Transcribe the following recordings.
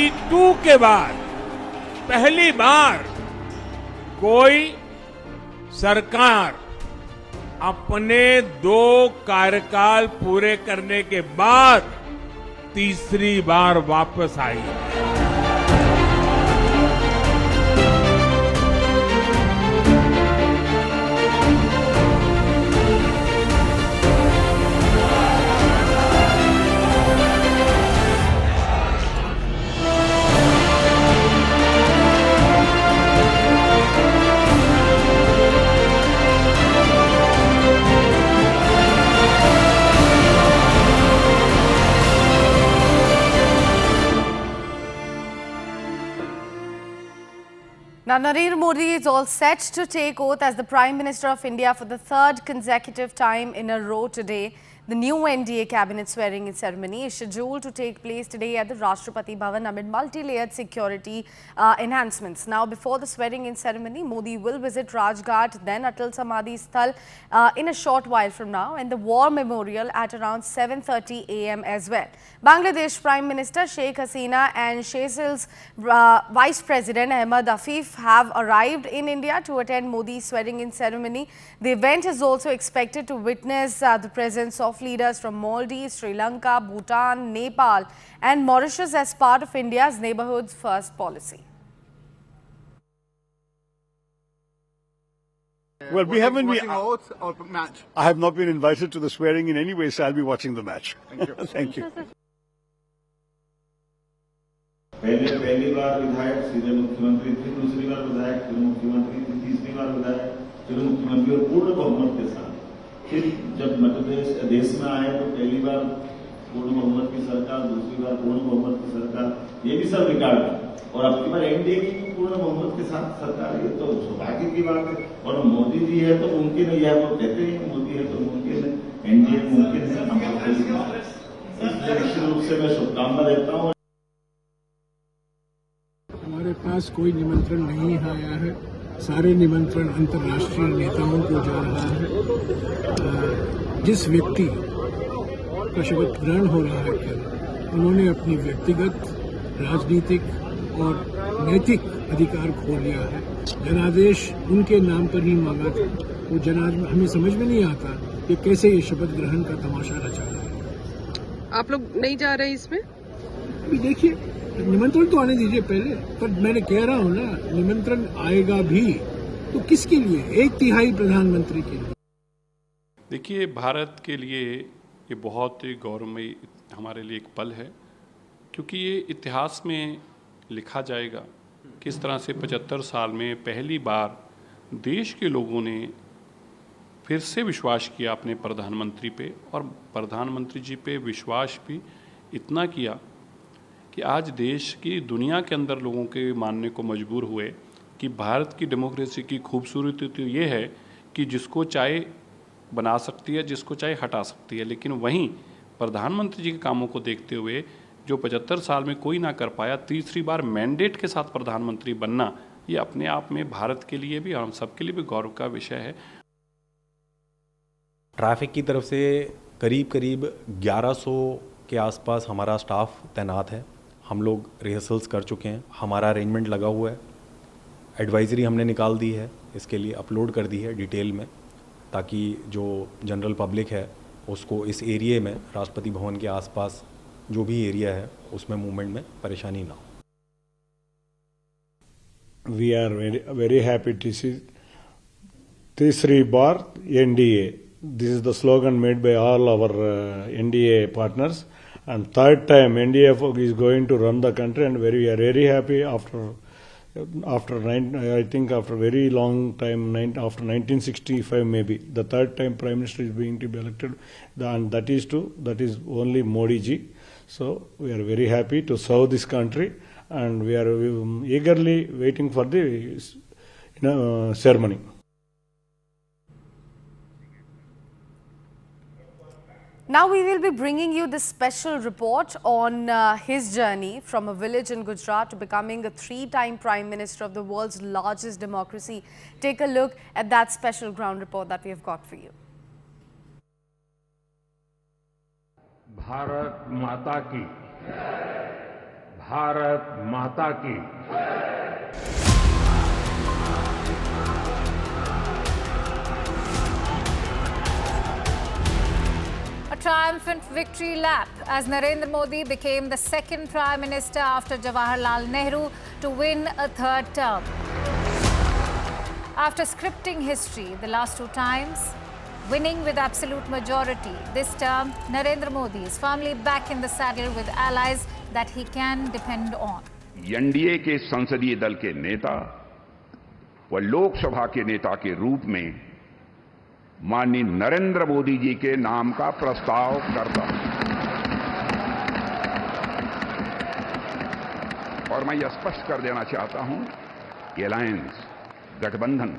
92 के बाद पहली बार कोई सरकार अपने 2 कार्यकाल पूरे करने के बाद तीसरी बार वापस आई। Now, Narendra Modi is all set to take oath as the Prime Minister of India for the 3rd consecutive time in a row today. The new NDA cabinet swearing-in ceremony is scheduled to take place today at the Rashtrapati Bhavan amid multi-layered security enhancements. Now, before the swearing-in ceremony, Modi will visit Rajghat, then Atal Samadhi Sthal in a short while from now, and the War Memorial at around 7:30 a.m. as well. Bangladesh Prime Minister Sheikh Hasina and Seychelles Vice President Ahmed Afif have arrived in India to attend Modi's swearing-in ceremony. The event is also expected to witness the presence of leaders from Maldives, Sri Lanka, Bhutan, Nepal and Mauritius as part of India's Neighbourhoods First policy. Well, we haven't been. Oath or match? I have not been invited to the swearing in any way, so I'll be watching the match. Thank you. Thank you. पहली बार विधायक सीधे मुख्यमंत्री थे, दूसरी बार विधायक फिर मुख्यमंत्री थे, तीसरी बार विधायक फिर मुख्यमंत्री और पूर्ण बहुमत के साथ फिर जब मध्य प्रदेश देश में आए तो पहली बार पूर्ण बहुमत की सरकार, दूसरी बार पूर्ण बहुमत की सरकार, ये भी सब रिकॉर्ड है। और अब की बार एनडीए की पूर्ण बहुमत के साथ सरकार, ये तो सौभाग्य की बात है। और मोदी जी है तो मुमकिन है, यह वो कहते हैं मोदी है तो मुमकिन है, एनडीए मुमकिन है। इसलिए निश्चित रूप से मैं शुभकामना देता हूँ। हमारे पास कोई निमंत्रण नहीं आया है, सारे निमंत्रण अंतर्राष्ट्रीय नेताओं को जा रहा है। जिस व्यक्ति का शपथ ग्रहण हो रहा है कल, उन्होंने अपनी व्यक्तिगत, राजनीतिक और नैतिक अधिकार खो लिया है। जनादेश उनके नाम पर ही मांगा था। वो जनादेश हमें समझ में नहीं आता कि कैसे ये शपथ ग्रहण का तमाशा रचा है। आप लोग नहीं जा रहे इसमें? अभी देखिए, निमंत्रण तो आने दीजिए पहले, पर मैंने कह रहा हूँ ना, निमंत्रण आएगा भी तो किसके लिए? 1/3 प्रधानमंत्री के लिए। देखिए, भारत के लिए ये बहुत ही गौरवमयी हमारे लिए एक पल है, क्योंकि ये इतिहास में लिखा जाएगा किस तरह से 75 साल में पहली बार देश के लोगों ने फिर से विश्वास किया अपने प्रधानमंत्री पे, और प्रधानमंत्री जी पे विश्वास भी इतना किया कि आज देश की दुनिया के अंदर लोगों के मानने को मजबूर हुए कि भारत की डेमोक्रेसी की खूबसूरती तो ये है कि जिसको चाहे बना सकती है, जिसको चाहे हटा सकती है। लेकिन वहीं प्रधानमंत्री जी के कामों को देखते हुए जो 75 साल में कोई ना कर पाया, तीसरी बार मैंडेट के साथ प्रधानमंत्री बनना, ये अपने आप में भारत के लिए भी और हम सबके लिए भी गौरव का विषय है। ट्रैफिक की तरफ से करीब 1100 के आसपास हमारा स्टाफ तैनात है। हम लोग रिहर्सल्स कर चुके हैं, हमारा अरेंजमेंट लगा हुआ है। एडवाइजरी हमने निकाल दी है, इसके लिए अपलोड कर दी है डिटेल में, ताकि जो जनरल पब्लिक है उसको इस एरिया में, राष्ट्रपति भवन के आसपास जो भी एरिया है उसमें मूवमेंट में परेशानी ना हो। We are very happy to see तीसरी बार NDA. This is the slogan made by all our NDA partners, and 3rd time NDA is going to run the country, and we are very happy after I think after very long time, after 1965 maybe, the 3rd time Prime Minister is being to be elected, and that is only Modi ji. So we are very happy to serve this country, and we are eagerly waiting for the ceremony. Now we will be bringing you this special report on his journey from a village in Gujarat to becoming a 3-time Prime Minister of the world's largest democracy. Take a look at that special ground report that we have got for you. Bharat माता की, भारत माता की। A triumphant victory lap as Narendra Modi became the second Prime Minister after Jawaharlal Nehru to win a third term. After scripting history the last two times, winning with absolute majority, this term Narendra Modi is firmly back in the saddle with allies that he can depend on. NDA के संसदीय दल के नेता व लोकसभा के नेता के रूप में माननीय नरेंद्र मोदी जी के नाम का प्रस्ताव करता हूं और मैं यह स्पष्ट कर देना चाहता हूं कि अलायंस गठबंधन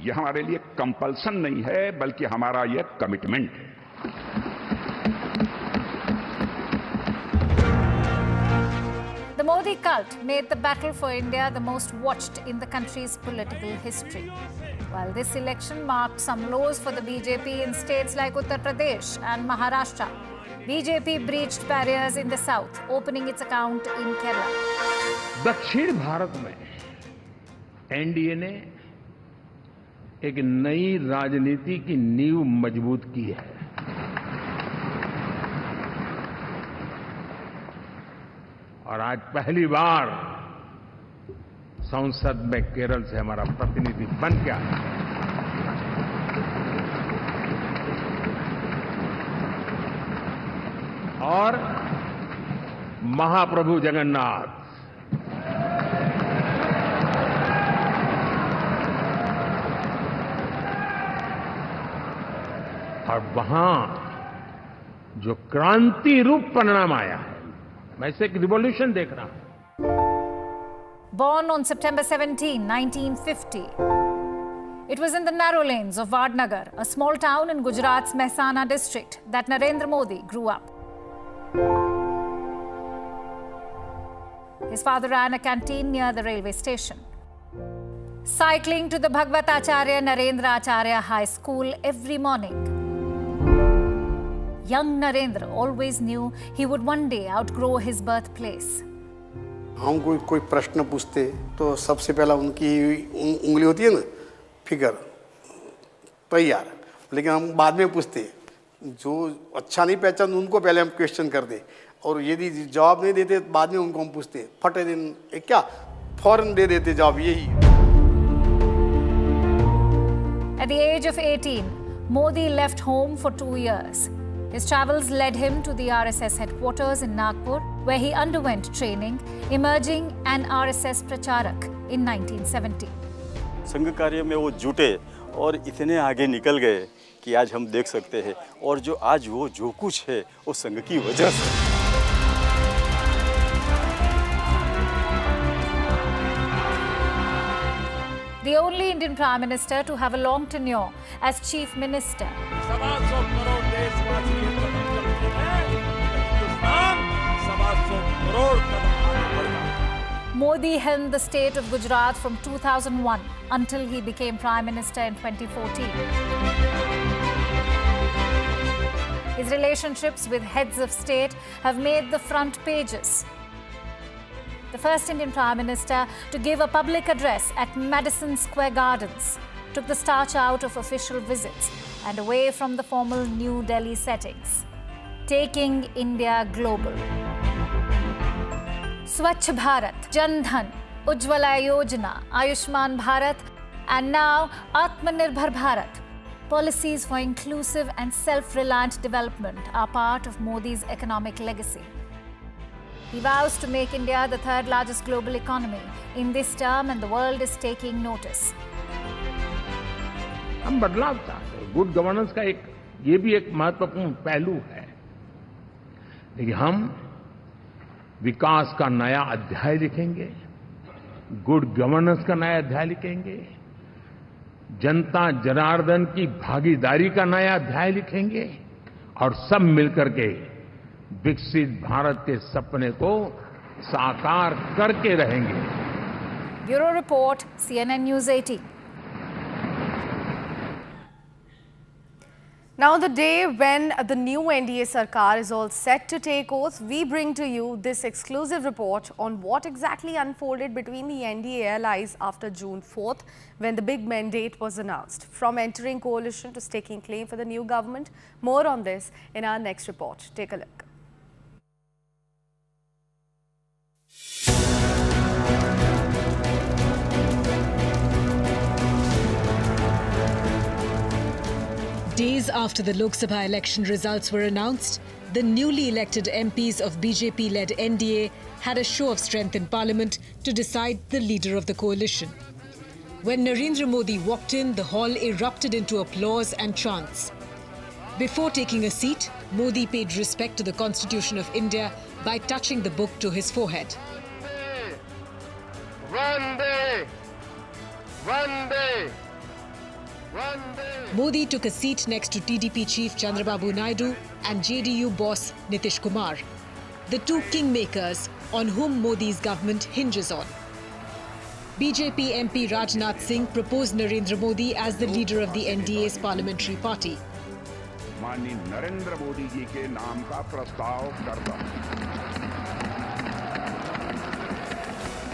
यह हमारे लिए कंपल्सन नहीं है बल्कि हमारा यह कमिटमेंट है। The Modi cult made the battle for India the most watched in the country's political history. While this election marked some lows for the BJP in states like Uttar Pradesh and Maharashtra, BJP breached barriers in the south, opening its account in Kerala. दक्षिण भारत में NDA ने एक नई राजनीति की नींव मजबूत की है। और आज पहली बार संसद में केरल से हमारा प्रतिनिधि बन के आया। और महाप्रभु जगन्नाथ और वहां जो क्रांति रूप परिणाम आया है, मैं इसे एक रिवॉल्यूशन देख रहा हूं। Born on September 17, 1950, it was in the narrow lanes of Vadnagar, a small town in Gujarat's Mehsana district, that Narendra Modi grew up. His father ran a canteen near the railway station. Cycling to the Bhagwat Acharya Narendra Acharya High School every morning, young Narendra always knew he would one day outgrow his birthplace. हम कोई प्रश्न पूछते तो सबसे पहला उनकी उंगली होती है ना, फिगर तैयार, लेकिन हम बाद में पूछते जो अच्छा नहीं पहचान उनको पहले हम क्वेश्चन कर दे, और यदि जवाब नहीं देते बाद में उनको हम पूछते फटे दिन क्या फौरन दे देते जवाब यही। At the age of 18, Modi left home for 2 years. His travels led him to the RSS headquarters in Nagpur, where he underwent training, emerging an RSS pracharak in 1970. संघ कार्य में वो जुटे और इतने आगे निकल गए कि आज हम देख सकते हैं, और जो आज वो जो कुछ है वो संघ की वजह से। The only Indian Prime Minister to have a long tenure as Chief Minister. Modi helmed the state of Gujarat from 2001 until he became Prime Minister in 2014. His relationships with heads of state have made the front pages. The first Indian Prime Minister to give a public address at Madison Square Gardens took the starch out of official visits and away from the formal New Delhi settings, taking India global. Swachh Bharat, Jan Dhan, Ujjwala Yojana, Ayushman Bharat, and now Atmanirbhar Bharat. Policies for inclusive and self-reliant development are part of Modi's economic legacy. He vows to make India the third largest global economy in this term, and the world is taking notice. हम बदलाव चाहते हैं। Good governance का ये भी एक महत्वपूर्ण पहलू है, लेकिन हम विकास का नया अध्याय लिखेंगे, गुड गवर्नेंस का नया अध्याय लिखेंगे, जनता जनार्दन की भागीदारी का नया अध्याय लिखेंगे, और सब मिलकर के विकसित भारत के सपने को साकार करके रहेंगे। Bureau Report, CNN News 18. Now, the day when the new NDA Sarkar is all set to take oath, we bring to you this exclusive report on what exactly unfolded between the NDA allies after June 4th, when the big mandate was announced. From entering coalition to staking claim for the new government, more on this in our next report. Take a look. Days after the Lok Sabha election results were announced, the newly elected MPs of BJP-led NDA had a show of strength in Parliament to decide the leader of the coalition. When Narendra Modi walked in, the hall erupted into applause and chants. Before taking a seat, Modi paid respect to the Constitution of India by touching the book to his forehead. Vande! Vande! Modi took a seat next to TDP chief Chandrababu Naidu and JDU boss Nitish Kumar, the two kingmakers on whom Modi's government hinges on. BJP MP Rajnath Singh proposed Narendra Modi as the leader of the NDA's parliamentary party. माननीय नरेंद्र मोदी जी के नाम का प्रस्ताव करता हूं।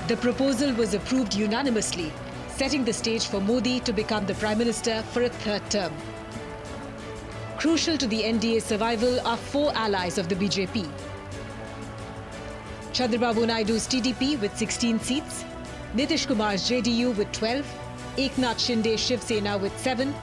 The proposal was approved unanimously, setting the stage for Modi to become the Prime Minister for a third term. Crucial to the NDA's survival are four allies of the BJP. Chandrababu Naidu's TDP with 16 seats, Nitish Kumar's JDU with 12, Eknath Shinde Shiv Sena with 7,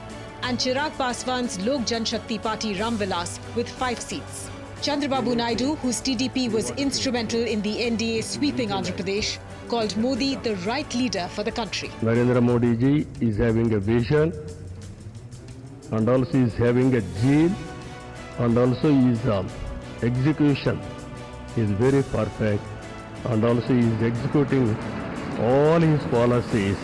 and Chirag Paswan's Lok Janshakti Party Ramvilas with 5 seats. Chandrababu Naidu, whose TDP was instrumental in the NDA sweeping Andhra Pradesh, called Modi the right leader for the country. Narendra Modi ji is having a vision and also is having a zeal and also his execution is very perfect and also he is executing all his policies.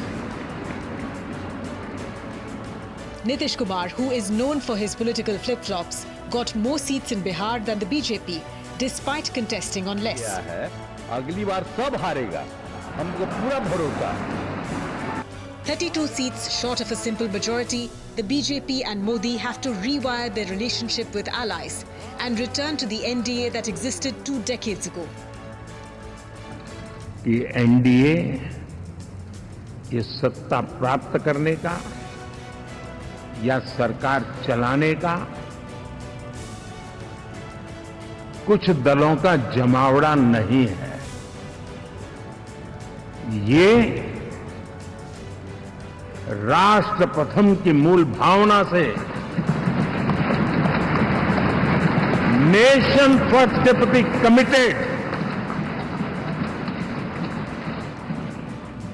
Nitish Kumar, who is known for his political flip-flops, got more seats in Bihar than the BJP, despite contesting on less. अगली बार सब हारेगा, हमको पूरा भरोसा। 32 seats short of a simple majority, the BJP and Modi have to rewire their relationship with allies and return to the NDA that existed 2 decades ago. कि NDA ये सत्ता प्राप्त करने का या सरकार चलाने का कुछ दलों का जमावड़ा नहीं है। ये राष्ट्र प्रथम की मूल भावना से नेशन फर्स्ट के प्रति कमिटेड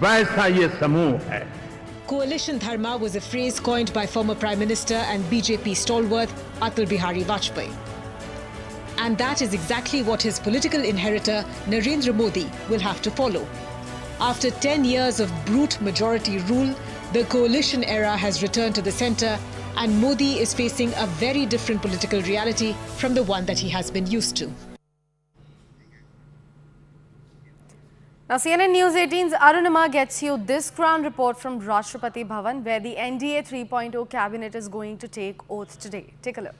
वैसा ये समूह है। Coalition Dharma was a phrase coined by former Prime Minister and BJP stalwart Atal Bihari Vajpayee. And that is exactly what his political inheritor Narendra Modi will have to follow. After 10 years of brute majority rule, the coalition era has returned to the centre and Modi is facing a very different political reality from the one that he has been used to. Now, CNN News 18's Arunima gets you this ground report from Rashtrapati Bhavan, where the NDA 3.0 cabinet is going to take oath today. Take a look.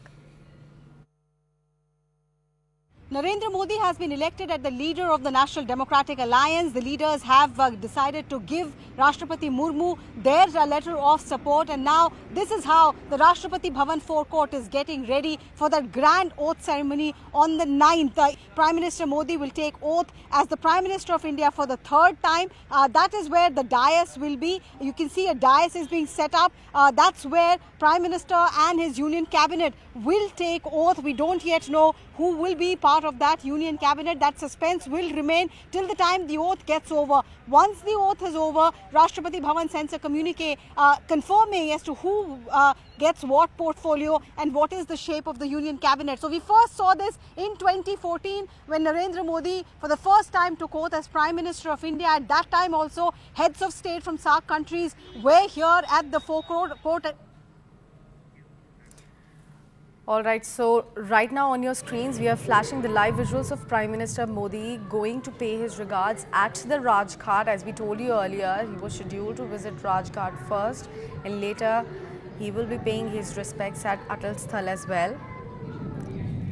Narendra Modi has been elected as the leader of the National Democratic Alliance. The leaders have decided to give Rashtrapati Murmu their letter of support, and now this is how the Rashtrapati Bhavan forecourt is getting ready for that grand oath ceremony on the 9th. Prime Minister Modi will take oath as the Prime Minister of India for the 3rd time. That is where the dais will be. You can see a dais is being set up. That's where Prime Minister and his union cabinet will take oath. We don't yet know who will be part of that union cabinet. That suspense will remain till the time the oath gets over. Once the oath is over, Rashtrapati Bhavan sends a communique confirming as to who gets what portfolio and what is the shape of the union cabinet. So we first saw this in 2014 when Narendra Modi for the first time took oath as Prime Minister of India. At that time also, heads of state from SAARC countries were here at the forecourt. All right, so right now on your screens, we are flashing the live visuals of Prime Minister Modi going to pay his regards at the Rajghat. As we told you earlier, he was scheduled to visit Rajghat first and later He will be paying his respects at Atal Sthal as well.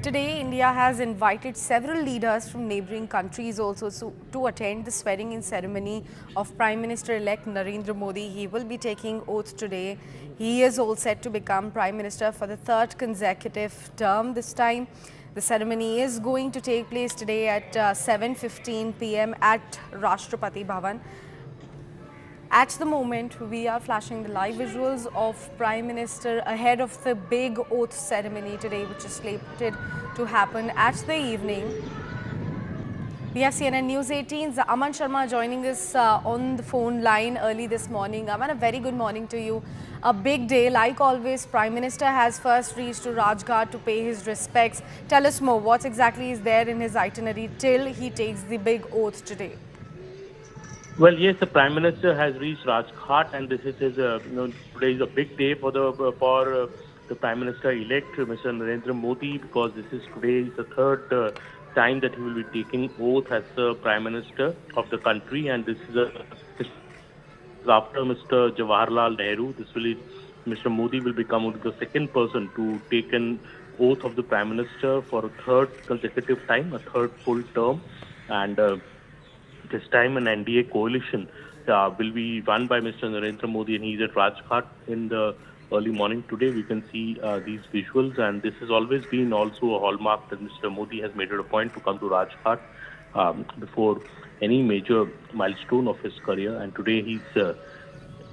Today, India has invited several leaders from neighbouring countries also to attend the swearing-in ceremony of Prime Minister-elect Narendra Modi. He will be taking oath today. He is all set to become Prime Minister for the third consecutive term this time. The ceremony is going to take place today at 7:15 p.m. at Rashtrapati Bhavan. At the moment, we are flashing the live visuals of Prime Minister ahead of the big oath ceremony today, which is slated to happen at the evening. We have CNN News 18's Aman Sharma joining us on the phone line early this morning. Aman, a very good morning to you. A big day, like always. Prime Minister has first reached to Rajghat to pay his respects. Tell us more. What exactly is there in his itinerary till he takes the big oath today? Well, yes, the Prime Minister has reached Rajghat, and this is his. Today is a big day for the Prime Minister-elect, Mr. Narendra Modi, because today is the third time that he will be taking oath as the Prime Minister of the country, and this is after Mr. Jawaharlal Nehru. Mr. Modi will become the second person to take an oath of the Prime Minister for a third consecutive time, a third full term, and this time an NDA coalition will be run by Mr. Narendra Modi, and he's at Rajghat in the early morning today. We can see these visuals, and this has always been also a hallmark that Mr. Modi has made it a point to come to Rajghat before any major milestone of his career. And today he's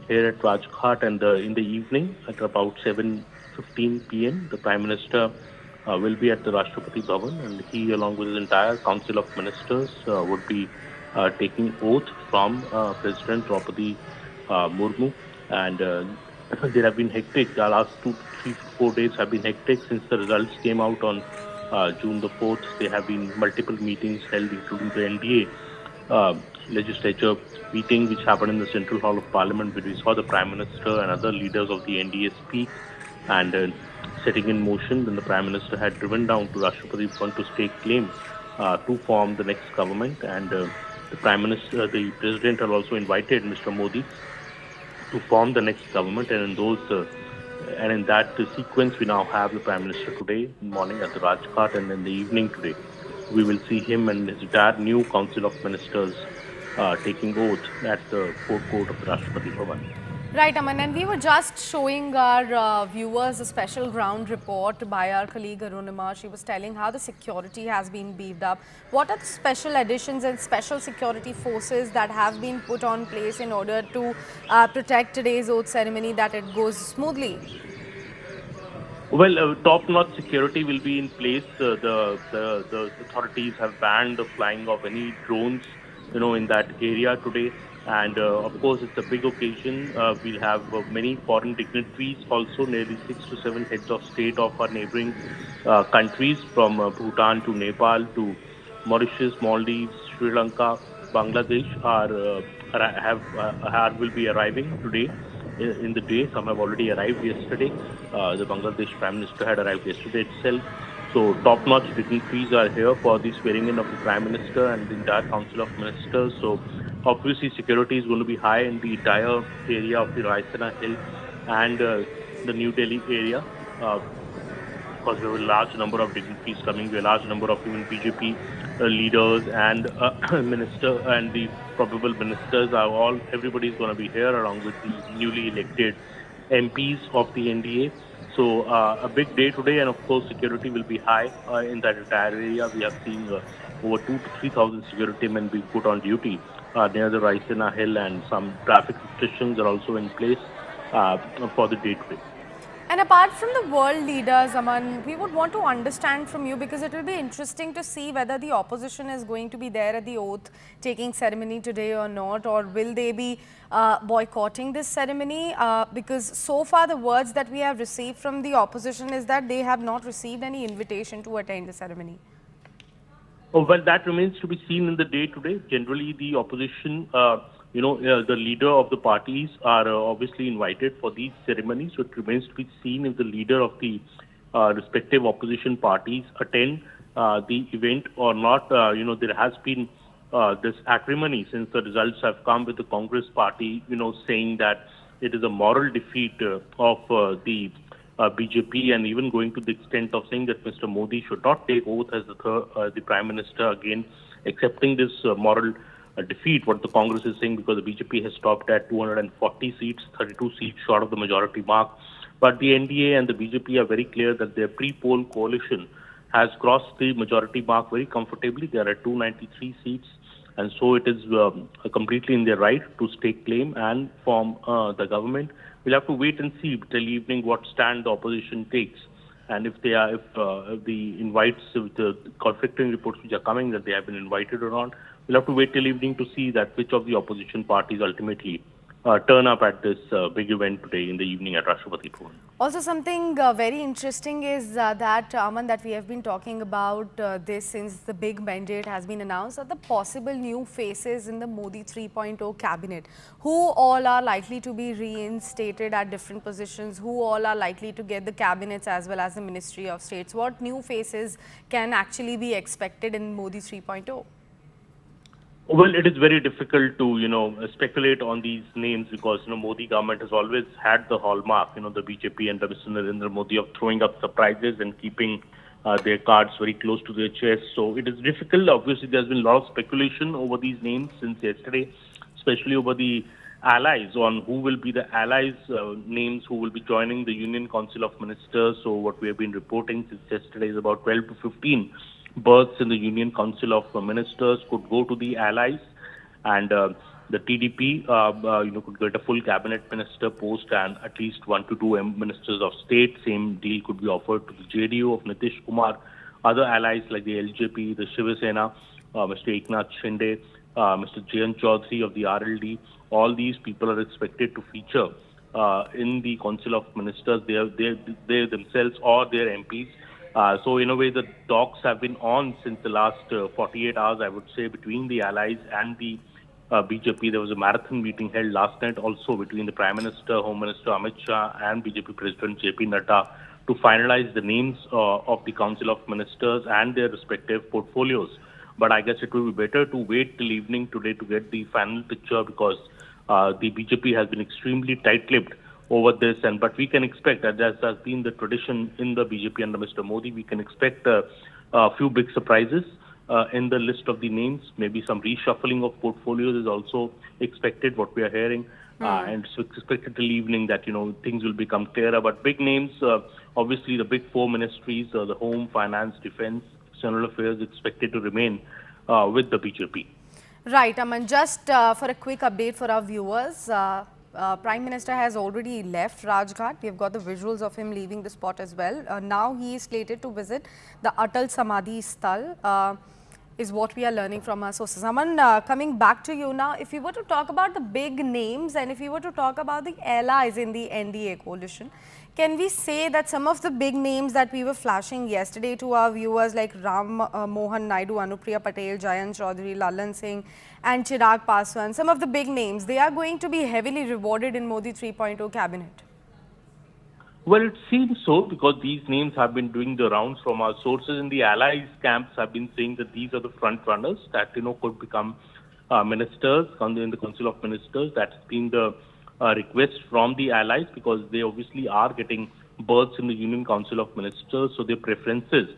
here at Rajghat, and in the evening at about 7:15 p.m. the Prime Minister will be at the Rashtrapati Bhavan, and he, along with his entire Council of Ministers, would be taking oath from President Draupadi Murmu. And there have been hectic. The last 2, 3, 4 days have been hectic since the results came out on June the 4th. There have been multiple meetings held, including the NDA legislature meeting, which happened in the Central Hall of Parliament, where we saw the Prime Minister and other leaders of the NDA speak and setting in motion. Then the Prime Minister had driven down to Rashtrapati Bhavan to stake claim to form the next government, and the President had also invited Mr. Modi to form the next government, and in that sequence we now have the Prime Minister today morning at the Rajghat, and in the evening today we will see him and his entire new Council of Ministers taking oath at the forecourt of the Rashtrapati Bhavan. Right, Aman, and we were just showing our viewers a special ground report by our colleague Arunima. She was telling how the security has been beefed up. What are the special additions and special security forces that have been put on place in order to protect today's oath ceremony, that it goes smoothly? Well, top-notch security will be in place. The authorities have banned the flying of any drones, in that area today. And of course, it's a big occasion. We'll have many foreign dignitaries, also nearly 6 to 7 heads of state of our neighboring countries, from Bhutan to Nepal to Mauritius, Maldives, Sri Lanka, Bangladesh will be arriving today in the day. Some have already arrived yesterday. The Bangladesh Prime Minister had arrived yesterday itself. So top-notch dignitaries are here for the swearing-in of the Prime Minister and the entire Council of Ministers. So obviously security is going to be high in the entire area of the Raisina Hill and the New Delhi area, because we have a large number of dignitaries coming. We have a large number of even BJP leaders and minister and the probable ministers everybody is going to be here, along with the newly elected MPs of the NDA. So a big day today, and of course security will be high in that entire area. We have seen over 2,000 to 3,000 security men being put on duty near the Raisina Hill, and some traffic restrictions are also in place for the day today. And apart from the world leaders, Aman, we would want to understand from you, because it will be interesting to see whether the opposition is going to be there at the oath-taking ceremony today or not, or will they be boycotting this ceremony? Because so far the words that we have received from the opposition is that they have not received any invitation to attend the ceremony. Oh, well, that remains to be seen in the day today. Generally, the opposition, the leader of the parties are obviously invited for these ceremonies. So it remains to be seen if the leader of the respective opposition parties attend the event or not. There has been this acrimony since the results have come with the Congress party, saying that it is a moral defeat of the BJP, and even going to the extent of saying that Mr. Modi should not take oath as the Prime Minister, again accepting this moral defeat, what the Congress is saying, because the BJP has stopped at 240 seats, 32 seats short of the majority mark. But the NDA and the BJP are very clear that their pre-poll coalition has crossed the majority mark very comfortably. They are at 293 seats, and so it is completely in their right to stake claim and form the government. We'll have to wait and see till evening what stand the opposition takes, and if the invites, if the conflicting reports which are coming that they have been invited or not. We'll have to wait till evening to see that which of the opposition parties ultimately turn up at this big event today in the evening at Rashtrapati Bhavan. Also, something very interesting is that, Aman, that we have been talking about this since the big mandate has been announced, are the possible new faces in the Modi 3.0 cabinet. Who all are likely to be reinstated at different positions? Who all are likely to get the cabinets as well as the Ministry of States? What new faces can actually be expected in Modi 3.0? Well, it is very difficult to, speculate on these names because, Modi government has always had the hallmark, the BJP and Mr. Narendra Modi, of throwing up surprises and keeping their cards very close to their chest. So it is difficult. Obviously, there's been a lot of speculation over these names since yesterday, especially over the allies, on who will be the allies names who will be joining the Union Council of Ministers. So what we have been reporting since yesterday is about 12 to 15 berths in the Union Council of Ministers could go to the allies, and the TDP could get a full cabinet minister post and at least 1 to 2 ministers of state. Same deal could be offered to the JDU of Nitish Kumar. Other allies like the LJP, the Shiv Sena, Mr. Eknath Shinde, Mr. Jayant Chaudhary of the RLD, all these people are expected to feature in the Council of Ministers, they themselves or their MPs. So in a way, the talks have been on since the last 48 hours, I would say, between the allies and the BJP. There was a marathon meeting held last night also between the Prime Minister, Home Minister Amit Shah and BJP President JP Nadda to finalize the names of the Council of Ministers and their respective portfolios. But I guess it will be better to wait till evening today to get the final picture, because the BJP has been extremely tight-lipped over this, but we can expect, as has been the tradition in the BJP under Mr. Modi, we can expect a few big surprises in the list of the names. Maybe some reshuffling of portfolios is also expected, what we are hearing, and so it's expected till evening that things will become clearer. But big names, obviously the big 4 ministries, the Home, Finance, Defence, External Affairs, expected to remain with the BJP. Right, Aman. Just for a quick update for our viewers. Prime Minister has already left Rajghat. We have got the visuals of him leaving the spot as well. Now he is slated to visit the Atal Samadhi Sthal, is what we are learning from our sources. Aman, coming back to you now, if you were to talk about the big names and if you were to talk about the allies in the NDA coalition, can we say that some of the big names that we were flashing yesterday to our viewers, like Ram Mohan Naidu, Anupriya Patel, Jayant Chaudhary, Lalan Singh and Chirag Paswan, some of the big names, they are going to be heavily rewarded in Modi 3.0 cabinet? Well, it seems so, because these names have been doing the rounds from our sources in the allies camps have been saying that these are the front runners that could become ministers in the Council of Ministers. That's been the request from the allies, because they obviously are getting berths in the Union Council of Ministers, so their preferences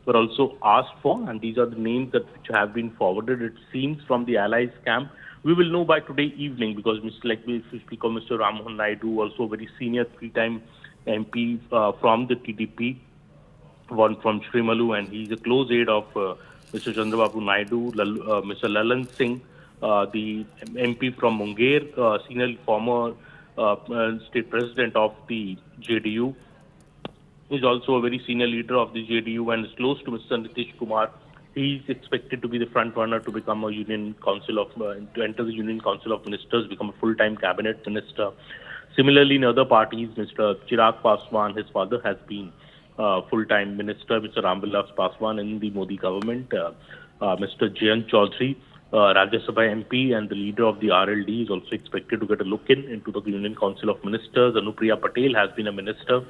were also asked for, and these are the names which have been forwarded, it seems, from the allies camp. We will know by today evening, because if we speak of Mr. Ram Mohan Naidu, also very senior 3-time MP from the TDP, one from Shrimalu, and he's a close aide of Mr. Chandrababu Naidu, Mr. Lalan Singh, the MP from Munger, senior former state president of the JDU, is also a very senior leader of the JDU and is close to Mr. Nitish Kumar. He is expected to be the front runner to become a Union Council of to enter the Union Council of Ministers, become a full-time cabinet minister. Similarly, in other parties, Mr. Chirag Paswan, his father, has been full-time minister, Mr. Ramvilas Paswan, in the Modi government. Mr. Jayant Chaudhary, Rajya Sabha MP and the leader of the RLD, is also expected to get a look into the Union Council of Ministers. Anupriya Patel has been a minister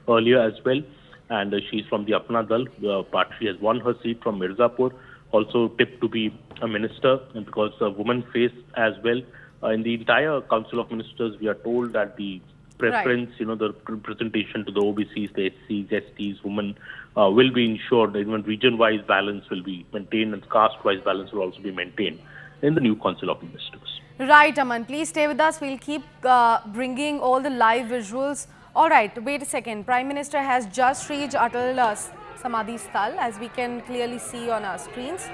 earlier as well, and she's from the Apna Dal party. She has won her seat from Mirzapur, also tipped to be a minister, and because a woman face as well In the entire Council of Ministers, we are told that the preference, the representation to the OBCs, the SCs, STs, women will be ensured. Even region-wise balance will be maintained and caste-wise balance will also be maintained in the new Council of Ministers. Right, Aman. Please stay with us. We'll keep bringing all the live visuals. All right, wait a second. Prime Minister has just reached Atal Samadhi Sthal, as we can clearly see on our screens.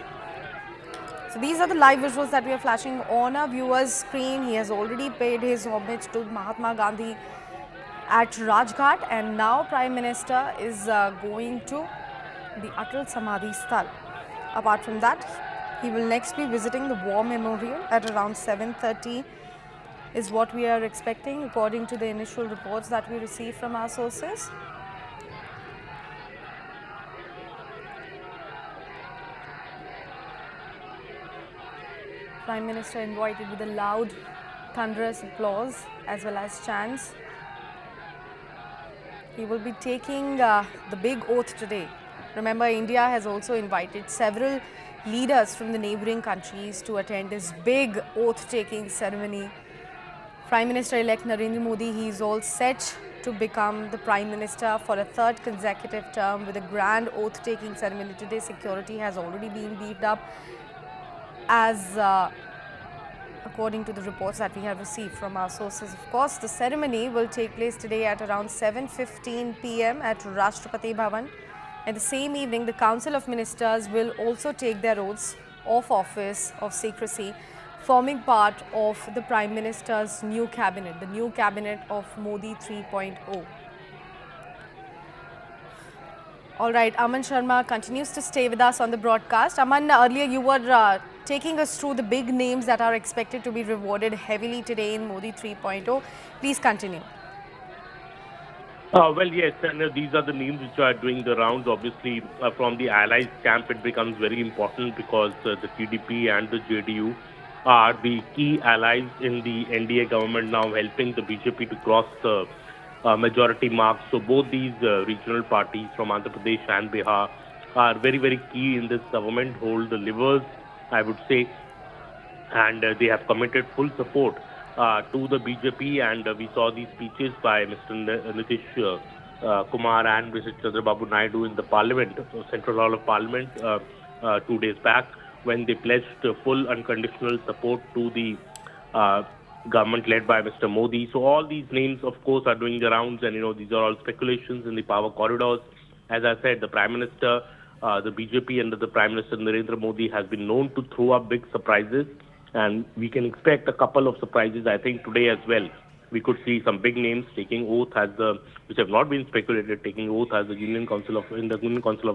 So these are the live visuals that we are flashing on our viewers' screen. He has already paid his homage to Mahatma Gandhi at Rajghat, and now Prime Minister is going to the Atal Samadhi Sthal. Apart from that, he will next be visiting the War Memorial at around 7:30 is what we are expecting according to the initial reports that we received from our sources. Prime Minister invited with a loud, thunderous applause as well as chants. He will be taking the big oath today. Remember, India has also invited several leaders from the neighboring countries to attend this big oath-taking ceremony. Prime Minister-elect Narendra Modi, he is all set to become the Prime Minister for a third consecutive term with a grand oath-taking ceremony. Today, security has already been beefed up, as according to the reports that we have received from our sources. Of course, the ceremony will take place today at around 7:15 p.m. at Rashtrapati Bhavan. And the same evening, the Council of Ministers will also take their oaths of office of secrecy, forming part of the Prime Minister's new cabinet, the new cabinet of Modi 3.0. All right, Aman Sharma continues to stay with us on the broadcast. Aman, earlier you were taking us through the big names that are expected to be rewarded heavily today in Modi 3.0. Please continue. Well, yes, and these are the names which are doing the rounds. Obviously, from the allies camp, it becomes very important because the TDP and the JDU are the key allies in the NDA government now, helping the BJP to cross the majority mark. So both these regional parties from Andhra Pradesh and Bihar are very, very key in this government, hold the levers, I would say, and they have committed full support to the BJP, and we saw these speeches by Mr. Nitish Kumar and Mr. Chandrababu Naidu in the Parliament, Central Hall of Parliament, 2 days back, when they pledged full unconditional support to the government led by Mr. Modi. So all these names, of course, are doing the rounds, and these are all speculations in the power corridors. As I said, the Prime Minister, the BJP under the Prime Minister Narendra Modi has been known to throw up big surprises, and we can expect a couple of surprises, I think, today as well. We could see some big names taking oath as which have not been speculated, taking oath as the Union Council of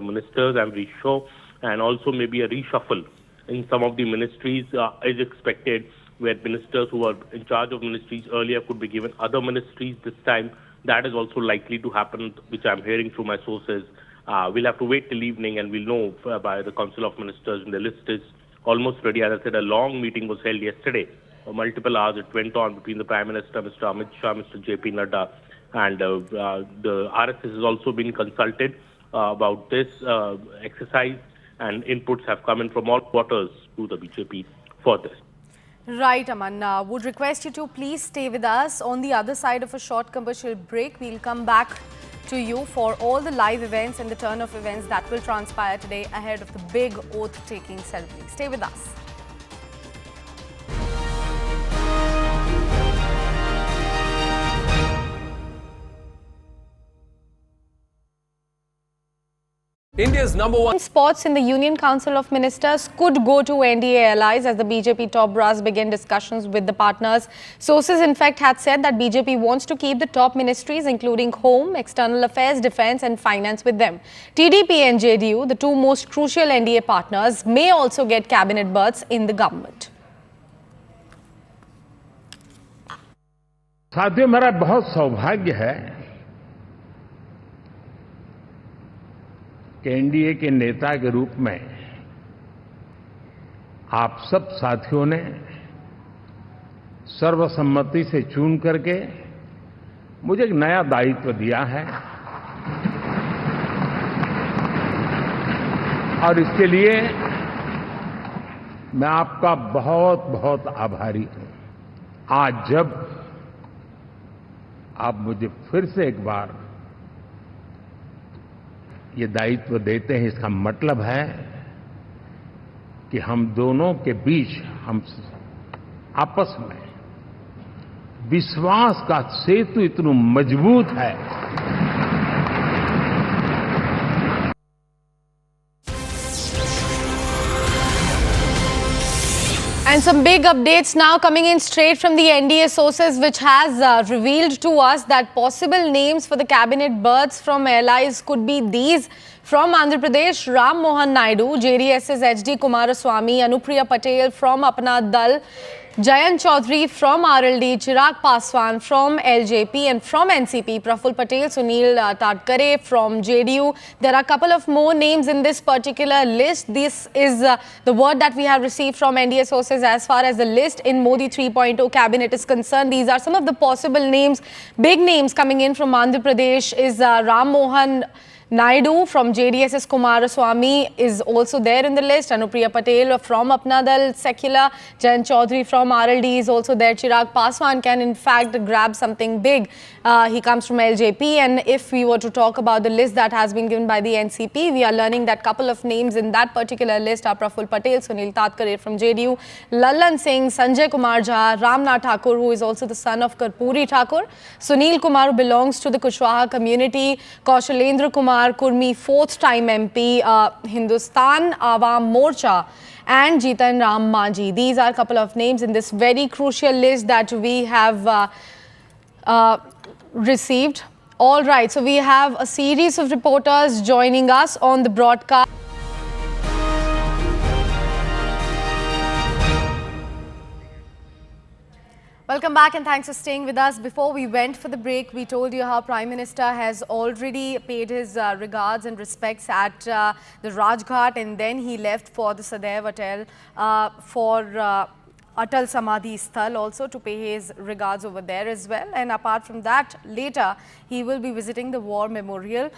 Ministers. I'm very sure, and also maybe a reshuffle in some of the ministries is expected, where ministers who are in charge of ministries earlier could be given other ministries this time. That is also likely to happen, which I'm hearing through my sources. We'll have to wait till evening, and we'll know by the Council of Ministers, and the list is almost ready. As I said, a long meeting was held yesterday. For multiple hours it went on between the Prime Minister, Mr. Amit Shah, Mr. JP Nadda, and the RSS has also been consulted about this exercise, and inputs have come in from all quarters to the BJP for this. Right, Aman. Would request you to please stay with us. On the other side of a short commercial break, we'll come back to you for all the live events and the turn of events that will transpire today ahead of the big oath-taking ceremony. Stay with us. India's #1 spots in the Union Council of Ministers could go to NDA allies as the BJP top brass began discussions with the partners. Sources, in fact, had said that BJP wants to keep the top ministries, including Home, External Affairs, Defence and Finance with them. TDP and JDU, the two most crucial NDA partners, may also get cabinet berths in the government. साथियों, मेरा बहुत सौभाग्य है कि NDA के नेता के रूप में आप सब साथियों ने सर्वसम्मति से चुन करके मुझे एक नया दायित्व दिया है, और इसके लिए मैं आपका बहुत बहुत आभारी हूं। आज जब आप मुझे फिर से एक बार ये दायित्व देते हैं, इसका मतलब है कि हम दोनों के बीच हम आपस में विश्वास का सेतु इतना मजबूत है। And some big updates now coming in straight from the NDA sources, which has revealed to us that possible names for the cabinet berths from allies could be these. From Andhra Pradesh, Ram Mohan Naidu, JDS's HD Kumaraswamy, Anupriya Patel from Apna Dal, Jayant Chaudhary from RLD, Chirag Paswan from LJP, and from NCP, Praful Patel, Sunil Tadkare from JDU. There are a couple of more names in this particular list. This is the word that we have received from NDA sources as far as the list in Modi 3.0 cabinet is concerned. These are some of the possible names. Big names coming in from Andhra Pradesh is Ram Mohan Naidu from JDS's Kumaraswamy is also there in the list. Anupriya Patel from Apna Dal Secular, Jayant Chaudhary from RLD is also there. Chirag Paswan can in fact grab something big. He comes from LJP, and if we were to talk about the list that has been given by the NCP, we are learning that couple of names in that particular list are Praful Patel, Sunil Tadkare from JDU, Lallan Singh, Sanjay Kumar Jha, Ramnath Thakur, who is also the son of Karpuri Thakur, Sunil Kumar, who belongs to the Kushwaha community, Kaushalendra Kumar Kurmi, fourth time MP, Hindustan Awam Morcha, and Jitan Ram Manji. These are a couple of names in this very crucial list that we have received. All right, so we have a series of reporters joining us on the broadcast. Welcome back and thanks for staying with us. Before we went for the break, we told you how Prime Minister has already paid his regards and respects at the Rajghat, and then he left for the Sadaiv Atal for Atal Samadhi Sthal also to pay his regards over there as well. And apart from that, later he will be visiting the War Memorial.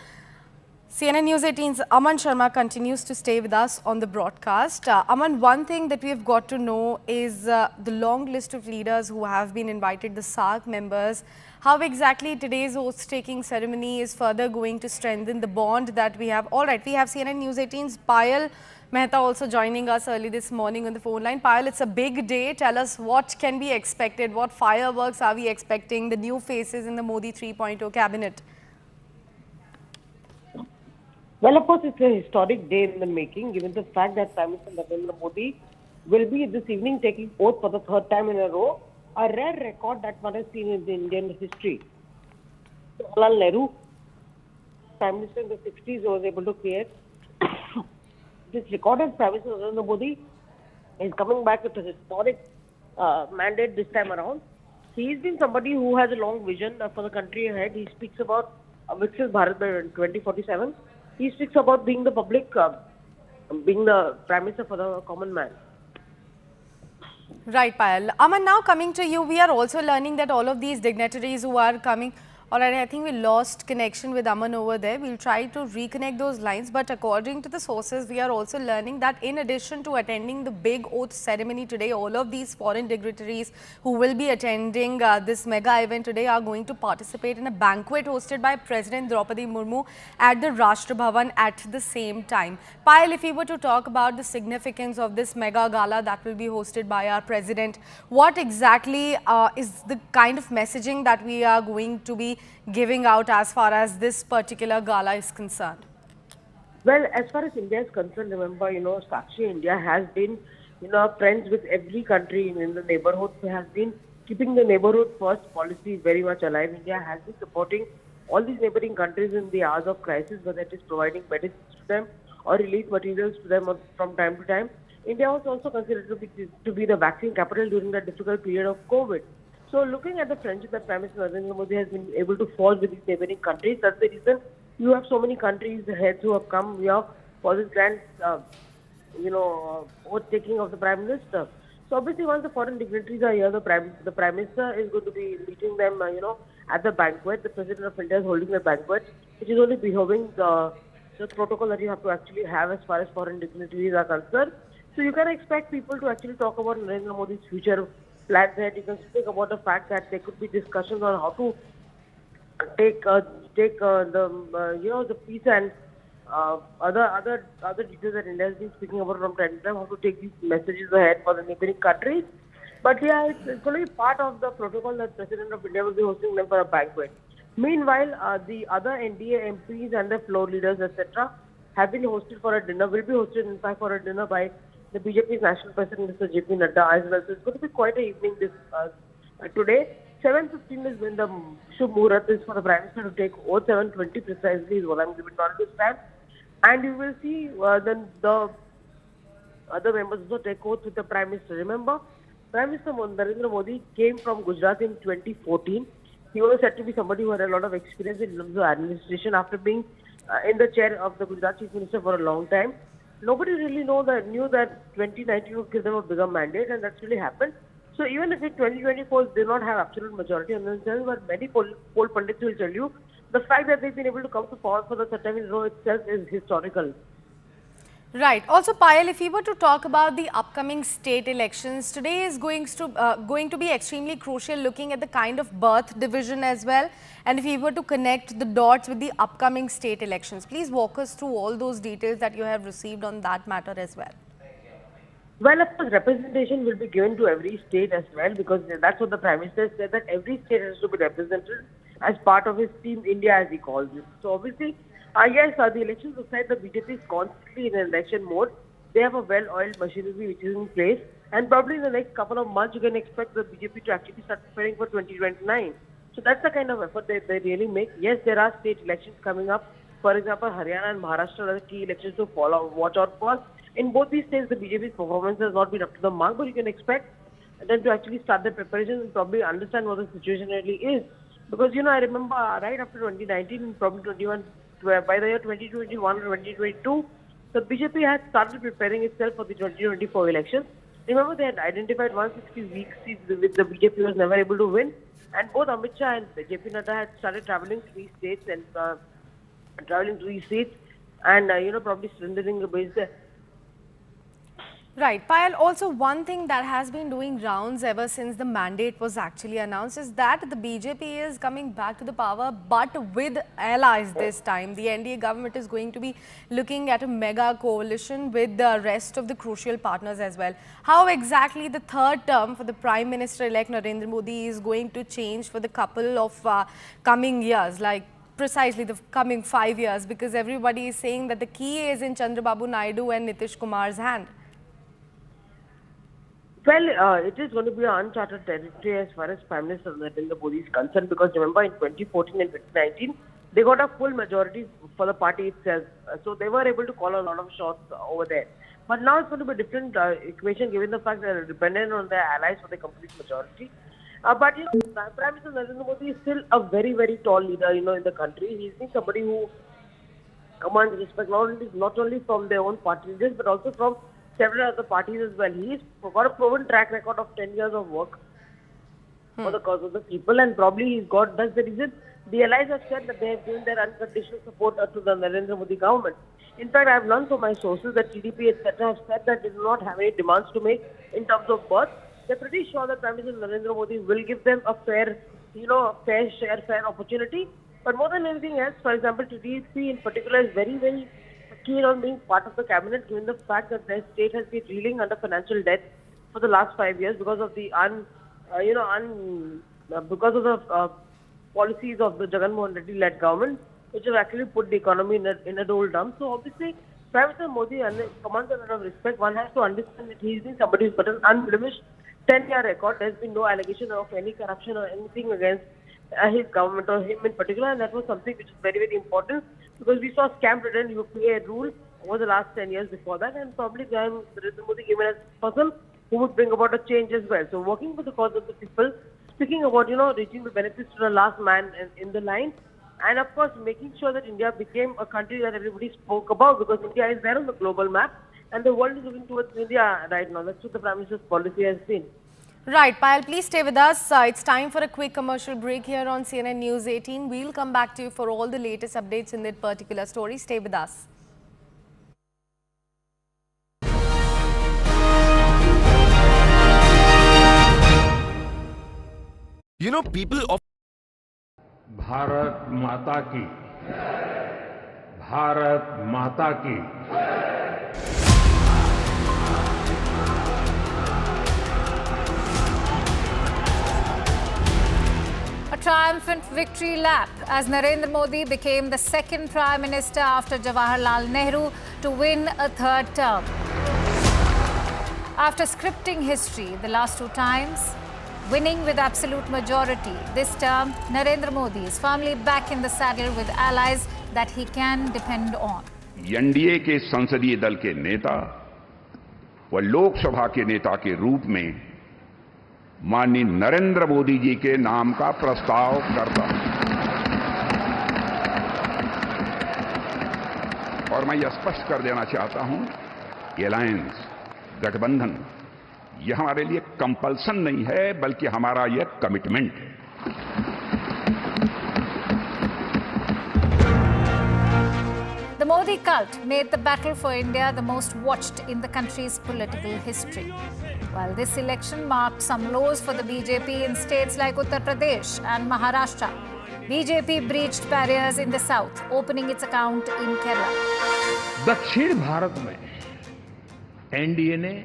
CNN News 18's Aman Sharma continues to stay with us on the broadcast. Aman, one thing that we have got to know is the long list of leaders who have been invited, the SARC members. How exactly today's oath-taking ceremony is further going to strengthen the bond that we have? All right, we have CNN News 18's Payal Mehta also joining us early this morning on the phone line. Payal, it's a big day. Tell us what can be expected. What fireworks are we expecting? The new faces in the Modi 3.0 cabinet. Well, of course, it's a historic day in the making, given the fact that Prime Minister Narendra Modi will be this evening taking oath for the third time in a row, a rare record that one has seen in the Indian history. Jawaharlal Nehru, Prime Minister in the 60s, was able to create this record, and Prime Minister Narendra Modi is coming back with a historic mandate this time around. He's been somebody who has a long vision for the country ahead. He speaks about Viksit Bharat by 2047. He speaks about being the public, being the Prime Minister for the common man. Right, Payal. Aman, now coming to you, we are also learning that all of these dignitaries who are coming, all right, I think we lost connection with Aman over there. We'll try to reconnect those lines. But according to the sources, we are also learning that in addition to attending the big oath ceremony today, all of these foreign dignitaries who will be attending this mega event today are going to participate in a banquet hosted by President Draupadi Murmu at the Rashtra Bhavan at the same time. Payal, if we were to talk about the significance of this mega gala that will be hosted by our President, what exactly is the kind of messaging that we are going to be giving out as far as this particular gala is concerned? Well, as far as India is concerned, remember, Sakshi India has been, friends with every country in the neighborhood. So has been keeping the neighborhood first policy very much alive. India has been supporting all these neighboring countries in the hours of crisis, whether it is providing medicines to them or relief materials to them from time to time. India was also considered to be the vaccine capital during the difficult period of COVID. So looking at the friendship that Prime Minister Narendra Modi has been able to forge with these neighboring countries, that's the reason you have so many countries, heads who have come here for this grand, oath-taking of the Prime Minister. So obviously once the foreign dignitaries are here, the Prime Minister is going to be meeting them, at the banquet. The President of India is holding the banquet, which is only behoving the protocol that you have to actually have as far as foreign dignitaries are concerned. So you can expect people to actually talk about Narendra Modi's future plans ahead. You can speak about the fact that there could be discussions on how to take the peace and other details that India has been speaking about from time to time, how to take these messages ahead for the neighboring countries. But yeah, it's going to be part of the protocol that President of India will be hosting them for a banquet. Meanwhile, the other NDA MPs and the floor leaders, etc., have been hosted for a dinner, will be hosted in fact for a dinner by the BJP's National President, Mr. JP Nadda, as well. So it's going to be quite an evening today. 7:15 is when the Shubh Muhurat is for the Prime Minister to take oath. 7:20 precisely is what I'm giving on this time. And you will see then the other members also take oath with the Prime Minister. Remember, Prime Minister Narendra Modi came from Gujarat in 2014. He was said to be somebody who had a lot of experience in terms of administration after being in the chair of the Gujarat Chief Minister for a long time. Nobody really knew that 2019 would give them a bigger mandate, and that's really happened. So even if in 2024 they do not have absolute majority on themselves, but many poll pundits will tell you the fact that they've been able to come to power for the third time in a row itself is historical. Right. Also, Payal, if we were to talk about the upcoming state elections, today is going to be extremely crucial, looking at the kind of birth division as well. And if we were to connect the dots with the upcoming state elections, please walk us through all those details that you have received on that matter as well. Well, of course, representation will be given to every state as well, because that's what the Prime Minister said, that every state has to be represented as part of his Team India, as he calls it. So obviously, yes, the elections aside, the BJP is constantly in election mode. They have a well-oiled machinery which is in place, and probably in the next couple of months you can expect the BJP to actually start preparing for 2029. So that's the kind of effort they really make. Yes, there are state elections coming up. For example, Haryana and Maharashtra are the key elections to watch out for. In both these states, the BJP's performance has not been up to the mark, but you can expect them to actually start their preparations and probably understand what the situation really is. Because, I remember right after 2019, probably 21, by the year 2021 or 2022, the BJP had started preparing itself for the 2024 elections. Remember, they had identified 160 weak seats which the BJP was never able to win. And both Amit Shah and JP Nadda had started traveling three states and probably strengthening the base there. Right. Payal, also one thing that has been doing rounds ever since the mandate was actually announced is that the BJP is coming back to the power, but with allies this time. The NDA government is going to be looking at a mega coalition with the rest of the crucial partners as well. How exactly the third term for the Prime Minister-elect Narendra Modi is going to change for the couple of coming years, like precisely the coming 5 years, because everybody is saying that the key is in Chandrababu Naidu and Nitish Kumar's hand? Well, it is going to be an uncharted territory as far as Prime Minister Narendra Modi is concerned, because remember in 2014 and 2019, they got a full majority for the party itself. So they were able to call a lot of shots over there. But now it's going to be a different equation, given the fact that they're dependent on their allies for the complete majority. But Prime Minister Narendra Modi is still a very, very tall leader, in the country. He's been somebody who commands respect not only from their own party leaders, but also from several other parties as well. He's got a proven track record of 10 years of work for the cause of the people, and probably that's the reason the allies have said that they have given their unconditional support to the Narendra Modi government. In fact, I have learned from my sources that TDP, etc., have said that they do not have any demands to make in terms of birth. They're pretty sure that Prime Minister Narendra Modi will give them a fair share, fair opportunity. But more than anything else, for example, TDP in particular is very, very keen on being part of the cabinet, given the fact that their state has been reeling under financial debt for the last 5 years because of the policies of the Jagan Mohan Reddy-led government, which have actually put the economy in a doldrum. So obviously, Prime Minister Modi commands a lot of respect. One has to understand that he's been somebody who's got an unblemished 10-year record. There's been no allegation of any corruption or anything against his government or him in particular, and that was something which is very, very important, because we saw scam-ridden UPA rule over the last 10 years before that, and probably Narendra Modi came in as a person who would bring about a change as well. So working for the cause of the people, speaking about, reaching the benefits to the last man in the line, and of course making sure that India became a country that everybody spoke about, because India is there on the global map, and the world is looking towards India right now. That's what the Prime Minister's policy has been. Right, Payal, please stay with us. It's time for a quick commercial break here on CNN News 18. We'll come back to you for all the latest updates in that particular story. Stay with us. You know, people of Bharat माता की, भारत माता की। A triumphant victory lap as Narendra Modi became the second Prime Minister after Jawaharlal Nehru to win a third term. After scripting history the last two times, winning with absolute majority, this term Narendra Modi is firmly back in the saddle with allies that he can depend on. NDA के संसदीय दल के नेता व लोकसभा के नेता के रूप में माननीय नरेंद्र मोदी जी के नाम का प्रस्ताव करता हूं। और मैं यह स्पष्ट कर देना चाहता हूं, अलायंस, गठबंधन, यह हमारे लिए कंपल्सन नहीं है, बल्कि हमारा यह कमिटमेंट है। The Modi cult made the battle for India the most watched in the country's political history. While this election marked some lows for the BJP in states like Uttar Pradesh and Maharashtra, BJP breached barriers in the south, opening its account in Kerala. दक्षिण भारत में NDA ने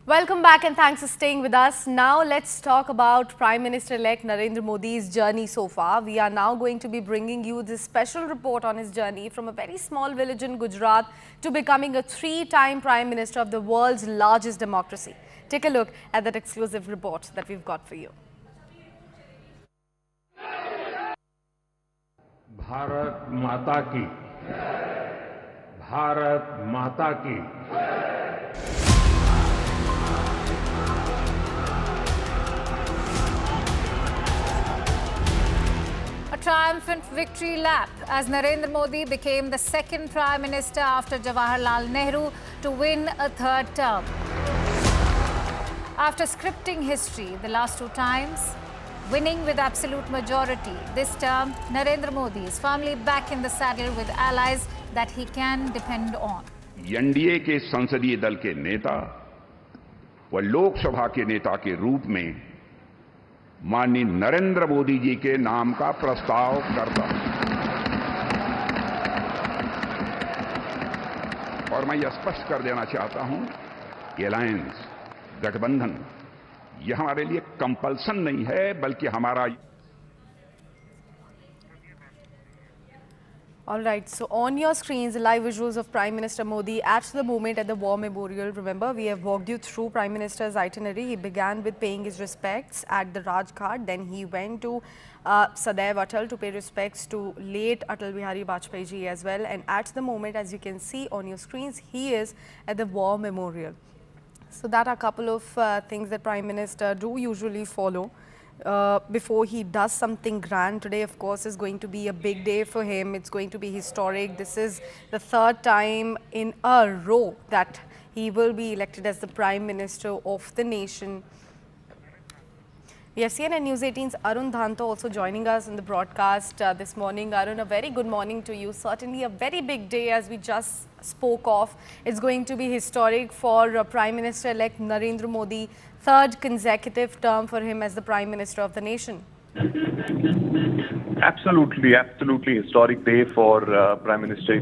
Welcome back and thanks for staying with us. Now let's talk about Prime Minister-elect Narendra Modi's journey so far. We are now going to be bringing you this special report on his journey from a very small village in Gujarat to becoming a three-time Prime Minister of the world's largest democracy. Take a look at that exclusive report that we've got for you. Bharat माता की, भारत माता की। A triumphant victory lap as Narendra Modi became the second Prime Minister after Jawaharlal Nehru to win a third term. After scripting history the last two times, winning with absolute majority, this term Narendra Modi is firmly back in the saddle with allies that he can depend on. NDA के संसदीय दल के नेता व लोकसभा के नेता के रूप में माननीय नरेंद्र मोदी जी के नाम का प्रस्ताव करता हूं। और मैं यह स्पष्ट कर देना चाहता हूं, अलायंस, गठबंधन, यह हमारे लिए कंपल्सन नहीं है, बल्कि हमारा। All right, so on your screens, the live visuals of Prime Minister Modi at the moment at the War Memorial. Remember, we have walked you through Prime Minister's itinerary. He began with paying his respects at the Rajghat. Then he went to Sadaiv Atal to pay respects to late Atal Bihari Vajpayee ji as well. And at the moment, as you can see on your screens, he is at the War Memorial. So that are a couple of things that Prime Minister do usually follow before he does something grand. Today, of course, is going to be a big day for him. It's going to be historic. This is the third time in a row that he will be elected as the Prime Minister of the nation. We have CNN News 18's Arun Dhanto also joining us in the broadcast this morning. Arun, a very good morning to you. Certainly a very big day as we just spoke of. It's going to be historic for Prime Minister-elect Narendra Modi. Third consecutive term for him as the Prime Minister of the nation. Absolutely historic day for Prime Minister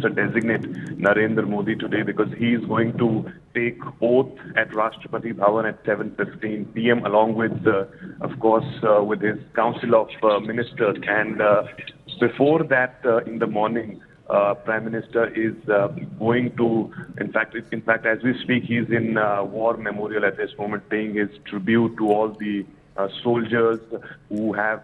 designate Narendra Modi today, because he is going to take oath at Rashtrapati Bhavan at 7:15 p.m. along with, of course, with his Council of Ministers. And before that, in the morning, Prime Minister is going to, in fact, as we speak, he's in War Memorial at this moment, paying his tribute to all the soldiers who have,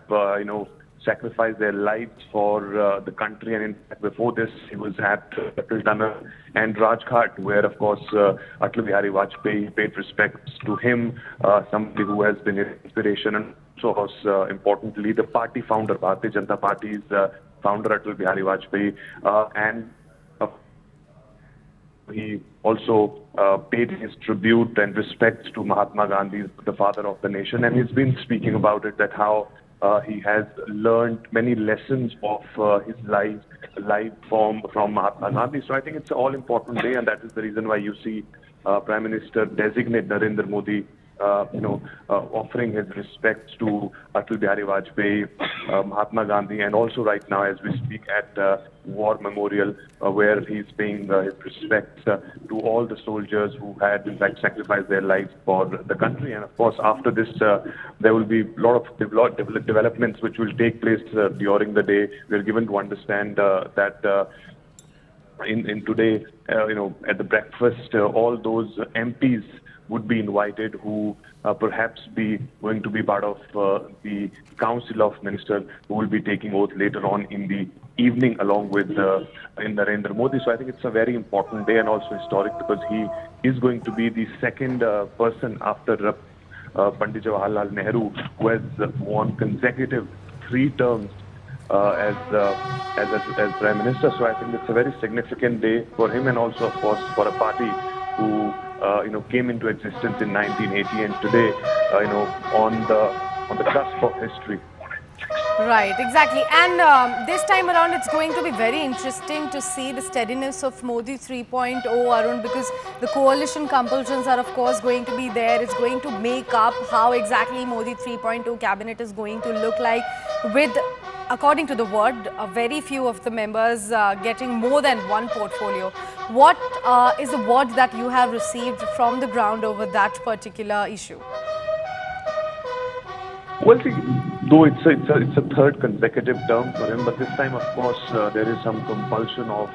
sacrificed their lives for the country. And in fact, before this, he was at Atal Tunnel and Rajghat, where, of course, Atal Bihari Vajpayee paid respects to him, somebody who has been an inspiration, and also, importantly, the party founder, Bharatiya Janata Party's founder, Atal Bihari Vajpayee, and he also paid his tribute and respects to Mahatma Gandhi, the father of the nation. And he's been speaking about it, that how he has learned many lessons of his life from Mahatma Gandhi. So I think it's an all-important day, and that is the reason why you see Prime Minister designate Narendra Modi, offering his respects to Atal Bihari Vajpayee, Mahatma Gandhi, and also right now as we speak at War Memorial, where he's paying his respects to all the soldiers who had in fact sacrificed their lives for the country. And of course, after this, there will be a lot of developments which will take place during the day. We are given to understand that in today, at the breakfast, all those MPs would be invited who perhaps be going to be part of the Council of Ministers who will be taking oath later on in the evening along with Narendra Modi. So I think it's a very important day and also historic because he is going to be the second person after Pandit Jawaharlal Nehru who has won consecutive 3 terms as Prime Minister. So I think it's a very significant day for him and also, of course, for a party who came into existence in 1980 and today, on the cusp of history. Right, exactly. And this time around, it's going to be very interesting to see the steadiness of Modi 3.0, Arun, because the coalition compulsions are, of course, going to be there. It's going to make up how exactly Modi 3.0 cabinet is going to look like with, according to the word, very few of the members getting more than one portfolio. What is the word that you have received from the ground over that particular issue? Well, see, though it's a third consecutive term for him, but this time, of course, there is some compulsion of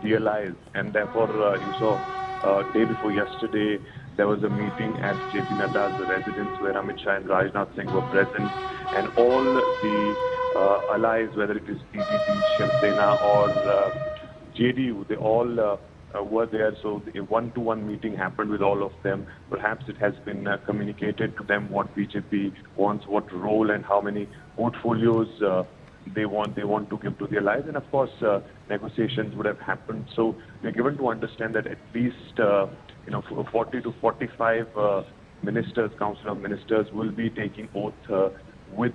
the allies, and therefore you saw day before yesterday there was a meeting at JP Nadda's residence where Amit Shah and Rajnath Singh were present, and all the allies, whether it is BJP, Shiv Sena or JDU, they all were there. So a one-to-one meeting happened with all of them. Perhaps it has been communicated to them what BJP wants, what role and how many portfolios they want to give to the allies. And of course, negotiations would have happened. So we're given to understand that at least 40 to 45 ministers, Council of Ministers, will be taking oath with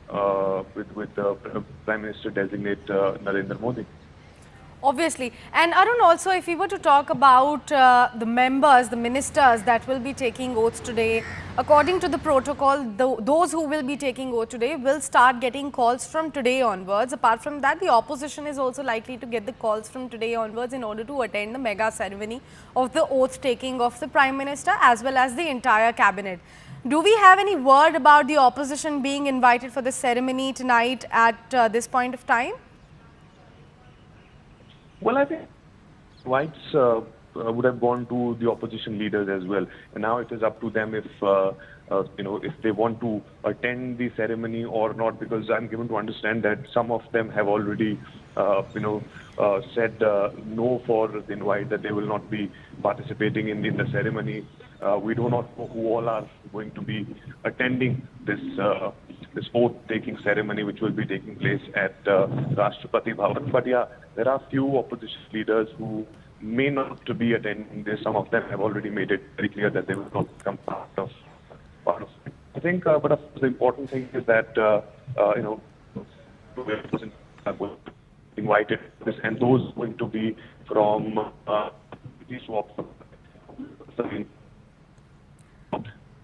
Prime Minister designate Narendra Modi. Obviously. And Arun, also, if we were to talk about the members, the ministers that will be taking oaths today, according to the protocol, those who will be taking oath today will start getting calls from today onwards. Apart from that, the opposition is also likely to get the calls from today onwards in order to attend the mega ceremony of the oath taking of the Prime Minister as well as the entire cabinet. Do we have any word about the opposition being invited for the ceremony tonight at this point of time? Well, I think invites would have gone to the opposition leaders as well, and now it is up to them if if they want to attend the ceremony or not. Because I'm given to understand that some of them have already said no for the invite, that they will not be participating in the ceremony. We do not know who all are going to be attending this oath-taking ceremony, which will be taking place at Rashtrapati Bhavan. But yeah, there are few opposition leaders who may not to be attending this. Some of them have already made it very clear that they will not become part of it. I think, but the important thing is that invited this, and those going to be from these swaps.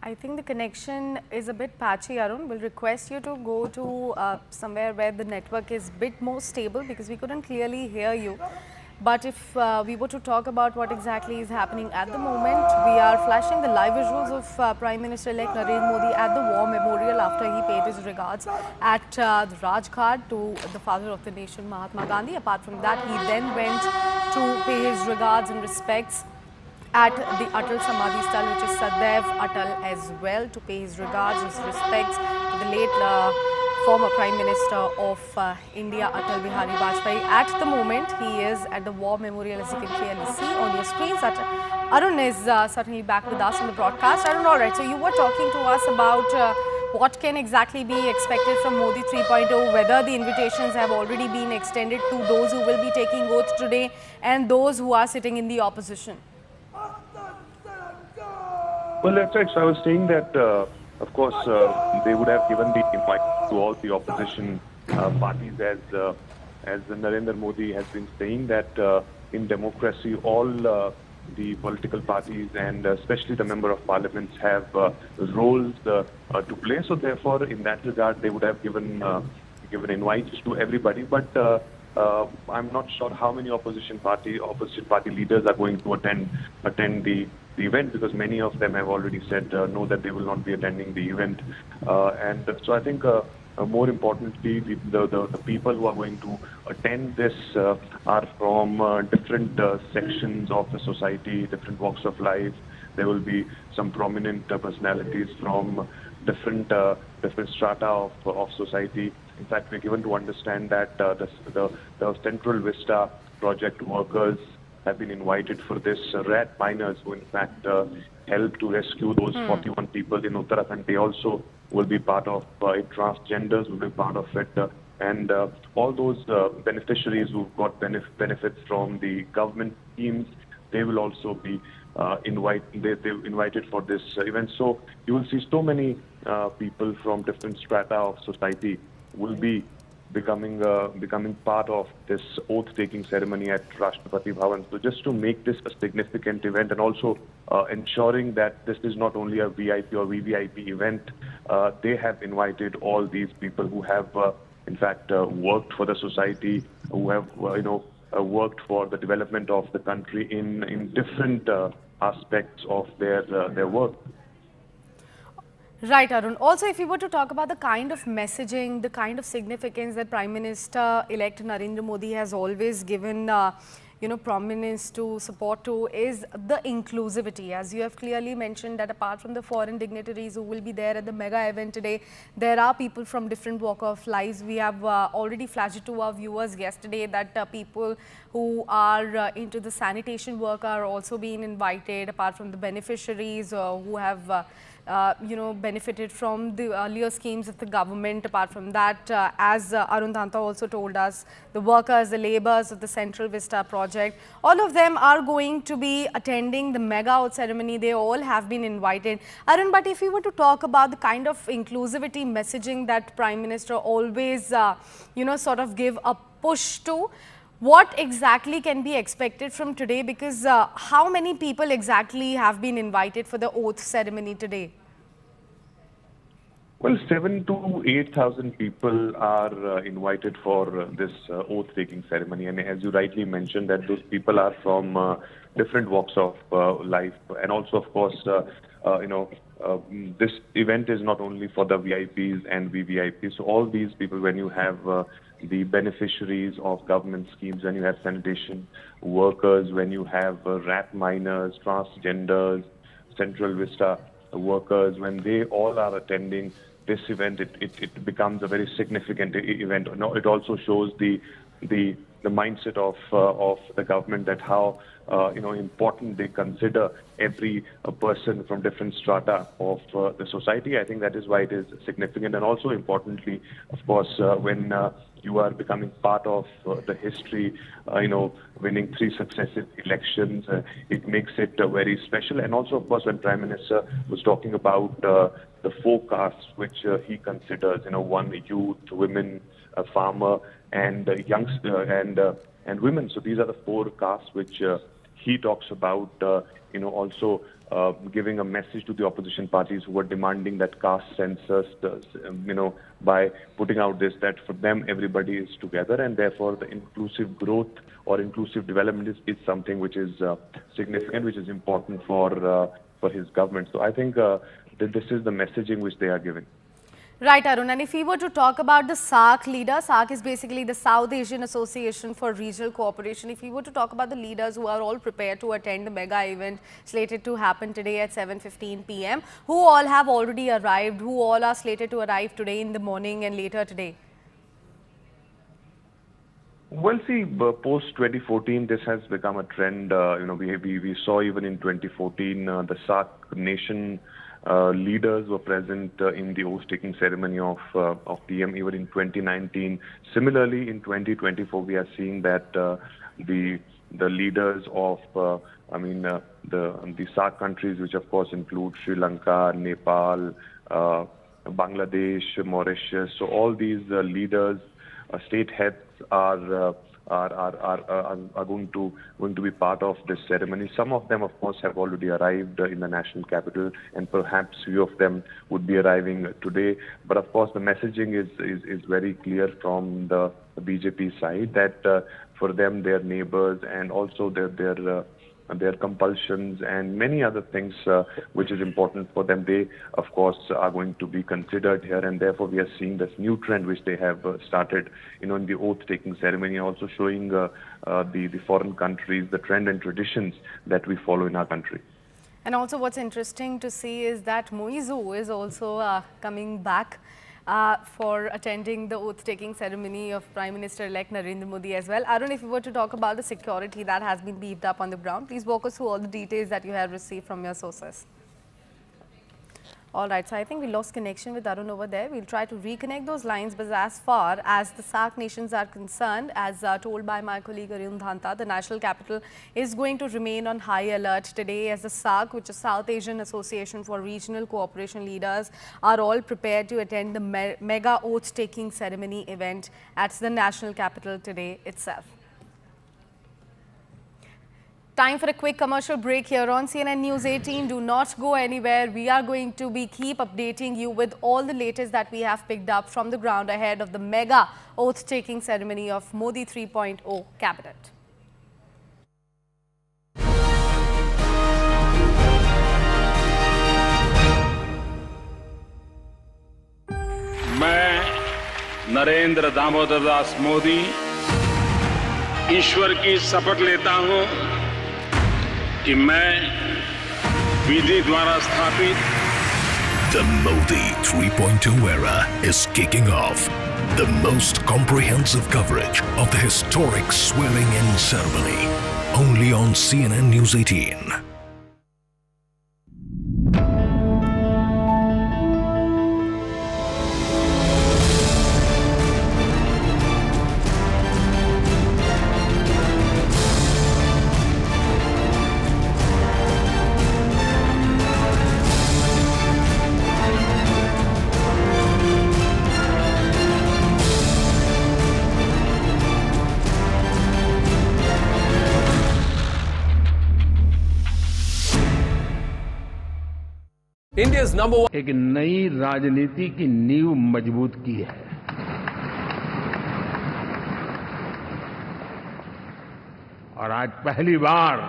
I think the connection is a bit patchy, Arun. We'll request you to go to somewhere where the network is a bit more stable because we couldn't clearly hear you. But if we were to talk about what exactly is happening at the moment, we are flashing the live visuals of Prime Minister-elect Narendra Modi at the War Memorial after he paid his regards at the Rajghat to the father of the nation, Mahatma Gandhi. Apart from that, he then went to pay his regards and respects at the Atal Samadhi Sthal, which is Sadaiv Atal, as well, to pay his regards, his respects to the late former Prime Minister of India, Atal Bihari Vajpayee. At the moment, he is at the War Memorial, as you can clearly see on your screens. Arun is certainly back with us on the broadcast. Arun, all right, so you were talking to us about what can exactly be expected from Modi 3.0, whether the invitations have already been extended to those who will be taking oath today and those who are sitting in the opposition. Well, that's right. So I was saying that of course, they would have given the invite to all the opposition parties, as Narendra Modi has been saying that in democracy, all the political parties and especially the member of parliaments have roles to play. So therefore, in that regard, they would have given invites to everybody. But I'm not sure how many opposition party leaders are going to attend the event, because many of them have already said no, that they will not be attending the event. And so I think more importantly, the people who are going to attend this are from different sections of the society, different walks of life. There will be some prominent personalities from different strata of society. In fact, we're given to understand that the Central Vista project workers have been invited for this. Rat miners who in fact helped to rescue those 41 people in Uttarakhand, they also will be part of it. Transgenders will be part of it. And all those beneficiaries who got benefits from the government schemes, they will also be invited for this event. So you will see so many people from different strata of society will be becoming part of this oath-taking ceremony at Rashtrapati Bhavan. So just to make this a significant event, and also ensuring that this is not only a VIP or VVIP event, they have invited all these people who have, in fact, worked for the society, who have, worked for the development of the country in different aspects of their work. Right, Arun. Also, if we were to talk about the kind of messaging, the kind of significance that Prime Minister-elect Narendra Modi has always given, prominence to, support to, is the inclusivity. As you have clearly mentioned that apart from the foreign dignitaries who will be there at the mega event today, there are people from different walk of lives. We have already flashed it to our viewers yesterday that people who are into the sanitation work are also being invited, apart from the beneficiaries who have benefited from the earlier schemes of the government. Apart from that, as Arun Dhanta also told us, the workers, the labourers of the Central Vista project, all of them are going to be attending the mega oath ceremony. They all have been invited. Arun, but if we were to talk about the kind of inclusivity messaging that Prime Minister always, sort of give a push to, what exactly can be expected from today? Because how many people exactly have been invited for the oath ceremony today? Well, 7,000 to 8,000 people are invited for this oath-taking ceremony. And as you rightly mentioned, that those people are from different walks of life. And also, of course, this event is not only for the VIPs and VVIPs. So all these people, when you have the beneficiaries of government schemes, when you have sanitation workers, when you have rat miners, transgenders, Central Vista workers, when they all are attending this event, it becomes a very significant event. It also shows the mindset of the government, that how important they consider every person from different strata of the society. I think that is why it is significant. And also importantly, of course, when you are becoming part of the history, winning 3 successive elections, it makes it very special. And also, of course, when Prime Minister was talking about the 4 castes which he considers, one, youth, women, a farmer, and youngster, and women. So these are the 4 castes which he talks about, also giving a message to the opposition parties who were demanding that caste census, by putting out this, that for them everybody is together, and therefore the inclusive growth or inclusive development is something which is significant, which is important for his government. So I think that this is the messaging which they are giving. Right, Arun. And if we were to talk about the SAARC leader, SAARC is basically the South Asian Association for Regional Cooperation. If we were to talk about the leaders who are all prepared to attend the mega event slated to happen today at 7:15 p.m., who all have already arrived, who all are slated to arrive today in the morning and later today? Well, see, post 2014, this has become a trend. We saw even in 2014, the SAARC nation leaders were present in the oath-taking ceremony of PM. Even in 2019, similarly in 2024, we are seeing that the leaders of the SAARC countries, which of course include Sri Lanka, Nepal, Bangladesh, Mauritius. So all these leaders, state heads are going to be part of this ceremony. Some of them, of course, have already arrived in the national capital, and perhaps few of them would be arriving today. But of course, the messaging is very clear from the BJP side that for them, their neighbors, and also their compulsions and many other things which is important for them, they of course are going to be considered here, and therefore we are seeing this new trend which they have started in the oath-taking ceremony, also showing the foreign countries the trend and traditions that we follow in our country. And also what's interesting to see is that Moizu is also coming back for attending the oath-taking ceremony of Prime Minister-elect Narendra Modi as well. Arun, if you were to talk about the security that has been beefed up on the ground, please walk us through all the details that you have received from your sources. All right, so I think we lost connection with Arun over there. We'll try to reconnect those lines, but as far as the SAARC nations are concerned, as told by my colleague Arun Dhanta, the national capital is going to remain on high alert today, as the SAARC, which is South Asian Association for Regional Cooperation Leaders, are all prepared to attend the mega oath-taking ceremony event at the national capital today itself. Time for a quick commercial break here on CNN News 18. Do not go anywhere. We are going to keep updating you with all the latest that we have picked up from the ground ahead of the mega oath-taking ceremony of Modi 3.0 cabinet. मैं नरेंद्र दामोदर दास मोदी ईश्वर की शपथ लेता हूं कि मैं विधि द्वारा स्थापित The Modi 3.0 era is kicking off. The most comprehensive coverage of the historic swearing-in ceremony. Only on CNN News 18. India's number one. एक नई राजनीति की नींव मजबूत की है। और आज पहली बार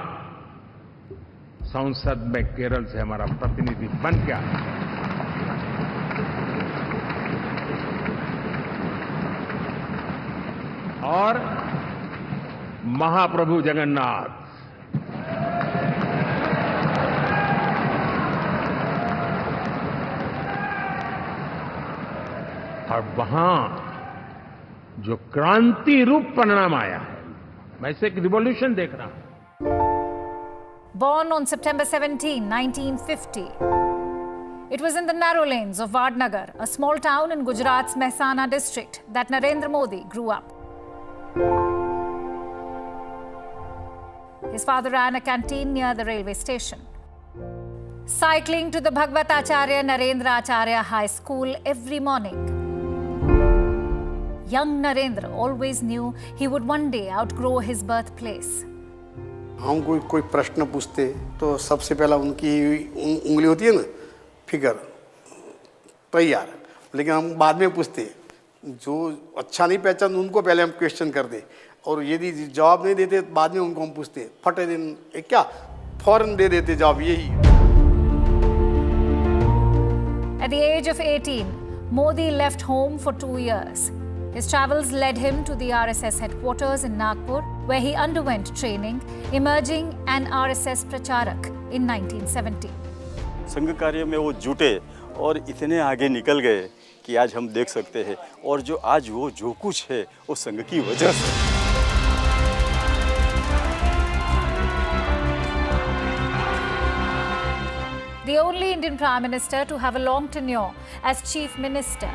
संसद में केरल से हमारा प्रतिनिधि बन के आया। और महाप्रभु जगन्नाथ और वहां जो क्रांति रूप परिणाम आया है, मैं इसे एक रिवॉल्यूशन देख रहा हूं। Born on September 17, 1950, it was in the narrow lanes of Vadnagar, a small town in Gujarat's Mehsana district, that Narendra Modi grew up. His father ran a canteen near the railway station. Cycling to the Bhagwat Acharya Narendra Acharya High School every morning, young Narendra always knew he would one day outgrow his birthplace. हम कोई प्रश्न पूछते तो सबसे पहला उनकी उंगली होती है ना, फिगर तैयार, लेकिन हम बाद में पूछते जो अच्छा नहीं पहचान उनको पहले हम क्वेश्चन कर दे, और यदि जवाब नहीं देते बाद में उनको हम पूछते फटे दिन क्या फौरन दे देते जवाब यही। At the age of 18, Modi left home for 2 years. His travels led him to the RSS headquarters in Nagpur, where he underwent training, emerging an RSS pracharak in 1970. संघ कार्य में वो जुटे और इतने आगे निकल गए कि आज हम देख सकते हैं, और जो आज वो जो कुछ है वो संघ की वजह से। The only Indian Prime Minister to have a long tenure as Chief Minister.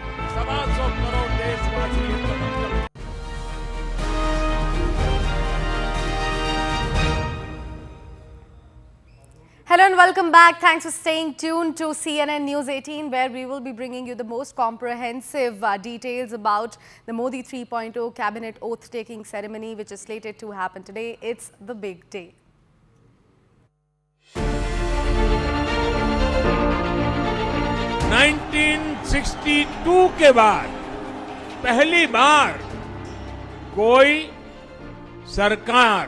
Hello and welcome back. Thanks for staying tuned to CNN News 18, where we will be bringing you the most comprehensive details about the Modi 3.0 cabinet oath-taking ceremony, which is slated to happen today. It's the big day. (1962) के बाद पहली बार कोई सरकार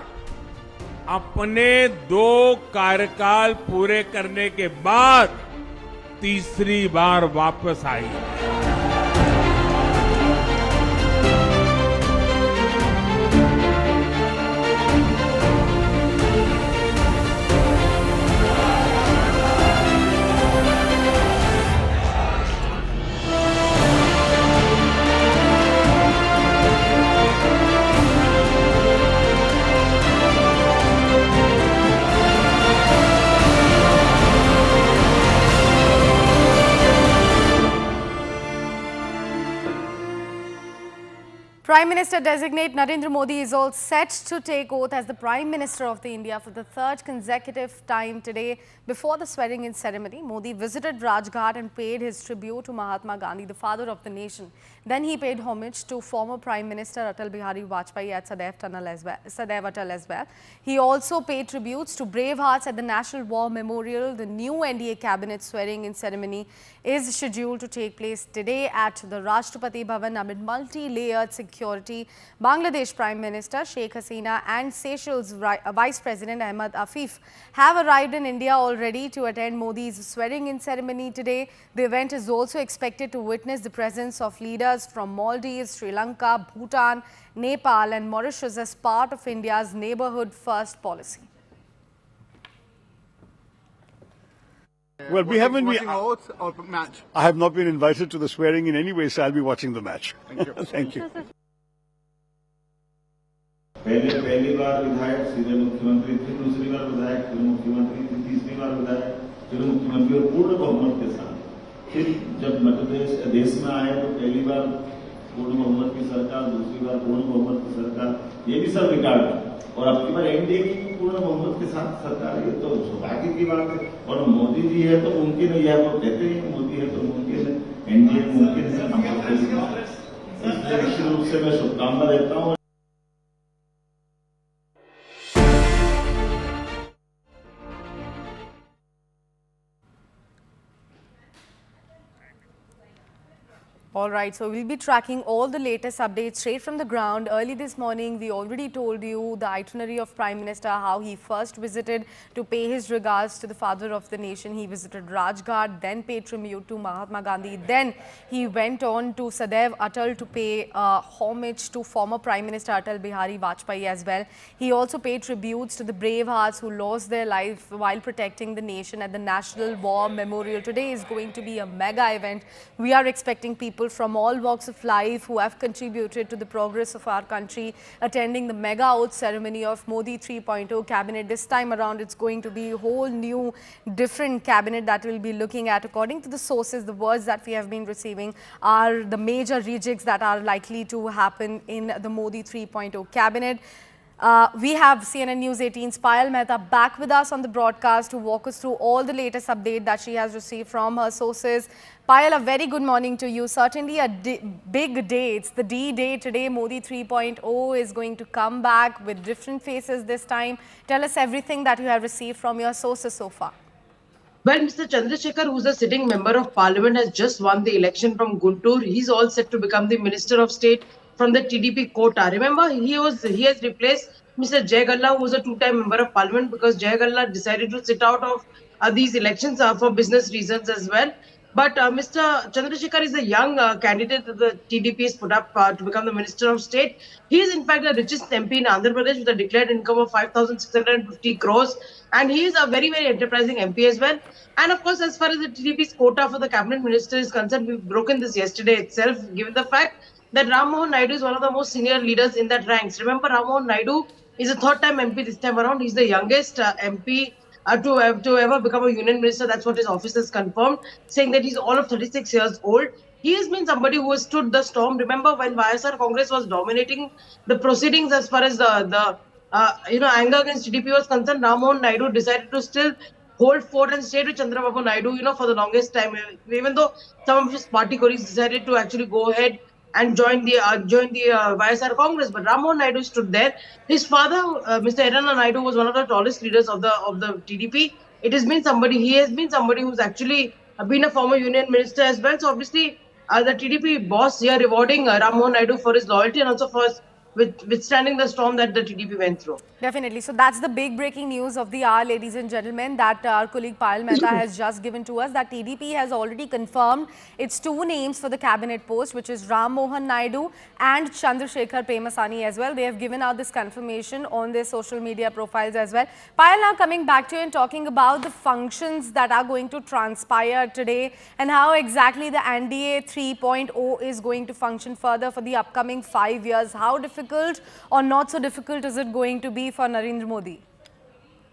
अपने 2 कार्यकाल पूरे करने के बाद तीसरी बार वापस आई। Prime Minister designate Narendra Modi is all set to take oath as the Prime Minister of India for the 3rd consecutive time today. Before the swearing-in ceremony, Modi visited Rajghat and paid his tribute to Mahatma Gandhi, the father of the nation. Then he paid homage to former Prime Minister Atal Bihari Vajpayee at Sadaiv Atal as well. He also paid tributes to brave hearts at the National War Memorial. The new NDA cabinet swearing-in ceremony is scheduled to take place today at the Rashtrapati Bhavan amid multi-layered security. Bangladesh Prime Minister Sheikh Hasina and Seychelles Vice President Ahmed Afif have arrived in India already to attend Modi's swearing-in ceremony today. The event is also expected to witness the presence of leaders from Maldives, Sri Lanka, Bhutan, Nepal and Mauritius as part of India's neighbourhood first policy. Well, we haven't been. Oath or match? I have not been invited to the swearing in any way, so I'll be watching the match. Thank you. Thank you. पहली बार विधायक सीधे मुख्यमंत्री, फिर दूसरी बार विधायक, फिर मुख्यमंत्री, फिर तीसरी बार विधायक, फिर मुख्यमंत्री और पूर्ण बहुमत के साथ। फिर जब मध्य देश में आए तो पहली बार पूर्ण बहुमत की सरकार, दूसरी बार पूर्ण बहुमत की सरकार, ये भी सब रिकॉर्ड है। और अब की बार एनडीए की पूर्ण बहुमत के साथ सरकार, ये तो सौभाग्य की बात है। और मोदी जी है तो मुमकिन है, यह वो कहते हैं मोदी है तो मुमकिन है, एनडीए मुमकिन है, हम इसलिए निश्चित रूप से मैं शुभकामना देता हूँ। All right, so we'll be tracking all the latest updates straight from the ground. Early this morning, we already told you the itinerary of Prime Minister, how he first visited to pay his regards to the father of the nation. He visited Rajghat, then paid tribute to Mahatma Gandhi. Then he went on to Sadaiv Atal to pay homage to former Prime Minister Atal Bihari Vajpayee as well. He also paid tributes to the brave hearts who lost their life while protecting the nation at the National War Memorial. Today is going to be a mega event. We are expecting people from all walks of life who have contributed to the progress of our country attending the mega oath ceremony of Modi 3.0 cabinet. This time around, it's going to be a whole new different cabinet that we'll be looking at. According to the sources, the words that we have been receiving are the major rejigs that are likely to happen in the Modi 3.0 cabinet. We have CNN News 18's Payal Mehta back with us on the broadcast to walk us through all the latest update that she has received from her sources. Payal, a very good morning to you. Certainly a big day. It's the D-Day today. Modi 3.0 is going to come back with different faces this time. Tell us everything that you have received from your sources so far. Well, Mr. Chandrasekhar, who's a sitting member of parliament, has just won the election from Guntur. He's all set to become the Minister of State from the TDP quota. Remember, he has replaced Mr. Jay Galla, who was a two-time member of parliament, because Jay Galla decided to sit out of these elections for business reasons as well. But Mr. Chandrasekhar is a young candidate that the TDP has put up to become the Minister of State. He is in fact the richest MP in Andhra Pradesh with a declared income of 5,650 crores. And he is a very, very enterprising MP as well. And of course, as far as the TDP's quota for the cabinet minister is concerned, we've broken this yesterday itself, given the fact that Ram Mohan Naidu is one of the most senior leaders in that ranks. Remember, Ram Mohan Naidu is a third-time MP this time around. He's the youngest MP to ever become a union minister. That's what his office has confirmed, saying that he's all of 36 years old. He has been somebody who has stood the storm. Remember, when YSR Congress was dominating the proceedings as far as the anger against TDP was concerned, Ram Mohan Naidu decided to still hold fort and stayed with Chandrababu Naidu, for the longest time. Even though some of his party colleagues decided to actually go ahead and join the YSR Congress, but Ram Mohan Naidu stood there. His father, Mr. Erana Naidu, was one of the tallest leaders of the TDP. It has been somebody. He has been somebody who's actually been a former union minister as well. So obviously, the TDP boss here rewarding Ram Mohan Naidu for his loyalty and also for withstanding the storm that the TDP went through. Definitely. So that's the big breaking news of the hour, ladies and gentlemen, that our colleague Payal Mehta has just given to us, that TDP has already confirmed its two names for the cabinet post, which is Ram Mohan Naidu and Chandrasekhar Pemasani as well. They have given out this confirmation on their social media profiles as well. Payal, now coming back to you and talking about the functions that are going to transpire today and how exactly the NDA 3.0 is going to function further for the upcoming 5 years. How difficult or not so difficult is it going to be for Narendra Modi?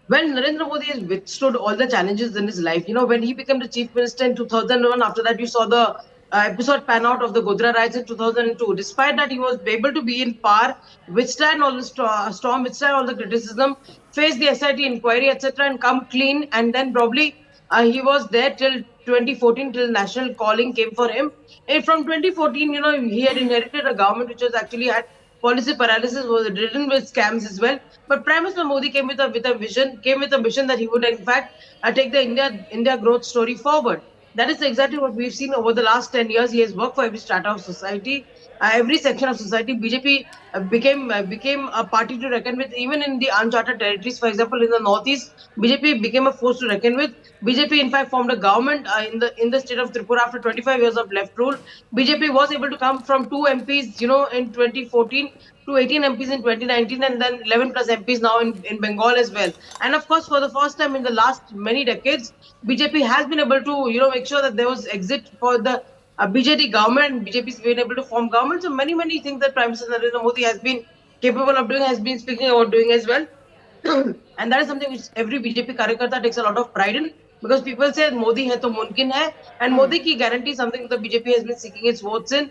Well, Narendra Modi has withstood all the challenges in his life. When he became the chief minister in 2001, after that you saw the episode pan out of the Godhra riots in 2002. Despite that, he was able to be in power, withstand all the storm, withstand all the criticism, face the SIT inquiry, etc., and come clean. And then probably he was there till 2014, till national calling came for him. And from 2014, he had inherited a government which was actually had policy paralysis, was ridden with scams as well. But Prime Minister Modi came with a vision, that he would in fact take the India growth story forward. That is exactly what we've seen over the last 10 years. He has worked for every strata of society, every section of society. BJP became a party to reckon with, even in the uncharted territories. For example, in the northeast, BJP became a force to reckon with. BJP, in fact, formed a government in the state of Tripura after 25 years of left rule. BJP was able to come from 2 MPs, in 2014 to 18 MPs in 2019, and then 11 plus MPs now in Bengal as well. And of course, for the first time in the last many decades, BJP has been able to, make sure that there was exit for the BJP government, and BJP has been able to form government. So many things that Prime Minister Narendra Modi has been capable of doing, has been speaking about doing as well. And that is something which every BJP Karyakarta takes a lot of pride in, because people say Modi hai to mumkin hai, and Modi ki guarantee is something the BJP has been seeking its votes in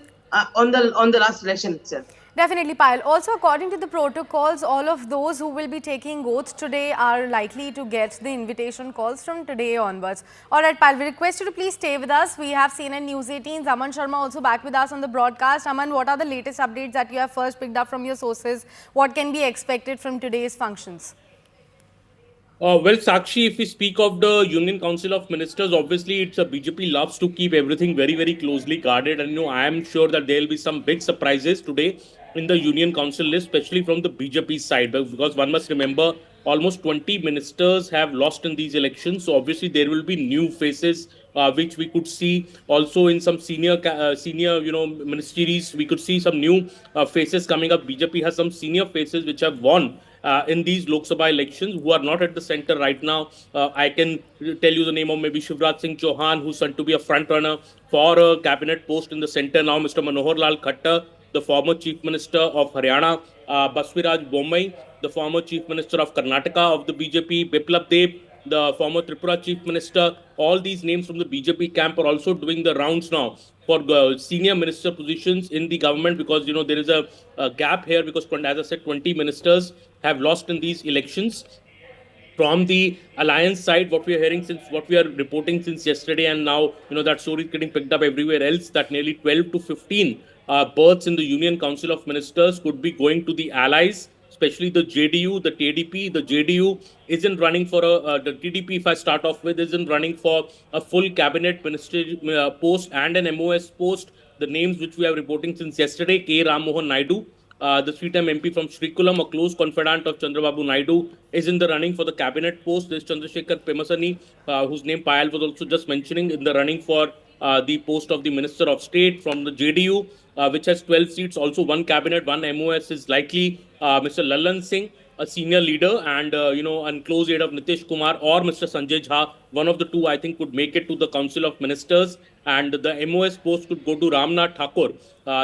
on the last election itself. Definitely, Payal. Also, according to the protocols, all of those who will be taking oath today are likely to get the invitation calls from today onwards. All right, Payal, we request you to please stay with us. We have CNN News 18's Aman Sharma also back with us on the broadcast. Aman, what are the latest updates that you have first picked up from your sources? What can be expected from today's functions? Well, Sakshi, if we speak of the Union Council of Ministers, obviously it's a BJP loves to keep everything very, very closely guarded. And I am sure that there will be some big surprises today in the Union Council list, especially from the BJP side, because one must remember almost 20 ministers have lost in these elections. So obviously there will be new faces, which we could see also in some senior ministries. We could see some new faces coming up. BJP has some senior faces which have won in these Lok Sabha elections, who are not at the center right now. I can tell you the name of maybe Shivraj Singh Chauhan, who's said to be a front runner for a cabinet post in the center now. Mr. Manohar Lal Khattar, the former Chief Minister of Haryana, Basviraj Bommai, the former Chief Minister of Karnataka of the BJP, Biplab Deb, the former Tripura Chief Minister. All these names from the BJP camp are also doing the rounds now for senior minister positions in the government, because there is a gap here, because as I said, 20 ministers have lost in these elections. From the alliance side, what we are reporting since yesterday, and now that story is getting picked up everywhere else, that nearly 12 to 15 berths in the Union Council of Ministers could be going to the allies, especially the JDU, the TDP. The JDU isn't running for the TDP, if I start off with, isn't running for a full cabinet minister post and an MOS post. The names which we are reporting since yesterday: K. Ram Mohan Naidu, the three-time MP from Srikulam, a close confidant of Chandrababu Naidu, is in the running for the cabinet post. There's Chandrasekhar Pemasani, whose name Payal was also just mentioning, in the running for the post of the Minister of State from the JDU, which has 12 seats. Also, one cabinet, one MOS is likely Mr. Lallan Singh, a senior leader and, and close aide of Nitish Kumar, or Mr. Sanjay Jha. One of the two, I think, could make it to the Council of Ministers. And the MOS post could go to Ramnath Thakur,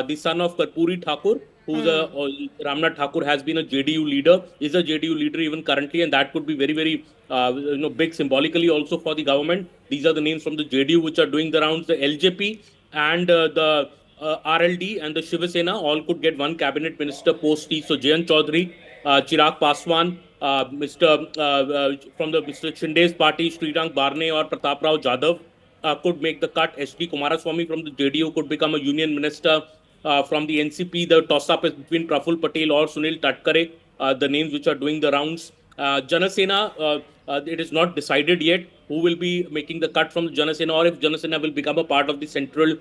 the son of Karpuri Thakur, who's Ramnath Thakur has been a JDU leader, is a JDU leader even currently, and that could be very, very, big symbolically also for the government. These are the names from the JDU which are doing the rounds. The LJP and the RLD and the Shiva Sena all could get one cabinet minister post. So Jayant Chaudhary, Chirag Paswan, from the Mr. Shinde's party, Srirang Barne or Pratap Rao Jadhav could make the cut. H.D. Kumaraswamy from the JDU could become a union minister. From the NCP, the toss-up is between Praful Patel or Sunil Tatkare, the names which are doing the rounds. Janasena, it is not decided yet who will be making the cut from Janasena, or if Janasena will become a part of the Central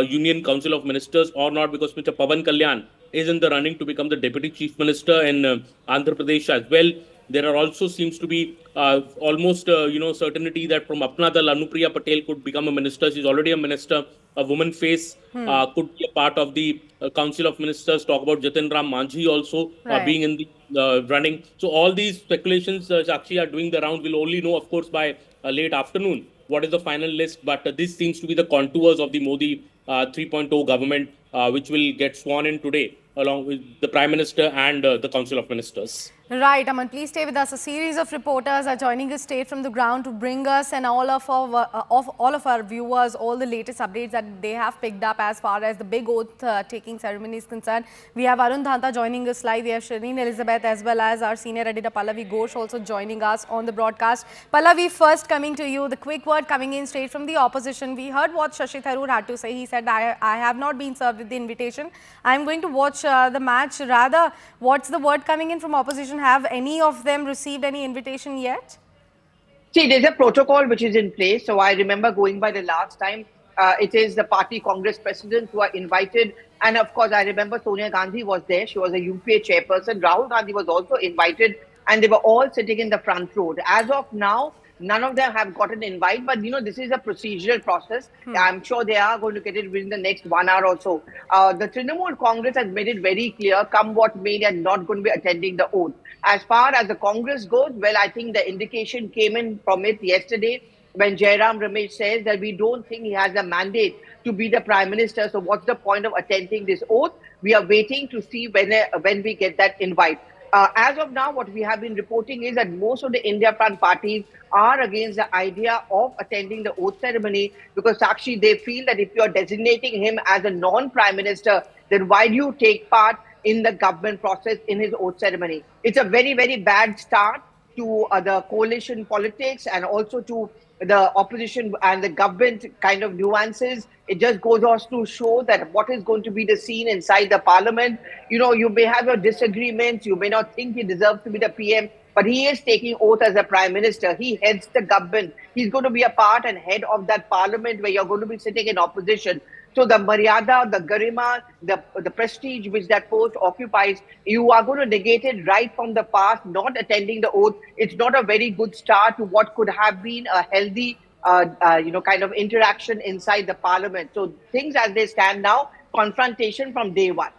Union Council of Ministers or not, because Mr. Pavan Kalyan is in the running to become the Deputy Chief Minister in Andhra Pradesh as well. There are also seems to be almost certainty that from Apna Dal, Anupriya Patel could become a minister. She's already a minister. A woman face could be a part of the Council of Ministers. Talk about Jatin Ram Manjhi also being in the running. So all these speculations, Sakshi, are doing the round. We'll only know, of course, by late afternoon what is the final list. But this seems to be the contours of the Modi 3.0 government, which will get sworn in today, along with the Prime Minister and the Council of Ministers. Right, Aman, please stay with us. A series of reporters are joining us straight from the ground to bring us and all of our viewers all the latest updates that they have picked up as far as the big oath-taking ceremony is concerned. We have Arun Dhanta joining us live. We have Shireen Elizabeth as well as our senior editor Pallavi Ghosh also joining us on the broadcast. Pallavi, first coming to you, the quick word coming in straight from the opposition. We heard what Shashi Tharoor had to say. He said, I have not been served with the invitation. I'm going to watch the match. Rather, what's the word coming in from opposition? Have any of them received any invitation yet? See, there's a protocol which is in place. So I remember going by the last time, it is the party Congress presidents who are invited. And of course, I remember Sonia Gandhi was there. She was a UPA chairperson. Rahul Gandhi was also invited. And they were all sitting in the front row. As of now, none of them have got an invite, but this is a procedural process. I'm sure they are going to get it within the next 1 hour or so. The Trinamool Congress has made it very clear, come what may, they are not going to be attending the oath. As far as the Congress goes, well, I think the indication came in from it yesterday when Jairam Ramesh says that we don't think he has a mandate to be the Prime Minister. So what's the point of attending this oath? We are waiting to see when we get that invite. As of now, what we have been reporting is that most of the India Front parties are against the idea of attending the oath ceremony because, Sakshi, they feel that if you are designating him as a non-Prime Minister, then why do you take part in the government process in his oath ceremony? It's a very, very bad start to the coalition politics and also to the opposition and the government kind of nuances. It just goes on to show that what is going to be the scene inside the parliament. You may have your disagreements. You may not think he deserves to be the PM, but he is taking oath as a Prime Minister. He heads the government. He's going to be a part and head of that parliament where you're going to be sitting in opposition. So the maryada, the garima, the prestige which that post occupies, you are going to negate it right from the past, not attending the oath. It's not a very good start to what could have been a healthy, kind of interaction inside the parliament. So things as they stand now, confrontation from day one.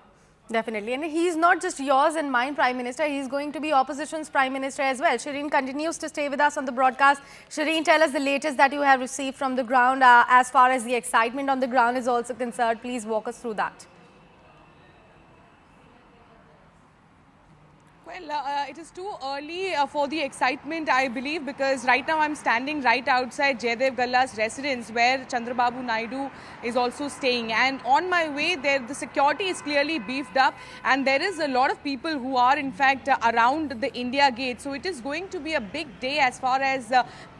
Definitely. And he's not just yours and mine Prime Minister, he's going to be opposition's Prime Minister as well. Shireen continues to stay with us on the broadcast. Shireen, tell us the latest that you have received from the ground as far as the excitement on the ground is also concerned. Please walk us through that. Well, it is too early for the excitement, I believe, because right now I'm standing right outside Jaidev Galla's residence where Chandrababu Naidu is also staying. And on my way there, the security is clearly beefed up and there is a lot of people who are in fact around the India Gate. So it is going to be a big day as far as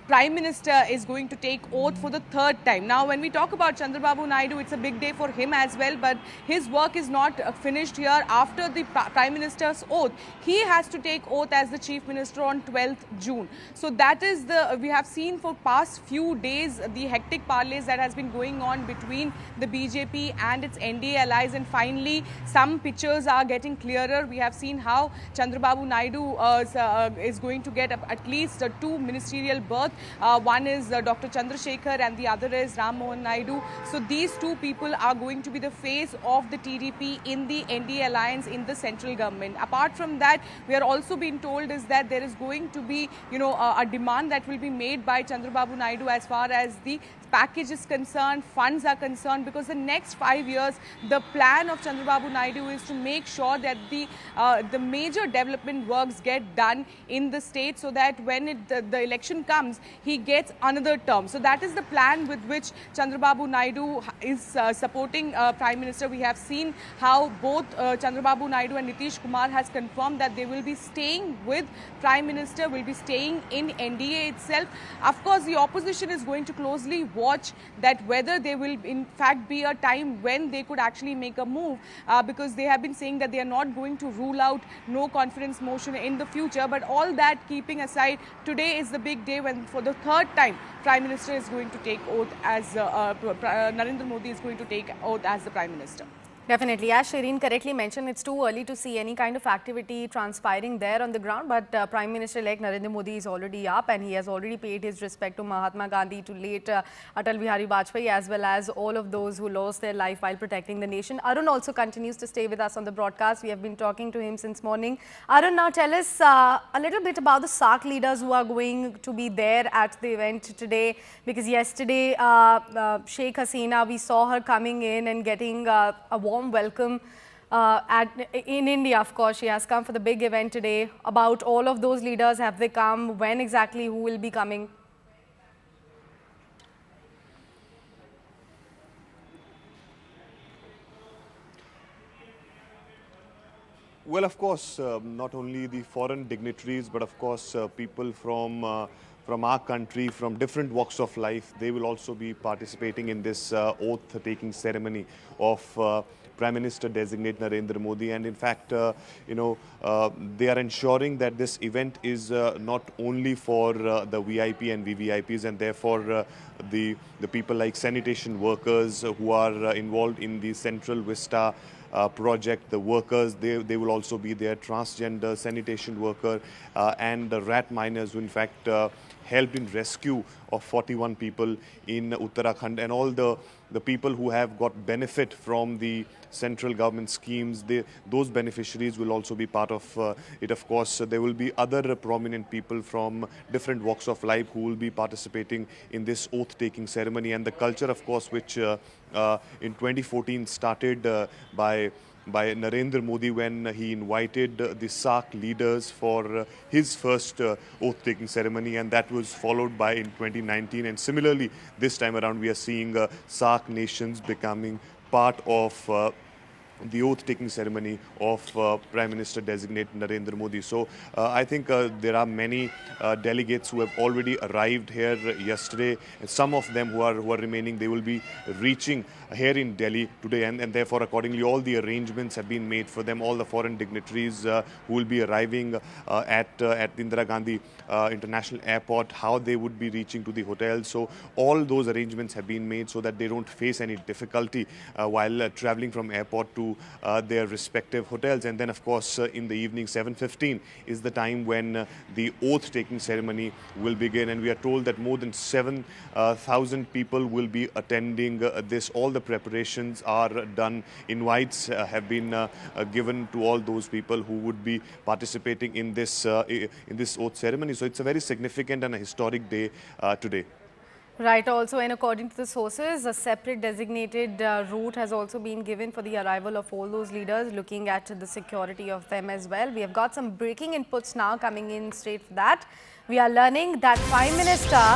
Prime Minister is going to take oath for the third time. Now, when we talk about Chandrababu Naidu, it's a big day for him as well, but his work is not finished here. After the Prime Minister's oath, he has to take oath as the Chief Minister on 12th June. So that is we have seen for past few days, the hectic parleys that has been going on between the BJP and its NDA allies, and finally, some pictures are getting clearer. We have seen how Chandrababu Naidu is going to get at least 2 ministerial berths. One is Dr. Chandrasekhar and the other is Ram Mohan Naidu. So these two people are going to be the face of the TDP in the NDA alliance in the central government. Apart from that, we are also being told is that there is going to be, a demand that will be made by Chandrababu Naidu as far as the package is concerned, funds are concerned, because the next 5 years, the plan of Chandrababu Naidu is to make sure that the major development works get done in the state so that when the election comes, he gets another term. So that is the plan with which Chandrababu Naidu is supporting Prime Minister. We have seen how both Chandrababu Naidu and Nitish Kumar has confirmed that they will be staying with Prime Minister, will be staying in NDA itself. Of course, the opposition is going to closely watch that whether there will in fact be a time when they could actually make a move, because they have been saying that they are not going to rule out no confidence motion in the future. But all that keeping aside, today is the big day when for the third time Prime Minister is going to take oath as Narendra Modi is going to take oath as the Prime Minister. Definitely. As Shireen correctly mentioned, it's too early to see any kind of activity transpiring there on the ground. But Prime Minister-elect Narendra Modi is already up and he has already paid his respect to Mahatma Gandhi, to late Atal Bihari Vajpayee, as well as all of those who lost their life while protecting the nation. Arun also continues to stay with us on the broadcast. We have been talking to him since morning. Arun, now tell us a little bit about the SAARC leaders who are going to be there at the event today. Because yesterday, Sheikh Hasina, we saw her coming in and getting a warm welcome in India. Of course, she has come for the big event today. About all of those leaders, have they come? When exactly? Who will be coming? Well, of course, not only the foreign dignitaries, but of course, people from our country, from different walks of life, they will also be participating in this oath-taking ceremony of Prime Minister designate Narendra Modi. And in fact, they are ensuring that this event is not only for the VIP and VVIPs, and therefore the people like sanitation workers who are involved in the Central Vista project, the workers, they will also be there, transgender sanitation worker and the rat miners who in fact helped in rescue of 41 people in Uttarakhand, and all the people who have got benefit from the central government schemes. Those beneficiaries will also be part of it. Of course, there will be other prominent people from different walks of life who will be participating in this oath-taking ceremony. And the culture, of course, which in 2014 started by Narendra Modi when he invited the SAARC leaders for his first oath-taking ceremony, and that was followed by in 2019. And similarly, this time around, we are seeing SAARC nations becoming part of the oath-taking ceremony of Prime Minister designate Narendra Modi. So I think there are many delegates who have already arrived here yesterday, and some of them who are remaining, they will be reaching here in Delhi today, and therefore accordingly all the arrangements have been made for them. All the foreign dignitaries who will be arriving at Indira Gandhi International Airport, how they would be reaching to the hotel. So all those arrangements have been made so that they don't face any difficulty while traveling from airport to their respective hotels. And then of course in the evening 7:15 is the time when the oath-taking ceremony will begin, and we are told that more than 7,000 people will be attending this. All the preparations are done. Invites have been given to all those people who would be participating in this oath ceremony. So it's a very significant and a historic day today. Right. Also, and according to the sources, a separate designated route has also been given for the arrival of all those leaders, looking at the security of them as well. We have got some breaking inputs now coming in straight for that. We are learning that Prime Minister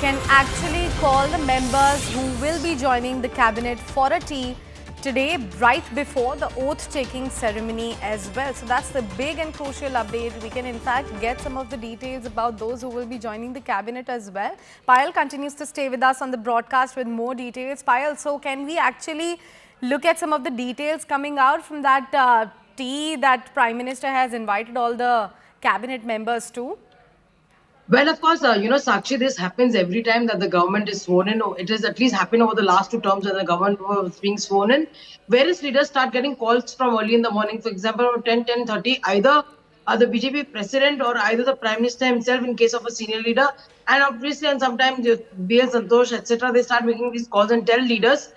can actually call the members who will be joining the cabinet for a tea today, right before the oath-taking ceremony as well. So that's the big and crucial update. We can in fact get some of the details about those who will be joining the cabinet as well. Payal continues to stay with us on the broadcast with more details. Payal, so can we actually look at some of the details coming out from that tea that Prime Minister has invited all the cabinet members to? Well, of course, Sakshi, this happens every time that the government is sworn in. It has at least happened over the last 2 terms when the government was being sworn in. Various leaders start getting calls from early in the morning. For example, at 10:30, either the BJP president or either the Prime Minister himself in case of a senior leader. And obviously, and sometimes BL Santosh, etc., they start making these calls and tell leaders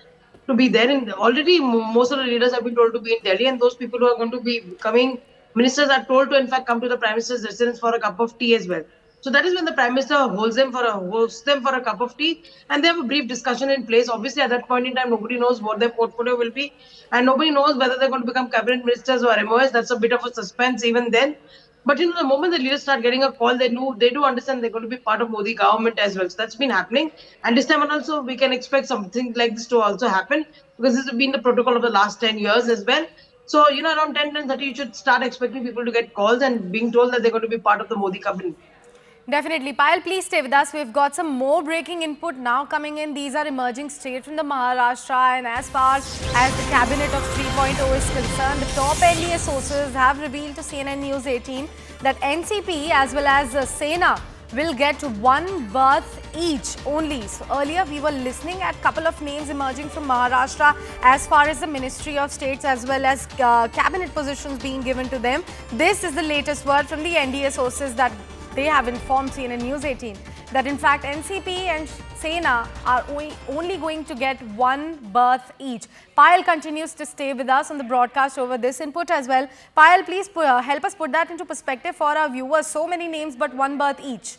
to be there. Already, most of the leaders have been told to be in Delhi, and those people who are going to be coming, ministers are told to in fact come to the Prime Minister's residence for a cup of tea as well. So that is when the Prime Minister hosts them for a cup of tea, and they have a brief discussion in place. Obviously, at that point in time, nobody knows what their portfolio will be, and nobody knows whether they're going to become cabinet ministers or MOS. That's a bit of a suspense even then. But the moment the leaders start getting a call, they do understand they're going to be part of Modi government as well. So that's been happening. And this time also, we can expect something like this to also happen, because this has been the protocol of the last 10 years as well. So, around 10-10:30, you should start expecting people to get calls and being told that they're going to be part of the Modi cabinet. Definitely. Payal, please stay with us. We've got some more breaking input now coming in. These are emerging straight from the Maharashtra, and as far as the cabinet of 3.0 is concerned, the top NDA sources have revealed to CNN News 18 that NCP as well as Sena will get one berth each only. So earlier we were listening at a couple of names emerging from Maharashtra as far as the Ministry of States as well as cabinet positions being given to them. This is the latest word from the NDA sources that they have informed CNN News 18 that in fact NCP and Sena are only going to get one berth each. Payal continues to stay with us on the broadcast over this input as well. Payal, please help us put that into perspective for our viewers. So many names but one berth each.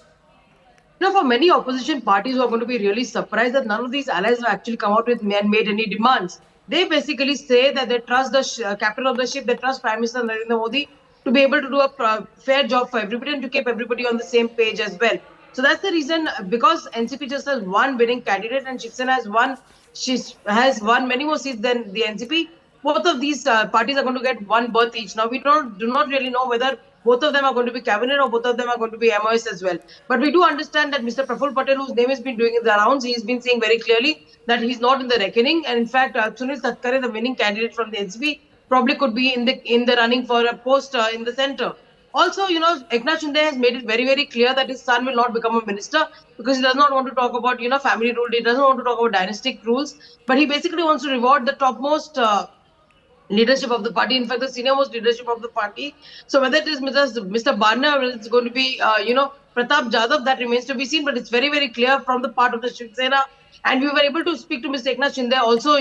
For many opposition parties who are going to be really surprised that none of these allies have actually come out with and made any demands. They basically say that they trust the captain of the ship, they trust Prime Minister Narendra Modi to be able to do a fair job for everybody and to keep everybody on the same page as well. So that's the reason, because NCP just has one winning candidate and Shiv Sena has won many more seats than the NCP. Both of these parties are going to get one berth each. Now, we do not really know whether both of them are going to be cabinet or both of them are going to be MOS as well. But we do understand that Mr. Praful Patel, whose name has been doing the rounds, he's been saying very clearly that he's not in the reckoning. And in fact, Sunil Tatkare, the winning candidate from the NCP, probably could be in the running for a post in the center. Also, Eknath Shinde has made it very, very clear that his son will not become a minister because he does not want to talk about, family rule. He doesn't want to talk about dynastic rules, but he basically wants to reward the topmost leadership of the party, in fact, the senior most leadership of the party. So whether it is Mr. Barna or it's going to be, Pratap Jadhav, that remains to be seen, but it's very, very clear from the part of the Shiv Sena. And we were able to speak to Mr. Eknath Shinde also,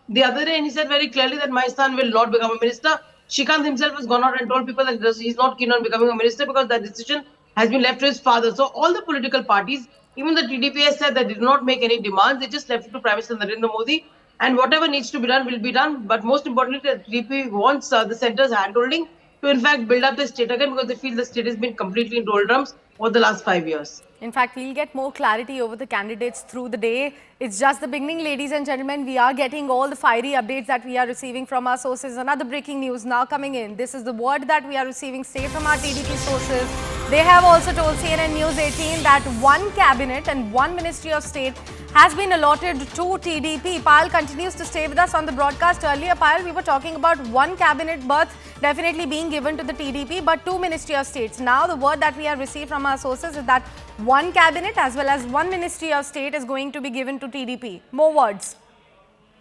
the other day, and he said very clearly that my son will not become a minister. Shrikant himself has gone out and told people that he's not keen on becoming a minister because that decision has been left to his father. So all the political parties, even the TDP has said that they did not make any demands. They just left it to Prime Minister Narendra Modi. And whatever needs to be done will be done. But most importantly, the TDP wants the centre's handholding to in fact build up the state again, because they feel the state has been completely in doldrums over the last 5 years. In fact, we'll get more clarity over the candidates through the day. It's just the beginning, ladies and gentlemen. We are getting all the fiery updates that we are receiving from our sources. Another breaking news now coming in. This is the word that we are receiving straight from our TDP sources. They have also told CNN News 18 that one cabinet and one Ministry of State has been allotted to TDP. Payal continues to stay with us on the broadcast. Earlier, Payal, we were talking about one cabinet berth definitely being given to the TDP, but two Ministry of States. Now, the word that we have received from our sources is that one cabinet as well as one Ministry of State is going to be given to TDP. More words.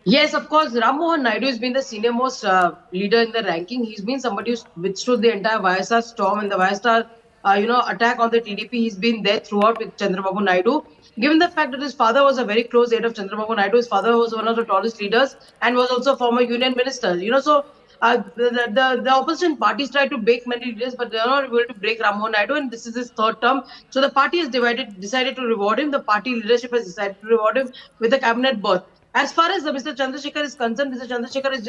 Yes, of course. Ram Mohan Naidu has been the senior most leader in the ranking. He's been somebody who's withstood the entire YSR storm and the YSR attack on the TDP. He's been there throughout with Chandrababu Naidu. Given the fact that his father was a very close aide of Chandrababu Naidu, his father was one of the tallest leaders and was also a former union minister. So the opposition parties try to break many leaders, but they are not able to break Ram Mohan Naidu, and this is his third term. So the party has decided to reward him. The party leadership has decided to reward him with a cabinet berth. As far as Mr. Chandrasekhar is concerned, Mr. Chandrasekhar has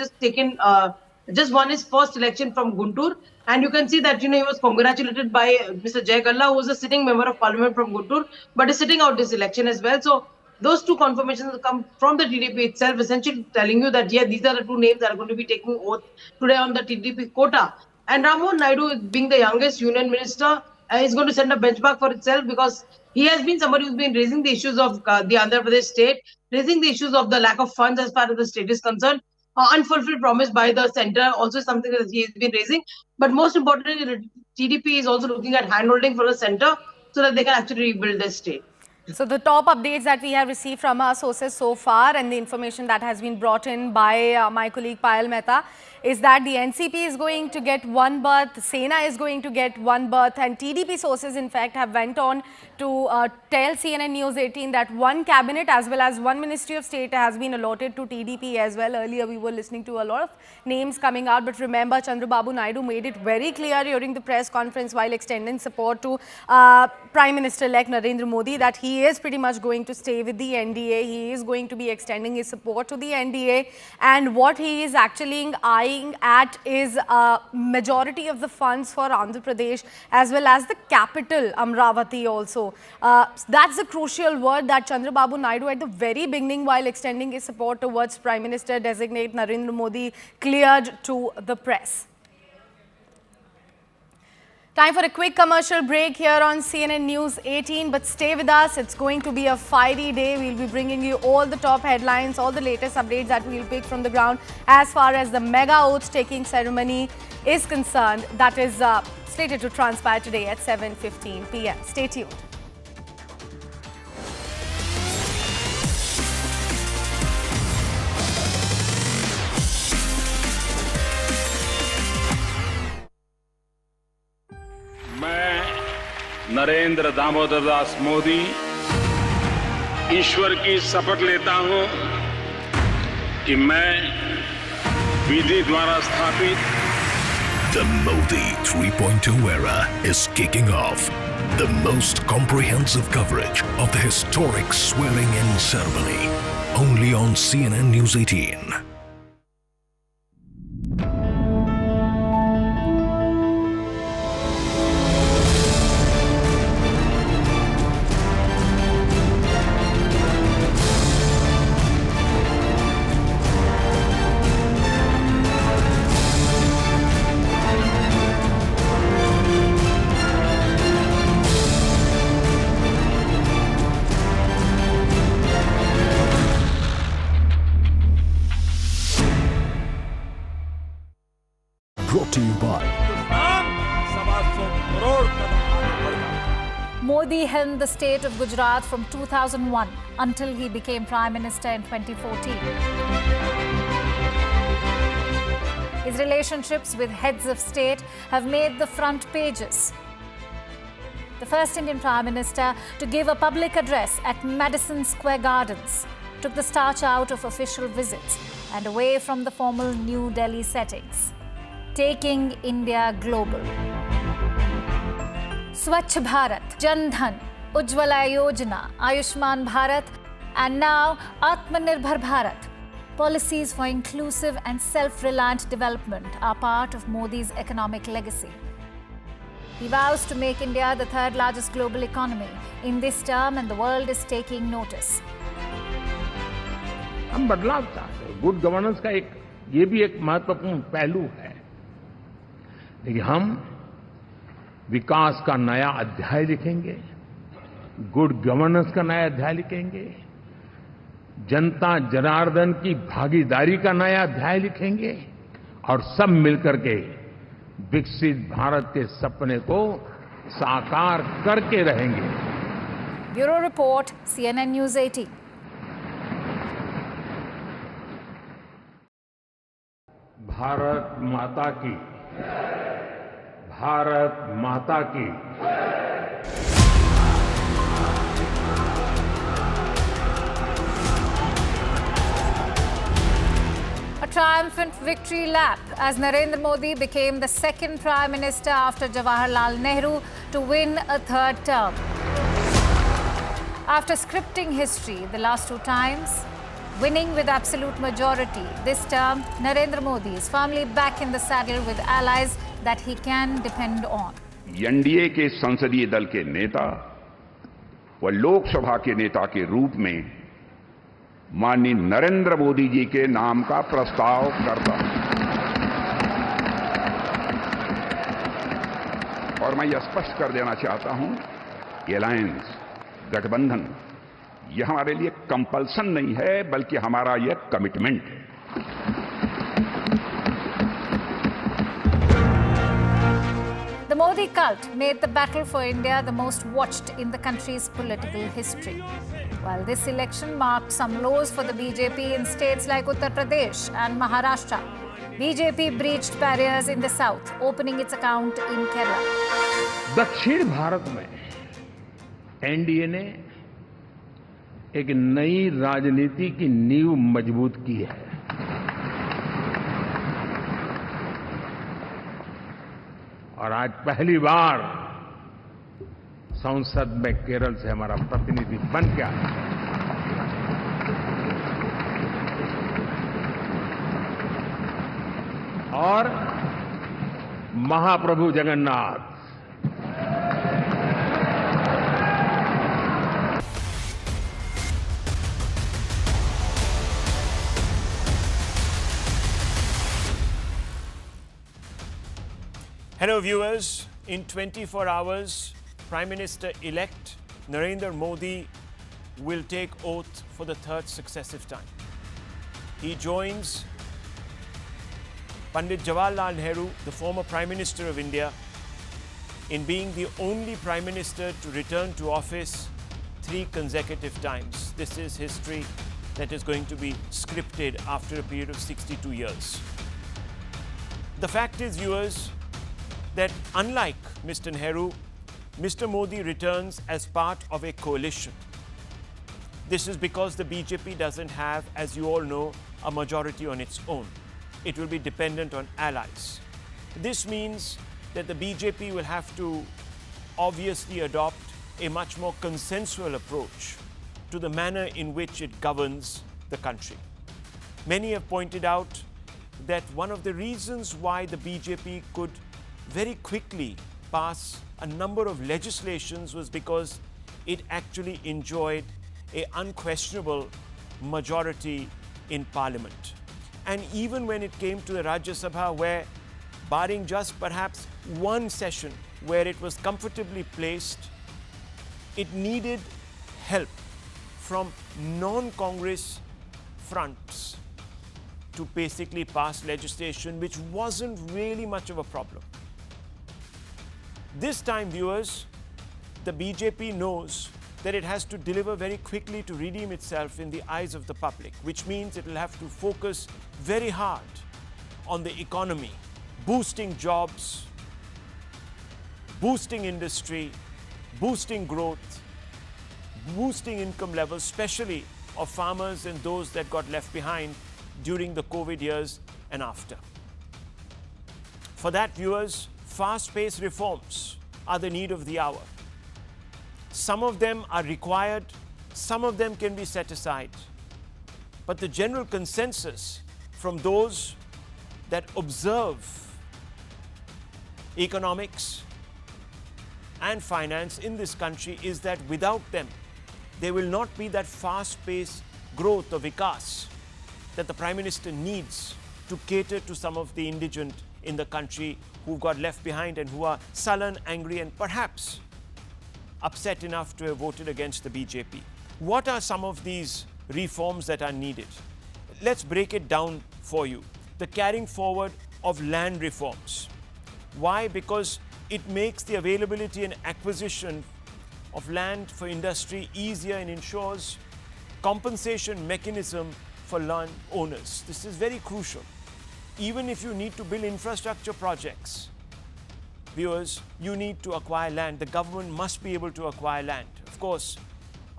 just won his first election from Guntur, and you can see that he was congratulated by Mr. Jay Galla, who was a sitting member of parliament from Guntur, but is sitting out this election as well. So those two confirmations come from the TDP itself, essentially telling you that these are the two names that are going to be taking oath today on the TDP quota. And Ram Mohan Naidu, being the youngest union minister, is going to send a benchmark for itself, because he has been somebody who's been raising the issues of the Andhra Pradesh state, raising the issues of the lack of funds as far as the state is concerned. Unfulfilled promise by the centre also something that he has been raising. But most importantly, the TDP is also looking at handholding for the centre so that they can actually rebuild their state. So the top updates that we have received from our sources so far, and the information that has been brought in by my colleague Payal Mehta, is that the NCP is going to get one berth, Sena is going to get one berth, and TDP sources in fact have went on to tell CNN News 18 that one cabinet as well as one Ministry of State has been allotted to TDP as well. Earlier we were listening to a lot of names coming out, but remember Chandrababu Naidu made it very clear during the press conference while extending support to Prime Minister-elect Narendra Modi that he he is pretty much going to stay with the NDA. He is going to be extending his support to the NDA. And what he is actually eyeing at is a majority of the funds for Andhra Pradesh as well as the capital, Amravati also. That's the crucial word that Chandrababu Naidu at the very beginning, while extending his support towards Prime Minister designate Narendra Modi, cleared to the press. Time for a quick commercial break here on CNN News 18, but stay with us. It's going to be a fiery day. We'll be bringing you all the top headlines, all the latest updates that we'll pick from the ground as far as the mega oath-taking ceremony is concerned. That is slated to transpire today at 7:15 p.m. Stay tuned. मैं नरेंद्र दामोदर दास मोदी ईश्वर की शपथ लेता हूं कि मैं विधि द्वारा स्थापित The Modi 3.0 era is kicking off. The most comprehensive coverage of the historic swearing-in ceremony. Only on CNN News 18. Brought to you by Modi helmed the state of Gujarat from 2001 until he became Prime Minister in 2014. His relationships with heads of state have made the front pages. The first Indian Prime Minister to give a public address at Madison Square Gardens took the starch out of official visits and away from the formal New Delhi settings, taking India global. Swachh Bharat, Jan Dhan, Ujjwala Yojana, Ayushman Bharat, and now Atmanirbhar Bharat. Policies for inclusive and self-reliant development are part of Modi's economic legacy. He vows to make India the third largest global economy in this term, and the world is taking notice. हम बदलाव चाहते हैं. Good governance का ये भी एक महत्वपूर्ण पहलू है. देखिए, हम विकास का नया अध्याय लिखेंगे, गुड गवर्नेंस का नया अध्याय लिखेंगे, जनता जनार्दन की भागीदारी का नया अध्याय लिखेंगे और सब मिलकर के विकसित भारत के सपने को साकार करके रहेंगे. Bureau report, CNN News 18. Bharat माता की, भारत माता की. A triumphant victory lap as Narendra Modi became the second Prime Minister after Jawaharlal Nehru to win a third term. After scripting history the last two times, winning with absolute majority, this term Narendra Modi is firmly back in the saddle with allies that he can depend on. NDA के संसदीय दल के नेता व लोकसभा के नेता के रूप में माननीय नरेंद्र मोदी जी के नाम का प्रस्ताव करता हूं. और मैं यह स्पष्ट कर देना चाहता हूं, अलायंस, गठबंधन, यह हमारे लिए कंपल्सन नहीं है, बल्कि हमारा यह कमिटमेंट है. The Modi cult made the battle for India the most watched in the country's political history. While this election marked some lows for the BJP in states like Uttar Pradesh and Maharashtra, BJP breached barriers in the south, opening its account in Kerala. दक्षिण भारत में NDA ने एक नई राजनीति की नींव मजबूत की है. और आज पहली बार संसद में केरल से हमारा प्रतिनिधि बन के आया। और महाप्रभु Jagannath Hello viewers, in 24 hours, Prime Minister-elect Narendra Modi will take oath for the third successive time. He joins Pandit Jawaharlal Nehru, the former Prime Minister of India, in being the only Prime Minister to return to office 3 consecutive times. This is history that is going to be scripted after a period of 62 years. The fact is, viewers, that unlike Mr. Nehru, Mr. Modi returns as part of a coalition. This is because the BJP doesn't have, as you all know, a majority on its own. It will be dependent on allies. This means that the BJP will have to obviously adopt a much more consensual approach to the manner in which it governs the country. Many have pointed out that one of the reasons why the BJP could very quickly pass a number of legislations was because it actually enjoyed an unquestionable majority in Parliament. And even when it came to the Rajya Sabha, where barring just perhaps one session where it was comfortably placed, it needed help from non-Congress fronts to basically pass legislation, which wasn't really much of a problem. This time, viewers, the BJP knows that it has to deliver very quickly to redeem itself in the eyes of the public, which means it will have to focus very hard on the economy, boosting jobs, boosting industry, boosting growth, boosting income levels, especially of farmers and those that got left behind during the COVID years and after. For that, viewers, fast-paced reforms are the need of the hour. Some of them are required, some of them can be set aside. But the general consensus from those that observe economics and finance in this country is that without them, there will not be that fast-paced growth of vikas that the Prime Minister needs to cater to some of the indigent in the country who got left behind and who are sullen, angry, and perhaps upset enough to have voted against the BJP. What are some of these reforms that are needed? Let's break it down for you. The carrying forward of land reforms. Why? Because it makes the availability and acquisition of land for industry easier and ensures compensation mechanism for land owners. This is very crucial. Even if you need to build infrastructure projects, viewers, you need to acquire land. The government must be able to acquire land. Of course,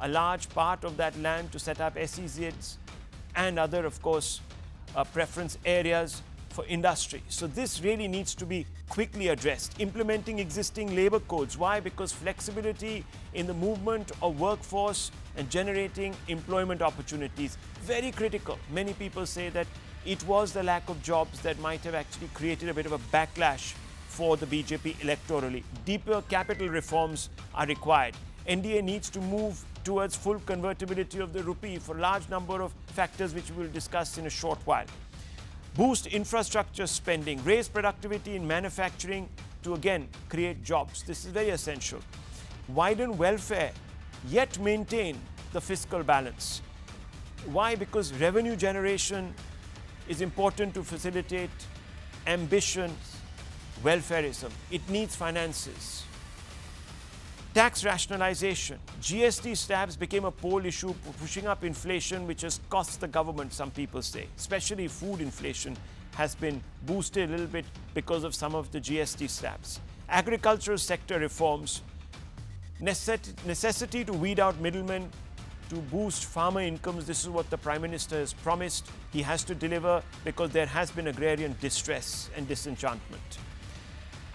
a large part of that land to set up SEZs and other, of course, preference areas for industry. So this really needs to be quickly addressed. Implementing existing labor codes. Why? Because flexibility in the movement of workforce and generating employment opportunities, very critical. Many people say that it was the lack of jobs that might have actually created a bit of a backlash for the BJP electorally. Deeper capital reforms are required. NDA needs to move towards full convertibility of the rupee for a large number of factors which we will discuss in a short while. Boost infrastructure spending, raise productivity in manufacturing to again create jobs. This is very essential. Widen welfare, yet maintain the fiscal balance. Why? Because revenue generation is important to facilitate ambition, welfareism. It needs finances. Tax rationalization. GST slabs became a poll issue, pushing up inflation, which has cost the government, some people say. Especially food inflation has been boosted a little bit because of some of the GST slabs. Agricultural sector reforms. Necessity to weed out middlemen to boost farmer incomes. This is what the Prime Minister has promised. He has to deliver because there has been agrarian distress and disenchantment.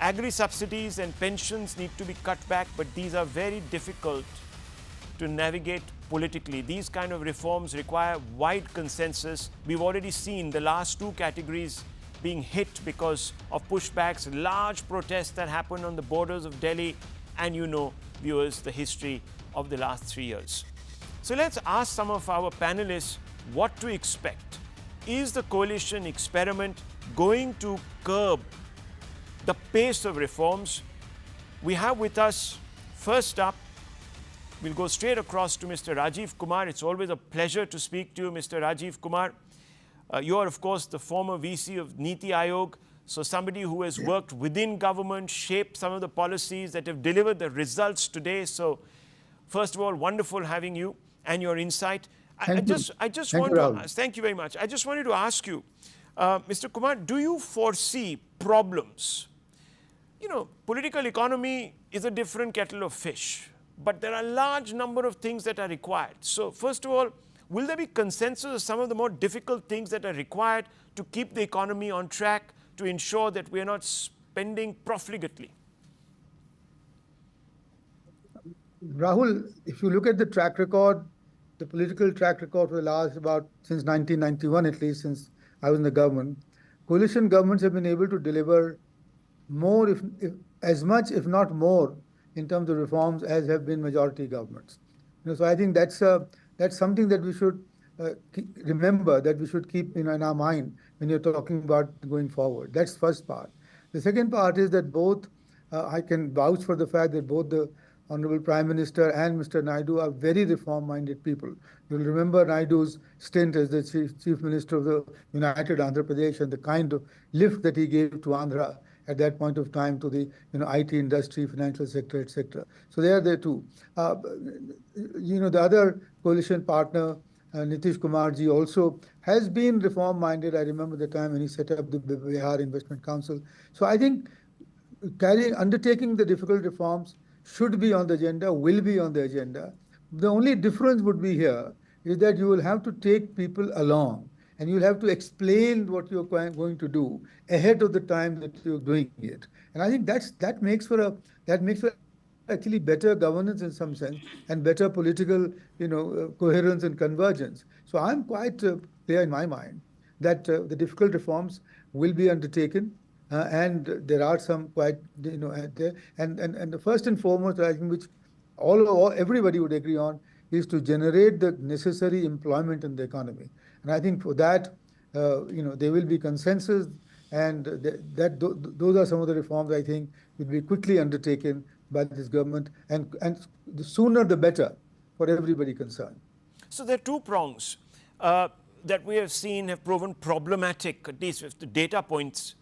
Agri-subsidies and pensions need to be cut back, but these are very difficult to navigate politically. These kind of reforms require wide consensus. We've already seen the last two categories being hit because of pushbacks, large protests that happened on the borders of Delhi, and you know, viewers, the history of the last 3 years. So let's ask some of our panelists what to expect. Is the coalition experiment going to curb the pace of reforms? We have with us, first up, we'll go straight across to Mr. Rajiv Kumar. It's always a pleasure to speak to you, Mr. Rajiv Kumar. You are, of course, the former VC of Niti Aayog, so somebody who has worked within government, shaped some of the policies that have delivered the results today. So, first of all, wonderful having you and your insight. Thank you very much. I just wanted to ask you, Mr. Kumar, do you foresee problems? You know, political economy is a different kettle of fish, but there are a large number of things that are required. So, first of all, will there be consensus of some of the more difficult things that are required to keep the economy on track, to ensure that we are not spending profligately? Rahul, if you look at the track record, the political track record for the last since 1991 at least, since I was in the government, coalition governments have been able to deliver more, if as much, if not more, in terms of reforms as have been majority governments. You know, so I think that's something that we should remember, that we should keep in our mind when you're talking about going forward. That's the first part. The second part is that both, I can vouch for the fact that both the Honorable Prime Minister and Mr. Naidu are very reform-minded people. You'll remember Naidu's stint as the Chief Minister of the United Andhra Pradesh and the kind of lift that he gave to Andhra at that point of time to the IT industry, financial sector, etc. So they are there too. The other coalition partner, Nitish Kumar ji, also has been reform-minded. I remember the time when he set up the Bihar Investment Council. So I think undertaking the difficult reforms should be on the agenda, will be on the agenda. The only difference would be here is that you will have to take people along and you'll have to explain what you're going to do ahead of the time that you're doing it. And I think that makes for actually better governance in some sense and better political coherence and convergence. So I'm quite clear in my mind that the difficult reforms will be undertaken. And there are some quite, there. And the first and foremost, I think, which everybody would agree on, is to generate the necessary employment in the economy. And I think for that, there will be consensus, and those are some of the reforms I think will be quickly undertaken by this government, and the sooner the better for everybody concerned. So there are two prongs that we have seen have proven problematic, at least with the data points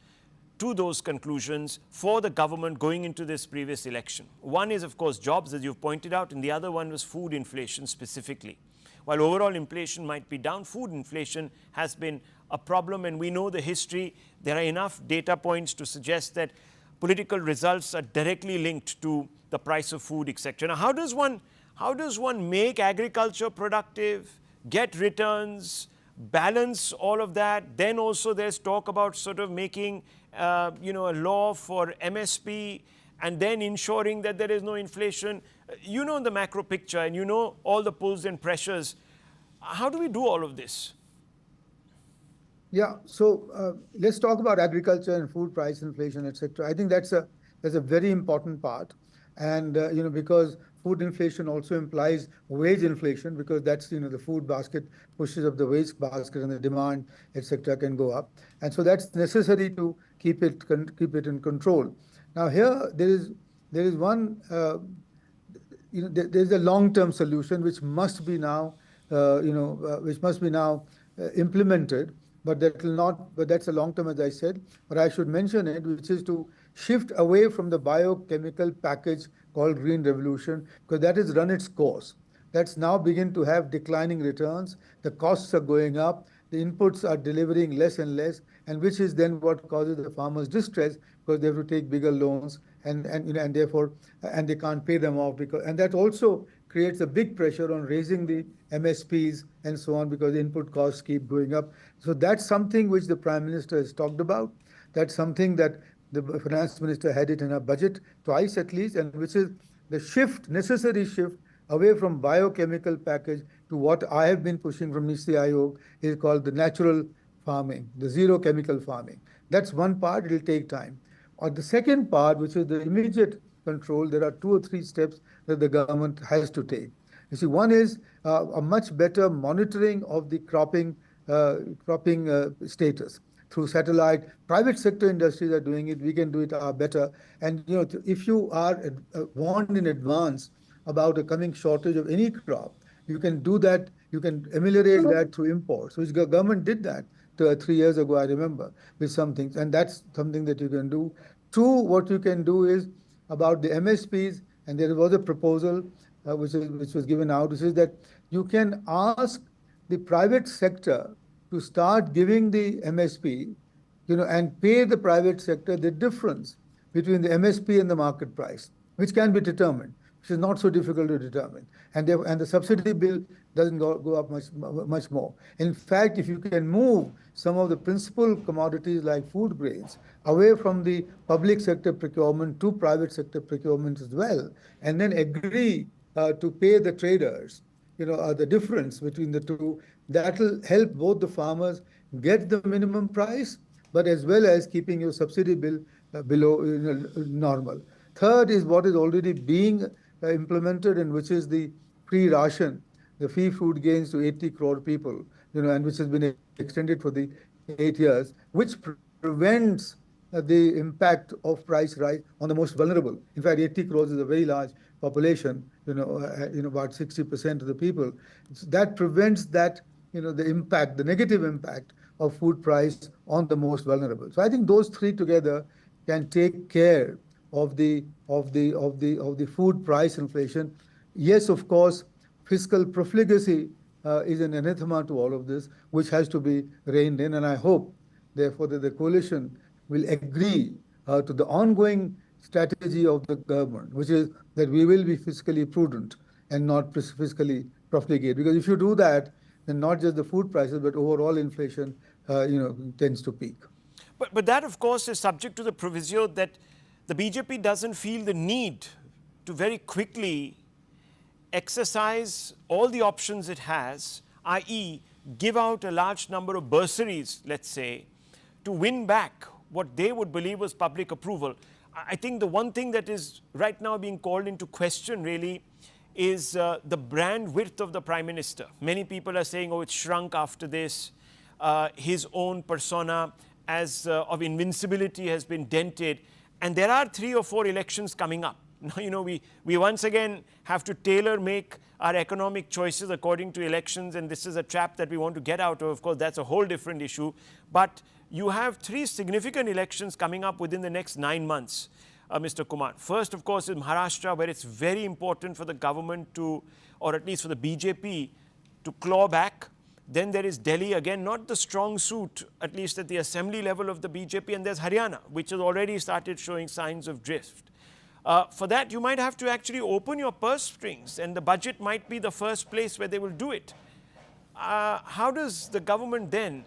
to those conclusions for the government going into this previous election. One is, of course, jobs, as you've pointed out, and the other one was food inflation specifically. While overall inflation might be down, food inflation has been a problem, and we know the history. There are enough data points to suggest that political results are directly linked to the price of food, etc. Now, how does one make agriculture productive, get returns, balance all of that? Then also there's talk about sort of making a law for MSP and then ensuring that there is no inflation. You know the macro picture and you know all the pulls and pressures. How do we do all of this? Yeah, so let's talk about agriculture and food price inflation, etc. I think that's a very important part, and because food inflation also implies wage inflation, because that's the food basket pushes up the wage basket and the demand, etc. can go up, and so that's necessary to keep it in control. Now here there is one there's a long-term solution which must be now implemented. But that's a long term, as I said. But I should mention it, which is to shift away from the biochemical package called Green Revolution, because that has run its course. That's now begin to have declining returns. The costs are going up. The inputs are delivering less and less, and which is then what causes the farmers distress, because they have to take bigger loans and therefore they can't pay them off, and that also creates a big pressure on raising the MSPs and so on, because the input costs keep going up. So that's something which the Prime Minister has talked about. That's something that the finance minister had it in her budget twice at least, and which is the necessary shift away from biochemical package to what I have been pushing from Niti Aayog is called the natural farming, the zero chemical farming. That's one part, it'll take time. On the second part, which is the immediate control, there are 2 or 3 steps that the government has to take. You see, one is a much better monitoring of the cropping status through satellite. Private sector industries are doing it. We can do it better. And if you are warned in advance about a coming shortage of any crop, you can do that. You can ameliorate that through imports. Which the government did that 3 years ago, I remember, with some things. And that's something that you can do. 2, what you can do is about the MSPs, and there was a proposal which was given out, which is that you can ask the private sector to start giving the MSP, and pay the private sector the difference between the MSP and the market price, which can be determined, which is not so difficult to determine. And the subsidy bill doesn't go up much more. In fact, if you can move some of the principal commodities like food grains away from the public sector procurement to private sector procurement as well, and then agree to pay the traders, the difference between the two, that will help both the farmers get the minimum price, but as well as keeping your subsidy bill below normal. Third is what is already being implemented, and which is the free ration, the free food gains to 80 crore people, and which has been extended for the 8 years, which prevents the impact of price rise on the most vulnerable. In fact, 80 crores is a very large population, about 60% of the people. So that prevents that, the impact, the negative impact of food price on the most vulnerable. So I think those 3 together can take care of the food price inflation. Yes, of course, fiscal profligacy is an anathema to all of this, which has to be reined in. And I hope, therefore, that the coalition will agree to the ongoing strategy of the government, which is that we will be fiscally prudent and not fiscally profligate. Because if you do that, then not just the food prices, but overall inflation, tends to peak. But that, of course, is subject to the proviso that the BJP doesn't feel the need to very quickly exercise all the options it has, i.e. give out a large number of bursaries, let's say, to win back what they would believe was public approval. I think the one thing that is right now being called into question really is the brand width of the Prime Minister. Many people are saying, it's shrunk after this. His own persona of invincibility has been dented. And there are 3 or 4 elections coming up. Now, we once again have to tailor-make our economic choices according to elections, and this is a trap that we want to get out of. Of course, that's a whole different issue. But you have 3 significant elections coming up within the next 9 months, Mr. Kumar. First, of course, is Maharashtra, where it's very important for the government to, or at least for the BJP, to claw back. Then there is Delhi, again, not the strong suit, at least at the assembly level of the BJP. And there's Haryana, which has already started showing signs of drift. For that, you might have to actually open your purse strings, and the budget might be the first place where they will do it. How does the government then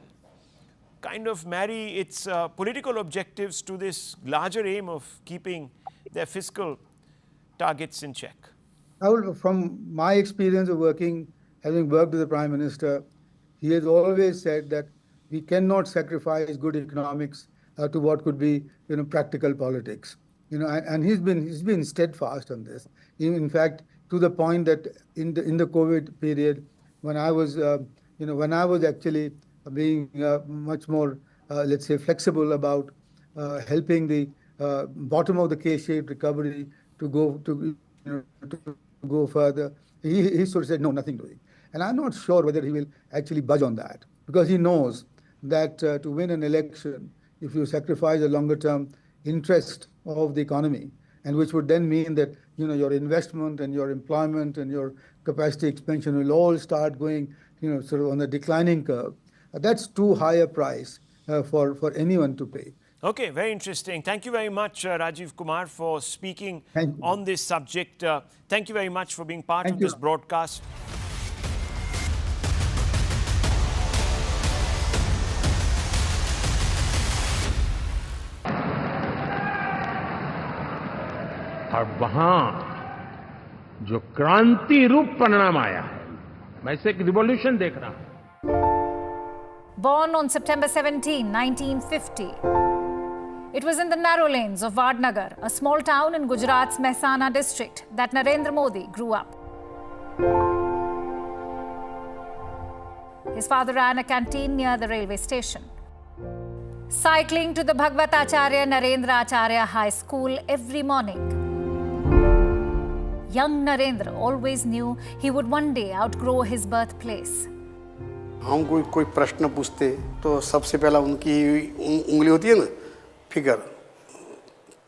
kind of marry its political objectives to this larger aim of keeping their fiscal targets in check? From my experience of having worked with the Prime Minister, he has always said that we cannot sacrifice good economics to what could be, practical politics. And he's been steadfast on this. In fact, to the point that in the COVID period, when I was actually being much more, let's say, flexible about helping the bottom of the K-shaped recovery to go further, he sort of said, no, nothing doing. And I'm not sure whether he will actually budge on that, because he knows that to win an election, if you sacrifice a longer-term interest of the economy, and which would then mean that your investment and your employment and your capacity expansion will all start going sort of on the declining curve. That's too high a price for anyone to pay. Okay, very interesting. Thank you very much, Rajiv Kumar, for speaking on this subject. Thank you very much for being part of this broadcast. और वहां जो क्रांति रूप परिणाम आया है, मैं इसे एक रिवॉल्यूशन देख रहा हूं. Born on September 17, 1950, it was in the narrow lanes of Vadnagar, a small town in Gujarat's Mehsana district, that Narendra Modi grew up. His father ran a canteen near the railway station. Cycling to the Bhagwat Acharya Narendra Acharya High School every morning. Young Narendra always knew he would one day outgrow his birthplace. हम कोई प्रश्न पूछते तो सबसे पहला उनकी उंगली होती है ना, फिगर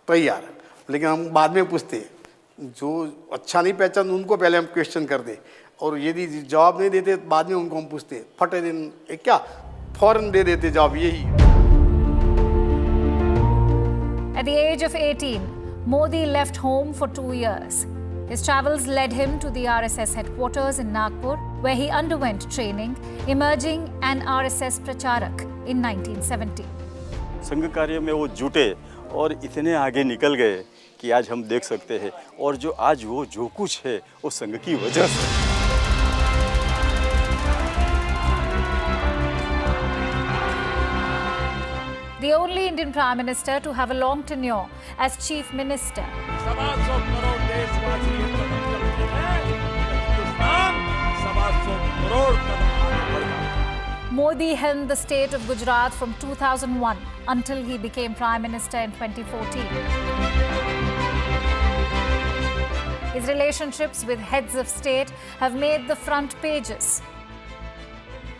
तैयार, लेकिन हम बाद में पूछते, जो अच्छा नहीं पहचान उनको पहले हम क्वेश्चन करते, और यदि जवाब नहीं देते बाद में उनको हम पूछते, फटे दिन क्या फौरन दे देते जवाब. यही. At the age of 18, Modi left home for 2 years. His travels led him to the RSS headquarters in Nagpur, where he underwent training, emerging an RSS pracharak in 1970. संघ कार्य में वो जुटे और इतने आगे निकल गए कि आज हम देख सकते हैं, और जो आज वो जो कुछ है वो संघ की वजह से. The only Indian Prime Minister to have a long tenure as Chief Minister. Modi helmed the state of Gujarat from 2001 until he became Prime Minister in 2014. His relationships with heads of state have made the front pages.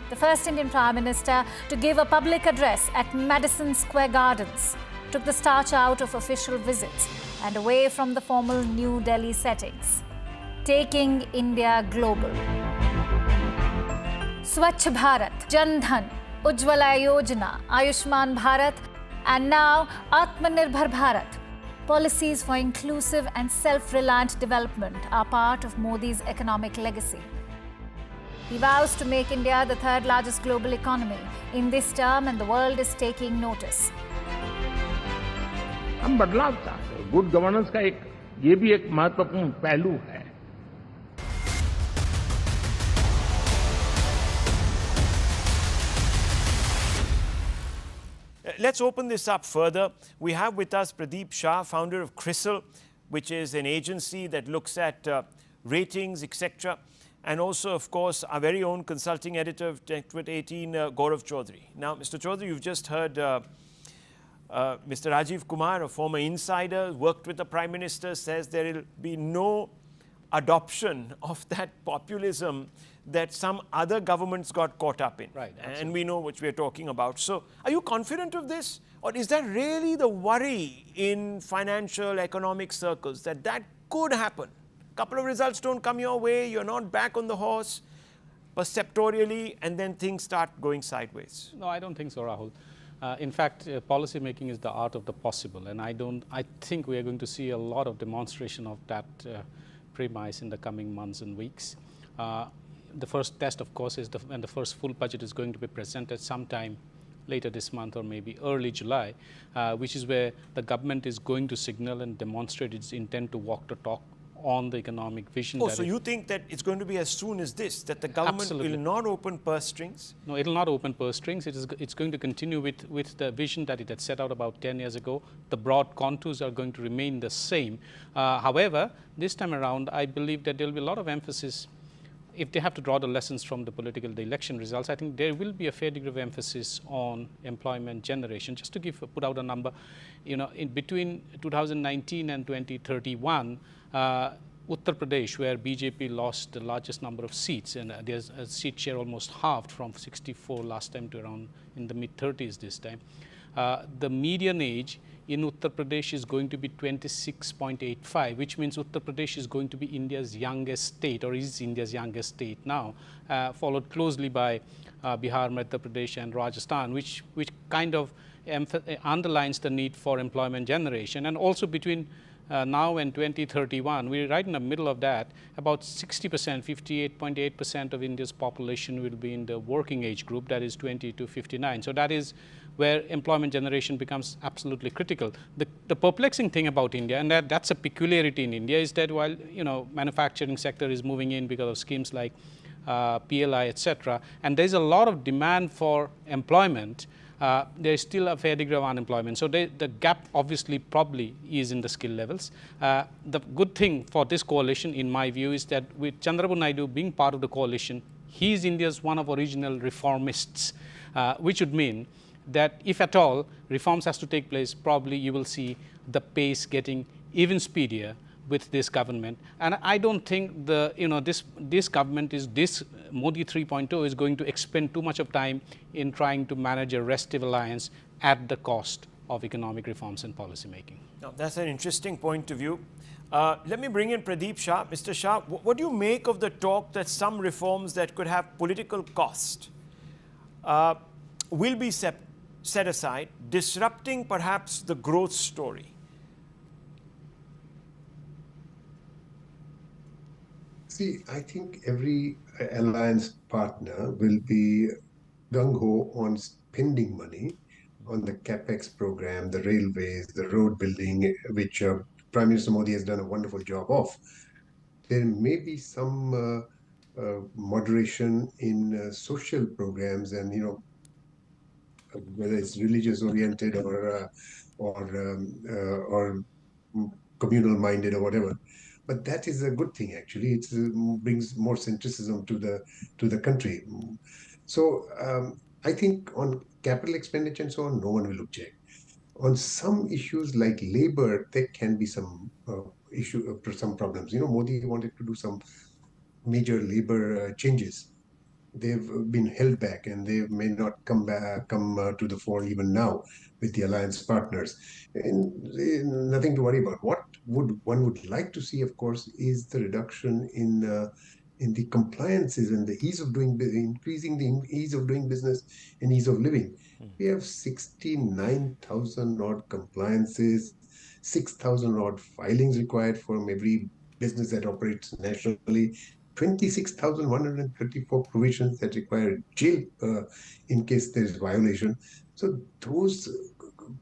The first Indian Prime Minister to give a public address at Madison Square Gardens took the starch out of official visits and away from the formal New Delhi settings, taking India global. Swachh Bharat, Jan Dhan, Ujjwala Yojana, Ayushman Bharat, and now Atmanirbhar Bharat. Policies for inclusive and self-reliant development are part of Modi's economic legacy. He vows to make India the third largest global economy in this term, and the world is taking notice. हम बदलाव चाहते हैं. Good governance का ये भी एक महत्वपूर्ण पहलू है. Let's open this up further. We have with us Pradeep Shah, founder of CRISIL, which is an agency that looks at ratings, etc. And also, of course, our very own consulting editor of N18, Gaurav Chaudhary. Now, Mr. Chaudhary, you've just heard Mr. Rajiv Kumar, a former insider, worked with the Prime Minister, says there will be no adoption of that populism that some other governments got caught up in. Right, and we know what we're talking about. So, are you confident of this? Or is that really the worry in financial, economic circles, that that could happen? Couple of results don't come your way, you're not back on the horse perceptorially, and then things start going sideways. No, I don't think so, Rahul. In fact, policy making is the art of the possible, and I think we are going to see a lot of demonstration of that premise in the coming months and weeks. The first test, of course, is when the first full budget is going to be presented sometime later this month or maybe early July, which is where the government is going to signal and demonstrate its intent to walk the talk on the economic vision. Oh, so you think that it's going to be as soon as this, that the government Absolutely. will not open purse strings? No, it will not open purse strings. It's going to continue with the vision that it had set out about 10 years ago. The broad contours are going to remain the same. However, this time around, I believe that there will be a lot of emphasis. If they have to draw the lessons from the election results, I think there will be a fair degree of emphasis on employment generation. Just to put out a number, in between 2019 and 2031, Uttar Pradesh, where BJP lost the largest number of seats, and there's a seat share almost halved from 64 last time to around in the mid-30s this time. The median age in Uttar Pradesh is going to be 26.85, which means Uttar Pradesh is going to be India's youngest state, or is India's youngest state now, followed closely by Bihar, Madhya Pradesh and Rajasthan, which kind of underlines the need for employment generation. And also between now and 2031, we're right in the middle of that. About 60%, 58.8% of India's population will be in the working age group, that is 20 to 59. So that is where employment generation becomes absolutely critical. The perplexing thing about India, and that's a peculiarity in India, is that while manufacturing sector is moving in because of schemes like PLI, etc., and there is a lot of demand for employment, there is still a fair degree of unemployment. So the gap obviously probably is in the skill levels. The good thing for this coalition, in my view, is that with Chandrababu Naidu being part of the coalition, he is India's one of original reformists, which would mean that if at all reforms has to take place, probably you will see the pace getting even speedier with this government. And I don't think this government this Modi 3.0 is going to expend too much of time in trying to manage a restive alliance at the cost of economic reforms and policy making. Now, that's an interesting point of view. Let me bring in Pradeep Shah. Mr. Shah, what do you make of the talk that some reforms that could have political cost will be set aside, disrupting perhaps the growth story? See, I think every alliance partner will be gung-ho on spending money on the capex program, the railways, the road building, which Prime Minister Modi has done a wonderful job of. There may be some moderation in social programs, and whether it's religious oriented or communal minded or whatever. But that is a good thing, actually. It brings more centricism to the country. So I think on capital expenditure and so on, no one will object. On some issues like labor, there can be some some problems. Modi wanted to do some major labor changes. They've been held back, and they may not come to the fore even now with the alliance partners. And nothing to worry about. What one would like to see, of course, is the reduction in the compliances and the ease of doing, increasing the ease of doing business and ease of living. We have 69,000 odd compliances, 6,000 odd filings required from every business that operates nationally, 26,134 provisions that require jail in case there is violation. So those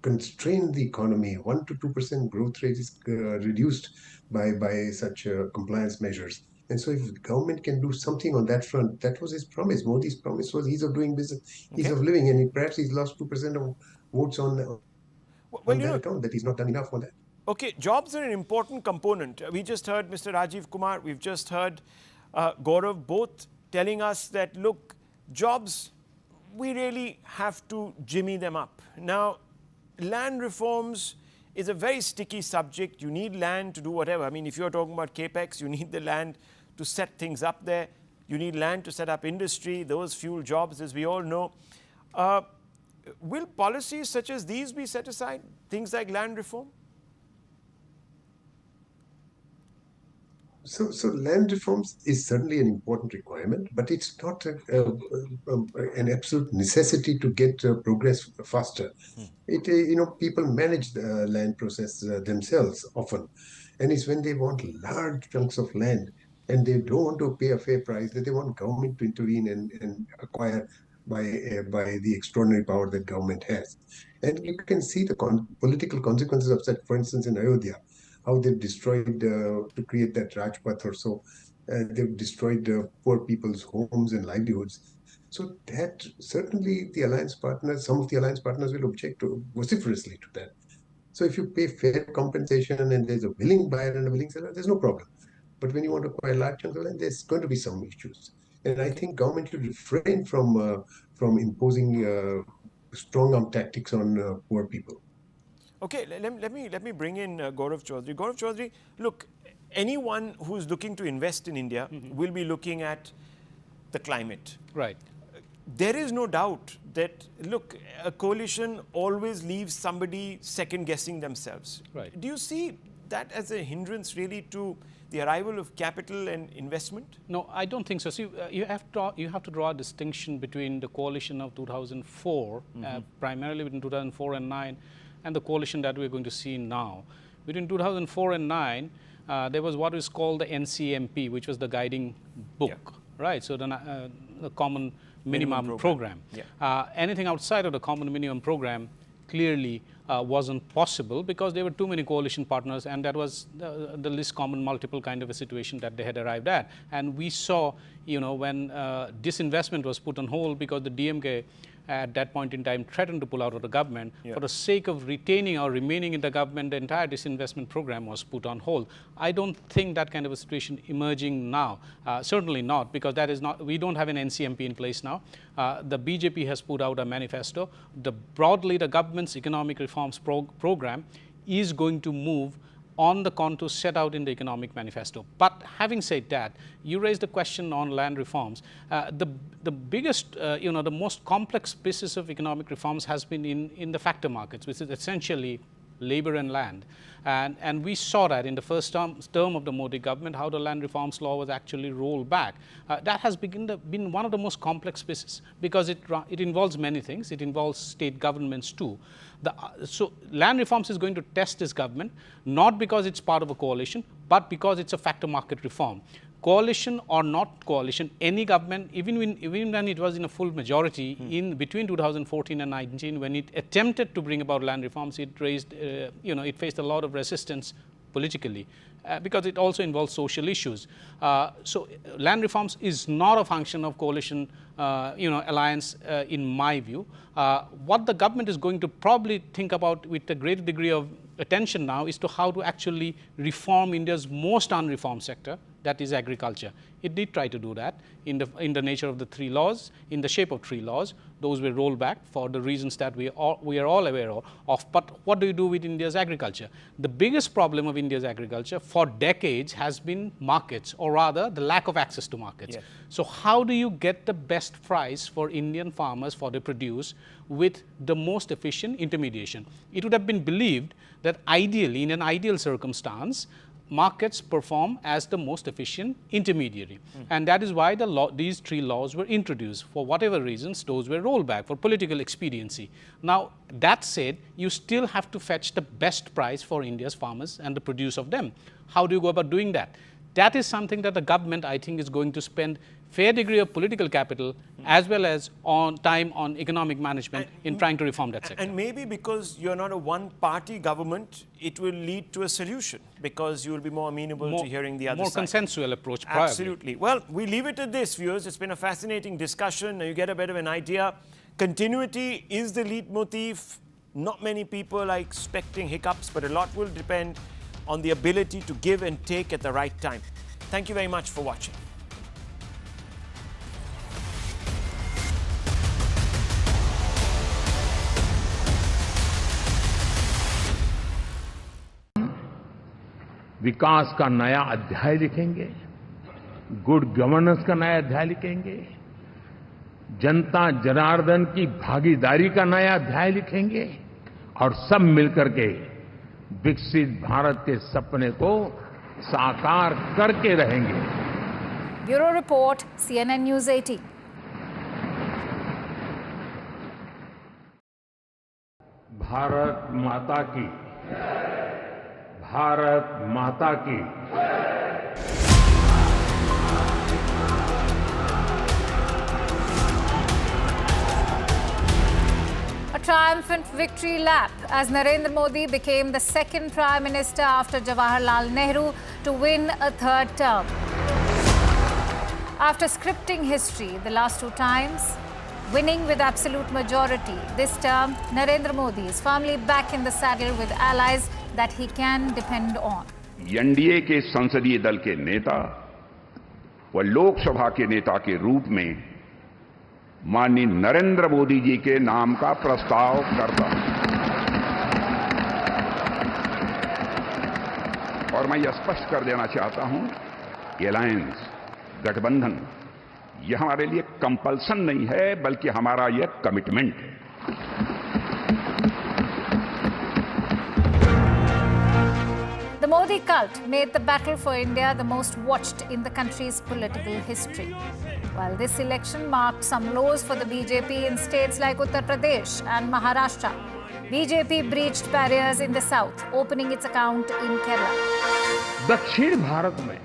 constrain the economy. 1 to 2% growth rate is reduced by such compliance measures. And so if the government can do something on that front, that was his promise. Modi's promise was ease of doing business, ease of living, and perhaps he's lost 2% of votes on that account, that he's not done enough on that. Okay, jobs are an important component. We just heard Mr. Rajiv Kumar, we've just heard Gaurav, both telling us that, look, jobs, we really have to jimmy them up. Now, land reforms is a very sticky subject. You need land to do whatever. I mean, if you're talking about capex, you need the land to set things up there. You need land to set up industry. Those fuel jobs, as we all know. Will policies such as these be set aside? Things like land reform? So land reforms is certainly an important requirement, but it's not an absolute necessity to get progress faster. People manage the land process themselves often, and it's when they want large chunks of land and they don't want to pay a fair price that they want government to intervene and acquire by the extraordinary power that government has. And you can see the political consequences of that, for instance, in Ayodhya, how they've destroyed, to create that Rajpath or so, they've destroyed poor people's homes and livelihoods. So that certainly the alliance partners, some of the alliance partners will object vociferously to that. So if you pay fair compensation and there's a willing buyer and a willing seller, there's no problem. But when you want to acquire large chunks of land, there's going to be some issues. And I think government should refrain from imposing strong-arm tactics on poor people. Okay, let me bring in Gaurav Chaudhary. Gaurav Chaudhary, look, anyone who's looking to invest in India will be looking at the climate. Right. There is no doubt that, look, a coalition always leaves somebody second-guessing themselves. Right. Do you see that as a hindrance really to the arrival of capital and investment? No, I don't think so. See, you have to draw a distinction between the coalition of 2004, primarily between 2004 and 9, and the coalition that we're going to see now. Between 2004 and 9, there was what is called the NCMP, which was the guiding book, right? So the common minimum program. Anything outside of the common minimum program clearly wasn't possible because there were too many coalition partners, and that was the least common multiple kind of a situation that they had arrived at. And we saw, when disinvestment was put on hold because the DMK at that point in time threatened to pull out of the government. For the sake of retaining or remaining in the government, the entire disinvestment program was put on hold. I don't think that kind of a situation emerging now. Certainly not, because that is not, we don't have an NCMP in place now. The BJP has put out a manifesto. Broadly, the government's economic reforms program is going to move on the contours set out in the economic manifesto. But having said that, you raised the question on land reforms. The biggest, the most complex pieces of economic reforms has been in the factor markets, which is essentially labor and land. And we saw that in the first term of the Modi government, how the land reforms law was actually rolled back. That has been one of the most complex pieces because it involves many things. It involves state governments too. So land reforms is going to test this government, not because it's part of a coalition, but because it's a factor market reform. Coalition or not coalition, any government, even when it was in a full majority in between 2014 and 19, when it attempted to bring about land reforms, it raised, it faced a lot of resistance politically because it also involves social issues. So land reforms is not a function of coalition, alliance in my view. What the government is going to probably think about with a greater degree of attention now is to how to actually reform India's most unreformed sector, that is agriculture. It did try to do that in the nature of the 3 laws, in the shape of 3 laws. Those were rolled back for the reasons that we are all aware of. But what do you do with India's agriculture? The biggest problem of India's agriculture for decades has been markets, or rather the lack of access to markets. Yes. So how do you get the best price for Indian farmers for their produce with the most efficient intermediation? It would have been believed that ideally, in an ideal circumstance, markets perform as the most efficient intermediary. And that is why these 3 laws were introduced. For whatever reasons, those were rolled back for political expediency. Now, that said, you still have to fetch the best price for India's farmers and the produce of them. How do you go about doing that? That is something that the government, I think, is going to spend fair degree of political capital as well as time on economic management in trying to reform that sector. And maybe because you're not a one-party government, it will lead to a solution because you will be more amenable to hearing the other side. More consensual approach, probably. Absolutely. Well, we leave it at this, viewers. It's been a fascinating discussion. You get a bit of an idea. Continuity is the leitmotif. Not many people are expecting hiccups, but a lot will depend on the ability to give and take at the right time. Thank you very much for watching. विकास का नया अध्याय लिखेंगे, good governance का नया अध्याय लिखेंगे, जनता जनार्दन की भागीदारी का नया अध्याय लिखेंगे और सब मिलकर के विकसित भारत के सपने को साकार करके रहेंगे। Bureau report, CNN News 18। Bharat माता की, भारत माता की। A triumphant victory lap as Narendra Modi became the second Prime Minister after Jawaharlal Nehru to win a 3rd term. After scripting history the last 2 times, winning with absolute majority, this term Narendra Modi is firmly back in the saddle with allies that he can depend on. NDA के संसदीय दल के नेता व लोकसभा के नेता के रूप में माननीय नरेंद्र मोदी जी के नाम का प्रस्ताव करता हूं। और मैं यह स्पष्ट कर देना चाहता हूं, अलायंस, गठबंधन, यह हमारे लिए कंपल्सन नहीं है, बल्कि हमारा यह कमिटमेंट है। The Modi cult made the battle for India the most watched in the country's political history. While this election marked some lows for the BJP in states like Uttar Pradesh and Maharashtra, BJP breached barriers in the south, opening its account in Kerala. दक्षिण भारत में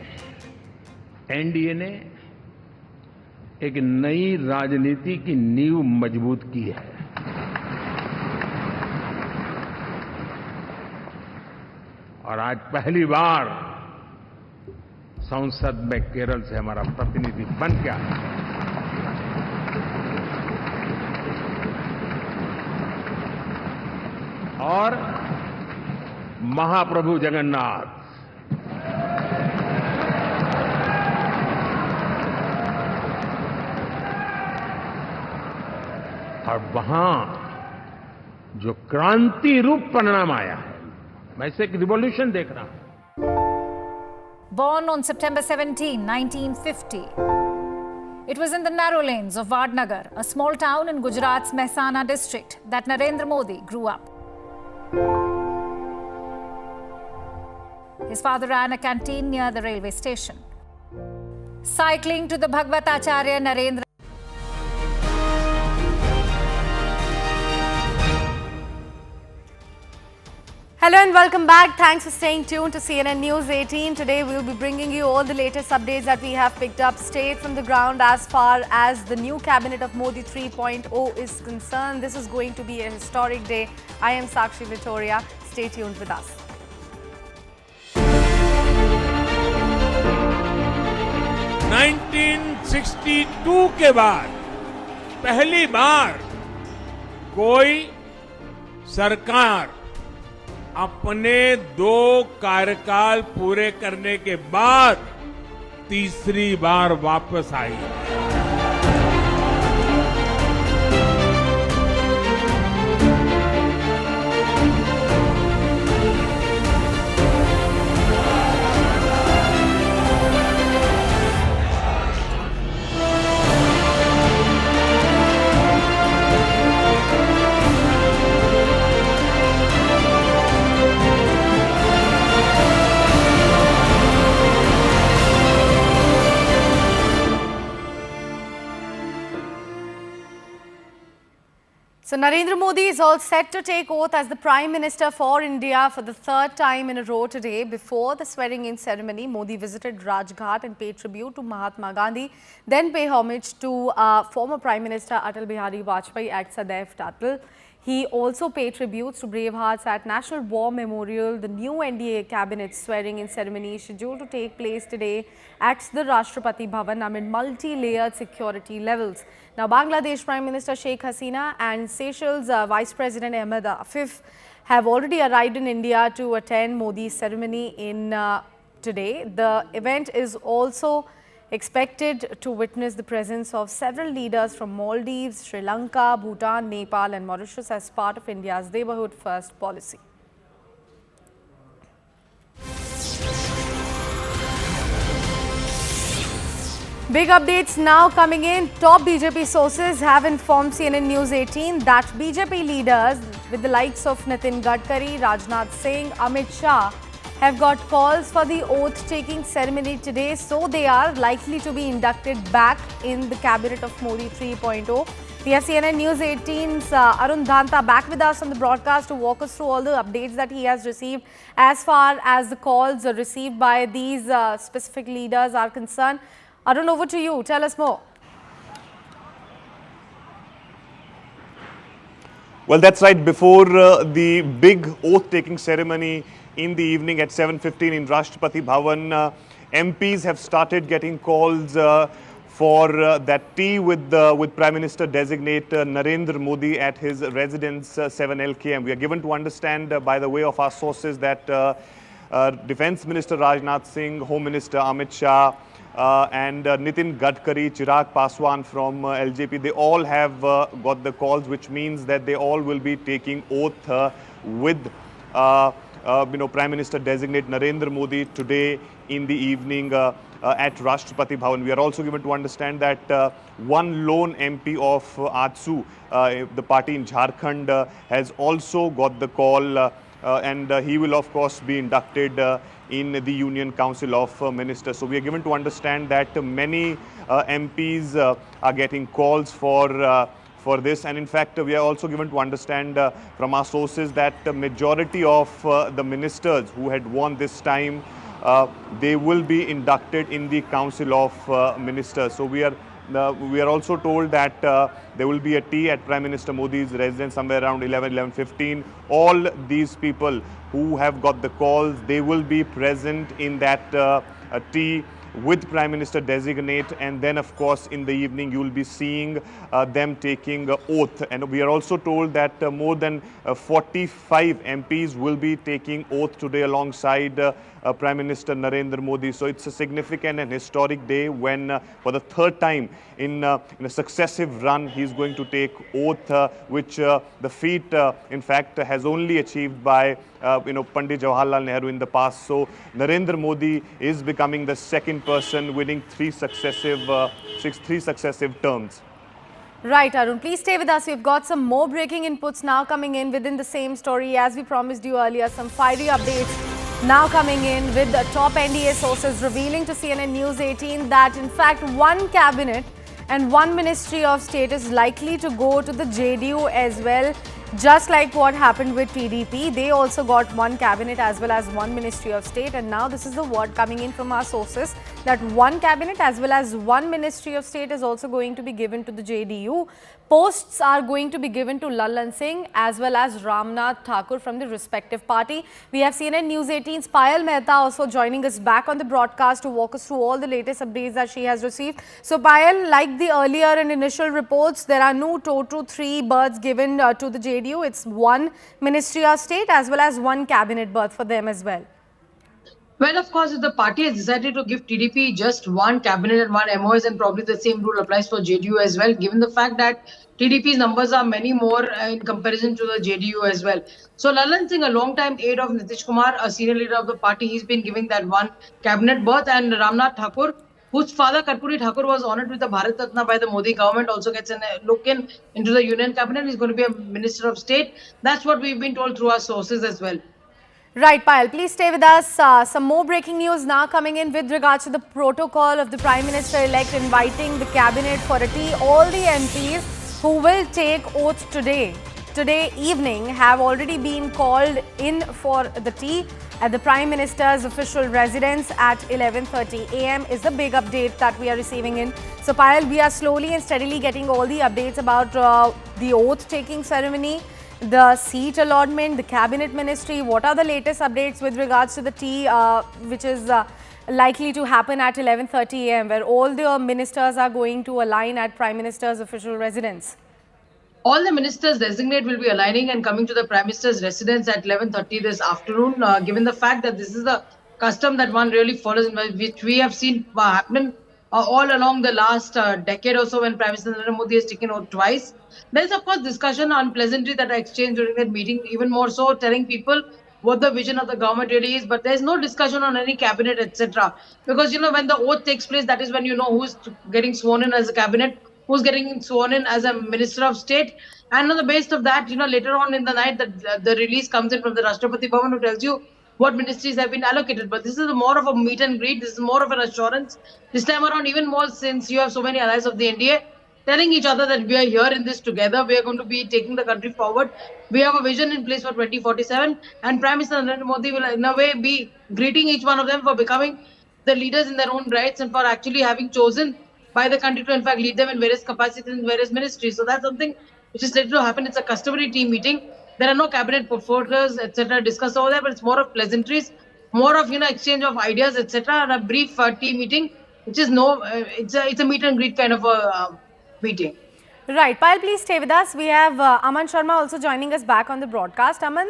NDA ने एक नई राजनीति की नींव मजबूत की है। और आज पहली बार संसद में केरल से हमारा प्रतिनिधि बन के आया। और महाप्रभु जगन्नाथ और वहां जो क्रांति रूप परिणाम आया है, मैं इसे एक रिवॉल्यूशन देख रहा हूं। Born on September 17, 1950, it was in the narrow lanes of Vadnagar, a small town in Gujarat's Mehsana district, that Narendra Modi grew up. His father ran a canteen near the railway station. Cycling to the Bhagvat Acharya Narendra. Hello and welcome back. Thanks for staying tuned to CNN News 18. Today we will be bringing you all the latest updates that we have picked up straight from the ground as far as the new cabinet of Modi 3.0 is concerned. This is going to be a historic day. I am Sakshi Victoria. Stay tuned with us. (1962) के बाद पहली बार कोई सरकार अपने 2 कार्यकाल पूरे करने के बाद तीसरी बार वापस आई। So Narendra Modi is all set to take oath as the Prime Minister for India for the 3rd time in a row today. Before the swearing-in ceremony, Modi visited Rajghat and paid tribute to Mahatma Gandhi, then pay homage to former Prime Minister Atal Bihari Vajpayee at Sadaiv Tatal. He also paid tributes to brave hearts at National War Memorial. The new NDA cabinet swearing-in ceremony is scheduled to take place today at the Rashtrapati Bhavan amid multi-layered security levels. Now, Bangladesh Prime Minister Sheikh Hasina and Seychelles Vice President Ahmed Afif have already arrived in India to attend Modi's ceremony today. The event is also expected to witness the presence of several leaders from Maldives, Sri Lanka, Bhutan, Nepal and Mauritius as part of India's neighbourhood first policy. Big updates now coming in. Top BJP sources have informed CNN News 18 that BJP leaders with the likes of Nitin Gadkari, Rajnath Singh, Amit Shah have got calls for the oath-taking ceremony today, so they are likely to be inducted back in the cabinet of Modi 3.0. We have CNN News 18's Arun Dhanta back with us on the broadcast to walk us through all the updates that he has received as far as the calls received by these specific leaders are concerned. Arun, over to you. Tell us more. Well, that's right. Before the big oath-taking ceremony in the evening at 7:15 in Rashtrapati Bhavan, MPs have started getting calls for that tea with Prime Minister designate Narendra Modi at his residence 7 LKM. We are given to understand by the way of our sources that Defence Minister Rajnath Singh, Home Minister Amit Shah, and Nitin Gadkari, Chirag Paswan from LJP, they all have got the calls, which means that they all will be taking oath with Prime Minister designate Narendra Modi today in the evening at Rashtrapati Bhavan. We are also given to understand that one lone MP of AJSU, the party in Jharkhand, has also got the call and he will of course be inducted in the Union Council of Ministers. So we are given to understand that many MPs are getting calls for this, and in fact we are also given to understand from our sources that the majority of the ministers who had won this time, they will be inducted in the Council of Ministers. So we are We are also told that there will be a tea at Prime Minister Modi's residence somewhere around 11:15. All these people who have got the calls, they will be present in that tea with Prime Minister designate, and then of course in the evening you will be seeing them taking oath. And we are also told that more than 45 MPs will be taking oath today alongside Prime Minister Narendra Modi. So it's a significant and historic day when for the third time in a successive run he is going to take oath, which the feat in fact has only achieved by Pandit Jawaharlal Nehru in the past. So Narendra Modi is becoming the second person winning three successive terms. Right, Arun. Please stay with us. We've got some more breaking inputs now coming in within the same story. As we promised you earlier, some fiery updates now coming in with the top NDA sources revealing to CNN News 18 that in fact one cabinet and one Ministry of State is likely to go to the JDU as well. Just like what happened with TDP, they also got one cabinet as well as one Ministry of State. And now this is the word coming in from our sources that one cabinet as well as one Ministry of State is also going to be given to the JDU. Posts are going to be given to Lallan Singh as well as Ramnath Thakur from the respective party. We have CNN News 18's Payal Mehta also joining us back on the broadcast to walk us through all the latest updates that she has received. So Payal, like the earlier and initial reports, there are no total 3 berths given to the JDU. It's one Ministry of State as well as one cabinet berth for them as well. Well, of course, if the party has decided to give TDP just one cabinet and one MOS, and probably the same rule applies for JDU as well, given the fact that TDP's numbers are many more in comparison to the JDU as well. So Lallan Singh, a long-time aide of Nitish Kumar, a senior leader of the party, he's been giving that one cabinet berth, and Ramnath Thakur, whose father Karpuri Thakur was honoured with the Bharat Ratna by the Modi government, also gets a look into the Union cabinet. He's going to be a Minister of State. That's what we've been told through our sources as well. Right, Payal, please stay with us. Some more breaking news now coming in with regards to the protocol of the Prime Minister-elect inviting the cabinet for a tea. All the MPs who will take oath today evening have already been called in for the tea at the Prime Minister's official residence at 11:30 a.m. is the big update that we are receiving in. So Payal, we are slowly and steadily getting all the updates about the oath-taking ceremony, the seat allotment, the cabinet ministry. What are the latest updates with regards to the tea which is likely to happen at 11:30 a.m. where all the ministers are going to align at Prime Minister's official residence? All the ministers designate will be aligning and coming to the Prime Minister's residence at 11:30 this afternoon, given the fact that this is the custom that one really follows, which we have seen happen all along the last decade or so when Prime Minister Narendra Modi has taken oath twice. There is, of course, discussion on pleasantry that are exchanged during that meeting, even more so telling people what the vision of the government really is. But there is no discussion on any cabinet, etc. Because, when the oath takes place, that is when you know who's getting sworn in as a cabinet, who's getting sworn in as a Minister of State. And on the basis of that, later on in the night, the release comes in from the Rashtrapati Bhavan, who tells you what ministries have been allocated. But this is more of a meet and greet. This is more of an assurance. This time around, even more since you have so many allies of the NDA, telling each other that we are here in this together. We are going to be taking the country forward. We have a vision in place for 2047. And Prime Minister Narendra Modi will, in a way, be greeting each one of them for becoming the leaders in their own rights and for actually having chosen by the country to, in fact, lead them in various capacities in various ministries. So that's something which is slated to happen. It's a customary team meeting. There are no cabinet portfolios, etc. discussed over there, but it's more of pleasantries, more of exchange of ideas, etc. And a brief tea meeting, which is it's a meet and greet kind of a meeting. Right. Payal, please stay with us. We have Aman Sharma also joining us back on the broadcast. Aman,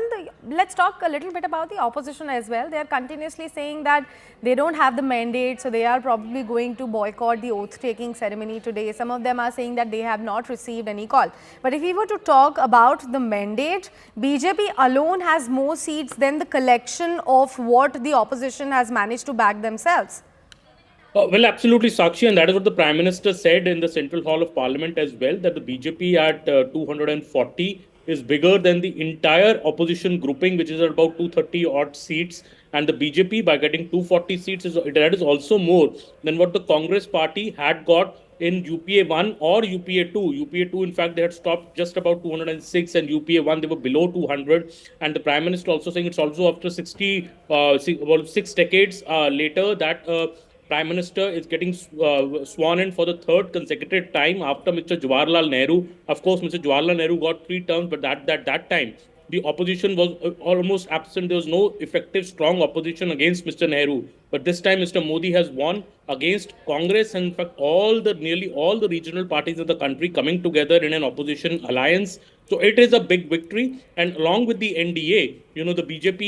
let's talk a little bit about the opposition as well. They are continuously saying that they don't have the mandate, so they are probably going to boycott the oath-taking ceremony today. Some of them are saying that they have not received any call. But if we were to talk about the mandate, BJP alone has more seats than the collection of what the opposition has managed to back themselves. Well, absolutely, Sakshi, and that is what the Prime Minister said in the Central Hall of Parliament as well, that the BJP at 240 is bigger than the entire opposition grouping, which is at about 230 odd seats. And the BJP, by getting 240 seats, that is also more than what the Congress party had got in UPA 1 or UPA 2. UPA 2, in fact, they had stopped just about 206, and UPA 1, they were below 200. And the Prime Minister also saying it's also after 6 decades later that Prime Minister is getting sworn in for the third consecutive time after Mr. Jawaharlal Nehru. Of course, Mr. Jawaharlal Nehru got 3 terms, but that time the opposition was almost absent. There was no effective, strong opposition against Mr. Nehru. But this time, Mr. Modi has won against Congress and, in fact, nearly all the regional parties of the country coming together in an opposition alliance. So it is a big victory. And along with the NDA, the BJP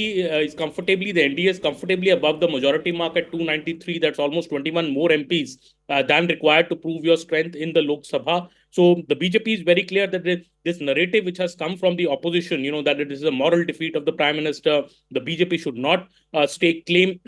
is comfortably, the NDA is comfortably above the majority mark at 293. That's almost 21 more MPs than required to prove your strength in the Lok Sabha. So the BJP is very clear that this narrative which has come from the opposition, that it is a moral defeat of the Prime Minister, the BJP should not stake claim.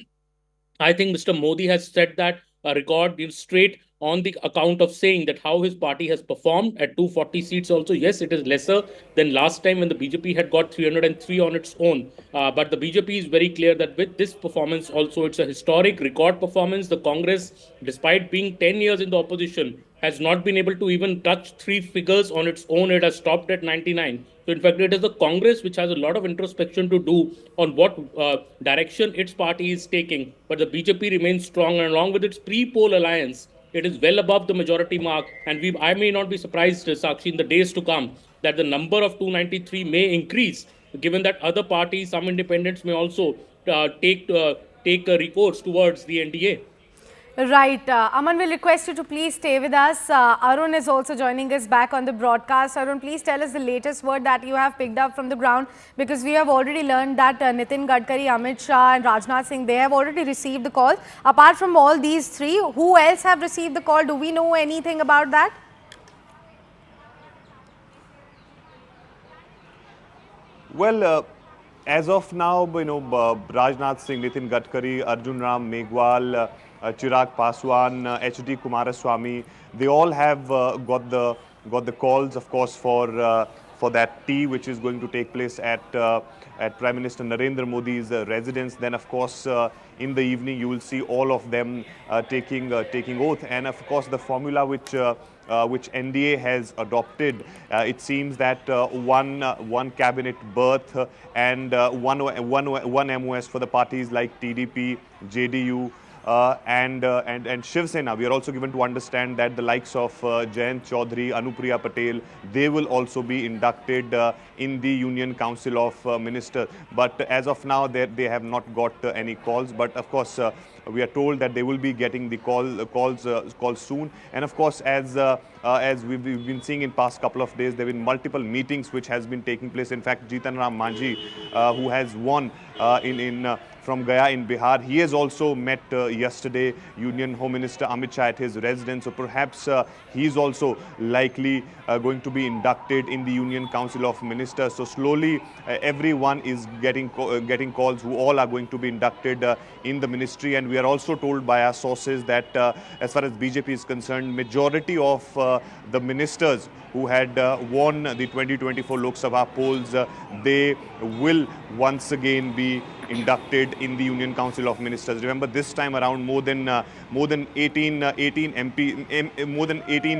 I think Mr. Modi has set that record straight on the account of saying that how his party has performed at 240 seats also. Yes, it is lesser than last time when the BJP had got 303 on its own. But the BJP is very clear that with this performance also, it's a historic record performance. The Congress, despite being 10 years in the opposition, has not been able to even touch 3 figures on its own. It has stopped at 99. So in fact, it is the Congress which has a lot of introspection to do on what direction its party is taking. But the BJP remains strong, and along with its pre-poll alliance, it is well above the majority mark. And I may not be surprised, Sakshi, in the days to come, that the number of 293 may increase, given that other parties, some independents may also take recourse towards the NDA. Right. Aman will request you to please stay with us. Arun is also joining us back on the broadcast. Arun, please tell us the latest word that you have picked up from the ground, because we have already learned that Nitin Gadkari, Amit Shah and Rajnath Singh, they have already received the call. Apart from all these 3, who else have received the call? Do we know anything about that? Well, as of now, Rajnath Singh, Nitin Gadkari, Arjun Ram Meghwal, Chirag Paswan, H.D. Kumaraswamy, they all have got the calls, of course, for that tea which is going to take place at Prime Minister Narendra Modi's residence. Then, of course, in the evening you will see all of them taking oath. And of course, the formula which NDA has adopted, it seems that one cabinet berth and one MOS for the parties like TDP, JDU. And Shiv Sena. We are also given to understand that the likes of Jayant Chaudhary, Anupriya Patel, they will also be inducted in the Union Council of Ministers. But as of now, they have not got any calls. But of course, we are told that they will be getting the calls soon. And of course, as we've been seeing in past couple of days, there have been multiple meetings which has been taking place. In fact, Jitan Ram Manjhi, who has won from Gaya in Bihar, he has also met yesterday Union Home Minister Amit Shah at his residence. So perhaps he is also likely going to be inducted in the Union Council of Ministers. So slowly everyone is getting calls who all are going to be inducted in the ministry. And we are also told by our sources that as far as BJP is concerned, majority of the ministers who had won the 2024 Lok Sabha polls, they will once again be inducted in the Union Council of Ministers. Remember, this time around more than 18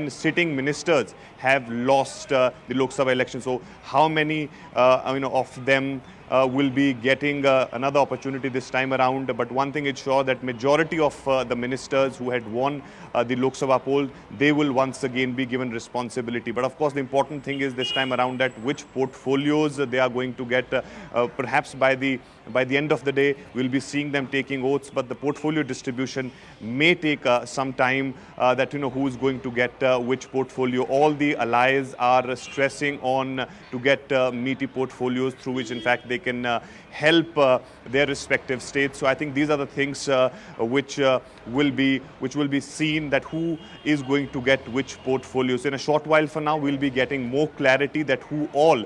sitting ministers have lost the Lok Sabha election. So how many of them will be getting another opportunity this time around? But one thing is sure, that majority of the ministers who had won the Lok Sabha poll, they will once again be given responsibility. But of course, the important thing is this time around that which portfolios they are going to get. Perhaps by the end of the day, we'll be seeing them taking oaths, but the portfolio distribution may take some time, that who is going to get which portfolio. All the allies are stressing on to get meaty portfolios through which in fact they can help their respective states. So I think these are the things which will be seen, that who is going to get which portfolios. In a short while from now, we'll be getting more clarity that who all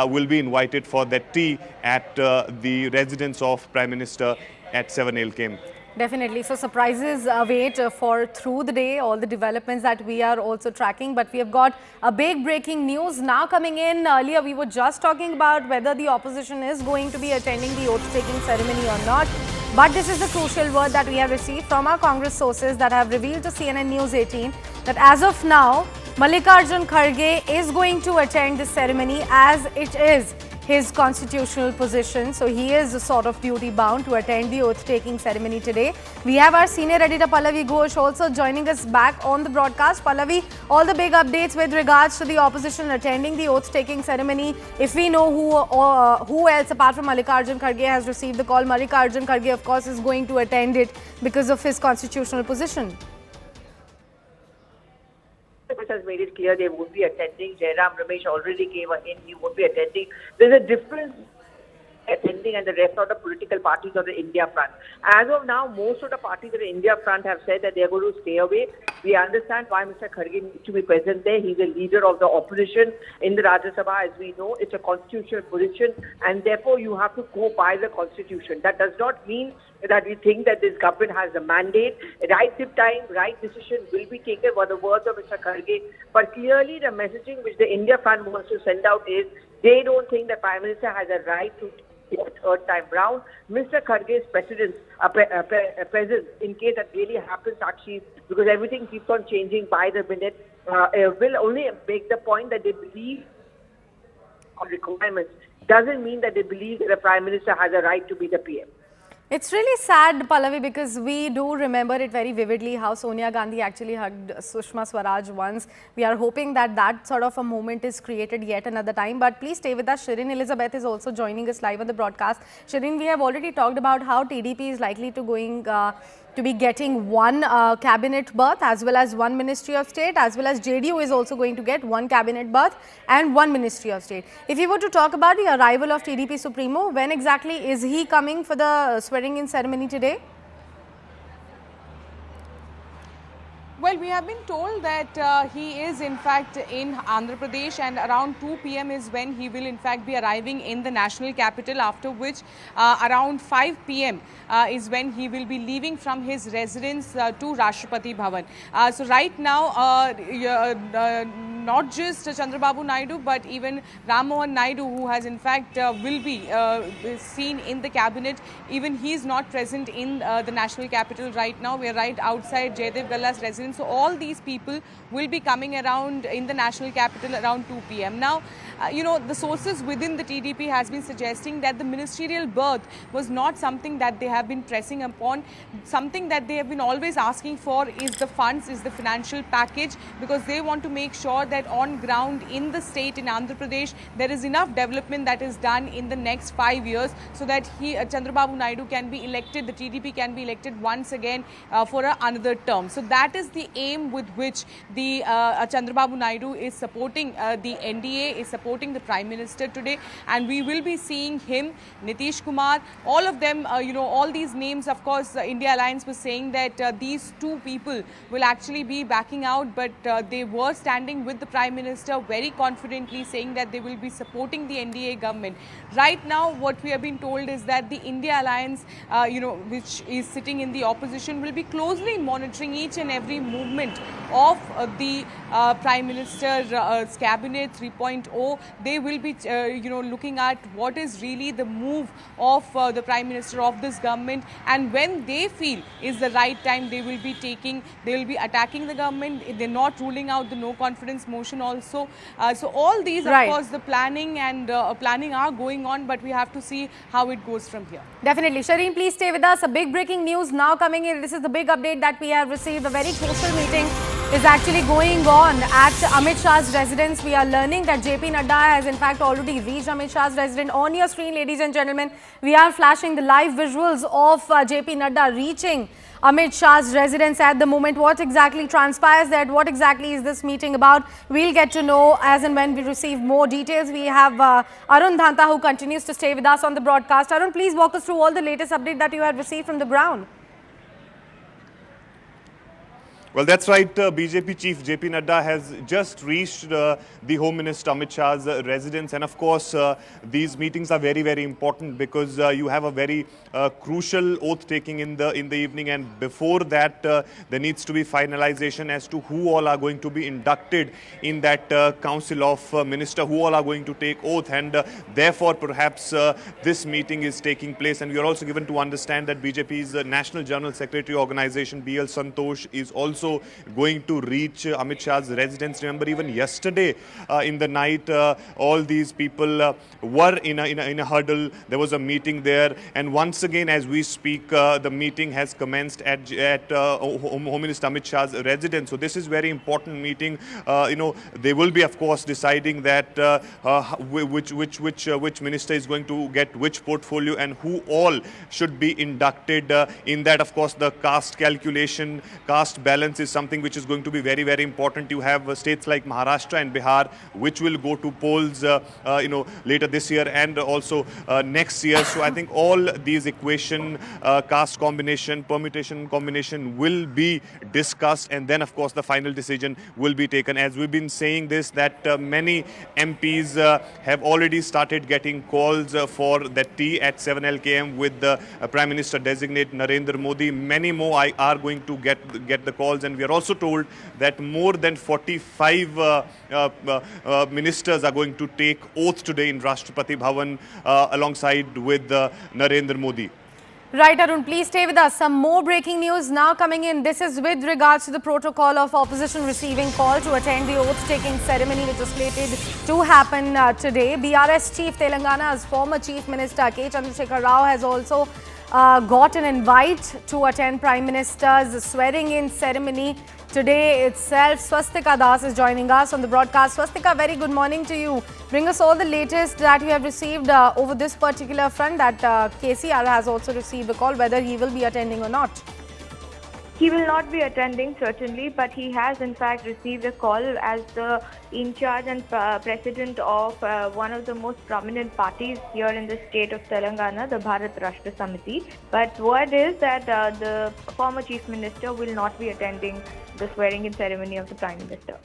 will be invited for that tea at the residence of Prime Minister at 7 Came. Definitely. So surprises await for through the day, all the developments that we are also tracking. But we have got a big breaking news now coming in. Earlier, we were just talking about whether the opposition is going to be attending the oath-taking ceremony or not. But this is the crucial word that we have received from our Congress sources that have revealed to CNN News 18 that as of now, Mallikarjun Kharge is going to attend this ceremony, as it is his constitutional position. So he is sort of duty bound to attend the oath-taking ceremony today. We have our senior editor Pallavi Ghosh also joining us back on the broadcast. Pallavi, all the big updates with regards to the opposition attending the oath-taking ceremony. If we know who else apart from Mallikarjun Kharge has received the call, Mallikarjun Kharge of course is going to attend it because of his constitutional position. Which has made it clear they won't be attending. Jairam Ramesh already gave a hint he won't be attending. There's a difference attending and the rest of the political parties on the India front. As of now, most of the parties on the India front have said that they are going to stay away. We understand why Mr. Kharge needs to be present there. He's a leader of the opposition in the Rajya Sabha. As we know, it's a constitutional position and therefore you have to go by the constitution. That does not mean that we think that this government has a mandate. Right time, right decision will be taken by the words of Mr. Kharge. But clearly the messaging which the India front wants to send out is they don't think the Prime Minister has a right to third time round. Mr. Kharge's presence in case that really happens, actually, because everything keeps on changing by the minute, will only make the point that they believe on requirements. Doesn't mean that they believe that the Prime Minister has a right to be the PM. It's really sad, Pallavi, because we do remember it very vividly how Sonia Gandhi actually hugged Sushma Swaraj once. We are hoping that that sort of a moment is created yet another time. But please stay with us. Shirin Elizabeth is also joining us live on the broadcast. Shirin, we have already talked about how TDP is likely to be getting one cabinet berth as well as one Ministry of State, as well as JDU is also going to get one cabinet berth and one Ministry of State. If you were to talk about the arrival of TDP Supremo, when exactly is he coming for the swearing-in ceremony today? Well, we have been told that he is in fact in Andhra Pradesh and around 2 p.m. is when he will in fact be arriving in the national capital, after which around 5 p.m. Is when he will be leaving from his residence to Rashtrapati Bhavan. So right now, not just Chandrababu Naidu but even Ram Mohan Naidu, who has in fact will be seen in the cabinet, even he is not present in the national capital right now. We are right outside Jaidev Galla's residence. So all these people will be coming around in the national capital around 2 p.m. Now, the sources within the TDP has been suggesting that the ministerial berth was not something that they have been pressing upon. Something that they have been always asking for is the funds, is the financial package, because they want to make sure that on ground in the state, in Andhra Pradesh, there is enough development that is done in the next 5 years so that Chandrababu Naidu can be elected, the TDP can be elected once again for another term. So that is the aim with which the Chandrababu Naidu is supporting the NDA, is supporting the Prime Minister today, and we will be seeing him, Nitish Kumar, all of them, all these names. Of course, India Alliance was saying that these two people will actually be backing out, but they were standing with the Prime Minister very confidently, saying that they will be supporting the NDA government. Right now, what we have been told is that the India Alliance, which is sitting in the opposition, will be closely monitoring each and every movement of the Prime Minister's cabinet 3.0. They will be, looking at what is really the move of the Prime Minister of this government, and when they feel is the right time, they will be attacking the government. They're not ruling out the no confidence motion also. So all these, of course, the planning are going on, but we have to see how it goes from here. Definitely. Shireen, please stay with us. A big breaking news now coming in. This is the big update that we have received. A very crucial meeting is actually going on at Amit Shah's residence. We are learning that JP Nadda has in fact already reached Amit Shah's residence. On your screen, ladies and gentlemen, we are flashing the live visuals of JP Nadda reaching Amit Shah's residence at the moment. What exactly transpires there? What exactly is this meeting about? We'll get to know as and when we receive more details. We have Arun Dhanta, who continues to stay with us on the broadcast. Arun, please walk us through all the latest update that you have received from the ground. Well, that's right. BJP chief JP Nadda has just reached the Home Minister Amit Shah's residence. And of course, these meetings are very, very important because you have a very crucial oath taking in the evening. And before that, there needs to be finalization as to who all are going to be inducted in that Council of Ministers, who all are going to take oath. And therefore, perhaps this meeting is taking place. And we are also given to understand that BJP's National General Secretary Organization, BL Santosh, is also also going to reach Amit Shah's residence. Remember, even yesterday in the night, all these people were in a huddle. There was a meeting there, and once again, as we speak, the meeting has commenced at Home Minister Amit Shah's residence. So this is very important meeting. They will be, of course, deciding that which minister is going to get which portfolio and who all should be inducted in that. Of course, the caste calculation, caste balance is something which is going to be very, very important. You have states like Maharashtra and Bihar which will go to polls later this year and also next year. So I think all these equation, caste combination, permutation combination will be discussed, and then of course the final decision will be taken. As we've been saying this, that many MPs have already started getting calls for that tea at 7 LKM with the Prime Minister designate Narendra Modi. Many more are going to get the calls, and we are also told that more than 45 ministers are going to take oath today in Rashtrapati Bhavan alongside with Narendra Modi. Right, Arun, please stay with us. Some more breaking news now coming in. This is with regards to the protocol of opposition receiving call to attend the oath-taking ceremony which is slated to happen today. BRS Chief Telangana's former Chief Minister K. Chandrasekhar Rao has also got an invite to attend Prime Minister's swearing-in ceremony today itself. Swastika Das is joining us on the broadcast. Swastika, very good morning to you. Bring us all the latest that you have received over this particular front, that KCR has also received a call, whether he will be attending or not. He will not be attending, certainly, but he has in fact received a call as the in-charge and president of one of the most prominent parties here in the state of Telangana, the Bharat Rashtra Samiti. But word is that the former Chief Minister will not be attending the swearing-in ceremony of the Prime Minister.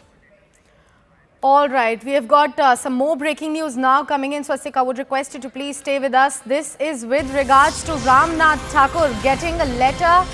All right, we have got some more breaking news now coming in. Swastika, I would request you to please stay with us. This is with regards to Ramnath Thakur getting a letter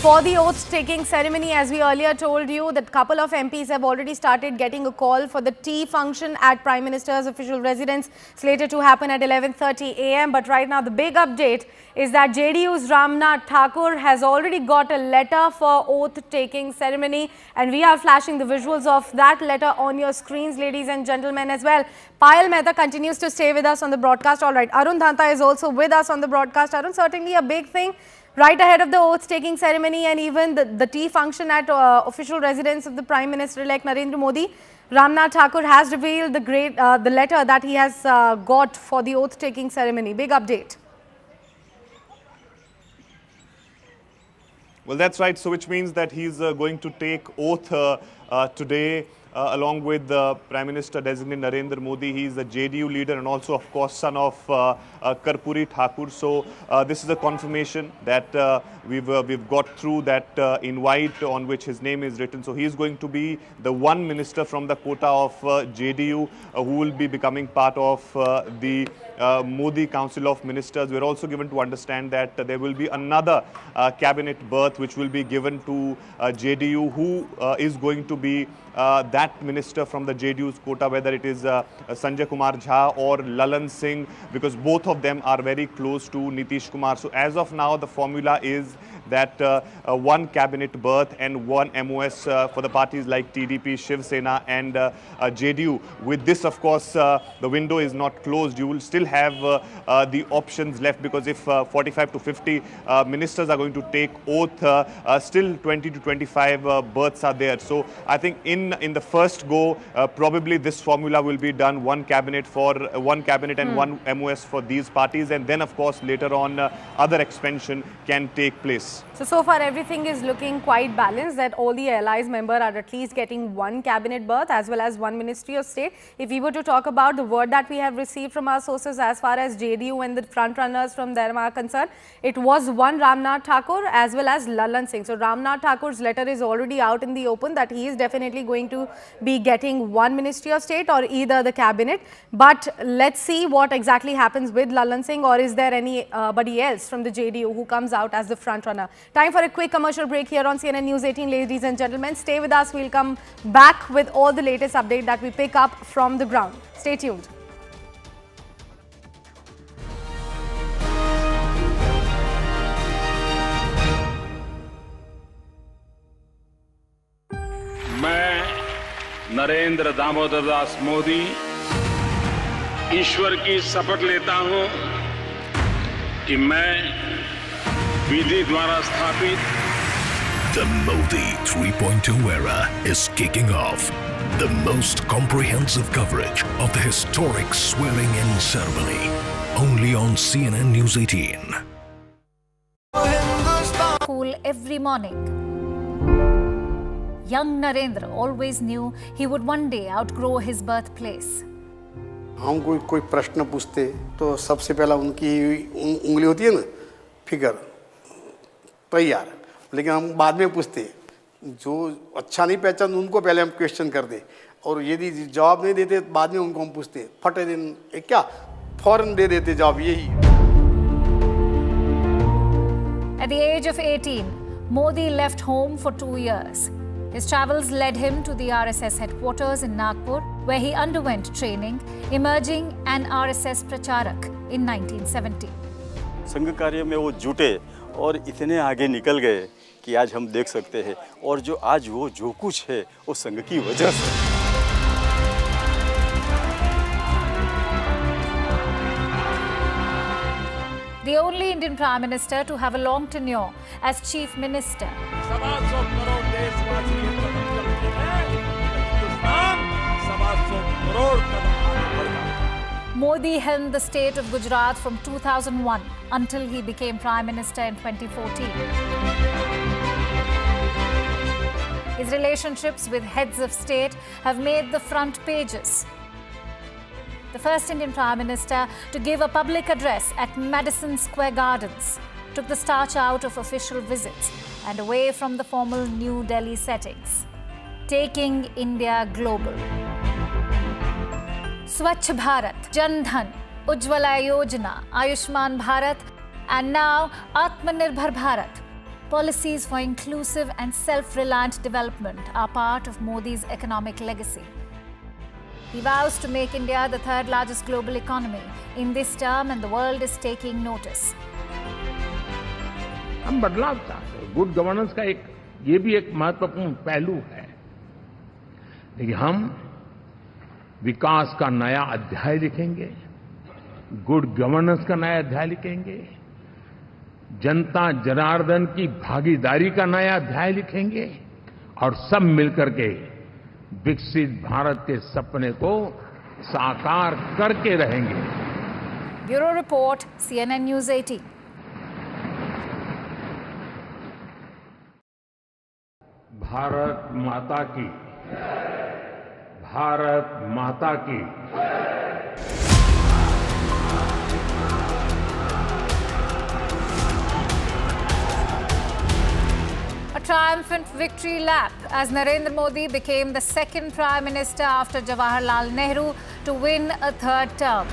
for the oath-taking ceremony. As we earlier told you, that couple of MPs have already started getting a call for the tea function at Prime Minister's official residence, slated to happen at 11:30 a.m. But right now, the big update is that JDU's Ramnath Thakur has already got a letter for oath-taking ceremony, and we are flashing the visuals of that letter on your screens, ladies and gentlemen, as well. Payal Mehta continues to stay with us on the broadcast. All right, Arun Dhanta is also with us on the broadcast. Arun, certainly a big thing right ahead of the oath-taking ceremony and even the tea function at official residence of the Prime Minister-elect Narendra Modi. Ramnath Thakur has revealed the letter that he has got for the oath-taking ceremony. Big update. Well, that's right. So which means that he's going to take oath today along with Prime Minister designate Narendra Modi. He is a JDU leader and also, of course, son of Karpuri Thakur. So this is a confirmation that we've got through that invite on which his name is written. So he is going to be the one minister from the quota of JDU who will be becoming part of the Modi Council of Ministers. We're also given to understand that there will be another cabinet berth which will be given to JDU, who is going to be that minister from the JDU's quota, whether it is Sanjay Kumar Jha or Lalan Singh, because both of them are very close to Nitish Kumar. So as of now, the formula is that one cabinet berth and one MOS for the parties like TDP, Shiv Sena and JDU. With this, of course, the window is not closed. You will still have the options left, because if 45 to 50 ministers are going to take oath, still 20 to 25 berths are there. So I think in the first go, probably this formula will be done, one cabinet and one MOS for these parties, and then of course later on other expansion can take place. So far everything is looking quite balanced, that all the allies members are at least getting one cabinet berth as well as one Ministry of State. If we were to talk about the word that we have received from our sources as far as JDU and the front runners from them are concerned, it was one Ramnath Thakur as well as Lalan Singh. So Ramnath Thakur's letter is already out in the open that he is definitely going to be getting one Ministry of State or either the cabinet. But let's see what exactly happens with Lalan Singh, or is there anybody else from the JDU who comes out as the front runner. Time for a quick commercial break here on CNN News 18, ladies and gentlemen. Stay with us. We'll come back with all the latest update that we pick up from the ground. Stay tuned. Narendra Damodar Das Modi ईश्वर की शपथ लेता हूं कि मैं विधि द्वारा स्थापित The Modi 3.0 era is kicking off. The most comprehensive coverage of the historic swearing-in ceremony. Only on CNN News 18. School every morning. Young Narendra always knew he would one day outgrow his birthplace. हम कोई प्रश्न पूछते तो सबसे पहला उनकी उंगली होती है ना, फिगर, तैयार। लेकिन हम बाद में पूछते, जो अच्छा नहीं पहचान उनको पहले हम क्वेश्चन कर दे, और यदि जवाब नहीं देते बाद में उनको हम पूछते, फटे दिन क्या फौरन दे देते जवाब। यही At the age of 18, Modi left home for 2 years. His travels led him to the RSS headquarters in Nagpur, where he underwent training, emerging an RSS pracharak in 1970. संघ कार्य में वो जुटे और इतने आगे निकल गए कि आज हम देख सकते हैं, और जो आज वो जो कुछ है वो संघ की वजह से। The only Indian Prime Minister to have a long tenure as Chief Minister. Modi helmed the state of Gujarat from 2001 until he became Prime Minister in 2014. His relationships with heads of state have made the front pages. The first Indian Prime Minister to give a public address at Madison Square Gardens took the starch out of official visits and away from the formal New Delhi settings, taking India global. Swachh Bharat, Jan Dhan, Ujjwala Yojana, Ayushman Bharat, and now Atmanirbhar Bharat. Policies for inclusive and self-reliant development are part of Modi's economic legacy. He vows to make India the third largest global economy in this term, and the world is taking notice. हम बदलाव चाहते हैं। Good governance का ये भी एक महत्वपूर्ण पहलू है। देखिए, हम विकास का नया अध्याय लिखेंगे, गुड गवर्नेंस का नया अध्याय लिखेंगे, जनता जनार्दन की भागीदारी का नया अध्याय लिखेंगे, और सब मिलकर के विकसित भारत के सपने को साकार करके रहेंगे। Bureau report, CNN News 18। Bharat माता की, भारत माता की। A triumphant victory lap as Narendra Modi became the second Prime Minister after Jawaharlal Nehru to win a third term.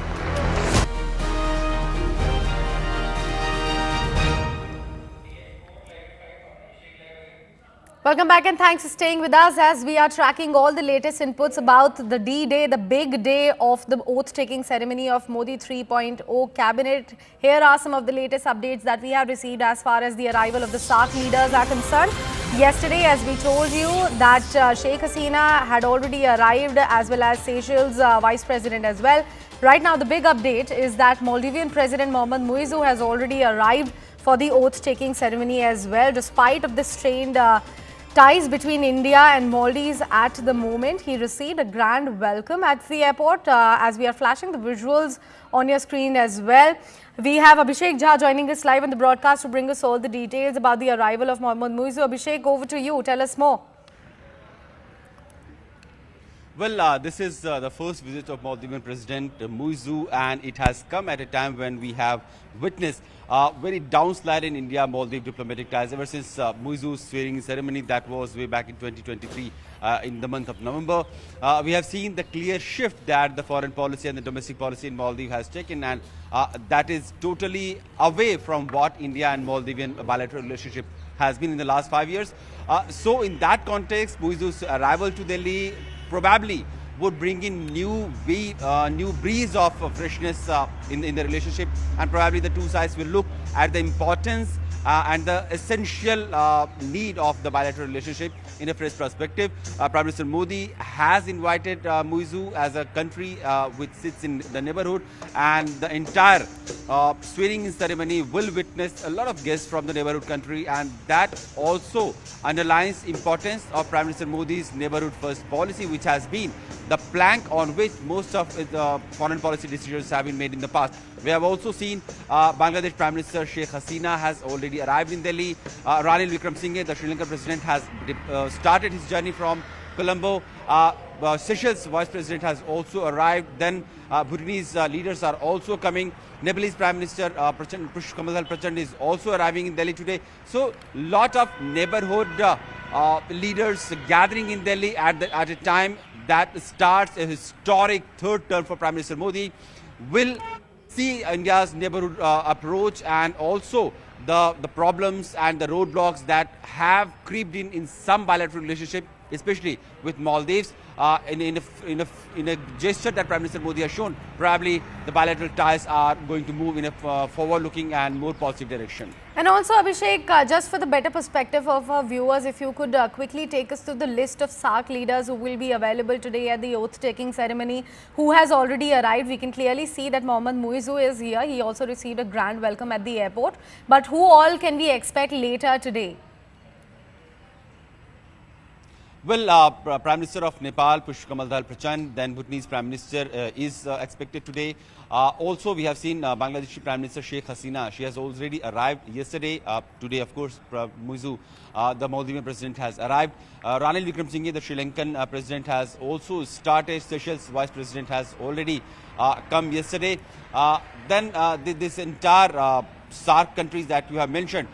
Welcome back and thanks for staying with us as we are tracking all the latest inputs about the D-Day, the big day of the oath-taking ceremony of Modi 3.0 cabinet. Here are some of the latest updates that we have received as far as the arrival of the SAARC leaders are concerned. Yesterday, as we told you, that Sheikh Hasina had already arrived, as well as Seychelles Vice President as well. Right now, the big update is that Maldivian President Mohamed Muizzu has already arrived for the oath-taking ceremony as well. Despite of the strained ties between India and Maldives at the moment, he received a grand welcome at the airport, as we are flashing the visuals on your screen as well. We have Abhishek Jha joining us live on the broadcast to bring us all the details about the arrival of Mohamed Muizzu. Abhishek, over to you. Tell us more. Well, this is the first visit of Maldivian President Muizzu, and it has come at a time when we have witnessed very downslide in India-Maldives diplomatic ties ever since Muizzu's swearing ceremony. That was way back in 2023 in the month of November. We have seen the clear shift that the foreign policy and the domestic policy in Maldives has taken, and that is totally away from what India and Maldivian bilateral relationship has been in the last 5 years. So in that context, Muizzu's arrival to Delhi probably would bring in new breeze of freshness in the relationship, and probably the two sides will look at the importance and the essential need of the bilateral relationship in a fresh perspective. Prime Minister Modi has invited Muizhou as a country which sits in the neighborhood, and the entire swearing-in ceremony will witness a lot of guests from the neighborhood country, and that also underlines importance of Prime Minister Modi's neighborhood first policy, which has been the plank on which most of the foreign policy decisions have been made in the past. We have also seen Bangladesh Prime Minister Sheikh Hasina has already arrived in Delhi. Ranil Wickremesinghe, the Sri Lankan president, has started his journey from Colombo. Seychelles Vice President has also arrived. Then Bhutanese leaders are also coming. Nepalese Prime Minister Push Kamal Prachand is also arriving in Delhi today. So, lot of neighborhood leaders gathering in Delhi at a time that starts a historic third term for Prime Minister Modi. Will see India's neighborhood approach, and also the problems and the roadblocks that have creeped in some bilateral relationship, especially with Maldives. In a gesture that Prime Minister Modi has shown, probably the bilateral ties are going to move in a forward-looking and more positive direction. And also, Abhishek, just for the better perspective of our viewers, if you could quickly take us through the list of SAARC leaders who will be available today at the oath-taking ceremony, who has already arrived. We can clearly see that Mohammad Muizhou is here. He also received a grand welcome at the airport. But who all can we expect later today? Well, Prime Minister of Nepal, Push Kamal Prachand, then Bhutanese Prime Minister is expected today. Also, we have seen Bangladeshi Prime Minister Sheikh Hasina. She has already arrived yesterday. Today, of course, Muizhou, the Maldivian president, has arrived. Ranil Wickremesinghe, the Sri Lankan president, has also started. Seychelles Vice President has already come yesterday. Then this entire SAARC countries that you have mentioned,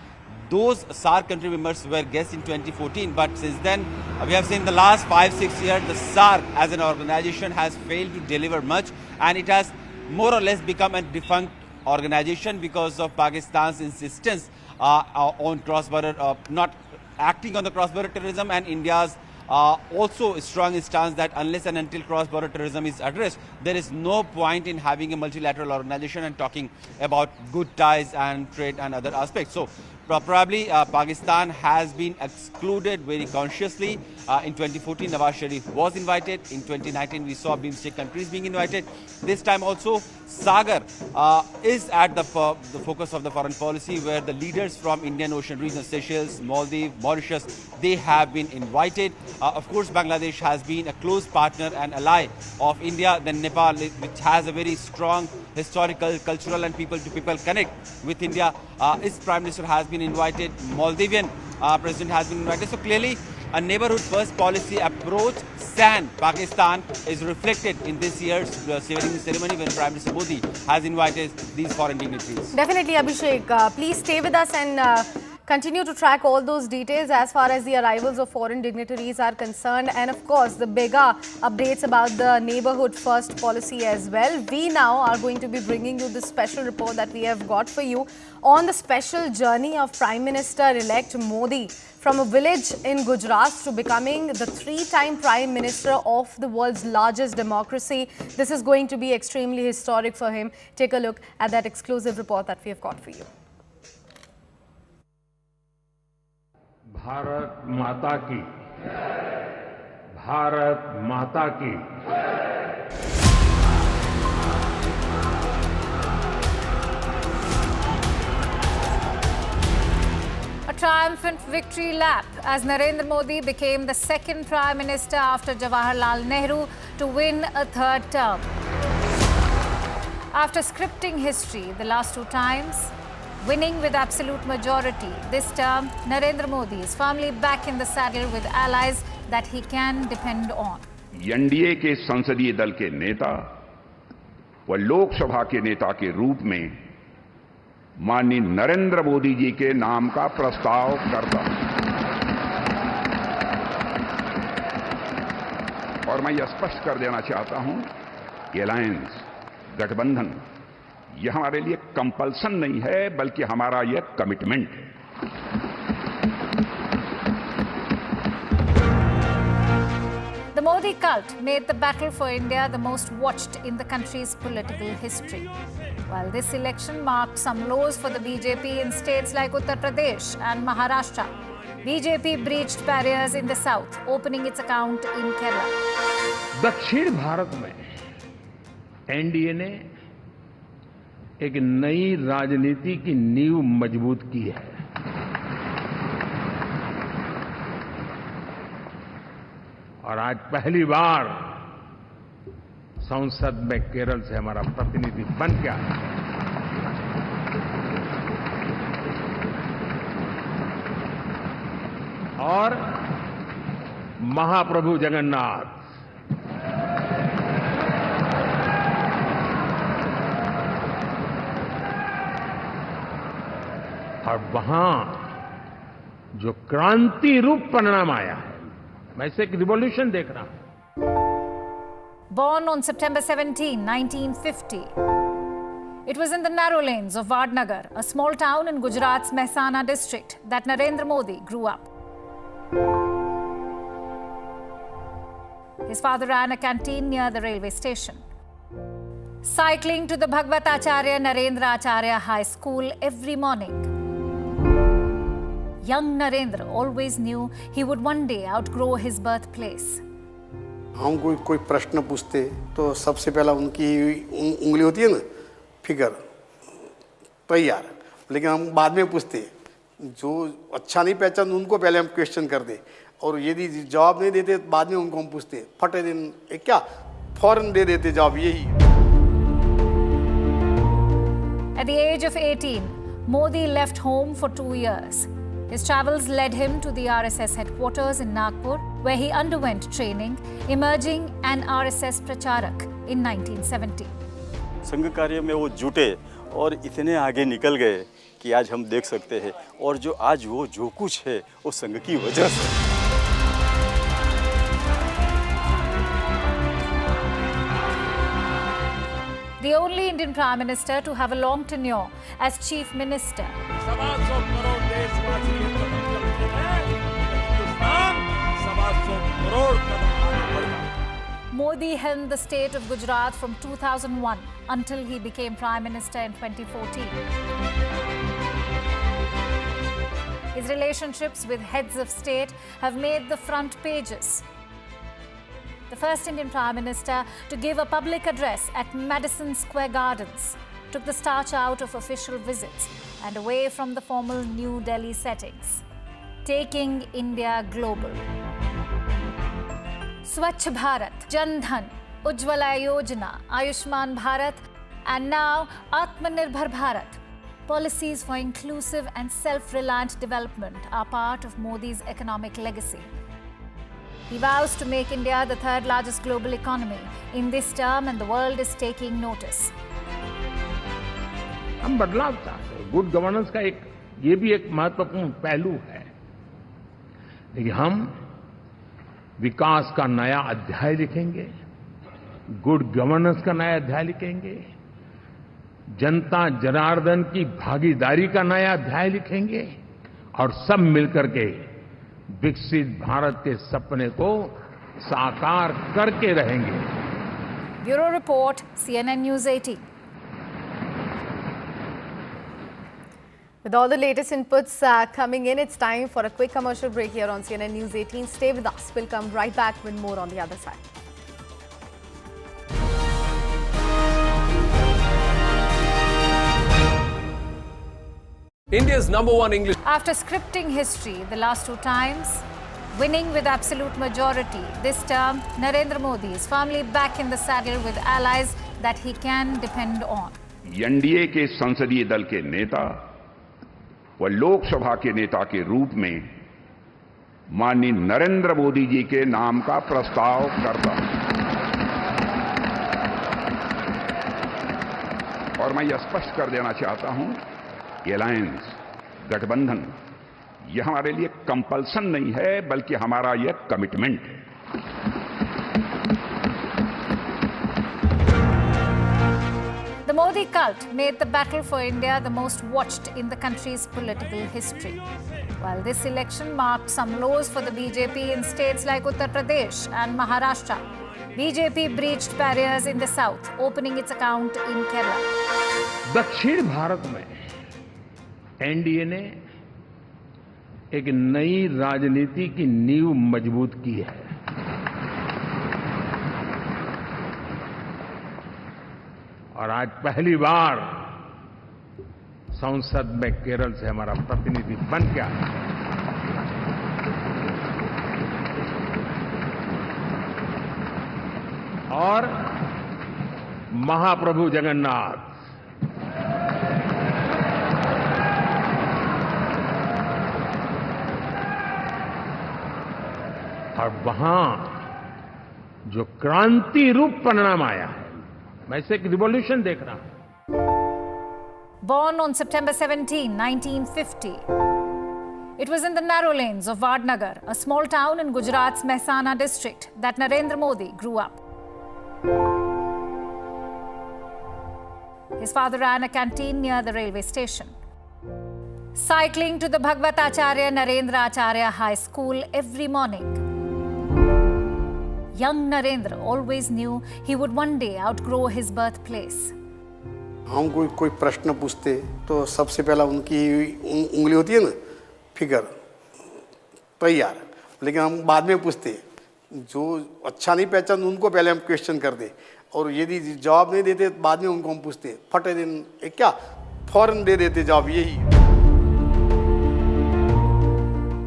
those SAARC country members were guests in 2014, but since then we have seen the last 5-6 years the SAARC as an organization has failed to deliver much, and it has more or less become a defunct organization because of Pakistan's insistence on cross-border, not acting on the cross-border terrorism, and India's also a strong stance that unless and until cross-border terrorism is addressed, there is no point in having a multilateral organization and talking about good ties and trade and other aspects. So probably Pakistan has been excluded very consciously. In 2014, Nawaz Sharif was invited. In 2019, we saw BIMSTEC countries being invited. This time also, Sagar is at the focus of the foreign policy, where the leaders from Indian Ocean region, Seychelles, Maldives, Mauritius, they have been invited. Of course, Bangladesh has been a close partner and ally of India. Then Nepal, which has a very strong historical, cultural and people-to-people connect with India. Its Prime Minister has been invited. Maldivian President has been invited. So clearly, a neighborhood first policy approach, SAN, Pakistan, is reflected in this year's swearing-in ceremony when Prime Minister Modi has invited these foreign dignitaries. Definitely, Abhishek. Please stay with us and continue to track all those details as far as the arrivals of foreign dignitaries are concerned, and of course the bigger updates about the neighborhood first policy as well. We now are going to be bringing you this special report that we have got for you on the special journey of Prime Minister-elect Modi from a village in Gujarat to becoming the three-time Prime Minister of the world's largest democracy. This is going to be extremely historic for him. Take a look at that exclusive report that we have got for you. Bharat माता की, भारत माता की। A triumphant victory lap as Narendra Modi became the second Prime Minister after Jawaharlal Nehru to win a third term. After scripting history the last two times, winning with absolute majority, this term Narendra Modi is firmly back in the saddle with allies that he can depend on. NDA के संसदीय दल के नेता व लोकसभा के नेता के रूप में माननीय नरेंद्र मोदी जी के नाम का प्रस्ताव करता हूं। और मैं यह स्पष्ट कर देना चाहता हूं कि अलायंस, गठबंधन, यह हमारे लिए कंपल्सन नहीं है, बल्कि हमारा यह कमिटमेंट है। The Modi cult made the battle for India the most watched in the country's political history. While this election marked some lows for the BJP in states like Uttar Pradesh and Maharashtra, BJP breached barriers in the south, opening its account in Kerala. दक्षिण भारत में NDA ने एक नई राजनीति की नींव मजबूत की है। और आज पहली बार संसद में केरल से हमारा प्रतिनिधि बन के आया। और महाप्रभु जगन्नाथ और वहां जो क्रांति रूप परिणाम आया है, मैं इसे एक रिवॉल्यूशन देख रहा हूं। Born on September 17, 1950, it was in the narrow lanes of Vadnagar, a small town in Gujarat's Mehsana district, that Narendra Modi grew up. His father ran a canteen near the railway station. Cycling to the Bhagwatacharya Narendra Acharya High School every morning, young Narendra always knew he would one day outgrow his birthplace. हम कोई प्रश्न पूछते तो सबसे पहला उनकी उंगली होती है ना, फिगर तैयार, लेकिन हम बाद में पूछते, जो अच्छा नहीं पहचान उनको पहले हम क्वेश्चन कर दे, और यदि जवाब नहीं देते बाद में उनको हम पूछते, फटे दिन क्या फौरन दे देते जवाब। यही At the age of 18, Modi left home for 2 years. His travels led him to the RSS headquarters in Nagpur, where he underwent training, emerging an RSS pracharak in 1970. संघ कार्य में वो जुटे और इतने आगे निकल गए कि आज हम देख सकते हैं, और जो आज वो जो कुछ है वो संघ की वजह से। The only Indian Prime Minister to have a long tenure as Chief Minister. Modi helmed the state of Gujarat from 2001 until he became Prime Minister in 2014. His relationships with heads of state have made the front pages. The first Indian Prime Minister to give a public address at Madison Square Gardens took the starch out of official visits and away from the formal New Delhi settings, taking India global. Swachh Bharat, Jan Dhan, Ujjwala Yojana, Ayushman Bharat, and now Atmanirbhar Bharat. Policies for inclusive and self-reliant development are part of Modi's economic legacy. He vows to make India the third largest global economy in this term, and the world is taking notice. हम बदलाव चाहते हैं। Good governance का ये भी एक महत्वपूर्ण पहलू है। देखिए, हम विकास का नया अध्याय लिखेंगे, गुड गवर्नेंस का नया अध्याय लिखेंगे, जनता जनार्दन की भागीदारी का नया अध्याय लिखेंगे, और सब मिलकर के विकसित भारत के सपने को साकार करके रहेंगे। Bureau report, CNN News 18. With all the latest inputs coming in, it's time for a quick commercial break here on CNN News 18. Stay with us. We'll come right back with more on the other side. India's #1 English. After scripting history the last 2 times, winning with absolute majority, this term Narendra Modi is firmly back in the saddle with allies that he can depend on. NDA के संसदीय दल के नेता व लोकसभा के नेता के रूप में माननीय नरेंद्र मोदी जी के नाम का प्रस्ताव करता हूं। और मैं यह स्पष्ट कर देना चाहता हूं, अलायंस, गठबंधन, यह हमारे लिए कंपल्सन नहीं है, बल्कि हमारा यह कमिटमेंट है। The Modi cult made the battle for India the most watched in the country's political history. While this election marked some lows for the BJP in states like Uttar Pradesh and Maharashtra, BJP breached barriers in the south, opening its account in Kerala. दक्षिण भारत में NDA ने एक नई राजनीति की नींव मजबूत की है। और आज पहली बार संसद में केरल से हमारा प्रतिनिधि बन के आया। और महाप्रभु जगन्नाथ और वहां जो क्रांति रूप परिणाम आया है, मैं इसे एक रिवॉल्यूशन देख रहा हूं। Born on September 17, 1950, it was in the narrow lanes of Vadnagar, a small town in Gujarat's Mehsana district, that Narendra Modi grew up. His father ran a canteen near the railway station. Cycling to the Bhagwatacharya Narendra Acharya High School every morning, young Narendra always knew he would one day outgrow his birthplace. हम कोई प्रश्न पूछते तो सबसे पहला उनकी उंगली होती है ना, फिगर तैयार, लेकिन हम बाद में पूछते, जो अच्छा नहीं पहचान उनको पहले हम क्वेश्चन कर दे, और यदि जवाब नहीं देते बाद में उनको हम पूछते, फटे दिन क्या फौरन दे देते जवाब। यही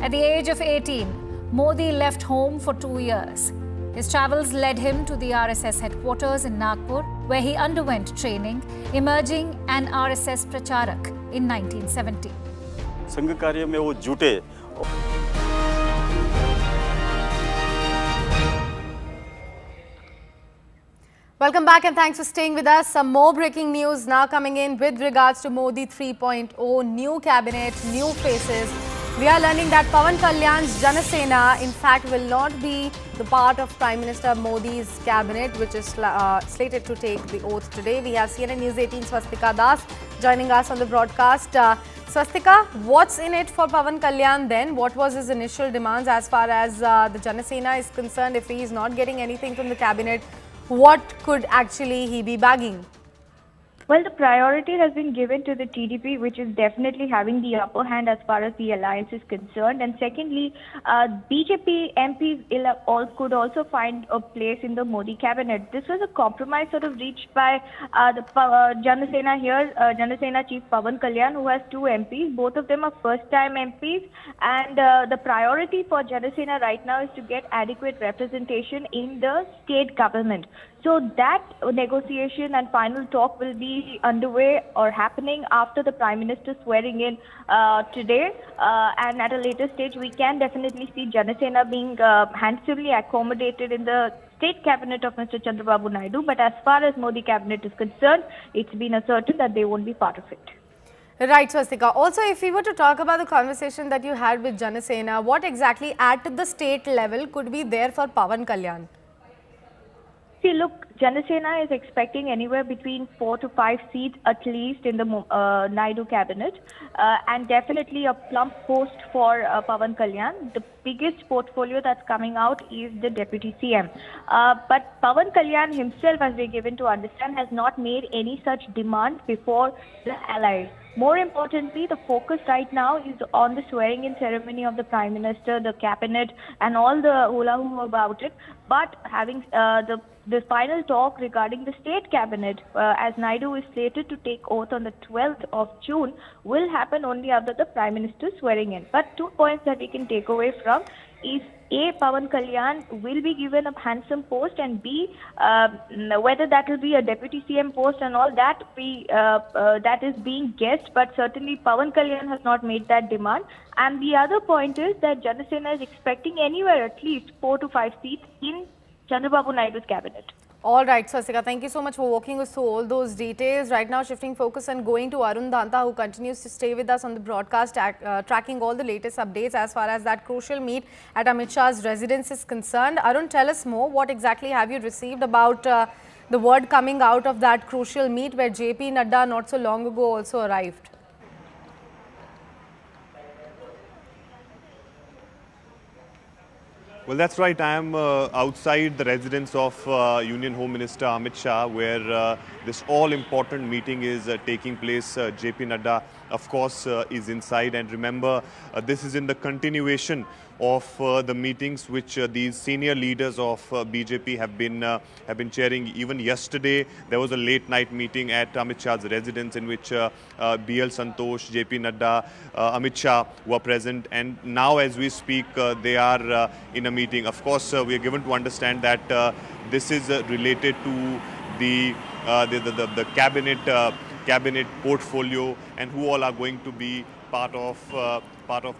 At the age of 18, Modi left home for 2 years. His travels led him to the RSS headquarters in Nagpur, where he underwent training, emerging an RSS Pracharak in 1970. संघ कार्य में वो जुटे। Welcome back and thanks for staying with us. Some more breaking news now coming in with regards to Modi 3.0, new cabinet, new faces. We are learning that Pawan Kalyan's Jana Sena, in fact, will not be the part of Prime Minister Modi's cabinet, which is slated to take the oath today. We have CNN News 18 Swastika Das joining us on the broadcast. Swastika, what's in it for Pawan Kalyan then? What was his initial demands as far as the Jana Sena is concerned? If he is not getting anything from the cabinet, what could actually he be bagging? Well, the priority has been given to the TDP, which is definitely having the upper hand as far as the alliance is concerned. And secondly, BJP MPs all could also find a place in the Modi cabinet. This was a compromise sort of reached by the Jana Sena here, Jana Sena Chief Pawan Kalyan, who has 2 MPs. Both of them are first-time MPs. And the priority for Jana Sena right now is to get adequate representation in the state government. So that negotiation and final talk will be underway or happening after the Prime Minister swearing in today. And at a later stage, we can definitely see Jana Sena being handsomely accommodated in the state cabinet of Mr. Chandrababu Naidu. But as far as Modi cabinet is concerned, it's been asserted that they won't be part of it. Right, Swastika. Also, if we were to talk about the conversation that you had with Jana Sena, what exactly at the state level could be there for Pawan Kalyan? See, look, Jana Sena is expecting anywhere between 4 to 5 seats at least in the Naidu cabinet, and definitely a plump post for Pawan Kalyan. The biggest portfolio that's coming out is the Deputy CM. But Pawan Kalyan himself, as we're given to understand, has not made any such demand before the allies. More importantly, the focus right now is on the swearing-in ceremony of the Prime Minister, the cabinet, and all the hula-hoo about it. But having the final talk regarding the state cabinet, as Naidu is slated to take oath on the 12th of June, will happen only after the Prime Minister swearing in. But 2 points that we can take away from is A, Pawan Kalyan will be given a handsome post, and B, whether that will be a Deputy CM post and all that, that is being guessed, but certainly Pawan Kalyan has not made that demand. And the other point is that Jana Sena is expecting anywhere at least 4 to 5 seats in Chandrababu Naidu's cabinet. All right, Swastika, thank you so much for walking us through all those details. Right now, shifting focus and going to Arun Danta, who continues to stay with us on the broadcast, tracking all the latest updates as far as that crucial meet at Amit Shah's residence is concerned. Arun, tell us more. What exactly have you received about the word coming out of that crucial meet where JP Nadda not so long ago also arrived? Well, that's right. I am outside the residence of Union Home Minister Amit Shah, where this all-important meeting is taking place. JP Nadda, of course, is inside. And remember, this is in the continuation of the meetings which these senior leaders of BJP have been chairing. Even yesterday, there was a late-night meeting at Amit Shah's residence in which BL Santosh, JP Nadda, Amit Shah were present. And now, as we speak, they are in a meeting. Of course, we are given to understand that this is related to the cabinet portfolio and who all are going to be part of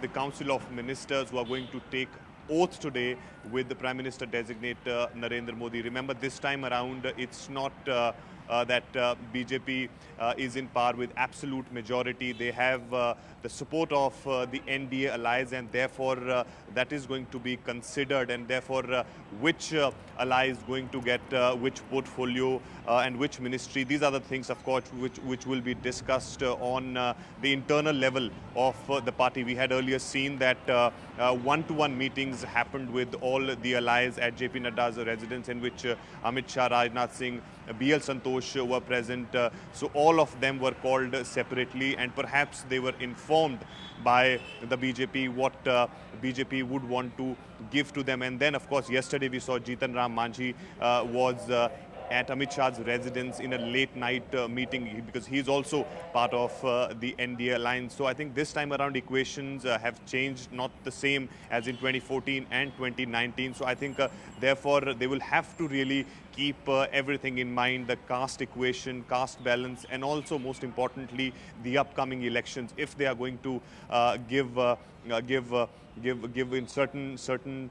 the Council of Ministers who are going to take oath today with the Prime Minister designate Narendra Modi. Remember, this time around, it's not that BJP is in power with absolute majority. They have the support of the NDA alliance, and therefore that is going to be considered, and therefore which ally is going to get which portfolio and which ministry. These are the things, of course, which will be discussed on the internal level of the party. We had earlier seen that one-to-one meetings happened with all the allies at JP Nadda's residence, in which Amit Shah, Rajnath Singh, BL Santosh were present. So all of them were called separately, and perhaps they were informed by the BJP what BJP would want to give to them. And then, of course, yesterday we saw Jitan Ram Manjhi was at Amit Shah's residence in a late night meeting, because he's also part of the NDA alliance. So I think this time around equations have changed, not the same as in 2014 and 2019. So I think therefore they will have to really keep everything in mind, the caste equation, caste balance, and also most importantly the upcoming elections. If they are going to give in certain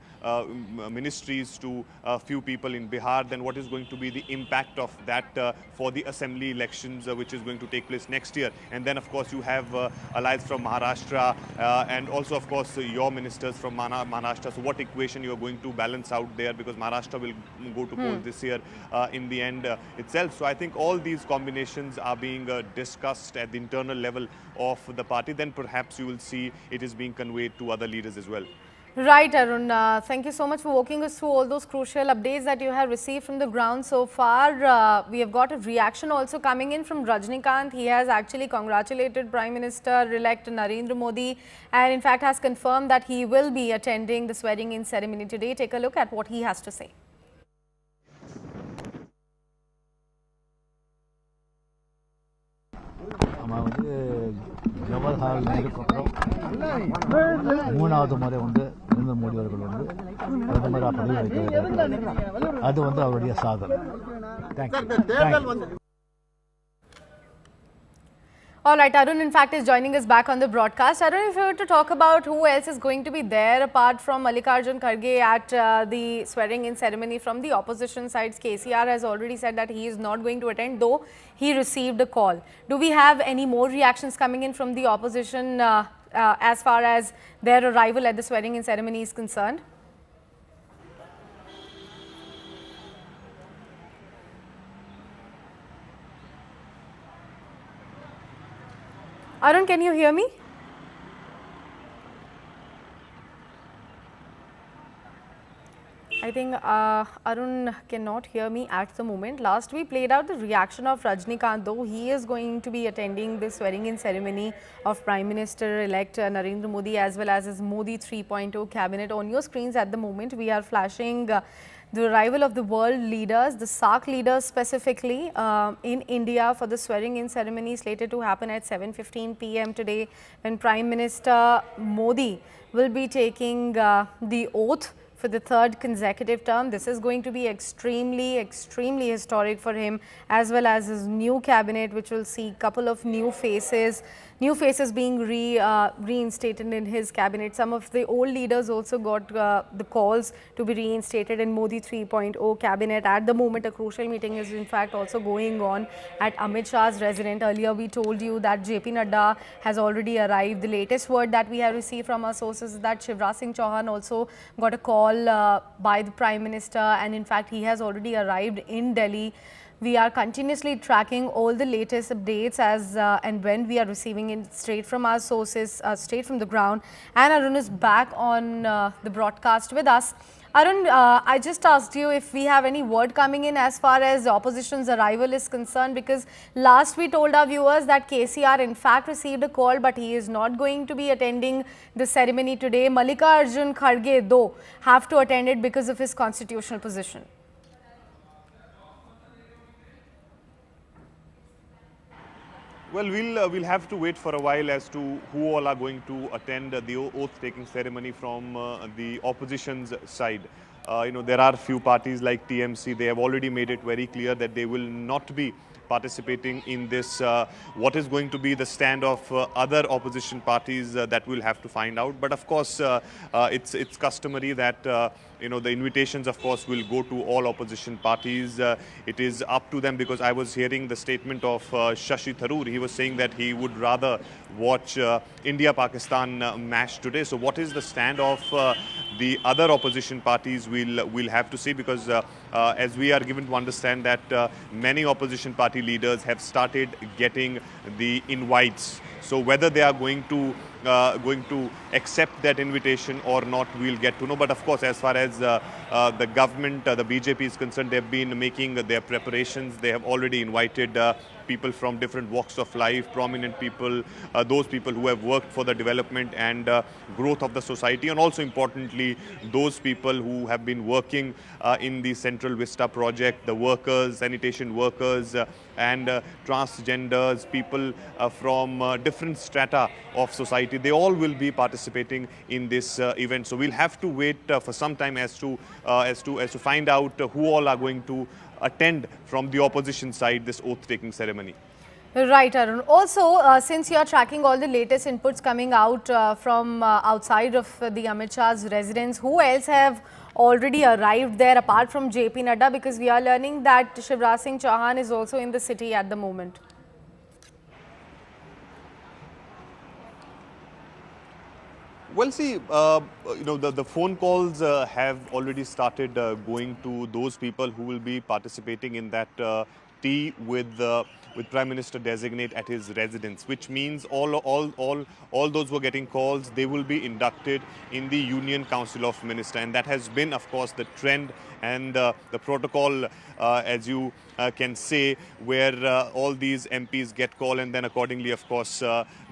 ministries to a few people in Bihar, then what is going to be the impact of that for the assembly elections which is going to take place next year. And then, of course, you have allies from Maharashtra and also, of course, your ministers from Maharashtra. So what equation you are going to balance out there, because Maharashtra will go to polls this year in the end itself. So I think all these combinations are being discussed at the internal level of the party. Then perhaps you will see it is being conveyed to other leaders as well. Right, Arun. Thank you so much for walking us through all those crucial updates that you have received from the ground so far. We have got a reaction also coming in from Rajnikant. He has actually congratulated Prime Minister-elect Narendra Modi and in fact has confirmed that he will be attending the swearing-in ceremony today. Take a look at what he has to say. Jawaharlal நேருக்கு அப்புறம் மூணாவது முறை நரேந்திர மோடி அவர்கள் பிரதமராக பதவி வகிக்கிறார். அது அவருடைய சாதனை. Thank you. All right, Arun in fact is joining us back on the broadcast. Arun, if you were to talk about who else is going to be there apart from Mallikarjun Kharge at the swearing-in ceremony from the opposition sides, KCR has already said that he is not going to attend, though he received a call. Do we have any more reactions coming in from the opposition as far as their arrival at the swearing-in ceremony is concerned? Arun, can you hear me? I think Arun cannot hear me at the moment. Last we played out the reaction of Rajnikant, though he is going to be attending the swearing-in ceremony of Prime Minister-elect Narendra Modi as well as his Modi 3.0 cabinet. On your screens at the moment, we are flashing the arrival of the world leaders, the SAARC leaders specifically in India for the swearing-in ceremony slated to happen at 7:15 p.m. today, when Prime Minister Modi will be taking the oath for the third consecutive term. This is going to be extremely historic for him, as well as his new cabinet, which will see a couple of new faces being reinstated in his cabinet. Some of the old leaders also got the calls to be reinstated in Modi 3.0 cabinet. At the moment, a crucial meeting is in fact also going on at Amit Shah's residence. Earlier, we told you that JP Nadda has already arrived. The latest word that we have received from our sources is that Shivraj Singh Chauhan also got a call by the Prime Minister, and in fact, he has already arrived in Delhi. We are continuously tracking all the latest updates as and when we are receiving it straight from our sources, straight from the ground. And Arun is back on the broadcast with us. Arun, I just asked you if we have any word coming in as far as the opposition's arrival is concerned, because last we told our viewers that KCR in fact received a call, but he is not going to be attending the ceremony today. Mallikarjun Kharge, though, have to attend it because of his constitutional position. Well, we'll have to wait for a while as to who all are going to attend the oath-taking ceremony from the opposition's side. There are few parties like TMC. They have already made it very clear that they will not be participating in this. What is going to be the stand of other opposition parties, that we'll have to find out. But of course, it's customary that the invitations, of course, will go to all opposition parties. It is up to them, because I was hearing the statement of Shashi Tharoor. He was saying that he would rather watch India-Pakistan match today. So what is the stand of the other opposition parties? We'll have to see, because as we are given to understand that many opposition party leaders have started getting the invites. So whether they are going to accept that invitation or not, we'll get to know. But of course, as far as the government, the BJP is concerned, they've been making their preparations. They have already invited people from different walks of life, prominent people, those people who have worked for the development and growth of the society, and also importantly, those people who have been working in the Central Vista project, the workers, sanitation workers, and transgenders, people from different strata of society. They all will be participating in this event. So we'll have to wait for some time as to find out who all are going to attend from the opposition side this oath-taking ceremony. Right, Arun. Also, since you are tracking all the latest inputs coming out from outside of the Amit Shah's residence, who else have already arrived there apart from JP Nadda? Because we are learning that Shivraj Singh Chauhan is also in the city at the moment. Well, see, the phone calls have already started going to those people who will be participating in that tea with Prime Minister designate at his residence, which means all those who are getting calls, they will be inducted in the Union Council of Ministers, and that has been, of course, the trend and the protocol, as you can say, where all these MPs get called, and then accordingly, of course,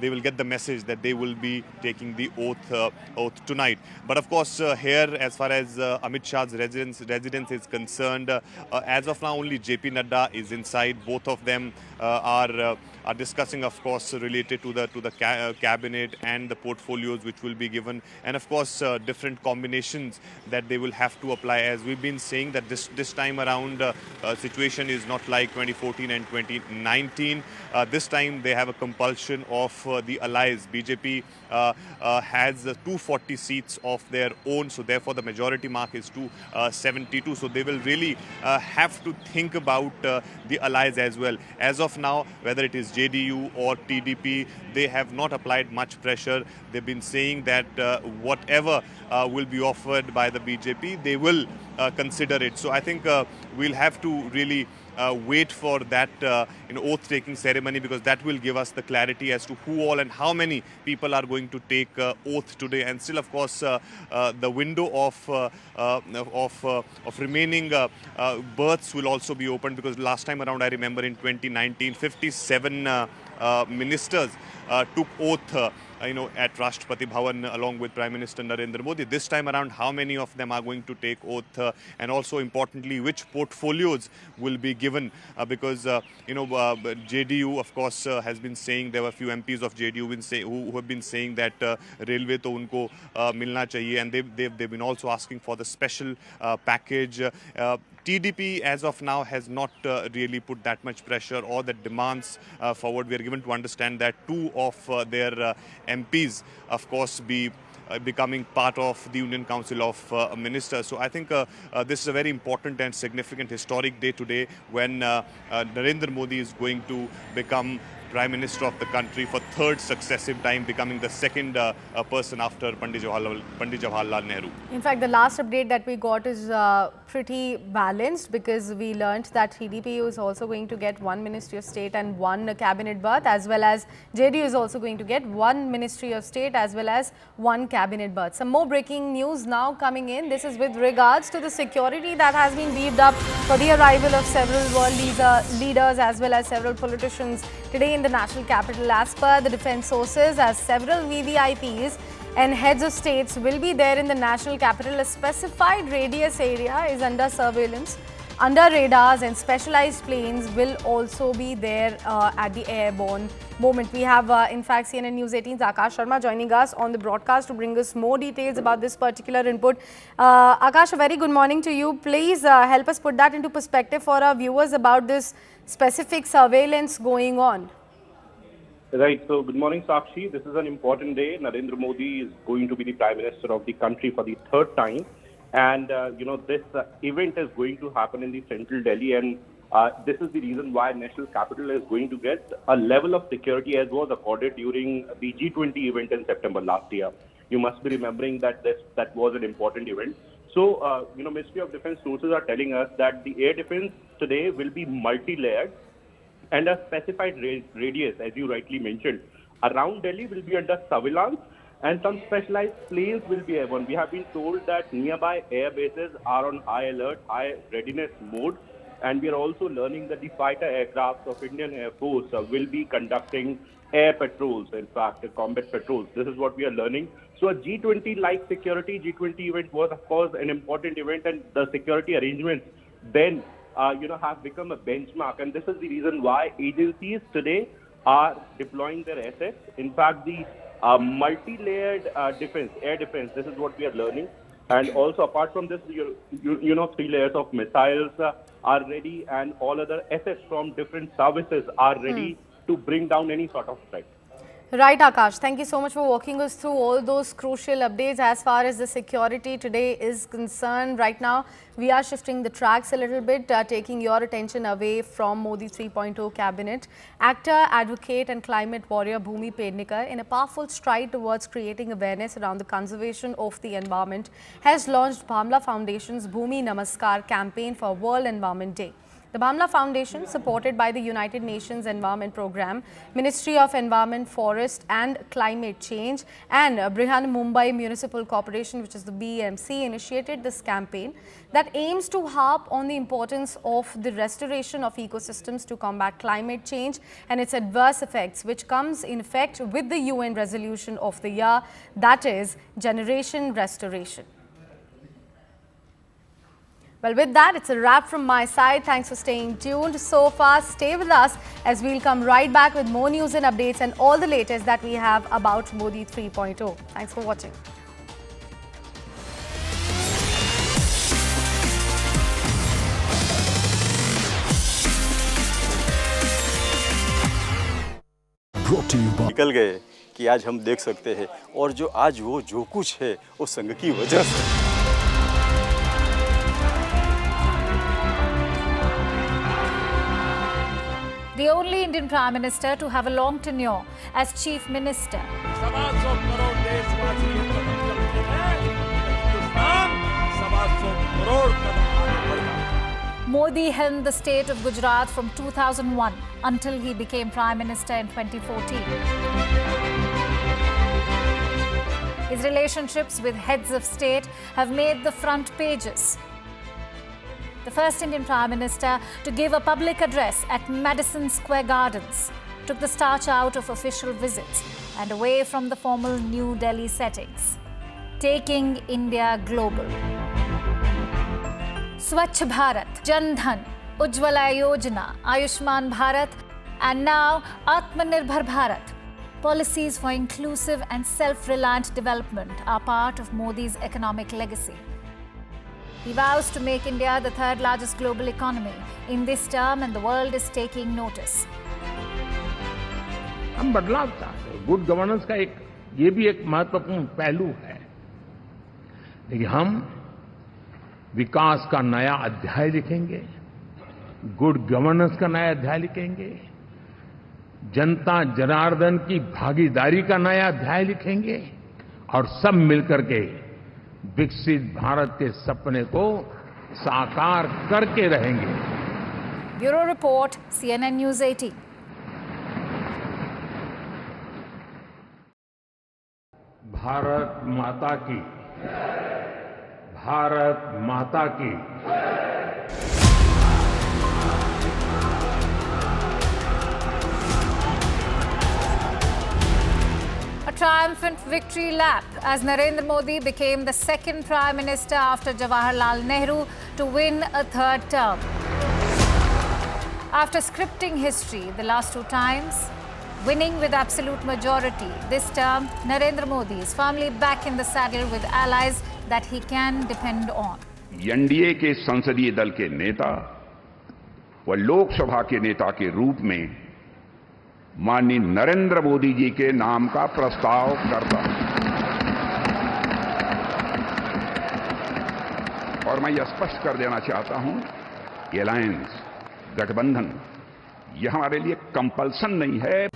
they will get the message that they will be taking the oath tonight. But of course, here, as far as Amit Shah's residence is concerned, as of now, only JP Nadda is inside. Both of them are discussing, of course, related to the cabinet and the portfolios which will be given, and of course different combinations that they will have to apply. As we've been saying, that this time around situation is not like 2014 and 2019. This time they have a compulsion of the allies. BJP has 240 seats of their own, so therefore the majority mark is 272. So they will really have to think about the allies as well. As of now, whether it is JDU or TDP, they have not applied much pressure. They've been saying that whatever will be offered by the BJP, they will consider it. So I think we'll have to really wait for that oath-taking ceremony, because that will give us the clarity as to who all and how many people are going to take oath today. And still, of course, the window of remaining berths will also be opened, because last time around, I remember in 2019, 57 ministers took oath at Rashtrapati Bhavan along with Prime Minister Narendra Modi. This time around, how many of them are going to take oath, and also importantly, which portfolios will be given, because JDU, of course, has been saying, there were a few MPs of JDU who have been saying that railway to unko milna chahiye, and they've been also asking for the special package. TDP, as of now, has not really put that much pressure or the demands forward. We are given to understand that two of their MPs, of course, be becoming part of the Union Council of Ministers. So I think this is a very important and significant historic day today, when Narendra Modi is going to become Prime Minister of the country for third successive time, becoming the second person after Pandit Jawaharlal Nehru. In fact, the last update that we got is pretty balanced, because we learnt that TDP is also going to get one Ministry of State and one cabinet berth, as well as JDU is also going to get one Ministry of State as well as one cabinet berth. Some more breaking news now coming in. This is with regards to the security that has been beefed up for the arrival of several world leaders as well as several politicians today in the national capital. As per the defense sources, as several VVIPs and heads of states will be there in the national capital, a specified radius area is under surveillance. Under radars and specialized planes will also be there at the airborne moment. We have, in fact, CNN News 18's Akash Sharma joining us on the broadcast to bring us more details about this particular input. Akash, a very good morning to you. Please help us put that into perspective for our viewers about this specific surveillance going on. Right. So, good morning, Sakshi. This is an important day. Narendra Modi is going to be the Prime Minister of the country for the third time. And, this event is going to happen in the central Delhi. And this is the reason why national capital is going to get a level of security as was accorded during the G20 event in September last year. You must be remembering that that was an important event. So, Ministry of Defense sources are telling us that the air defense today will be multi-layered, and a specified radius, as you rightly mentioned, around Delhi will be under surveillance, and some specialized planes will be airborne. We have been told that nearby air bases are on high alert, high readiness mode, and we are also learning that the fighter aircraft of Indian Air Force will be conducting air patrols, in fact, combat patrols. This is what we are learning. So a G20-like security, G20 event was, of course, an important event, and the security arrangements then, have become a benchmark. And this is the reason why agencies today are deploying their assets. In fact, the multi-layered defense, air defense, this is what we are learning. And also, apart from this, 3 layers of missiles are ready, and all other assets from different services are ready to bring down any sort of threat. Right, Akash. Thank you so much for walking us through all those crucial updates as far as the security today is concerned. Right now, we are shifting the tracks a little bit, taking your attention away from Modi 3.0 cabinet. Actor, advocate and climate warrior Bhumi Pednekar, in a powerful stride towards creating awareness around the conservation of the environment, has launched Bhamla Foundation's Bhumi Namaskar campaign for World Environment Day. The Bhamla Foundation, supported by the United Nations Environment Programme, Ministry of Environment, Forest and Climate Change and Brihan Mumbai Municipal Corporation, which is the BMC, initiated this campaign that aims to harp on the importance of the restoration of ecosystems to combat climate change and its adverse effects, which comes in effect with the UN resolution of the year, that is Generation Restoration. Well, with that, it's a wrap from my side. Thanks for staying tuned so far. Stay with us as we'll come right back with more news and updates and all the latest that we have about Modi 3.0. Thanks for watching. Brought to you by निकल गए कि आज हम देख सकते हैं, और जो आज वो जो कुछ है वो संघ की वजह से। The only Indian Prime Minister to have a long tenure as Chief Minister. Modi helmed the state of Gujarat from 2001 until he became Prime Minister in 2014. His relationships with heads of state have made the front pages. The first Indian Prime Minister to give a public address at Madison Square Gardens took the starch out of official visits and away from the formal New Delhi settings, taking India global. Swachh Bharat, Jan Dhan, Ujjwala Yojana, Ayushman Bharat, and now Atmanirbhar Bharat. Policies for inclusive and self-reliant development are part of Modi's economic legacy. He vows to make India the third largest global economy in this term, and the world is taking notice. हम बदलाव चाहते हैं। Good governance का ये भी एक महत्वपूर्ण पहलू है। देखिए, हम विकास का नया अध्याय लिखेंगे, गुड गवर्नेंस का नया अध्याय लिखेंगे, जनता जनार्दन की भागीदारी का नया अध्याय लिखेंगे और सब मिलकर के विकसित भारत के सपने को साकार करके रहेंगे। Bureau report, CNN News 18। Bharat माता की, भारत माता की। A triumphant victory lap as Narendra Modi became the second Prime Minister after Jawaharlal Nehru to win a third term. After scripting history the last two times, winning with absolute majority, this term Narendra Modi is firmly back in the saddle with allies that he can depend on. NDA के संसदीय दल के नेता व लोकसभा के नेता के रूप में माननीय नरेंद्र मोदी जी के नाम का प्रस्ताव करता हूं। और मैं यह स्पष्ट कर देना चाहता हूं कि अलायंस, गठबंधन, यह हमारे लिए कंपल्सन नहीं है।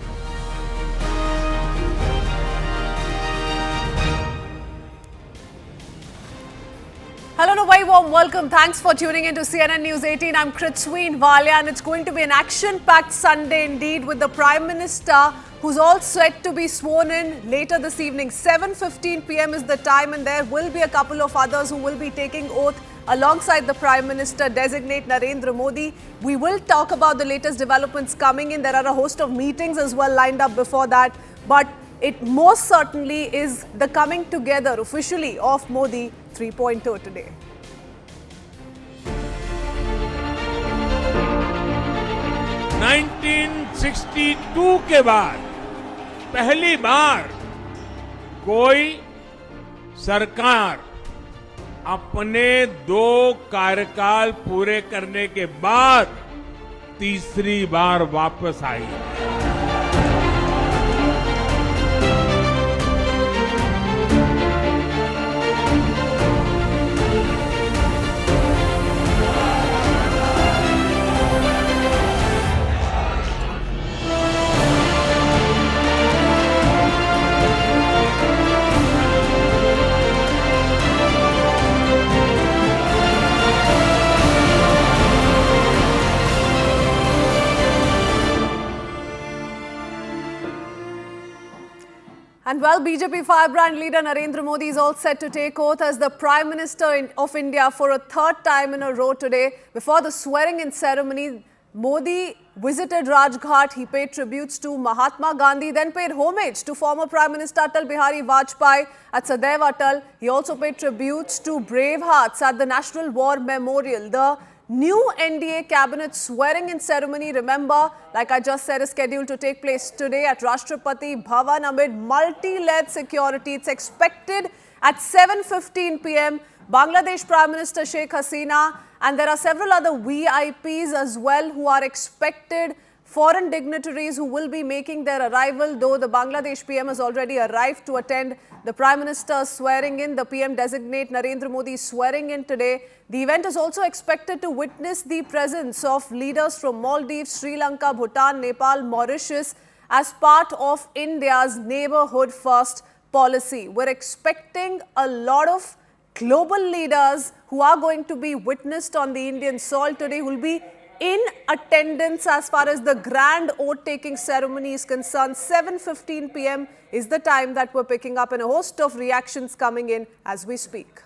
Hello and a very warm welcome. Thanks for tuning in to CNN News 18. I'm Kritsween Valia, and it's going to be an action-packed Sunday indeed with the Prime Minister, who's all set to be sworn in later this evening. 7:15 p.m. is the time, and there will be a couple of others who will be taking oath alongside the Prime Minister designate Narendra Modi. We will talk about the latest developments coming in. There are a host of meetings as well lined up before that, but it most certainly is the coming together officially of Modi 3.0 today. (1962) के बाद पहली बार कोई सरकार अपने 2 कार्यकाल पूरे करने के बाद तीसरी बार वापस आई। And while BJP firebrand leader Narendra Modi is all set to take oath as the Prime Minister of India for a third time in a row today, before the swearing-in ceremony, Modi visited Rajghat. He paid tributes to Mahatma Gandhi, then paid homage to former Prime Minister Atal Bihari Vajpayee at Sadaiv Atal. He also paid tributes to brave hearts at the National War Memorial. The new NDA cabinet swearing-in ceremony, remember, like I just said, is scheduled to take place today at Rashtrapati Bhavan amid multi-layered security. It's expected at 7:15 p.m. Bangladesh Prime Minister Sheikh Hasina, and there are several other VIPs as well who are expected, foreign dignitaries who will be making their arrival, though the Bangladesh PM has already arrived to attend the Prime Minister's swearing in. The PM designate Narendra Modi swearing in today. The event is also expected to witness the presence of leaders from Maldives, Sri Lanka, Bhutan, Nepal, Mauritius as part of India's neighborhood first policy. We're expecting a lot of global leaders who are going to be witnessed on the Indian soil today, who will be in attendance as far as the grand oath-taking ceremony is concerned. 7:15 p.m. is the time that we're picking up, and a host of reactions coming in as we speak.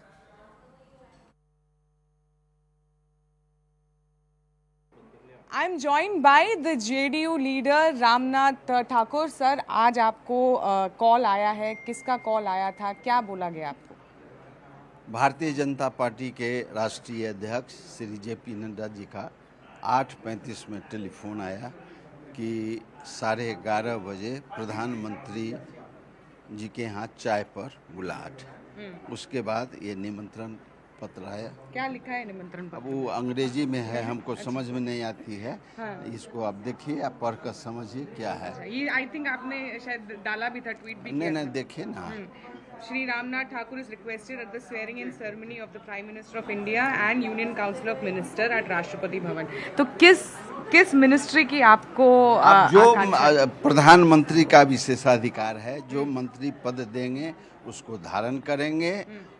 I'm joined by the JDU leader Ramnath Thakur. Sir, आज आपको call आया है, किसका call आया था, क्या बोला गया आपको? भारतीय जनता पार्टी के राष्ट्रीय अध्यक्ष श्री JP नड्डा जी का 8:35 में टेलीफोन आया कि 11:30 बजे प्रधानमंत्री जी के यहाँ चाय पर बुलाहट। उसके बाद ये निमंत्रण पत्र आया। क्या लिखा है निमंत्रण पत्र? अब वो अंग्रेजी में है, हमको समझ में नहीं आती है। हाँ। इसको आप देखिए, आप पढ़कर समझिए क्या है। ये आई थिंक आपने शायद डाला भी था, ट्वीट भी किया था। नहीं देखिए ना, Shri Ramnath Thakur is requested at the swearing-in ceremony of the Prime Minister of India and Union Council of Minister at Rashtrapati Bhavan. तो किस मिनिस्ट्री की आपको अब जो प्रधानमंत्री का विशेषाधिकार है, जो मंत्री पद देंगे उसको धारण करेंगे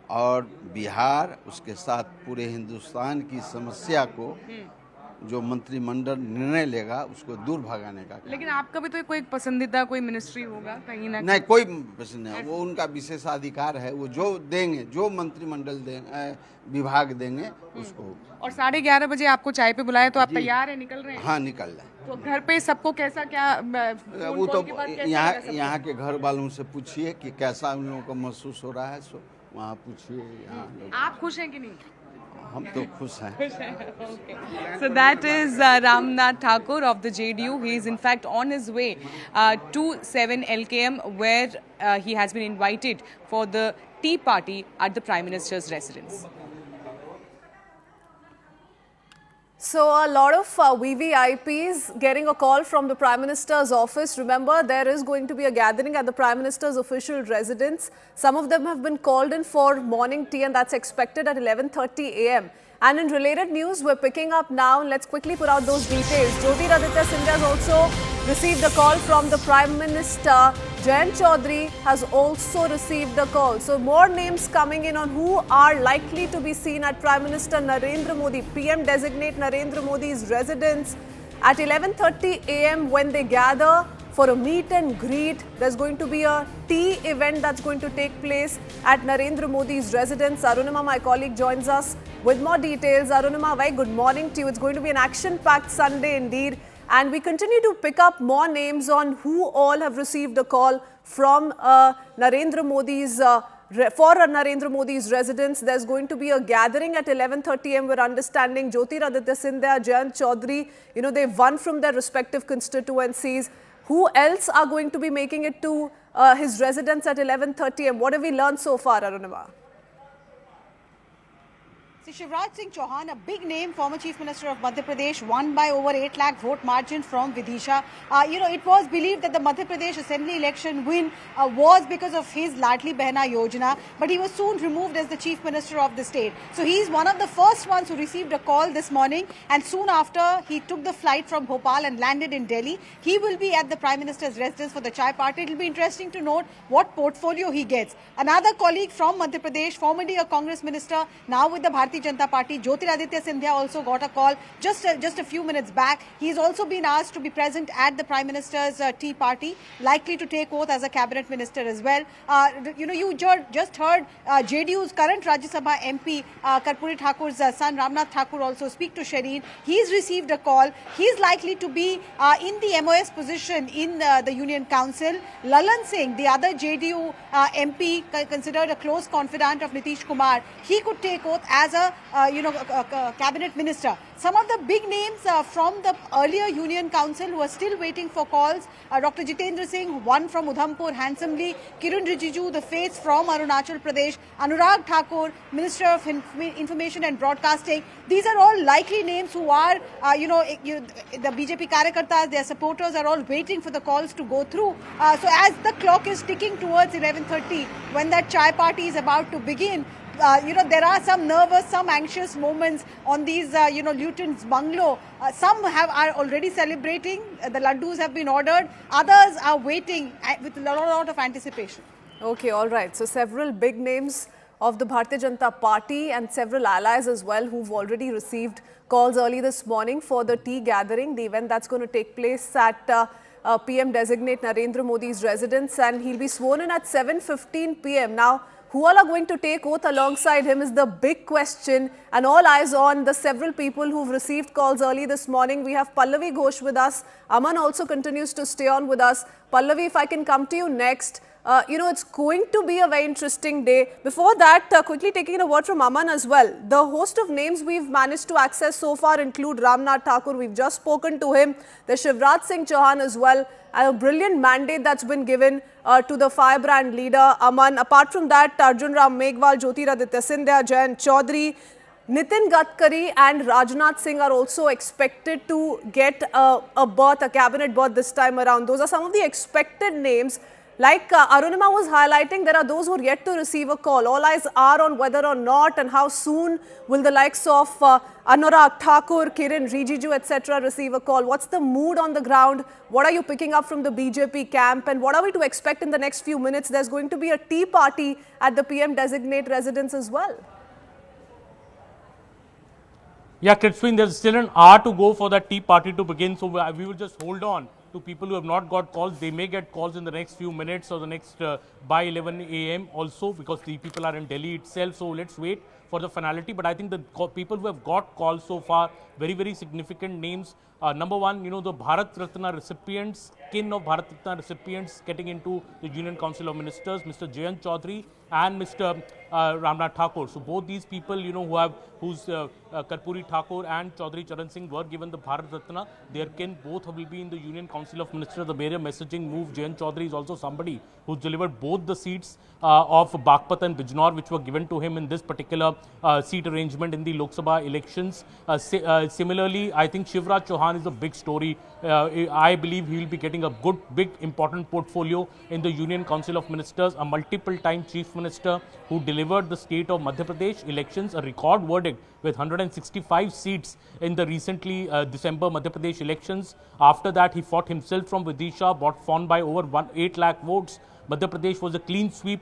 और बिहार उसके साथ पूरे हिंदुस्तान की समस्या को जो मंत्रिमंडल निर्णय लेगा उसको दूर भगाने का। लेकिन आपका भी तो कोई पसंदीदा कोई मिनिस्ट्री होगा कहीं ना? नहीं, कोई पसंद नहीं, वो उनका विशेषाधिकार है, वो जो देंगे, जो मंत्रिमंडल देंगे, विभाग देंगे उसको। और 11:30 बजे आपको चाय पे बुलाया तो आप तैयार है, निकल रहे हैं? हाँ, निकल रहे हैं। तो घर पे सबको कैसा क्या वो तो यहाँ के घर वालों से पूछिए कि कैसा उन लोगों को महसूस हो रहा है, सो वहाँ पूछिए। यहाँ आप खुश हैं कि नहीं? हम तो खुश हैं। So that is Ramnath Thakur of the JDU. He is in fact on his way to 7 LKM where he has been invited for the tea party at the Prime Minister's residence. So a lot of VVIPs getting a call from the Prime Minister's office. Remember, there is going to be a gathering at the Prime Minister's official residence. Some of them have been called in for morning tea and that's expected at 11:30 a.m. And in related news, we're picking up now. Let's quickly put out those details. Jyotiraditya Scindia has also received a call from the Prime Minister. Jayant Chaudhary has also received a call. So more names coming in on who are likely to be seen at Prime Minister Narendra Modi, PM designate Narendra Modi's residence at 11:30 a.m. when they gather for a meet and greet. There's going to be a tea event that's going to take place at Narendra Modi's residence. Arunima, my colleague, joins us with more details. Arunima, very good morning to you. It's going to be an action-packed Sunday indeed. And we continue to pick up more names on who all have received a call from Narendra Modi's Narendra Modi's residence. There's going to be a gathering at 11:30 a.m. We're understanding Jyotiraditya Scindia, Jayant Chaudhary, they've won from their respective constituencies. Who else are going to be making it to his residence at 11:30 a.m.? What have we learned so far, Arunima? Shivraj Singh Chauhan, a big name, former Chief Minister of Madhya Pradesh, won by over 8 lakh vote margin from Vidisha. It was believed that the Madhya Pradesh Assembly election win was because of his Ladli Behna Yojana, but he was soon removed as the Chief Minister of the state. So he is one of the first ones who received a call this morning, and soon after he took the flight from Bhopal and landed in Delhi. He will be at the Prime Minister's residence for the chai party. It will be interesting to note what portfolio he gets. Another colleague from Madhya Pradesh, formerly a Congress minister, now with the Bharatiya Janata Party, Jyotiraditya Scindia, also got a call just a few minutes back. He's also been asked to be present at the Prime Minister's tea party, likely to take oath as a cabinet minister as well. You just heard JDU's current Rajya Sabha MP Karpuri Thakur's son Ramnath Thakur also speak to Shireen. He's received a call. He's likely to be in the MOS position in the Union Council. Lalan Singh, the other JDU MP, considered a close confidant of Nitish Kumar, he could take oath as a cabinet minister. Some of the big names from the earlier Union Council who are still waiting for calls. Dr. Jitendra Singh won from Udhampur handsomely. Kiran Rijiju, the face from Arunachal Pradesh. Anurag Thakur, Minister of Information and Broadcasting. These are all likely names who are, the BJP Karyakartas, their supporters are all waiting for the calls to go through. So as the clock is ticking towards 11:30, when that chai party is about to begin, there are some nervous, some anxious moments on these, Luton's bungalow. Some are already celebrating. The laddus have been ordered. Others are waiting with a lot of anticipation. Okay, all right. So several big names of the Bharatiya Janata Party and several allies as well who've already received calls early this morning for the tea gathering, the event that's going to take place at PM designate Narendra Modi's residence, and he'll be sworn in at 7:15 p.m. Now, who all are going to take oath alongside him is the big question, and all eyes on the several people who've received calls early this morning. We have Pallavi Ghosh with us. Aman also continues to stay on with us. Pallavi, if I can come to you next. It's going to be a very interesting day. Before that, quickly taking a word from Aman as well. The host of names we've managed to access so far include Ramnath Thakur. We've just spoken to him. There's Shivraj Singh Chauhan as well. A brilliant mandate that's been given to the firebrand leader, Aman. Apart from that, Arjun Ram Meghwal, Jyotiraditya Scindia, Jayant Chaudhary, Nitin Gadkari and Rajnath Singh are also expected to get a cabinet berth this time around. Those are some of the expected names. Like Arunima was highlighting, there are those who are yet to receive a call. All eyes are on whether or not and how soon will the likes of Anurag Thakur, Kiran Rijiju, etc. receive a call. What's the mood on the ground? What are you picking up from the BJP camp? And what are we to expect in the next few minutes? There's going to be a tea party at the PM designate residence as well. Yeah, Kritswin, there's still an hour to go for that tea party to begin. So we will just hold on to people who have not got calls. They may get calls in the next few minutes or the next by 11 a.m. also, because the people are in Delhi itself. So let's wait for the finality. But I think the people who have got calls so far, very, very significant names. Number one, you know, the Bharat Ratna recipients, kin of Bharat Ratna recipients getting into the Union Council of Ministers, Mr. Jayant Chaudhary and Mr. Ramnath Thakur. So both these people, you know, whose Karpuri Thakur and Chaudhary Charan Singh were given the Bharat Ratna, their kin both will be in the Union Council of Ministers. The major messaging move. Jayant Chaudhary is also somebody who's delivered both the seats of Bagpat and Bijnor, which were given to him in this particular seat arrangement in the Lok Sabha elections. Similarly, I think Shivraj Chauhan is a big story. I believe he will be getting a good, big, important portfolio in the Union Council of Ministers, a multiple-time Chief Minister who delivered the state of Madhya Pradesh elections, a record verdict with 165 seats in the recently December Madhya Pradesh elections. After that, he fought himself from Vidisha, won by over 8 lakh votes. Madhya Pradesh was a clean sweep.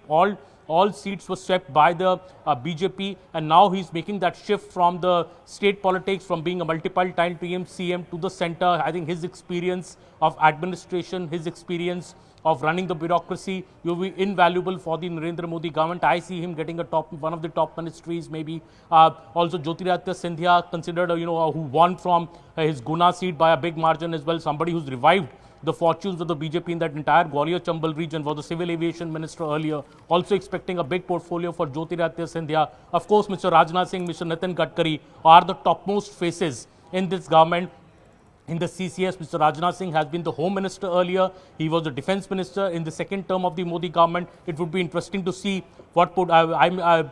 All seats were swept by the BJP, and now he's making that shift from the state politics, from being a multiple-time PM, CM to the center. I think his experience of administration, his experience of running the bureaucracy will be invaluable for the Narendra Modi government. I see him getting one of the top ministries, maybe. Also, Jyotiraditya Scindia, considered, who won from his Guna seat by a big margin as well, somebody who's revived the fortunes of the BJP in that entire Gwalior-Chambal region, was the civil aviation minister earlier. Also expecting a big portfolio for Jyotiraditya Scindia. Of course, Mr. Rajnath Singh, Mr. Nitin Gadkari are the topmost faces in this government. In the CCS, Mr. Rajnath Singh has been the Home Minister earlier. He was the Defence Minister in the second term of the Modi government. It would be interesting to see what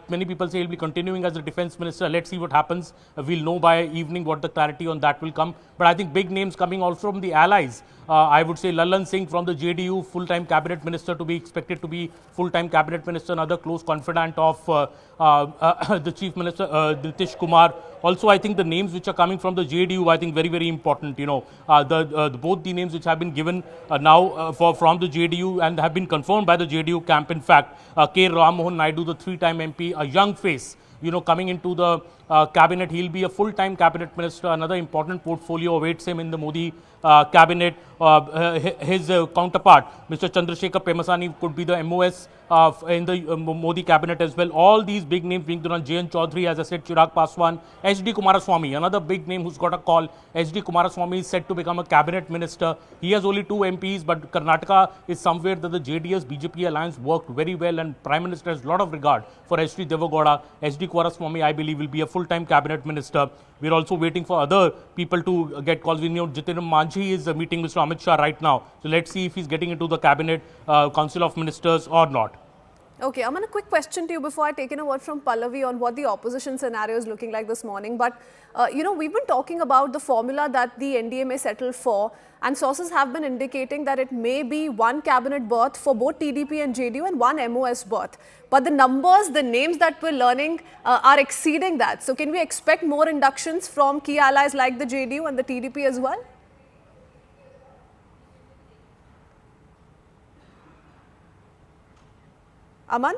many people say he'll be continuing as the Defence Minister. Let's see what happens. We'll know by evening what the clarity on that will come. But I think big names coming also from the allies. I would say Lalan Singh from the JDU, full-time cabinet minister, to be expected to be full-time cabinet minister, another close confidant of the Chief Minister, Nitish Kumar. Also, I think the names which are coming from the JDU, I think very, very important. Both the names which have been given now from the JDU and have been confirmed by the JDU camp. In fact, K. Ram Mohan Naidu, the 3-time MP, a young face, coming into the cabinet. He'll be a full-time cabinet minister. Another important portfolio awaits him in the Modi cabinet. His counterpart, Mr. Chandrasekhar Pemasani, could be the MOS in the Modi cabinet as well. All these big names being done. Jayant Chaudhary, as I said, Chirag Paswan, H.D. Kumaraswamy, another big name who's got a call. H.D. Kumaraswamy is set to become a cabinet minister. He has only 2 MPs, but Karnataka is somewhere that the JDS-BJP alliance worked very well, and Prime Minister has a lot of regard for H.D. Devagowda. H.D. Kumaraswamy, I believe, will be a full-time cabinet minister. We're also waiting for other people to get calls. We know Jitendra Manjhi is meeting Mr. Amit Shah right now. So let's see if he's getting into the cabinet council of ministers or not. Okay, Aman, a quick question to you before I take in a word from Pallavi on what the opposition scenario is looking like this morning. But, we've been talking about the formula that the NDA may settle for, and sources have been indicating that it may be 1 cabinet berth for both TDP and JDU and 1 MOS berth. But the numbers, the names that we're learning are exceeding that. So can we expect more inductions from key allies like the JDU and the TDP as well? Aman?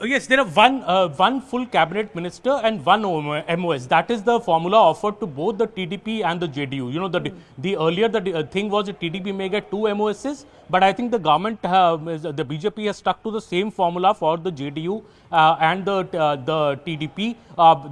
Yes, there are one full cabinet minister and 1 MOS. That is the formula offered to both the TDP and the JDU. The earlier the thing was that TDP may get 2 MOSs, but I think the government, the BJP has stuck to the same formula for the JDU and the TDP.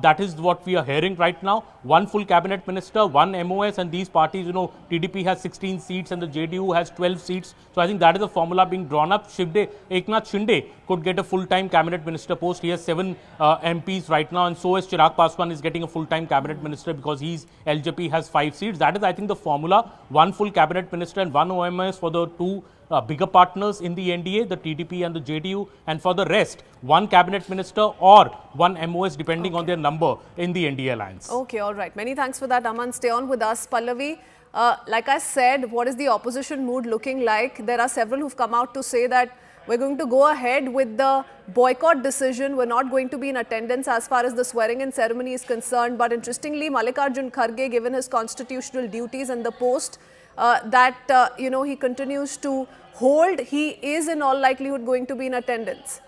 That is what we are hearing right now. 1 full cabinet minister, 1 MOS, and these parties, TDP has 16 seats and the JDU has 12 seats. So I think that is the formula being drawn up. Eknath Shinde could get a full-time cabinet minister post. He has 7 MPs right now, and so is Chirag Paswan is getting a full-time cabinet minister because LJP has 5 seats. That is, I think, the formula. 1 full cabinet minister and 1 OMS for the 2 bigger partners in the NDA, the TDP and the JDU, and for the rest, 1 cabinet minister or 1 MOS depending on their number in the NDA alliance. Okay, all right. Many thanks for that, Aman. Stay on with us. Pallavi, Like I said, what is the opposition mood looking like? There are several who've come out to say that we're going to go ahead with the boycott decision. We're not going to be in attendance as far as the swearing-in ceremony is concerned. But interestingly, Mallikarjun Kharge, given his constitutional duties and the post that he continues to hold, he is in all likelihood going to be in attendance.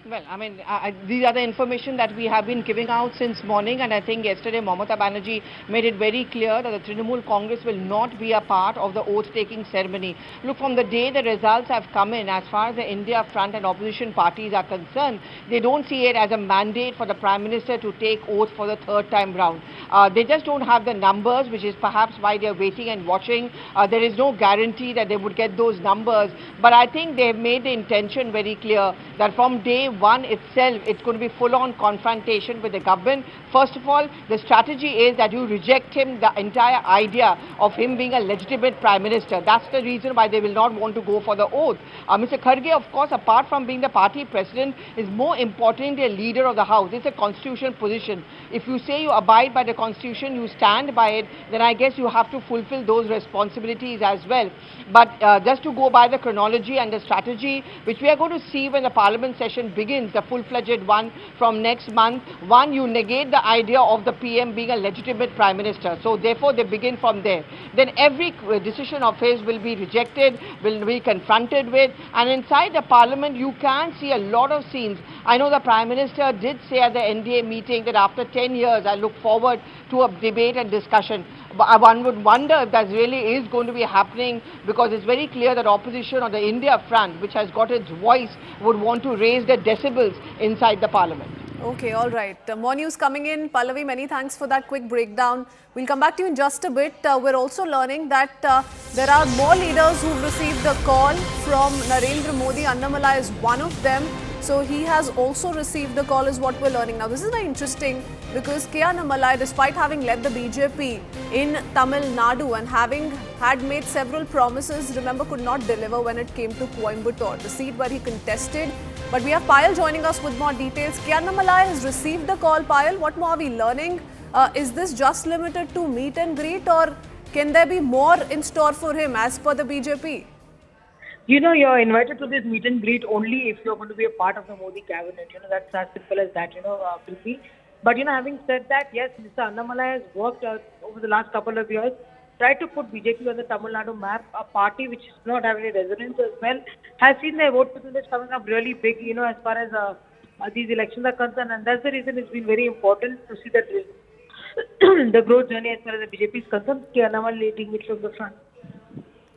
Well, I mean, these are the information that we have been giving out since morning, and I think yesterday Mamata Banerjee made it very clear that the Trinamool Congress will not be a part of the oath-taking ceremony. Look, from the day the results have come in, as far as the India Front and opposition parties are concerned, they don't see it as a mandate for the Prime Minister to take oath for the third time round. They just don't have the numbers, which is perhaps why they're waiting and watching. There is no guarantee that they would get those numbers, but I think they've made the intention very clear that from day one itself, it's going to be full-on confrontation with the government. First of all, the strategy is that you reject him, the entire idea of him being a legitimate Prime Minister. That's the reason why they will not want to go for the oath. Mr. Kharge, of course, apart from being the party president, is more importantly a leader of the House. It's a constitutional position. If you say you abide by the Constitution, you stand by it, then I guess you have to fulfill those responsibilities as well. But just to go by the chronology and the strategy, which we are going to see when the Parliament session begins, the full-fledged one from next month, one, you negate the idea of the PM being a legitimate Prime Minister. So therefore, they begin from there. Then every decision of his will be rejected, will be confronted with, and inside the Parliament, you can see a lot of scenes. I know the Prime Minister did say at the NDA meeting that after 10 years, I look forward to a debate and discussion. One would wonder if that really is going to be happening, because it's very clear that opposition or the India Front, which has got its voice, would want to raise the decibels inside the Parliament. Okay, all right. More news coming in. Pallavi, many thanks for that quick breakdown. We'll come back to you in just a bit. We're also learning that there are more leaders who've received a call from Narendra Modi. Annamalai is one of them. So he has also received the call, is what we're learning. Now, this is very interesting because K. Annamalai, despite having led the BJP in Tamil Nadu and having had made several promises, remember, could not deliver when it came to Coimbatore, the seat where he contested. But we have Payal joining us with more details. K. Annamalai has received the call. Payal, what more are we learning? Is this just limited to meet and greet, or can there be more in store for him as per the BJP? You're invited to this meet and greet only if you're going to be a part of the Modi cabinet. That's as simple as that, Pilpi. But, having said that, yes, Mr. Annamalai has worked over the last couple of years, tried to put BJP on the Tamil Nadu map, a party which does not have any resonance as well, has seen their vote percentage coming up really big, as far as these elections are concerned. And that's the reason it's been very important to see that the growth journey as far as the BJP is concerned, K. Annamalai leading it from the front.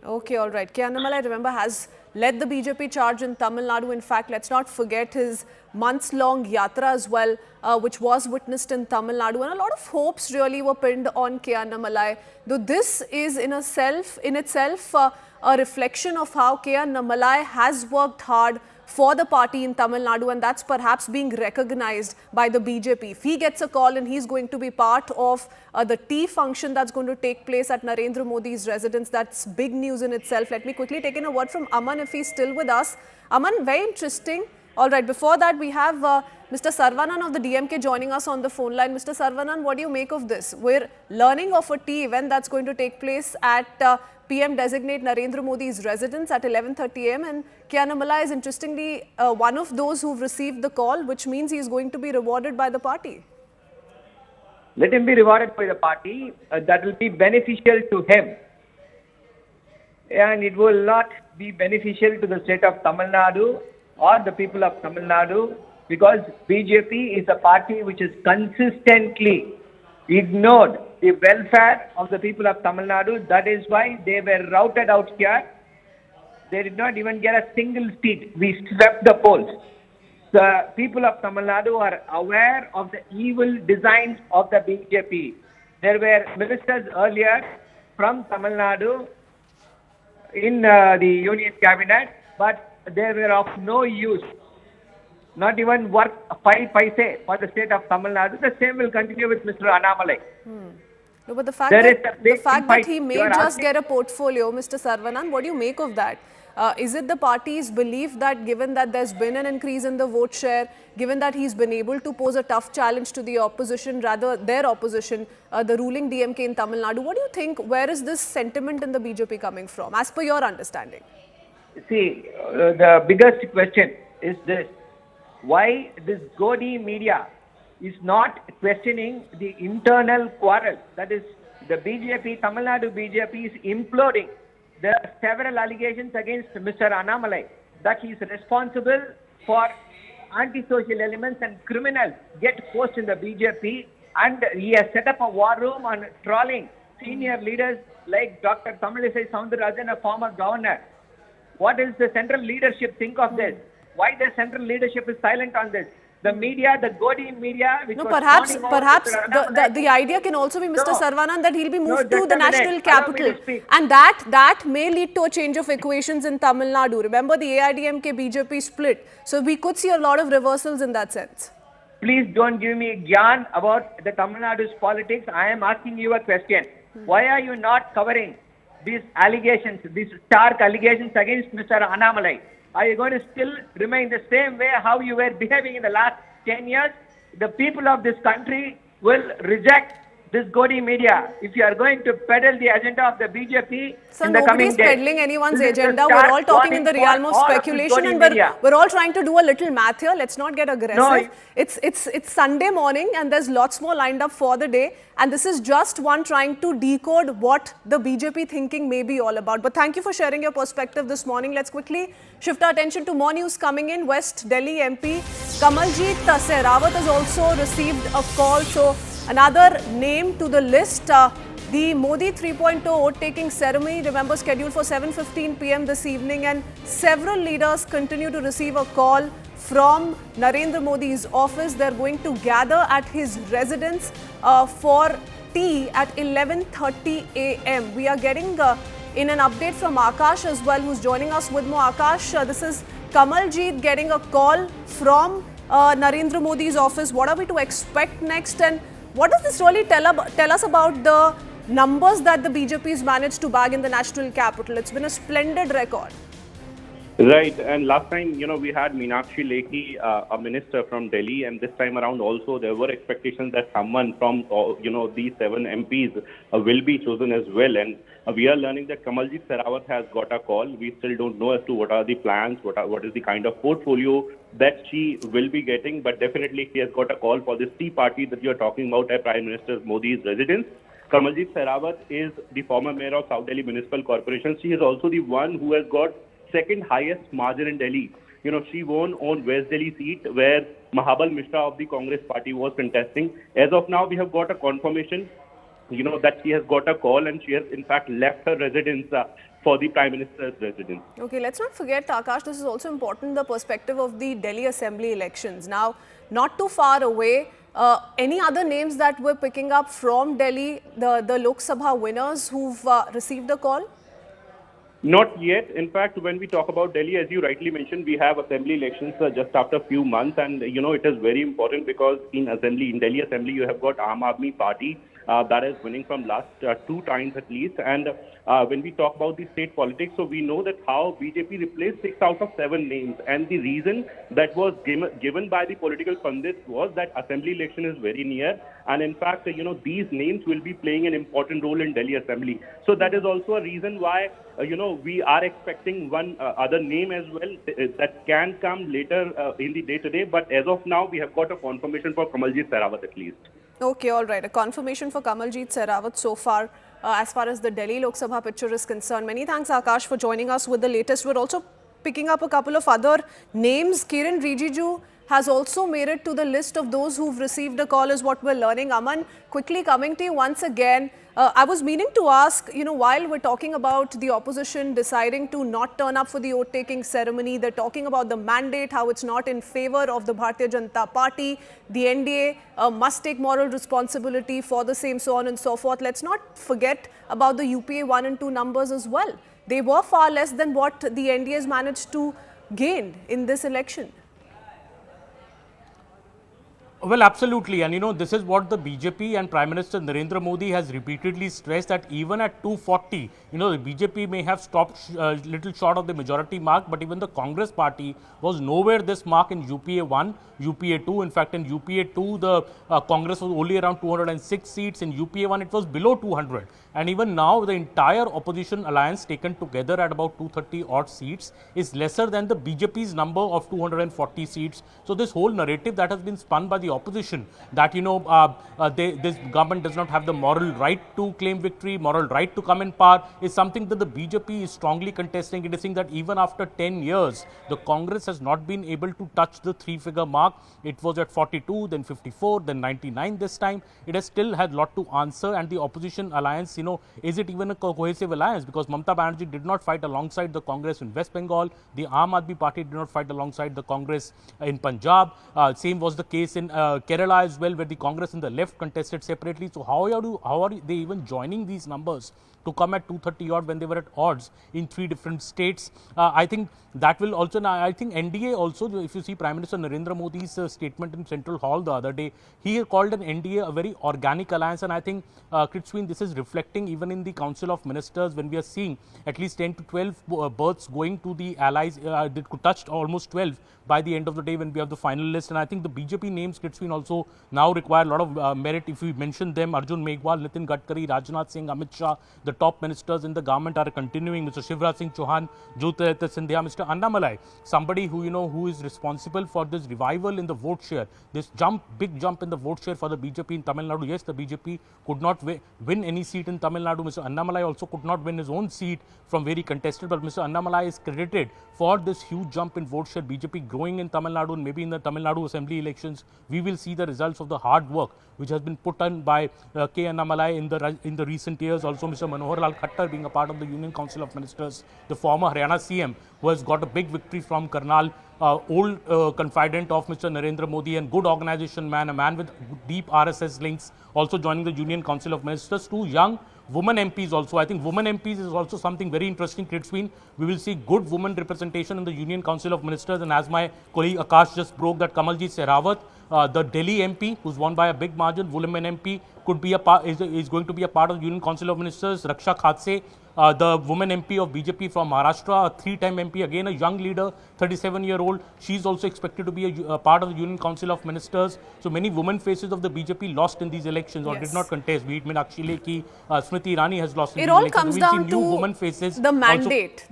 Okay, all right. K. Annamalai, remember, has led the BJP charge in Tamil Nadu. In fact, let's not forget his months-long yatra as well, which was witnessed in Tamil Nadu. And a lot of hopes really were pinned on K. Annamalai. Though this is in itself a reflection of how K. Annamalai has worked hard for the party in Tamil Nadu, and that's perhaps being recognized by the BJP. If he gets a call and he's going to be part of the tea function that's going to take place at Narendra Modi's residence, that's big news in itself. Let me quickly take in a word from Aman if he's still with us. Aman, very interesting. All right, before that, we have Mr. Sarvanan of the DMK joining us on the phone line. Mr. Sarvanan, what do you make of this? We're learning of a tea event that's going to take place at PM designate Narendra Modi's residence at 11:30 am, and K. Annamalai is interestingly one of those who've received the call, which means he is going to be rewarded by the party. Let him be rewarded by the party. That will be beneficial to him. And it will not be beneficial to the state of Tamil Nadu or the people of Tamil Nadu, because BJP is a party which is consistently ignored the welfare of the people of Tamil Nadu. That is why they were routed out here. They did not even get a single seat. We swept the polls. The people of Tamil Nadu are aware of the evil designs of the BJP. There were ministers earlier from Tamil Nadu in the union cabinet, but they were of no use. Not even worth 5 paise for the state of Tamil Nadu. The same will continue with Mr. Annamalai. No, but the fact that he may just get a portfolio, Mr. Sarvanan, what do you make of that? Is it the party's belief that given that there's been an increase in the vote share, given that he's been able to pose a tough challenge to the opposition, rather their opposition, the ruling DMK in Tamil Nadu, what do you think, where is this sentiment in the BJP coming from, as per your understanding? See, the biggest question is this: why this Godi media is not questioning the internal quarrel? That is, the BJP, Tamil Nadu BJP is imploding. There are several allegations against Mr. Annamalai that he is responsible for antisocial elements and criminals get forced in the BJP, and he has set up a war room on trolling senior leaders like Dr. Tamilisai Soundararajan, a former governor. What does the central leadership think of this? Why the central leadership is silent on this? The media, the Godi media, which no, was perhaps the idea can also be, Mr. Saravanan, that he'll be moved to the national capital, and that may lead to a change of equations in Tamil Nadu. Remember, the AIDMK BJP split, so we could see a lot of reversals in that sense. Please don't give me gyan about the Tamil Nadu's politics. I am asking you a question. Why are you not covering these allegations, these stark allegations against Mr. Annamalai? Are you going to still remain the same way how you were behaving in the last 10 years? The people of this country will reject this Godi media if you are going to peddle the agenda of the BJP so in the coming days. Nobody's peddling anyone's agenda. We're all talking in the realm of speculation, and we're all trying to do a little math here. Let's not get aggressive. No, it's Sunday morning and there's lots more lined up for the day, and this is just one trying to decode what the BJP thinking may be all about. But thank you for sharing your perspective this morning. Let's quickly shift our attention to more news coming in. West Delhi MP Kamaljeet Sehrawat has also received a call. So another name to the list. The Modi 3.0 vote-taking ceremony, remember, scheduled for 7:15 p.m. this evening, and several leaders continue to receive a call from Narendra Modi's office. They're going to gather at his residence for tea at 11:30 a.m. We are getting in an update from Akash as well, who's joining us with more. Akash, this is Kamaljeet getting a call from Narendra Modi's office. What are we to expect next, and what does this really tell us about the numbers that the BJP has managed to bag in the national capital? It's been a splendid record. Right, and last time, we had Meenakshi Lekhi, a minister from Delhi, and this time around also there were expectations that someone from, these 7 MPs will be chosen as well. And we are learning that Kamaljeet Sehrawat has got a call. We still don't know as to what are the plans, what is the kind of portfolio that she will be getting, but definitely she has got a call for this tea party that you're talking about at Prime Minister Modi's residence. Kamaljeet Sehrawat is the former mayor of South Delhi Municipal Corporation. She is also the one who has got second highest margin in Delhi. She won on West Delhi seat where Mahabal Mishra of the Congress party was contesting. As of now, we have got a confirmation, that she has got a call, and she has in fact left her residence for the Prime Minister's residence. Okay, let's not forget, Akash, this is also important, the perspective of the Delhi Assembly elections. Now, not too far away, any other names that we're picking up from Delhi, the Lok Sabha winners who've received a call? Not yet. In fact, when we talk about Delhi, as you rightly mentioned, we have assembly elections just after a few months, and it is very important because in Delhi Assembly, you have got Aam Aadmi Party that is winning from last 2 times at least. And when we talk about the state politics, so we know that how BJP replaced 6 out of 7 names, and the reason that was given by the political pundits was that assembly election is very near, and in fact, these names will be playing an important role in Delhi Assembly. So that is also a reason why we are expecting one other name as well that can come later in the day today. But as of now, we have got a confirmation for Kamaljeet Sehrawat at least. Okay, all right. A confirmation for Kamaljeet Sehrawat so far as as the Delhi Lok Sabha picture is concerned. Many thanks, Akash, for joining us with the latest. We're also picking up a couple of other names. Kiran Rijiju has also made it to the list of those who've received a call, is what we're learning. Aman, quickly coming to you once again. I was meaning to ask, while we're talking about the opposition deciding to not turn up for the oath-taking ceremony, they're talking about the mandate, how it's not in favor of the Bharatiya Janata Party, the NDA must take moral responsibility for the same, so on and so forth. Let's not forget about the UPA 1 and 2 numbers as well. They were far less than what the NDA has managed to gain in this election. Well, absolutely. And this is what the BJP and Prime Minister Narendra Modi has repeatedly stressed, that even at 240, the BJP may have stopped little short of the majority mark, but even the Congress party was nowhere this mark in UPA 1, UPA 2. In fact, in UPA 2, the Congress was only around 206 seats. In UPA 1, it was below 200. And even now, the entire opposition alliance taken together at about 230 odd seats is lesser than the BJP's number of 240 seats. So this whole narrative that has been spun by the opposition, that this government does not have the moral right to claim victory, moral right to come in power, is something that the BJP is strongly contesting. It is saying that even after 10 years, the Congress has not been able to touch the 3-figure mark. It was at 42, then 54, then 99 this time. It has still had a lot to answer, and the opposition alliance, is it even a cohesive alliance? Because Mamata Banerjee did not fight alongside the Congress in West Bengal. The Aam Aadmi Party did not fight alongside the Congress in Punjab. Same was the case in Kerala as well, where the Congress and the left contested separately. So how are they even joining these numbers to come at 230 odd when they were at odds in 3 different states? I think that will also, I think NDA also, if you see Prime Minister Narendra Modi's statement in Central Hall the other day, he called an NDA a very organic alliance, and I think, Kritzwin, this is reflecting even in the Council of Ministers, when we are seeing at least 10 to 12 berths going to the allies. They could touch almost 12 by the end of the day when we have the final list. And I think the BJP names, Kritzwin, also now require a lot of merit. If we mention them, Arjun Meghwal, Nitin Gadkari, Rajnath Singh, Amit Shah, the top ministers in the government are continuing. Mr. Shivraj Singh Chauhan, Jyotiraditya Scindia, Mr. Annamalai, somebody who, who is responsible for this revival in the vote share, this big jump in the vote share for the BJP in Tamil Nadu. Yes, the BJP could not win any seat in Tamil Nadu. Mr. Annamalai also could not win his own seat from where he contested, but Mr. Annamalai is credited for this huge jump in vote share, BJP growing in Tamil Nadu, and maybe in the Tamil Nadu Assembly elections, we will see the results of the hard work which has been put on by K. Annamalai in the recent years. Also, Mr. Manohar Lal Khattar being a part of the Union Council of Ministers, the former Haryana CM, who has got a big victory from Karnal, old confidant of Mr. Narendra Modi and good organization man, a man with deep RSS links, also joining the Union Council of Ministers. 2 young women MPs also. I think women MPs is also something very interesting, Kritzwin. We will see good women representation in the Union Council of Ministers, and as my colleague Akash just broke, that Kamalji Sehrawat, the Delhi MP, who's won by a big margin, women MP, could be is going to be a part of the Union Council of Ministers. Raksha Khatse, the woman MP of BJP from Maharashtra, a 3-time MP, again a young leader, 37-year-old. She's also expected to be a part of the Union Council of Ministers. So many women faces of the BJP lost in these elections or did not contest. Be it Meenakshi Lekhi, Smriti Irani has lost in these elections. It all comes down to women faces the mandate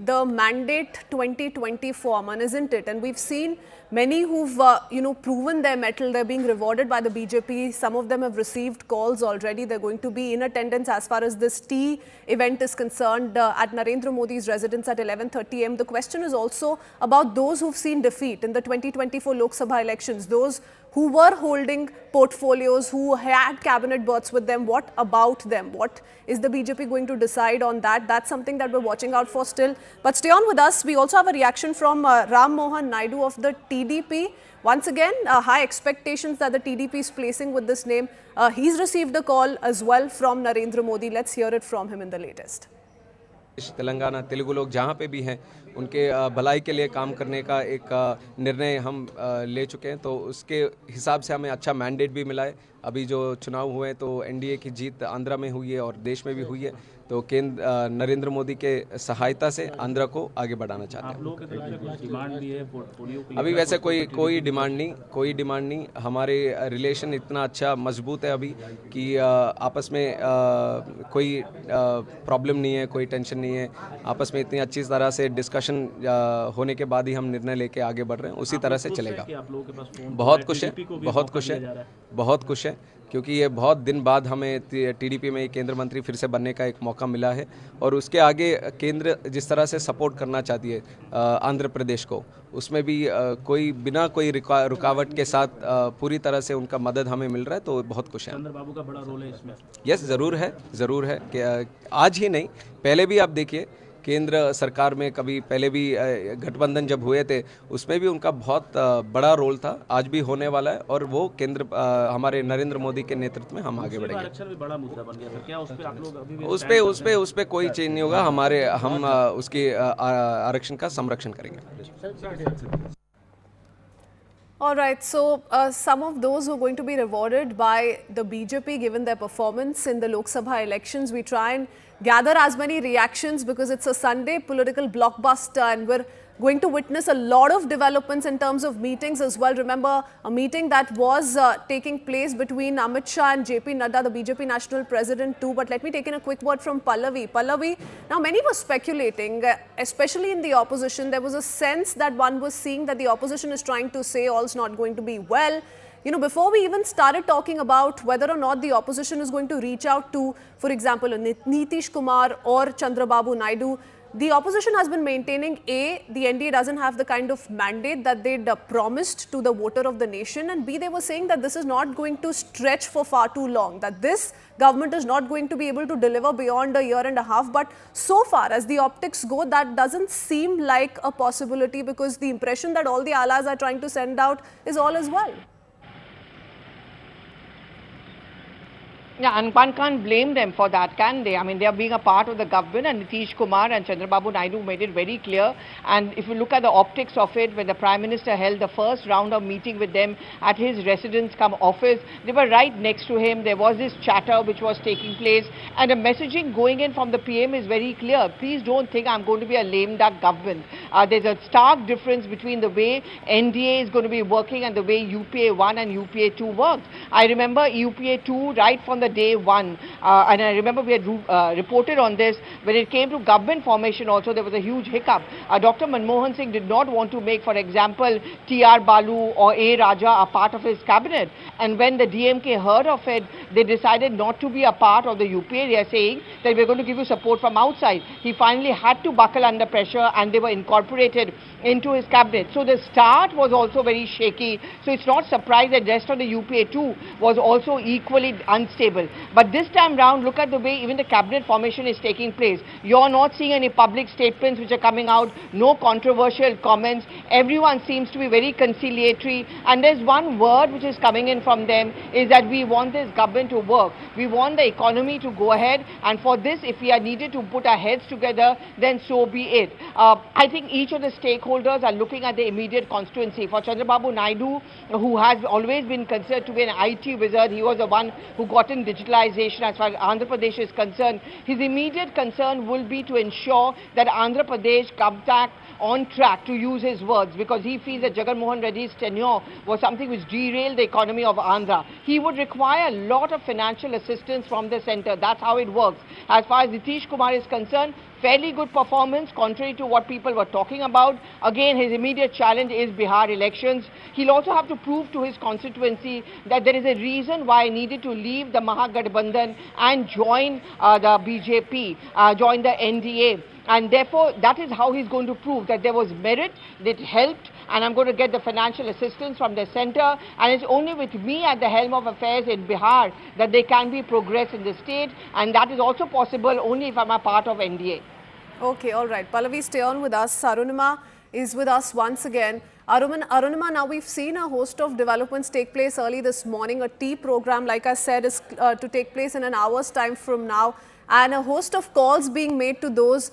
2020 form, isn't it? And we've seen many who've proven their mettle. They're being rewarded by the BJP. Some of them have received calls already. They're going to be in attendance as far as this tea event is concerned at Narendra Modi's residence at 11:30 am. The question is also about those who've seen defeat in the 2024 Lok Sabha elections, those who were holding portfolios, who had cabinet berths with them. What about them? What is the BJP going to decide on that? That's something that we're watching out for still. But stay on with us. We also have a reaction from Ram Mohan Naidu of the TDP. Once again, high expectations that the TDP is placing with this name. He's received a call as well from Narendra Modi. Let's hear it from him in the latest. Telangana Telugu लोग जहाँ पे भी हैं उनके भलाई के लिए काम करने का एक निर्णय हम ले चुके हैं, तो उसके हिसाब से हमें अच्छा मैंडेट भी मिला है। अभी जो चुनाव हुए तो एनडीए की जीत आंध्रा में हुई है और देश में भी हुई है, तो केंद्र नरेंद्र मोदी के सहायता से आंध्रा को आगे बढ़ाना चाहते हैं। अभी वैसे कोई डिमांड नहीं, हमारे रिलेशन इतना अच्छा मजबूत है अभी कि आपस में कोई प्रॉब्लम नहीं है, कोई टेंशन नहीं है। आपस में इतनी अच्छी तरह से डिस्कशन होने के बाद ही हम निर्णय लेके आगे बढ़ रहे हैं, उसी तरह से चलेगा। बहुत खुश है क्योंकि ये बहुत दिन बाद हमें टीडीपी में केंद्र मंत्री फिर से बनने का एक मौका मिला है, और उसके आगे केंद्र जिस तरह से सपोर्ट करना चाहती है आंध्र प्रदेश को, उसमें भी बिना कोई रुकावट के साथ पूरी तरह से उनका मदद हमें मिल रहा है, तो बहुत खुश है। चंद्रबाबू का बड़ा रोल है इसमें। यस, ज़रूर है कि आज ही नहीं, पहले भी आप देखिए केंद्र सरकार में कभी पहले भी गठबंधन जब हुए थे उसमें भी उनका बहुत बड़ा रोल था, आज भी होने वाला है, और वो केंद्र हमारे नरेंद्र मोदी के नेतृत्व में हम आगे बढ़ेंगे। आरक्षण भी बड़ा मुद्दा बन गया था, क्या उस पे आप लोग अभी उस पे कोई चेंज नहीं होगा। हम उसके आरक्षण का संरक्षण करेंगे। All right, so some of those who are going to be rewarded by the BJP given their performance in the Lok Sabha elections, we try and gather as many reactions because it's a Sunday political blockbuster and we're going to witness a lot of developments in terms of meetings as well. Remember, a meeting that was taking place between Amit Shah and JP Nadda, the BJP national president too. But let me take in a quick word from Pallavi. Pallavi, now many were speculating, especially in the opposition. There was a sense that one was seeing that the opposition is trying to say all's not going to be well. You know, before we even started talking about whether or not the opposition is going to reach out to, for example, Nitish Kumar or Chandrababu Naidu, the opposition has been maintaining A, the NDA doesn't have the kind of mandate that they'd promised to the voter of the nation, and B, they were saying that this is not going to stretch for far too long, that this government is not going to be able to deliver beyond a year and a half. But so far as the optics go, that doesn't seem like a possibility because the impression that all the allies are trying to send out is all as well. Yeah, and one can't blame them for that, can they? I mean, they are being a part of the government, and Nitish Kumar and Chandrababu Naidu made it very clear. And if you look at the optics of it, when the Prime Minister held the first round of meeting with them at his residence cum office, they were right next to him. There was this chatter which was taking place, and the messaging going in from the PM is very clear. Please don't think I'm going to be a lame duck government. There's a stark difference between the way NDA is going to be working and the way UPA 1 and UPA 2 worked. I remember UPA 2 right from the day one, and I remember we had reported on this. When it came to government formation also, there was a huge hiccup. Dr. Manmohan Singh did not want to make, for example, T.R. Balu or A. Raja a part of his cabinet, and when the DMK heard of it, they decided not to be a part of the UPA. They are saying that we're going to give you support from outside. He finally had to buckle under pressure, and they were incorporated into his cabinet. So the start was also very shaky. So it's not surprised that the rest of the UPA 2 was also equally unstable. But this time round, look at the way even the cabinet formation is taking place. You're not seeing any public statements which are coming out, no controversial comments. Everyone seems to be very conciliatory. And there's one word which is coming in from them is that we want this government to work. We want the economy to go ahead. And for this, if we are needed to put our heads together, then so be it. I think each of the stakeholders are looking at the immediate constituency. For Chandrababu Naidu, who has always been considered to be an IT wizard, he was the one who got in digitalization as far as Andhra Pradesh is concerned. His immediate concern will be to ensure that Andhra Pradesh comes back on track, to use his words, because he feels that Jagan Mohan Reddy's tenure was something which derailed the economy of Andhra. He would require a lot of financial assistance from the centre. That's how it works. As far as Nitish Kumar is concerned, fairly good performance, contrary to what people were talking about. Again, his immediate challenge is Bihar elections. He'll also have to prove to his constituency that there is a reason why he needed to leave the Mahagathbandhan and join the BJP, join the NDA. And therefore, that is how he's going to prove that there was merit, that helped, and I'm going to get the financial assistance from the centre. And it's only with me at the helm of affairs in Bihar that there can be progress in the state. And that is also possible only if I'm a part of NDA. Okay, all right. Pallavi, stay on with us. Arunima is with us once again. Arunima, now we've seen a host of developments take place early this morning. A tea program, like I said, is to take place in an hour's time from now. And a host of calls being made to those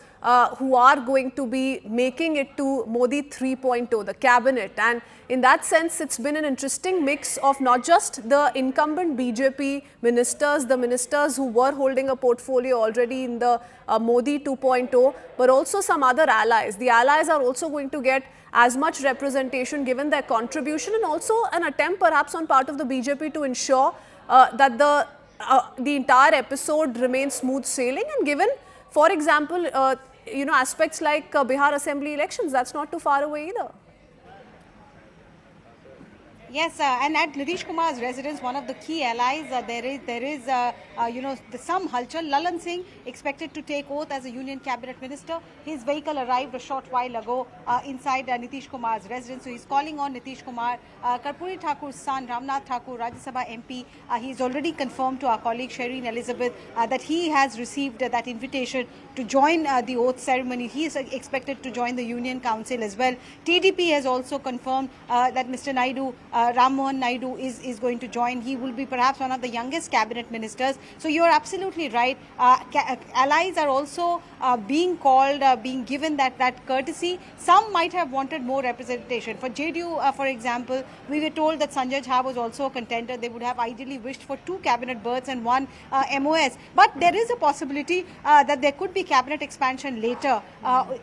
who are going to be making it to Modi 3.0, the cabinet. And in that sense, it's been an interesting mix of not just the incumbent BJP ministers, the ministers who were holding a portfolio already in the Modi 2.0, but also some other allies. The allies are also going to get as much representation given their contribution, and also an attempt perhaps on part of the BJP to ensure that the entire episode remains smooth sailing, and given, for example, aspects like Bihar Assembly elections, that's not too far away either. Yes, and at Nitish Kumar's residence, one of the key allies, there is some halchal. Lalan Singh expected to take oath as a Union Cabinet Minister. His vehicle arrived a short while ago inside Nitish Kumar's residence. So he's calling on Nitish Kumar. Karpuri Thakur's son, Ramnath Thakur, Rajya Sabha MP, he's already confirmed to our colleague Shireen Elizabeth that he has received that invitation to join the oath ceremony. He is expected to join the Union Council as well. TDP has also confirmed that Mr. Naidu Ram Mohan Naidu is going to join. He will be perhaps one of the youngest cabinet ministers. So you are absolutely right. Allies are also being called, being given that courtesy. Some might have wanted more representation. For JDU, for example, we were told that Sanjay Jha was also a contender. They would have ideally wished for 2 cabinet berths and 1 MOS. But there is a possibility that there could be cabinet expansion later.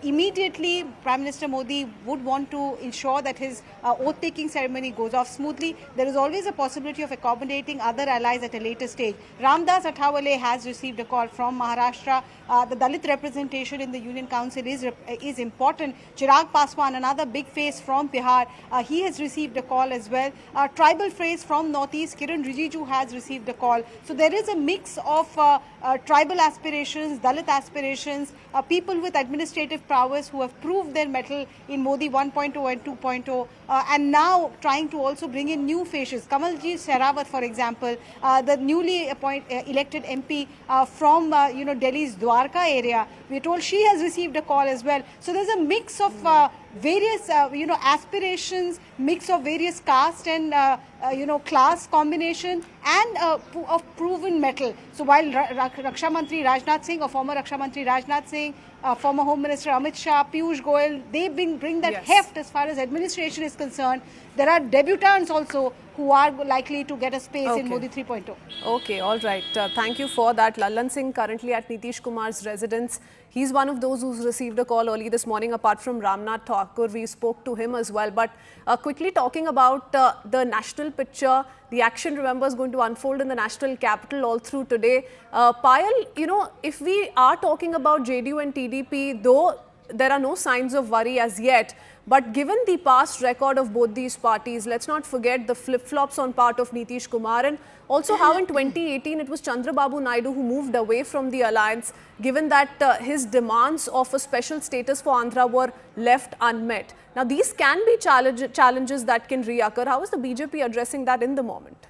Immediately, Prime Minister Modi would want to ensure that his oath-taking ceremony goes off smoothly. There is always a possibility of accommodating other allies at a later stage. Ramdas Athawale has received a call from Maharashtra. The Dalit representation in the Union Council is important. Chirag Paswan, another big face from Bihar, he has received a call as well. Tribal phrase from Northeast, Kiran Rijiju has received a call. So there is a mix of tribal aspirations, Dalit aspirations, people with administrative prowess who have proved their mettle in Modi 1.0 and 2.0, and now trying to also bring in new faces. Kamalji Sehrawat, for example, the newly elected MP from Delhi's Dwarka area, we are told she has received a call as well. So there's a mix of various aspirations, mix of various caste and class combination, and of proven mettle. So while Raksha Mantri Rajnath Singh, or former Raksha Mantri Rajnath Singh, former Home Minister Amit Shah, Piyush Goyal, they bring that heft as far as administration is concerned. There are debutants also who are likely to get a space in Modi 3.0. Okay, all right. Thank you for that. Lallan Singh currently at Nitish Kumar's residence. He's one of those who's received a call early this morning. Apart from Ramnath Thakur, we spoke to him as well. But quickly talking about the national picture, the action, remember, is going to unfold in the national capital all through today. Payal, if we are talking about JDU and TDP, though there are no signs of worry as yet, but given the past record of both these parties, let's not forget the flip-flops on part of Nitish Kumar, and also how in 2018 it was Chandrababu Naidu who moved away from the alliance, given that his demands of a special status for Andhra were left unmet. Now these can be challenges that can reoccur. How is the BJP addressing that in the moment?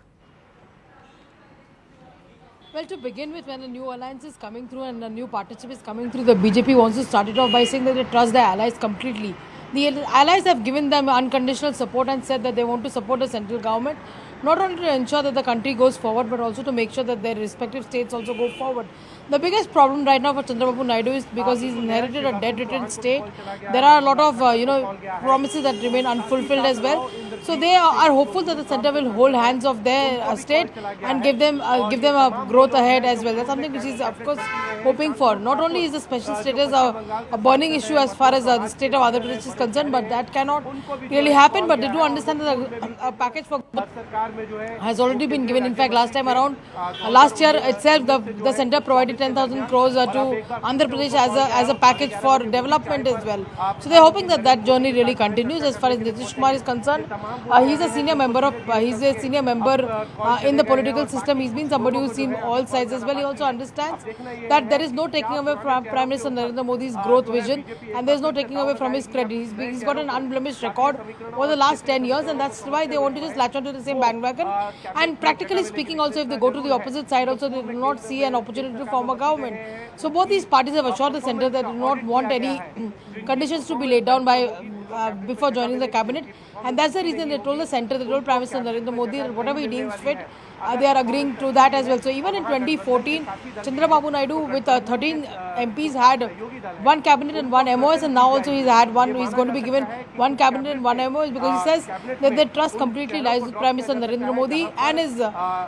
Well, to begin with, when a new alliance is coming through and a new partnership is coming through, the BJP wants to start it off by saying that they trust their allies completely. The allies have given them unconditional support and said that they want to support the central government, not only to ensure that the country goes forward, but also to make sure that their respective states also go forward. The biggest problem right now for Chandrababu Naidu is because he's inherited a debt-ridden state. There are a lot of promises that remain unfulfilled as well. So they are hopeful that the centre will hold hands of their state and give them a growth ahead as well. That's something which he's of course hoping for. Not only is the special status a burning issue as far as the state of Andhra Pradesh is concerned, but that cannot really happen. But they do understand that a package for has already been given. In fact, last time around, last year itself, the centre provided 10,000 crores to Andhra Pradesh as a package for development as well. So they're hoping that that journey really continues. As far as Nitish Kumar is concerned, he's a senior member in the political system. He's been somebody who's seen all sides as well. He also understands that there is no taking away from Prime Minister Narendra Modi's growth vision, and there's no taking away from his credit. He's got an unblemished record over the last 10 years, and that's why they want to just latch onto the same bandwagon. And practically speaking, also, if they go to the opposite side, also they do not see an opportunity to form a government. So both these parties have assured the centre that they do not want any conditions to be laid down by before joining the cabinet, and that's the reason they told the centre, they told Prime Minister Narendra Modi that whatever he deems fit, they are agreeing to that as well. So even in 2014, Chandrababu Naidu with 13 MPs had one cabinet and one MOS, and now also he's going to be given one cabinet and one MOS, because he says that their trust completely lies with Prime Minister Narendra Modi and his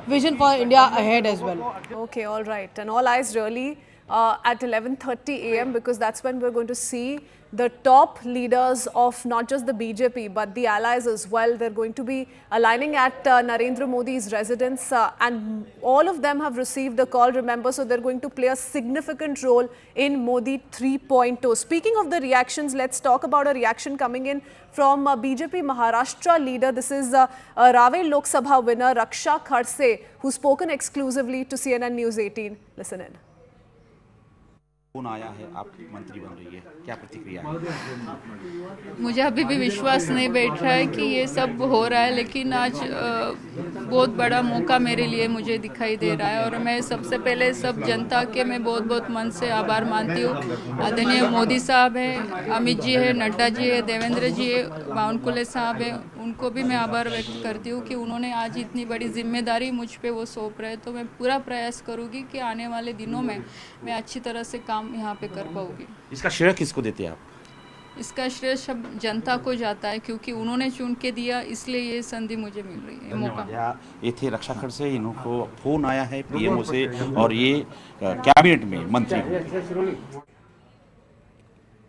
vision for India ahead as well. Okay, all right. And all eyes really at 11:30 a.m. because that's when we're going to see the top leaders of not just the BJP but the allies as well. They're going to be aligning at Narendra Modi's residence and all of them have received a call, remember, so they're going to play a significant role in Modi 3.0. Speaking of the reactions, let's talk about a reaction coming in from BJP Maharashtra leader. This is Ravel Lok Sabha winner Raksha Khadse, who's spoken exclusively to CNN News 18. Listen in. Phone आया है, आप मंत्री बन रही है, क्या प्रतिक्रिया है? मुझे अभी भी विश्वास नहीं बैठ रहा है कि ये सब हो रहा है, लेकिन आज बहुत बड़ा मौका मेरे लिए मुझे दिखाई दे रहा है और मैं सबसे पहले सब जनता के मैं बहुत बहुत मन से आभार मानती हूँ। आदरणीय मोदी साहब है, अमित जी है, नड्डा जी है, देवेंद्र जी है, बावनकुले साहब है, उनको भी मैं आभार व्यक्त करती हूँ कि उन्होंने आज इतनी बड़ी जिम्मेदारी मुझ पे वो सौंप रहे। तो मैं पूरा प्रयास करूँगी कि आने वाले दिनों में मैं अच्छी तरह से काम यहाँ पे कर पाऊंगी। इसका श्रेय किसको देते हैं आप? इसका श्रेय सब जनता को जाता है क्योंकि उन्होंने चुन के दिया, इसलिए ये संधि मुझे मिल रही है, मौका। ये थे रक्षा खर्च से, इनको फोन आया है पीएमओ से और ये कैबिनेट में मंत्री।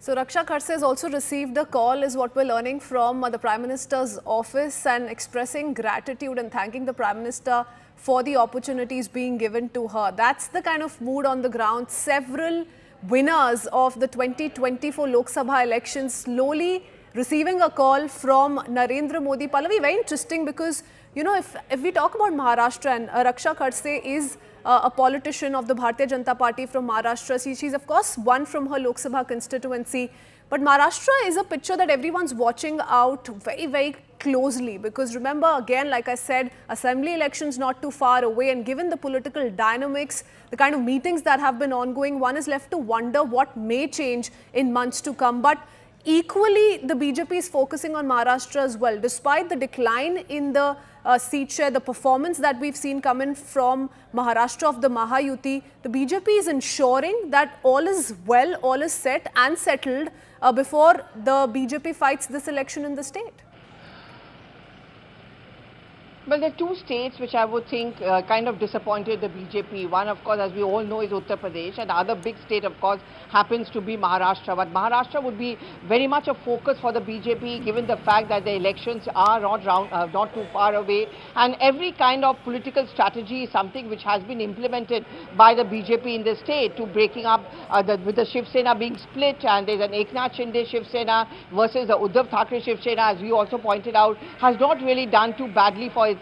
So Raksha Kharse has also received a call, is what we're learning from the Prime Minister's office, and expressing gratitude and thanking the Prime Minister for the opportunities being given to her. That's the kind of mood on the ground. Several winners of the 2024 Lok Sabha elections slowly receiving a call from Narendra Modi. Pallavi, very interesting because, you know, if we talk about Maharashtra, and Raksha Kharse is a politician of the Bharatiya Janata Party from Maharashtra. She's of course won from her Lok Sabha constituency. But Maharashtra is a picture that everyone's watching out very, very closely, because remember, again, like I said, assembly elections not too far away, and given the political dynamics, the kind of meetings that have been ongoing, one is left to wonder what may change in months to come. But equally, the BJP is focusing on Maharashtra as well. Despite the decline in the seat share, the performance that we've seen coming from Maharashtra of the Mahayuti, the BJP is ensuring that all is well, all is set and settled before the BJP fights this election in the state. Well, there are two states which I would think kind of disappointed the BJP. One, of course, as we all know, is Uttar Pradesh, and the other big state, of course, happens to be Maharashtra. But Maharashtra would be very much a focus for the BJP, given the fact that the elections are not too far away, and every kind of political strategy is something which has been implemented by the BJP in the state to breaking up with the Shiv Sena being split, and there's an Eknath Shinde Shiv Sena versus the Uddhav Thackeray Shiv Sena, as you also pointed out, has not really done too badly for itself.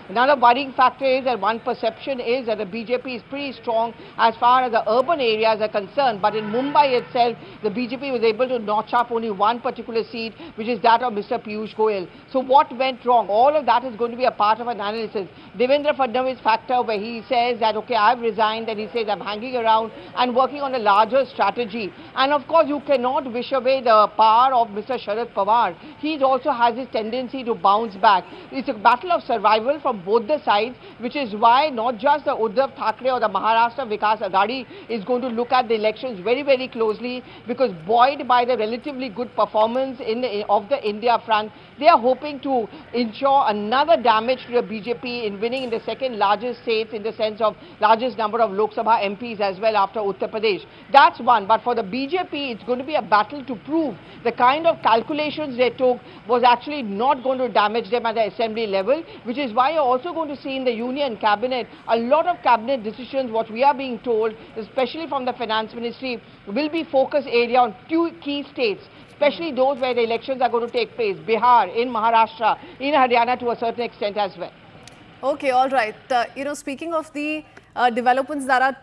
Another worrying factor is that one perception is that the BJP is pretty strong as far as the urban areas are concerned, but in Mumbai itself, the BJP was able to notch up only one particular seat, which is that of Mr. Piyush Goyal. So what went wrong? All of that is going to be a part of an analysis. Devendra Fadnavis factor, where he says that, okay, I've resigned, and he says I'm hanging around and working on a larger strategy. And of course, you cannot wish away the power of Mr. Sharad Pawar. He also has his tendency to bounce back. It's a battle of survival from both the sides, which is why not just the Uddhav Thackeray or the Maharashtra Vikas Aghadi is going to look at the elections very, very closely, because buoyed by the relatively good performance of the India front, they are hoping to ensure another damage to the BJP in winning in the second largest states, in the sense of largest number of Lok Sabha MPs as well after Uttar Pradesh. That's one. But for the BJP, it's going to be a battle to prove the kind of calculations they took was actually not going to damage them at the assembly level, which is why you're also going to see in the union cabinet a lot of cabinet decisions, what we are being told, especially from the finance ministry, will be focus area on two key states, especially those where the elections are going to take place, Bihar, in Maharashtra, in Haryana to a certain extent as well. Okay, all right. You know, speaking of the developments that are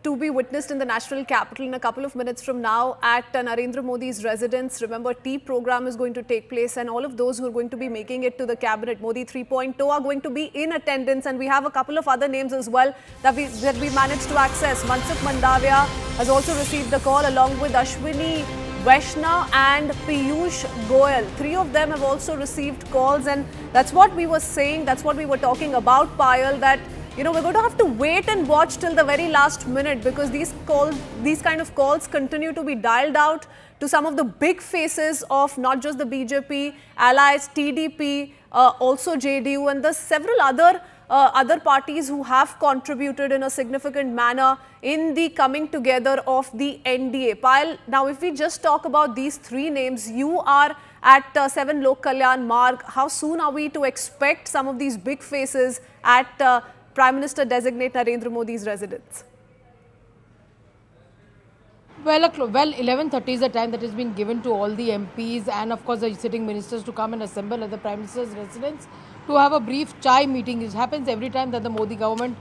to be witnessed in the national capital in a couple of minutes from now at Narendra Modi's residence. Remember, tea program is going to take place, and all of those who are going to be making it to the cabinet, Modi 3.0, are going to be in attendance. And we have a couple of other names as well that we managed to access. Mansukh Mandavia has also received the call, along with Ashwini Vaishnav and Piyush Goyal. Three of them have also received calls, and that's what we were saying, that's what we were talking about, Payal, that you know, we're going to have to wait and watch till the very last minute, because these kind of calls continue to be dialed out to some of the big faces of not just the BJP, allies, TDP, also JDU, and the several other parties who have contributed in a significant manner in the coming together of the NDA. Payal, now if we just talk about these three names, you are at 7 Lok Kalyan Marg. How soon are we to expect some of these big faces at Prime Minister designate Narendra Modi's residence? Well, 11:30 is the time that has been given to all the MPs and of course the sitting ministers to come and assemble at the Prime Minister's residence to have a brief chai meeting. It happens every time that the Modi government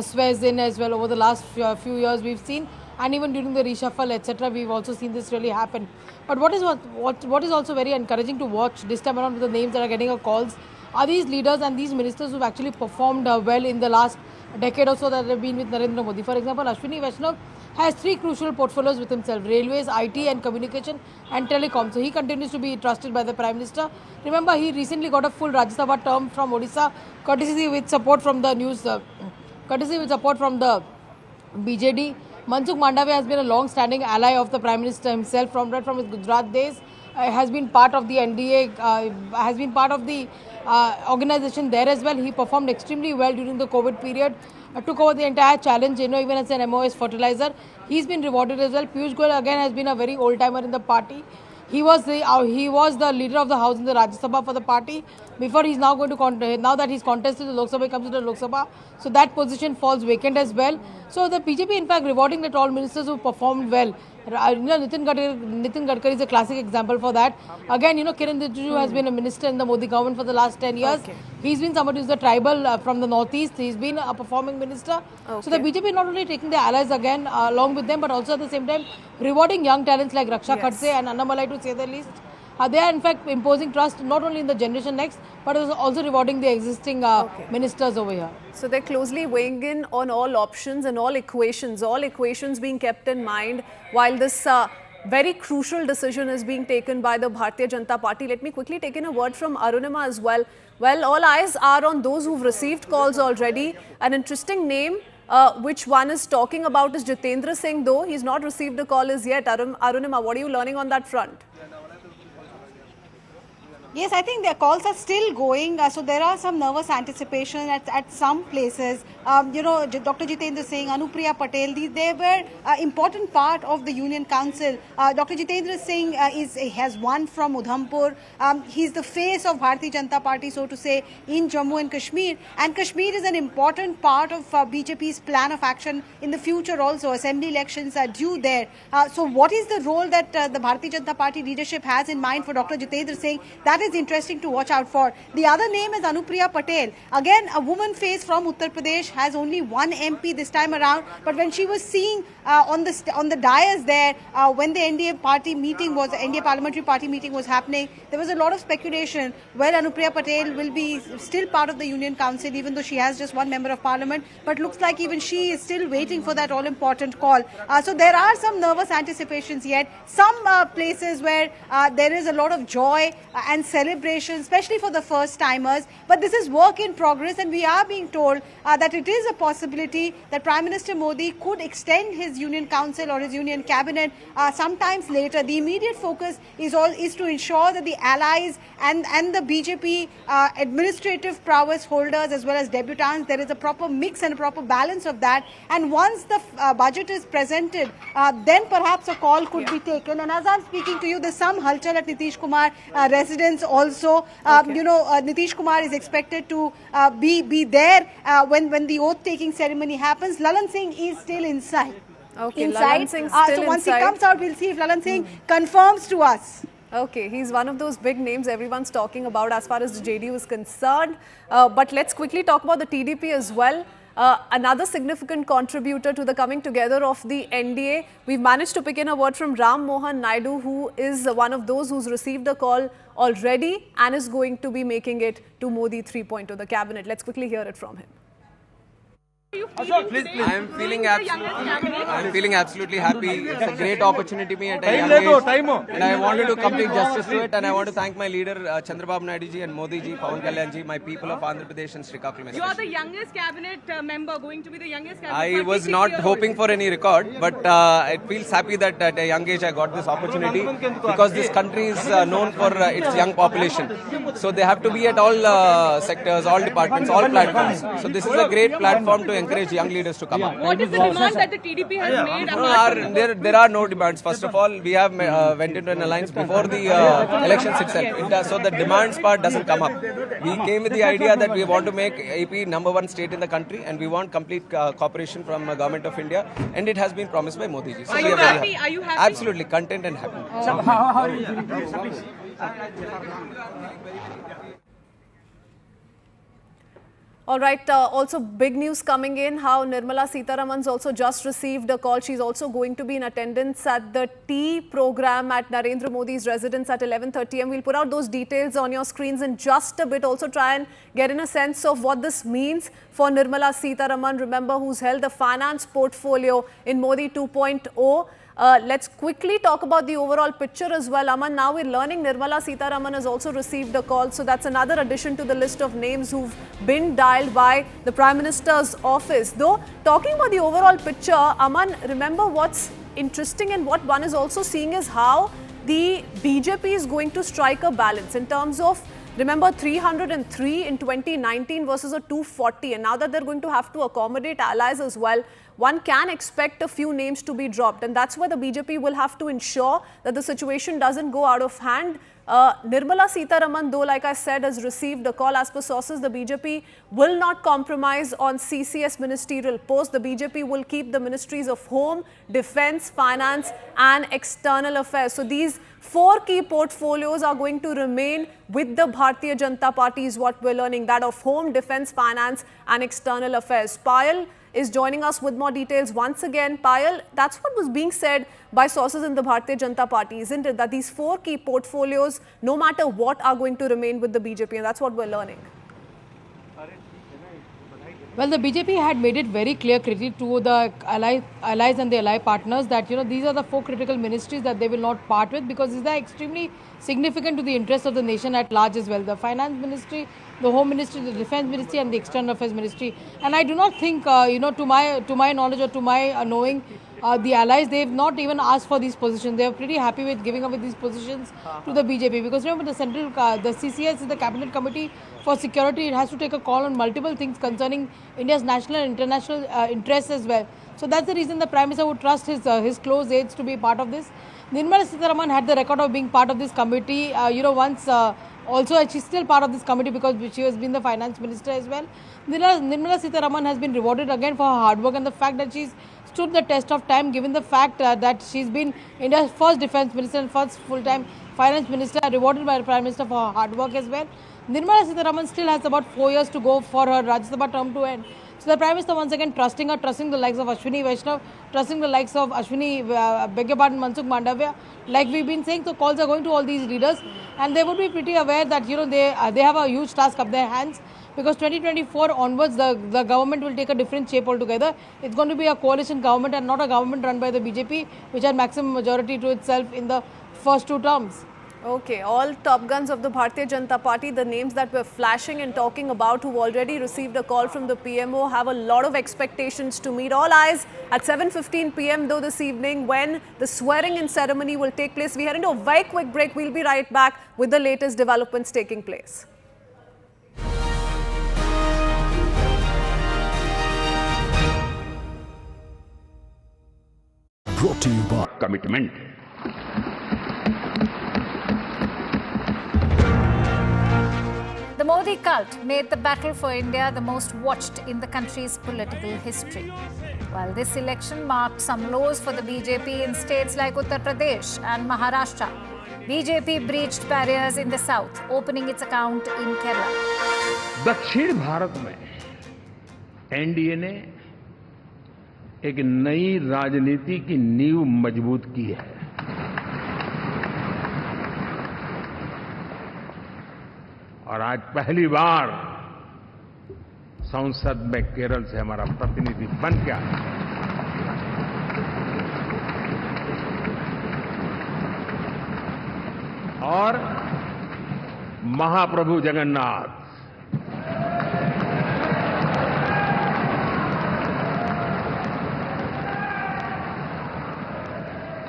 swears in as well. Over the last few years, we've seen and even during the reshuffle, etc., we've also seen this really happen. But what is also very encouraging to watch this time around with the names that are getting calls are these leaders and these ministers who've actually performed well in the last decade or so that have been with Narendra Modi. For example, Ashwini Vaishnav has 3 crucial portfolios with himself: railways, IT and communication, and telecom. So he continues to be trusted by the Prime Minister. Remember, he recently got a full Rajya Sabha term from Odisha, courtesy with support from the BJD. Mansukh Mandavia has been a long-standing ally of the Prime Minister himself from his Gujarat days. Has been part of the NDA, has been part of the organization there as well. He performed extremely well during the COVID period, took over the entire challenge, even as an MOS fertilizer. He's been rewarded as well. Piyush Goyal again has been a very old-timer in the party. He was the leader of the house in the Rajya Sabha for the party. Before he's now going to now that he's contested the Lok Sabha, he comes to the Lok Sabha. So that position falls vacant as well. So the BJP in fact rewarding that all ministers who performed well. Nitin Gadkari is a classic example for that. Again, Kiran Rijiju has been a minister in the Modi government for the last 10 years. Okay. He's been somebody who's the tribal from the northeast. He's been a performing minister. Okay. So the BJP not only taking the allies again along with them, but also at the same time rewarding young talents like Raksha Khatse and Annamalai, to say the least. They are in fact imposing trust not only in the generation next, but also rewarding the existing ministers over here. So they're closely weighing in on all options and all equations being kept in mind while this very crucial decision is being taken by the Bharatiya Janata Party. Let me quickly take in a word from Arunima as well. Well, all eyes are on those who've received calls already. An interesting name which one is talking about is Jitendra Singh, though he's not received a call as yet. Arunima, what are you learning on that front? Yes, I think their calls are still going. So there are some nervous anticipation at some places. Dr. Jitendra Singh, Anupriya Patel, they were important part of the Union Council. Dr. Jitendra Singh has won from Udhampur. He's the face of Bharatiya Janata Party, so to say, in Jammu and Kashmir. And Kashmir is an important part of BJP's plan of action in the future also. Assembly elections are due there. So what is the role that the Bharatiya Janata Party leadership has in mind for Dr. Jitendra Singh? That is interesting to watch out for. The other name is Anupriya Patel. Again, a woman face from Uttar Pradesh, has only one MP this time around. But when she was seen on the dais there, when the NDA parliamentary party meeting was happening, there was a lot of speculation. Well, Anupriya Patel will be still part of the Union Council, even though she has just one member of parliament. But looks like even she is still waiting for that all-important call. So there are some nervous anticipations yet. Some places where there is a lot of joy and celebration, especially for the first-timers. But this is work in progress, and we are being told that it is a possibility that Prime Minister Modi could extend his Union Council or his Union Cabinet sometimes later. The immediate focus is to ensure that the allies and the BJP administrative prowess holders as well as debutants, there is a proper mix and a proper balance of that. And once the budget is presented, then perhaps a call could be taken. And as I'm speaking to you, there's some halchal at Nitish Kumar residence also. Nitish Kumar is expected to be there when the oath-taking ceremony happens. Lalan Singh is still inside. Okay, inside. Lalan Singh's still so once inside. he comes out, we'll see if Lalan Singh confirms to us. Okay, he's one of those big names everyone's talking about as far as the JDU is concerned. But let's quickly talk about the TDP as well. Another significant contributor to the coming together of the NDA. We've managed to pick in a word from Ram Mohan Naidu, who is one of those who's received a call already and is going to be making it to Modi 3.0, the cabinet. Let's quickly hear it from him. I am feeling absolutely happy. It's a great opportunity to me at a young age, and I wanted to complete justice to it. And I want to thank my leader Chandrababu Naidu ji and Modi ji, Pawan Kalyan ji, my people of Andhra Pradesh and Srikakulam. You are the youngest cabinet member, going to be the youngest cabinet. I was not hoping for any record, but it feels happy that at a young age I got this opportunity, because this country is known for its young population. So they have to be at all sectors, all departments, all platforms. So this is a great platform to encourage young leaders to come up. What is the demand that the TDP has made? There are no demands. First of all, we have went into an alliance before the elections itself. So the demands part doesn't come up. We came with the idea that we want to make AP #1 state in the country, and we want complete cooperation from the Government of India, and it has been promised by Modi ji. So are you happy? Are you happy? Absolutely, content and happy. All right, also big news coming in, how Nirmala Sitharaman's also just received a call. She's also going to be in attendance at the tea program at Narendra Modi's residence at 11:30 am. We'll put out those details on your screens in just a bit. Also try and get in a sense of what this means for Nirmala Sitharaman, remember, who's held the finance portfolio in Modi 2.0. Let's quickly talk about the overall picture as well. Aman, now we're learning Nirmala Sitharaman has also received a call. So that's another addition to the list of names who've been dialed by the Prime Minister's office. Though, talking about the overall picture, Aman, remember what's interesting and what one is also seeing is how the BJP is going to strike a balance in terms of, remember, 303 in 2019 versus a 240. And now that they're going to have to accommodate allies as well, one can expect a few names to be dropped. And that's where the BJP will have to ensure that the situation doesn't go out of hand. Nirmala Sitharaman, though, like I said, has received a call. As per sources, the BJP will not compromise on CCS ministerial posts. The BJP will keep the ministries of Home, Defence, Finance and External Affairs. So these four key portfolios are going to remain with the Bharatiya Janata Party, is what we're learning, that of Home, Defence, Finance and External Affairs. Payal is joining us with more details once again. Payal, that's what was being said by sources in the Bharatiya Janata Party, isn't it? That these four key portfolios, no matter what, are going to remain with the BJP, and that's what we're learning. Well, the BJP had made it very clear, critique to the allies and the ally partners, that these are the four critical ministries that they will not part with, because these are extremely significant to the interests of the nation at large as well. The Finance Ministry, the Home Ministry, the Defence Ministry and the External Affairs Ministry. And I do not think, to my knowledge or to my knowing, the allies, they have not even asked for these positions. They are pretty happy with giving up with these positions to the BJP, because remember, the CCS is the Cabinet Committee for Security. It has to take a call on multiple things concerning India's national and international interests as well. So that's the reason the Prime Minister would trust his close aides to be part of this. Nirmala Sitharaman had the record of being part of this committee, also she's still part of this committee because she has been the Finance Minister as well. Nirmala Sitharaman has been rewarded again for her hard work and the fact that she's stood the test of time, given the fact that she's been India's first Defence Minister and first full-time Finance Minister, rewarded by the Prime Minister for her hard work as well. Nirmala Sitharaman still has about 4 years to go for her Rajya Sabha term to end. So the Prime Minister once again trusting her, trusting the likes of Ashwini Vaishnav, trusting the likes of Mansukh Mandavia. Like we've been saying, so calls are going to all these leaders, and they would be pretty aware that they have a huge task up their hands, because 2024 onwards the government will take a different shape altogether. It's going to be a coalition government and not a government run by the BJP, which had maximum majority to itself in the first 2 terms. Okay, all top guns of the Bharatiya Janata Party, the names that we're flashing and talking about, who've already received a call from the PMO, have a lot of expectations to meet. All eyes at 7:15 p.m. though this evening, when the swearing-in ceremony will take place. We head into a very quick break. We'll be right back with the latest developments taking place. Brought to you by commitment. The Modi cult made the battle for India the most watched in the country's political history. While this election marked some lows for the BJP in states like Uttar Pradesh and Maharashtra, BJP breached barriers in the south, opening its account in Kerala. दक्षिण भारत में NDA ने एक नई राजनीति की नींव मजबूत की है। और आज पहली बार संसद में केरल से हमारा प्रतिनिधि बन के आया। और महाप्रभु जगन्नाथ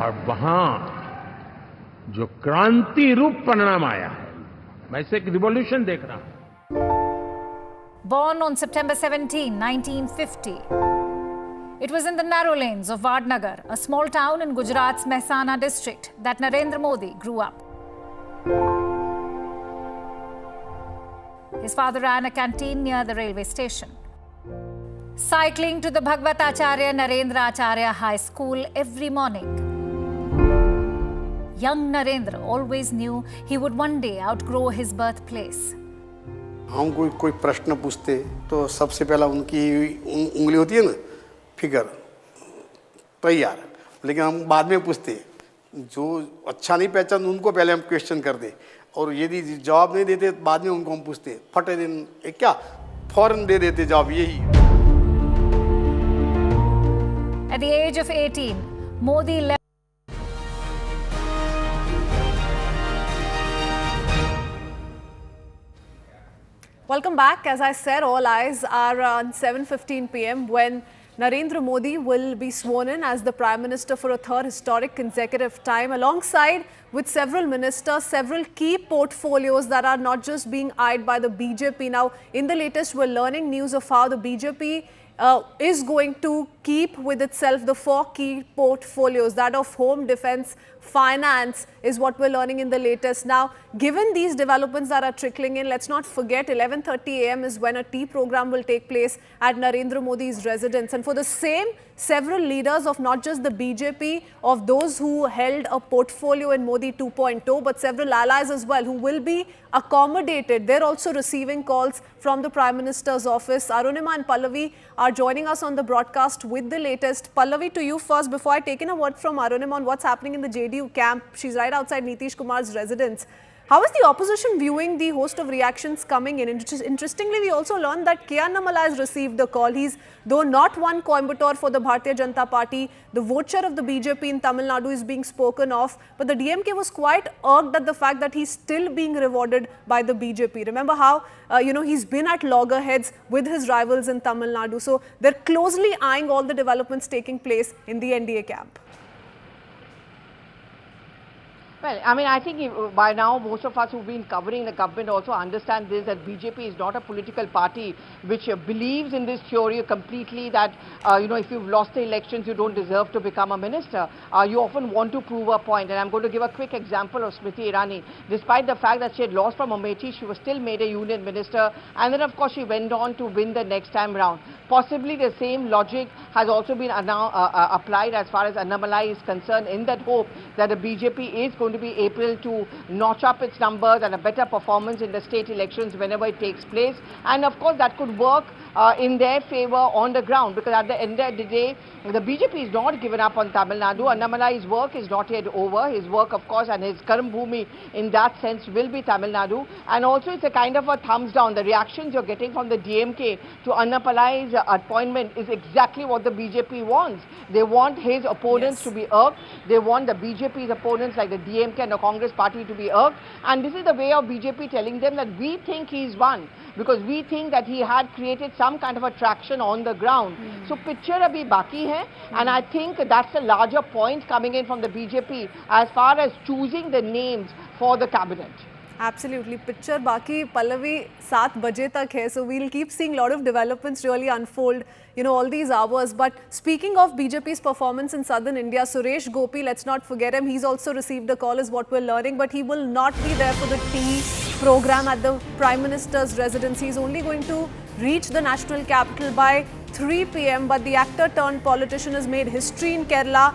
और वहां जो क्रांति रूप परिणाम आया है, मैं इसे एक रिवॉल्यूशन देख रहा हूं। Born on September 17, 1950, it was in the narrow lanes of Vadnagar, a small town in Gujarat's Mehsana district, that Narendra Modi grew up. His father ran a canteen near the railway station. Cycling to the Bhagwatacharya Narendra Acharya High School every morning, young Narendra always knew he would one day outgrow his birthplace. हम कोई प्रश्न पूछते तो सबसे पहला उनकी उंगली होती है ना, फिगर तैयार, लेकिन हम बाद में पूछते, जो अच्छा नहीं पहचान उनको पहले हम क्वेश्चन कर दे, और यदि जवाब नहीं देते बाद में उनको हम पूछते, फटे दिन क्या फौरन दे देते जवाब। यही At the age of 18, Modi left. Welcome back. As I said, all eyes are on 7:15 p.m. when Narendra Modi will be sworn in as the Prime Minister for a third historic consecutive time, alongside with several ministers, several key portfolios that are not just being eyed by the BJP. Now, in the latest, we're learning news of how the BJP is going to keep with itself the 4 key portfolios, that of home, defense, finance is what we're learning in the latest. Now, given these developments that are trickling in, let's not forget 11:30 a.m. is when a tea program will take place at Narendra Modi's residence. And for the same, several leaders of not just the BJP, of those who held a portfolio in Modi 2.0, but several allies as well who will be accommodated. They're also receiving calls from the Prime Minister's office. Arunima and Pallavi are joining us on the broadcast with the latest. Pallavi, to you first, before I take in a word from Arunima on what's happening in the JDU camp. She's right outside Nitish Kumar's residence. How is the opposition viewing the host of reactions coming in? Interestingly, we also learned that K. Annamala has received a call. He's, though not won Coimbatore for the Bharatiya Janata Party, the vote share of the BJP in Tamil Nadu is being spoken of. But the DMK was quite irked at the fact that he's still being rewarded by the BJP. Remember how, he's been at loggerheads with his rivals in Tamil Nadu. So they're closely eyeing all the developments taking place in the NDA camp. Well, I mean, I think by now most of us who've been covering the government also understand this, that BJP is not a political party which believes in this theory completely that, if you've lost the elections, you don't deserve to become a minister. You often want to prove a point. And I'm going to give a quick example of Smriti Irani. Despite the fact that she had lost from Amethi, she was still made a union minister. And then, of course, she went on to win the next time round. Possibly the same logic has also been applied as far as Annamalai is concerned, in that hope that the BJP is going to be able to notch up its numbers and a better performance in the state elections whenever it takes place. And of course that could work in their favor on the ground, because at the end of the day, the BJP is not given up on Tamil Nadu. Annamalai's work is not yet over. His work, of course, and his Karam Bhumi in that sense will be Tamil Nadu. And also it's a kind of a thumbs down. The reactions you're getting from the DMK to Annamalai's appointment is exactly what the BJP wants. They want his opponents to be irked. They want the BJP's opponents like the DMK and the Congress party to be irked. And this is the way of BJP telling them that we think he's won, because we think that he had created some kind of attraction on the ground. So picture abhi baki hai, and I think that's a larger point coming in from the BJP as far as choosing the names for the cabinet. Absolutely. Picture baki, Pallavi, 7 baje tak hai. So we'll keep seeing a lot of developments really unfold, all these hours. But speaking of BJP's performance in southern India, Suresh Gopi, let's not forget him. He's also received a call is what we're learning, but he will not be there for the tea program at the Prime Minister's residence. He's only going to reach the national capital by 3 p.m. But the actor turned politician has made history in Kerala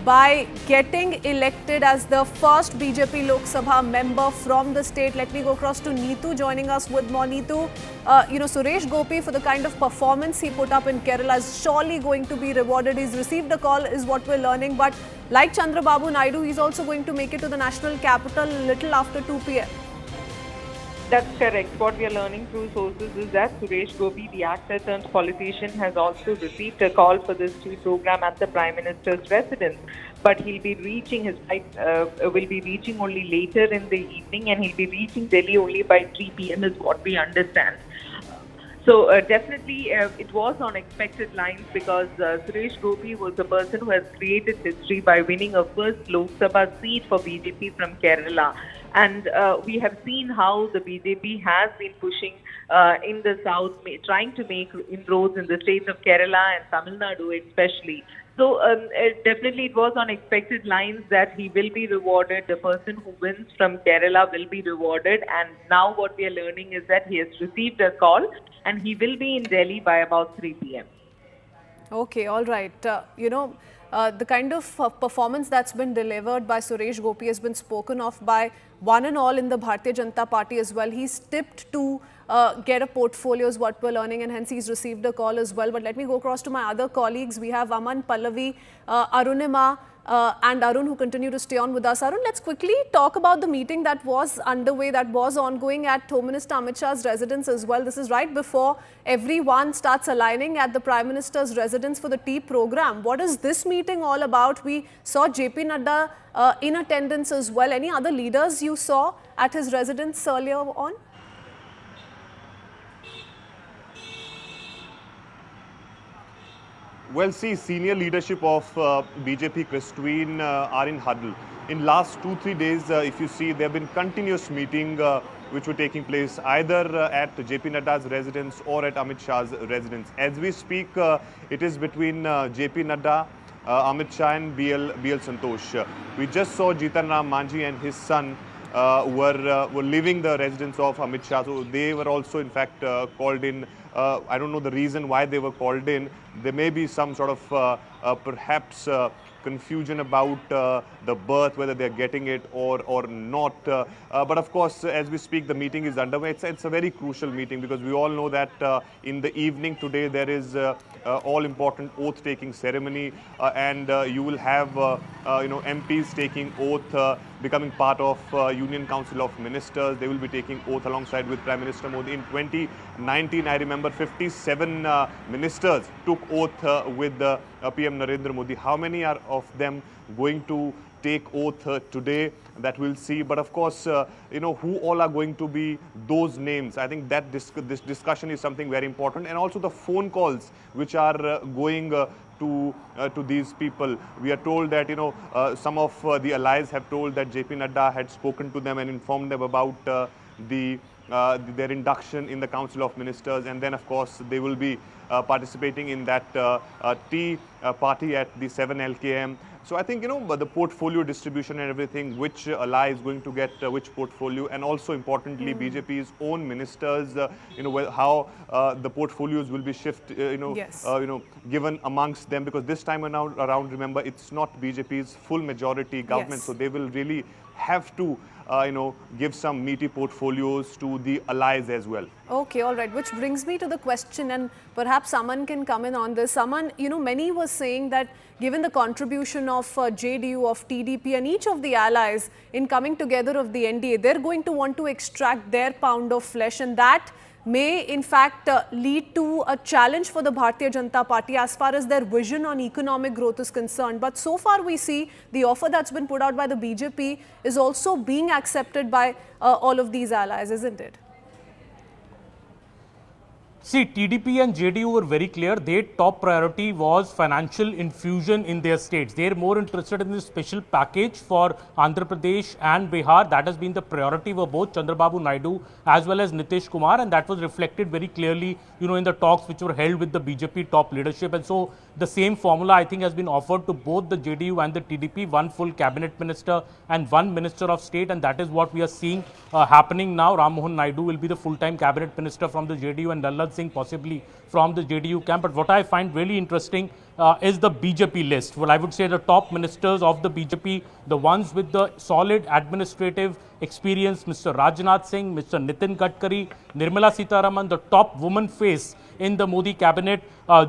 by getting elected as the first BJP Lok Sabha member from the state. Let me go across to Neetu joining us with more. Neetu, Suresh Gopi, for the kind of performance he put up in Kerala, is surely going to be rewarded. He's received a call is what we're learning. But like Chandrababu Naidu, he's also going to make it to the national capital little after 2 p.m. That's correct. What we are learning through sources is that Suresh Gopi, the actor turned politician, has also received a call for this tea program at the Prime Minister's residence. But he'll be reaching his flight, will be reaching only later in the evening, and he'll be reaching Delhi only by 3 p.m. is what we understand. So definitely it was on expected lines, because Suresh Gopi was the person who has created history by winning a first Lok Sabha seat for BJP from Kerala. And we have seen how the BJP has been pushing in the south, trying to make inroads in the states of Kerala and Tamil Nadu especially. So definitely it was on expected lines that he will be rewarded. The person who wins from Kerala will be rewarded. And now what we are learning is that he has received a call and he will be in Delhi by about 3 p.m. Okay, all right. The kind of performance that's been delivered by Suresh Gopi has been spoken of by one and all in the Bharatiya Janata Party as well. He's tipped to get a portfolio is what we're learning, and hence he's received a call as well. But let me go across to my other colleagues. We have Aman, Pallavi, Arunima, and Arun, who continue to stay on with us. Arun, let's quickly talk about the meeting that was underway, that was ongoing at Home Minister Amit Shah's residence as well. This is right before everyone starts aligning at the Prime Minister's residence for the tea program. What is this meeting all about? We saw JP Nadda in attendance as well. Any other leaders you saw at his residence earlier on? Well, see, senior leadership of BJP Christine are in huddle. In last 2-3 days, if you see, there have been continuous meetings which were taking place either at JP Nadda's residence or at Amit Shah's residence. As we speak, it is between JP Nadda, Amit Shah and BL Santosh. We just saw Jitan Ram Manjhi and his son were leaving the residence of Amit Shah. So they were also, in fact, called in. I don't know the reason why they were called in. There may be some sort of perhaps confusion about the birth, whether they're getting it or not. But of course, as we speak, the meeting is underway. It's a very crucial meeting because we all know that in the evening today there is all-important oath-taking ceremony, and you will have MPs taking oath, becoming part of Union Council of Ministers. They will be taking oath alongside with Prime Minister Modi. In 2019, I remember 57 ministers took oath with PM Narendra Modi. How many are of them going to take oath today? That we'll see. But of course, who all are going to be those names? I think that this discussion is something very important, and also the phone calls which are going to these people. We are told that some of the allies have told that JP Nadda had spoken to them and informed them about their induction in the Council of Ministers, and then of course they will be participating in that tea party at the 7 LKM. So I think the portfolio distribution and everything, which ally is going to get which portfolio, and also importantly BJP's own ministers, how the portfolios will be given amongst them, because this time around, remember, it's not BJP's full majority government, so they will really have to give some meaty portfolios to the allies as well. Okay, all right. Which brings me to the question, and perhaps Aman can come in on this. Aman, many were saying that given the contribution of JDU, of TDP and each of the allies in coming together of the NDA, they're going to want to extract their pound of flesh, and that may in fact lead to a challenge for the Bharatiya Janata Party as far as their vision on economic growth is concerned. But so far we see the offer that's been put out by the BJP is also being accepted by all of these allies, isn't it? See, TDP and JDU were very clear. Their top priority was financial infusion in their states. They are more interested in this special package for Andhra Pradesh and Bihar. That has been the priority for both Chandrababu Naidu as well as Nitish Kumar, and that was reflected very clearly, in the talks which were held with the BJP top leadership. And so the same formula, I think, has been offered to both the JDU and the TDP, one full cabinet minister and one minister of state, and that is what we are seeing happening now. Ram Mohan Naidu will be the full-time cabinet minister from the JDU, and Lallad Singh possibly from the JDU camp. But what I find really interesting is the BJP list. Well, I would say the top ministers of the BJP, the ones with the solid administrative experience, Mr. Rajnath Singh, Mr. Nitin Gadkari, Nirmala Sitharaman, the top woman face in the Modi cabinet,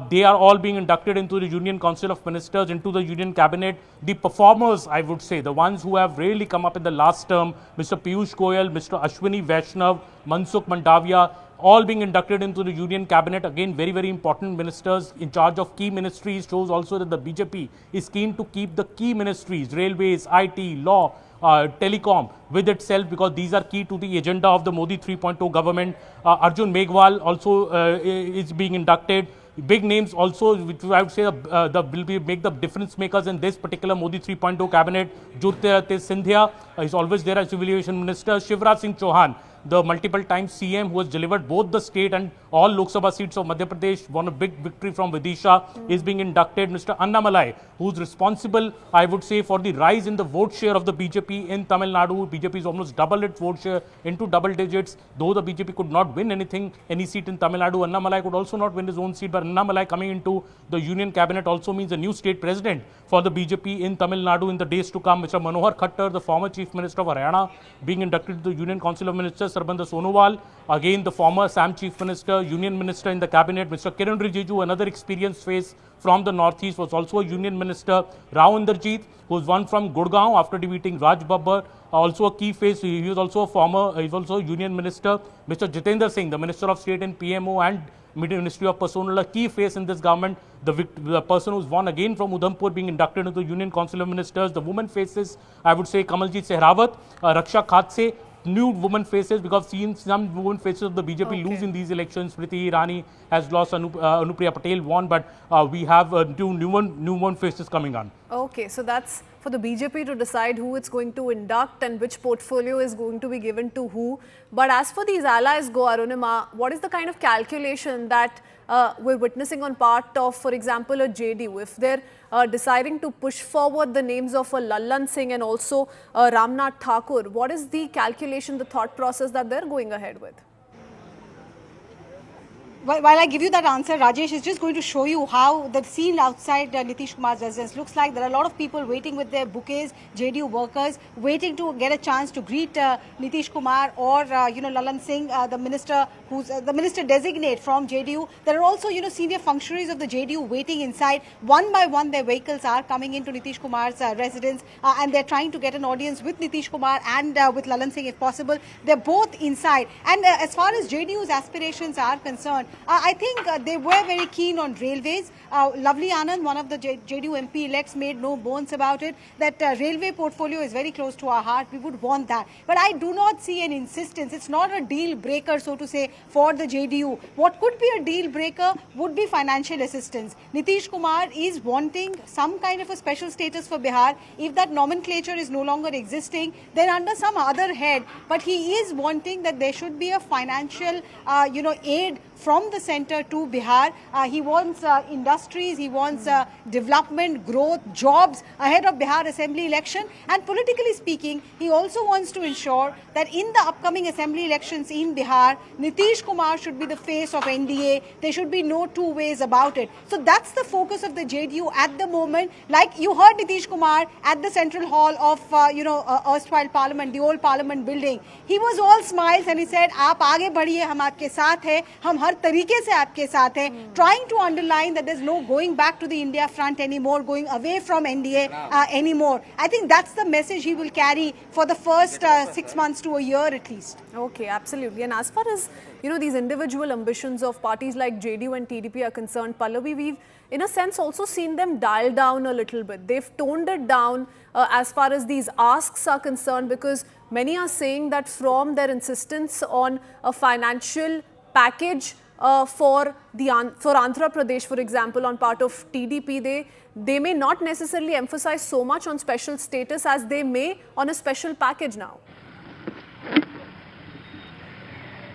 they are all being inducted into the Union Council of Ministers, into the Union Cabinet. The performers, I would say, the ones who have really come up in the last term, Mr. Piyush Goyal, Mr. Ashwini Vaishnav, Mansukh Mandavia, all being inducted into the Union Cabinet. Again, very, very important ministers in charge of key ministries. Shows also that the BJP is keen to keep the key ministries, railways, IT, law, telecom, with itself, because these are key to the agenda of the Modi 3.0 government. Arjun Meghwal also is being inducted. Big names also, which I would say will make the difference makers in this particular Modi 3.0 cabinet. Jyotiradittya Scindia is always there as civil aviation minister. Shivraj Singh Chauhan, the multiple times CM who has delivered both the state and all Lok Sabha seats of Madhya Pradesh, won a big victory from Vidisha, is being inducted. Mr. Annamalai, who's responsible, I would say, for the rise in the vote share of the BJP in Tamil Nadu. BJP has almost doubled its vote share into double digits. Though the BJP could not win any seat in Tamil Nadu, Annamalai could also not win his own seat. But Annamalai coming into the union cabinet also means a new state president for the BJP in Tamil Nadu in the days to come. Mr. Manohar Khattar, the former Chief Minister of Haryana, being inducted to the Union Council of Ministers. Sarabanda Sonowal, again the former Assam Chief Minister, Union Minister in the cabinet. Mr. Kiran Rijiju, another experienced face from the northeast, was also a Union Minister. Rao Inderjeet, who was one from Gurgaon after defeating Raj Babbar, also a key face. He was also a Union Minister. Mr. Jitendra Singh, the Minister of State in PMO and Ministry of Personnel, a key face in this government. The person who's won again from Udhampur, being inducted into the Union Council of Ministers. The woman faces, I would say, Kamaljeet Sehrawat, Raksha Khatse, new woman faces, because seen some woman faces of the BJP lose in these elections. Priti Irani has lost, Anupriya Patel won, but we have two new one faces coming on. Okay, so that's for the BJP to decide who it's going to induct and which portfolio is going to be given to who. But as for these allies go, Arunima, what is the kind of calculation that we're witnessing on part of, for example, a JDU? If they're deciding to push forward the names of a Lallan Singh and also Ramnath Thakur, what is the calculation, the thought process that they're going ahead with? While I give you that answer, Rajesh is just going to show you how the scene outside Nitish Kumar's residence looks like. There are a lot of people waiting with their bouquets, JDU workers, waiting to get a chance to greet Nitish Kumar or, Lallan Singh, the minister who's the minister designate from JDU. There are also, senior functionaries of the JDU waiting inside. One by one, their vehicles are coming into Nitish Kumar's residence and they're trying to get an audience with Nitish Kumar and with Lallan Singh if possible. They're both inside. And as far as JDU's aspirations are concerned, I think they were very keen on railways. Lovely Anand, one of the JDU MP elects, made no bones about it, that railway portfolio is very close to our heart. We would want that. But I do not see an insistence. It's not a deal breaker, so to say, for the JDU. What could be a deal breaker would be financial assistance. Nitish Kumar is wanting some kind of a special status for Bihar. If that nomenclature is no longer existing, then under some other head. But he is wanting that there should be a financial, aid from the center to Bihar. He wants industries, he wants development, growth, jobs ahead of Bihar Assembly election. And politically speaking, he also wants to ensure that in the upcoming Assembly elections in Bihar, Nitish Kumar should be the face of NDA. There should be no two ways about it. So that's the focus of the JDU at the moment. Like you heard Nitish Kumar at the central hall of, erstwhile parliament, the old parliament building. He was all smiles and he said, "Aap aage badhiye, hum aapke saath hai, hum har तरीके से आपके साथ हैं, trying to underline that there's no going back to the India front anymore, going away from NDA anymore." I think that's the message he will carry for the first 6 months to a year at least. Okay, absolutely. And as far as, these individual ambitions of parties like JDU and TDP are concerned, Pallavi, we've in a sense also seen them dial down a little bit. They've toned it down as far as these asks are concerned, because many are saying that from their insistence on a financial package for Andhra Pradesh, for example, on part of TDP, they may not necessarily emphasize so much on special status as they may on a special package now.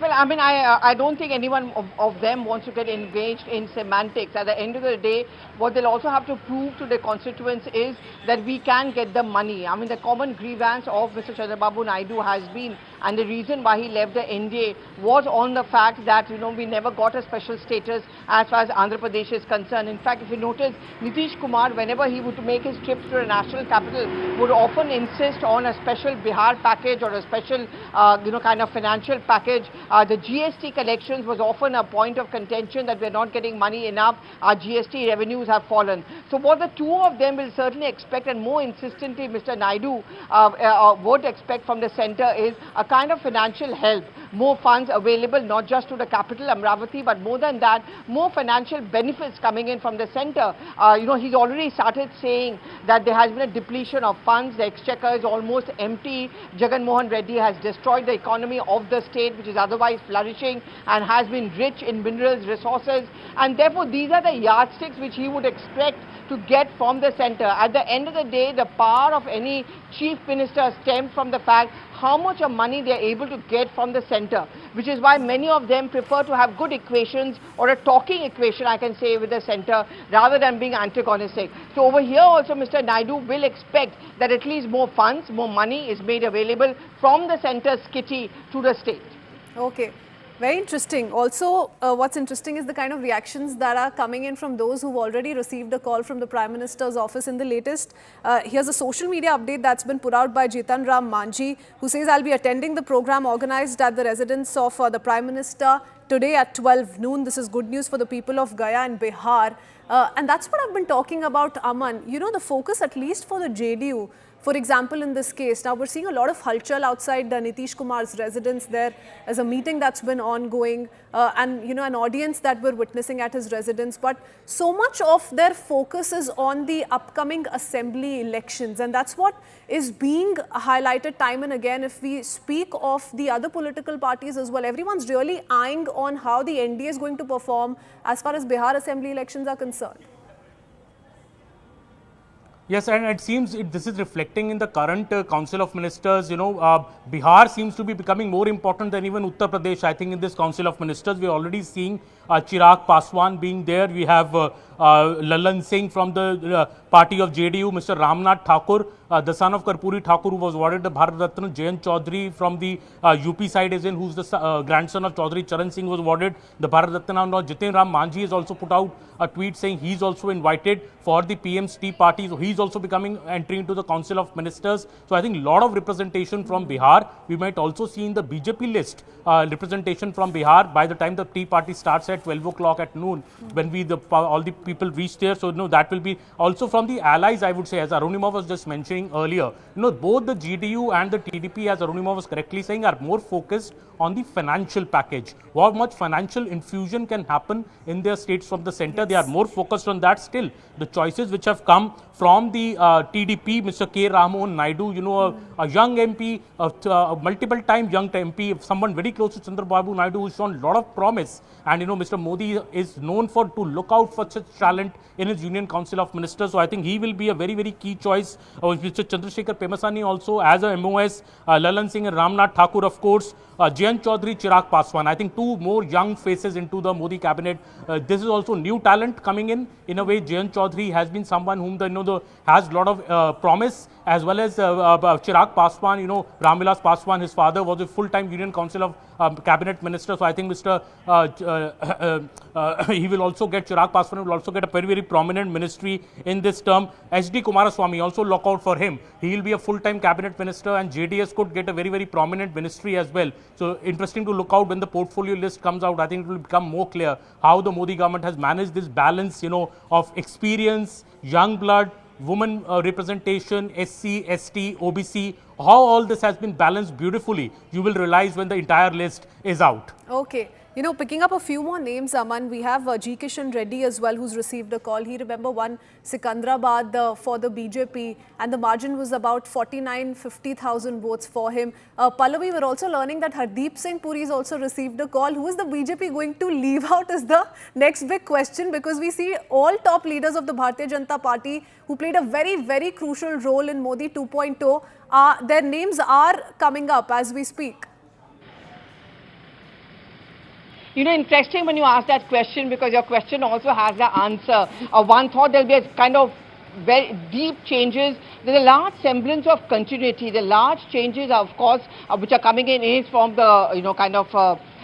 Well, I mean, I don't think anyone of them wants to get engaged in semantics. At the end of the day, what they'll also have to prove to their constituents is that we can get the money. I mean, the common grievance of Mr. Chandrababu Naidu has been, and the reason why he left the NDA was on the fact that, we never got a special status as far as Andhra Pradesh is concerned. In fact, if you notice, Nitish Kumar, whenever he would make his trips to the national capital, would often insist on a special Bihar package or a special, kind of financial package. The GST collections was often a point of contention that we're not getting money enough. Our GST revenues have fallen. So what the two of them will certainly expect, and more insistently Mr. Naidu would expect from the centre, is a kind of financial help. More funds available, not just to the capital, Amravati, but more than that, more financial benefits coming in from the centre. He's already started saying that there has been a depletion of funds. The exchequer is almost empty. Jagan Mohan Reddy has destroyed the economy of the state, which is otherwise flourishing and has been rich in minerals, resources. And therefore, these are the yardsticks which he would expect to get from the centre. At the end of the day, the power of any chief minister stems from the fact how much of money they are able to get from the center, which is why many of them prefer to have good equations or a talking equation, I can say, with the center rather than being antagonistic. So over here also Mr. Naidu will expect that at least more funds, more money is made available from the center's kitty to the state. Okay. Very interesting. Also, what's interesting is the kind of reactions that are coming in from those who've already received a call from the Prime Minister's office in the latest. Here's a social media update that's been put out by Jitan Ram Manjhi, who says, I'll be attending the program organized at the residence of the Prime Minister today at 12 noon. This is good news for the people of Gaya and Bihar. And that's what I've been talking about, Aman. You know, the focus, at least for the JDU, for example, in this case, now we're seeing a lot of halchal outside Nitish Kumar's residence. There is a meeting that's been ongoing and, you know, an audience that we're witnessing at his residence. But so much of their focus is on the upcoming assembly elections. And that's what is being highlighted time and again. If we speak of the other political parties as well, everyone's really eyeing on how the NDA is going to perform as far as Bihar assembly elections are concerned. Yes, and it seems this is reflecting in the current Council of Ministers. You know, Bihar seems to be becoming more important than even Uttar Pradesh. I think in this Council of Ministers, we are already seeing Chirag Paswan being there. We have Lalan Singh from the party of JDU, Mr. Ramnath Thakur, the son of Karpuri Thakur, who was awarded the Bharat Ratna. Jayant Chaudhary from the UP side is in, who's the grandson of Chaudhary Charan Singh, was awarded the Bharat Ratna. Now, Jitan Ram Manjhi has also put out a tweet saying he's also invited for the PM's tea party. So he's also entering into the Council of Ministers. So I think a lot of representation from Bihar. We might also see in the BJP list representation from Bihar by the time the tea party starts at 12 o'clock at noon, when all the people reach there. So, you know, that will be also from the allies, I would say, as Arunima was just mentioning earlier. You know, both the GDU and the TDP, as Arunima was correctly saying, are more focused on the financial package. How much financial infusion can happen in their states from the center. Yes. They are more focused on that still. The choices which have come from the TDP, Mr. K. Ramohan Naidu, you know, a young MP, a multiple time young MP, someone very close to Chandrababu Naidu, who's shown a lot of promise. And, you know, Mr. Modi is known to look out for such talent in his Union Council of Ministers. So I think he will be a very, very key choice. Mr. Chandrasekhar Pemasani also as a MOS, Lalan Singh and Ramnath Thakur, of course, Jayant Chaudhary, Chirag Paswan. I think two more young faces into the Modi cabinet. This is also new talent coming in a way. Jayant Chaudhary has been someone whom has a lot of promise, as well as Chirag Paswan. You know, Ramvilas Paswan, his father, was a full-time Union Council of Cabinet Minister. So I think he will also get, Chirag Paswan will also get a very, very prominent ministry in this term. H.D. Kumaraswamy, also look out for him. He will be a full-time Cabinet Minister, and JDS could get a very, very prominent ministry as well. So interesting to look out when the portfolio list comes out. I think it will become more clear how the Modi government has managed this balance, you know, of experience, young blood, women representation, SC, ST, OBC, how all this has been balanced beautifully. You will realize when the entire list is out. Okay. You know, picking up a few more names, Aman, we have G. Kishan Reddy as well, who's received a call. He, remember, won Sikandrabad for the BJP, and the margin was about 49-50,000 votes for him. Pallavi, we're also learning that Hardeep Singh Puri has also received a call. Who is the BJP going to leave out is the next big question, because we see all top leaders of the Bharatiya Janata Party who played a very, very crucial role in Modi 2.0. Their names are coming up as we speak. You know, interesting when you ask that question, because your question also has the answer. One thought there'll be a kind of very deep changes. There's a large semblance of continuity. The large changes, of course, which are coming in is from the, you know, kind of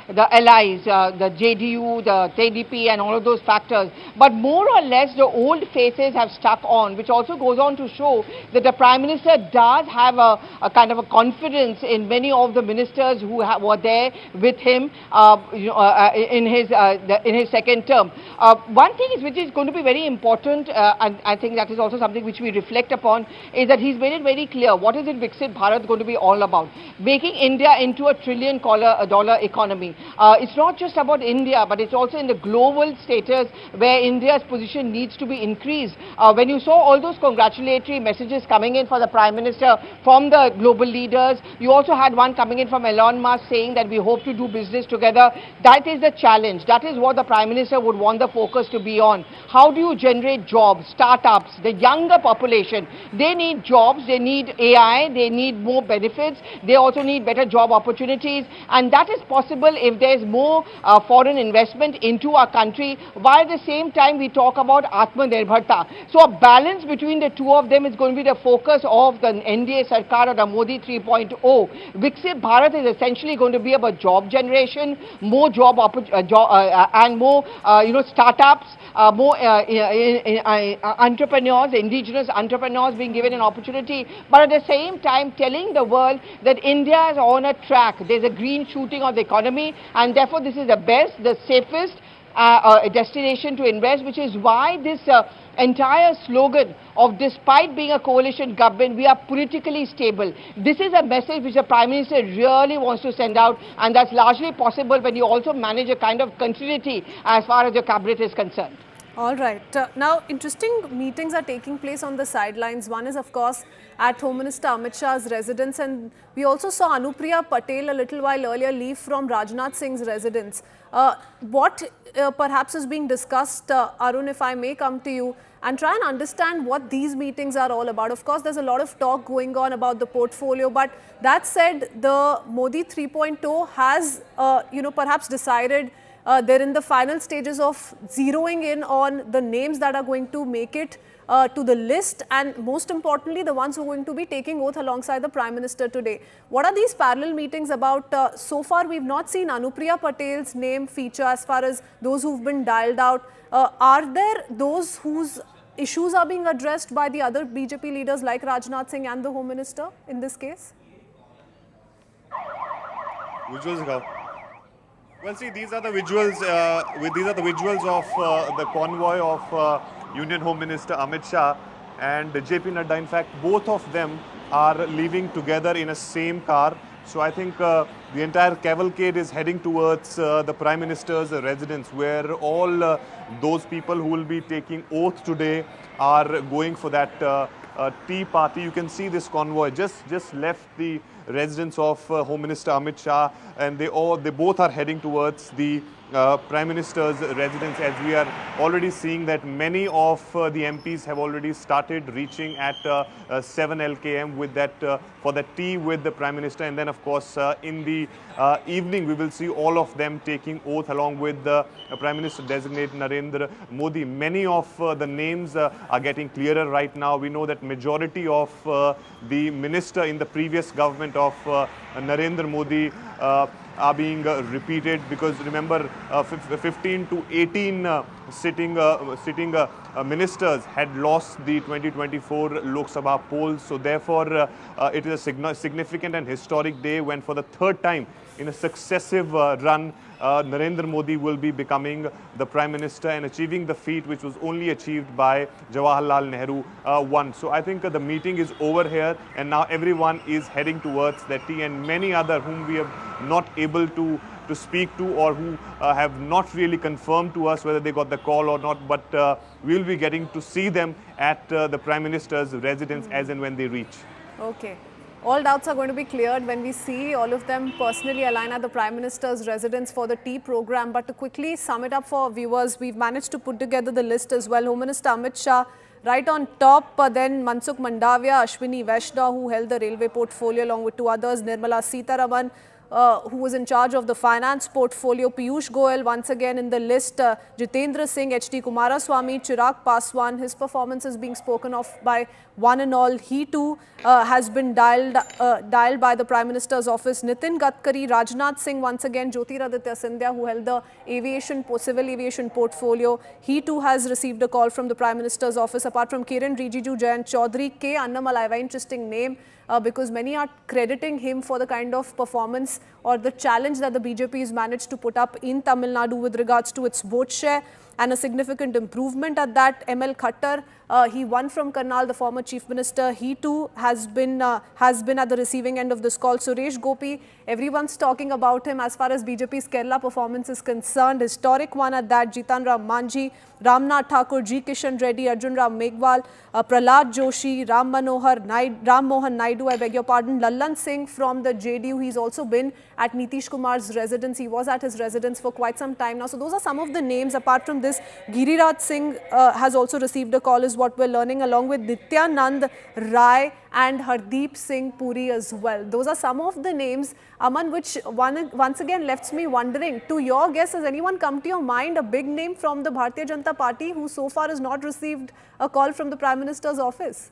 the allies, the JDU, the TDP and all of those factors. But more or less the old faces have stuck on, which also goes on to show that the Prime Minister does have a kind of a confidence in many of the ministers who were there with him in his second term. One thing which is going to be very important, and I think that is also something which we reflect upon, is that he's made it very clear what is it Viksit Bharat going to be all about. Making India into a $1 trillion economy. It's not just about India, but it's also in the global status where India's position needs to be increased. When you saw all those congratulatory messages coming in for the Prime Minister from the global leaders, you also had one coming in from Elon Musk saying that we hope to do business together. That is the challenge. That is what the Prime Minister would want the focus to be on. How do you generate jobs, startups, the younger population? They need jobs, they need AI, they need more benefits, they also need better job opportunities, and that is possible if there's more foreign investment into our country, while at the same time we talk about Atmanirbharta. So a balance between the two of them is going to be the focus of the NDA Sarkar or the Modi 3.0. Viksit Bharat is essentially going to be about job generation, more job and more startups, more entrepreneurs, indigenous entrepreneurs being given an opportunity, but at the same time telling the world that India is on a track. There's a green shooting of the economy, and therefore this is the best, the safest destination to invest, which is why this entire slogan of despite being a coalition government, we are politically stable. This is a message which the Prime Minister really wants to send out, and that's largely possible when you also manage a kind of continuity as far as your cabinet is concerned. All right. Now, interesting meetings are taking place on the sidelines. One is, of course, at Home Minister Amit Shah's residence, and we also saw Anupriya Patel a little while earlier leave from Rajnath Singh's residence. What perhaps is being discussed, Arun, if I may come to you, and try and understand what these meetings are all about. Of course, there's a lot of talk going on about the portfolio, but that said, the Modi 3.0 has, perhaps decided they're in the final stages of zeroing in on the names that are going to make it to the list, and most importantly, the ones who are going to be taking oath alongside the Prime Minister today. What are these parallel meetings about? So far, we've not seen Anupriya Patel's name feature as far as those who've been dialed out. Are there those whose issues are being addressed by the other BJP leaders like Rajnath Singh and the Home Minister in this case? Visuals. Well, see, these are the visuals. These are the visuals of the convoy of Union Home Minister Amit Shah and JP Nadda. In fact, both of them are leaving together in a same car. So I think the entire cavalcade is heading towards the Prime Minister's residence, where all those people who will be taking oath today are going for that tea party. You can see this convoy just left the residence of Home Minister Amit Shah, and they both are heading towards the Prime Minister's residence, as we are already seeing that many of the MPs have already started reaching at 7 LKM with that for the tea with the Prime Minister, and then of course in the evening we will see all of them taking oath along with the Prime Minister designate Narendra Modi. Many of the names are getting clearer right now. We know that majority of the minister in the previous government of Narendra Modi are being repeated, because remember 15 to 18 sitting ministers had lost the 2024 Lok Sabha polls. So therefore it is a significant and historic day when for the third time in a successive run Narendra Modi will be becoming the Prime Minister and achieving the feat which was only achieved by Jawaharlal Nehru once. So I think the meeting is over here, and now everyone is heading towards that tea, and many other whom we have not able to speak to, or who have not really confirmed to us whether they got the call or not, but we will be getting to see them at the Prime Minister's residence as and when they reach. Okay. All doubts are going to be cleared when we see all of them personally align at the Prime Minister's residence for the tea program. But to quickly sum it up for our viewers, we've managed to put together the list as well. Home Minister Amit Shah right on top, then Mansukh Mandavia, Ashwini Vaishnaw, who held the railway portfolio along with two others, Nirmala Sitharaman, who was in charge of the finance portfolio, Piyush Goyal once again in the list, Jitendra Singh, H.D. Kumaraswamy, Chirag Paswan. His performance is being spoken of by one and all. He too has been dialed by the Prime Minister's office. Nitin Gadkari, Rajnath Singh once again, Jyotiraditya Scindia, who held the civil aviation portfolio. He too has received a call from the Prime Minister's office. Apart from Kiran Rijiju, Jayant Chaudhary, K. Annamalai, very interesting name. Because many are crediting him for the kind of performance or the challenge that the BJP has managed to put up in Tamil Nadu with regards to its vote share. and a significant improvement at that. ML Khattar, he won from Karnal, the former Chief Minister. He too has been at the receiving end of this call. Suresh Gopi, everyone's talking about him as far as BJP's Kerala performance is concerned. Historic one at that. Jitan Ram Manjhi, Ramnath Thakur, G. Kishan Reddy, Arjun Ram Meghwal, Prahlad Joshi, Ram Mohan Naidu, I beg your pardon, Lallan Singh from the JDU. He's also been at Nitish Kumar's residence. He was at his residence for quite some time now. So those are some of the names. Apart from this, Giriraj Singh has also received a call, is what we're learning, along with Nityanand Rai and Hardeep Singh Puri as well. Those are some of the names, Aman, which once again left me wondering, to your guess, has anyone come to your mind, a big name from the Bharatiya Janata Party who so far has not received a call from the Prime Minister's office?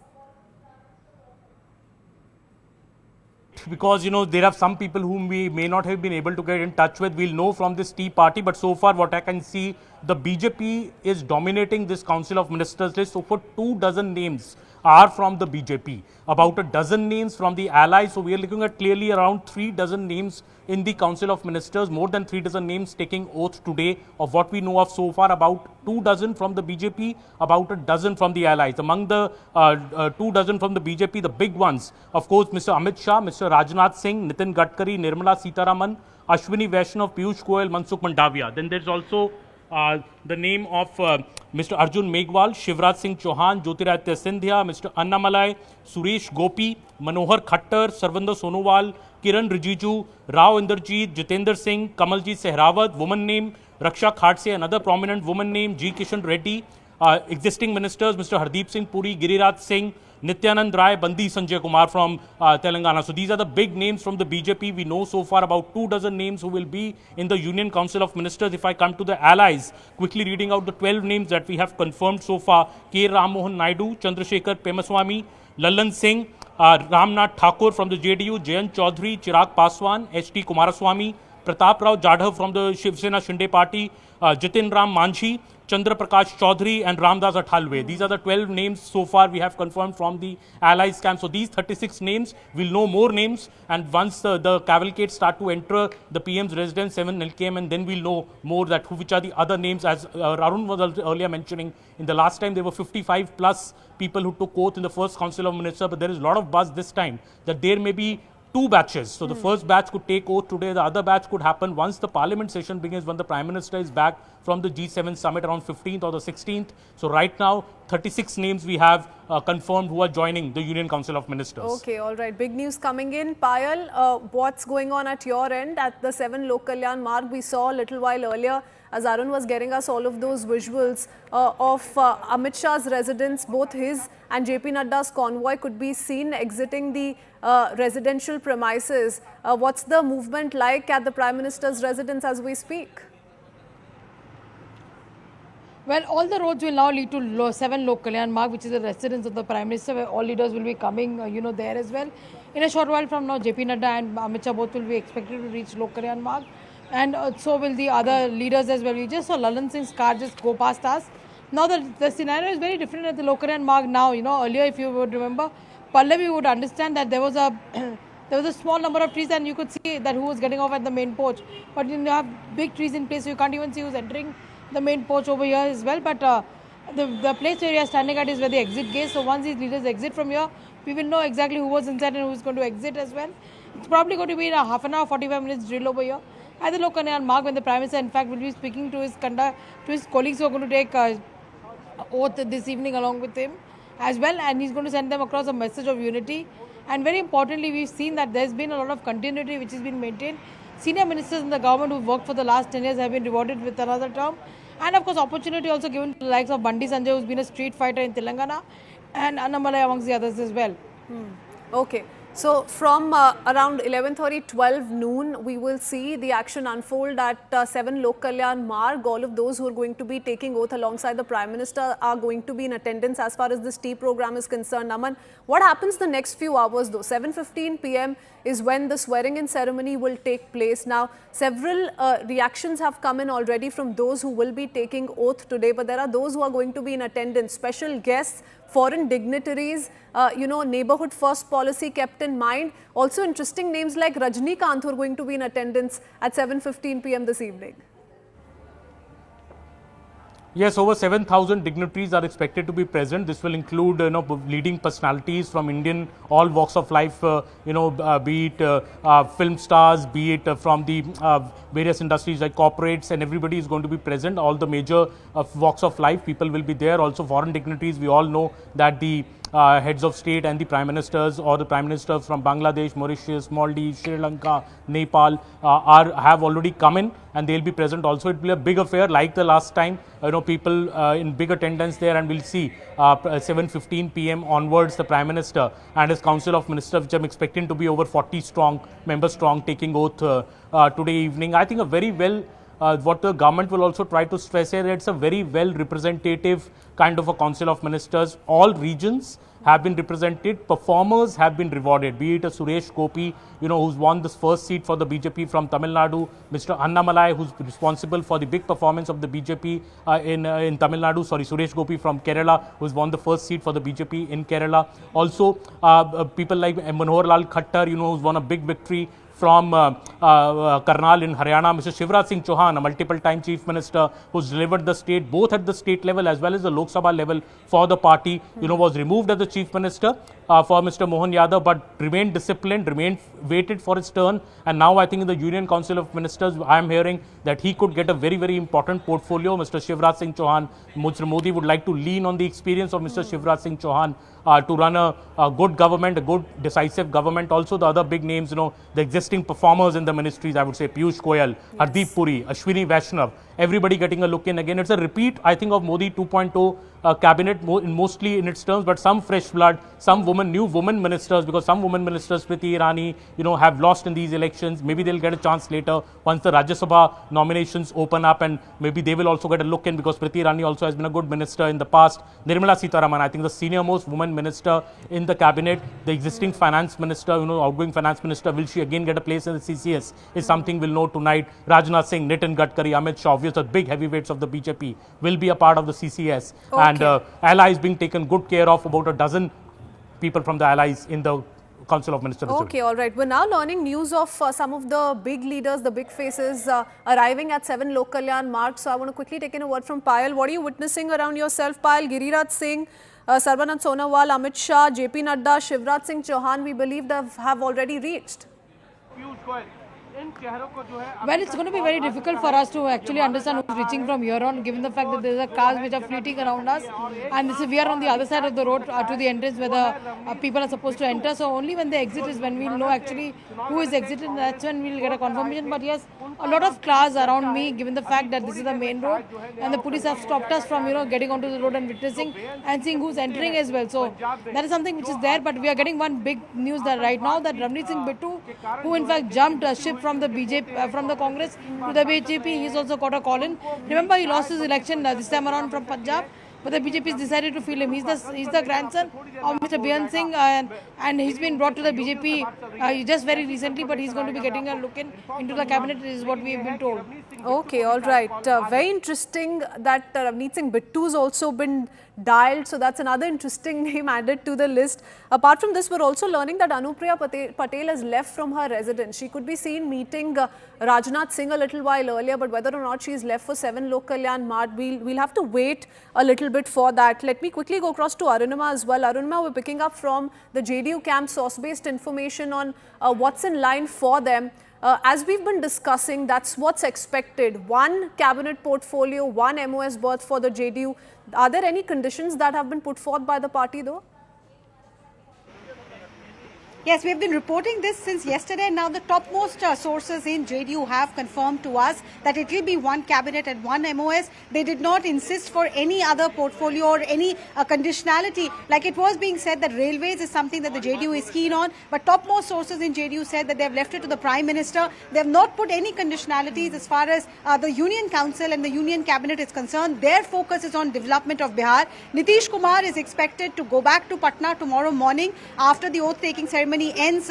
Because, you know, there are some people whom we may not have been able to get in touch with. We'll know from this Tea Party, but so far what I can see, the BJP is dominating this Council of Ministers list. So for 24 names are from the BJP, about a dozen names from the allies. So we are looking at clearly around 36 names in the Council of Ministers, more than 36 names taking oath today. Of what we know of so far, about 24 from the BJP, about a dozen from the allies. Among the 24 from the BJP, the big ones, of course, Mr. Amit Shah, Mr. Rajnath Singh, Nitin Gadkari, Nirmala Sitharaman, Ashwini Vaishnav, Piyush Goyal, Mansukh Mandaviya. Then there's also the name of Mr. Arjun Meghwal, Shivraj Singh Chauhan, Jyotiraditya Scindia, Mr. Annamalai, Suresh Gopi, Manohar Khattar, Sarvendra Sonowal, Kiran Rijiju, Rao Inderjeet, Jitendra Singh, Kamalji Sehrawat, woman name, Raksha Khadse, another prominent woman name, G. Kishan Reddy, existing ministers, Mr. Hardeep Singh Puri, Giriraj Singh, Nityanand Rai, Bandi Sanjay Kumar from Telangana. So these are the big names from the BJP. We know so far about 24 names who will be in the Union Council of Ministers. If I come to the allies, quickly reading out the 12 names that we have confirmed so far: K. Ram Mohan Naidu, Chandrasekhar Pemaswamy, Lallan Singh, Ramnath Thakur from the JDU, Jayant Chaudhary, Chirag Paswan, H.T. Kumaraswamy, Pratap Rao Jadhav from the Shiv Sena Shinde Party, Jitin Ram Manjhi, Chandra Prakash Chaudhary and Ramdas Athalwe. These are the 12 names so far we have confirmed from the allies camp. So these 36 names, we'll know more names, and once the cavalcade start to enter the PM's residence, 7 LKM, and then we'll know more that which are the other names. As Arun was earlier mentioning, in the last time there were 55 plus people who took oath in the first Council of Ministers, but there is a lot of buzz this time that there may be 2 batches. So the first batch could take oath today, the other batch could happen once the parliament session begins, when the Prime Minister is back from the G7 summit around 15th or the 16th. So right now, 36 names we have confirmed who are joining the Union Council of Ministers. Okay, all right. Big news coming in. Payal, what's going on at your end at the 7 Lok Kalyan Marg? We saw a little while earlier, as Arun was getting us all of those visuals of Amit Shah's residence, both his and JP Nadda's convoy could be seen exiting the residential premises. What's the movement like at the Prime Minister's residence as we speak? Well, all the roads will now lead to 7 Lok Kalyan Marg, which is the residence of the Prime Minister, where all leaders will be coming, there as well. In a short while from now, JP Nadda and Amit Shah both will be expected to reach Lok Kalyan Marg, and so will the other leaders as well. We just saw Lallan Singh's car just go past us. Now the scenario is very different at the Lok Kalyan Marg now. Earlier, if you would remember, Pallavi would understand that there was a small number of trees, and you could see that who was getting off at the main porch. But you have big trees in place, so you can't even see who's entering the main porch over here as well. But the place where we are standing at is where the exit gate. So once these leaders exit from here, we will know exactly who was inside and who is going to exit as well. It's probably going to be in a half an hour, 45 minutes drill over here at the Lok Kalyan Marg, when the Prime Minister, in fact, will be speaking to his colleagues who are going to take oath this evening along with him as well, and he's going to send them across a message of unity. And very importantly, we've seen that there's been a lot of continuity which has been maintained. Senior ministers in the government who've worked for the last 10 years have been rewarded with another term, and of course opportunity also given to the likes of Bandi Sanjay, who's been a street fighter in Telangana, and Annamalai amongst the others as well. Okay. So from around 11:30, 12 noon, we will see the action unfold at 7 Lok Kalyan Marg. All of those who are going to be taking oath alongside the Prime Minister are going to be in attendance as far as this tea program is concerned. Aman, what happens the next few hours though? 7:15 p.m. is when the swearing-in ceremony will take place. Now, several reactions have come in already from those who will be taking oath today, but there are those who are going to be in attendance, special guests, foreign dignitaries, neighborhood first policy kept in mind. Also interesting names like Rajnikant who are going to be in attendance at 7:15 p.m. this evening. Yes, over 7,000 dignitaries are expected to be present. This will include, leading personalities from Indian all walks of life, be it film stars, be it from the various industries like corporates, and everybody is going to be present. All the major walks of life, people will be there. Also foreign dignitaries. We all know that the heads of state and the prime ministers or the prime ministers from Bangladesh, Mauritius, Maldives, Sri Lanka, Nepal have already come in, and they'll be present also. It will be a big affair like the last time. People in big attendance there, and we'll see 7:15 p.m. onwards the prime minister and his council of ministers, which I'm expecting to be over 40 members strong, taking oath today evening. I think a very well. What the government will also try to stress here, it's a very well representative kind of a council of ministers. All regions have been represented, performers have been rewarded, be it a Suresh Gopi, who's won this first seat for the BJP from Tamil Nadu, Mr. Annamalai, who's responsible for the big performance of the BJP in Tamil Nadu, Suresh Gopi from Kerala, who's won the first seat for the BJP in Kerala. Also, people like Manohar Lal Khattar, who's won a big victory from Karnal in Haryana, Mr. Shivraj Singh Chauhan, a multiple-time Chief Minister who's delivered the state, both at the state level as well as the Lok Sabha level for the party, was removed as the Chief Minister for Mr. Mohan Yadav, but remained disciplined, waited for his turn, and now I think in the Union Council of Ministers, I am hearing that he could get a very, very important portfolio. Mr. Shivraj Singh Chauhan, Mr. Modi would like to lean on the experience of Mr. Shivraj Singh Chauhan to run a good government, a good decisive government. Also the other big names, the existing performers in the ministries, I would say Piyush Goyal, Hardeep Puri, Ashwini Vaishnav, everybody getting a look in again. It's a repeat, I think, of Modi 2.0 cabinet, mostly in its terms, but some fresh blood, some new women ministers, because some women ministers, Priti Irani, have lost in these elections. Maybe they'll get a chance later once the Rajya Sabha nominations open up, and maybe they will also get a look in, because Priti Irani also has been a good minister in the past. Nirmala Sitharaman, I think the senior most woman minister in the cabinet, the existing finance minister, outgoing finance minister, will she again get a place in the CCS is something we'll know tonight. Rajnath Singh, Nitin Gadkari, Amit Shah, obviously the big heavyweights of the BJP will be a part of the CCS. Okay. And allies being taken good care of, about a dozen people from the allies in the Council of Ministers. Okay, all right. We're now learning news of some of the big leaders, the big faces arriving at 7 Lok Kalyan marts. So I want to quickly take in a word from Payal. What are you witnessing around yourself, Payal? Giriraj Singh, Sarbanand Sonowal, Amit Shah, JP Nadda, Shivraj Singh Chauhan, we believe they have already reached. Well, it's going to be very difficult for us to actually understand who's reaching from here on, given the fact that there are cars which are fleeting around us, and we are on the other side of the road to the entrance where the people are supposed to enter. So only when they exit is when we'll know actually who is exiting. That's when we'll get a confirmation. But yes, a lot of cars around me, given the fact that this is the main road, and the police have stopped us from getting onto the road and witnessing and seeing who's entering as well. So that is something which is there. But we are getting one big news that right now that Ravneet Singh Bittu, who in fact jumped a ship from the BJP, from the Congress to the BJP, he's also got a call in. Remember, he lost his election this time around from Punjab, but the BJP has decided to fill him. He's the grandson of Mr. Behan Singh, and he's been brought to the BJP just very recently, but he's going to be getting a look into the cabinet, is what we've been told. Okay, all right. Very interesting that Ravneet Singh Bittu's also been dialed, so that's another interesting name added to the list. Apart from this, we're also learning that Anupriya Patel has left from her residence. She could be seen meeting Rajnath Singh a little while earlier, but whether or not she's left for 7 Lok Kalyan Mart, we'll have to wait a little bit for that. Let me quickly go across to Arunima as well. Arunima, we're picking up from the JDU camp source-based information on what's in line for them. As we've been discussing, that's what's expected. One cabinet portfolio, one MOS berth for the JDU. Are there any conditions that have been put forth by the party though? Yes, we have been reporting this since yesterday. Now, the topmost sources in JDU have confirmed to us that it will be one cabinet and one MOS. They did not insist for any other portfolio or any conditionality. Like it was being said that railways is something that the JDU is keen on. But topmost sources in JDU said that they have left it to the Prime Minister. They have not put any conditionalities as far as the Union Council and the Union Cabinet is concerned. Their focus is on development of Bihar. Nitish Kumar is expected to go back to Patna tomorrow morning after the oath-taking ceremony ceremony ends,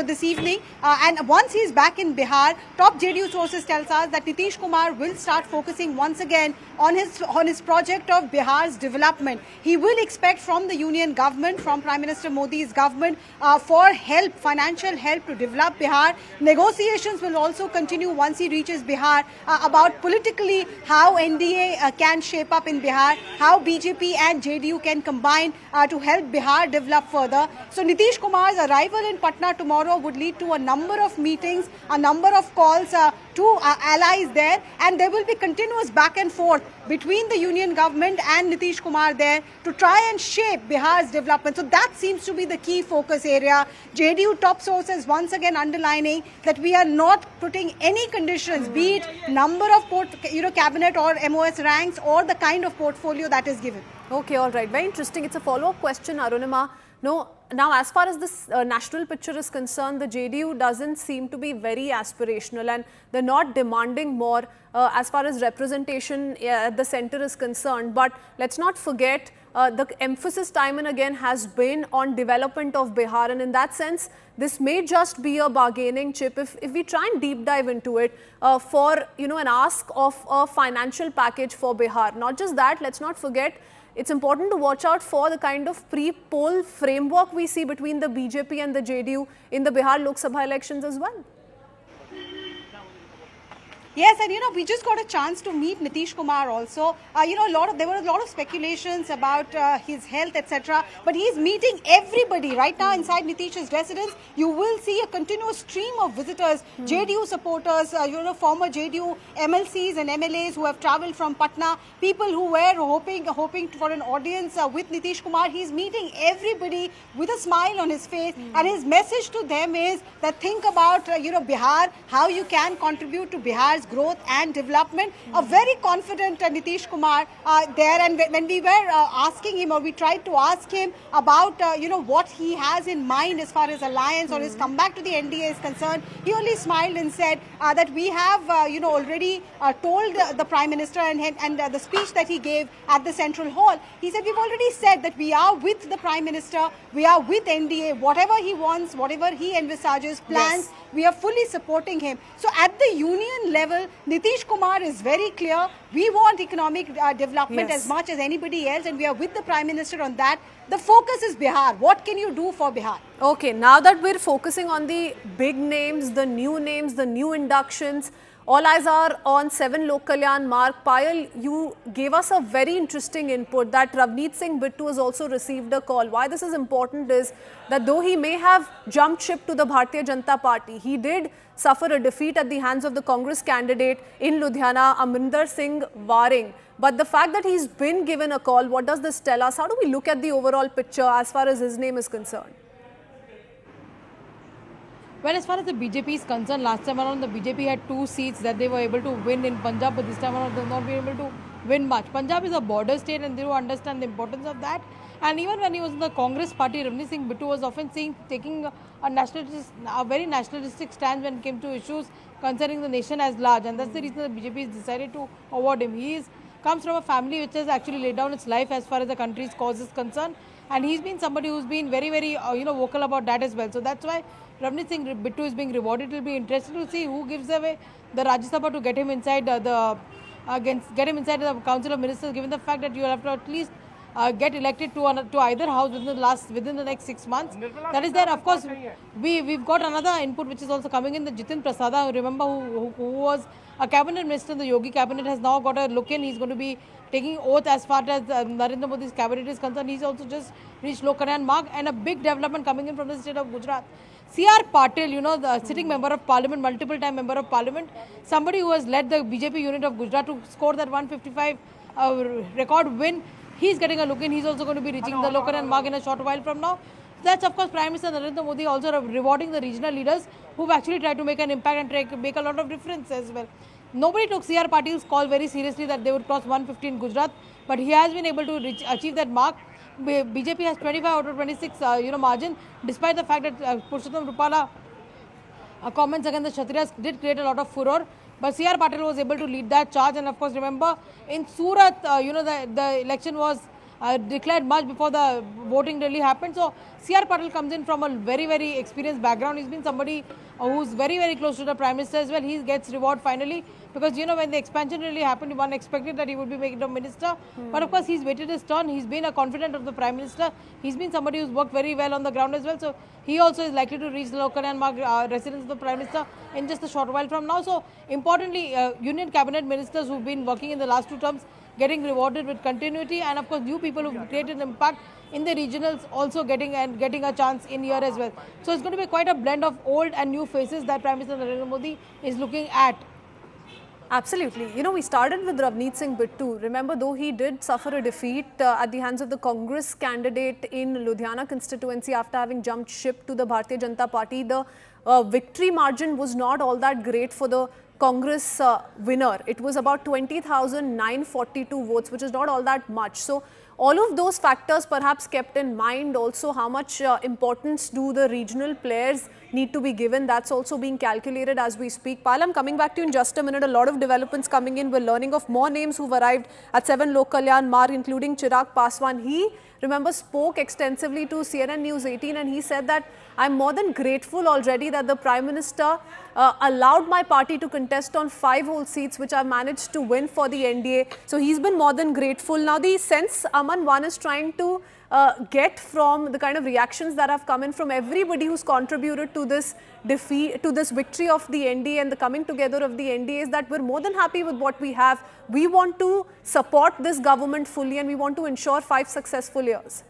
this evening. And once he's back in Bihar, top JDU sources tells us that Nitish Kumar will start focusing once again on his project of Bihar's development. He will expect from the union government, from Prime Minister Modi's government, for help, financial help to develop Bihar. Negotiations will also continue once he reaches Bihar about politically how NDA can shape up in Bihar, how BJP and JDU can combine to help Bihar develop further. So Nitish Kumar's arrival in Patna tomorrow would lead to a number of meetings, a number of calls to allies there, and there will be continuous back and forth between the union government and Nitish Kumar there to try and shape Bihar's development. So that seems to be the key focus area. JDU top sources once again underlining that we are not putting any conditions, be it number of cabinet or MOS ranks or the kind of portfolio that is given. Okay, all right. Very interesting. It's a follow-up question, Arunima. No, now as far as this national picture is concerned, the JDU doesn't seem to be very aspirational and they're not demanding more as far as representation at the center is concerned. But let's not forget the emphasis time and again has been on development of Bihar, and in that sense, this may just be a bargaining chip if we try and deep dive into it for an ask of a financial package for Bihar. Not just that, let's not forget, it's important to watch out for the kind of pre-poll framework we see between the BJP and the JDU in the Bihar Lok Sabha elections as well. Yes, and we just got a chance to meet Nitish Kumar also. There were a lot of speculations about his health, etc. But he's meeting everybody right now inside Nitish's residence. You will see a continuous stream of visitors, JDU supporters, former JDU MLCs and MLAs who have travelled from Patna, people who were hoping for an audience with Nitish Kumar. He's meeting everybody with a smile on his face, and his message to them is that think about Bihar, how you can contribute to Bihar's growth and development. A very confident Nitish Kumar there, and when we were asking him, or we tried to ask him about what he has in mind as far as alliance or his comeback to the NDA is concerned, he only smiled and said that we have already told the Prime Minister and the speech that he gave at the Central Hall. He said we've already said that we are with the Prime Minister, we are with NDA, whatever he wants, whatever he envisages, plans, yes, we are fully supporting him. So at the union level, Nitish Kumar is very clear. We want economic development as much as anybody else, and we are with the Prime Minister on that. The focus is Bihar. What can you do for Bihar? Okay, now that we're focusing on the big names, the new inductions, all eyes are on 7 Lok Kalyan Marg. Payal, you gave us a very interesting input that Ravneet Singh Bittu has also received a call. Why this is important is that though he may have jumped ship to the Bharatiya Janata Party, he did suffer a defeat at the hands of the Congress candidate in Ludhiana, Amrinder Singh Waring. But the fact that he's been given a call, what does this tell us? How do we look at the overall picture as far as his name is concerned? Well, as far as the BJP is concerned, last time around the BJP had 2 seats that they were able to win in Punjab, but this time around they have not been able to win much. Punjab is a border state and they do understand the importance of that. And even when he was in the Congress party, Ravneet Singh Bittu was often seen taking a very nationalistic stand when it came to issues concerning the nation as large. And that's the reason the BJP has decided to award him. He comes from a family which has actually laid down its life as far as the country's cause is concerned. And he's been somebody who's been very, very vocal about that as well. So that's why Ravneet Singh Bittu is being rewarded. It will be interesting to see who gives away the Rajya Sabha to get him inside the Council of Ministers, given the fact that you have to at least get elected to either house within the next 6 months. That is there. Of course, we've got another input which is also coming in. The Jitin Prasada, remember who was a cabinet minister in the Yogi cabinet, has now got a look in. He's going to be taking oath as far as Narendra Modi's cabinet is concerned. He's also just reached Lok Kalyan Marg, and a big development coming in from the state of Gujarat. C.R. Patil, the sitting member of parliament, multiple time member of parliament, somebody who has led the BJP unit of Gujarat to score that 155 record win. He's getting a look in. He's also going to be reaching the Lok Kalyan Marg in a short while from now. That's of course Prime Minister Narendra Modi also rewarding the regional leaders who've actually tried to make an impact and make a lot of difference as well. Nobody took C.R. Patil's call very seriously that they would cross 150 in Gujarat, but he has been able to achieve that mark. BJP has 25 out of 26 margin, despite the fact that Purushottam Rupala comments against the Kshatriyas did create a lot of furor. But C.R. Patil was able to lead that charge, and of course remember in Surat, the election was declared much before the voting really happened. So C.R. Patil comes in from a very, very experienced background. He's been somebody who's very, very close to the Prime Minister as well. He gets reward finally, because when the expansion really happened, one expected that he would be made a minister. But of course, he's waited his turn. He's been a confidant of the Prime Minister. He's been somebody who's worked very well on the ground as well. So he also is likely to reach the local and residence of the Prime Minister in just a short while from now. So importantly, Union Cabinet Ministers who've been working in the last 2 terms getting rewarded with continuity, and of course new people who've created an impact in the regionals also getting a chance in here as well. So it's going to be quite a blend of old and new faces that Prime Minister Narendra Modi is looking at. Absolutely. We started with Ravneet Singh Bittu. Remember, though he did suffer a defeat at the hands of the Congress candidate in Ludhiana constituency after having jumped ship to the Bharatiya Janata Party, the victory margin was not all that great for the Congress winner. It was about 20,942 votes, which is not all that much. So all of those factors perhaps kept in mind. Also, how much importance do the regional players need to be given? That's also being calculated as we speak. Pal, I'm coming back to you in just a minute. A lot of developments coming in. We're learning of more names who've arrived at 7 Lok Kalyan Marg, including Chirag Paswan. He, remember, spoke extensively to CNN News 18, and he said that I'm more than grateful already that the Prime Minister allowed my party to contest on 5 whole seats, which I've managed to win for the NDA. So he's been more than grateful. Now the sense, Aman, one is trying to get from the kind of reactions that have come in from everybody who's contributed to this defeat, to this victory of the NDA and the coming together of the NDA, is that we're more than happy with what we have. We want to support this government fully, and we want to ensure 5 successful years.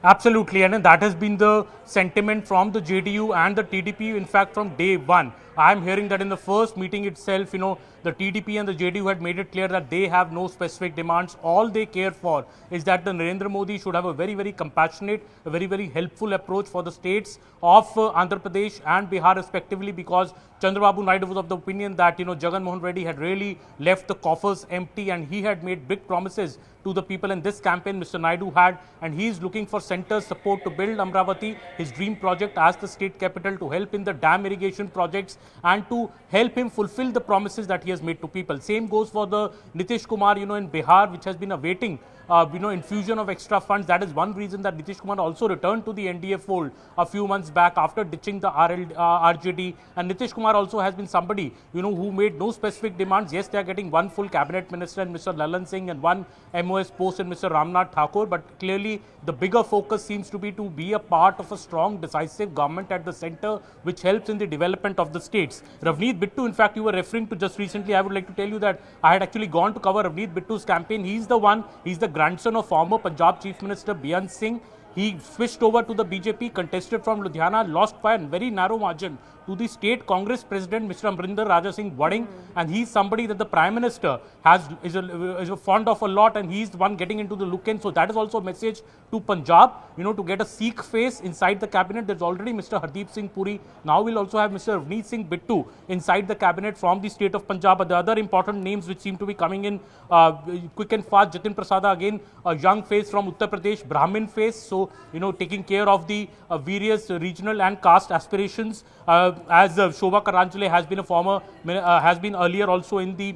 Absolutely, and that has been the sentiment from the JDU and the TDP, in fact, from day one. I am hearing that in the first meeting itself, the TDP and the JDU had made it clear that they have no specific demands. All they care for is that the Narendra Modi should have a very, very compassionate, a very, very helpful approach for the states of Andhra Pradesh and Bihar respectively, because Chandrababu Naidu was of the opinion that, Jagan Mohan Reddy had really left the coffers empty, and he had made big promises to the people in this campaign. Mr. Naidu had, and he is looking for center support to build Amravati, his dream project as the state capital, to help in the dam irrigation projects and to help him fulfill the promises that he has made to people. Same goes for the Nitish Kumar, in Bihar, which has been awaiting infusion of extra funds. That is one reason that Nitish Kumar also returned to the NDA fold a few months back after ditching the RJD. And Nitish Kumar also has been somebody, who made no specific demands. Yes, they are getting 1 full cabinet minister in Mr. Lalan Singh and 1 MOS post in Mr. Ramnath Thakur, but clearly the bigger focus seems to be a part of a strong, decisive government at the center, which helps in the development of the states. Ravneet Bittu, in fact, you were referring to just recently. I would like to tell you that I had actually gone to cover Ravneet Bittu's campaign. He's the grandson of former Punjab Chief Minister Beant Singh. He switched over to the BJP, contested from Ludhiana, lost by a very narrow margin to the state Congress president, Mr. Amrinder Raja Singh Wading, and he's somebody that the Prime Minister is fond of a lot, and he's the one getting into the look in. So that is also a message to Punjab, to get a Sikh face inside the cabinet. There's already Mr. Hardeep Singh Puri. Now we'll also have Mr. Ravneet Singh Bittu inside the cabinet from the state of Punjab. But the other important names which seem to be coming in quick and fast: Jatin Prasada, again a young face from Uttar Pradesh, Brahmin face. So taking care of the various regional and caste aspirations. As Shobha Karanjale has been earlier also in the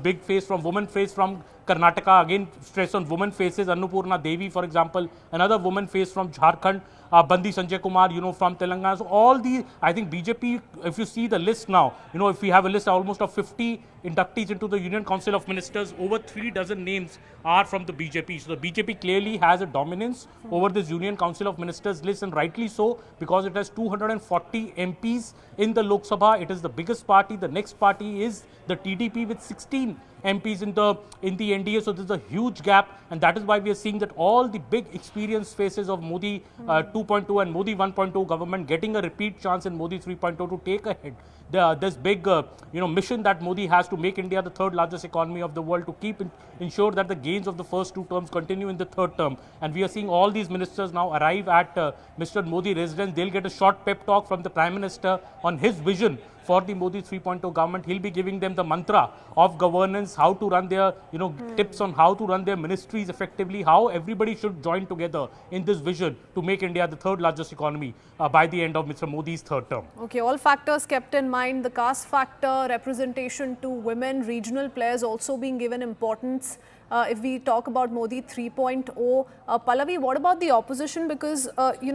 big face from woman face from Karnataka, again stress on woman faces. Annapurna Devi, for example, another woman face from Jharkhand. Bandi Sanjay Kumar, from Telangana. So all these, I think BJP, if you see the list now, if we have a list almost of 50 inductees into the Union Council of Ministers, over 3 dozen names are from the BJP. So the BJP clearly has a dominance over this Union Council of Ministers list, and rightly so, because it has 240 MPs in the Lok Sabha. It is the biggest party. The next party is the TDP with 16 MPs in the NDA. So there's a huge gap, and that is why we are seeing that all the big experienced faces of Modi 2.2 and Modi 1.2 government getting a repeat chance in Modi 3.0 to take ahead this big mission that Modi has to make India the 3rd largest economy of the world, to ensure that the gains of the first 2 terms continue in the 3rd term. And we are seeing all these ministers now arrive at Mr. Modi residence. They'll get a short pep talk from the Prime Minister on his vision for the Modi 3.0 government. He'll be giving them the mantra of governance, how to run their, tips on how to run their ministries effectively, how everybody should join together in this vision to make India the 3rd largest economy by the end of Mr. Modi's 3rd term. Okay, all factors kept in mind, the caste factor, representation to women, regional players also being given importance. if we talk about Modi 3.0. Pallavi, what about the opposition? Because,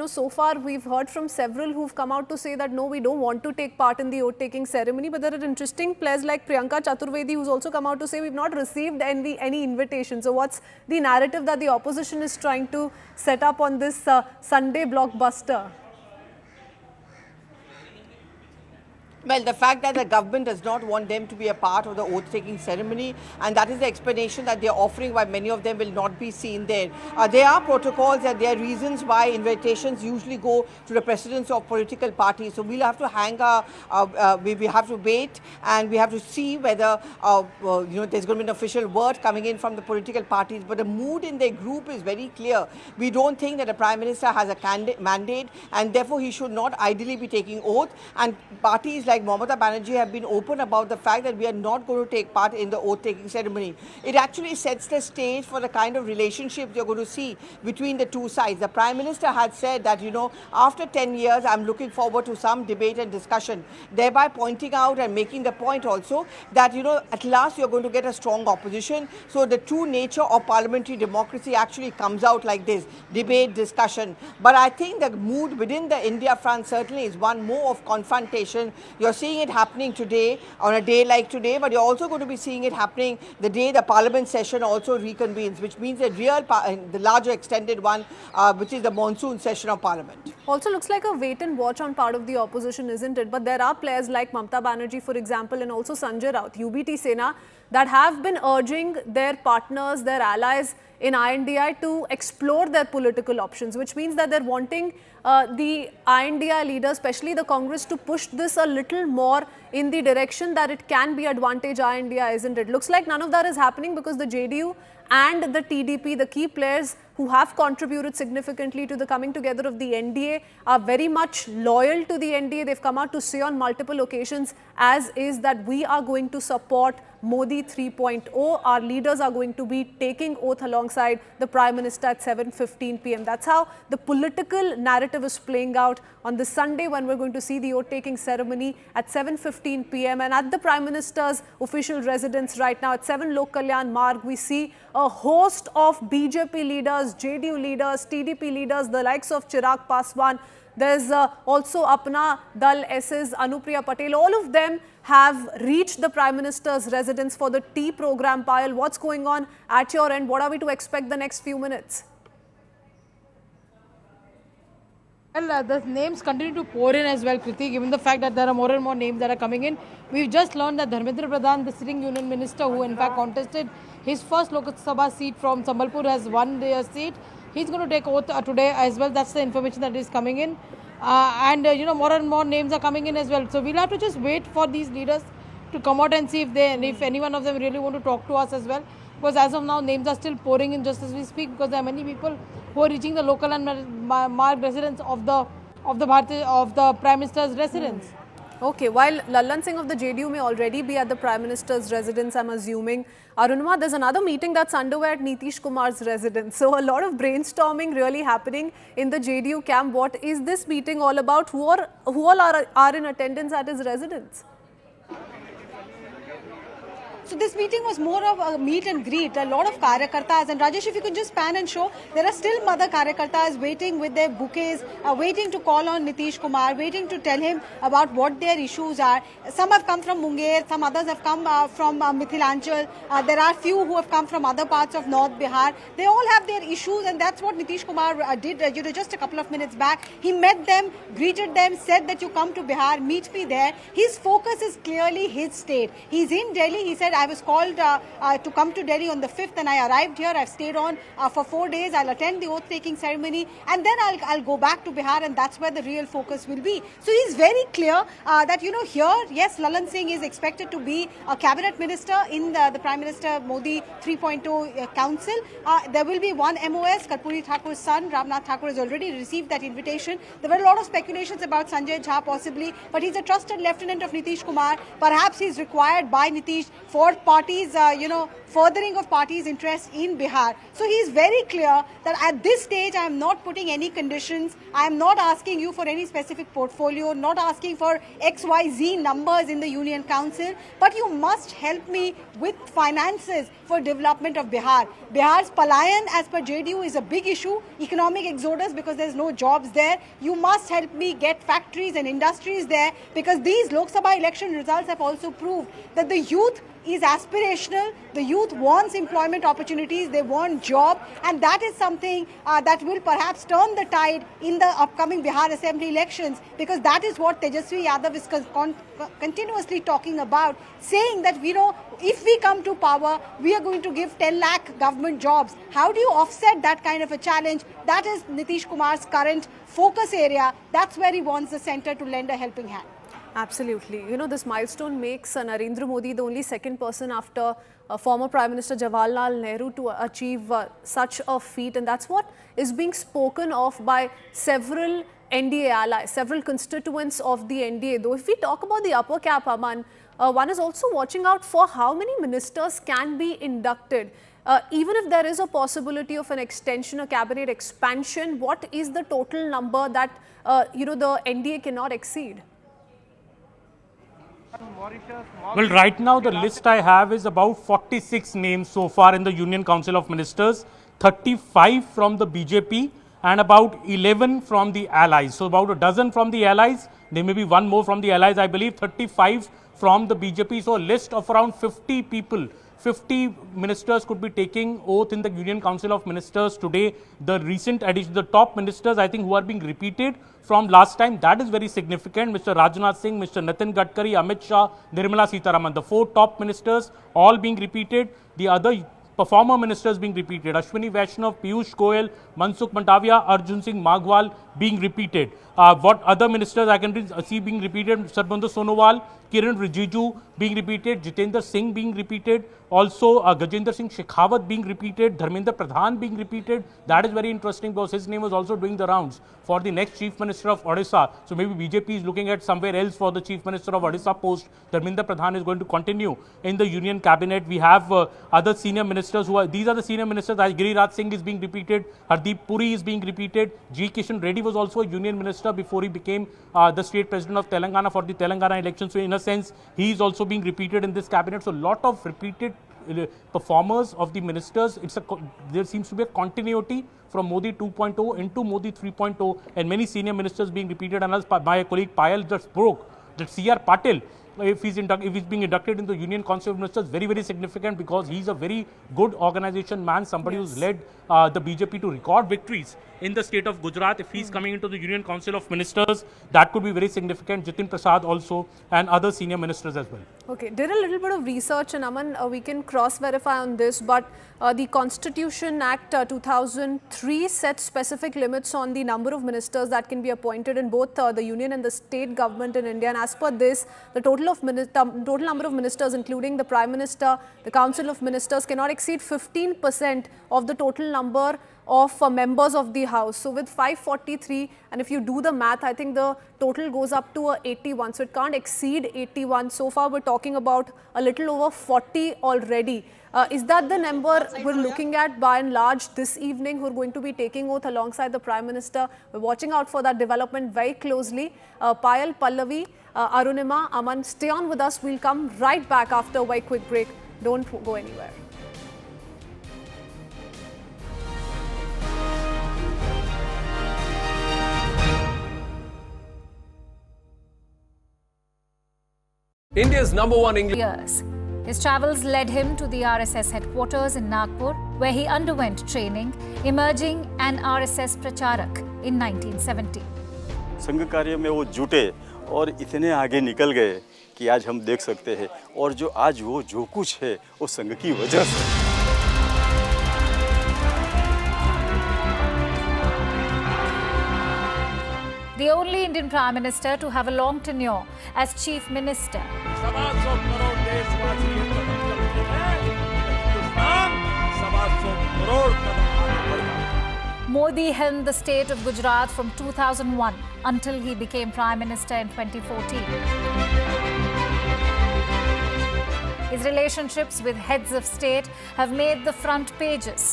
so far we've heard from several who've come out to say that no, we don't want to take part in the oath-taking ceremony. But there are interesting players like Priyanka Chaturvedi who's also come out to say we've not received any invitation. So what's the narrative that the opposition is trying to set up on this Sunday blockbuster? Well, the fact that the government does not want them to be a part of the oath-taking ceremony, and that is the explanation that they are offering why many of them will not be seen there. There are protocols and there are reasons why invitations usually go to the presidents of political parties. So we'll have to we have to wait and we have to see whether there's going to be an official word coming in from the political parties. But the mood in their group is very clear. We don't think that the Prime Minister has a mandate, and therefore he should not ideally be taking oath. And parties like Mamata Banerjee have been open about the fact that we are not going to take part in the oath-taking ceremony. It actually sets the stage for the kind of relationship you're going to see between the two sides. The Prime Minister had said that, after 10 years, I'm looking forward to some debate and discussion, thereby pointing out and making the point also that, at last you're going to get a strong opposition. So the true nature of parliamentary democracy actually comes out like this, debate, discussion. But I think the mood within the India front certainly is one more of confrontation. You're seeing it happening today, on a day like today, but you're also going to be seeing it happening the day the parliament session also reconvenes, which means the larger extended one, which is the monsoon session of parliament. Also looks like a wait and watch on part of the opposition, isn't it? But there are players like Mamata Banerjee, for example, and also Sanjay Raut, UBT Sena, that have been urging their partners, their allies in INDI to explore their political options, which means that they're wanting the INDI leaders, especially the Congress, to push this a little more in the direction that it can be advantage INDI, isn't it? Looks like none of that is happening because the JDU and the TDP, the key players who have contributed significantly to the coming together of the NDA, are very much loyal to the NDA. They've come out to say on multiple occasions, as is, that we are going to support Modi 3.0. Our leaders are going to be taking oath alongside the Prime Minister at 7:15 p.m. That's how the political narrative is playing out on this Sunday, when we're going to see the oath-taking ceremony at 7:15 p.m. And at the Prime Minister's official residence right now at 7 Lok Kalyan Marg, we see a host of BJP leaders, JDU leaders, TDP leaders, the likes of Chirag Paswan. There's also Apna Dal SS Anupriya Patel. All of them have reached the Prime Minister's residence for the tea program. Payal, what's going on at your end? What are we to expect the next few minutes? Well, the names continue to pour in as well, Kriti, given the fact that there are more and more names that are coming in. We've just learned that Dharmendra Pradhan, the sitting union minister, who in fact contested his first Lok Sabha seat from Sambalpur, has won their seat. He's going to take oath today as well. That's the information that is coming in. More and more names are coming in as well. So we'll have to just wait for these leaders to come out and see if any one of them really want to talk to us as well. Because as of now, names are still pouring in just as we speak, because there are many people who are reaching the local and marked residence of the Prime Minister's residence. Okay, while Lallan Singh of the JDU may already be at the Prime Minister's residence, I'm assuming, Arunima, there's another meeting that's underway at Nitish Kumar's residence. So a lot of brainstorming really happening in the JDU camp. What is this meeting all about? Who all are in attendance at his residence? So this meeting was more of a meet and greet. A lot of Karyakartas, and Rajesh, if you could just pan and show, there are still other Karyakartas waiting with their bouquets, waiting to call on Nitish Kumar, waiting to tell him about what their issues are. Some have come from Munger, some others have come from Mithilanchal. There are few who have come from other parts of North Bihar. They all have their issues, and that's what Nitish Kumar did just a couple of minutes back. He met them, greeted them, said that you come to Bihar, meet me there. His focus is clearly his state. He's in Delhi. He said, I was called to come to Delhi on the 5th, and I arrived here. I've stayed on for 4 days. I'll attend the oath-taking ceremony, and then I'll go back to Bihar, and that's where the real focus will be. So he's very clear that, here, yes, Lallan Singh is expected to be a cabinet minister in the Prime Minister Modi 3.0 council. There will be one MOS. Karpuri Thakur's son, Ramnath Thakur, has already received that invitation. There were a lot of speculations about Sanjay Jha possibly, but he's a trusted lieutenant of Nitish Kumar. Perhaps he's required by Nitish for for parties, furthering of parties' interest in Bihar. So he is very clear that at this stage I am not putting any conditions. I am not asking you for any specific portfolio, not asking for XYZ numbers in the Union Council, but you must help me with finances for development of Bihar. Bihar's Palayan, as per JDU, is a big issue, economic exodus, because there's no jobs there. You must help me get factories and industries there, because these Lok Sabha election results have also proved that the youth is aspirational. The youth wants employment opportunities, they want job, and that is something that will perhaps turn the tide in the upcoming Bihar Assembly elections, because that is what Tejasvi Yadav is continuously talking about, saying that if we come to power, we are going to give 10 lakh government jobs. How do you offset that kind of a challenge? That is Nitish Kumar's current focus area. That's where he wants the centre to lend a helping hand. Absolutely. This milestone makes Narendra Modi the only second person after former Prime Minister Jawaharlal Nehru to achieve such a feat, and that's what is being spoken of by several NDA allies, several constituents of the NDA. Though if we talk about the upper cap, Aman, one is also watching out for how many ministers can be inducted. Even if there is a possibility of an extension, a cabinet expansion, what is the total number that the NDA cannot exceed? Well, right now the list I have is about 46 names so far in the Union Council of Ministers, 35 from the BJP and about 11 from the allies. So about a dozen from the allies, there may be one more from the allies, I believe, 35 from the BJP. So a list of around 50 people. 50 ministers could be taking oath in the Union Council of Ministers today. The recent addition, the top ministers, I think, who are being repeated from last time, that is very significant. Mr. Rajnath Singh, Mr. Nitin Gadkari, Amit Shah, Nirmala Sitharaman, the 4 top ministers, all being repeated. The other performer ministers being repeated. Ashwini Vaishnav, Piyush Goyal, Mansukh Mandaviya, Arjun Singh Maghwal being repeated. What other ministers I can see being repeated? Sarbanjo Sonowal, Kiran Rijiju being repeated, Jitendra Singh being repeated, also Gajendra Singh Shekhawat being repeated, Dharmendra Pradhan being repeated. That is very interesting because his name was also doing the rounds for the next Chief Minister of Odisha. So maybe BJP is looking at somewhere else for the Chief Minister of Odisha post. Dharmendra Pradhan is going to continue in the Union Cabinet. We have other senior ministers who are, these are the senior ministers. Giriraj Singh is being repeated, Hardeep Puri is being repeated, G. Kishan Reddy was also a Union Minister before he became the State President of Telangana for the Telangana election. So in a sense, he is also being repeated in this cabinet. So a lot of repeated performers of the ministers. There seems to be a continuity from Modi 2.0 into Modi 3.0 and many senior ministers being repeated. And as my colleague Payal just broke, that C.R. Patil, if he's being inducted in the Union Council of Ministers, very, very significant because he's a very good organization man, somebody who's led the BJP to record victories in the state of Gujarat. If he's coming into the Union Council of Ministers, that could be very significant. Jitin Prasad also and other senior ministers as well. Okay, did a little bit of research, and Aman, we can cross-verify on this, but the Constitution Act 2003 sets specific limits on the number of ministers that can be appointed in both the union and the state government in India. And as per this, the total number of ministers, including the Prime Minister, the Council of Ministers, cannot exceed 15% of the total number of members of the House. So with 543, and if you do the math, I think the total goes up to 81. So it can't exceed 81. So far, we're talking about a little over 40 already. Is that the number we're looking at by and large this evening, who are going to be taking oath alongside the Prime Minister? We're watching out for that development very closely. Payal, Pallavi, Arunima, Aman, stay on with us. We'll come right back after a very quick break. Don't go anywhere. India's #1 English. Years. His travels led him to the RSS headquarters in Nagpur, where he underwent training, emerging an RSS pracharak in 1970. संघ कार्य में वो जुटे और इतने आगे निकल गए कि आज हम देख सकते हैं, और जो आज वो जो कुछ है वो संघ की वजह से। The only Indian Prime Minister to have a long tenure as Chief Minister. Modi helmed the state of Gujarat from 2001 until he became Prime Minister in 2014. His relationships with heads of state have made the front pages.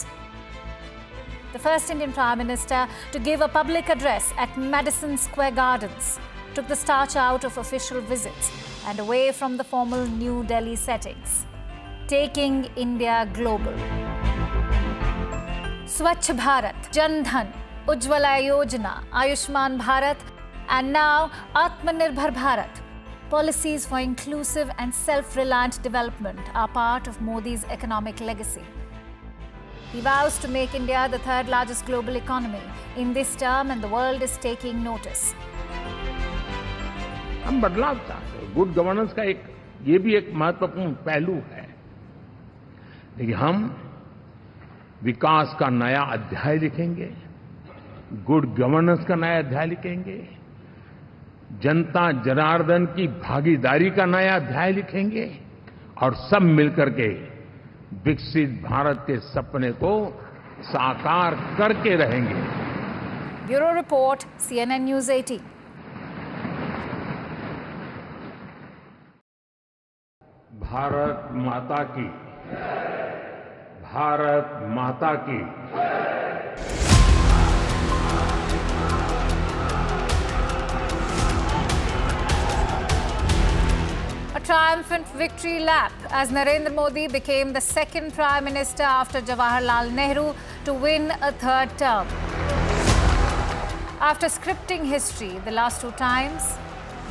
The first Indian Prime Minister to give a public address at Madison Square Gardens took the starch out of official visits and away from the formal New Delhi settings, taking India global. Swachh Bharat, Jan Dhan, Ujjwala Yojana, Ayushman Bharat, and now Atmanirbhar Bharat. Policies for inclusive and self-reliant development are part of Modi's economic legacy. He vows to make India the third largest global economy in this term, and the world is taking notice. हम बदलाव चाहते हैं। Good governance का ये भी एक महत्वपूर्ण पहलू है। देखिए, हम विकास का नया अध्याय लिखेंगे, गुड गवर्नेंस का नया अध्याय लिखेंगे, जनता जनार्दन की भागीदारी का नया अध्याय लिखेंगे और सब मिलकर के विकसित भारत के सपने को साकार करके रहेंगे। Bureau report, CNN News 18। Bharat माता की, भारत माता की। A triumphant victory lap as Narendra Modi became the second Prime Minister after Jawaharlal Nehru to win a third term. After scripting history the last two times,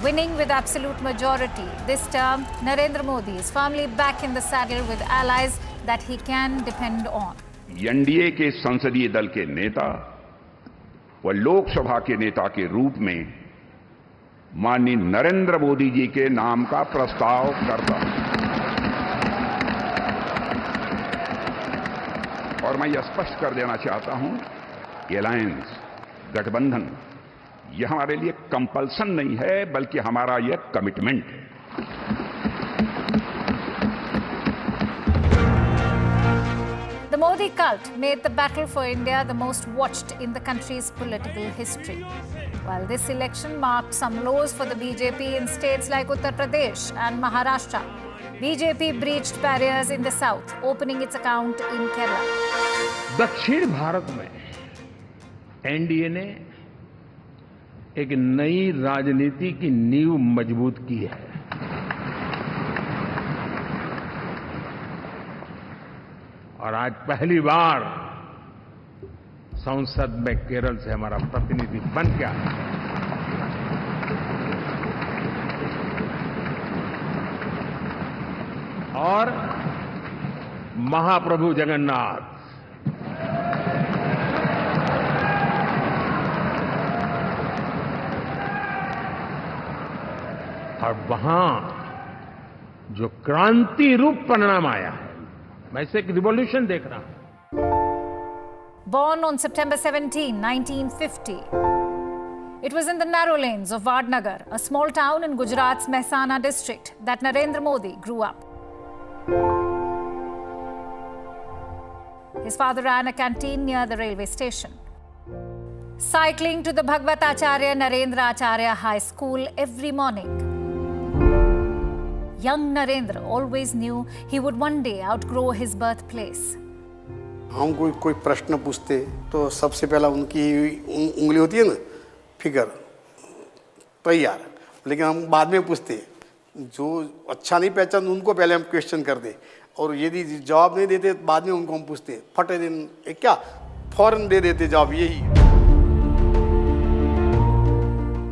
winning with absolute majority, this term Narendra Modi is firmly back in the saddle with allies that he can depend on. NDA के संसदीय दल के नेता व लोकसभा के नेता के रूप में माननीय नरेंद्र मोदी जी के नाम का प्रस्ताव करता हूं। और मैं यह स्पष्ट कर देना चाहता हूं, अलायंस, गठबंधन, यह हमारे लिए कंपल्सन नहीं है, बल्कि हमारा यह कमिटमेंट है। The Modi cult made the battle for India the most watched in the country's political history. While this election marked some lows for the BJP in states like Uttar Pradesh and Maharashtra, BJP breached barriers in the south, opening its account in Kerala. दक्षिण भारत में NDA ने एक नई राजनीति की नींव मजबूत की है। और आज पहली बार संसद में केरल से हमारा प्रतिनिधि बन के आया। और महाप्रभु जगन्नाथ और वहां जो क्रांति रूप परिणाम आया है, मैं इसे एक रिवॉल्यूशन देख रहा हूं। Born on September 17, 1950, it was in the narrow lanes of Vadnagar, a small town in Gujarat's Mehsana district, that Narendra Modi grew up. His father ran a canteen near the railway station. Cycling to the Bhagwat Acharya Narendra Acharya High School every morning, young Narendra always knew he would one day outgrow his birthplace. हम कोई प्रश्न पूछते तो सबसे पहला उनकी उंगली होती है ना, फिगर तैयार, लेकिन हम बाद में पूछते, जो अच्छा नहीं पहचान उनको पहले हम क्वेश्चन करते, और यदि जवाब नहीं देते बाद में उनको हम पूछते, फटे दिन क्या फौरन दे देते जवाब। यही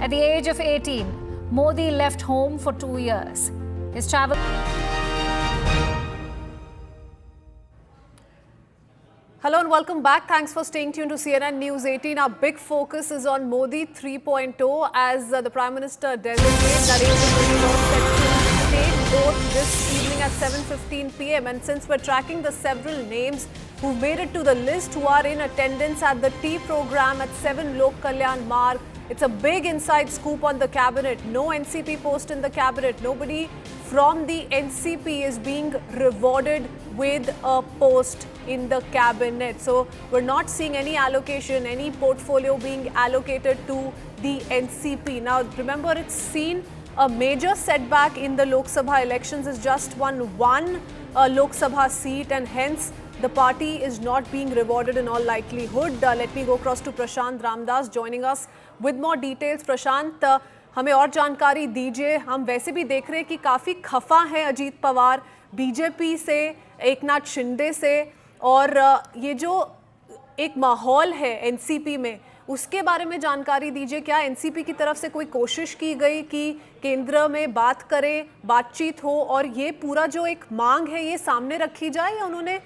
At the age of 18, Modi left home for 2 years. His travel. Hello and welcome back. Thanks for staying tuned to CNN News 18. Our big focus is on Modi 3.0 as the Prime Minister designate Narendra Modi was set to take oath this evening at 7:15 p.m. And since we're tracking the several names who made it to the list who are in attendance at the tea program at 7 Lok Kalyan Marg, it's a big inside scoop on the cabinet. No NCP post in the cabinet. Nobody from the NCP is being rewarded with a post in the cabinet. So we're not seeing any allocation, any portfolio being allocated to the NCP. Now remember, it's seen a major setback in the Lok Sabha elections is just one Lok Sabha seat, and hence the party is not being rewarded in all likelihood. Let me go across to Prashant Ramdas joining us with more details. Prashant, हमें और जानकारी दीजिए. हम वैसे भी देख रहे हैं कि काफ़ी खफा है अजीत पवार बीजेपी से, एकनाथ शिंदे से, और ये जो एक माहौल है एनसीपी में, उसके बारे में जानकारी दीजिए. क्या एनसीपी की तरफ से कोई कोशिश की गई कि केंद्र में बात करें, बातचीत हो और ये पूरा जो एक मांग है ये सामने रखी जाए, या उन्होंने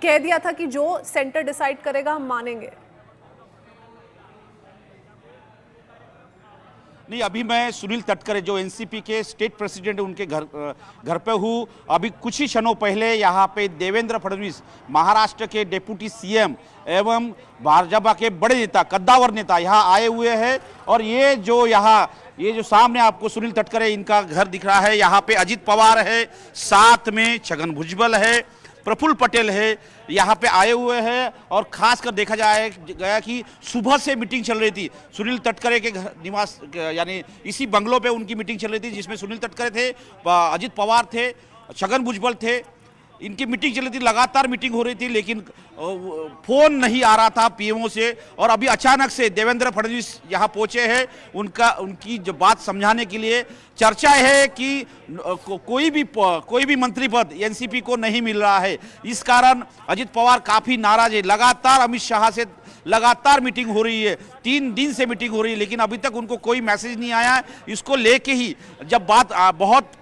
कह दिया था कि जो सेंटर डिसाइड करेगा हम मानेंगे? नहीं, अभी मैं सुनील तटकरे जो एनसीपी के स्टेट प्रेसिडेंट उनके घर पे हूँ. अभी कुछ ही क्षणों पहले यहाँ पे देवेंद्र फडणवीस महाराष्ट्र के डिप्टी सीएम एवं भाजपा के बड़े नेता, कद्दावर नेता यहाँ आए हुए हैं. और ये जो सामने आपको सुनील तटकरे इनका घर दिख रहा है, यहाँ पे अजीत पवार है, साथ में छगन भुजबल है, प्रफुल्ल पटेल है, यहाँ पे आए हुए हैं. और खासकर देखा गया कि सुबह से मीटिंग चल रही थी सुनील तटकरे के निवास, यानी इसी बंगलों पे उनकी मीटिंग चल रही थी, जिसमें सुनील तटकरे थे, अजीत पवार थे, छगन भुजबल थे. इनकी मीटिंग चल रही थी, लगातार मीटिंग हो रही थी, लेकिन फोन नहीं आ रहा था पीएमओ से. और अभी अचानक से देवेंद्र फडणवीस यहाँ पहुंचे हैं. उनकी जो बात समझाने के लिए चर्चा है कि कोई भी मंत्री पद एनसीपी को नहीं मिल रहा है. इस कारण अजीत पवार काफी नाराज है. लगातार अमित शाह से लगातार मीटिंग हो रही है, 3 दिन से मीटिंग हो रही है, लेकिन अभी तक उनको कोई मैसेज नहीं आया. इसको लेके ही जब बात बहुत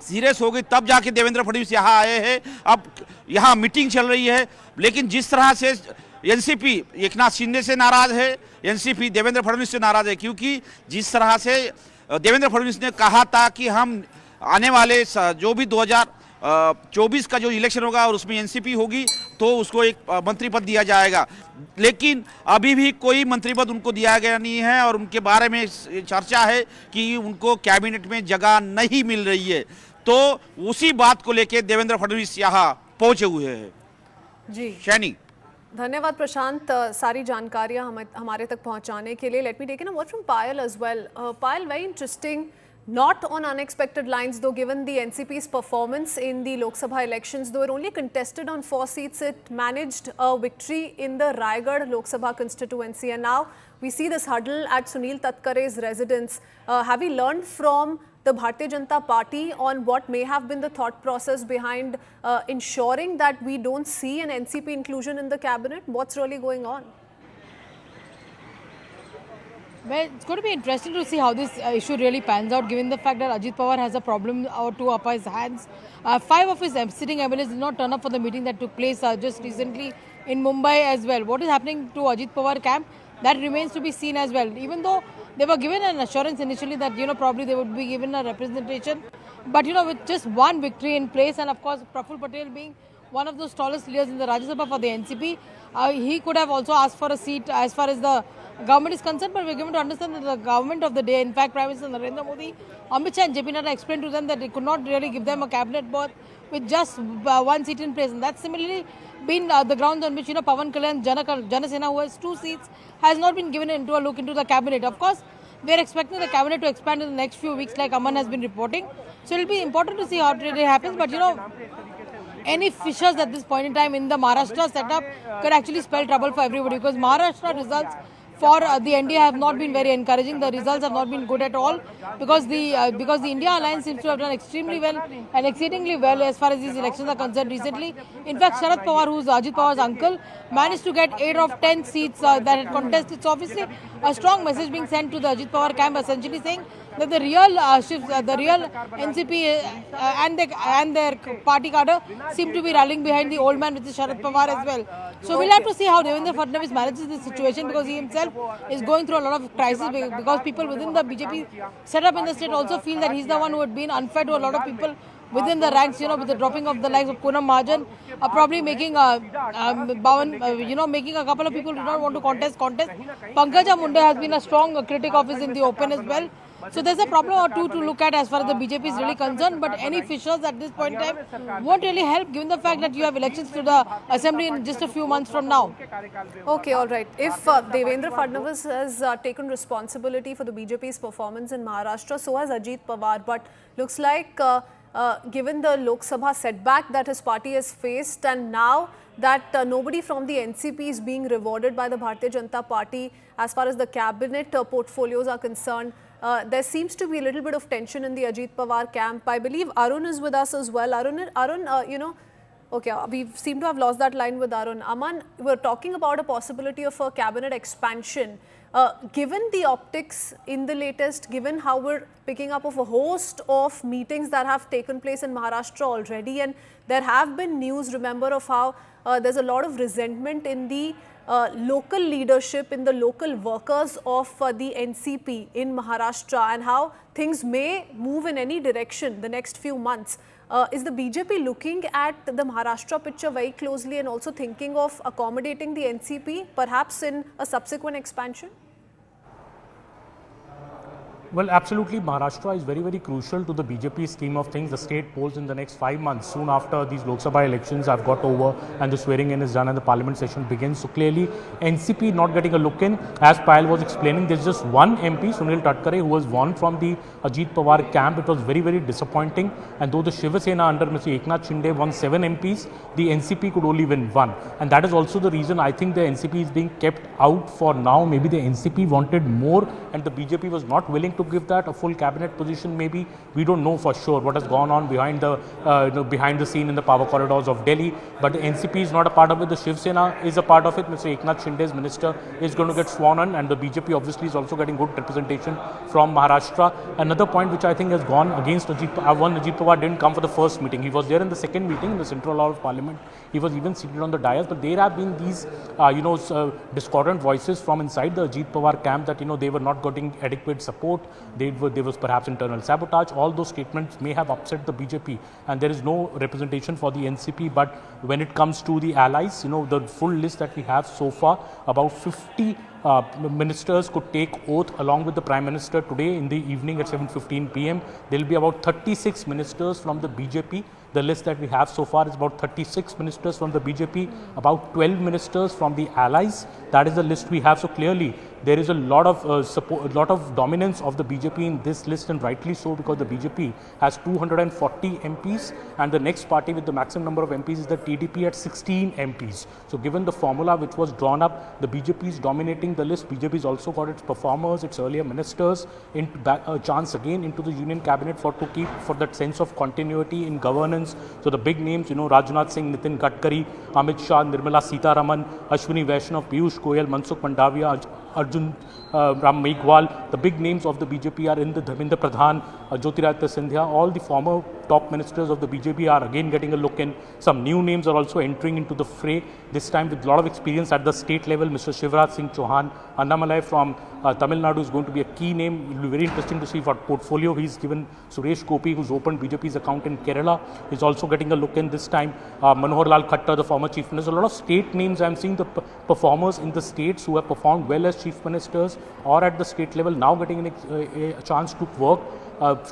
सीरियस हो गई तब जाके देवेंद्र फडणवीस यहाँ आए हैं. अब यहाँ मीटिंग चल रही है, लेकिन जिस तरह से एनसीपी एकनाथ शिंदे से नाराज है, एनसीपी देवेंद्र फडणवीस से नाराज है, क्योंकि जिस तरह से देवेंद्र फडणवीस ने कहा था कि हम आने वाले जो भी 2024 का जो इलेक्शन होगा और उसमें एनसीपी होगी तो उसको एक मंत्री पद दिया जाएगा, लेकिन अभी भी कोई मंत्री पद उनको दिया गया नहीं है. और उनके बारे में चर्चा है कि उनको कैबिनेट में जगह नहीं मिल रही है. तो उसी बात को लेकर देवेंद्र फडणवीस यहाँ पहुंचे हुए हैं. जी शैनी, धन्यवाद प्रशांत सारी जानकारियां हमारे तक पहुंचाने के लिए. Let me take in a word from Payal as well. Payal, very interesting, not on unexpected lines though, given the NCP's performance in the Lok Sabha elections. Though it only contested on 4 seats, it managed a victory in the Raigad Lok Sabha constituency, and now we see this huddle at Sunil Tatkare's residence. Have we learned from the Bharatiya Janata Party on what may have been the thought process behind ensuring that we don't see an NCP inclusion in the cabinet? What's really going on? Well, it's going to be interesting to see how this issue really pans out, given the fact that Ajit Pawar has a problem or two up his hands. 5 of his sitting MLAs did not turn up for the meeting that took place just recently in Mumbai as well. What is happening to Ajit Pawar camp? That remains to be seen as well. Even though they were given an assurance initially that, probably they would be given a representation. But, with just one victory in place, and of course, Praful Patel being one of those tallest leaders in the Rajya Sabha for the NCP, he could have also asked for a seat as far as the government is concerned, but we're given to understand that the government of the day, in fact, Prime Minister Narendra Modi, Amit Shah and JP Nadda explained to them that they could not really give them a cabinet berth with just 1 seat in place. And that's similarly been the grounds on which, Pawan Kalyan, Janasena, who has 2 seats, has not been given into a look into the cabinet. Of course, we're expecting the cabinet to expand in the next few weeks, like Aman has been reporting. So it'll be important to see how it really happens. But, any fissures at this point in time in the Maharashtra setup could actually spell trouble for everybody, because Maharashtra results for the NDA have not been very encouraging. The results have not been good at all, because the India Alliance seems to have done extremely well and exceedingly well as far as these elections are concerned recently. In fact, Shapath Pawar, who is Ajit Pawar's uncle, managed to get 8 of 10 seats that had contested. It's obviously a strong message being sent to the Ajit Pawar camp, essentially saying that the real the real NCP and their party cadre seem to be rallying behind the old man, which is Shapath Pawar as well. So we'll have to see how Devendra Fadnavis manages this situation, because he himself is going through a lot of crisis, because people within the BJP setup in the state also feel that he's the one who had been unfair to a lot of people within the ranks, with the dropping of the likes of Poonam Mahajan, probably making making a couple of people who do not want to contest. Pankaja Munde has been a strong critic of his in the open as well. So there's a problem or two to look at as far as the BJP is really concerned, but any fissures at this point in time won't really help given the fact that you have elections to the assembly in just a few months from now. Okay, all right. If Devendra Fadnavis has taken responsibility for the BJP's performance in Maharashtra, so has Ajit Pawar, but looks like given the Lok Sabha setback that his party has faced, and now that nobody from the NCP is being rewarded by the Bharatiya Janata Party as far as the cabinet portfolios are concerned, there seems to be a little bit of tension in the Ajit Pawar camp. I believe Arun is with us as well. Arun, okay, we seem to have lost that line with Arun. Aman, we're talking about a possibility of a cabinet expansion. Given the optics in the latest, given how we're picking up of a host of meetings that have taken place in Maharashtra already, and there have been news, remember, of how there's a lot of resentment in the local leadership, in the local workers of the NCP in Maharashtra, and how things may move in any direction the next few months. Is the BJP looking at the Maharashtra picture very closely and also thinking of accommodating the NCP, perhaps in a subsequent expansion? Well, absolutely. Maharashtra is very, very crucial to the BJP scheme of things. The state polls in the next 5 months, soon after these Lok Sabha elections have got over and the swearing in is done and the parliament session begins. So clearly, NCP not getting a look in. As Payal was explaining, there's just one MP, Sunil Tatkare, who was won from the Ajit Pawar camp. It was very, very disappointing. And though the Shiva Sena under Mr. Eknath Shinde won 7 MPs, the NCP could only win 1. And that is also the reason I think the NCP is being kept out for now. Maybe the NCP wanted more and the BJP was not willing to give that a full cabinet position. Maybe we don't know for sure what has gone on behind the scene in the power corridors of Delhi, but the NCP is not a part of it. The Shiv Sena is a part of it. Mr. Eknath Shinde's minister is going to get sworn in, and the BJP obviously is also getting good representation from Maharashtra. Another point which I think has gone against Ajit Pawar didn't come for the first meeting. He was there in the second meeting in the Central Hall of Parliament. He was even seated on the dais, but there have been these discordant voices from inside the Ajit Pawar camp that they were not getting adequate support. There was perhaps internal sabotage. All those statements may have upset the BJP, and there is no representation for the NCP. But when it comes to the allies, the full list that we have so far, about 50 ministers could take oath along with the Prime Minister today in the evening at 7:15 p.m. There will be about 36 ministers from the BJP. The list that we have so far is about 36 ministers from the BJP, about 12 ministers from the allies. That is the list we have. So clearly, there is a lot of support, a lot of dominance of the BJP in this list, and rightly so, because the BJP has 240 MPs, and the next party with the maximum number of MPs is the TDP at 16 MPs. So given the formula which was drawn up, the BJP is dominating the list. BJP has also got its performers, its earlier ministers, a chance again into the union cabinet for that sense of continuity in governance. So the big names, Rajnath Singh, Nitin Gadkari, Amit Shah, Nirmala Sitharaman, Ashwini Vaishnav, Piyush Goyal, Mansukh Mandavia, Arjun Ram Meghwal. The big names of the BJP are in the Dharmendra Pradhan, Jyotiraditya Scindia. All the former top ministers of the BJP are again getting a look in. Some new names are also entering into the fray, this time with a lot of experience at the state level. Mr. Shivraj Singh Chauhan, Annamalai from Tamil Nadu is going to be a key name. It will be very interesting to see what portfolio he's given. Suresh Gopi, who's opened BJP's account in Kerala, is also getting a look in this time. Manohar Lal Khattar, the former chief minister. A lot of state names. I'm seeing the performers in the states who have performed well as chief ministers or at the state level now getting a chance to work,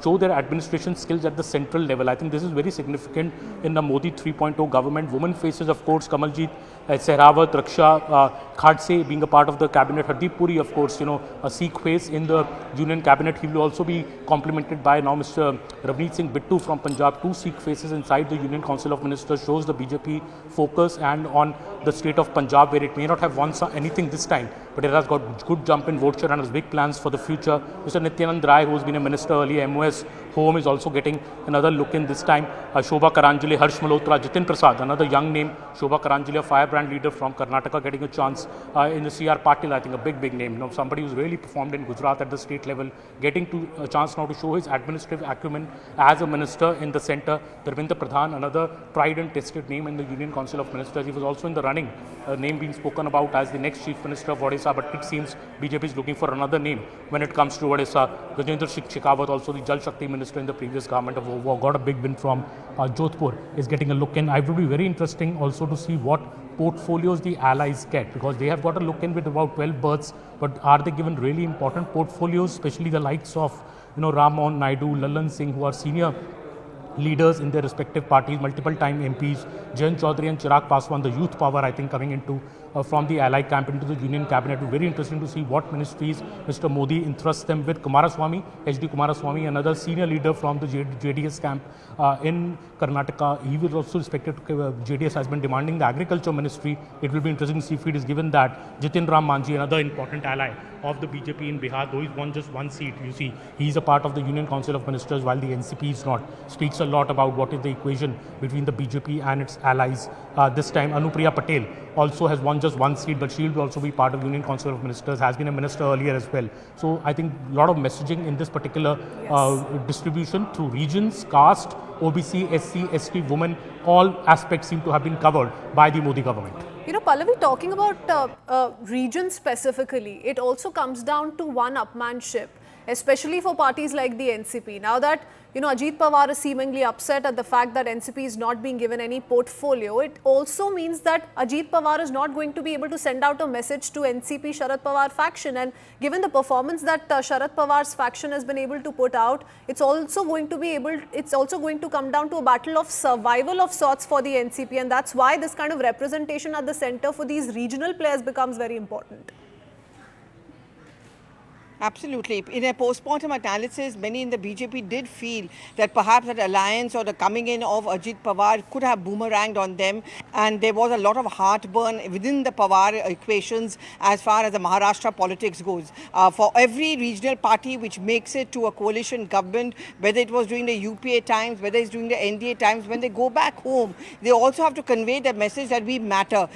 show their administration skills at the central level. I think this is very significant in the Modi 3.0 government. Women faces, of course, Kamaljeet Sehrawat, Raksha Khadse being a part of the cabinet. Hardeep Puri, of course, a Sikh face in the union cabinet. He will also be complemented by now Mr. Ravneet Singh Bittu from Punjab. 2 Sikh faces inside the Union Council of Ministers shows the BJP focus and on the state of Punjab, where it may not have won anything this time, but it has got good jump in vote share and has big plans for the future. Mr. Nityanand Rai, who has been a minister earlier, MOS Home, is also getting another look in this time. Shobha Karanjali, Harsh Malhotra, Jitin Prasad, another young name. Shobha Karanjali, a firebrand leader from Karnataka, getting a chance in the CR Patil, I think a big name. Somebody who's really performed in Gujarat at the state level, getting a chance now to show his administrative acumen as a minister in the centre. Dharmendra Pradhan, another tried and tested name in the Union Council of Ministers. He was also in the running, a name being spoken about as the next Chief Minister of Odisha, but it seems BJP is looking for another name when it comes to Odisha. Gajendra Singh Shekhawat, also the Jal Shakti Minister in the previous government, got a big win from Jodhpur, is getting a look in. It will be very interesting also to see what portfolios the allies get, because they have got a look in with about 12 berths, but are they given really important portfolios, especially the likes of Ram Mohan Naidu, Lalan Singh, who are senior leaders in their respective parties, multiple time MPs, Jayant Chaudhary and Chirag Paswan, the youth power, I think, coming into from the ally camp into the union cabinet. Very interesting to see what ministries Mr. Modi entrusts them with. Kumaraswamy, HD Kumaraswamy, another senior leader from the JDS camp in Karnataka. He was also respected. JDS has been demanding the agriculture ministry. It will be interesting to see if it is given that. Jitin Ram Manjhi, another important ally of the BJP in Bihar, though he's won just one seat. You see, he's a part of the Union Council of Ministers while the NCP is not. Speaks a lot about what is the equation between the BJP and its allies. This time, Anupriya Patel also has won just one seat, but she will also be part of Union Council of Ministers, has been a minister earlier as well. So I think a lot of messaging in this particular distribution through regions, caste, OBC, SC, ST, women, all aspects seem to have been covered by the Modi government. Pallavi, talking about regions specifically, it also comes down to one upmanship, especially for parties like the NCP. Now that, Ajit Pawar is seemingly upset at the fact that NCP is not being given any portfolio, it also means that Ajit Pawar is not going to be able to send out a message to NCP Sharad Pawar faction. And given the performance that Sharad Pawar's faction has been able to put out, it's also going to come down to a battle of survival of sorts for the NCP. And that's why this kind of representation at the center for these regional players becomes very important. Absolutely. In a post-mortem analysis, many in the BJP did feel that perhaps that alliance or the coming in of Ajit Pawar could have boomeranged on them, and there was a lot of heartburn within the Pawar equations as far as the Maharashtra politics goes. For every regional party which makes it to a coalition government, whether it was during the UPA times, whether it's during the NDA times, when they go back home, they also have to convey the message that we matter.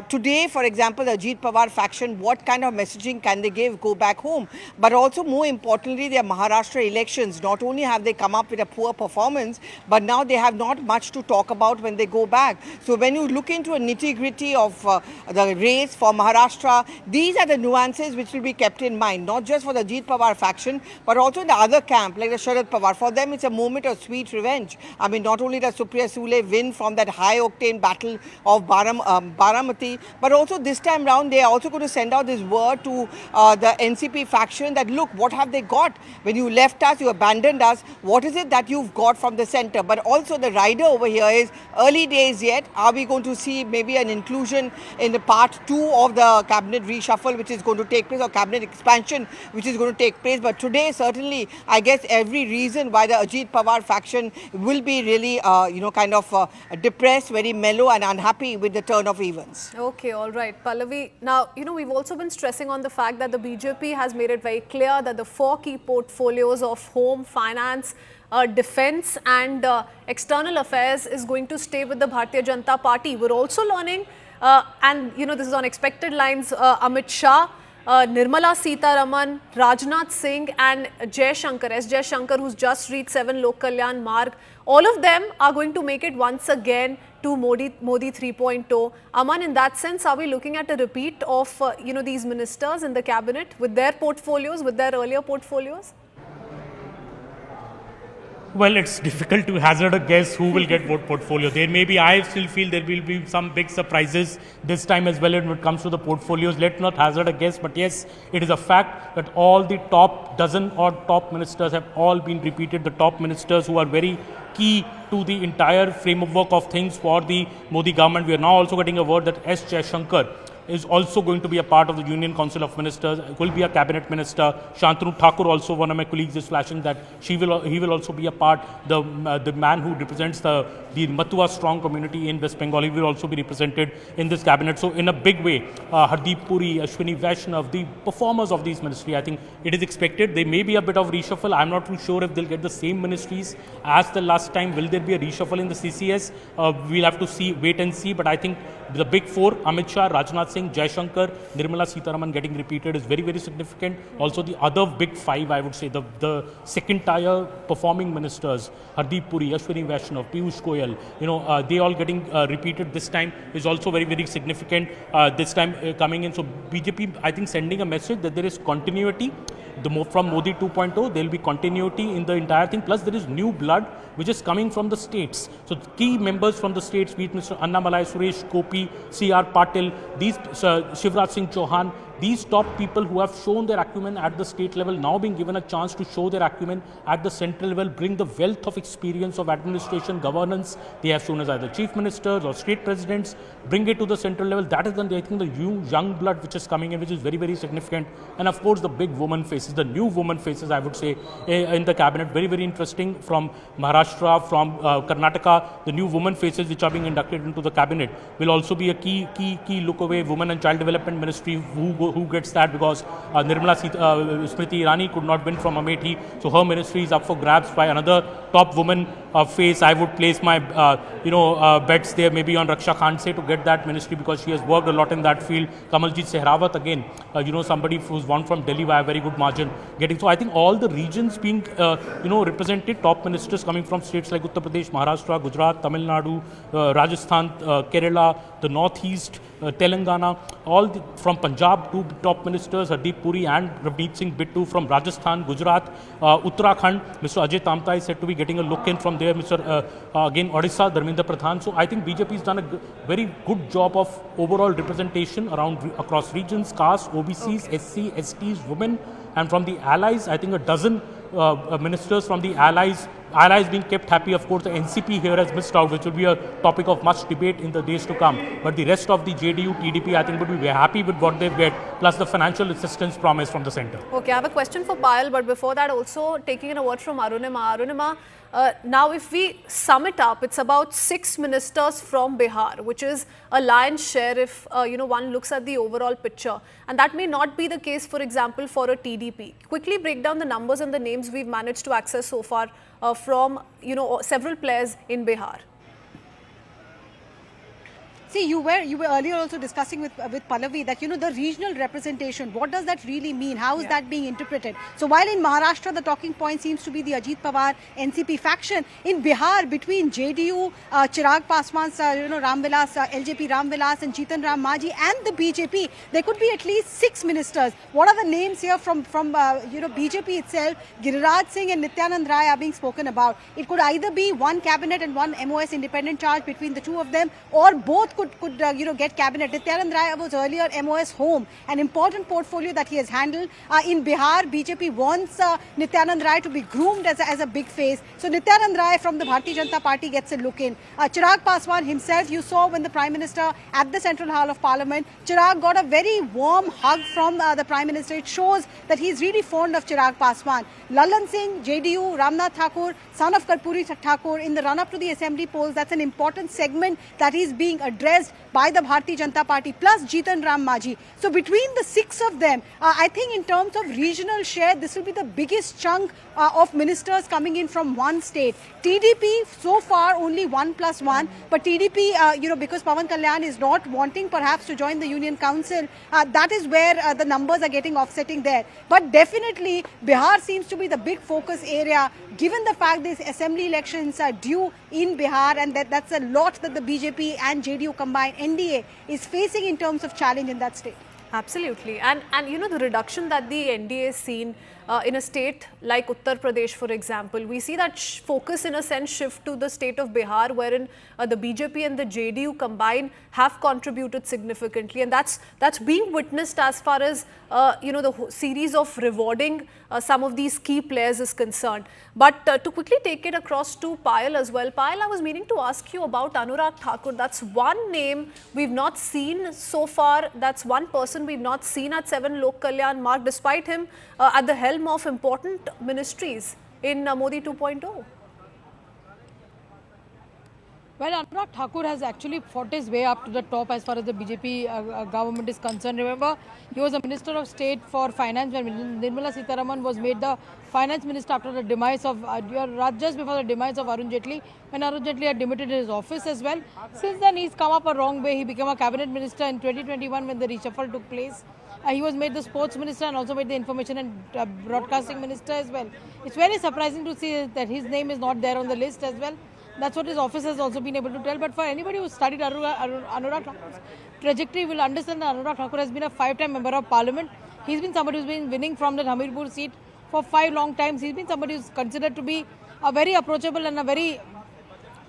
Today, for example, the Ajit Pawar faction, what kind of messaging can they give go back home? But also, more importantly, their Maharashtra elections, not only have they come up with a poor performance, but now they have not much to talk about when they go back. So when you look into a nitty-gritty of the race for Maharashtra, these are the nuances which will be kept in mind, not just for the Ajit Pawar faction, but also in the other camp, like the Sharad Pawar. For them, it's a moment of sweet revenge. I mean, not only does Supriya Sule win from that high-octane battle of Baramati, but also this time round, they are also going to send out this word to the NCP faction that, look, what have they got? When you left us, you abandoned us, what is it that you've got from the center? But also the rider over here is early days yet. Are we going to see maybe an inclusion in the part 2 of the cabinet reshuffle which is going to take place, or cabinet expansion which is going to take place? But today, certainly, I guess every reason why the Ajit Pawar faction will be really, kind of depressed, very mellow and unhappy with the turn of events. Okay, all right. Pallavi, now, we've also been stressing on the fact that the BJP has made it very clear that the 4 key portfolios of home, finance, defense and external affairs is going to stay with the Bharatiya Janata Party. We're also learning, and this is on expected lines, Amit Shah, Nirmala Sitharaman, Rajnath Singh and S. Jai Shankar, who's just reached 7 Lok Kalyan mark. All of them are going to make it once again to Modi 3.0. Aman, in that sense, are we looking at a repeat of these ministers in the cabinet with their portfolios, with their earlier portfolios? Well, it's difficult to hazard a guess who will get what portfolio. There may be, I still feel there will be some big surprises this time as well when it comes to the portfolios. Let's not hazard a guess, but yes, it is a fact that all the top dozen or top ministers have all been repeated. The top ministers who are very key to the entire framework of things for the Modi government. We are now also getting a word that S. Jai Shankar is also going to be a part of the Union Council of Ministers, will be a cabinet minister. Shantanu Thakur, also one of my colleagues, is flashing that he will also be a part. The man who represents the Matua strong community in West Bengal, he will also be represented in this cabinet. So in a big way, Hardeep Puri, Ashwini Vaishnav, the performers of these ministries, I think it is expected. There may be a bit of reshuffle. I'm not too sure if they'll get the same ministries as the last time. Will there be a reshuffle in the CCS? We'll have to wait and see. But I think the big 4, Amit Shah, Rajnath Singh, Jai Shankar, Nirmala Sitharaman getting repeated is very, very significant. Also the other big 5, I would say, the second tier performing ministers, Hardeep Puri, Ashwini Vaishnav, Piyush Goyal, they all getting repeated this time is also very, very significant this time coming in. So BJP, I think, sending a message that there is continuity. From Modi 2.0, there will be continuity in the entire thing. Plus, there is new blood which is coming from the states. So, key members from the states, be it Mr. Annamalai, Suresh Gopi, C.R. Patil, these Shivraj Singh Chauhan, these top people who have shown their acumen at the state level now being given a chance to show their acumen at the central level, bring the wealth of experience of administration, governance they have shown as either chief ministers or state presidents, bring it to the central level. That is, I think, the new young blood which is coming in, which is very, very significant. And of course, the big woman faces, the new woman faces, I would say, in the cabinet, very, very interesting. From Maharashtra, from Karnataka, the new woman faces which are being inducted into the cabinet will also be a key look away. Women and Child Development Ministry, who gets that, because Smriti Irani could not win from Amethi, so her ministry is up for grabs by another top woman face. I would place my bets there maybe on Raksha Khanse to get that ministry, because she has worked a lot in that field. Kamaljeet Sehrawat again, somebody who's won from Delhi by a very good margin, getting. So I think all the regions being represented, top ministers coming from states like Uttar Pradesh, Maharashtra, Gujarat, Tamil Nadu, Rajasthan, Kerala, the Northeast, Telangana, from Punjab, two top ministers, Hardeep Puri and Ravneet Singh Bittu. From Rajasthan, Gujarat, Uttarakhand, Mr. Ajay Tamta is said to be getting a look in from there. Again, Odisha, Dharmendra Pradhan. So I think BJP has done a very good job of overall representation across regions, castes, OBCs, SC, STs, women, and from the allies, I think a dozen ministers from the allies being kept happy. Of course, the NCP here has missed out, which will be a topic of much debate in the days to come. But the rest of the JDU, TDP, I think would be very happy with what they've get, plus the financial assistance promised from the centre. Okay, I have a question for Payal, but before that, also taking in a word from Arunima. Arunima, now if we sum it up, it's about 6 ministers from Bihar, which is a lion's share if one looks at the overall picture, and that may not be the case, for example, for a TDP. Quickly break down the numbers and the names we've managed to access so far from several players in Bihar. See, you were earlier also discussing with Pallavi that, the regional representation, what does that really mean? How is that being interpreted? So while in Maharashtra, the talking point seems to be the Ajit Pawar NCP faction, in Bihar, between JDU, Chirag Paswan's, Ramvilas, LJP Ramvilas and Jitan Ram Majhi and the BJP, there could be at least 6 ministers. What are the names here from BJP itself? Giriraj Singh and Nityanand Rai are being spoken about. It could either be one cabinet and one MOS independent charge between the two of them, or both could get cabinet. Nityanand Rai was earlier MOS Home, an important portfolio that he has handled. In Bihar, BJP wants Nityanand Rai to be groomed as a big face. So Nityanand Rai from the Bharatiya Janata Party gets a look in. Chirag Paswan himself, you saw when the Prime Minister at the Central Hall of Parliament, Chirag got a very warm hug from the Prime Minister. It shows that he's really fond of Chirag Paswan. Lalan Singh, JDU, Ramnath Thakur, son of Karpuri Thakur, in the run-up to the assembly polls, that's an important segment that is being addressed by the Bharatiya Janata Party, plus Jitan Ram Majhi. So between the 6 of them, I think in terms of regional share, this will be the biggest chunk of ministers coming in from one state. TDP, so far only 1+1, but TDP, because Pawan Kalyan is not wanting perhaps to join the Union Council, that is where the numbers are getting offsetting there. But definitely, Bihar seems to be the big focus area, given the fact these assembly elections are due in Bihar, and that's a lot that the BJP and JDU combined NDA is facing in terms of challenge in that state. Absolutely. And the reduction that the NDA has seen in a state like Uttar Pradesh, for example, we see that focus in a sense shift to the state of Bihar, wherein the BJP and the JDU combined have contributed significantly, and that's being witnessed as far as the series of rewarding some of these key players is concerned. But to quickly take it across to Payal as well, Payal, I was meaning to ask you about Anurag Thakur. That's one name we've not seen so far. That's one person we've not seen at 7 Lok Kalyan mark, despite him at the helm of important ministries in Modi 2.0. Well, Anurag Thakur has actually fought his way up to the top as far as the BJP government is concerned. Remember, he was a Minister of State for Finance when Nirmala Sitharaman was made the Finance Minister after the demise of, just before the demise of Arun Jaitley, when Arun Jaitley had demitted his office as well. Since then, he's come up a wrong way. He became a cabinet minister in 2021 when the reshuffle took place. He was made the sports minister and also made the information and broadcasting minister as well. It's very surprising to see that his name is not there on the list as well. That's what his office has also been able to tell. But for anybody who studied Anurag Thakur's trajectory will understand that Anurag Thakur has been a 5-time member of parliament. He's been somebody who's been winning from the Hamirpur seat for 5 long times. He's been somebody who's considered to be a very approachable and a very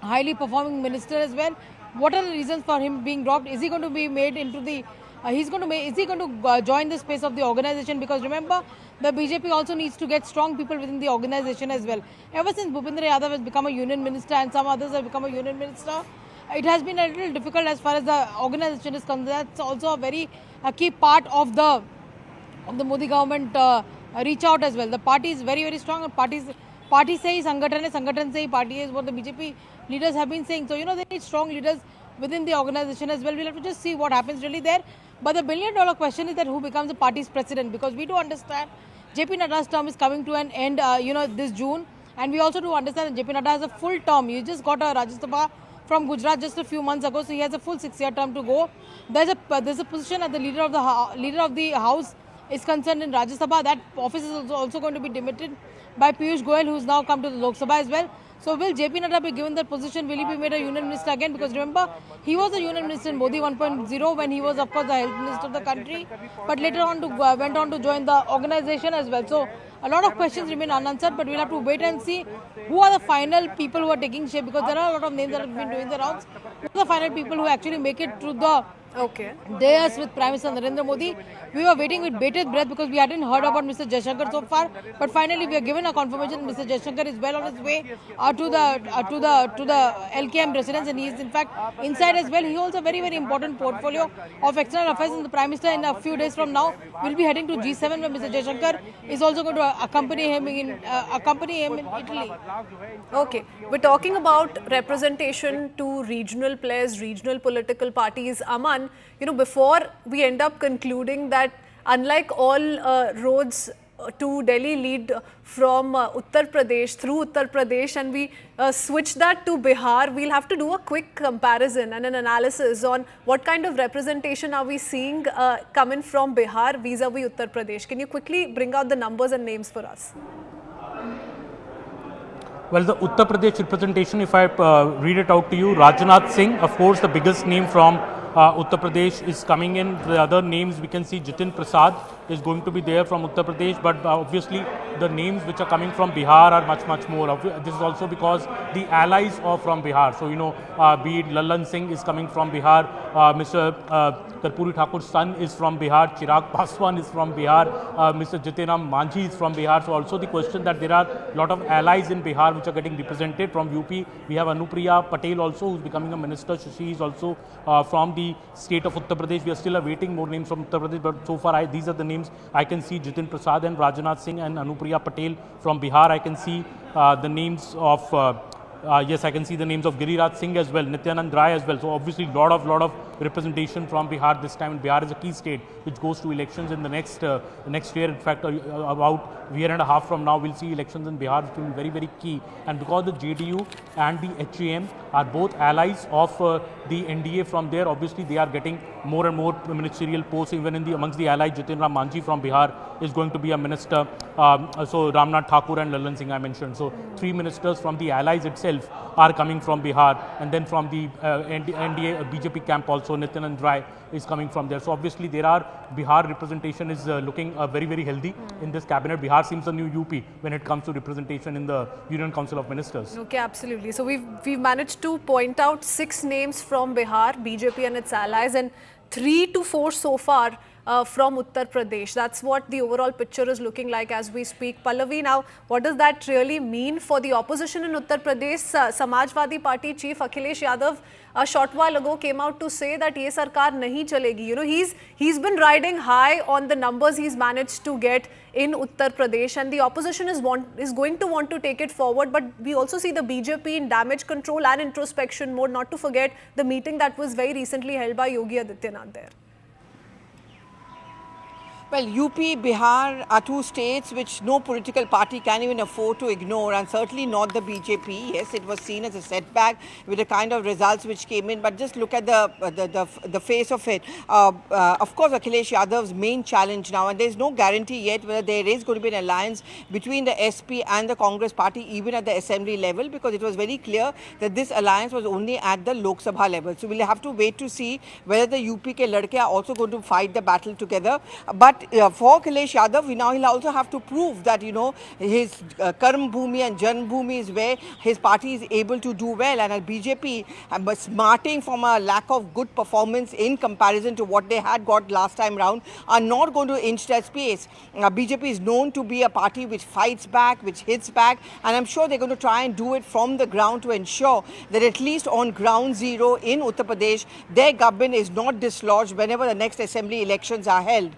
highly performing minister as well. What are the reasons for him being dropped? Is he going to be made into the Is he going to join the space of the organization? Because remember, the BJP also needs to get strong people within the organization as well. Ever since Bhupendra Yadav has become a union minister and some others have become a union minister, it has been a little difficult as far as the organization is concerned. That's also a key part of the Modi government reach out as well. The party is very, very strong, and party say Sangathan hai, Sangathan say party is what the BJP leaders have been saying. So, they need strong leaders within the organization as well. We'll have to just see what happens really there. But the billion-dollar question is that who becomes the party's president, because we do understand JP Nadda's term is coming to an end, this June, and we also do understand that JP Nadda has a full term. He just got a Rajya Sabha from Gujarat just a few months ago, so he has a full 6-year term to go. There's a position at the leader of the House is concerned in Rajya Sabha. That office is also going to be demitted by Piyush Goyal, who has now come to the Lok Sabha as well. So will JP Nadda be given that position? Will he be made a union minister again? Because remember, he was a union minister in Modi 1.0 when he was, of course, the health minister of the country. But later on, went on to join the organization as well. So a lot of questions remain unanswered, but we'll have to wait and see who are the final people who are taking shape, because there are a lot of names that have been doing the rounds. Who are the final people who actually make it through the dais with Prime Minister Narendra Modi? We were waiting with bated breath because we hadn't heard about Mr. Jaishankar so far, but finally we are given a confirmation that Mr. Jaishankar is well on his way to the LKM residence, and he is in fact inside as well. He holds a very, very important portfolio of external affairs, and the Prime Minister in a few days from now will be heading to G7, where Mr. Jaishankar is also going to accompany him in Italy. Okay, we're talking about representation to regional players, regional political parties. Aman, before we end up concluding that unlike all roads to Delhi lead from Uttar Pradesh, through Uttar Pradesh, and we switch that to Bihar, we'll have to do a quick comparison and an analysis on what kind of representation are we seeing coming from Bihar vis-a-vis Uttar Pradesh. Can you quickly bring out the numbers and names for us? Well, the Uttar Pradesh representation, if I read it out to you, Rajnath Singh, of course, the biggest name from Uttar Pradesh is coming in. The other names we can see, Jitin Prasad is going to be there from Uttar Pradesh, but obviously the names which are coming from Bihar are much, much more. This is also because the allies are from Bihar. So, be it Lallan Singh is coming from Bihar, Mr. Karpuri Thakur's son is from Bihar, Chirag Paswan is from Bihar, Mr. Jitenram Manjhi is from Bihar. So, also the question that there are a lot of allies in Bihar which are getting represented from UP. We have Anupriya Patel also, who is becoming a minister. She is also from the state of Uttar Pradesh. We are still awaiting more names from Uttar Pradesh, but so far these are the names I can see: Jitin Prasad and Rajnath Singh and Anupriya Patel from Bihar. I can see the names of yes, I can see the names of Giriraj Singh as well, Nityanand Rai as well. So obviously lot of representation from Bihar this time. And Bihar is a key state which goes to elections in the next year. In fact, about a year and a half from now, we'll see elections in Bihar, which will be very, very key. And because the JDU and the HAM are both allies of the NDA from there, obviously they are getting more and more ministerial posts. Even amongst the allies, Jitenram Manjhi from Bihar is going to be a minister. So Ramnath Thakur and Lallan Singh I mentioned. So 3 ministers from the allies itself are coming from Bihar, and then from the NDA BJP camp also Nityanand Rai is coming from there. So obviously there are Bihar representation is looking very, very healthy in this cabinet. Bihar seems a new UP when it comes to representation in the Union Council of Ministers. Okay, absolutely. So we've managed to point out 6 names from Bihar, BJP and its allies, and 3 to 4 so far from Uttar Pradesh. That's what the overall picture is looking like as we speak. Pallavi, now what does that really mean for the opposition in Uttar Pradesh? Samajwadi Party Chief Akhilesh Yadav a short while ago came out to say that ye sarkar nahi chalegi. He's been riding high on the numbers he's managed to get in Uttar Pradesh, and the opposition is going to want to take it forward. But we also see the BJP in damage control and introspection mode, not to forget the meeting that was very recently held by Yogi Adityanath there. Well, UP, Bihar are 2 states which no political party can even afford to ignore, and certainly not the BJP. Yes, it was seen as a setback with the kind of results which came in, but just look at the face of it. Of course, Akhilesh Yadav's main challenge now, and there's no guarantee yet whether there is going to be an alliance between the SP and the Congress party even at the assembly level, because it was very clear that this alliance was only at the Lok Sabha level. So we'll have to wait to see whether the UP ke ladke are also going to fight the battle together. But But for Akhilesh Yadav, now he'll also have to prove that, his Karm Bhumi and Jan Bhumi is where his party is able to do well. And at BJP, smarting from a lack of good performance in comparison to what they had got last time round, are not going to inch their space. BJP is known to be a party which fights back, which hits back, and I'm sure they're going to try and do it from the ground to ensure that at least on ground zero in Uttar Pradesh, their government is not dislodged whenever the next assembly elections are held.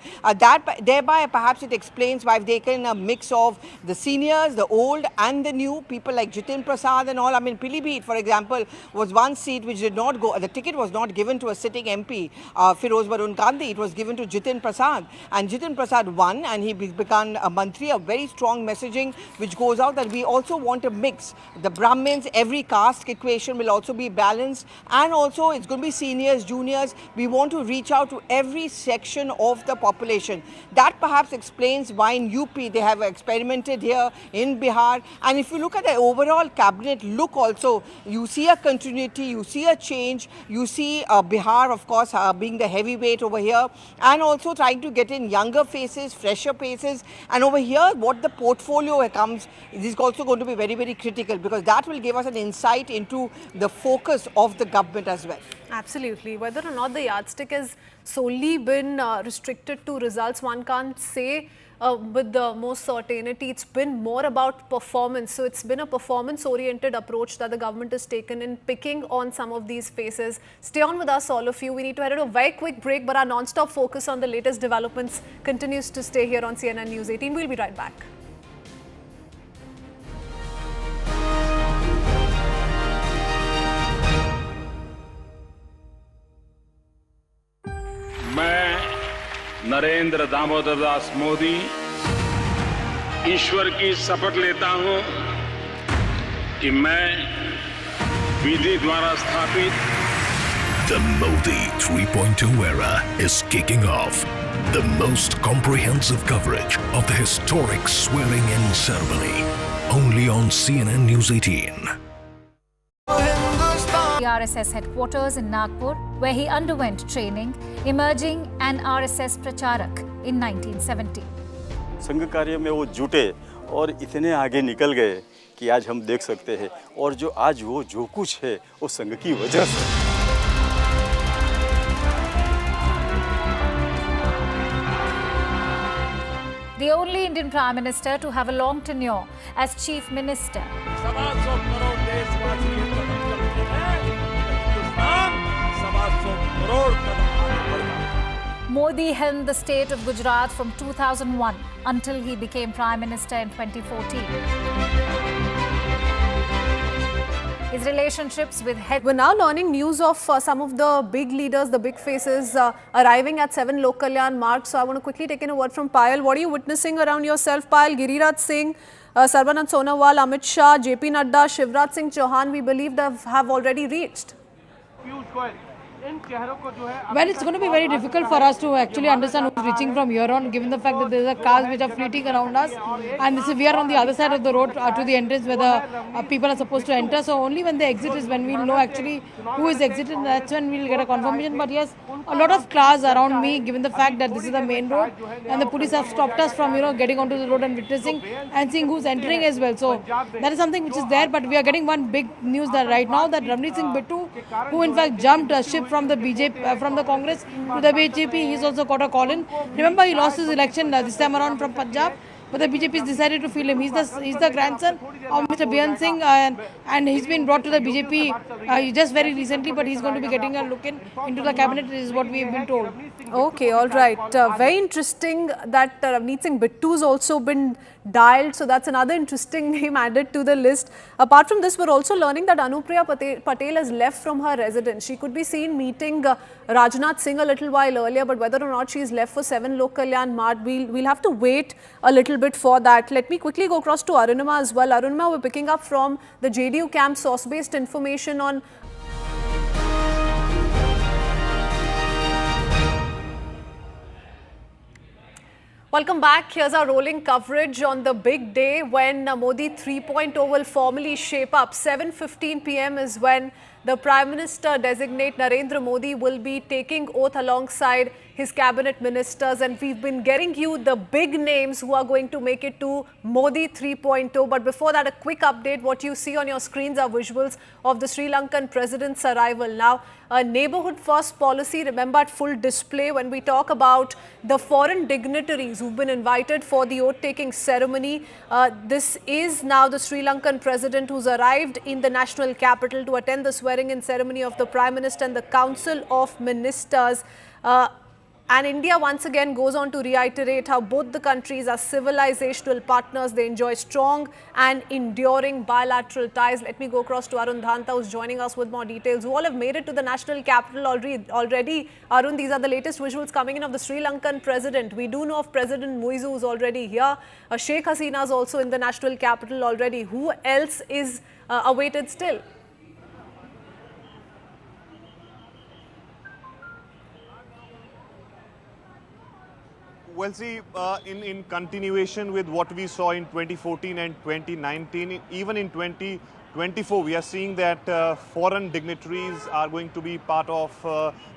Thereby, perhaps it explains why they've taken a mix of the seniors, the old and the new, people like Jitin Prasad and all. I mean, Pilibhit, for example, was one seat which did not go, the ticket was not given to a sitting MP, Firoz Barun Gandhi. It was given to Jitin Prasad, and Jitin Prasad won, and he became a mantri, a very strong messaging which goes out that we also want to mix the Brahmins, every caste equation will also be balanced, and also it's going to be seniors, juniors. We want to reach out to every section of the population. That perhaps explains why in UP they have experimented here, in Bihar, and if you look at the overall cabinet look also, you see a continuity, you see a change, you see Bihar, of course, being the heavyweight over here, and also trying to get in younger faces, fresher faces, and over here what the portfolio comes is also going to be very, very critical, because that will give us an insight into the focus of the government as well. Absolutely. Whether or not the yardstick has solely been restricted to results, one can't say with the most certainty. It's been more about performance. So it's been a performance-oriented approach that the government has taken in picking on some of these faces. Stay on with us, all of you. We need to head to a very quick break, but our non-stop focus on the latest developments continues to stay here on CNN News 18. We'll be right back. मैं नरेंद्र दामोदर दास मोदी ईश्वर की शपथ लेता हूं कि मैं विधि द्वारा स्थापित The Modi 3.2 era is kicking off. The most comprehensive coverage of the historic swearing-in ceremony. Only on CNN News 18. RSS headquarters in Nagpur, where he underwent training, emerging an RSS pracharak in 1970. संघ कार्य में वो जुटे और इतने आगे निकल गए कि आज हम देख सकते हैं, और जो आज वो जो कुछ है वो संघ की वजह से। The only Indian Prime Minister to have a long tenure as Chief Minister. Modi helmed the state of Gujarat from 2001 until he became Prime Minister in 2014. His relationships with We're now learning news of some of the big leaders, the big faces arriving at 7 Lok Kalyan marks. So I want to quickly take in a word from Payal. What are you witnessing around yourself, Payal? Giriraj Singh, Sarbanand Sonowal, Amit Shah, JP Nadda, Shivraj Singh Chauhan, we believe they have already reached. Well, it's going to be very difficult for us to actually understand who's reaching from here on, given the fact that there's a cars which are fleeting around us, and we are on the other side of the road to the entrance where the people are supposed to enter. So only when they exit is when we'll know actually who is exited. That's when we'll get a confirmation. But yes, a lot of cars around me, given the fact that this is the main road, and the police have stopped us from getting onto the road and witnessing and seeing who's entering as well. So that is something which is there. But we are getting one big news that right now that Ranveer Singh Bittu, who in fact jumped a ship from the BJP, from the Congress to the BJP, he's also got a call in. Remember, he lost his election this time around from Punjab, but the BJP has decided to fill him. He's the grandson of Mr. Biren Singh, and he's been brought to the BJP just very recently, but he's going to be getting a look into the cabinet, is what we've been told. Okay, all right. Very interesting that Ranveer Singh Bittu's also been dialed, so that's another interesting name added to the list. Apart from this, we're also learning that Anupriya Patel has left from her residence. She could be seen meeting Rajnath Singh a little while earlier, but whether or not she's left for 7 Lok Kalyan Mart, we'll have to wait a little bit for that. Let me quickly go across to Arunima as well. Arunima, we're picking up from the JDU camp source-based information on Welcome back. Here's our rolling coverage on the big day when Modi 3.0 will formally shape up. 7:15 p.m. is when the Prime Minister designate Narendra Modi will be taking oath alongside his cabinet ministers, and we've been getting you the big names who are going to make it to Modi 3.0. But before that, a quick update. What you see on your screens are visuals of the Sri Lankan president's arrival. Now, a neighborhood first policy, remember, at full display when we talk about the foreign dignitaries who've been invited for the oath-taking ceremony. This is now the Sri Lankan president who's arrived in the national capital to attend the swearing-in ceremony of the Prime Minister and the Council of Ministers. And India once again goes on to reiterate how both the countries are civilizational partners. They enjoy strong and enduring bilateral ties. Let me go across to Arun Dhanta, who's joining us with more details. Who all have made it to the national capital already. Arun, these are the latest visuals coming in of the Sri Lankan president. We do know of President Muizu, who's already here. Sheikh Hasina is also in the national capital already. Who else is awaited still? Well, see, in continuation with what we saw in 2014 and 2019, even in 2024, we are seeing that foreign dignitaries are going to be part of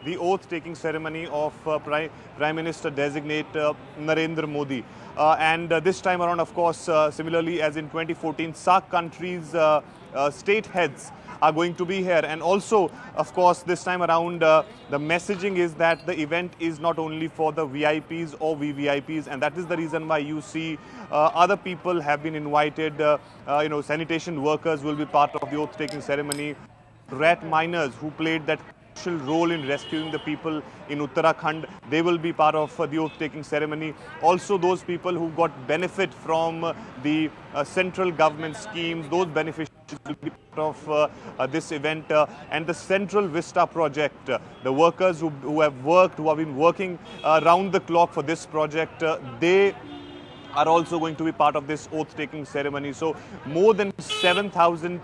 the oath-taking ceremony of Prime Minister designate Narendra Modi. And this time around, of course, similarly as in 2014, SAARC countries' state heads are going to be here. And also, of course, this time around, the messaging is that the event is not only for the VIPs or VVIPs, and that is the reason why you see other people have been invited. Sanitation workers will be part of the oath-taking ceremony. Rat miners who played that crucial role in rescuing the people in Uttarakhand, they will be part of the oath-taking ceremony. Also, those people who got benefit from the central government schemes, those beneficiaries will be part of this event. And the Central Vista project, the workers who have been working round the clock for this project, they are also going to be part of this oath-taking ceremony. So more than 7,000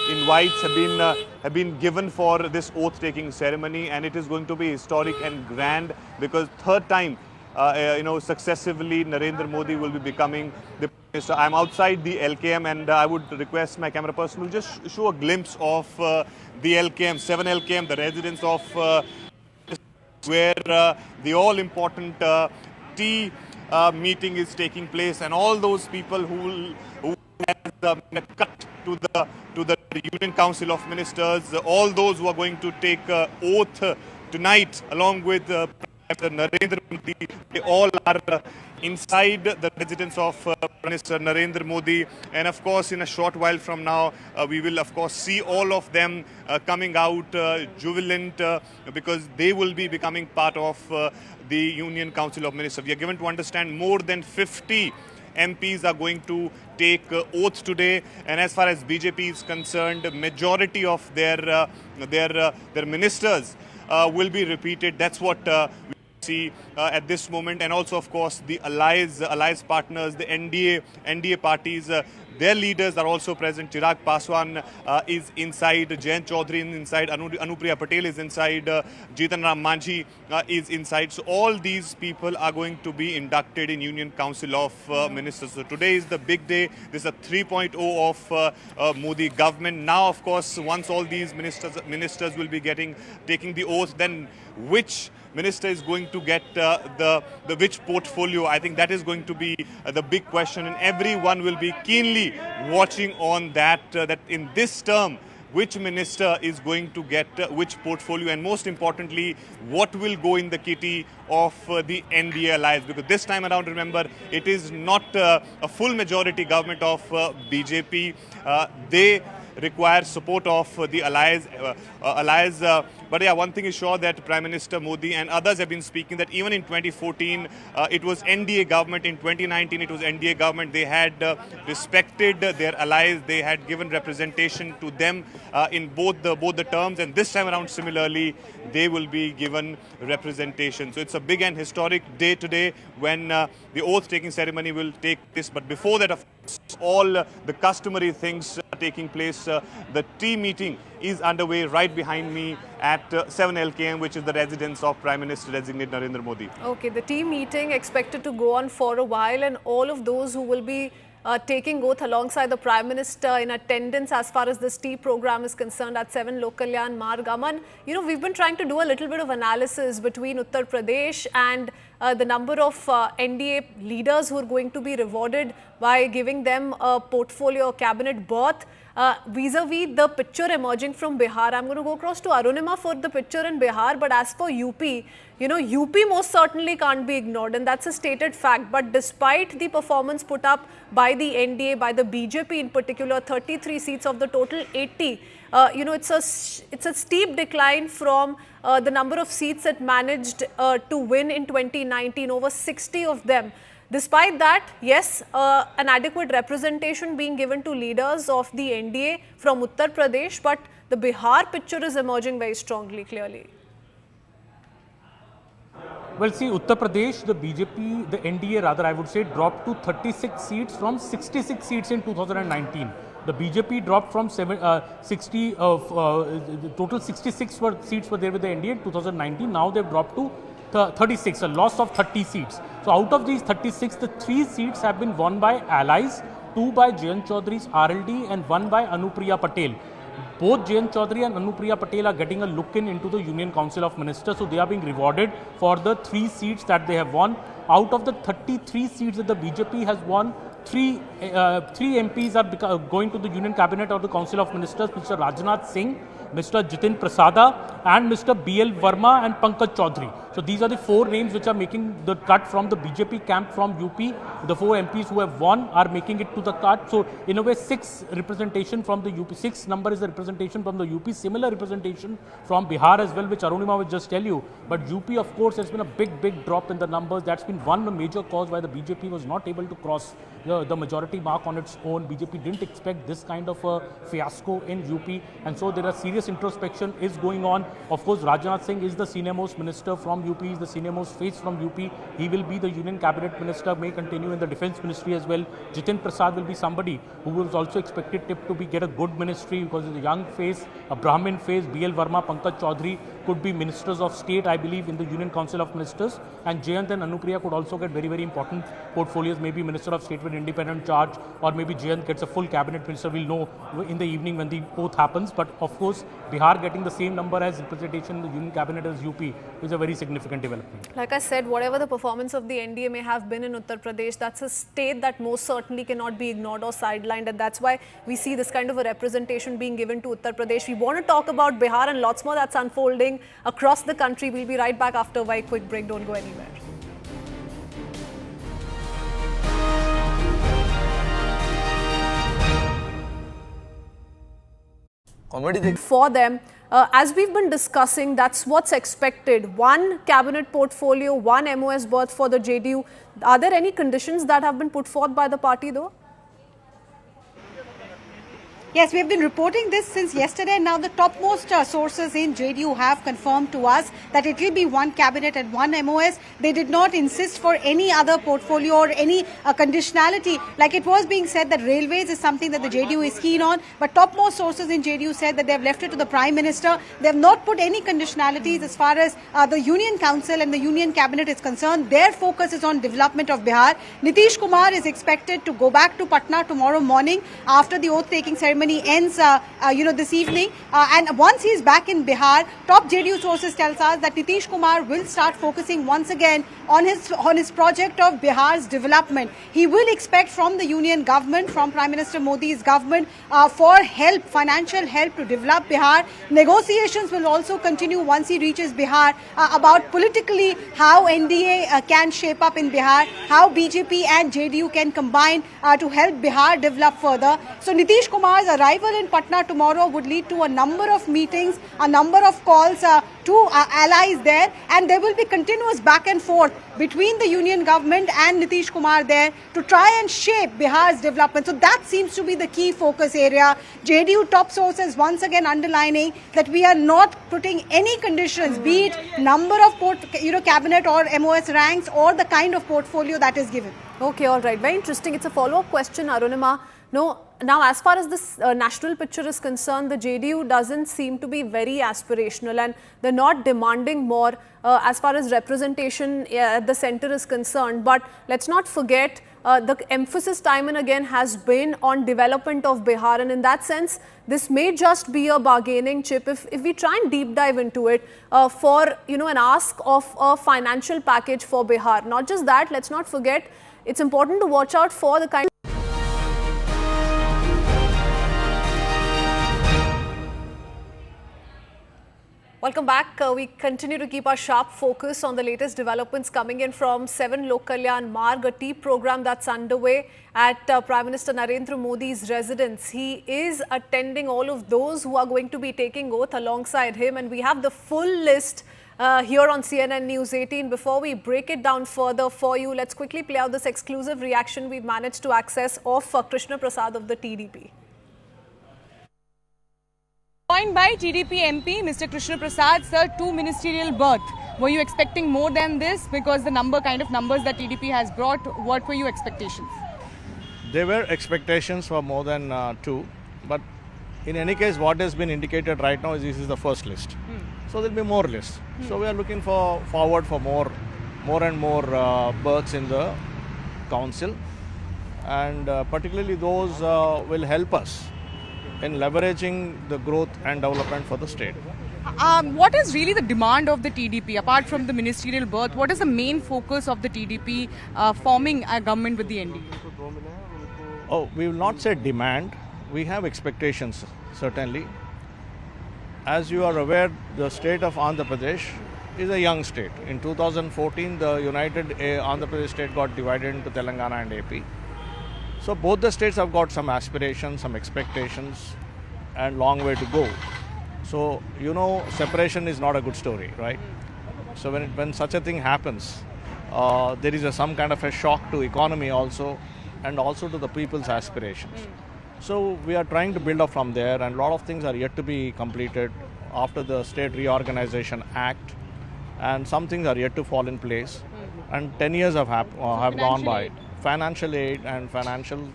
invites have been given for this oath-taking ceremony, and it is going to be historic and grand because third time, successively Narendra Modi will be becoming the Prime Minister. I'm outside the LKM, and I would request my camera person to just show a glimpse of the LKM, 7 LKM, the residence of where the all-important tea meeting is taking place, and all those people who have cut to the Union Council of Ministers, all those who are going to take oath tonight along with Narendra Modi, they all are inside the residence of Prime Minister Narendra Modi. And of course, in a short while from now, we will of course see all of them coming out jubilant because they will be becoming part of the Union Council of Ministers. We are given to understand more than 50 MPs are going to take oath today, and as far as BJP is concerned, majority of their ministers will be repeated. That's what we see at this moment. And also, of course, the allies partners, the NDA parties, their leaders are also present. Chirag Paswan is inside, Jayant Chaudhary is inside, Anupriya Patel is inside, Jitan Ram Manjhi is inside. So all these people are going to be inducted in Union Council of Ministers. So today is the big day. This is a 3.0 of Modi government. Now, of course, once all these ministers will be taking the oath, then which minister is going to get the which portfolio? I think that is going to be the big question, and everyone will be keenly watching on that in this term, which minister is going to get which portfolio, and most importantly, what will go in the kitty of the NDA alliance. Because this time around, remember, it is not a full majority government of BJP. They require support of the allies. But yeah, one thing is sure, that Prime Minister Modi and others have been speaking that even in 2014, it was NDA government. In 2019, it was NDA government. They had respected their allies. They had given representation to them in both the terms. And this time around, similarly, they will be given representation. So it's a big and historic day today when the oath-taking ceremony will take place. But before that, of course, all the customary things are taking place. The tea meeting is underway right behind me at 7 LKM, which is the residence of Prime Minister designate Narendra Modi. Okay, the tea meeting expected to go on for a while, and all of those who will be taking oath alongside the Prime Minister in attendance as far as this tea program is concerned at 7 Lokalyan Marg. Aman, you know, we've been trying to do a little bit of analysis between Uttar Pradesh and the number of NDA leaders who are going to be rewarded by giving them a portfolio or cabinet berth. Vis-a-vis the picture emerging from Bihar, I'm going to go across to Arunima for the picture in Bihar, but as for UP, you know, UP most certainly can't be ignored, and that's a stated fact. But despite the performance put up by the NDA, by the BJP in particular, 33 seats of the total 80, you know, it's a steep decline from the number of seats it managed to win in 2019, over 60 of them. Despite that, yes, an adequate representation being given to leaders of the NDA from Uttar Pradesh, but the Bihar picture is emerging very strongly, clearly. Well, see, Uttar Pradesh, the BJP, the NDA rather, I would say, dropped to 36 seats from 66 seats in 2019. The BJP dropped from total 66 seats were there with the NDA in 2019. Now they've dropped to 36, a loss of 30 seats. So out of these 36, the 3 seats have been won by allies, 2 by Jayant Chaudhary's RLD and 1 by Anupriya Patel. Both Jayant Chaudhary and Anupriya Patel are getting a look into the Union Council of Ministers, so they are being rewarded for the 3 seats that they have won. Out of the 33 seats that the BJP has won, 3 MPs are going to the Union Cabinet or the Council of Ministers, Mr. Rajnath Singh, Mr. Jitin Prasada and Mr. BL Verma and Pankaj Chaudhary. So these are the 4 names which are making the cut from the BJP camp from UP. The 4 MPs who have won are making it to the cut. So in a way, 6 representation from the UP, 6 number is the representation from the UP, similar representation from Bihar as well, which Arunima will just tell you. But UP, of course, has been a big drop in the numbers. That's been one major cause why the BJP was not able to cross the majority mark on its own. BJP didn't expect this kind of a fiasco in UP, and so there are serious introspection is going on. Of course, Rajnath Singh is the senior most minister from UP, is the senior most face from UP. He will be the Union Cabinet Minister, may continue in the Defence Ministry as well. Jitin Prasad will be somebody who was also expected to get a good ministry because he's a young face, a Brahmin face. BL Verma, Pankaj Chaudhary could be ministers of state, I believe, in the Union Council of Ministers, and Jayant and Anupriya could also get very important portfolios, maybe Minister of State with independent charge, or maybe Jayant gets a full cabinet minister. We'll know in the evening when the oath happens. But of course, Bihar getting the same number as representation in the Union Cabinet as UP is a very significant development. Like I said, whatever the performance of the NDA may have been in Uttar Pradesh, that's a state that most certainly cannot be ignored or sidelined, and that's why we see this kind of a representation being given to Uttar Pradesh. We want to talk about Bihar and lots more that's unfolding across the country. We'll be right back after a very quick break. Don't go anywhere. For them, as we've been discussing, that's what's expected. 1 cabinet portfolio, 1 MOS berth for the JDU. Are there any conditions that have been put forth by the party though? Yes, we have been reporting this since yesterday. Now the topmost sources in JDU have confirmed to us that it will be 1 cabinet and 1 MOS. They did not insist for any other portfolio or any conditionality. Like it was being said that railways is something that the JDU is keen on, but topmost sources in JDU said that they have left it to the Prime Minister. They have not put any conditionalities as far as the Union Council and the Union Cabinet is concerned. Their focus is on development of Bihar. Nitish Kumar is expected to go back to Patna tomorrow morning after the oath-taking ceremony ends, this evening. And once he is back in Bihar, top JDU sources tells us that Nitish Kumar will start focusing once again on his project of Bihar's development. He will expect from the Union government, from Prime Minister Modi's government, for help, financial help to develop Bihar. Negotiations will also continue once he reaches Bihar about politically how NDA can shape up in Bihar, how BJP and JDU can combine to help Bihar develop further. So Nitish Kumar's arrival in Patna tomorrow would lead to a number of meetings, a number of calls to allies there, and there will be continuous back and forth between the Union government and Nitish Kumar there to try and shape Bihar's development. So that seems to be the key focus area. JDU top sources once again underlining that we are not putting any conditions, be it number of cabinet or MOS ranks or the kind of portfolio that is given. Okay, all right. Very interesting. It's a follow-up question, Arunima. No, now as far as this national picture is concerned, the JDU doesn't seem to be very aspirational, and they're not demanding more as far as representation at the center is concerned. But let's not forget the emphasis time and again has been on development of Bihar, and in that sense, this may just be a bargaining chip if we try and deep dive into it for an ask of a financial package for Bihar. Not just that, let's not forget, it's important to watch out for the kind. Welcome back. We continue to keep our sharp focus on the latest developments coming in from 7 Lok Kalyan Marg, a tea program that's underway at Prime Minister Narendra Modi's residence. He is attending all of those who are going to be taking oath alongside him, and we have the full list here on CNN News 18. Before we break it down further for you, let's quickly play out this exclusive reaction we've managed to access of Krishna Prasad of the TDP. Joined by TDP MP Mr. Krishna Prasad, sir, 2 ministerial berth. Were you expecting more than this? Because the numbers that TDP has brought, what were your expectations? There were expectations for more than 2, but in any case, what has been indicated right now is this is the first list. So there will be more lists. So we are looking forward for more and more berths in the council, and particularly those will help us in leveraging the growth and development for the state. What is really the demand of the TDP? Apart from the ministerial berth, what is the main focus of the TDP forming a government with the NDA? Oh, we will not say demand. We have expectations, certainly. As you are aware, the state of Andhra Pradesh is a young state. In 2014, the united Andhra Pradesh state got divided into Telangana and AP. So both the states have got some aspirations, some expectations, and long way to go. So, separation is not a good story, right? So when such a thing happens, there is some kind of a shock to economy also, and also to the people's aspirations. So we are trying to build up from there, and a lot of things are yet to be completed after the State Reorganization Act, and some things are yet to fall in place. And 10 years have gone by. Financial aid and financial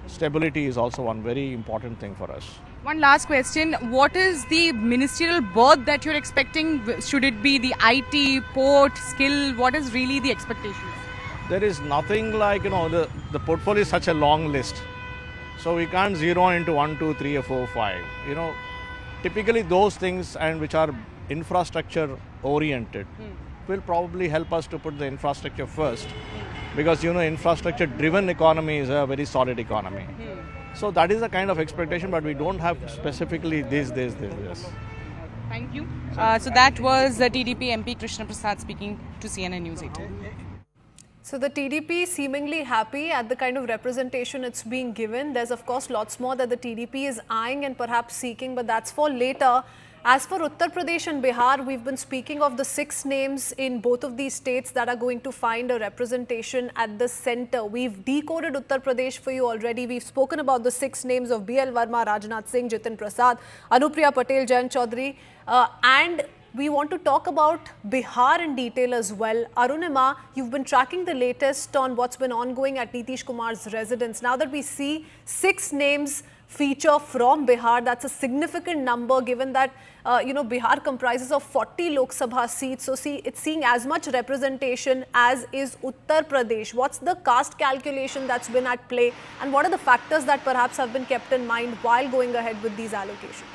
stability is also one very important thing for us. One last question. What is the ministerial berth that you're expecting? Should it be the IT, port, skill? What is really the expectation? There is nothing like, the portfolio is such a long list. So we can't zero into 1, 2, 3, or 4, 5. Typically those things and which are infrastructure oriented will probably help us to put the infrastructure first. Because infrastructure driven economy is a very solid economy. So that is the kind of expectation, but we don't have specifically this. Thank you. So that was the TDP MP Krishna Prasad speaking to CNN News 18. So the TDP seemingly happy at the kind of representation it's being given. There's of course lots more that the TDP is eyeing and perhaps seeking, but that's for later. As for Uttar Pradesh and Bihar, we've been speaking of the 6 names in both of these states that are going to find a representation at the center. We've decoded Uttar Pradesh for you already. We've spoken about the 6 names of B.L. Verma, Rajnath Singh, Jitin Prasad, Anupriya Patel, Jayant Chaudhary, and we want to talk about Bihar in detail as well. Arunima, you've been tracking the latest on what's been ongoing at Nitish Kumar's residence. Now that we see 6 names feature from Bihar, that's a significant number given that Bihar comprises of 40 Lok Sabha seats. So it's seeing as much representation as is Uttar Pradesh. What's the caste calculation that's been at play, and what are the factors that perhaps have been kept in mind while going ahead with these allocations?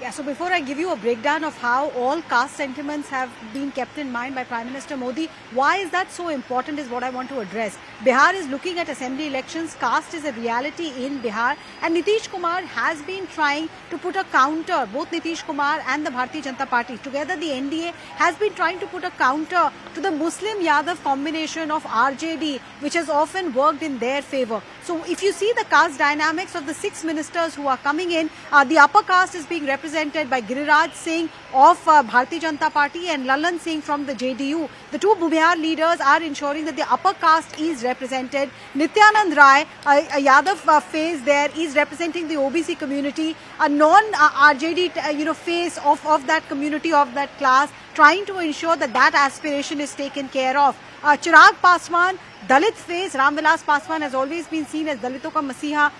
Yeah, so before I give you a breakdown of how all caste sentiments have been kept in mind by Prime Minister Modi, why is that so important is what I want to address. Bihar is looking at assembly elections. Caste is a reality in Bihar, and Nitish Kumar has been trying to put a counter, both Nitish Kumar and the Bharatiya Janata Party. Together the NDA has been trying to put a counter to the Muslim Yadav combination of RJD, which has often worked in their favor. So if you see the caste dynamics of the 6 ministers who are coming in, the upper caste is being represented by Giriraj Singh of Bharatiya Janata Party and Lalan Singh from the JDU. The 2 Bihar leaders are ensuring that the upper caste is represented. Nityanand Rai, a Yadav face there, is representing the OBC community, a non-RJD face of that community, of that class, trying to ensure that that aspiration is taken care of. Chirag Paswan Dalit face. Ramvilas Paswan has always been seen as Dalito ka Masiha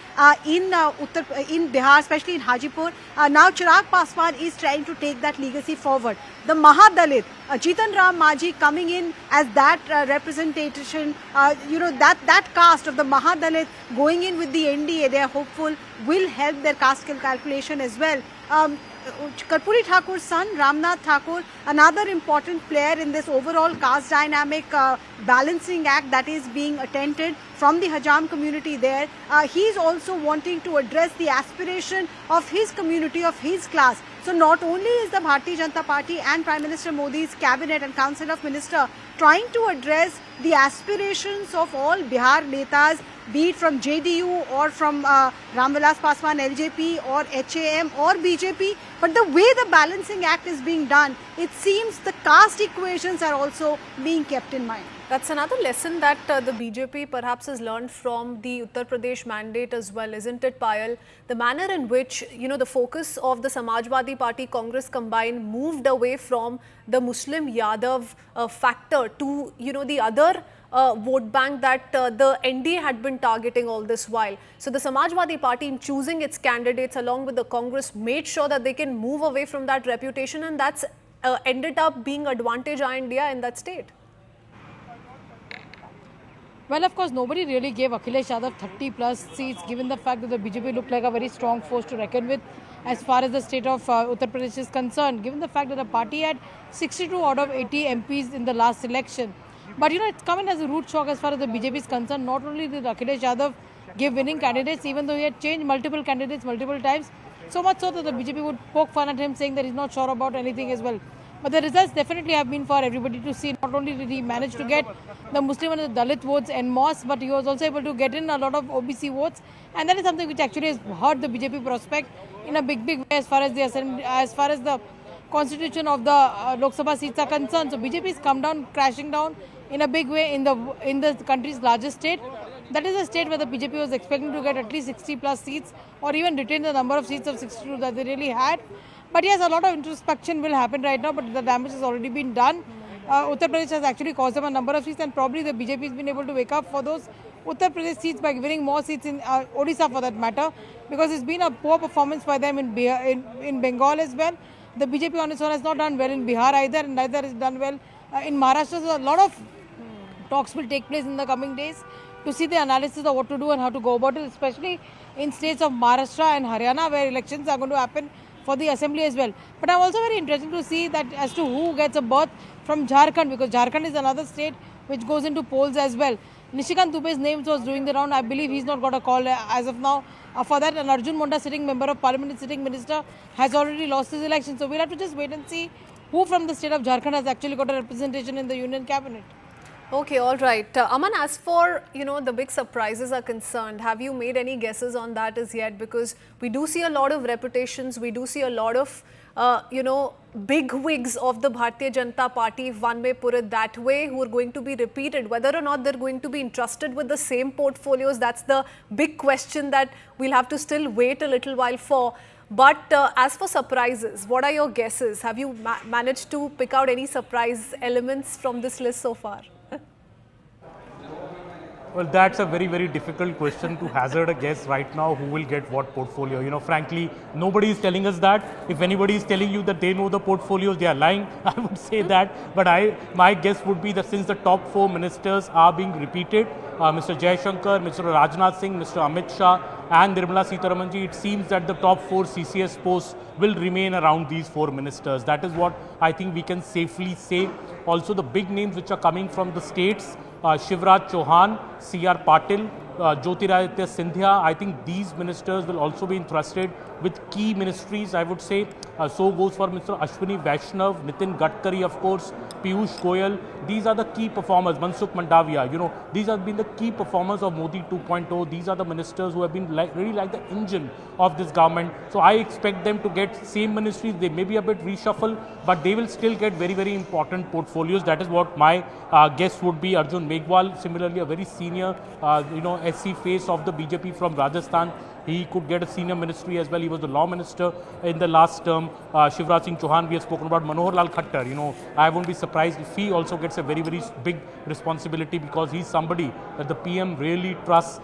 in Bihar, especially in Hajipur. Now Chirag Paswan is trying to take that legacy forward. The Mahadalit, Jitan Ram Majhi coming in as that representation, that caste of the Mahadalit going in with the NDA, they are hopeful will help their caste calculation as well. Karpuri Thakur's son, Ramnath Thakur, another important player in this overall caste dynamic balancing act that is being attempted from the Hajam community there. He is also wanting to address the aspiration of his community, of his class. So not only is the Bharatiya Janata Party and Prime Minister Modi's cabinet and Council of Ministers trying to address the aspirations of all Bihar netas, be it from JDU or from Ramvilas Paswan LJP or HAM or BJP, but the way the balancing act is being done, it seems the caste equations are also being kept in mind. That's another lesson that the BJP perhaps has learned from the Uttar Pradesh mandate as well, isn't it, Payal? The manner in which, the focus of the Samajwadi Party Congress combined moved away from the Muslim Yadav factor to, the other vote bank that the NDA had been targeting all this while. So the Samajwadi Party, in choosing its candidates along with the Congress, made sure that they can move away from that reputation, and that's ended up being advantage India in that state. Well, of course, nobody really gave Akhilesh Yadav 30 plus seats, given the fact that the BJP looked like a very strong force to reckon with as far as the state of Uttar Pradesh is concerned, given the fact that the party had 62 out of 80 MPs in the last election. But, it's coming as a rude shock as far as the BJP is concerned. Not only did Akhilesh Yadav give winning candidates, even though he had changed multiple candidates multiple times, so much so that the BJP would poke fun at him, saying that he's not sure about anything as well. But the results definitely have been for everybody to see. Not only did he manage to get the Muslim and the Dalit votes en masse, but he was also able to get in a lot of OBC votes, and that is something which actually has hurt the BJP prospect in a big way as far as the constitution of the Lok Sabha seats are concerned. So BJP has come down, crashing down in a big way in the country's largest state. That is a state where the BJP was expecting to get at least 60 plus seats, or even retain the number of seats of 62 that they really had. But yes, a lot of introspection will happen right now, but the damage has already been done. Uttar Pradesh has actually caused them a number of seats, and probably the BJP has been able to wake up for those Uttar Pradesh seats by winning more seats in Odisha for that matter, because it's been a poor performance by them in Bengal as well. The BJP on its own has not done well in Bihar either, and neither has done well in Maharashtra. So a lot of talks will take place in the coming days to see the analysis of what to do and how to go about it, especially in states of Maharashtra and Haryana, where elections are going to happen for the assembly as well. But I'm also very interested to see that as to who gets a berth from Jharkhand, because Jharkhand is another state which goes into polls as well. Nishikant Dubey's name was doing the round. I believe he's not got a call as of now for that. And Arjun Monda, sitting member of parliament and sitting minister, has already lost his election. So we'll have to just wait and see who from the state of Jharkhand has actually got a representation in the union cabinet. Okay, all right. Aman, as for, the big surprises are concerned, have you made any guesses on that as yet? Because we do see a lot of reputations, we do see a lot of, big wigs of the Bharatiya Janata Party, if one may put it that way, who are going to be repeated. Whether or not they're going to be entrusted with the same portfolios, that's the big question that we'll have to still wait a little while for. But as for surprises, what are your guesses? Have you managed to pick out any surprise elements from this list so far? Well, that's a very, very difficult question to hazard a guess right now who will get what portfolio. Frankly, nobody is telling us that. If anybody is telling you that they know the portfolios, they are lying. I would say that. But my guess would be that since the top 4 ministers are being repeated, Mr. Jaishankar, Mr. Rajnath Singh, Mr. Amit Shah and Nirmala Sitharamanji, it seems that the top 4 CCS posts will remain around these 4 ministers. That is what I think we can safely say. Also, the big names which are coming from the states, Shivraj Chauhan, C.R. Patil, Jyotiraditya Scindia, I think these ministers will also be entrusted with key ministries, I would say. So goes for Mr. Ashwini Vaishnav, Nitin Gadkari, of course, Piyush Goyal. These are the key performers. Mansukh Mandavia, these have been the key performers of Modi 2.0. These are the ministers who have been really like the engine of this government. So I expect them to get same ministries. They may be a bit reshuffled, but they will still get very, very important portfolios. That is what my guess would be. Arjun Meghwal, similarly a very senior, SC face of the BJP from Rajasthan. He could get a senior ministry as well. He was the law minister in the last term. Shivraj Singh Chauhan, we have spoken about. Manohar Lal Khattar, I won't be surprised if he also gets a very, very big responsibility, because he's somebody that the PM really trusts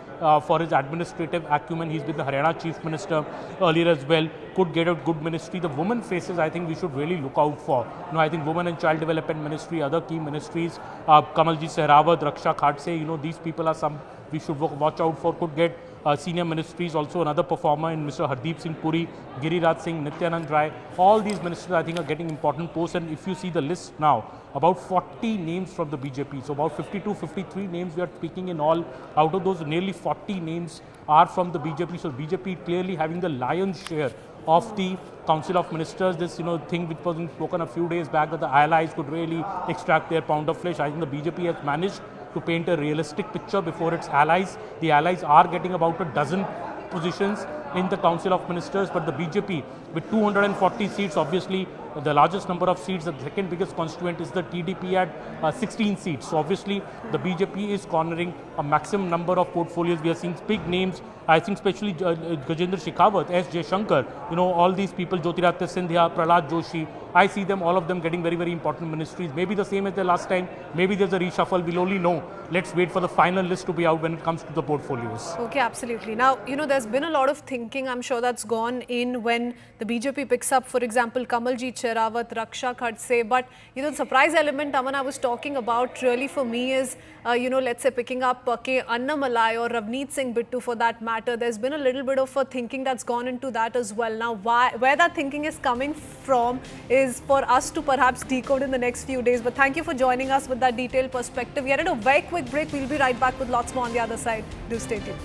for his administrative acumen. He's been the Haryana Chief Minister earlier as well. Could get a good ministry. The women faces, I think we should really look out for. I think Women and Child Development Ministry, other key ministries, Kamalji Sehrawat, Raksha Khatse, these people are some we should watch out for. Could get senior ministries. Also another performer in Mr. Hardeep Singh Puri, Giriraj Singh, Nityanand Rai. All these ministers, I think, are getting important posts. And if you see the list now, about 40 names from the BJP. So about 52, 53 names we are speaking in all. Out of those, nearly 40 names are from the BJP. So BJP clearly having the lion's share of the Council of Ministers. This thing which was spoken a few days back, that the allies could really extract their pound of flesh. I think the BJP has managed to paint a realistic picture before its allies. The allies are getting about a dozen positions in the Council of Ministers, but the BJP with 240 seats, obviously the largest number of seats, the second biggest constituent is the TDP at 16 seats. So obviously the BJP is cornering a maximum number of portfolios. We are seeing big names, I think especially Gajendra Shekhawat, S. Jaishankar, all these people, Jyotiraditya Scindia, Prahlad Joshi, I see them, all of them getting very, very important ministries. Maybe the same as the last time, maybe there's a reshuffle, we'll only know. Let's wait for the final list to be out when it comes to the portfolios. Okay, absolutely. Now, there's been a lot of thinking, I'm sure that's gone in when the BJP picks up, for example, Kamalji Sehrawat, Raksha Khatse. But, the surprise element, Aman, I was talking about really for me is, let's say picking up K. Annamalai or Ravneet Singh Bittu for that matter. There's been a little bit of a thinking that's gone into that as well. Now, where that thinking is coming from is for us to perhaps decode in the next few days. But thank you for joining us with that detailed perspective. We are at a very quick break. We'll be right back with lots more on the other side. Do stay tuned.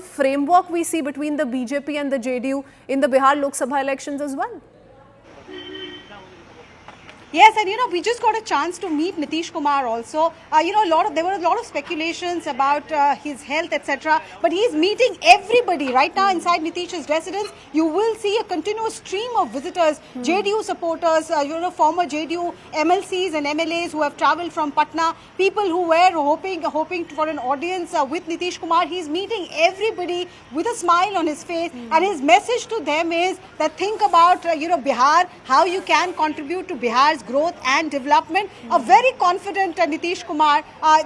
Framework we see between the BJP and the JDU in the Bihar Lok Sabha elections as well. Yes, and we just got a chance to meet Nitish Kumar also. There were a lot of speculations about his health, etc. But he's meeting everybody right now inside Nitish's residence. You will see a continuous stream of visitors, JDU supporters, former JDU MLCs and MLAs who have travelled from Patna, people who were hoping for an audience with Nitish Kumar. He's meeting everybody with a smile on his face, and his message to them is that think about Bihar, how you can contribute to Bihar's growth and development. A very confident Nitish Kumar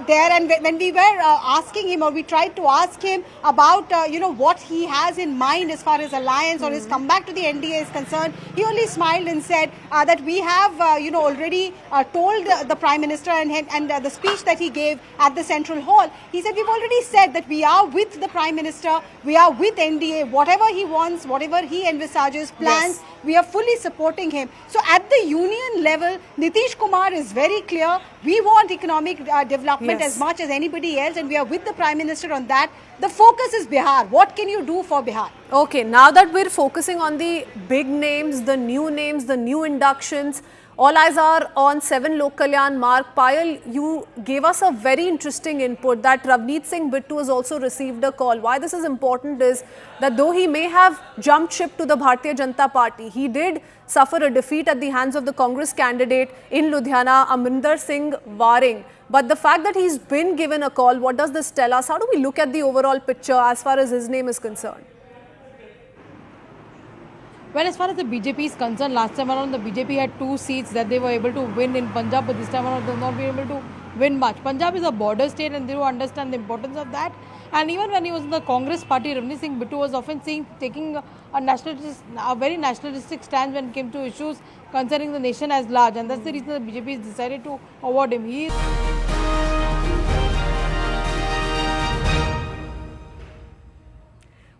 there, and when we were asking him, or we tried to ask him about what he has in mind as far as alliance or his comeback to the NDA is concerned, he only smiled and said that we have already told the Prime Minister and the speech that he gave at the Central Hall. He said we've already said that we are with the Prime Minister, we are with NDA, whatever he wants, whatever he envisages, plans, yes, we are fully supporting him. So at the union level, Nitish Kumar is very clear. We want economic development, yes, as much as anybody else, and we are with the Prime Minister on that. The focus is Bihar. What can you do for Bihar? Okay, now that we're focusing on the big names, the new inductions, all eyes are on 7 Lok Kalyan Marg. Payal, you gave us a very interesting input that Ravneet Singh Bittu has also received a call. Why this is important is that though he may have jumped ship to the Bharatiya Janata Party, he did suffer a defeat at the hands of the Congress candidate in Ludhiana, Amrinder Singh Waring. But the fact that he's been given a call, what does this tell us? How do we look at the overall picture as far as his name is concerned? Well, as far as the BJP is concerned, last time around the BJP had 2 seats that they were able to win in Punjab, but this time around they have not been able to win much. Punjab is a border state and they do understand the importance of that. And even when he was in the Congress party, Ravneet Singh Bittu was often seen taking a very nationalistic stance when it came to issues concerning the nation as large. And that's the reason the BJP has decided to award him.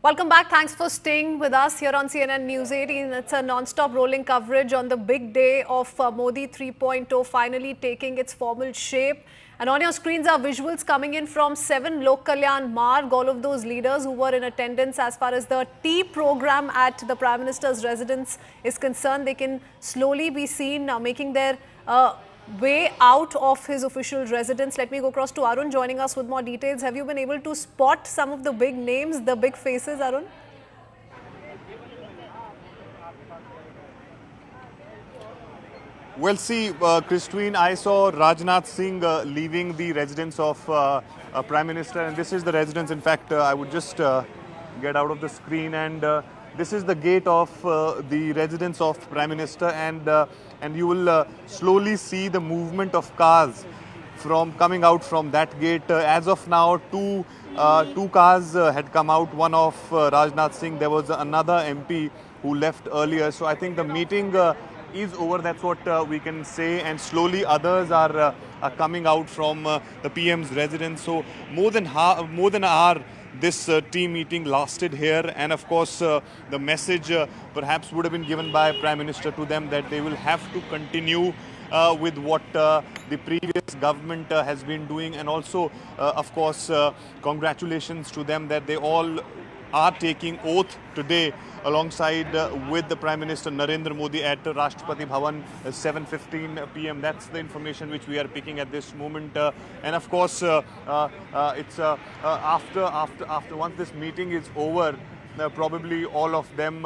Welcome back. Thanks for staying with us here on CNN News 18. It's a non-stop rolling coverage on the big day of Modi 3.0 finally taking its formal shape. And on your screens are visuals coming in from 7 Lok Kalyan Marg, all of those leaders who were in attendance as far as the tea program at the Prime Minister's residence is concerned. They can slowly be seen making their way out of his official residence. Let me go across to Arun joining us with more details. Have you been able to spot some of the big names, the big faces, Arun? Well, see, Christine, I saw Rajnath Singh leaving the residence of Prime Minister, and this is the residence. In fact, I would just get out of the screen, and this is the gate of the residence of Prime Minister, and you will slowly see the movement of cars from coming out from that gate. As of now, two cars had come out. One of Rajnath Singh. There was another MP who left earlier. So I think the meeting is over. That's what we can say. And slowly others are coming out from the PM's residence. So more than an hour this team meeting lasted here, and of course the message perhaps would have been given by Prime Minister to them that they will have to continue with what the previous government has been doing, and also of course congratulations to them that they all are taking oath today alongside with the Prime Minister Narendra Modi at Rashtrapati Bhavan 7:15 p.m. That's the information which we are picking at this moment, and of course it's after once this meeting is over, probably all of them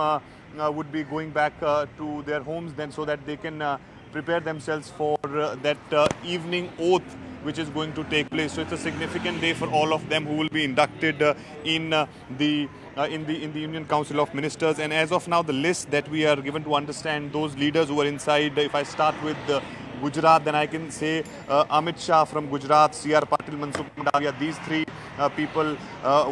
would be going back to their homes then, so that they can prepare themselves for that evening oath which is going to take place. So it's a significant day for all of them who will be inducted in the Union Council of Ministers. And as of now, the list that we are given to understand, those leaders who are inside, if I start with Gujarat, then I can say Amit Shah from Gujarat, C.R. Patil, Mansukh Mandaviya, these three people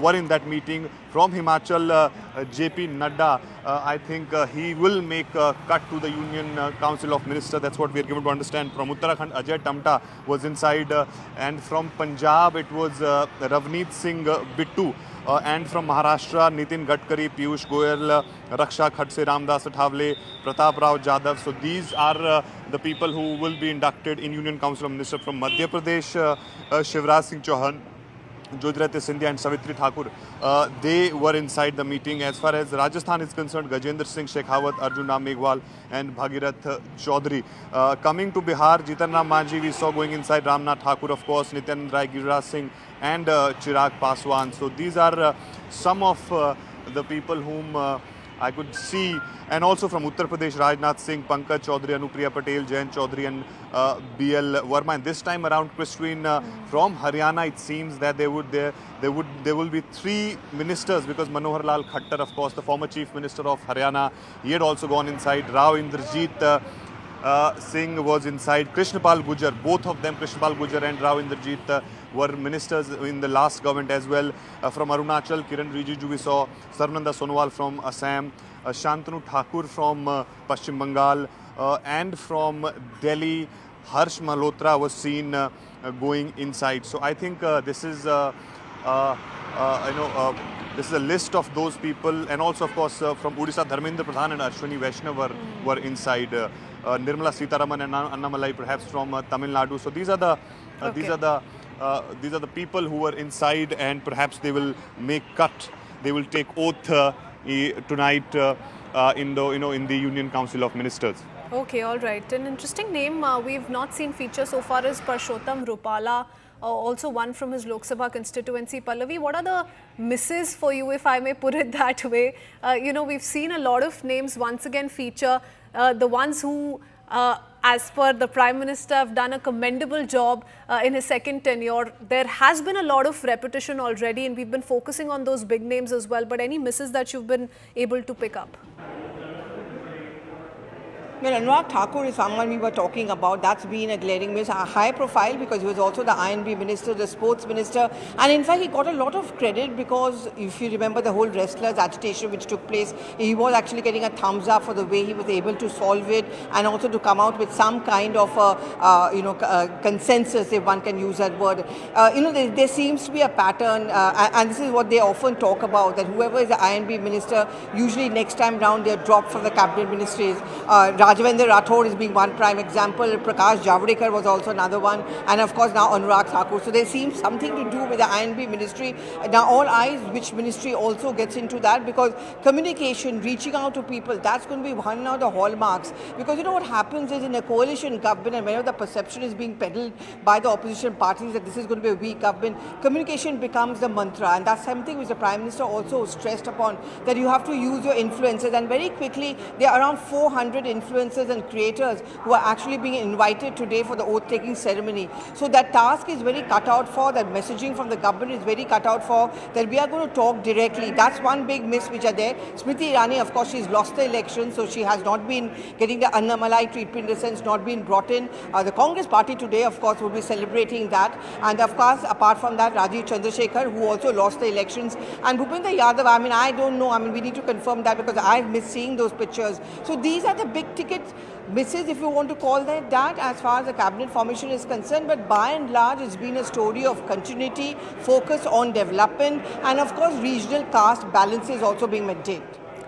were in that meeting. From Himachal, J.P. Nadda, I think he will make a cut to the Union Council of Ministers. That's what we are given to understand. From Uttarakhand, Ajay Tamta was inside. And from Punjab, it was Ravneet Singh Bittu. And from Maharashtra, Nitin Gadkari, Piyush Goyal, Raksha Khadse, Ramdas Athavale, Pratap Rao Jadhav. So these are the people who will be inducted in Union Council of Ministers. From Madhya Pradesh, Shivraj Singh Chauhan, Jyotiraditta Scindia and Savitri Thakur, they were inside the meeting. As far as Rajasthan is concerned, Gajendra Singh Shekhawat, Arjun Ram Meghwal and Bhagirath Chaudhary. Coming to Bihar, Jitan Ram Manjhi we saw going inside, Ramnath Thakur of course, Nityanand Rai, Giriraj Singh and Chirag Paswan. So these are some of the people whom I could see. And also from Uttar Pradesh, Rajnath Singh, Pankaj Chaudhary, Anupriya Patel, Jayant Chaudhary and B.L. Verma. And this time around, Christine, from Haryana, it seems that there will be three ministers, because Manohar Lal Khattar, of course, the former Chief Minister of Haryana, he had also gone inside. Rao Indrajit Singh was inside. Krishnapal Gujjar, both of them, Krishnapal Gujjar and Rao Indrajit, were ministers in the last government as well. From Arunachal, Kiran Rijiju we saw, Sarnanda Sonowal from Assam, Shantanu Thakur from Paschim Bengal, and from Delhi, Harsh Malhotra was seen going inside. So I think this is this is a list of those people, and also of course from Odisha, Dharmendra Pradhan and Ashwini Vaishnav were inside. Nirmala Sitaraman and Annamalai perhaps from Tamil Nadu. So these are the people who were inside, and perhaps they will make cut. They will take oath tonight in the Union Council of Ministers. Okay, all right. An interesting name we've not seen feature so far is Parshottam Rupala, also one from his Lok Sabha constituency. Pallavi, what are the misses for you, if I may put it that way? We've seen a lot of names once again feature. The ones who, as per the Prime Minister, have done a commendable job in his second tenure. There has been a lot of repetition already, and we've been focusing on those big names as well. But any misses that you've been able to pick up? Well, Anurag Thakur is someone we were talking about. That's been a glaring miss, a high profile, because he was also the INB minister, the sports minister, and in fact he got a lot of credit because if you remember the whole wrestlers agitation which took place, he was actually getting a thumbs up for the way he was able to solve it, and also to come out with some kind of consensus, if one can use that word. There seems to be a pattern, and this is what they often talk about, that whoever is the INB minister, usually next time round they're dropped from the cabinet ministries. Rajavendra Rathore is being one prime example. Prakash Javadekar was also another one, and of course now Anurag Thakur. So there seems something to do with the INB ministry. Now all eyes which ministry also gets into that, because communication, reaching out to people, that's going to be one of the hallmarks. Because what happens is in a coalition government, and whenever the perception is being peddled by the opposition parties that this is going to be a weak government, communication becomes the mantra, and that's something which the Prime Minister also stressed upon, that you have to use your influences. And very quickly there are around 400 influencers influencers and creators who are actually being invited today for the oath-taking ceremony. So that task is very cut out for, that messaging from the government is very cut out for, that we are going to talk directly. That's one big miss which are there. Smriti Irani, of course, she's lost the election, so she has not been getting the Annamalai treatment, in the sense not been brought in. The Congress party today, of course, will be celebrating that. And of course, apart from that, Rajiv Chandrasekhar, who also lost the elections. And Bhupendra Yadav, I mean, I don't know. I mean, we need to confirm that because I've missed seeing those pictures. So these are the big ticket misses, if you want to call that, as far as the cabinet formation is concerned. But by and large, it's been a story of continuity, focus on development, and of course, regional caste balance is also being maintained.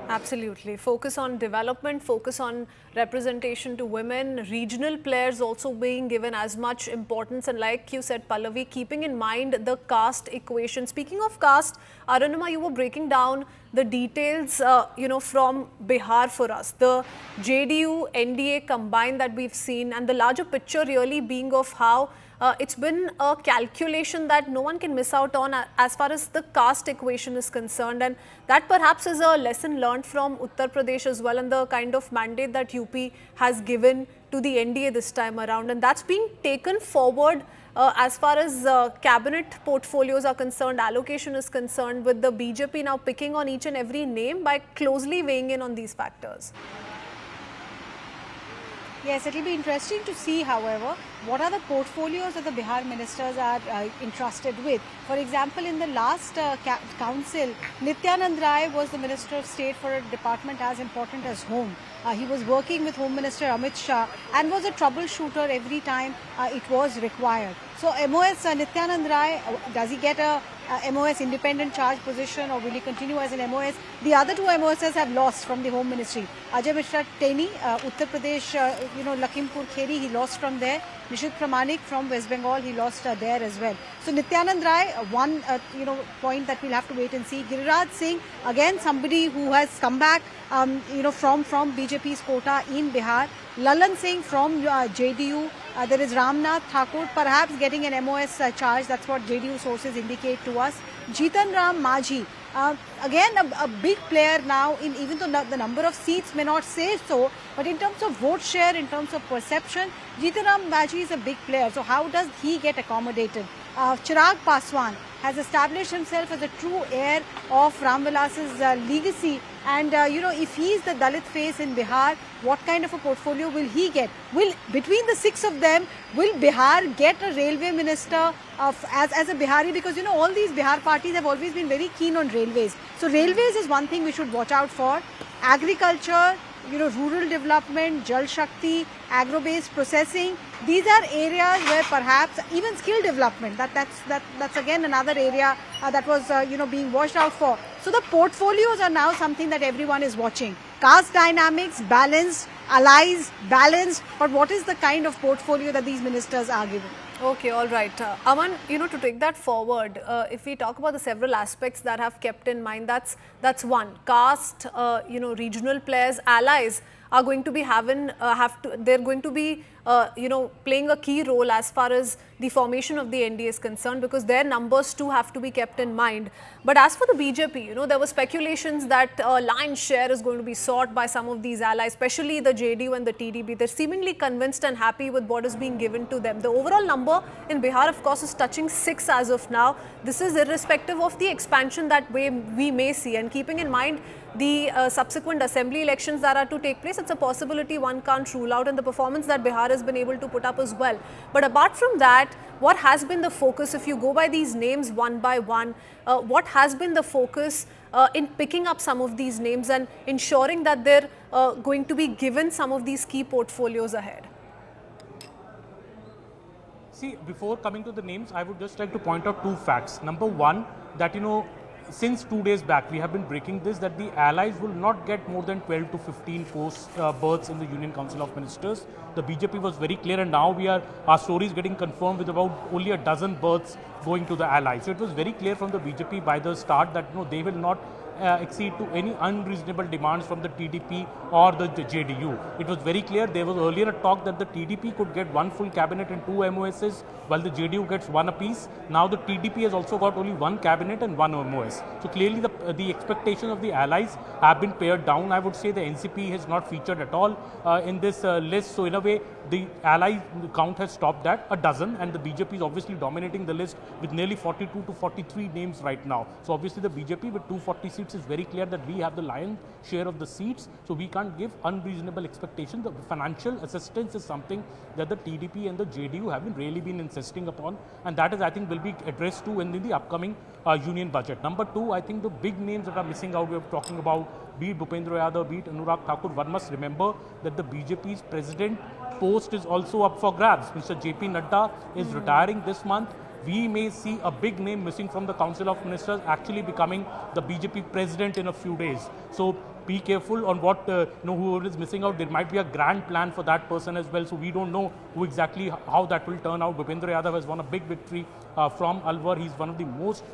Absolutely. Focus on development, focus on representation to women, regional players also being given as much importance. And like you said, Pallavi, keeping in mind the caste equation. Speaking of caste, Arunima, you were breaking down the details, from Bihar for us. The JDU, NDA combined that we've seen, and the larger picture really being of how it's been a calculation that no one can miss out on as far as the caste equation is concerned, and that perhaps is a lesson learned from Uttar Pradesh as well, and the kind of mandate that UP has given to the NDA this time around, and that's being taken forward as far as cabinet portfolios are concerned, allocation is concerned, with the BJP now picking on each and every name by closely weighing in on these factors. Yes, it will be interesting to see, however, what are the portfolios that the Bihar ministers are entrusted with. For example, in the last council, Nityanand Rai was the Minister of State for a department as important as Home. He was working with Home Minister Amit Shah and was a troubleshooter every time it was required. So MOS Nityanand Rai, does he get a MOS independent charge position, or will he continue as an MOS? The other two MOSs have lost from the Home Ministry. Ajay Mishra Teni, Uttar Pradesh, Lakhimpur Kheri, he lost from there. Nishit Pramanik from West Bengal, he lost there as well. So Nityanand Rai, one point that we'll have to wait and see. Giriraj Singh, again somebody who has come back from BJP's quota in Bihar. Lalan Singh from JDU. There is Ramnath Thakur, perhaps getting an MOS charge. That's what JDU sources indicate to us. Jitan Ram Majhi, again a big player now, in even though the number of seats may not say so, but in terms of vote share, in terms of perception, Jitan Ram Majhi is a big player. So how does he get accommodated? Chirag Paswan has established himself as a true heir of Ram Vilas's legacy, and if he is the Dalit face in Bihar, what kind of a portfolio will he get? Between the six of them, will Bihar get a railway minister as a Bihari? Because all these Bihar parties have always been very keen on railways. So railways is one thing we should watch out for. Agriculture, rural development, Jal Shakti, agro-based processing. These are areas where perhaps even skill development, that's again another area that was being watched out for. So the portfolios are now something that everyone is watching. Caste dynamics, balanced, allies, balanced, but what is the kind of portfolio that these ministers are given? Okay, all right. Aman, to take that forward, if we talk about the several aspects that have kept in mind, that's one. Caste, regional players, allies are going to be they're going to be playing a key role as far as the formation of the NDA is concerned, because their numbers too have to be kept in mind. But as for the BJP, there were speculations that lion's share is going to be sought by some of these allies, especially the JDU and the TDP. They're seemingly convinced and happy with what is being given to them. The overall number in Bihar, of course, is touching 6 as of now. This is irrespective of the expansion that we may see, and keeping in mind the subsequent assembly elections that are to take place, it's a possibility one can't rule out, and the performance that Bihar has been able to put up as well. But apart from that, what has been the focus, if you go by these names one by one, what has been the focus in picking up some of these names and ensuring that they're going to be given some of these key portfolios ahead? See, before coming to the names, I would just like to point out two facts. Number one, that since 2 days back, we have been breaking this, that the allies will not get more than 12 to 15 berths in the Union Council of Ministers. The BJP was very clear, and now our story is getting confirmed with about only a dozen berths going to the allies. So it was very clear from the BJP by the start that they will not accede to any unreasonable demands from the TDP or the JDU. It was very clear. There was earlier a talk that the TDP could get one full cabinet and 2 MOSs, while the JDU gets one apiece. Now the TDP has also got only one cabinet and one MOS. So clearly the expectations of the allies have been pared down. I would say the NCP has not featured at all in this list. So in a way, the ally count has stopped at a dozen, and the BJP is obviously dominating the list with nearly 42 to 43 names right now. So obviously the BJP with 240 seats is very clear that we have the lion's share of the seats. So we can't give unreasonable expectations. The financial assistance is something that the TDP and the JDU have really been insisting upon, and that is, I think, will be addressed to in the upcoming union budget. Number 2, I think the big names that are missing out, we are talking about, be it Bhupendra Yadav, be it Anurag Thakur. One must remember that the BJP's president post is also up for grabs. Mr. JP Nadda is retiring this month. We may see a big name missing from the Council of Ministers actually becoming the BJP president in a few days. So be careful on what, whoever is missing out. There might be a grand plan for that person as well. So we don't know who exactly how that will turn out. Bhupendra Yadav has won a big victory from Alwar. He's one of the most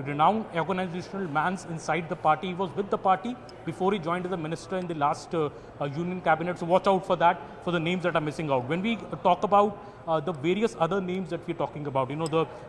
renowned organizational mans inside the party. He was with the party before he joined as a minister in the last union cabinet. So watch out for that, for the names that are missing out. When we talk about the various other names that we're talking about,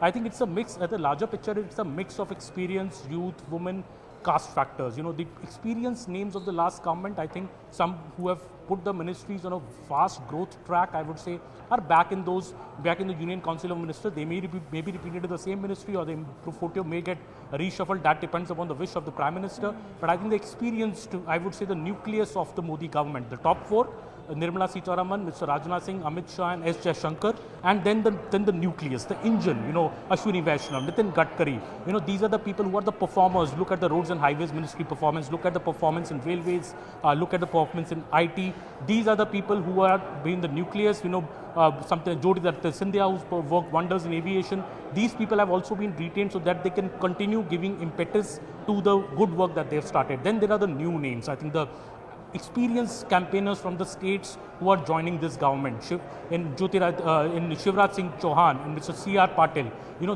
I think it's a mix. At the larger picture, it's a mix of experience, youth, women, caste factors. The experienced names of the last government, I think some who have put the ministries on a fast growth track, I would say, are back in the Union Council of Ministers. They may be repeated to the same ministry, or the portfolio may get reshuffled. That depends upon the wish of the Prime Minister. But I think the experienced, I would say, the nucleus of the Modi government, the top 4, Nirmala Sitharaman, Mr. Rajnath Singh, Amit Shah and S. Jaishankar, and then the nucleus, the engine, Ashwini Vaishnav, Nitin Gadkari. These are the people who are the performers. Look at the Roads and Highways Ministry performance, look at the performance in railways, look at the performance in IT. These are the people who are being the nucleus, something Jyoti Scindia, who's worked wonders in aviation. These people have also been retained so that they can continue giving impetus to the good work that they've started. Then there are the new names. I think the experienced campaigners from the states who are joining this government, in Shivraj Singh Chauhan, in Mr. C.R. Patil.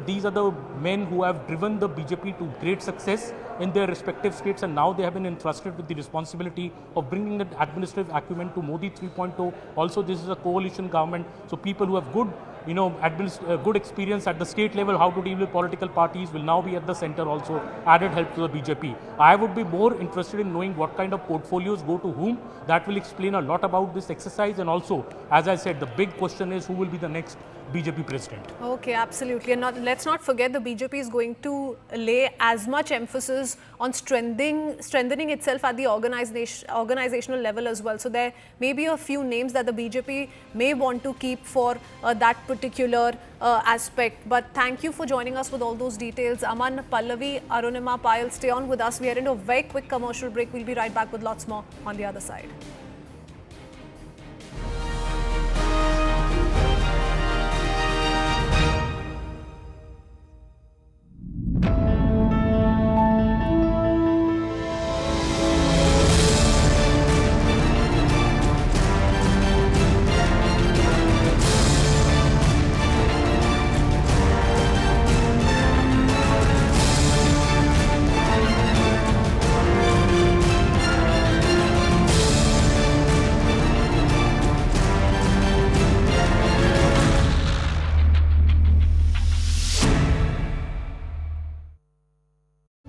These are the men who have driven the BJP to great success in their respective states, and now they have been entrusted with the responsibility of bringing the administrative acumen to Modi 3.0. Also, this is a coalition government, so people who have good good experience at the state level, how to deal with political parties, will now be at the center also, added help to the BJP. I would be more interested in knowing what kind of portfolios go to whom. That will explain a lot about this exercise, and also, as I said, the big question is who will be the next BJP president. Okay, absolutely. And let's not forget the BJP is going to lay as much emphasis on strengthening itself at the organizational level as well. So there may be a few names that the BJP may want to keep for that particular aspect. But thank you for joining us with all those details. Aman, Pallavi, Arunima, Payal, stay on with us. We are in a very quick commercial break. We'll be right back with lots more on the other side.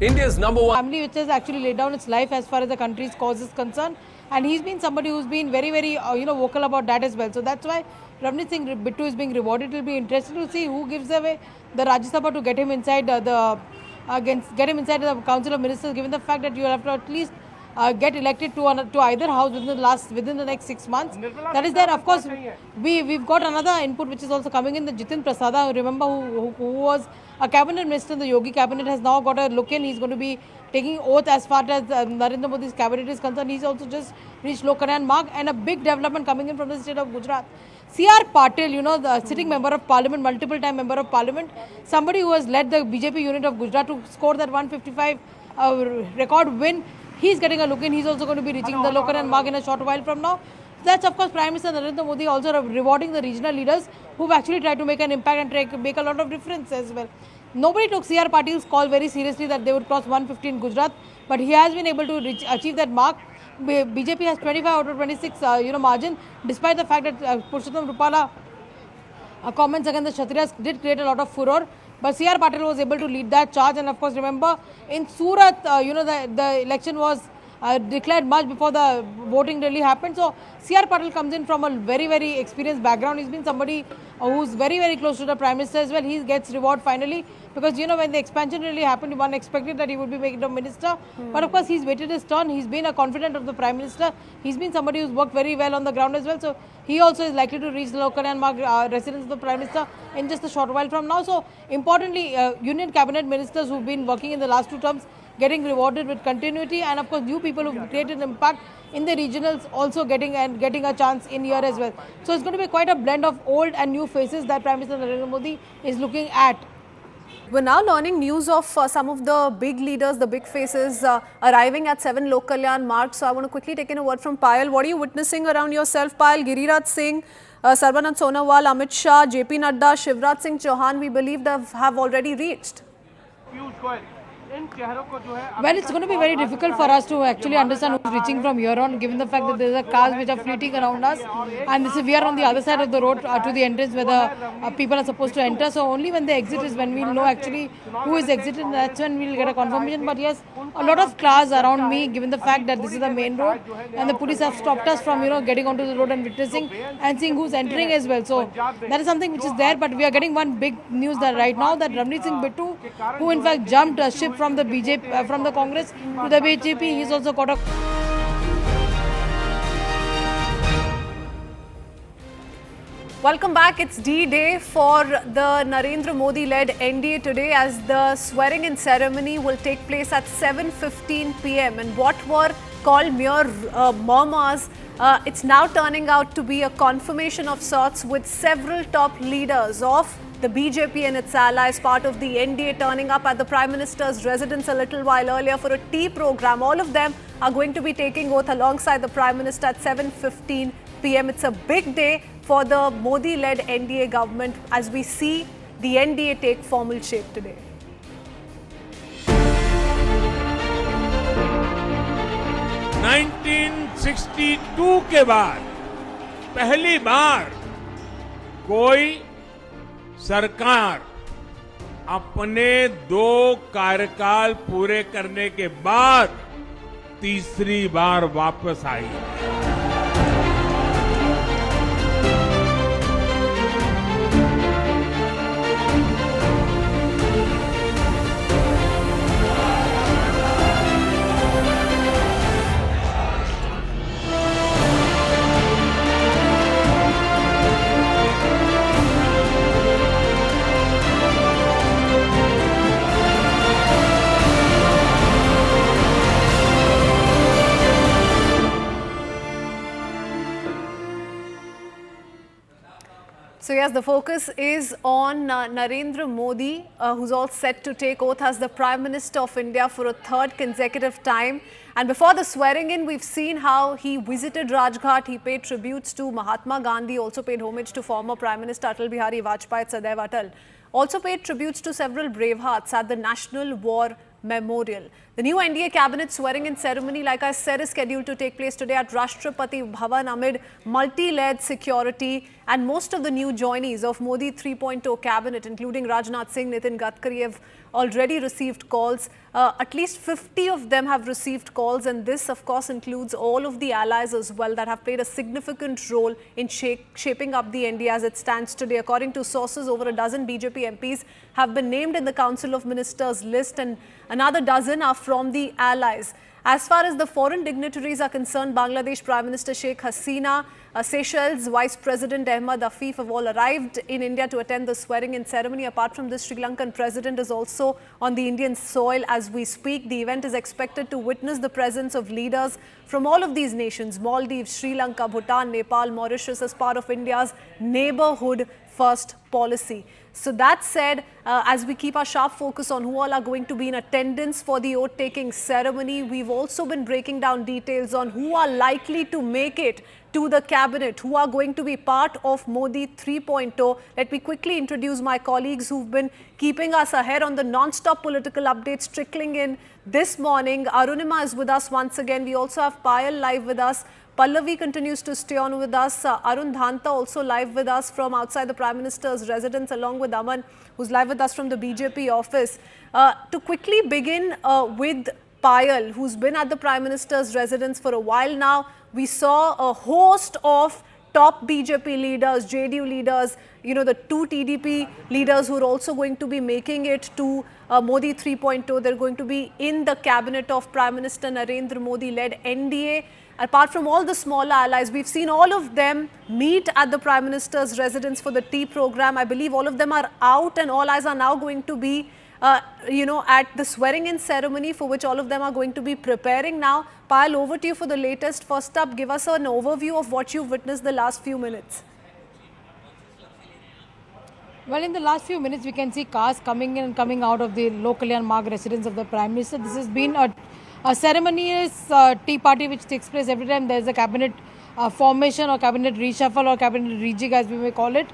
India's #1 family which has actually laid down its life as far as the country's cause is concerned, and he's been somebody who's been very, very vocal about that as well. So that's why Ravneet Singh Bittu is being rewarded. It will be interesting to see who gives away the Rajya Sabha to get him inside the Council of Ministers, given the fact that you have to at least get elected to either house within the next 6 months. That is there. Of course, we've got another input which is also coming in. The Jitin Prasada, remember, who was a cabinet minister in the Yogi cabinet, has now got a look in. He's going to be taking oath as far as Narendra Modi's cabinet is concerned. He's also just reached Lokaran mark, and a big development coming in from the state of Gujarat. C.R. Patil, the sitting member of parliament, multiple time member of parliament, somebody who has led the BJP unit of Gujarat to score that 155 record win. He's getting a look in. He's also going to be reaching the Lokaran mark in a short while from now. That's of course Prime Minister Narendra Modi also rewarding the regional leaders who've actually tried to make an impact and make a lot of difference as well. Nobody took C.R. Patil's call very seriously that they would cross 150 in Gujarat, but he has been able to achieve that mark. BJP has 25 out of 26 margin, despite the fact that Purushottam Rupala comments against the Kshatriyas did create a lot of furor. But C.R. Patil was able to lead that charge, and of course remember in Surat, the election was declared much before the voting really happened. So C.R. Patil comes in from a very, very experienced background. He's been somebody who's very, very close to the Prime Minister as well. He gets reward finally because when the expansion really happened, one expected that he would be made a minister. But of course he's waited his turn. He's been a confidant of the Prime Minister. He's been somebody who's worked very well on the ground as well. So he also is likely to reach the local and residence of the Prime Minister in just a short while from now. So importantly, Union Cabinet Ministers who've been working in the last 2 terms getting rewarded with continuity, and of course new people who've created impact in the regionals also getting a chance in here as well. So it's going to be quite a blend of old and new faces that Prime Minister Narendra Modi is looking at. We're now learning news of some of the big leaders, the big faces arriving at 7 Lok Kalyan marks. So I want to quickly take in a word from Payal. What are you witnessing around yourself, Payal? Giriraj Singh, Sarbanand Sonowal, Amit Shah, JP Nadda, Shivraj Singh Chauhan, we believe they have already reached. Well, it's going to be very difficult for us to actually understand who's reaching from here on, given the fact that there are cars which are fleeting around us, and we are on the other side of the road to the entrance where the people are supposed to enter. So only when they exit is when we'll know actually who is exited, and that's when we'll get a confirmation. But yes, a lot of cars around me, given the fact that this is the main road, and the police have stopped us from getting onto the road and witnessing and seeing who's entering as well. So that is something which is there. But we are getting one big news that right now that Ramneet Singh Bittu, who in fact jumped a ship from the BJP, from the Congress to the BJP, he's also caught up. Welcome back. It's D-Day for the Narendra Modi-led NDA today, as the swearing-in ceremony will take place at 7:15 p.m. And what were called mere murmurs, it's now turning out to be a confirmation of sorts, with several top leaders of the BJP and its allies, part of the NDA, turning up at the Prime Minister's residence a little while earlier for a tea program. All of them are going to be taking oath alongside the Prime Minister at 7:15 p.m. It's a big day for the Modi-led NDA government as we see the NDA take formal shape today. (1962) के बाद पहली बार कोई सरकार अपने 2 कार्यकाल पूरे करने के बाद तीसरी बार वापस आई। So yes, the focus is on Narendra Modi, who's all set to take oath as the Prime Minister of India for a 3rd consecutive time. And before the swearing in, we've seen how he visited Rajghat, he paid tributes to Mahatma Gandhi, also paid homage to former Prime Minister Atal Bihari Vajpayee at Sadaiv Atal. Also paid tributes to several bravehearts at the National War Memorial. The new NDA cabinet swearing-in ceremony, like I said, is scheduled to take place today at Rashtrapati Bhavan amid multi-layered security, and most of the new joinees of Modi 3.0 cabinet, including Rajnath Singh, Nitin Gadkari, have already received calls. At least 50 of them have received calls, and this of course includes all of the allies as well that have played a significant role in shaping up the NDA as it stands today. According to sources, over a dozen BJP MPs have been named in the Council of Ministers list, and another dozen are from the allies. As far as the foreign dignitaries are concerned, Bangladesh Prime Minister Sheikh Hasina, Seychelles Vice President Ahmad Afif have all arrived in India to attend the swearing-in ceremony. Apart from this, Sri Lankan President is also on the Indian soil as we speak. The event is expected to witness the presence of leaders from all of these nations: Maldives, Sri Lanka, Bhutan, Nepal, Mauritius, as part of India's neighbourhood first policy. So that said, as we keep our sharp focus on who all are going to be in attendance for the oath-taking ceremony, we've also been breaking down details on who are likely to make it to the cabinet, who are going to be part of Modi 3.0. Let me quickly introduce my colleagues who've been keeping us ahead on the non-stop political updates trickling in this morning. Arunima is with us once again. We also have Payal live with us. Pallavi continues to stay on with us. Arun Dhanta also live with us from outside the Prime Minister's residence, along with Aman, who's live with us from the BJP office. To quickly begin with Payal, who's been at the Prime Minister's residence for a while now, we saw a host of top BJP leaders, JDU leaders, the two TDP leaders who are also going to be making it to Modi 3.0. They're going to be in the cabinet of Prime Minister Narendra Modi-led NDA. Apart from all the smaller allies, we've seen all of them meet at the Prime Minister's residence for the tea program. I believe all of them are out and all eyes are now going to be at the swearing-in ceremony, for which all of them are going to be preparing now. Payal, over to you for the latest. First up, give us an overview of what you've witnessed the last few minutes. Well, in the last few minutes, we can see cars coming in and coming out of the locally unmarked residence of the Prime Minister. This has been a ceremonious tea party which takes place every time there is a cabinet formation or cabinet reshuffle or cabinet rejig, as we may call it.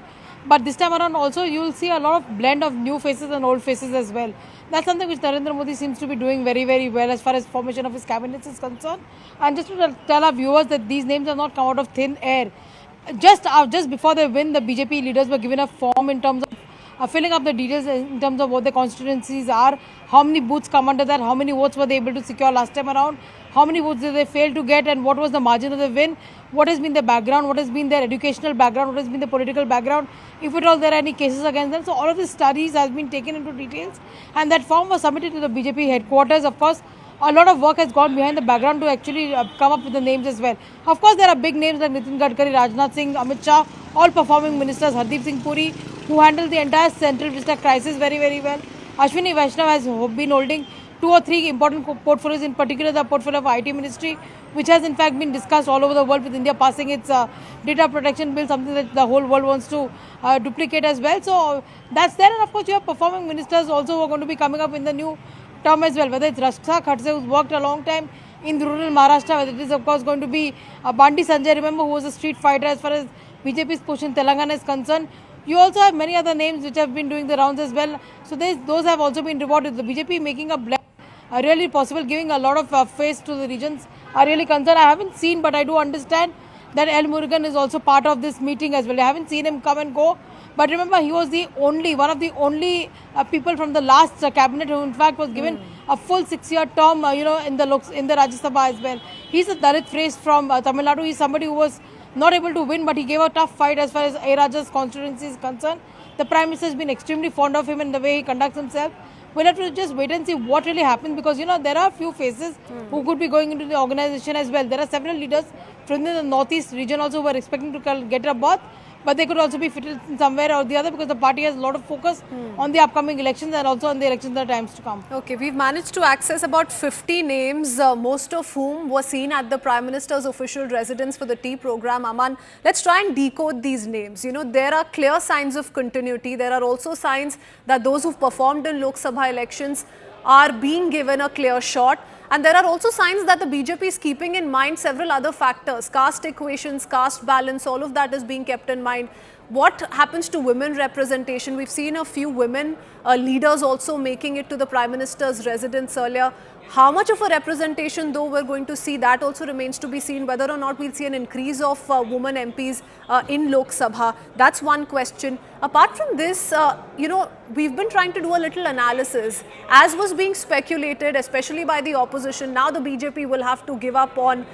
But this time around also you will see a lot of blend of new faces and old faces as well. That's something which Narendra Modi seems to be doing very, very well as far as formation of his cabinets is concerned. And just to tell our viewers that these names have not come out of thin air. Just before they win, the BJP leaders were given a form in terms of filling up the details in terms of what the constituencies are, how many booths come under that, how many votes were they able to secure last time around, how many votes did they fail to get, and what was the margin of the win, what has been their background, what has been their educational background, what has been the political background, if at all there are any cases against them. So all of these studies has been taken into details, and that form was submitted to the BJP headquarters. Of course, a lot of work has gone behind the background to actually come up with the names as well. Of course, there are big names like Nitin Gadkari, Rajnath Singh, Amit Shah, all performing ministers, Hardeep Singh Puri, who handled the entire central vista crisis very, very well. Ashwini Vaishnav has been holding 2 or 3 important portfolios, in particular the portfolio of IT Ministry, which has in fact been discussed all over the world, with India passing its data protection bill, something that the whole world wants to duplicate as well. So that's there, and of course you have performing ministers also who are going to be coming up in the new term as well, whether it's Rakshak Khatse, who's worked a long time in rural Maharashtra, whether it is of course going to be Bandi Sanjay, remember, who was a street fighter as far as BJP's push in Telangana is concerned. You also have many other names which have been doing the rounds as well. So those have also been rewarded. The BJP making a blend really possible, giving a lot of face to the regions are really concerned. I haven't seen, but I do understand that L. Murugan is also part of this meeting as well. I haven't seen him come and go. But remember, he was one of the only people from the last cabinet who in fact was given a full 6-year term, in the Rajya Sabha as well. He's a Dalit phrase from Tamil Nadu. He's somebody who was not able to win, but he gave a tough fight as far as A. Raja's constituency is concerned. The Prime Minister has been extremely fond of him and the way he conducts himself. We'll have to just wait and see what really happens, because there are a few faces who could be going into the organization as well. There are several leaders from the northeast region also who are expecting to get a berth, but they could also be fitted in somewhere or the other, because the party has a lot of focus on the upcoming elections and also on the elections that are times to come. Okay, we've managed to access about 50 names, most of whom were seen at the Prime Minister's official residence for the tea program. Aman, let's try and decode these names. There are clear signs of continuity. There are also signs that those who've performed in Lok Sabha elections are being given a clear shot. And there are also signs that the BJP is keeping in mind several other factors, caste equations, caste balance, all of that is being kept in mind. What happens to women representation? We've seen a few women leaders also making it to the Prime Minister's residence earlier. How much of a representation, though, we're going to see, that also remains to be seen, whether or not we'll see an increase of women MPs in Lok Sabha. That's one question. Apart from this, we've been trying to do a little analysis. As was being speculated, especially by the opposition, now the BJP will have to give up on,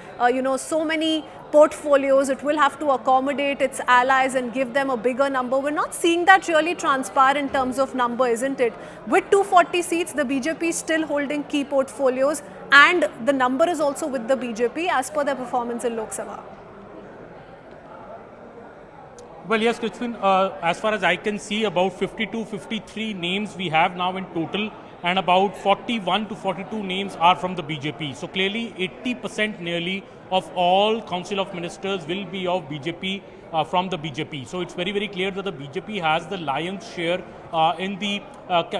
so many portfolios. It will have to accommodate its allies and give them a bigger number. We're not seeing that really transpire in terms of number, isn't it? With 240 seats, the BJP is still holding key portfolios, and the number is also with the BJP as per their performance in Lok Sabha. Well, yes, Krishnan, as far as I can see, about 53 names we have now in total, and about 41 to 42 names are from the BJP. So clearly 80% nearly of all Council of Ministers will be of BJP, from the BJP. So it's very, very clear that the BJP has the lion's share in the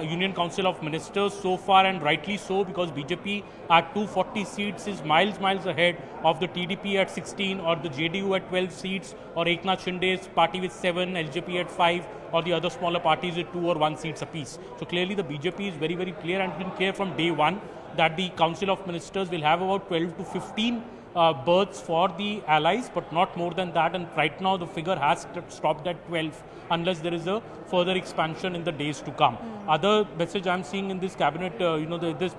Union Council of Ministers so far, and rightly so, because BJP at 240 seats is miles ahead of the TDP at 16, or the JDU at 12 seats, or Eknath Shinde's party with 7, LJP at 5, or the other smaller parties with 2 or 1 seats apiece. So clearly the BJP is very, very clear and been clear from day one that the Council of Ministers will have about 12 to 15 berths for the allies, but not more than that. And right now the figure has stopped at 12 unless there is a further expansion in the days to come. Other message I'm seeing in this cabinet, this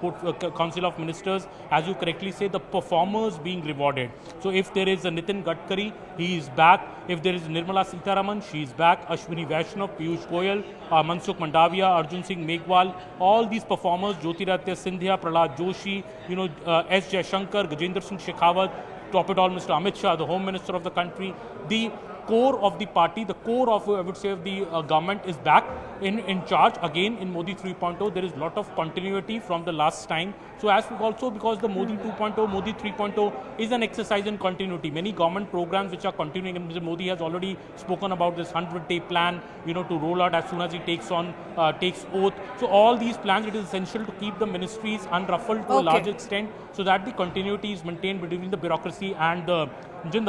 Council of Ministers, as you correctly say, the performers being rewarded. So if there is a Nitin Gadkari, he is back. If there is Nirmala Sitharaman, she is back. Ashwini Vaishnav, Piyush Goyal, Mansukh Mandavia, Arjun Singh Meghwal, all these performers, Jyotiraditya Scindia, Prahlad Joshi, S. Jaishankar, Gajendra Singh Shekhawat, top it all, Mr. Amit Shah, the Home Minister of the country, the core of the party, the core of, I would say, of the government is back in charge again in Modi 3.0. There is a lot of continuity from the last time. So as also because the Modi 2.0, Modi 3.0 is an exercise in continuity. Many government programs which are continuing, and Mr. Modi has already spoken about this 100-day plan, to roll out as soon as he takes oath. So all these plans, it is essential to keep the ministries unruffled to a large extent, so that the continuity is maintained between the bureaucracy and the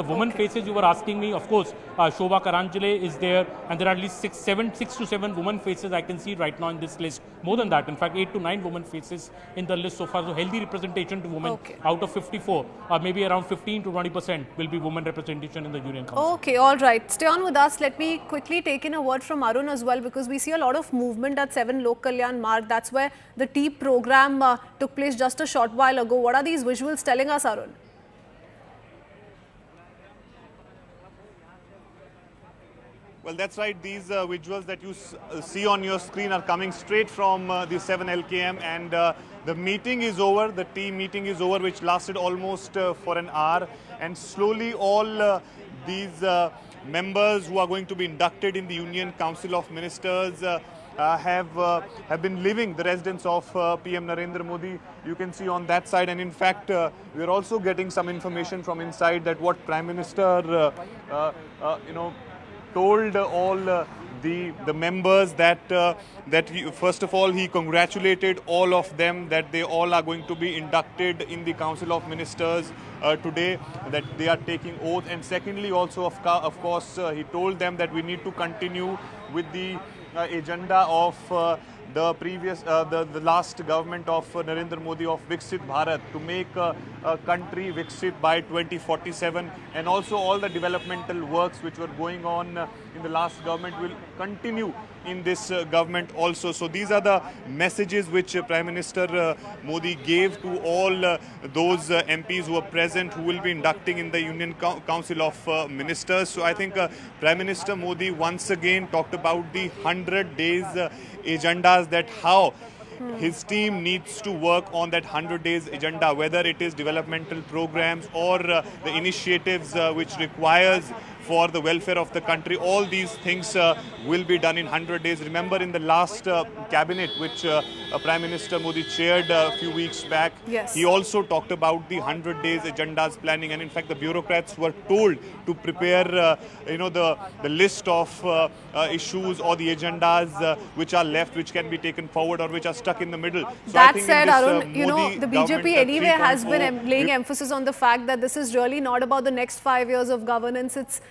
women faces you were asking me. Of course, Shobha Karanjale is there, and there are at least 6 to 7 women faces I can see right now in this list. More than that, in fact, 8 to 9 women faces in the list so far. So healthy representation to women. Out of 54, maybe around 15 to 20% will be women representation in the Union Council. Okay, all right. Stay on with us. Let me quickly take in a word from Arun as well, because we see a lot of movement at 7 Lok Kalyan Marg. That's where the tea program took place just a short while ago. What are these visuals telling us, Arun? Well, that's right. These visuals that you see on your screen are coming straight from the 7 LKM, and the meeting is over. The tea meeting is over, which lasted almost for an hour. And slowly all these members who are going to be inducted in the Union Council of Ministers have been leaving the residence of PM Narendra Modi. You can see on that side, and in fact we are also getting some information from inside that what Prime Minister told all the members that first of all he congratulated all of them that they all are going to be inducted in the Council of Ministers today, that they are taking oath, and secondly also of course he told them that we need to continue with the agenda of the previous, the last government of Narendra Modi of Viksit Bharat, to make a country Viksit by 2047, and also all the developmental works which were going on in the last government will continue in this government also. So these are the messages which Prime Minister Modi gave to all those MPs who are present, who will be inducting in the Union Council of Ministers. So I think Prime Minister Modi once again talked about the 100 days agendas, that how his team needs to work on that 100 days agenda, whether it is developmental programs or the initiatives which requires for the welfare of the country. All these things will be done in 100 days. Remember, in the last cabinet which Prime Minister Modi chaired a few weeks back, he also talked about the 100 days agendas planning, and in fact the bureaucrats were told to prepare the list of issues or the agendas which are left, which can be taken forward or which are stuck in the middle. So that I think said, Arun, the BJP anyway has been laying emphasis on the fact that this is really not about the next 5 years of governance. It's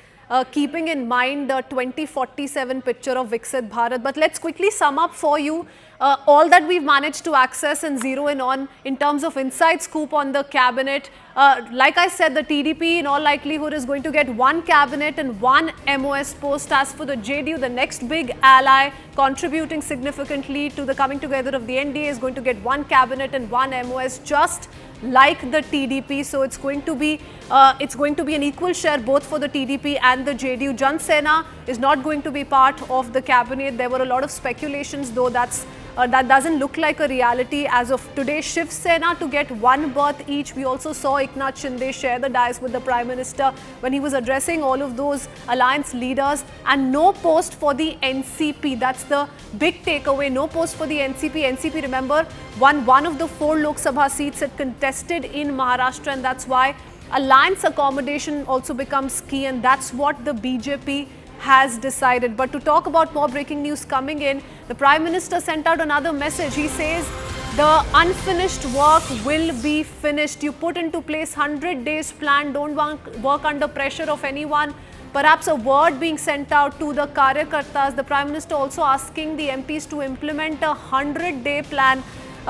keeping in mind the 2047 picture of Viksit Bharat. But let's quickly sum up for you all that we've managed to access and zero in on in terms of inside scoop on the cabinet. Like I said, the TDP in all likelihood is going to get 1 cabinet and 1 MOS post. As for the JDU, the next big ally contributing significantly to the coming together of the NDA, is going to get 1 cabinet and 1 MOS, just like the TDP. So it's going to be an equal share both for the TDP and the JDU. Jan Sena is not going to be part of the cabinet. There were a lot of speculations, though that doesn't look like a reality as of today. Shiv Sena to get 1 berth each. We also saw Eknath Shinde share the dais with the Prime Minister when he was addressing all of those alliance leaders. And no post for the NCP. That's the big takeaway. No post for the NCP. NCP, remember, won one of the 4 Lok Sabha seats it contested in Maharashtra, and that's why alliance accommodation also becomes key, and that's what the BJP has decided. But to talk about more breaking news coming in, the Prime Minister sent out another message. He says the unfinished work will be finished. You put into place 100 days plan, don't work under pressure of anyone. Perhaps a word being sent out to the Karyakartas. The Prime Minister also asking the MPs to implement a 100-day plan.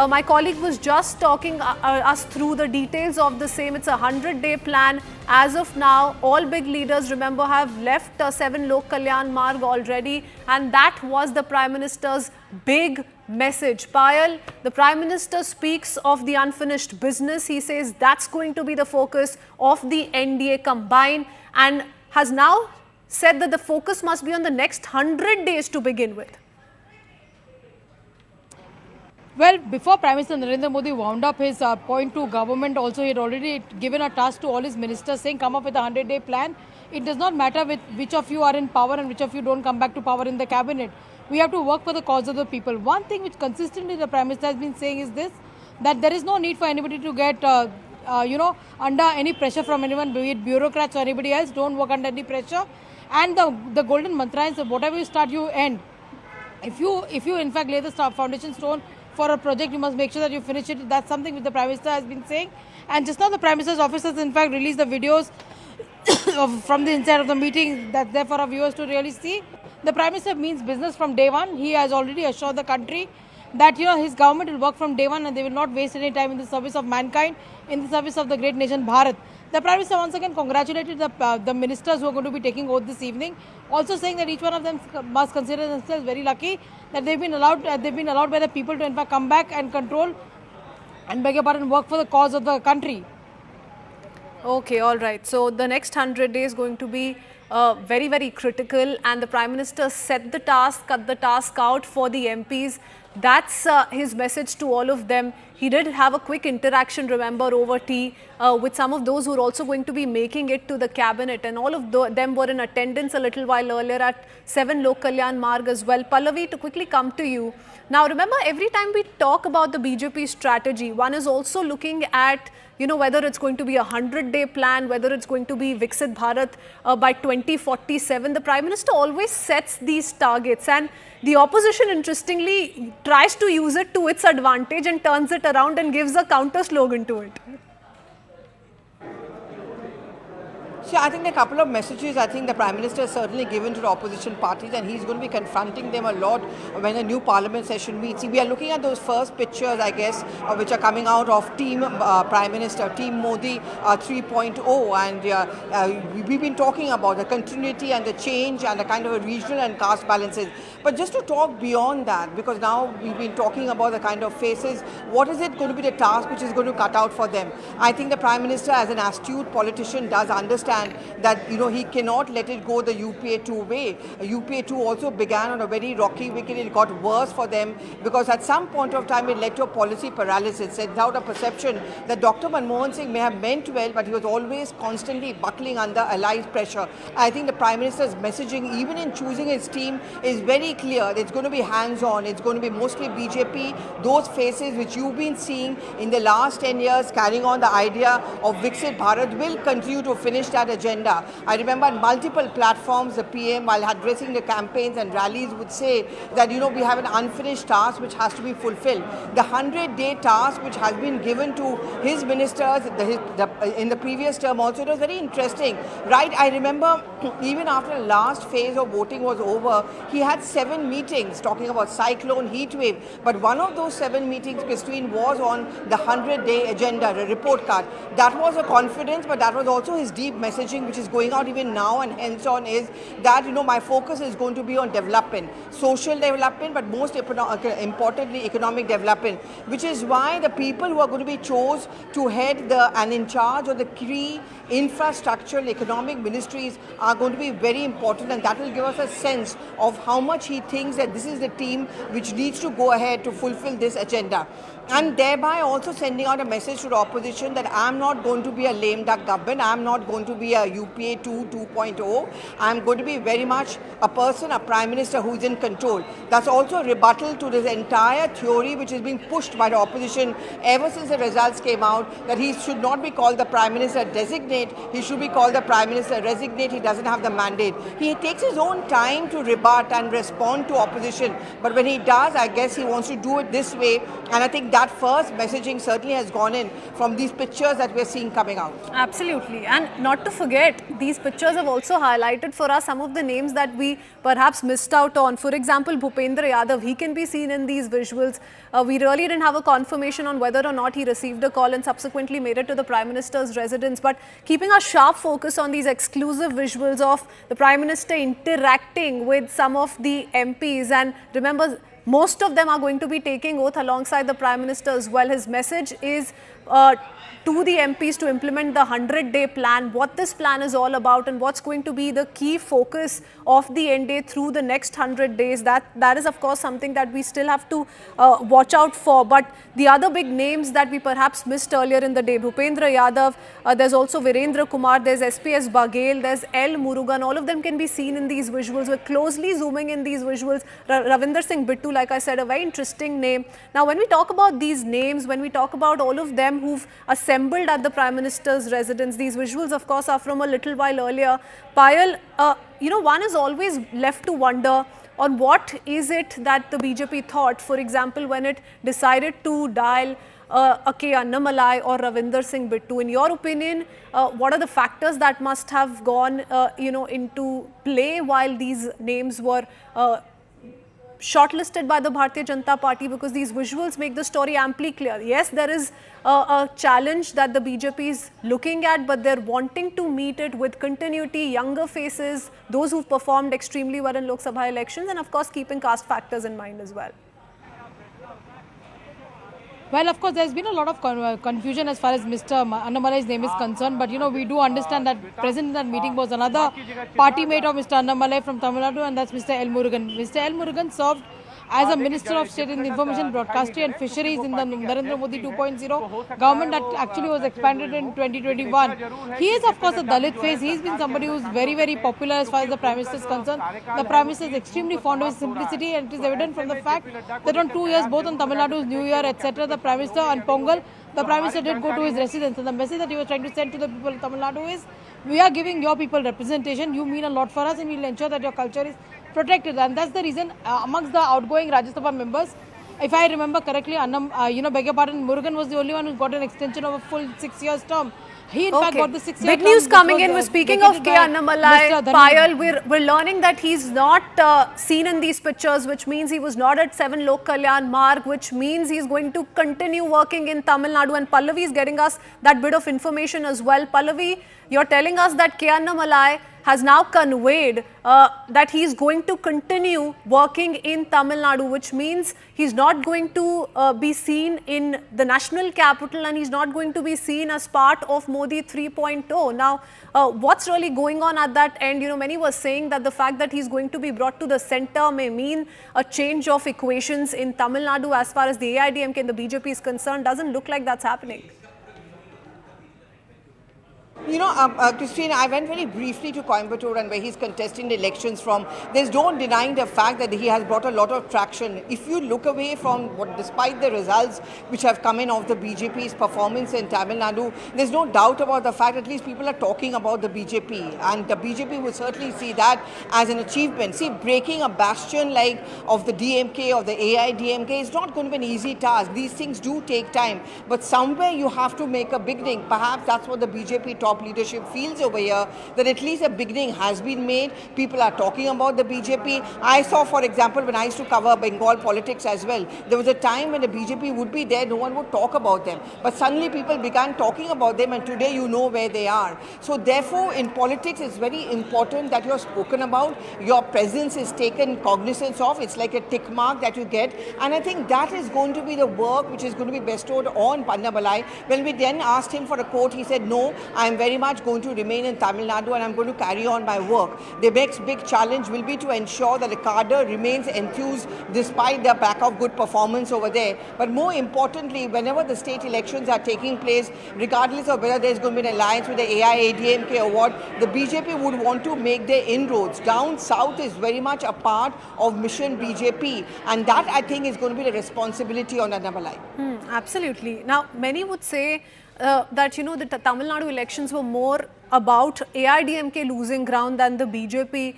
My colleague was just talking us through the details of the same. It's a 100-day plan. As of now, all big leaders, remember, have left 7 Lok Kalyan Marg already. And that was the Prime Minister's big message. Payal, the Prime Minister speaks of the unfinished business. He says that's going to be the focus of the NDA combined, and has now said that the focus must be on the next 100 days to begin with. Well, before Prime Minister Narendra Modi wound up his point to government, also he had already given a task to all his ministers saying come up with a 100-day plan. It does not matter which of you are in power and which of you don't come back to power in the cabinet. We have to work for the cause of the people. One thing which consistently the Prime Minister has been saying is this, that there is no need for anybody to get under any pressure from anyone, be it bureaucrats or anybody else. Don't work under any pressure. And the golden mantra is whatever you start, you end. If you in fact lay the foundation stone for a project, you must make sure that you finish it. That's something which the Prime Minister has been saying. And just now the Prime Minister's office has in fact released the videos from the inside of the meeting that's there for our viewers to really see. The Prime Minister means business from day one. He has already assured the country that his government will work from day one and they will not waste any time in the service of mankind, in the service of the great nation Bharat. The Prime Minister once again congratulated the ministers who are going to be taking oath this evening, also saying that each one of them must consider themselves very lucky that they've been allowed by the people to in fact come back and control and beg your pardon, work for the cause of the country. Okay, all right. So the next 100 days going to be very, very critical, and the Prime Minister set the task, cut the task out for the MPs. That's his message to all of them. He did have a quick interaction, remember, over tea with some of those who are also going to be making it to the cabinet, and all of them were in attendance a little while earlier at 7 Lok Kalyan Marg as well. Pallavi, to quickly come to you. Now, remember, every time we talk about the BJP strategy, one is also looking at whether it's going to be a 100-day plan, whether it's going to be Viksit Bharat by 2047. The Prime Minister always sets these targets, and the opposition, interestingly, tries to use it to its advantage and turns it around and gives a counter slogan to it. See, I think a couple of messages I think the Prime Minister has certainly given to the opposition parties, and he's going to be confronting them a lot when the new Parliament session meets. See, we are looking at those first pictures, I guess, which are coming out of Team Prime Minister, Team Modi 3.0, and we've been talking about the continuity and the change and the kind of a regional and caste balances. But just to talk beyond that, because now we've been talking about the kind of faces, what is it going to be the task which is going to cut out for them? I think the Prime Minister, as an astute politician, does understand that he cannot let it go the UPA 2 way. UPA 2 also began on a very rocky wicket. It got worse for them because at some point of time it led to a policy paralysis. It allowed a perception that Dr. Manmohan Singh may have meant well, but he was always constantly buckling under allies' pressure. I think the Prime Minister's messaging, even in choosing his team, is very clear. It's going to be hands-on. It's going to be mostly BJP. Those faces which you've been seeing in the last 10 years carrying on the idea of Viksit Bharat will continue to finish that agenda. I remember on multiple platforms, the PM, while addressing the campaigns and rallies, would say that, we have an unfinished task which has to be fulfilled. The 100-day task which has been given to his ministers in the previous term also, it was very interesting. Right, I remember even after the last phase of voting was over, he had 7 meetings talking about cyclone, heat wave. But one of those 7 meetings, Christine, was on the 100-day agenda, the report card. That was a confidence, but that was also his deep messaging which is going out even now and hence on is that, my focus is going to be on development, social development, but most importantly, economic development, which is why the people who are going to be chose to head and in charge of the key infrastructural economic ministries are going to be very important, and that will give us a sense of how much he thinks that this is the team which needs to go ahead to fulfill this agenda. And thereby also sending out a message to the opposition that I'm not going to be a lame duck government, I'm not going to be a UPA 2.0. I'm going to be very much a person, a Prime Minister who is in control. That's also a rebuttal to this entire theory which is being pushed by the opposition ever since the results came out, that he should not be called the Prime Minister designate, he should be called the Prime Minister resignate. He doesn't have the mandate. He takes his own time to rebut and respond to opposition, but when he does, I guess he wants to do it this way, and I think that first messaging certainly has gone in from these pictures that we're seeing coming out. Absolutely, and not to forget, these pictures have also highlighted for us some of the names that we perhaps missed out on. For example, Bhupendra Yadav, he can be seen in these visuals. We really didn't have a confirmation on whether or not he received a call and subsequently made it to the Prime Minister's residence, but keeping a sharp focus on these exclusive visuals of the Prime Minister interacting with some of the MPs, and remember, most of them are going to be taking oath alongside the Prime Minister as well. His message is to the MPs to implement the 100-day plan, what this plan is all about and what's going to be the key focus of the NDA through the next 100 days. That is, of course, something that we still have to watch out for. But the other big names that we perhaps missed earlier in the day, Bhupendra Yadav, there's also Virendra Kumar, there's SPS Baghel, there's L. Murugan. All of them can be seen in these visuals. We're closely zooming in these visuals. Ravinder Singh Bittu, like I said, a very interesting name. Now, when we talk about these names, when we talk about all of them who've assembled at the Prime Minister's residence, these visuals, of course, are from a little while earlier. Payal, one is always left to wonder on what is it that the BJP thought, for example, when it decided to dial a K. Annamalai or Ravinder Singh Bittu. In your opinion, what are the factors that must have gone, into play while these names were shortlisted by the Bharatiya Janata Party, because these visuals make the story amply clear. Yes, there is a challenge that the BJP is looking at, but they're wanting to meet it with continuity, younger faces, those who've performed extremely well in Lok Sabha elections, and of course keeping caste factors in mind as well. Well, of course, there's been a lot of confusion as far as Mr. Annamalai's name is concerned, but we do understand that present in that meeting was another party mate of Mr. Annamalai from Tamil Nadu, and that's Mr. L. Murugan. Mr. L. Murugan served as a Minister of State in Information Broadcasting and Fisheries in the Narendra Modi 2.0 government that actually was expanded in 2021. He is, of course, a Dalit face. He's been somebody who's very, very popular as far as the Prime Minister is concerned. The Prime Minister is extremely fond of his simplicity, and it is evident from the fact that on 2 years, both on Tamil Nadu's New Year, etc., the Prime Minister on Pongal, the Prime Minister did go to his residence, and the message that he was trying to send to the people of Tamil Nadu is, we are giving your people representation, you mean a lot for us, and we will ensure that your culture is protected. And that's the reason amongst the outgoing Rajya Sabha members, if I remember correctly, beg your pardon, Murugan was the only one who got an extension of a full 6 years term. He in fact got the 6 year Big news coming in. We're speaking of K. Annamalai, Payal, we're learning that he's not seen in these pictures, which means he was not at 7 Lok Kalyan Marg, which means he's going to continue working in Tamil Nadu. And Pallavi is getting us that bit of information as well. Pallavi, you're telling us that K. Annamalai has now conveyed that he's going to continue working in Tamil Nadu, which means he's not going to be seen in the national capital and he's not going to be seen as part of Modi 3.0. Now, what's really going on at that end? Many were saying that the fact that he's going to be brought to the center may mean a change of equations in Tamil Nadu as far as the AIDMK and the BJP is concerned. Doesn't look like that's happening. Christine, I went very briefly to Coimbatore and where he's contesting the elections from. There's no denying the fact that he has brought a lot of traction. If you look away from despite the results which have come in of the BJP's performance in Tamil Nadu, there's no doubt about the fact at least people are talking about the BJP, and the BJP will certainly see that as an achievement. See, breaking a bastion like of the DMK or the AIDMK is not going to be an easy task. These things do take time, but somewhere you have to make a beginning. Perhaps that's what the BJP top leadership feels over here, that at least a beginning has been made. People are talking about the BJP. I saw, for example, when I used to cover Bengal politics as well, there was a time when the BJP would be there, no one would talk about them. But suddenly people began talking about them, and today you know where they are. So therefore, in politics, it's very important that you're spoken about, your presence is taken cognizance of. It's like a tick mark that you get. And I think that is going to be the work which is going to be bestowed on Annamalai. When we then asked him for a quote, he said, no, I'm I'm very much going to remain in Tamil Nadu and I'm going to carry on my work. The next big challenge will be to ensure that the cadre remains enthused despite their lack of good performance over there. But more importantly, whenever the state elections are taking place, regardless of whether there's going to be an alliance with the AIADMK or what, the BJP would want to make their inroads. Down south is very much a part of Mission BJP, and that I think is going to be the responsibility on Annamalai. Absolutely. Now, many would say that, the Tamil Nadu elections were more about AIDMK losing ground than the BJP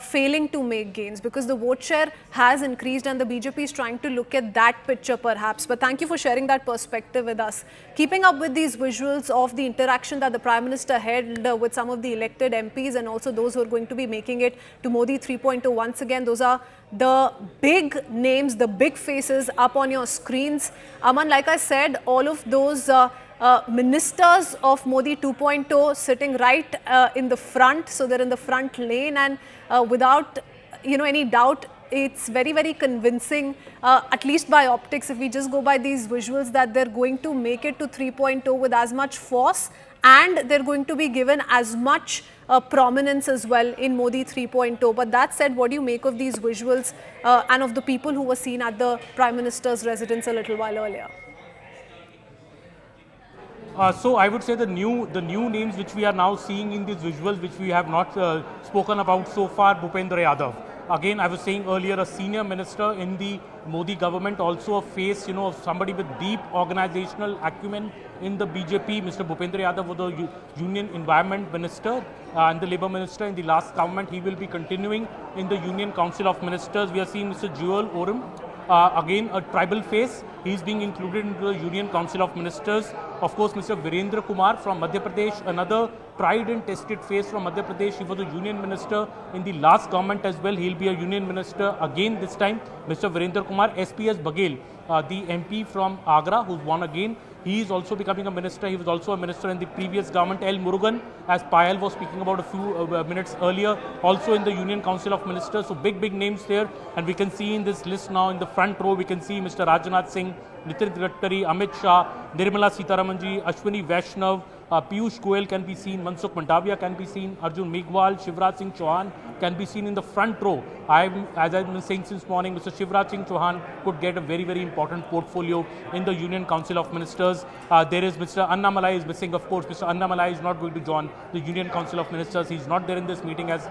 failing to make gains, because the vote share has increased and the BJP is trying to look at that picture perhaps. But thank you for sharing that perspective with us. Keeping up with these visuals of the interaction that the Prime Minister held with some of the elected MPs and also those who are going to be making it to Modi 3.0 once again, those are the big names, the big faces up on your screens. Aman, like I said, all of those ministers of Modi 2.0 sitting right in the front, so they're in the front lane, and without any doubt, it's very, very convincing, at least by optics, if we just go by these visuals, that they're going to make it to 3.0 with as much force, and they're going to be given as much prominence as well in Modi 3.0. But that said, what do you make of these visuals and of the people who were seen at the Prime Minister's residence a little while earlier? So I would say the new names which we are now seeing in these visuals, which we have not spoken about so far, Bhupendra Yadav. Again, I was saying earlier, a senior minister in the Modi government, also a face, of somebody with deep organizational acumen in the BJP. Mr. Bhupendra Yadav was the Union Environment Minister and the Labour Minister in the last government. He will be continuing in the Union Council of Ministers. We are seeing Mr. Jewel Oram. Again, a tribal face. He is being included into the Union Council of Ministers. Of course, Mr. Virendra Kumar from Madhya Pradesh, another tried and tested face from Madhya Pradesh. He was a Union Minister in the last government as well. He'll be a Union Minister again this time. Mr. Virendra Kumar, SPS Baghel, the MP from Agra, who's won again. He is also becoming a minister. He was also a minister in the previous government. L. Murugan, as Payal was speaking about a few minutes earlier, also in the Union Council of Ministers. So big names there. And we can see in this list now in the front row, we can see Mr. Rajnath Singh, Nitin Gadkari, Amit Shah, Nirmala Sitharamanji, Ashwini Vaishnav, Piyush Goyal can be seen, Mansukh Mandavia can be seen, Arjun Megwal, Shivraj Singh Chauhan can be seen in the front row. As I've been saying since morning, Mr. Shivraj Singh Chauhan could get a very, very important portfolio in the Union Council of Ministers. There is Mr. Annamalai is missing, of course. Mr. Annamalai is not going to join the Union Council of Ministers. He's not there in this meeting as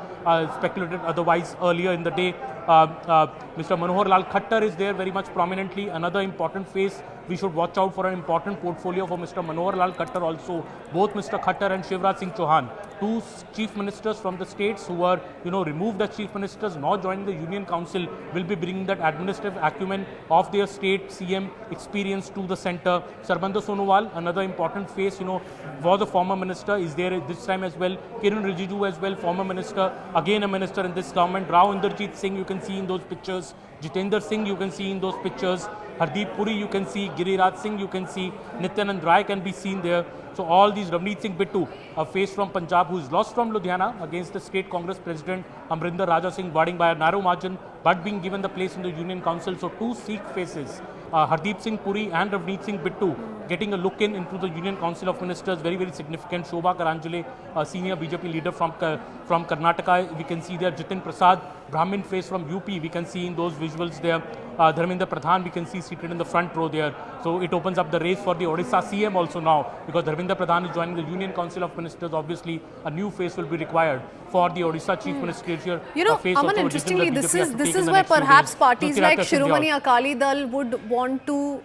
speculated otherwise earlier in the day. Mr. Manohar Lal Khattar is there very much prominently, another important face. We should watch out for an important portfolio for Mr. Manohar Lal Khattar also. Both Mr. Khattar and Shivraj Singh Chauhan, two chief ministers from the states who were, removed as chief ministers, now joining the Union Council, will be bringing that administrative acumen of their state CM experience to the centre. Sarabanda Sonowal, another important face, was the former minister, is there this time as well. Kiran Rijiju as well, former minister, again a minister in this government. Rao Inderjit Singh, you can see in those pictures. Jitendra Singh, you can see in those pictures. Hardeep Puri, you can see. Giriraj Singh, you can see. Nityanand Rai can be seen there. So all these, Ravneet Singh Bittu, a face from Punjab who is lost from Ludhiana against the state Congress president Amrinder Raja Singh, warding by a narrow margin, but being given the place in the Union Council. So two Sikh faces, Hardeep Singh Puri and Ravneet Singh Bittu, getting a look into the Union Council of Ministers, very, very significant. Shobha Karanjale, a senior BJP leader from Karnataka, we can see there. Jitin Prasad, Brahmin face from UP, we can see in those visuals there. Dharmendra Pradhan, we can see seated in the front row there. So it opens up the race for the Odisha CM also now, because Dharmendra Pradhan is joining the Union Council of Ministers. Obviously, a new face will be required for the Odisha Chief Ministerial face. Aman, interestingly, this is where perhaps parties like Shiromani Akali Dal would want to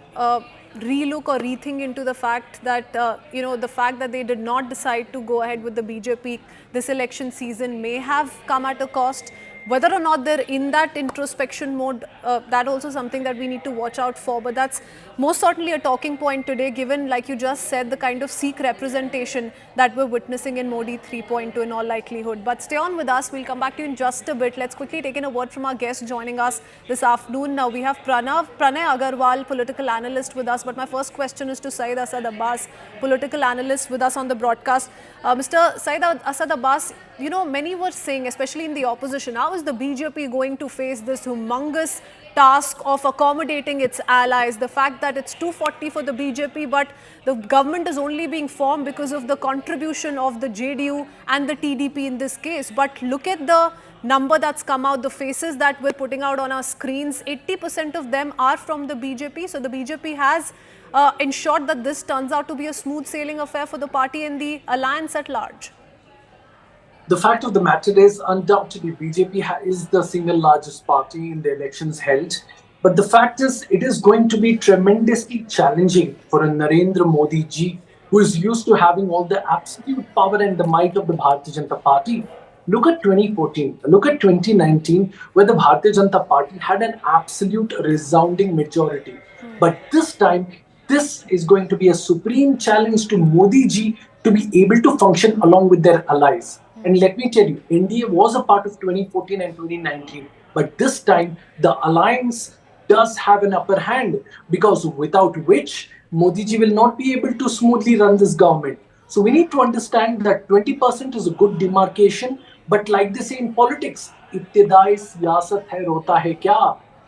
relook or rethink into the fact that, the fact that they did not decide to go ahead with the BJP this election season may have come at a cost. Whether or not they're in that introspection mode, that also something that we need to watch out for. But that's most certainly a talking point today, given, like you just said, the kind of Sikh representation that we're witnessing in Modi 3.2 in all likelihood. But stay on with us. We'll come back to you in just a bit. Let's quickly take in a word from our guest joining us this afternoon. Now we have Pranay Agarwal, political analyst with us. But my first question is to Syed Asad Abbas, political analyst with us on the broadcast. Mr. Syed Asad Abbas, you know, many were saying, especially in the opposition, how is the BJP going to face this humongous task of accommodating its allies? The fact that it's 240 for the BJP, but the government is only being formed because of the contribution of the JDU and the TDP in this case. But look at the number that's come out, the faces that we're putting out on our screens, 80% of them are from the BJP. So the BJP has ensured that this turns out to be a smooth sailing affair for the party and the alliance at large. The fact of the matter is, undoubtedly, BJP is the single largest party in the elections held. But the fact is, it is going to be tremendously challenging for a Narendra Modi ji, who is used to having all the absolute power and the might of the Bharatiya Janata Party. Look at 2014, look at 2019, where the Bharatiya Janata Party had an absolute resounding majority. But this time, this is going to be a supreme challenge to Modi ji to be able to function along with their allies. And let me tell you, NDA was a part of 2014 and 2019. But this time, the alliance does have an upper hand, because without which, Modi ji will not be able to smoothly run this government. So we need to understand that 20% is a good demarcation. But like they say in politics, इब्तिदाई सियासत है रोता है क्या,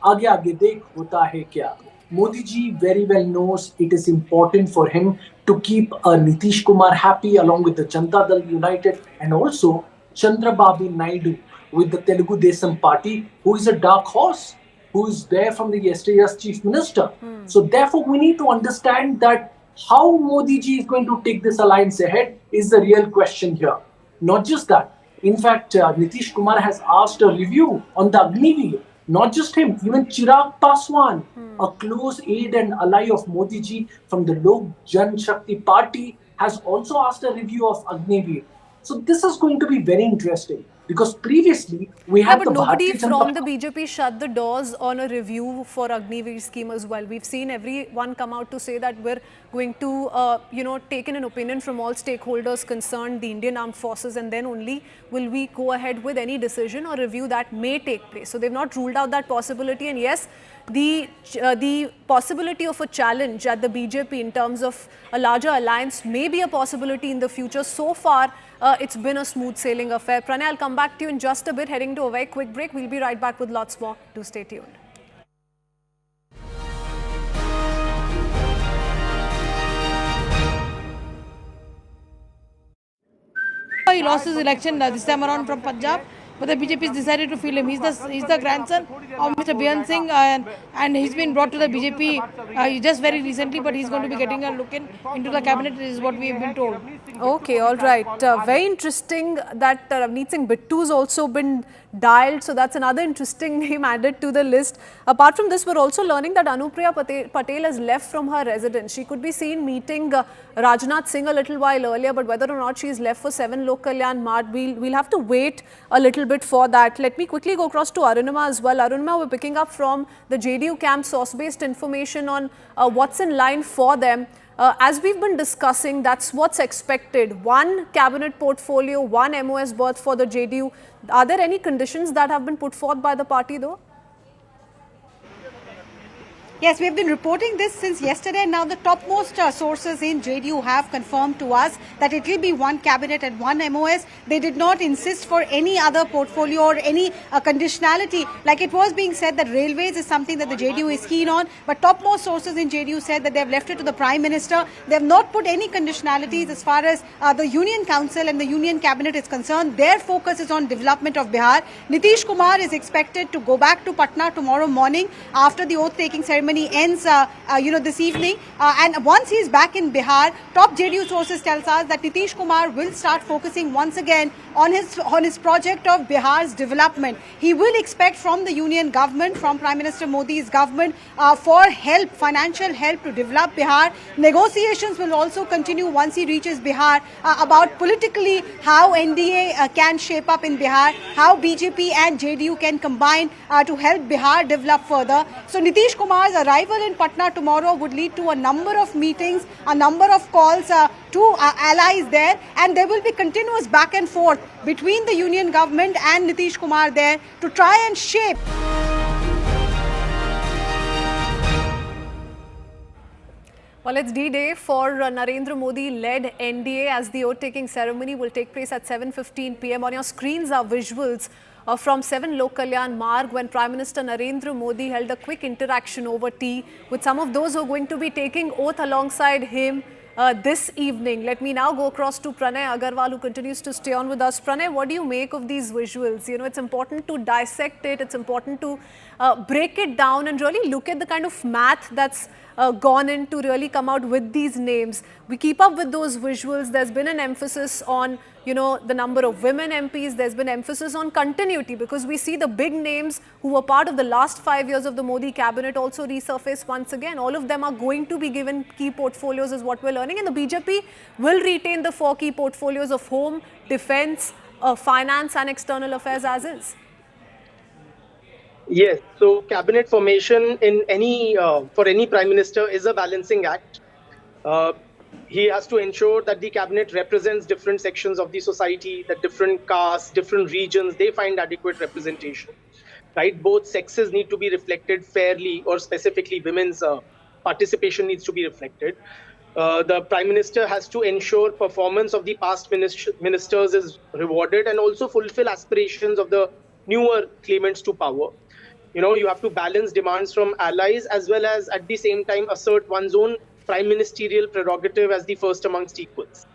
आगे आगे देख होता है क्या. Modi ji very well knows it is important for him to keep Nitish Kumar happy along with the Janata Dal United, and also Chandrababu Naidu with the Telugu Desam Party, who is a dark horse, who is there from the yesterday as Chief Minister. So therefore we need to understand that how Modi ji is going to take this alliance ahead is the real question here. Not just that. In fact, Nitish Kumar has asked a review on the Agniveer. Not just him, even Chirag Paswan, a close aide and ally of Modi ji from the Lok Jan Shakti Party, has also asked a review of Agniveer. So this is going to be very interesting, because previously we had but nobody Bharatiya from Janata the BJP shut the doors on a review for Agniveer scheme as well. We've seen everyone come out to say that we're going to, take in an opinion from all stakeholders concerned, the Indian Armed Forces, and then only will we go ahead with any decision or review that may take place. So they've not ruled out that possibility. And yes, the possibility of a challenge at the BJP in terms of a larger alliance may be a possibility in the future. So far, it's been a smooth sailing affair. Pranay, I'll come back to you in just a bit, heading to a very quick break. We'll be right back with lots more. Do stay tuned. He lost his election this time around from Punjab, but the BJP has decided to field him. He's the grandson of Mr. Behan Singh, and he's been brought to the BJP just very recently, but he's going to be getting a look into the cabinet, is what we have been told. Okay, all right. Very interesting that Ravneet Singh Bittu's also been dialed. So that's another interesting name added to the list. Apart from this, we're also learning that Anupriya Patel has left from her residence. She could be seen meeting Rajnath Singh a little while earlier, but whether or not she's left for 7 Lok Kalyan Mart, we'll have to wait a little bit for that. Let me quickly go across to Arunima as well. Arunima, we're picking up from the JDU camp source-based information on what's in line for them. As we've been discussing, that's what's expected. One cabinet portfolio, one MOS berth for the JDU. Are there any conditions that have been put forth by the party though? Yes, we have been reporting this since yesterday. Now the topmost sources in JDU have confirmed to us that it will be one cabinet and one MOS. They did not insist for any other portfolio or any conditionality. Like it was being said that railways is something that the JDU is keen on. But topmost sources in JDU said that they have left it to the Prime Minister. They have not put any conditionalities as far as the Union Council and the Union Cabinet is concerned. Their focus is on development of Bihar. Nitish Kumar is expected to go back to Patna tomorrow morning after the oath-taking ceremony ends, this evening. And once he is back in Bihar, top JDU sources tells us that Nitish Kumar will start focusing once again on his project of Bihar's development. He will expect from the union government, from Prime Minister Modi's government, for help, financial help to develop Bihar. Negotiations will also continue once he reaches Bihar about politically how NDA can shape up in Bihar, how BJP and JDU can combine to help Bihar develop further. So Nitish Kumar's arrival in Patna tomorrow would lead to a number of meetings, a number of calls to allies there, and there will be continuous back and forth between the union government and Nitish Kumar there to try and shape. Well, it's D-Day for Narendra Modi-led NDA as the oath-taking ceremony will take place at 7:15 p.m. On your screens are visuals from 7 Lok Kalyan Marg when Prime Minister Narendra Modi held a quick interaction over tea with some of those who are going to be taking oath alongside him this evening. Let me now go across to Pranay Agarwal, who continues to stay on with us. Pranay, what do you make of these visuals? You know, it's important to dissect it. It's important to break it down and really look at the kind of math that's gone in to really come out with these names. We keep up with those visuals. There's been an emphasis on, you know, the number of women MPs. There's been emphasis on continuity because we see the big names who were part of the last 5 years of the Modi cabinet also resurface once again. All of them are going to be given key portfolios is what we're learning, and the BJP will retain the 4 key portfolios of home, defense, finance and external affairs as is. Yes, so cabinet formation in any for any prime minister is a balancing act. He has to ensure that the cabinet represents different sections of the society, that different castes, different regions, they find adequate representation, right? Both sexes need to be reflected fairly, or specifically women's participation needs to be reflected. The prime minister has to ensure performance of the past ministers is rewarded and also fulfill aspirations of the newer claimants to power. You know, you have to balance demands from allies as well as at the same time assert one's own prime ministerial prerogative as the first amongst equals,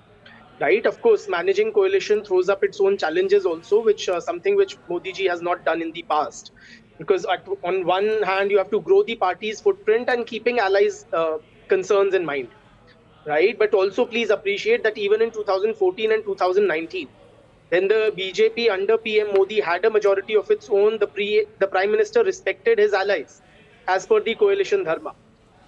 right? Of course, managing coalition throws up its own challenges also, which something which Modi ji has not done in the past. Because on one hand, you have to grow the party's footprint and keeping allies' concerns in mind, right? But also please appreciate that even in 2014 and 2019, when the BJP under PM Modi had a majority of its own, the Prime Minister respected his allies as per the coalition dharma.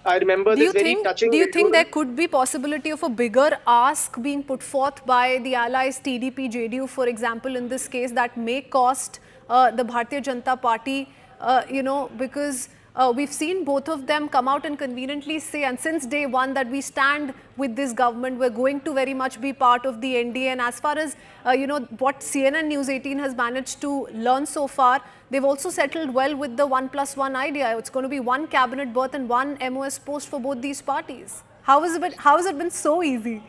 I remember this very touching. Do you think there could be possibility of a bigger ask being put forth by the allies TDP, JDU, for example, in this case that may cost the Bharatiya Janata Party, you know, because we've seen both of them come out and conveniently say, and since day one, that we stand with this government, we're going to very much be part of the NDA. And as far as, you know, what CNN News 18 has managed to learn so far, they've also settled well with the 1+1 idea. It's going to be 1 cabinet berth and 1 MOS post for both these parties. How has it been so easy?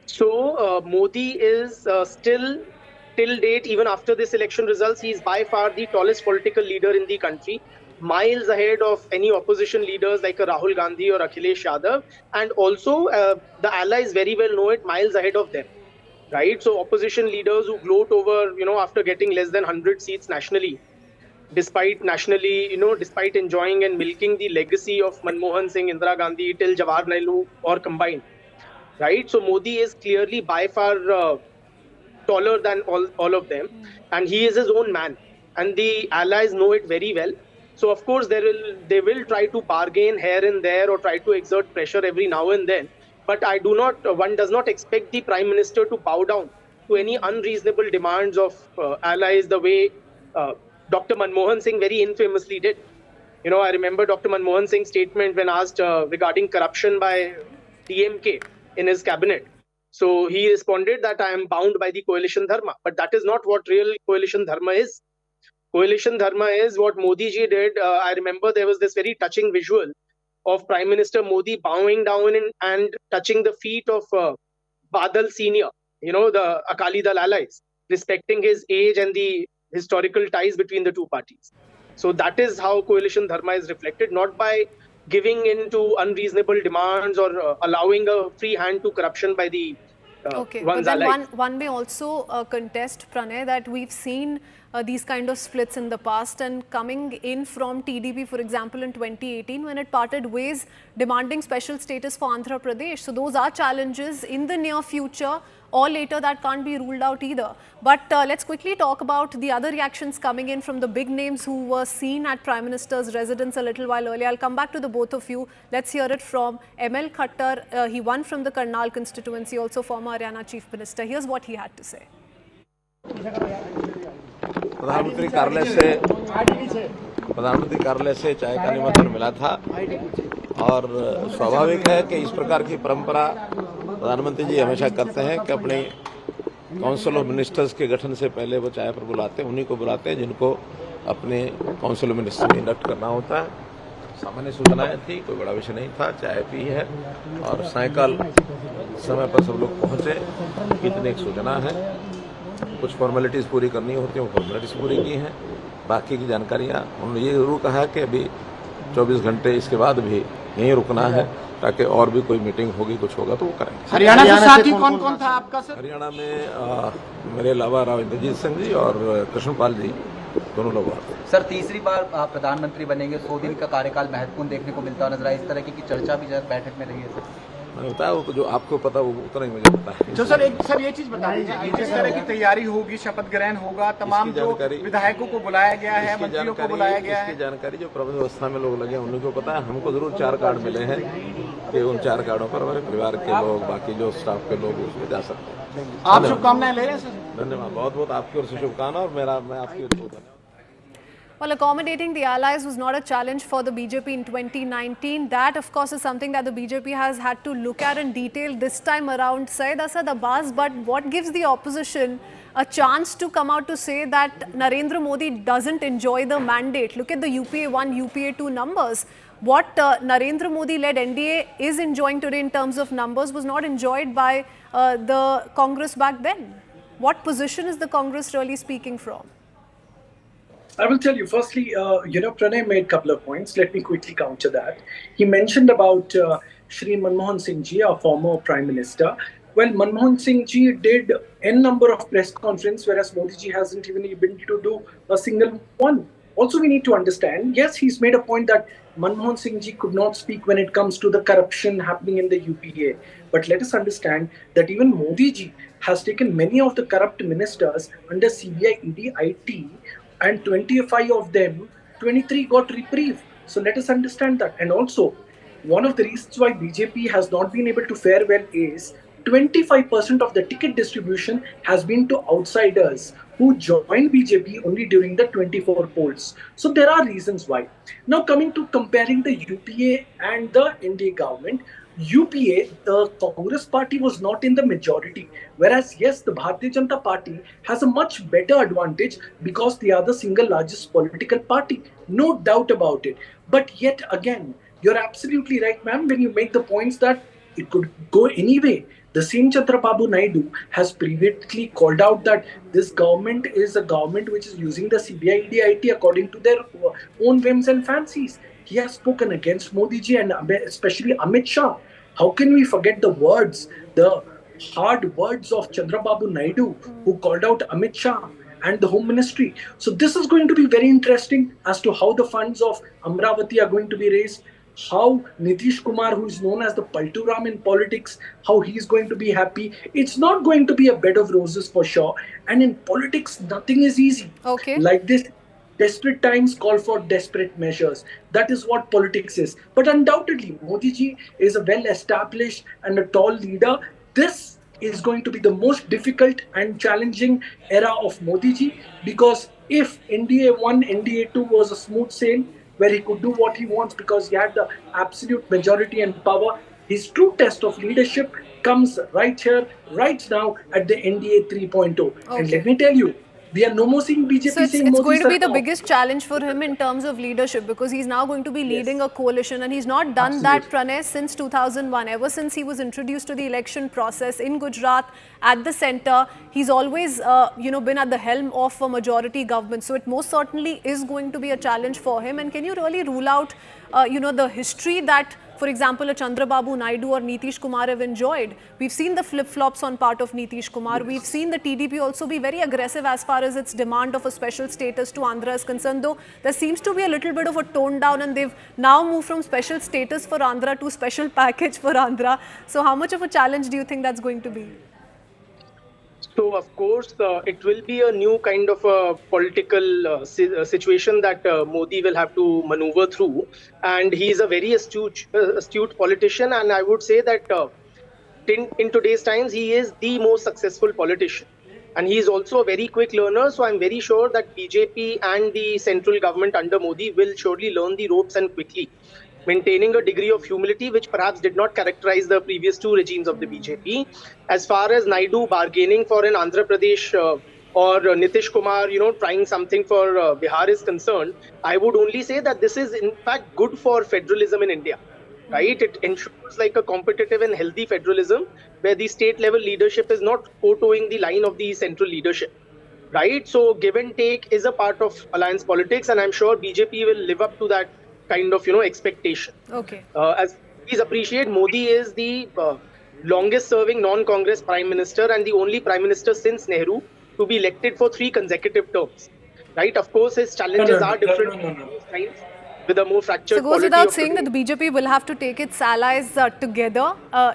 So Modi is still, till date, even after this election results, he is by far the tallest political leader in the country, miles ahead of any opposition leaders like Rahul Gandhi or Akhilesh Yadav, and also the allies very well know it, miles ahead of them, right? So opposition leaders who gloat over, you know, after getting less than 100 seats nationally, despite enjoying and milking the legacy of Manmohan Singh, Indira Gandhi till Jawaharlal Nehru or combined, right? So Modi is clearly by far taller than all of them, and he is his own man, and the allies know it very well. So of course they will try to bargain here and there or try to exert pressure every now and then. But one does not expect the Prime Minister to bow down to any unreasonable demands of allies the way Dr. Manmohan Singh very infamously did. You know, I remember Dr. Manmohan Singh's statement when asked regarding corruption by DMK in his cabinet. So he responded that I am bound by the coalition dharma. But that is not what real coalition dharma is. Coalition dharma is what Modi ji did. I remember there was this very touching visual of Prime Minister Modi bowing down and touching the feet of Badal Senior, you know, the Akali Dal allies, respecting his age and the historical ties between the two parties. So that is how coalition dharma is reflected, not by giving in to unreasonable demands or allowing a free hand to corruption by the okay, one's but then allies. one may also contest, Pranay, that we've seen these kind of splits in the past, and coming in from TDP, for example, in 2018 when it parted ways demanding special status for Andhra Pradesh. So those are challenges in the near future or later that can't be ruled out either. But let's quickly talk about the other reactions coming in from the big names who were seen at Prime Minister's residence a little while earlier. I'll come back to the both of you. Let's hear it from ML Khattar. He won from the Karnal constituency, also former Haryana Chief Minister. Here's what he had to say. प्रधानमंत्री कार्यालय से चाय का निमंत्रण मिला था और स्वाभाविक है कि इस प्रकार की परंपरा प्रधानमंत्री जी हमेशा करते हैं कि अपने काउंसिल ऑफ मिनिस्टर्स के गठन से पहले वो चाय पर बुलाते हैं, उन्हीं को बुलाते हैं जिनको अपने काउंसिल ऑफ मिनिस्टर्स में इंडक्ट करना होता है। सामान्य सूचनाएं थी, कोई बड़ा विषय नहीं था, चाय पी है और सायकाल समय पर सब लोग पहुंचे। इतनी एक सूचना है, कुछ फॉर्मेलिटीज़ पूरी करनी होती हैं, वो फॉर्मेलिटीज़ पूरी की हैं। बाकी की जानकारियाँ उन्होंने ये जरूर कहा कि अभी 24 घंटे इसके बाद भी यहीं रुकना है, ताकि और भी कोई मीटिंग होगी, कुछ होगा तो वो करेंगे। हरियाणा से साथी कौन कौन था आपका सर? हरियाणा में मेरे अलावा राव इंद्रजीत सिंह जी और कृष्णपाल जी दोनों लोग आते हैं। सर तीसरी बार प्रधानमंत्री बनेंगे, 100 दिन का कार्यकाल महत्वपूर्ण देखने को मिलता नजर आया, इस तरह की चर्चा भी बैठक में रही है सर? मैंने बताया वो जो आपको पता वो उतना ही मुझे पता है। जो सर ये चीज बता दीजिए, जिस तरह की तैयारी होगी, शपथ ग्रहण होगा, तमाम जो विधायकों को बुलाया गया है, मंत्रियों को बुलाया गया है, इसकी जानकारी जो प्रबंध व्यवस्था में लोग लगे हैं उन्हीं को पता है। हमको जरूर 4 कार्ड मिले हैं कि उन 4 कार्डों पर हमारे परिवार के लोग, बाकी जो स्टाफ के लोग उसमें जा सकते हैं। आप शुभकामनाएं ले रहे हैं सर? धन्यवाद, बहुत बहुत आपकी ओर से शुभकामनाएं और मैं आपकी ओर से धन्यवाद। Well, accommodating the allies was not a challenge for the BJP in 2019. That, of course, is something that the BJP has had to look at in detail this time around, Syed Asad Abbas. But what gives the opposition a chance to come out to say that Narendra Modi doesn't enjoy the mandate? Look at the UPA 1, UPA 2 numbers. What Narendra Modi-led NDA is enjoying today in terms of numbers was not enjoyed by the Congress back then. What position is the Congress really speaking from? I will tell you, firstly, Pranay made a couple of points. Let me quickly counter that. He mentioned about Shri Manmohan Singh ji, our former Prime Minister. Well, Manmohan Singh ji did n number of press conferences, whereas Modi ji hasn't even been to do a single one. Also, we need to understand, yes, he's made a point that Manmohan Singh ji could not speak when it comes to the corruption happening in the UPA. But let us understand that even Modi ji has taken many of the corrupt ministers under CBI, ED, IT, and 25 of them, 23 got reprieve. So let us understand that. And also, one of the reasons why BJP has not been able to fare well is 25% of the ticket distribution has been to outsiders who joined BJP only during the 24 polls. So there are reasons why. Now coming to comparing the UPA and the NDA government, UPA, the Congress party was not in the majority, whereas yes, the Bharatiya Janata Party has a much better advantage because they are the single largest political party, no doubt about it. But yet again, you're absolutely right, ma'am, when you make the points that it could go anyway. The same Chandrababu Naidu has previously called out that this government is a government which is using the CBI, ED, IT according to their own whims and fancies. He has spoken against Modi ji and especially Amit Shah. How can we forget the words, the hard words of Chandrababu Naidu, who called out Amit Shah and the Home Ministry? So this is going to be very interesting as to how the funds of Amravati are going to be raised, how Nitish Kumar, who is known as the Palturam in politics, how he is going to be happy. It's not going to be a bed of roses for sure. And in politics, nothing is easy. Okay. Like this, desperate times call for desperate measures. That is what politics is. But undoubtedly, Modi ji is a well-established and a tall leader. This is going to be the most difficult and challenging era of Modi ji, because if NDA 1, NDA 2 was a smooth sail, where he could do what he wants because he had the absolute majority and power, his true test of leadership comes right here, right now at the NDA 3.0. Okay. And let me tell you, we are no more seeing BJP so saying it's Modi going to be the Sarkar. biggest challenge for him in terms of leadership, because he's now going to be leading a coalition, and he's not done that, Pranay, since 2001. Ever since he was introduced to the election process in Gujarat at the centre, he's always been at the helm of a majority government. So it most certainly is going to be a challenge for him. And can you really rule out the history that, for example, a Chandrababu Naidu or Nitish Kumar have enjoyed? We've seen the flip-flops on part of Nitish Kumar. We've seen the TDP also be very aggressive as far as its demand of a special status to Andhra is concerned, though there seems to be a little bit of a tone down, and they've now moved from special status for Andhra to special package for Andhra. So how much of a challenge do you think that's going to be? So, of course, it will be a new kind of a political situation that Modi will have to maneuver through. And he is a very astute politician. And I would say that in today's times, he is the most successful politician. And he is also a very quick learner. So I'm very sure that BJP and the central government under Modi will surely learn the ropes and quickly, maintaining a degree of humility which perhaps did not characterize the previous two regimes of the BJP. As far as Naidu bargaining for an Andhra Pradesh or Nitish Kumar, trying something for Bihar is concerned, I would only say that this is in fact good for federalism in India, right? It ensures like a competitive and healthy federalism where the state level leadership is not co-toeing the line of the central leadership, right? So give and take is a part of alliance politics, and I'm sure BJP will live up to that kind of, expectation. Okay. As please appreciate, Modi is the longest serving non-Congress Prime Minister and the only Prime Minister since Nehru to be elected for 3 consecutive terms, right? Of course, his challenges are different with a more fractured So it goes polity without of saying today. that the BJP will have to take its allies together,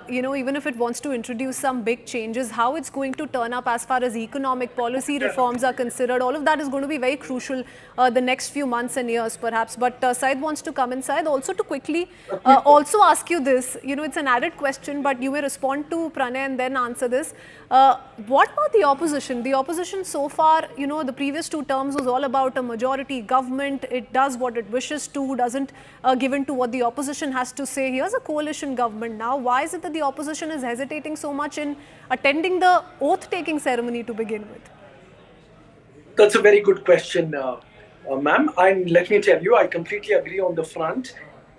even if it wants to introduce some big changes, how it's going to turn up as far as economic policy reforms are considered. All of that is going to be very crucial the next few months and years perhaps. But Syed wants to come inside also to quickly also ask you this. It's an added question, but you may respond to Pranay and then answer this. What about the opposition? The opposition so far, the previous 2 terms was all about a majority government. It does what it wishes to, doesn't give in to what the opposition has to say. Here's a coalition government now. Why is it that the opposition is hesitating so much in attending the oath-taking ceremony to begin with? That's a very good question, ma'am. And let me tell you, I completely agree on the front.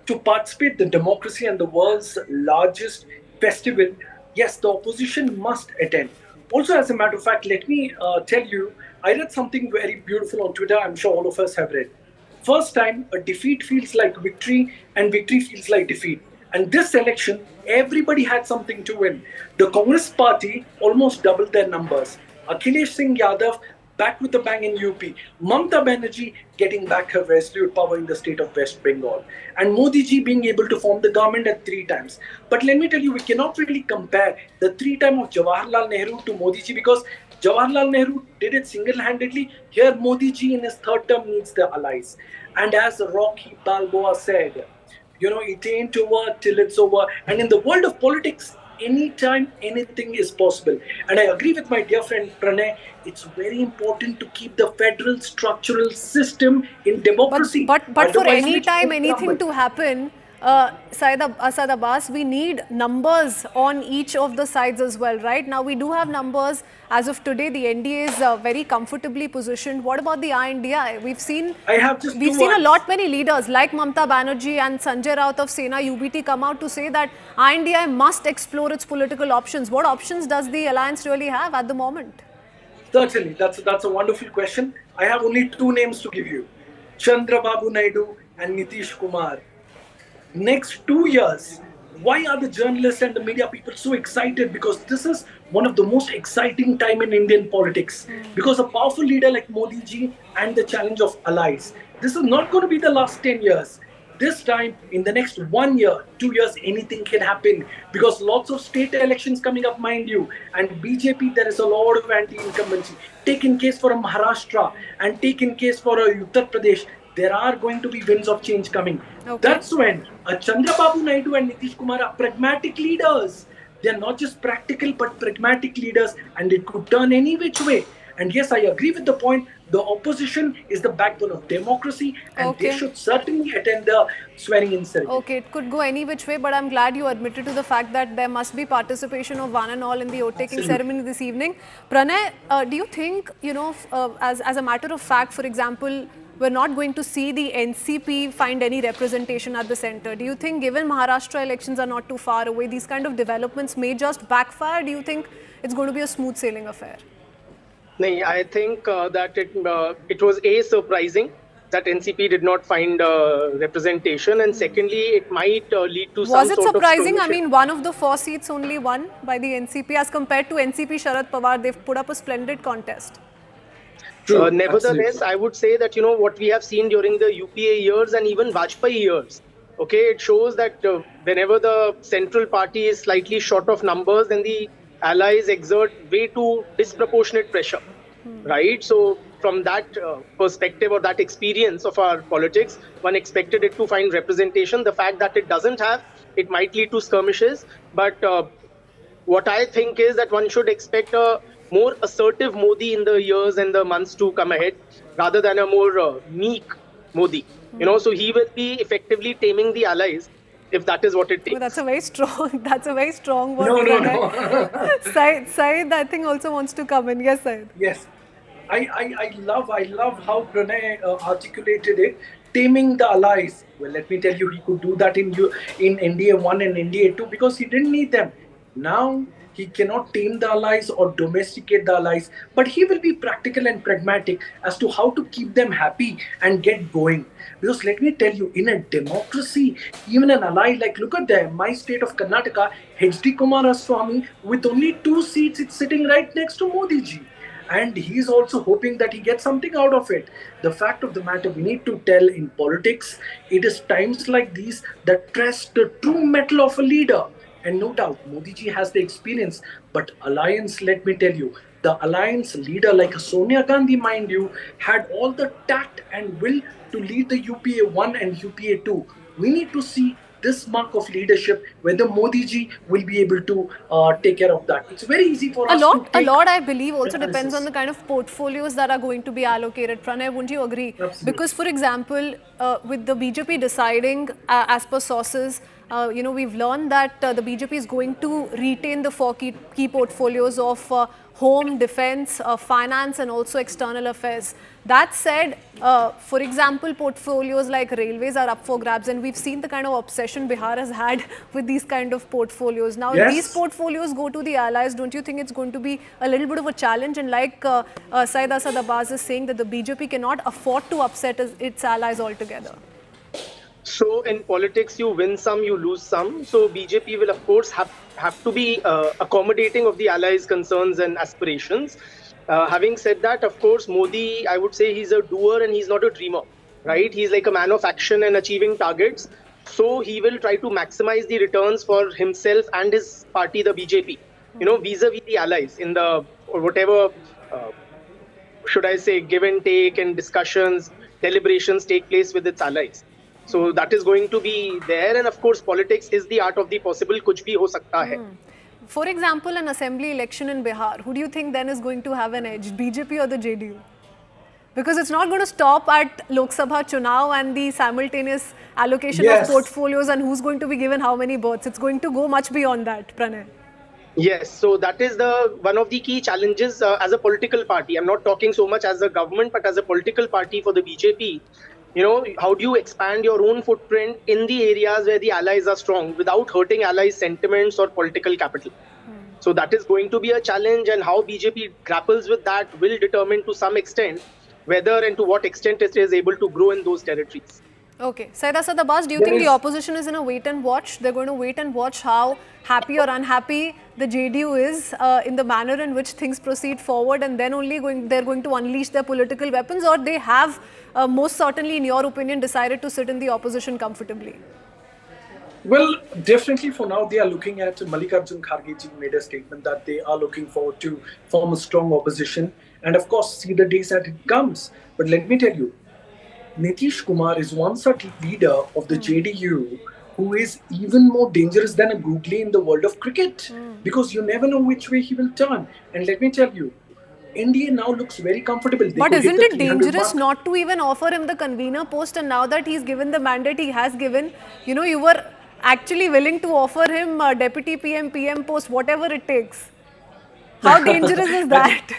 To participate in the democracy and the world's largest festival, yes, the opposition must attend. Also, as a matter of fact, let me tell you, I read something very beautiful on Twitter. I'm sure all of us have read. First time, a defeat feels like victory and victory feels like defeat. And this election, everybody had something to win. The Congress party almost doubled their numbers. Akhilesh Singh Yadav back with the bang in UP. Mamata Banerjee getting back her resolute power in the state of West Bengal. And Modi ji being able to form the government at 3 times. But let me tell you, we cannot really compare the 3 times of Jawaharlal Nehru to Modi ji, because Jawaharlal Nehru did it single-handedly. Here, Modi ji in his 3rd term needs the allies. And as Rocky Balboa said, it ain't over till it's over. And in the world of politics, anytime anything is possible. And I agree with my dear friend Pranay, it's very important to keep the federal structural system in democracy. But for Otherwise, any which time will anything crumble. to happen, Asad Abbas, we need numbers on each of the sides as well, right? Now we do have numbers. As of today, the NDA is very comfortably positioned. What about the INDI? We've seen a lot many leaders like Mamata Banerjee and Sanjay Raut of Sena UBT come out to say that INDI must explore its political options. What options does the alliance really have at the moment? Certainly, that's a wonderful question. I have only 2 names to give you: Chandrababu Naidu and Nitish Kumar. Next 2 years, why are the journalists and the media people so excited? Because this is one of the most exciting time in Indian politics. Because a powerful leader like Modi ji and the challenge of allies. This is not going to be the last 10 years. This time, in the next 1 year, 2 years, anything can happen. Because lots of state elections coming up, mind you. And BJP, there is a lot of anti-incumbency. Take in case for a Maharashtra and take in case for a Uttar Pradesh. There are going to be winds of change coming. Okay. That's when Chandrababu Naidu and Nitish Kumar are pragmatic leaders. They are not just practical but pragmatic leaders, and it could turn any which way. And yes, I agree with the point. The opposition is the backbone of democracy, and they should certainly attend the swearing-in ceremony. Okay, it could go any which way, but I'm glad you admitted to the fact that there must be participation of one and all in the oath-taking ceremony this evening. Pranay, do you think, as a matter of fact, for example, we're not going to see the NCP find any representation at the centre? Do you think, given Maharashtra elections are not too far away, these kind of developments may just backfire? Do you think it's going to be a smooth sailing affair? No, I think that it was surprising that NCP did not find representation, and secondly, it might lead to some sort of... Was it surprising? I mean, one of the 4 seats only won by the NCP as compared to NCP Sharad Pawar. They've put up a splendid contest. Nevertheless, I would say that, what we have seen during the UPA years and even Vajpayee years, okay, it shows that whenever the central party is slightly short of numbers, then the allies exert way too disproportionate pressure, right? So from that perspective or that experience of our politics, one expected it to find representation. The fact that it doesn't have, it might lead to skirmishes. But what I think is that one should expect a more assertive Modi in the years and the months to come ahead, rather than a more meek Modi. So he will be effectively taming the allies, if that is what it takes. Oh, that's a very strong word. No. Syed, I think, also wants to come in. Yes, Syed. Yes. I love how Pranay articulated it. Taming the allies. Well, let me tell you, he could do that in NDA 1 and NDA 2 because he didn't need them. Now he cannot tame the allies or domesticate the allies, but he will be practical and pragmatic as to how to keep them happy and get going. Because let me tell you, in a democracy, even an ally like, look at them, my state of Karnataka, H.D. Kumaraswamy, with only 2 seats, it's sitting right next to Modi ji. And he's also hoping that he gets something out of it. The fact of the matter, we need to tell in politics, it is times like these that test the true mettle of a leader. And no doubt, Modi ji has the experience. But alliance, let me tell you, the alliance leader like a Sonia Gandhi, mind you, had all the tact and will to lead the UPA 1 and UPA 2. We need to see this mark of leadership, whether Modi ji will be able to take care of that. It's very easy for us to take a lot, I believe, also depends on the kind of portfolios that are going to be allocated. Pranay, wouldn't you agree? Absolutely. Because, for example, with the BJP deciding, as per sources, we've learned that the BJP is going to retain the 4 key portfolios of home, defense, finance and also external affairs. That said, for example, portfolios like railways are up for grabs, and we've seen the kind of obsession Bihar has had with these kind of portfolios. Now, if these portfolios go to the allies, don't you think it's going to be a little bit of a challenge? And like Syed Asad Abbas is saying, that the BJP cannot afford to upset its allies altogether. So in politics, you win some, you lose some. So BJP will, of course, have to be accommodating of the allies' concerns and aspirations. Having said that, of course, Modi, I would say he's a doer and he's not a dreamer, right? He's like a man of action and achieving targets. So he will try to maximize the returns for himself and his party, the BJP, vis-a-vis the allies in the whatever, should I say, give and take and discussions, deliberations take place with its allies. So that is going to be there. And of course, politics is the art of the possible. Kuch bhi ho sakta hai. For example, an assembly election in Bihar, who do you think then is going to have an edge, BJP or the JDU? Because it's not going to stop at Lok Sabha Chunav and the simultaneous allocation of portfolios and who's going to be given how many berths. It's going to go much beyond that, Pranay. Yes, so that is one of the key challenges as a political party. I'm not talking so much as a government, but as a political party for the BJP. How do you expand your own footprint in the areas where the allies are strong without hurting allies' sentiments or political capital? So that is going to be a challenge, and how BJP grapples with that will determine to some extent whether and to what extent it is able to grow in those territories. Okay. Syed Asad Abbas, do you think the opposition is in a wait and watch? They're going to wait and watch how happy or unhappy the JDU is in the manner in which things proceed forward, and then only they're going to unleash their political weapons, or they have most certainly, in your opinion, decided to sit in the opposition comfortably? Well, definitely for now, they are looking at Mallikarjun Kharge ji made a statement that they are looking forward to form a strong opposition and, of course, see the days that it comes. But let me tell you, Nitish Kumar is one such leader of the JDU who is even more dangerous than a googly in the world of cricket because you never know which way he will turn. And let me tell you, India now looks very comfortable. But isn't it dangerous not to even offer him the convener post? And now that he's given the mandate he has given, you were actually willing to offer him deputy PM post, whatever it takes. How dangerous is that?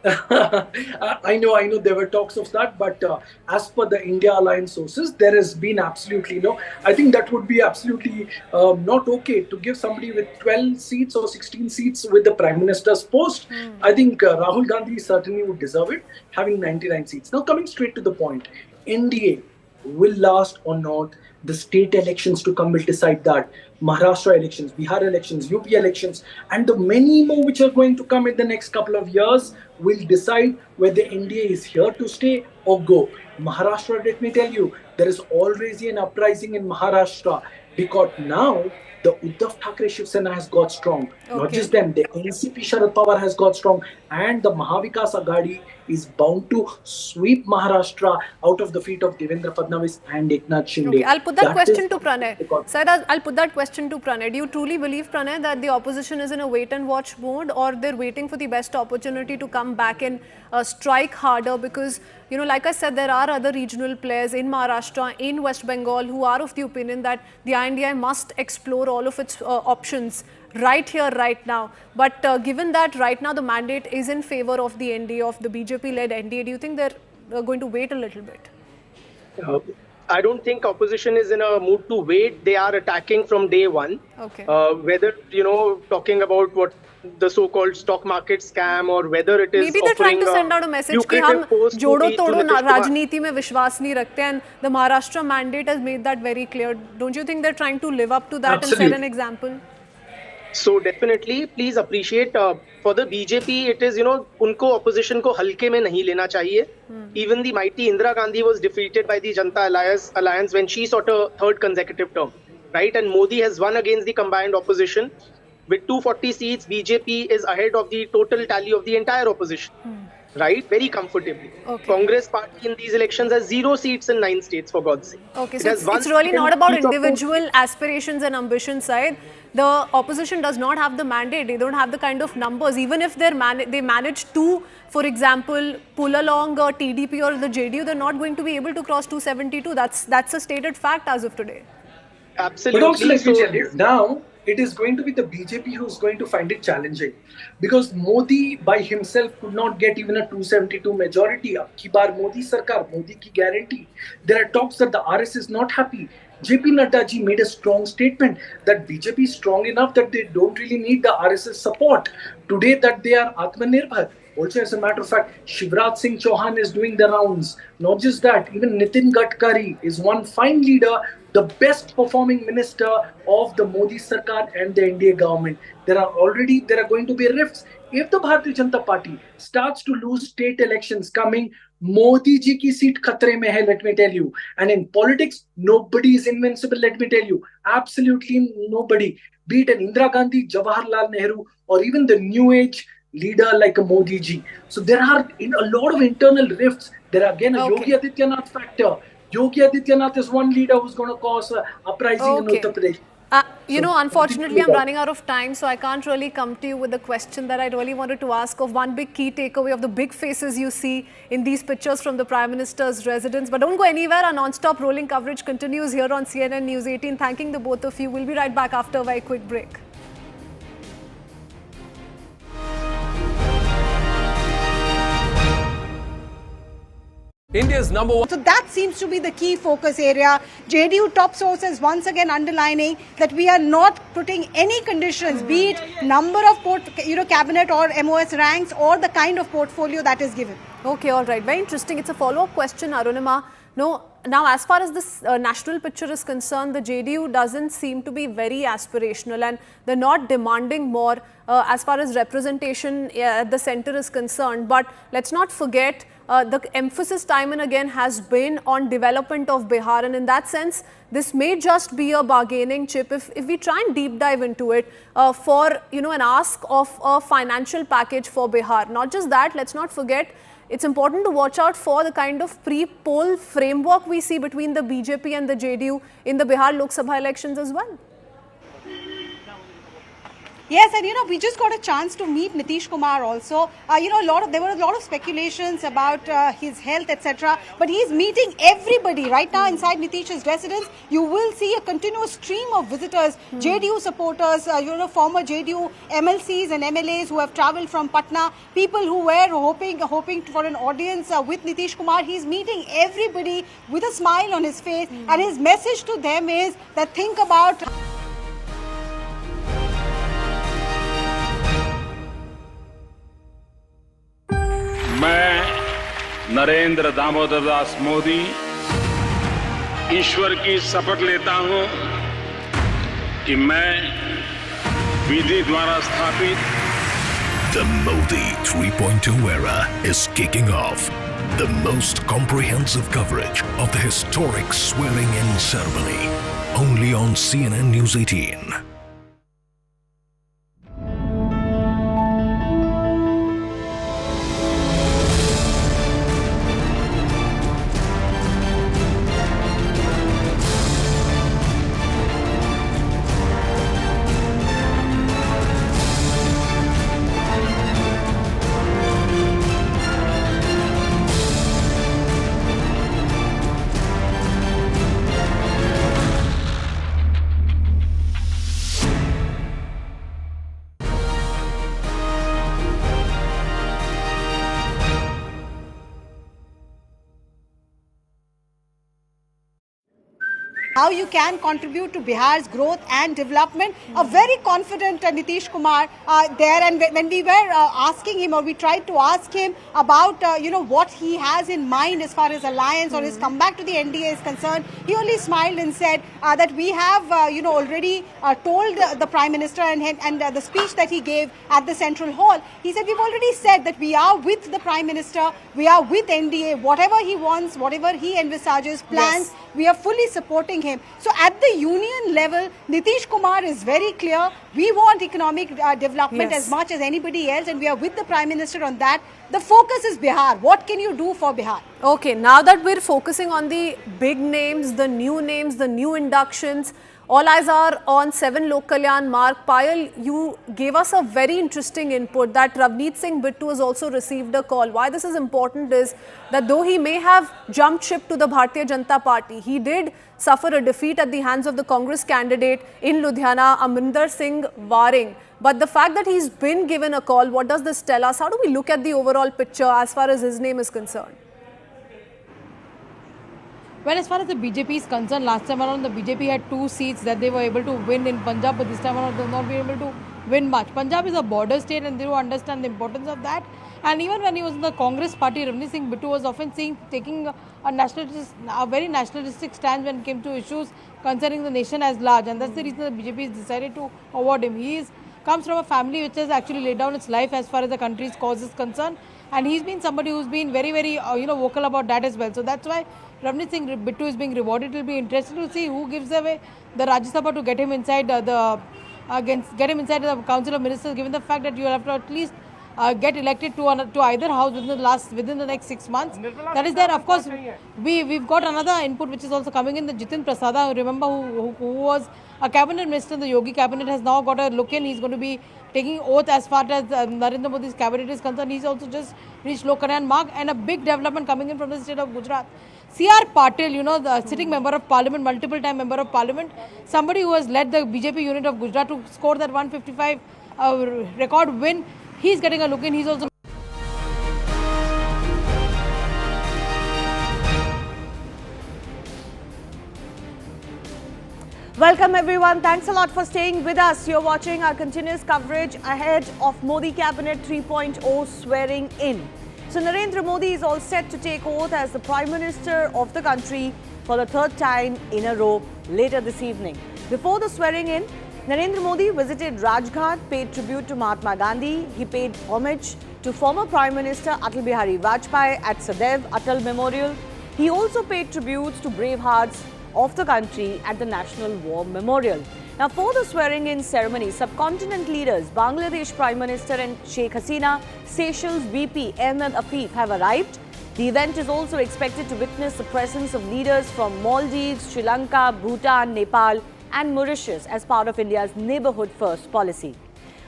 I know there were talks of that, but as per the India Alliance sources, there has been absolutely no. I think that would be absolutely not okay to give somebody with 12 seats or 16 seats with the Prime Minister's post. I think Rahul Gandhi certainly would deserve it, having 99 seats. Now, coming straight to the point, NDA will last or not. The state elections to come will decide that. Maharashtra elections, Bihar elections, UP elections, and the many more which are going to come in the next couple of years will decide whether India is here to stay or go. Maharashtra, let me tell you, there is already an uprising in Maharashtra because now the Uddhav Thackeray Shiv Sena has got strong. Not just them, the NCP Sharad Pawar has got strong, and the Mahavikas Aghadi is bound to sweep Maharashtra out of the feet of Devendra Fadnavis and Eknath Shinde. Okay, I'll put that question to Pranay. Syed, I'll put that question to Pranay. Do you truly believe, Pranay, that the opposition is in a wait and watch mode, or they're waiting for the best opportunity to come back and strike harder? Because, like I said, there are other regional players in Maharashtra, in West Bengal, who are of the opinion that the INDI must explore all of its options right here, right now. But given that right now the mandate is in favor of the NDA, of the BJP-led NDA, do you think they're going to wait a little bit? I don't think opposition is in a mood to wait. They are attacking from day one. Okay. Whether, talking about what the so-called stock market scam, or whether it is maybe they're trying to send out a message कि हम जोड़ो तोड़ो राजनीति में विश्वास नहीं रखते, and the Maharashtra mandate has made that very clear. Don't you think they're trying to live up to that and set an example? So definitely, please appreciate for the BJP, it is, उनको opposition को हल्के में नहीं लेना चाहिए. Even the mighty Indira Gandhi was defeated by the Janata Alliance when she sought a third consecutive term, right? And Modi has won against the combined opposition. With 240 seats, BJP is ahead of the total tally of the entire opposition, right? Very comfortably. Okay. Congress party in these elections has 0 seats in 9 states, for God's sake. Okay, so it's really not about individual aspirations and ambition side. The opposition does not have the mandate. They don't have the kind of numbers. Even if they manage to, for example, pull along TDP or the JDU, they're not going to be able to cross 272. That's a stated fact as of today. Absolutely. But also, let me tell you, now it is going to be the BJP who's going to find it challenging, because Modi by himself could not get even a 272 majority. Ab ki baar Modi Sarkar, Modi ki guarantee. There are talks that the RS is not happy. JP Nadda ji made a strong statement that BJP is strong enough that they don't really need the RSS support. Today that they are Atmanirbhar. Also, as a matter of fact, Shivraj Singh Chauhan is doing the rounds. Not just that, even Nitin Gadkari is one fine leader, the best performing minister of the Modi Sarkar and the NDA government. There are going to be rifts. If the Bharatiya Janata Party starts to lose state elections coming, Modi ji ki seat khatre mein hai, let me tell you. And in politics, nobody is invincible, let me tell you. Absolutely nobody. Be it an Indira Gandhi, Jawaharlal Nehru, or even the new age leader like a Modi ji. So there are a lot of internal rifts. There are again a Yogi Adityanath factor. Yogi Adityanath is one leader who's going to cause an uprising in Uttar Pradesh. Unfortunately, I'm running out of time, so I can't really come to you with the question that I really wanted to ask of one big key takeaway of the big faces you see in these pictures from the Prime Minister's residence. But don't go anywhere. Our non-stop rolling coverage continues here on CNN News 18. Thanking the both of you. We'll be right back after a very quick break. India's #1. So that seems to be the key focus area. JDU top sources once again underlining that we are not putting any conditions, be it number of cabinet or MOS ranks or the kind of portfolio that is given. Okay, all right. Very interesting. It's a follow-up question, Arunima. No, now as far as this national picture is concerned, the JDU doesn't seem to be very aspirational, and they're not demanding more as far as representation at the center is concerned. But let's not forget the emphasis time and again has been on development of Bihar, and in that sense, this may just be a bargaining chip if we try and deep dive into it for an ask of a financial package for Bihar. Not just that, let's not forget, it's important to watch out for the kind of pre-poll framework we see between the BJP and the JDU in the Bihar Lok Sabha elections as well. Yes, and we just got a chance to meet Nitish Kumar also. There were a lot of speculations about his health, etc. But he's meeting everybody right now inside Nitish's residence. You will see a continuous stream of visitors, JDU supporters, former JDU MLCs and MLAs who have travelled from Patna, people who were hoping for an audience with Nitish Kumar. He's meeting everybody with a smile on his face, and his message to them is that think about. मैं नरेंद्र दामोदर दास मोदी ईश्वर की शपथ लेता हूं कि मैं विधि द्वारा स्थापित The Modi 3.2 era is kicking off. The most comprehensive coverage of the historic swearing-in ceremony. Only on CNN News 18. how you can contribute to Bihar's growth and development. A very confident Nitish Kumar there, and when we were asking him, or we tried to ask him about what he has in mind as far as alliance or his comeback to the NDA is concerned, he only smiled and said that we have already told the Prime Minister and the speech that he gave at the Central Hall. He said we've already said that we are with the Prime Minister, we are with NDA, whatever he wants, whatever he envisages, plans, we are fully supporting him. So at the union level, Nitish Kumar is very clear. We want economic development as much as anybody else, and we are with the Prime Minister on that. The focus is Bihar. What can you do for Bihar? Okay, now that we're focusing on the big names, the new inductions, all eyes are on 7 Lok Kalyan Mark. Payal, you gave us a very interesting input that Ravneet Singh Bittu has also received a call. Why this is important is that though he may have jumped ship to the Bharatiya Janata Party, he did suffer a defeat at the hands of the Congress candidate in Ludhiana, Amrinder Singh Waring. But the fact that he's been given a call, what does this tell us? How do we look at the overall picture as far as his name is concerned? Well, as far as the BJP is concerned, last time around the BJP had 2 seats that they were able to win in Punjab, but this time around they have not been able to win much. Punjab is a border state and they do understand the importance of that. And even when he was in the Congress party, Ravneet Singh Bittu was often seen taking a very nationalistic stance when it came to issues concerning the nation as large. And that's the reason the BJP has decided to award him. He comes from a family which has actually laid down its life as far as the country's cause is concerned. And he's been somebody who's been very, very vocal about that as well. So that's why Ravneet Singh Bittu is being rewarded. It will be interesting to see who gives away the Rajya Sabha to get him inside the Council of Ministers, given the fact that you have to at least get elected to either house within the next 6 months. That is there. Of course, we've got another input which is also coming in. The Jitin Prasada, remember, who was a cabinet minister in the Yogi cabinet, has now got a look in. He's going to be taking oath as far as Narendra Modi's cabinet is concerned. He's also just reached Lok Kalyan Mark, and a big development coming in from the state of Gujarat. C.R. Patil, the sitting member of parliament, multiple time member of parliament, somebody who has led the BJP unit of Gujarat to score that 155 record win. He's getting a look in. He's also... Welcome everyone. Thanks a lot for staying with us. You're watching our continuous coverage ahead of Modi Cabinet 3.0 swearing in. So Narendra Modi is all set to take oath as the Prime Minister of the country for the 3rd time in a row later this evening. Before the swearing in, Narendra Modi visited Rajghat, paid tribute to Mahatma Gandhi. He paid homage to former Prime Minister Atal Bihari Vajpayee at Sadaiv Atal Memorial. He also paid tributes to brave hearts of the country at the National War Memorial. Now, for the swearing-in ceremony, subcontinent leaders, Bangladesh Prime Minister and Sheikh Hasina, Seychelles VP Ahmed Afif have arrived. The event is also expected to witness the presence of leaders from Maldives, Sri Lanka, Bhutan, Nepal and Mauritius as part of India's Neighbourhood First policy.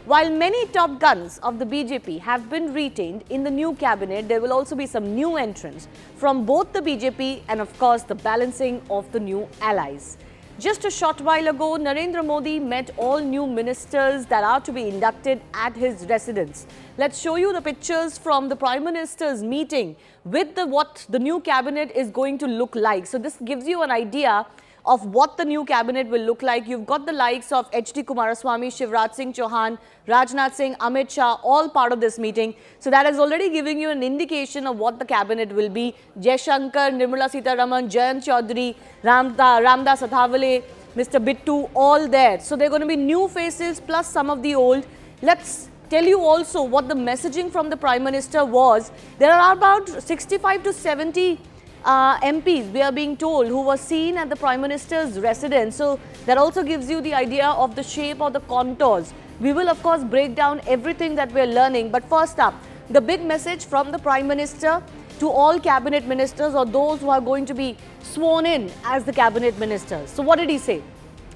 While many top guns of the BJP have been retained in the new cabinet, there will also be some new entrants from both the BJP and of course the balancing of the new allies. Just a short while ago, Narendra Modi met all new ministers that are to be inducted at his residence. Let's show you the pictures from the Prime Minister's meeting with what the new cabinet is going to look like. So this gives you an idea of what the new cabinet will look like. You've got the likes of H.D. Kumaraswamy, Shivraj Singh Chauhan, Rajnath Singh, Amit Shah, all part of this meeting. So that is already giving you an indication of what the cabinet will be. Jaishankar, Nirmala Sitharaman, Jayant Chaudhary, Ramdas Athavale, Mr. Bittu, all there. So there are going to be new faces plus some of the old. Let's tell you also what the messaging from the Prime Minister was. There are about 65 to 70 MPs, we are being told, who were seen at the Prime Minister's residence. So that also gives you the idea of the shape or the contours. We will of course break down everything that we are learning. But first up, the big message from the Prime Minister to all cabinet ministers or those who are going to be sworn in as the cabinet ministers. So what did he say?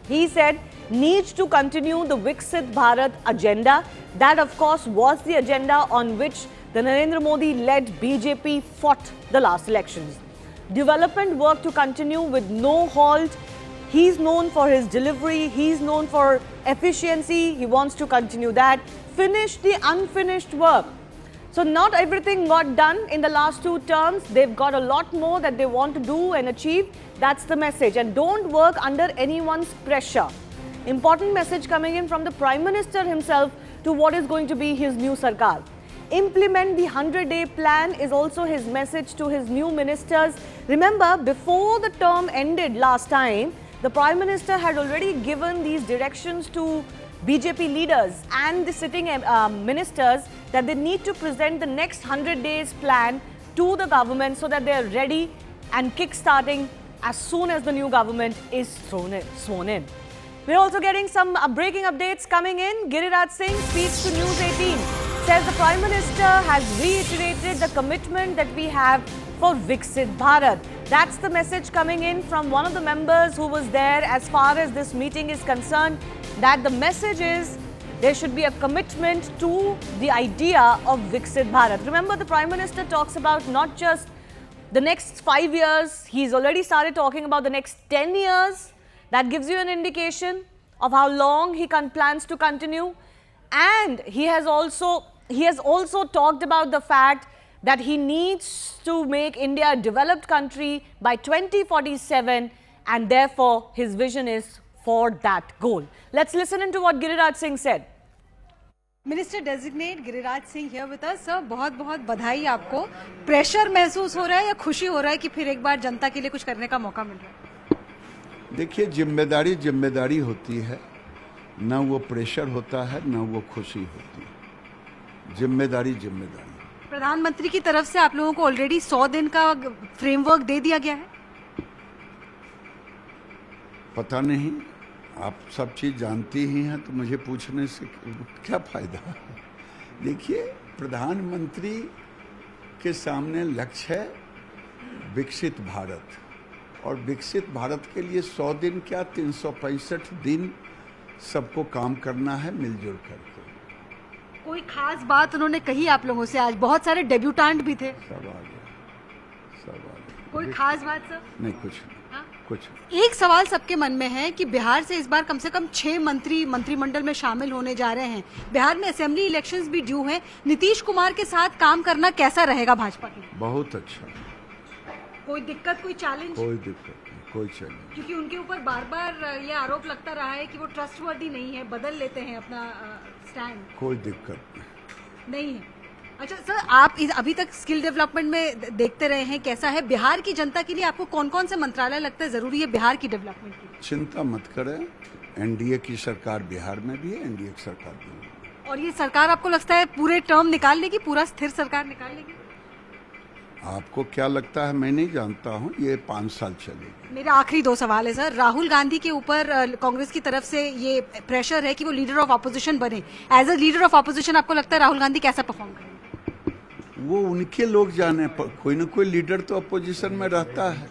He said, needs to continue the Viksit Bharat agenda. That of course was the agenda on which the Narendra Modi-led BJP fought the last elections. Development work to continue with no halt. He's known for his delivery. He's known for efficiency. He wants to continue that. Finish the unfinished work. So not everything got done in the last 2 terms. They've got a lot more that they want to do and achieve. That's the message. And don't work under anyone's pressure. Important message coming in from the Prime Minister himself to what is going to be his new Sarkar. Implement the 100-day plan is also his message to his new ministers. Remember, before the term ended last time, the Prime Minister had already given these directions to BJP leaders and the sitting ministers that they need to present the next 100 days plan to the government so that they are ready and kick-starting as soon as the new government is sworn in. We're also getting some breaking updates coming in. Giriraj Singh speaks to News 18, says the Prime Minister has reiterated the commitment that we have for Viksit Bharat. That's the message coming in from one of the members who was there as far as this meeting is concerned, that the message is there should be a commitment to the idea of Viksit Bharat. Remember, the Prime Minister talks about not just the next 5 years, he's already started talking about the next 10 years. That gives you an indication of how long he plans to continue. And he has also talked about the fact that he needs to make India a developed country by 2047, and therefore his vision is for that goal. Let's listen into what Giriraj Singh said. Minister Designate Giriraj Singh here with us. Sir, बहुत-बहुत बधाई आपको. Pressure महसूस हो रहा है या खुशी हो रहा है कि फिर एक बार जनता के लिए कुछ करने का मौका मिल रहा है? देखिए, जिम्मेदारी होती है, ना वो प्रेशर होता है, ना वो खुशी होती है. जिम्मेदारी. प्रधानमंत्री की तरफ से आप लोगों को ऑलरेडी 100 दिन का फ्रेमवर्क दे दिया गया है? पता नहीं, आप सब चीज जानती ही हैं, तो मुझे पूछने से क्या फायदा. देखिए, प्रधानमंत्री के सामने लक्ष्य है विकसित भारत, और विकसित भारत के लिए 100 दिन क्या 365 दिन सबको काम करना है मिलजुल करके. कोई खास बात उन्होंने कही आप लोगों से? आज बहुत सारे डेब्यूटेंट भी थे. सब आ गया. कोई खास बात सर? नहीं, कुछ. एक सवाल सबके मन में है कि बिहार से इस बार कम से कम 6 मंत्री मंत्रिमंडल में शामिल होने जा रहे हैं. बिहार में असेंबली इलेक्शंस भी ड्यू हैं. नीतीश कुमार के साथ काम करना कैसा रहेगा भाजपा के लिए? बहुत अच्छा. कोई दिक्कत, कोई चैलेंज? कोई दिक्कत नहीं, कोई चैलेंज. क्योंकि उनके ऊपर बार बार ये आरोप लगता रहा है कि वो ट्रस्टवर्दी नहीं है, बदल लेते हैं अपना स्टैंड. कोई दिक्कत नहीं है. अच्छा सर, आप अभी तक स्किल डेवलपमेंट में देखते रहे हैं, कैसा है बिहार की जनता के लिए? आपको कौन कौन से मंत्रालय लगता है जरूरी है बिहार की डेवलपमेंट के लिए? चिंता मत करें, एनडीए की सरकार बिहार में भी है, एनडीए की सरकार भी है. और ये सरकार आपको लगता है पूरे टर्म निकाल लेगी, पूरा स्थिर सरकार निकाल लेगी? आपको क्या लगता है? मैं नहीं जानता हूँ. ये 5 साल चलेगी. मेरा आखिरी 2 सवाल है सर. राहुल गांधी के ऊपर कांग्रेस की तरफ से ये प्रेशर है कि वो लीडर ऑफ ऑपोजिशन बने. As a leader of opposition आपको लगता है राहुल गांधी कैसा परफॉर्म करेंगे? वो उनके लोग जाने. कोई ना कोई लीडर तो अपोजिशन में रहता है.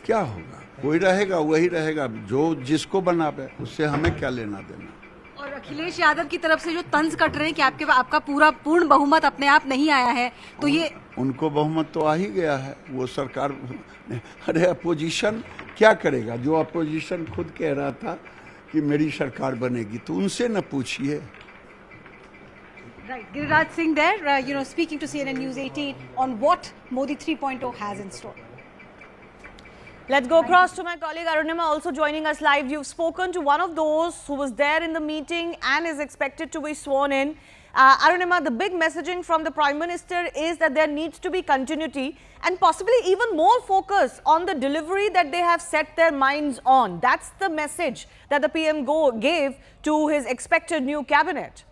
क्या होगा? कोई रहेगा, वही रहेगा. जो जिसको बनावे, उससे हमें क्या लेना देना. और अखिलेश यादव की तरफ से जो तंज कट रहे हैं कि आपका पूर्ण बहुमत अपने आप नहीं आया है, तो ये उनको बहुमत तो आ ही गया है. वो सरकार, अरे अपोजिशन क्या करेगा? जो अपोजिशन खुद कह रहा था कि मेरी सरकार बनेगी, तो उनसे न पूछिए. Right, Giriraj Singh there, speaking to CNN News 18 on what Modi 3.0 has in store. Let's go across to my colleague Arunima, also joining us live. You've spoken to one of those who was there in the meeting and is expected to be sworn in. Arunima, the big messaging from the Prime Minister is that there needs to be continuity and possibly even more focus on the delivery that they have set their minds on. That's the message that the PM gave to his expected new cabinet.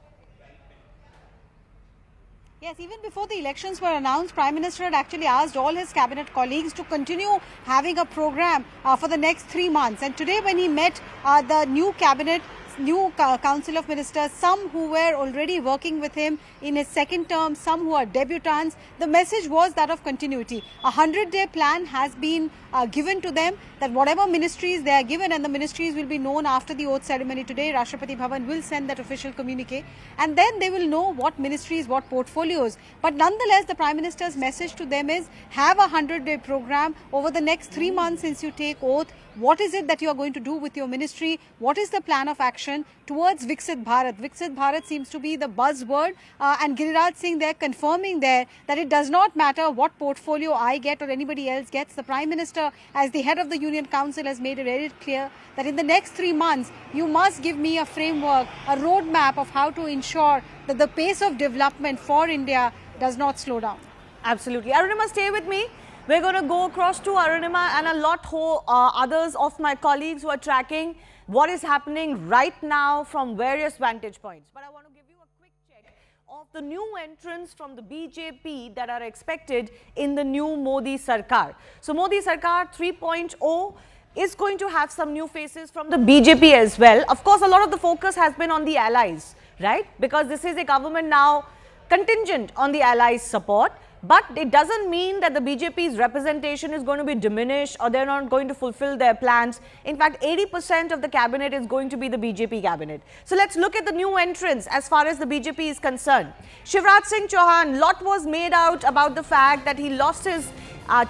Yes, even before the elections were announced, Prime Minister had actually asked all his cabinet colleagues to continue having a program for the next 3 months. And today when he met the new cabinet, new Council of Ministers, some who were already working with him in his second term, some who are debutants, the message was that of continuity. A 100-day plan has been given to them, that whatever ministries they are given, and the ministries will be known after the oath ceremony today. Rashtrapati Bhavan will send that official communique, and then they will know what ministries, what portfolios. But nonetheless, the Prime Minister's message to them is have a 100-day program over the next 3 months since you take oath. What is it that you are going to do with your ministry? What is the plan of action towards Viksit Bharat? Viksit Bharat seems to be the buzzword, and Giriraj Singh there confirming there that it does not matter what portfolio I get or anybody else gets. The Prime Minister, as the head of the Union Council, has made it very clear that in the next 3 months, you must give me a framework, a roadmap of how to ensure that the pace of development for India does not slow down. Absolutely. Arunima, stay with me. We're going to go across to Arunima and a lot others of my colleagues who are tracking what is happening right now from various vantage points. But I want to give you a quick check of the new entrants from the BJP that are expected in the new Modi Sarkar. So Modi Sarkar 3.0 is going to have some new faces from the BJP as well. Of course, a lot of the focus has been on the allies, right? Because this is a government now contingent on the allies' support. But it doesn't mean that the BJP's representation is going to be diminished or they're not going to fulfill their plans. In fact, 80% of the cabinet is going to be the BJP cabinet. So let's look at the new entrants as far as the BJP is concerned. Shivraj Singh Chauhan, lot was made out about the fact that he lost his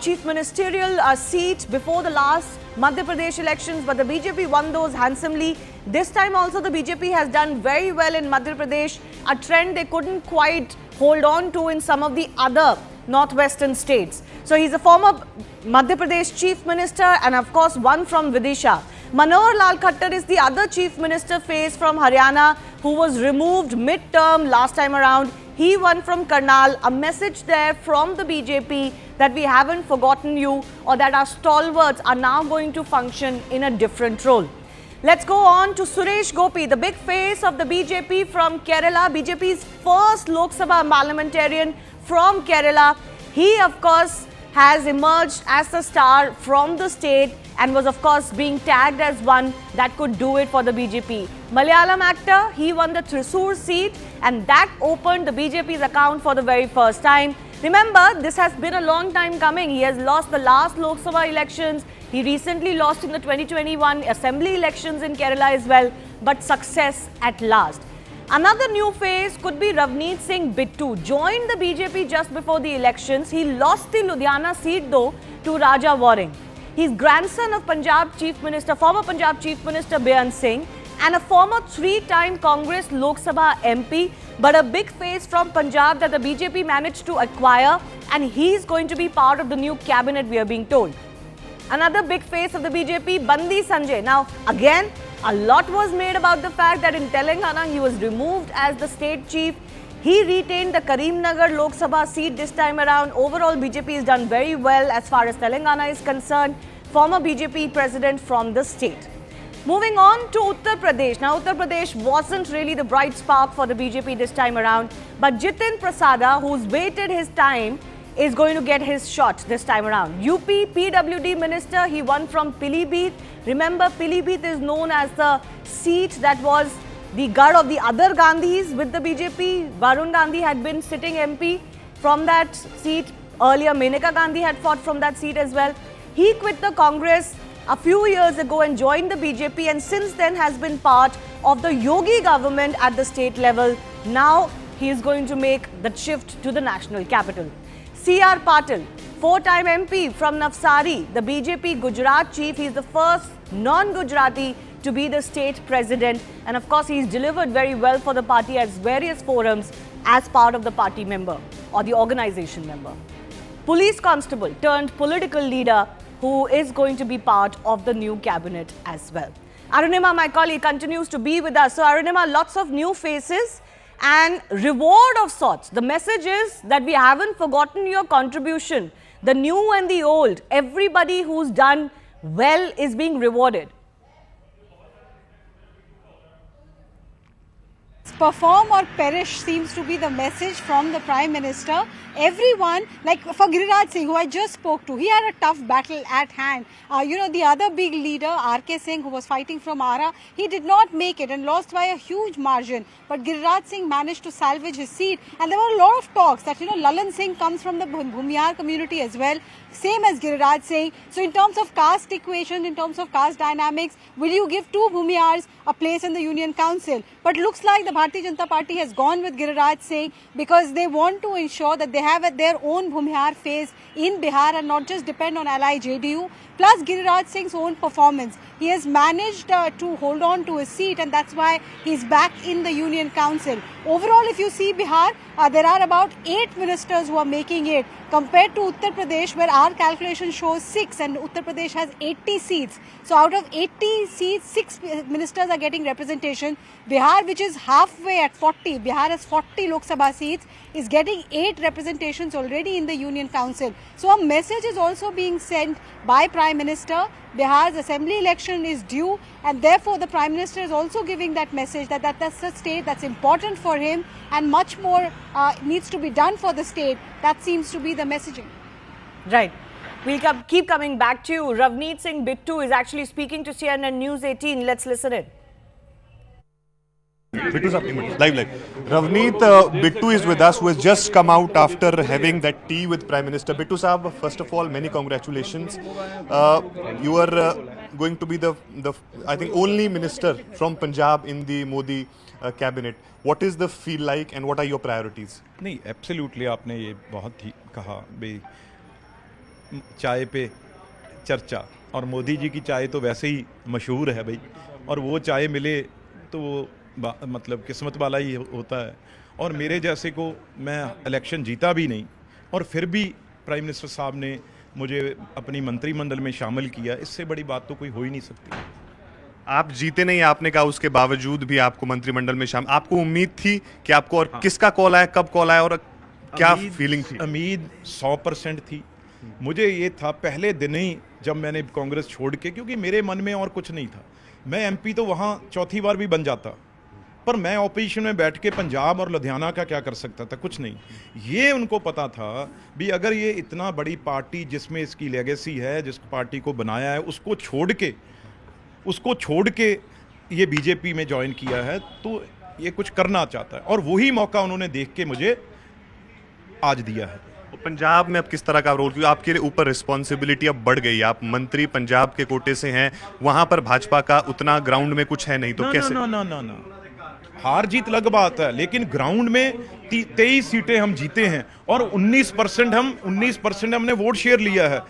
chief ministerial seat before the last Madhya Pradesh elections, but the BJP won those handsomely. This time also the BJP has done very well in Madhya Pradesh, a trend they couldn't quite hold on to in some of the other northwestern states. So he's a former Madhya Pradesh chief minister and of course one from Vidisha. Manohar Lal Khattar is the other chief minister face from Haryana who was removed mid-term last time around. He won from Karnal. A message there from the BJP that we haven't forgotten you or that our stalwarts are now going to function in a different role. Let's go on to Suresh Gopi, the big face of the BJP from Kerala, BJP's first Lok Sabha parliamentarian from Kerala. He, of course, has emerged as the star from the state and was, of course, being tagged as one that could do it for the BJP. Malayalam actor, he won the Thrissur seat and that opened the BJP's account for the very first time. Remember, this has been a long time coming. He has lost the last Lok Sabha elections. He recently lost in the 2021 assembly elections in Kerala as well, but success at last. Another new face could be Ravneet Singh Bittu. Joined the BJP just before the elections. He lost the Ludhiana seat though to Raja Waring. He's grandson of former Punjab Chief Minister Beant Singh and a former 3-time Congress Lok Sabha MP, but a big face from Punjab that the BJP managed to acquire, and he's going to be part of the new cabinet, we are being told. Another big face of the BJP, Bandi Sanjay. Now, again, a lot was made about the fact that in Telangana, he was removed as the state chief. He retained the Karimnagar Lok Sabha seat this time around. Overall, BJP has done very well as far as Telangana is concerned. Former BJP president from the state. Moving on to Uttar Pradesh. Now, Uttar Pradesh wasn't really the bright spark for the BJP this time around. But Jitin Prasada, who's waited his time, is going to get his shot this time around. UP PWD minister, he won from Pilibhit. Remember, Pilibhit is known as the seat that was the gad of the other Gandhis with the BJP. Varun Gandhi had been sitting MP from that seat. Earlier, Menaka Gandhi had fought from that seat as well. He quit the Congress a few years ago and joined the BJP, and since then has been part of the Yogi government at the state level. Now he is going to make the shift to the national capital. C.R. Patil, 4-time MP from Navsari, the BJP Gujarat chief. He is the first non-Gujarati to be the state president. And of course, he's delivered very well for the party at various forums as part of the party member or the organization member. Police constable turned political leader who is going to be part of the new cabinet as well. Arunima, my colleague, continues to be with us. So Arunima, lots of new faces and reward of sorts. The message is that we haven't forgotten your contribution. The new and the old, everybody who's done well is being rewarded. Perform or perish seems to be the message from the Prime Minister. Everyone, like for Giriraj Singh, who I just spoke to, he had a tough battle at hand. The other big leader, R.K. Singh, who was fighting from Ara, he did not make it and lost by a huge margin. But Giriraj Singh managed to salvage his seat. And there were a lot of talks that, Lalan Singh comes from the Bhumihar community as well, same as Giriraj Singh. So in terms of caste equation, in terms of caste dynamics, will you give two Bhumihars a place in the Union Council? But looks like the Bharatiya Janata Party has gone with Giriraj Singh because they want to ensure that they have their own Bhumihar phase in Bihar and not just depend on ally JDU. Plus Giriraj Singh's own performance. He has managed to hold on to his seat, and that's why he's back in the Union Council. Overall, if you see Bihar, there are about 8 ministers who are making it compared to Uttar Pradesh, where our calculation shows 6 and Uttar Pradesh has 80 seats. So out of 80 seats, 6 ministers are getting representation. Bihar, which is halfway at 40, Bihar has 40 Lok Sabha seats, is getting 8 representations already in the Union Council. So a message is also being sent by Prime Minister. Bihar's assembly election is due, and therefore the Prime Minister is also giving that message that that's a state that's important for him and much more needs to be done for the state. That seems to be the messaging. Right. We'll keep coming back to you. Ravneet Singh Bittu is actually speaking to CNN News 18. Let's listen in. Bittu sir, live. Ravneet Bittu is with us, who has just come out after having that tea with Prime Minister. Bittu sahab, first of all, many congratulations. You are going to be the I think only minister from Punjab in the Modi cabinet. What is the feel like and what are your priorities? नहीं, absolutely आपने ये बहुत ही कहा भाई, चाय पे चर्चा, और मोदी जी की चाय तो वैसे ही मशहूर है भाई, और वो चाय मिले तो वो मतलब किस्मत वाला ही होता है। और मेरे जैसे को, मैं इलेक्शन जीता भी नहीं और फिर भी प्राइम मिनिस्टर साहब ने मुझे अपनी मंत्रिमंडल में शामिल किया, इससे बड़ी बात तो कोई हो ही नहीं सकती। आप जीते नहीं, आपने कहा, उसके बावजूद भी आपको मंत्रिमंडल में शामिल, आपको उम्मीद थी कि आपको, और किसका कॉल आया, कब कॉल आया और क्या फीलिंग थी? उम्मीद 100% थी। मुझे ये था पहले दिन ही जब मैंने कांग्रेस छोड़ के, क्योंकि मेरे मन में और कुछ नहीं था, मैं एमपी तो वहाँ चौथी बार भी बन जाता, पर मैं ऑपोजिशन में बैठ के पंजाब और लुधियाना का क्या कर सकता था, कुछ नहीं। ये उनको पता था भी अगर ये इतना बड़ी पार्टी जिसमें इसकी लेगेसी है, जिस पार्टी को बनाया है, उसको छोड़ के ये बीजेपी में ज्वाइन किया है, तो ये कुछ करना चाहता है, और वही मौका उन्होंने देख के मुझे आज दिया है। पंजाब में अब किस तरह का रोल, क्योंकि आपके ऊपर रिस्पॉन्सिबिलिटी अब बढ़ गई, आप मंत्री पंजाब के कोटे से हैं, वहां पर भाजपा का उतना ग्राउंड में कुछ है नहीं, तो कैसे? ना, हार जीत अलग बात है, लेकिन ग्राउंड में 23 सीटें हम जीते हैं और 19% हमने वोट शेयर लिया है,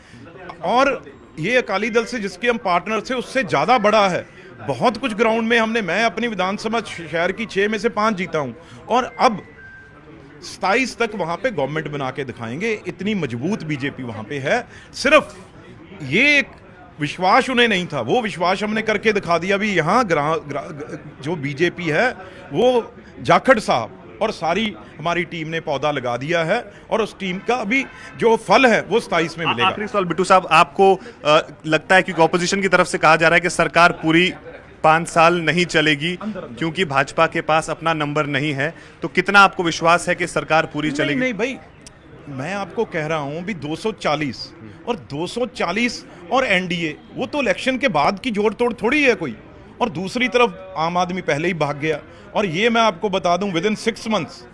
और ये अकाली दल से जिसके हम पार्टनर थे उससे ज्यादा बड़ा है। बहुत कुछ ग्राउंड में मैं अपनी विधानसभा शहर की 6 में से 5 जीता हूं, और अब 27 तक वहां पे गवर्नमेंट बना के दिखाएंगे। इतनी मजबूत बीजेपी वहां पे है। सिर्फ ये एक विश्वास उन्हें नहीं था, वो विश्वास हमने करके दिखा दिया। भी यहाँ जो बीजेपी है वो जाखड़ साहब और सारी हमारी टीम ने पौधा लगा दिया है, और उस टीम का अभी जो फल है वो 27 में मिलेगा। आखिरी सवाल बिट्टू साहब, आपको लगता है, क्योंकि ऑपोजिशन की तरफ से कहा जा रहा है कि सरकार पूरी 5 साल नहीं चलेगी क्योंकि भाजपा के पास अपना नंबर नहीं है, तो कितना आपको विश्वास है कि सरकार पूरी चलेगी? नहीं भाई, मैं आपको कह रहा हूं भी 240 और एनडीए, वो तो इलेक्शन के बाद की जोड़ तोड़ थोड़ी है कोई, और दूसरी तरफ आम आदमी पहले ही भाग गया। और ये मैं आपको बता दूं, विद इन 6 मंथ्स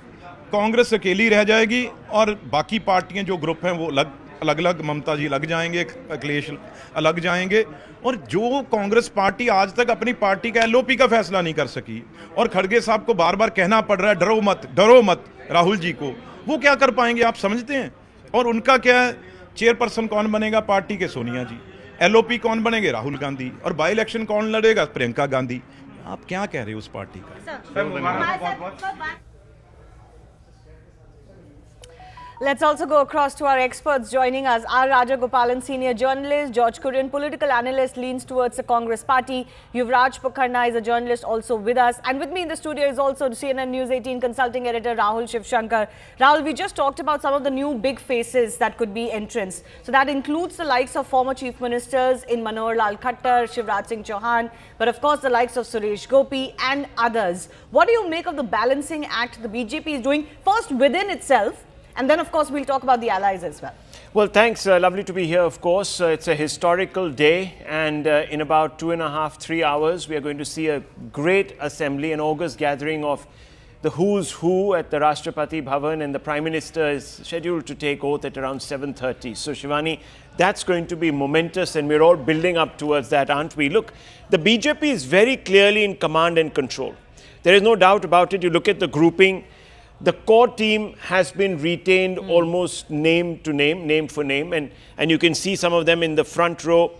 कांग्रेस अकेली रह जाएगी और बाकी पार्टियां जो ग्रुप हैं वो अलग, ममता जी अलग जाएंगे, अखिलेश अलग जाएंगे, और जो कांग्रेस पार्टी आज तक अपनी पार्टी का एलओपी का फैसला नहीं कर सकी, और खड़गे साहब को बार बार कहना पड़ रहा है डरो मत राहुल जी को, वो क्या कर पाएंगे आप समझते हैं? और उनका क्या है, चेयरपर्सन कौन बनेगा पार्टी के? सोनिया जी। एलओपी कौन बनेंगे? राहुल गांधी। और बाई इलेक्शन कौन लड़ेगा? प्रियंका गांधी। आप क्या कह रहे हो उस पार्टी का? Let's also go across to our experts joining us. R. Rajagopalan, senior journalist, George Kurian, political analyst, leans towards the Congress party. Yuvraj Pokharna is a journalist also with us. And with me in the studio is also CNN News 18 consulting editor Rahul Shivshankar. Rahul, we just talked about some of the new big faces that could be entrants. So that includes the likes of former chief ministers in Manohar Lal Khattar, Shivraj Singh Chauhan, but of course the likes of Suresh Gopi and others. What do you make of the balancing act the BJP is doing, first within itself, and then, of course, we'll talk about the allies as well. Well, thanks. Lovely to be here, of course. It's a historical day, and in about 2.5, 3 hours, we are going to see a great assembly, an august gathering of the who's who at the Rashtrapati Bhavan, and the Prime Minister is scheduled to take oath at around 7:30. So, Shivani, that's going to be momentous, and we're all building up towards that, aren't we? Look, the BJP is very clearly in command and control. there is no doubt about it. You look at the grouping, the core team has been retained almost name to name, name for name, and you can see some of them in the front row.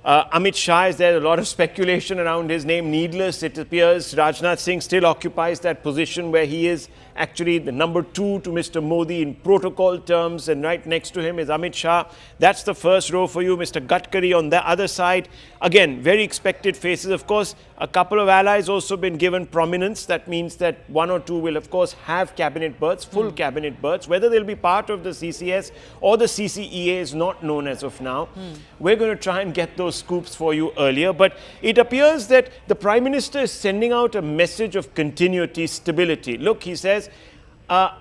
Amit Shah is there, a lot of speculation around his name, needless it appears. Rajnath Singh still occupies that position where he is actually the number 2 to Mr. Modi in protocol terms, and right next to him is Amit Shah. That's the first row for you. Mr. Gadkari on the other side. Again, very expected faces. Of course, a couple of allies also been given prominence. That means that 1 or 2 will of course have cabinet berths, full cabinet berths. Whether they'll be part of the CCS or the CCEA is not known as of now. We're going to try and get those scoops for you earlier, but it appears that the Prime Minister is sending out a message of continuity, stability. Look, he says,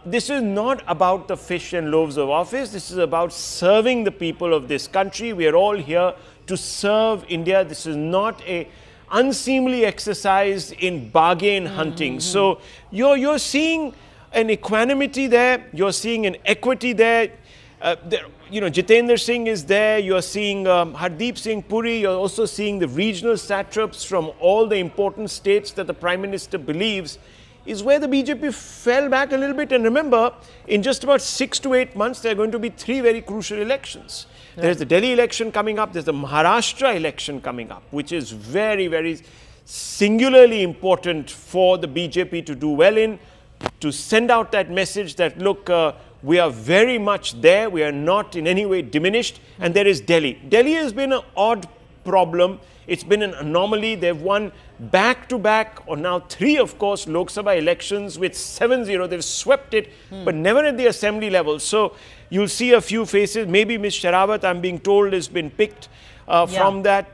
this is not about the fish and loaves of office. This is about serving the people of this country. We are all here to serve India. This is not a unseemly exercise in bargain hunting. So you're seeing an equanimity there. You're seeing an equity there. Jitendra Singh is there. You're seeing Hardeep Singh Puri. You're also seeing the regional satraps from all the important states that the Prime Minister believes is where the BJP fell back a little bit. And remember, in just about 6 to 8 months, there are going to be 3 very crucial elections. Yeah. There's the Delhi election coming up. There's the Maharashtra election coming up, which is very, very singularly important for the BJP to do well in, to send out that message that, look, we are very much there. We are not in any way diminished. And there is Delhi. Delhi has been an odd problem. It's been an anomaly. They've won back-to-back, or now 3, of course, Lok Sabha elections with 7-0. They've swept it, but never at the assembly level. So you'll see a few faces. Maybe Ms. Sherawat, I'm being told, has been picked from that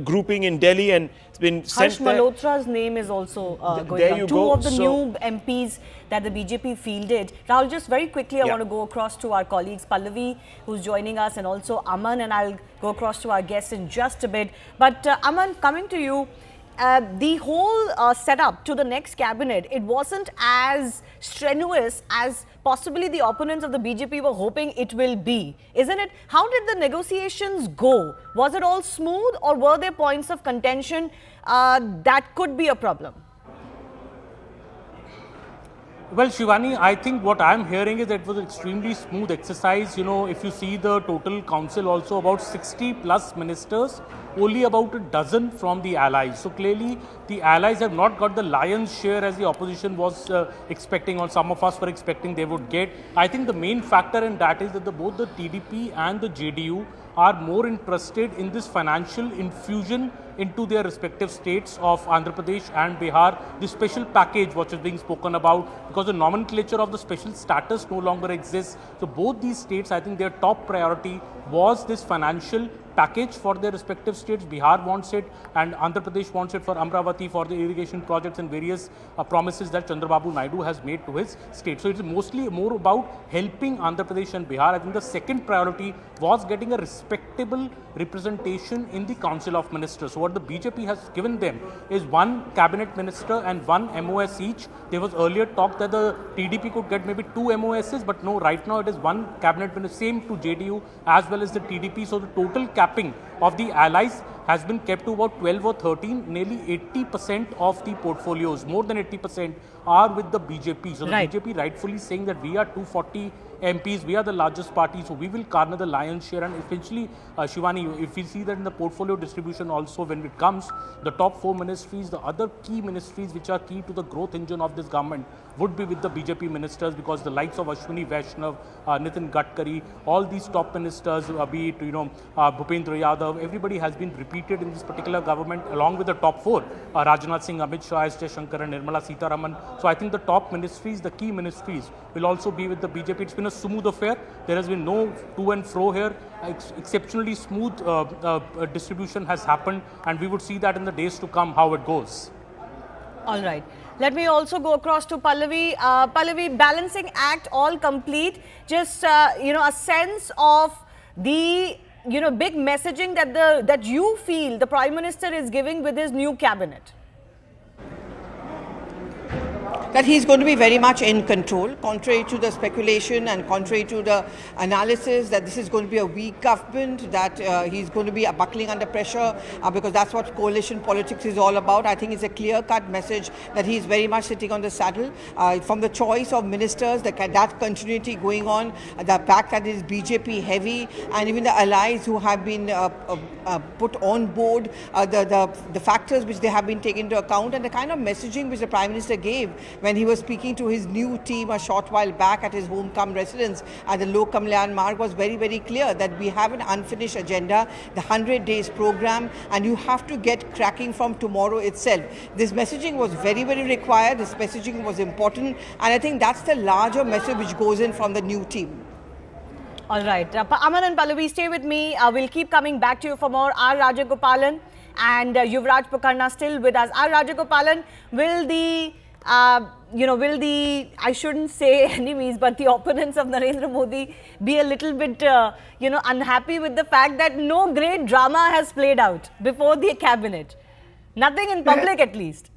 grouping in Delhi and it's been sent Harsh Malhotra's name is also going on. 2 of the new MPs that the BJP fielded. Rahul, just very quickly, I want to go across to our colleagues, Pallavi, who's joining us, and also Aman, and I'll go across to our guests in just a bit. But Aman, coming to you, the whole setup to the next cabinet, it wasn't as strenuous as possibly the opponents of the BJP were hoping it will be, isn't it? How did the negotiations go? Was it all smooth, or were there points of contention that could be a problem? Well, Shivani, I think what I'm hearing is that it was an extremely smooth exercise. You know, if you see the total council also, about 60 plus ministers, only about a dozen from the allies. So clearly the allies have not got the lion's share as the opposition was expecting, or some of us were expecting they would get. I think the main factor in that is that both the TDP and the JDU are more interested in this financial infusion into their respective states of Andhra Pradesh and Bihar, the special package which is being spoken about, because the nomenclature of the special status no longer exists. So both these states, I think their top priority was this financial package for their respective states. Bihar wants it and Andhra Pradesh wants it for Amravati, for the irrigation projects and various promises that Chandrababu Naidu has made to his state. So it's mostly more about helping Andhra Pradesh and Bihar. I think the second priority was getting a respectable representation in the Council of Ministers. So what the BJP has given them is 1 cabinet minister and 1 MOS each. There was earlier talk that the TDP could get maybe 2 MOSs, but no, right now it is 1 cabinet minister, same to JDU as well as the TDP. So the total capping of the allies has been kept to about 12 or 13. Nearly 80% of the portfolios, more than 80%, are with the BJP. So the BJP rightfully saying that we are 240 MPs, we are the largest party, so we will garner the lion's share. And essentially, Shivani, if we see that in the portfolio distribution also, when it comes, the top 4 ministries, the other key ministries which are key to the growth engine of this government would be with the BJP ministers, because the likes of Ashwini Vaishnav, Nitin Gadkari, all these top ministers, be it, Bhupendra Yadav, everybody has been repeated in this particular government, along with the top 4, Rajnath Singh, Amit Shah, S. Jaishankar and Nirmala Sitharaman. So I think the top ministries, the key ministries, will also be with the BJP. It's been a smooth affair. There has been no to and fro here. Exceptionally smooth distribution has happened, and we would see that in the days to come how it goes. All right. Let me also go across to Pallavi. Pallavi, balancing act all complete. Just a sense of the big messaging that you feel the Prime Minister is giving with his new cabinet. that he's going to be very much in control, contrary to the speculation and contrary to the analysis that this is going to be a weak government, that he's going to be buckling under pressure because that's what coalition politics is all about. I think it's a clear-cut message that he's very much sitting on the saddle. From the choice of ministers, that continuity going on, the fact that it is BJP heavy, and even the allies who have been put on board, the factors which they have been taken into account, and the kind of messaging which the Prime Minister gave when he was speaking to his new team a short while back at his homecoming residence at the Lok Kamlyan Marg was very, very clear that we have an unfinished agenda, the 100 days program, and you have to get cracking from tomorrow itself. This messaging was very, very required. This messaging was important, and I think that's the larger message which goes in from the new team. All right. Aman and Pallavi, stay with me. We'll keep coming back to you for more. R. Rajagopalan and Yuvraj Pukharna still with us. R. Rajagopalan, will the, I shouldn't say enemies, but the opponents of Narendra Modi be a little bit, unhappy with the fact that no great drama has played out before the cabinet? Nothing in public, at least.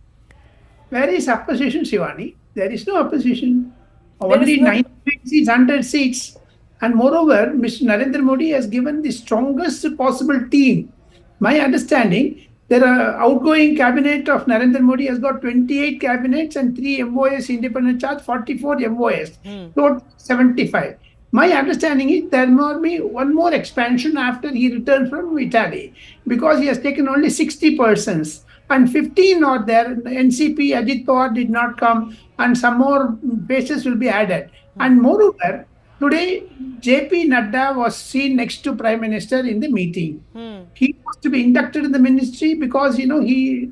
Where is opposition, Shivani? There is no opposition. Only 90 seats, 100 seats. And moreover, Mr. Narendra Modi has given the strongest possible team. My understanding, there are outgoing cabinet of Narendra Modi has got 28 cabinets and 3 MOS independent charge, 44 MOS, total 75. My understanding is there will be one more expansion after he returned from Italy, because he has taken only 60 persons and 15 are there. NCP, Ajit Pawar did not come, and some more faces will be added. And moreover, today, JP Nadda was seen next to Prime Minister in the meeting. He was to be inducted in the ministry because, his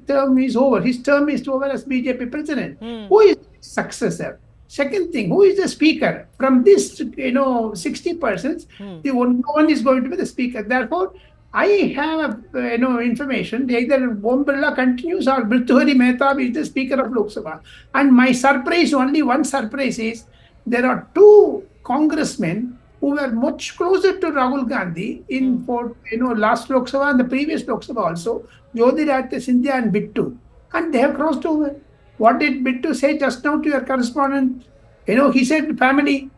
term is over. His term is over as BJP president. Who is his successor? Second thing, who is the speaker? From this, 60 persons, no one is going to be the speaker. Therefore, I have, information, either Om Birla continues or Mrituhari Mehtab is the speaker of Lok Sabha. And my surprise, only one surprise is, there are 2 congressmen who were much closer to Rahul Gandhi in last Lok Sabha and the previous Lok Sabha also, Jyotiraditya Scindia and Bittu, and they have crossed over. What did Bittu say just now to your correspondent? He said family.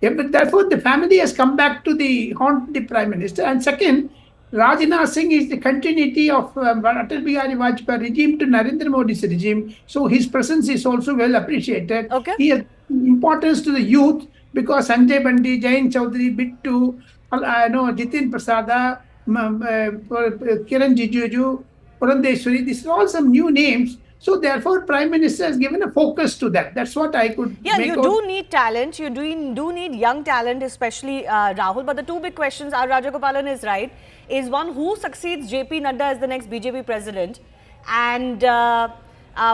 Yeah, but therefore, the family has come back to haunt the Prime Minister. And second, Rajnath Singh is the continuity of Atal Bihari Vajpayee regime to Narendra Modi's regime. So his presence is also well appreciated. Okay. He has importance to the youth, because Sanjay Bandi, Jain Chaudhary, Bittu, Jitin Prasada, Kiran Rijiju, Purandeshwari, these are all some new names. So therefore, Prime Minister has given a focus to that. That's what I could make you do need talent. You do need young talent, especially Rahul. But the 2 big questions, R. Rajagopalan is right, is one, who succeeds JP Nadda as the next BJP president? And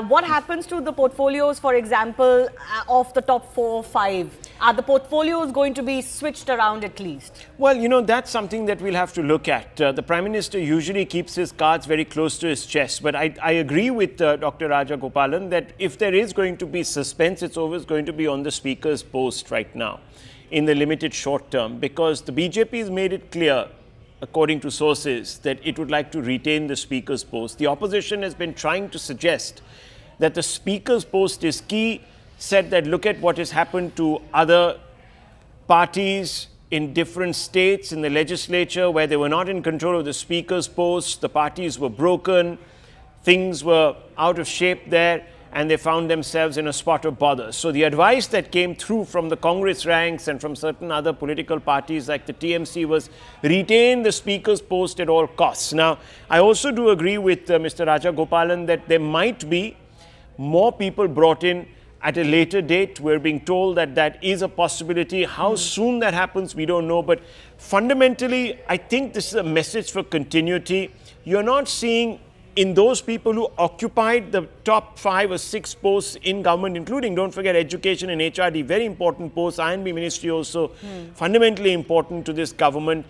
what happens to the portfolios, for example, of the top 4 or 5? Are the portfolios going to be switched around at least? Well, that's something that we'll have to look at. The Prime Minister usually keeps his cards very close to his chest. But I agree with Dr. Rajagopalan that if there is going to be suspense, it's always going to be on the Speaker's post right now in the limited short term, because the BJP has made it clear, according to sources, that it would like to retain the Speaker's post. The opposition has been trying to suggest that the Speaker's post is key, said that look at what has happened to other parties in different states in the legislature where they were not in control of the Speaker's post, the parties were broken, things were out of shape there, and they found themselves in a spot of bother. So the advice that came through from the Congress ranks and from certain other political parties like the TMC was retain the Speaker's post at all costs. Now, I also do agree with Mr. Rajagopalan that there might be more people brought in at a later date. We're being told that that is a possibility. How soon that happens, we don't know. But fundamentally, I think this is a message for continuity. You're not seeing in those people who occupied the top 5 or 6 posts in government, including, don't forget, education and HRD, very important posts, INB ministry also, fundamentally important to this government.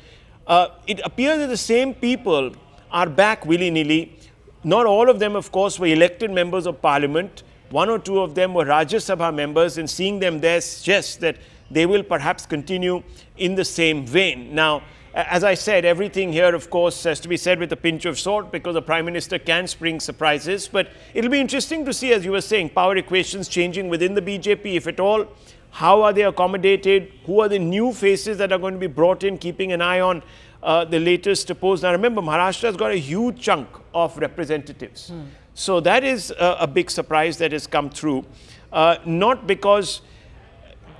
It appears that the same people are back willy-nilly. Not all of them, of course, were elected members of parliament. 1 or 2 of them were Rajya Sabha members, and seeing them there suggests that they will perhaps continue in the same vein. Now, as I said, everything here, of course, has to be said with a pinch of salt because the Prime Minister can spring surprises. But it'll be interesting to see, as you were saying, power equations changing within the BJP, if at all. How are they accommodated? Who are the new faces that are going to be brought in, keeping an eye on the latest polls? Now, remember, Maharashtra has got a huge chunk of representatives. So that is a big surprise that has come through. Not because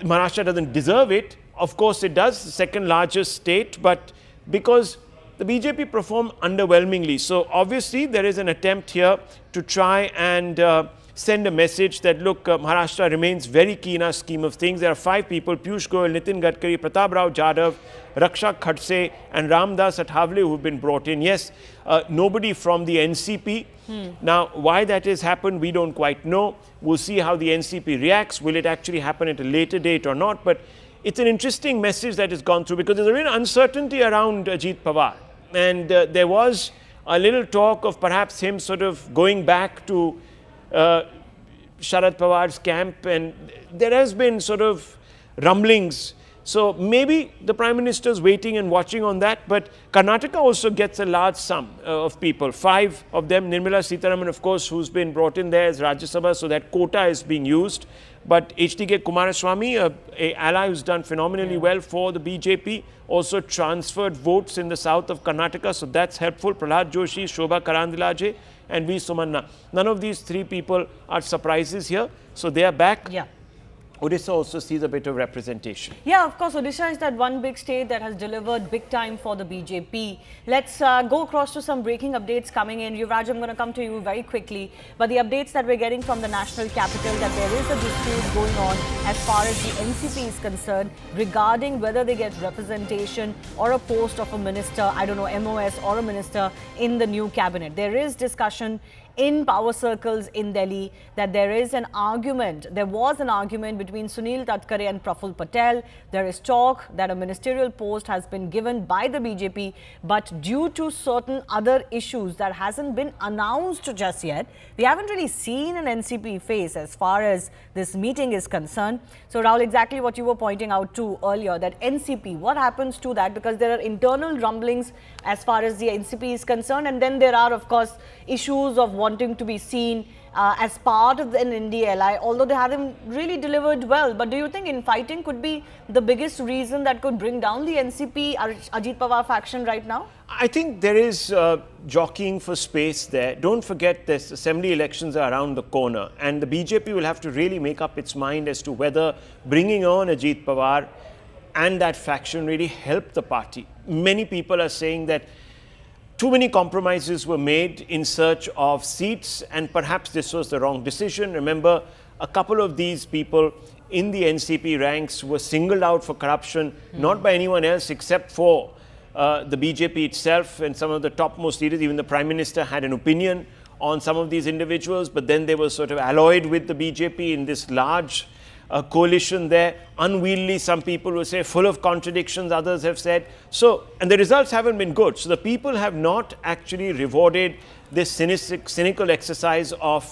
Maharashtra doesn't deserve it. Of course, it does, the second largest state, but because the BJP performed underwhelmingly. So obviously, there is an attempt here to try and send a message that, look, Maharashtra remains very key in our scheme of things. There are 5 people, Piyush Goyal, Nitin Gadkari, Pratap Rao Jadhav, Rakshak Khadse and Ramdas Athavale, who have been brought in. Yes, nobody from the NCP. Now, why that has happened, we don't quite know. We'll see how the NCP reacts. Will it actually happen at a later date or not? But it's an interesting message that has gone through because there's a real uncertainty around Ajit Pawar. And there was a little talk of perhaps him sort of going back to Sharad Pawar's camp, and there has been sort of rumblings. So maybe the Prime Minister is waiting and watching on that, but Karnataka also gets a large sum of people. 5 of them, Nirmala Sitharaman, of course, who's been brought in there as Rajya Sabha, so that quota is being used. But HDK Kumaraswamy, a ally who's done phenomenally well for the BJP, also transferred votes in the south of Karnataka, so that's helpful. Prahlad Joshi, Shobha Karandilaje and V. Sumanna. None of these 3 people are surprises here, so they are back. Yeah. Odisha also sees a bit of representation. Yeah, of course, Odisha is that one big state that has delivered big time for the BJP. Let's go across to some breaking updates coming in. Yuvraj, I'm going to come to you very quickly. But the updates that we're getting from the national capital, that there is a dispute going on as far as the NCP is concerned regarding whether they get representation or a post of a minister, I don't know, MOS or a minister in the new cabinet. There is discussion in power circles in Delhi that there is an argument, there was an argument between Sunil Tatkare and Praful Patel. There is talk that a ministerial post has been given by the BJP, but due to certain other issues that hasn't been announced just yet, we haven't really seen an NCP face as far as this meeting is concerned. So Rahul, exactly what you were pointing out to earlier, that NCP, what happens to that? Because there are internal rumblings as far as the NCP is concerned, and then there are, of course, issues of wanting to be seen as part of an NDLI, although they haven't really delivered well. But do you think infighting could be the biggest reason that could bring down the NCP, Ajit Pawar faction right now? I think there is jockeying for space there. Don't forget this assembly elections are around the corner, and the BJP will have to really make up its mind as to whether bringing on Ajit Pawar and that faction really help the party. Many people are saying that too many compromises were made in search of seats, and perhaps this was the wrong decision. Remember, a couple of these people in the NCP ranks were singled out for corruption, not by anyone else except for the BJP itself and some of the topmost leaders. Even the Prime Minister had an opinion on some of these individuals, but then they were sort of alloyed with the BJP in this large coalition there. Unwieldy, some people will say, full of contradictions, others have said. So, and the results haven't been good. So the people have not actually rewarded this cynical exercise of,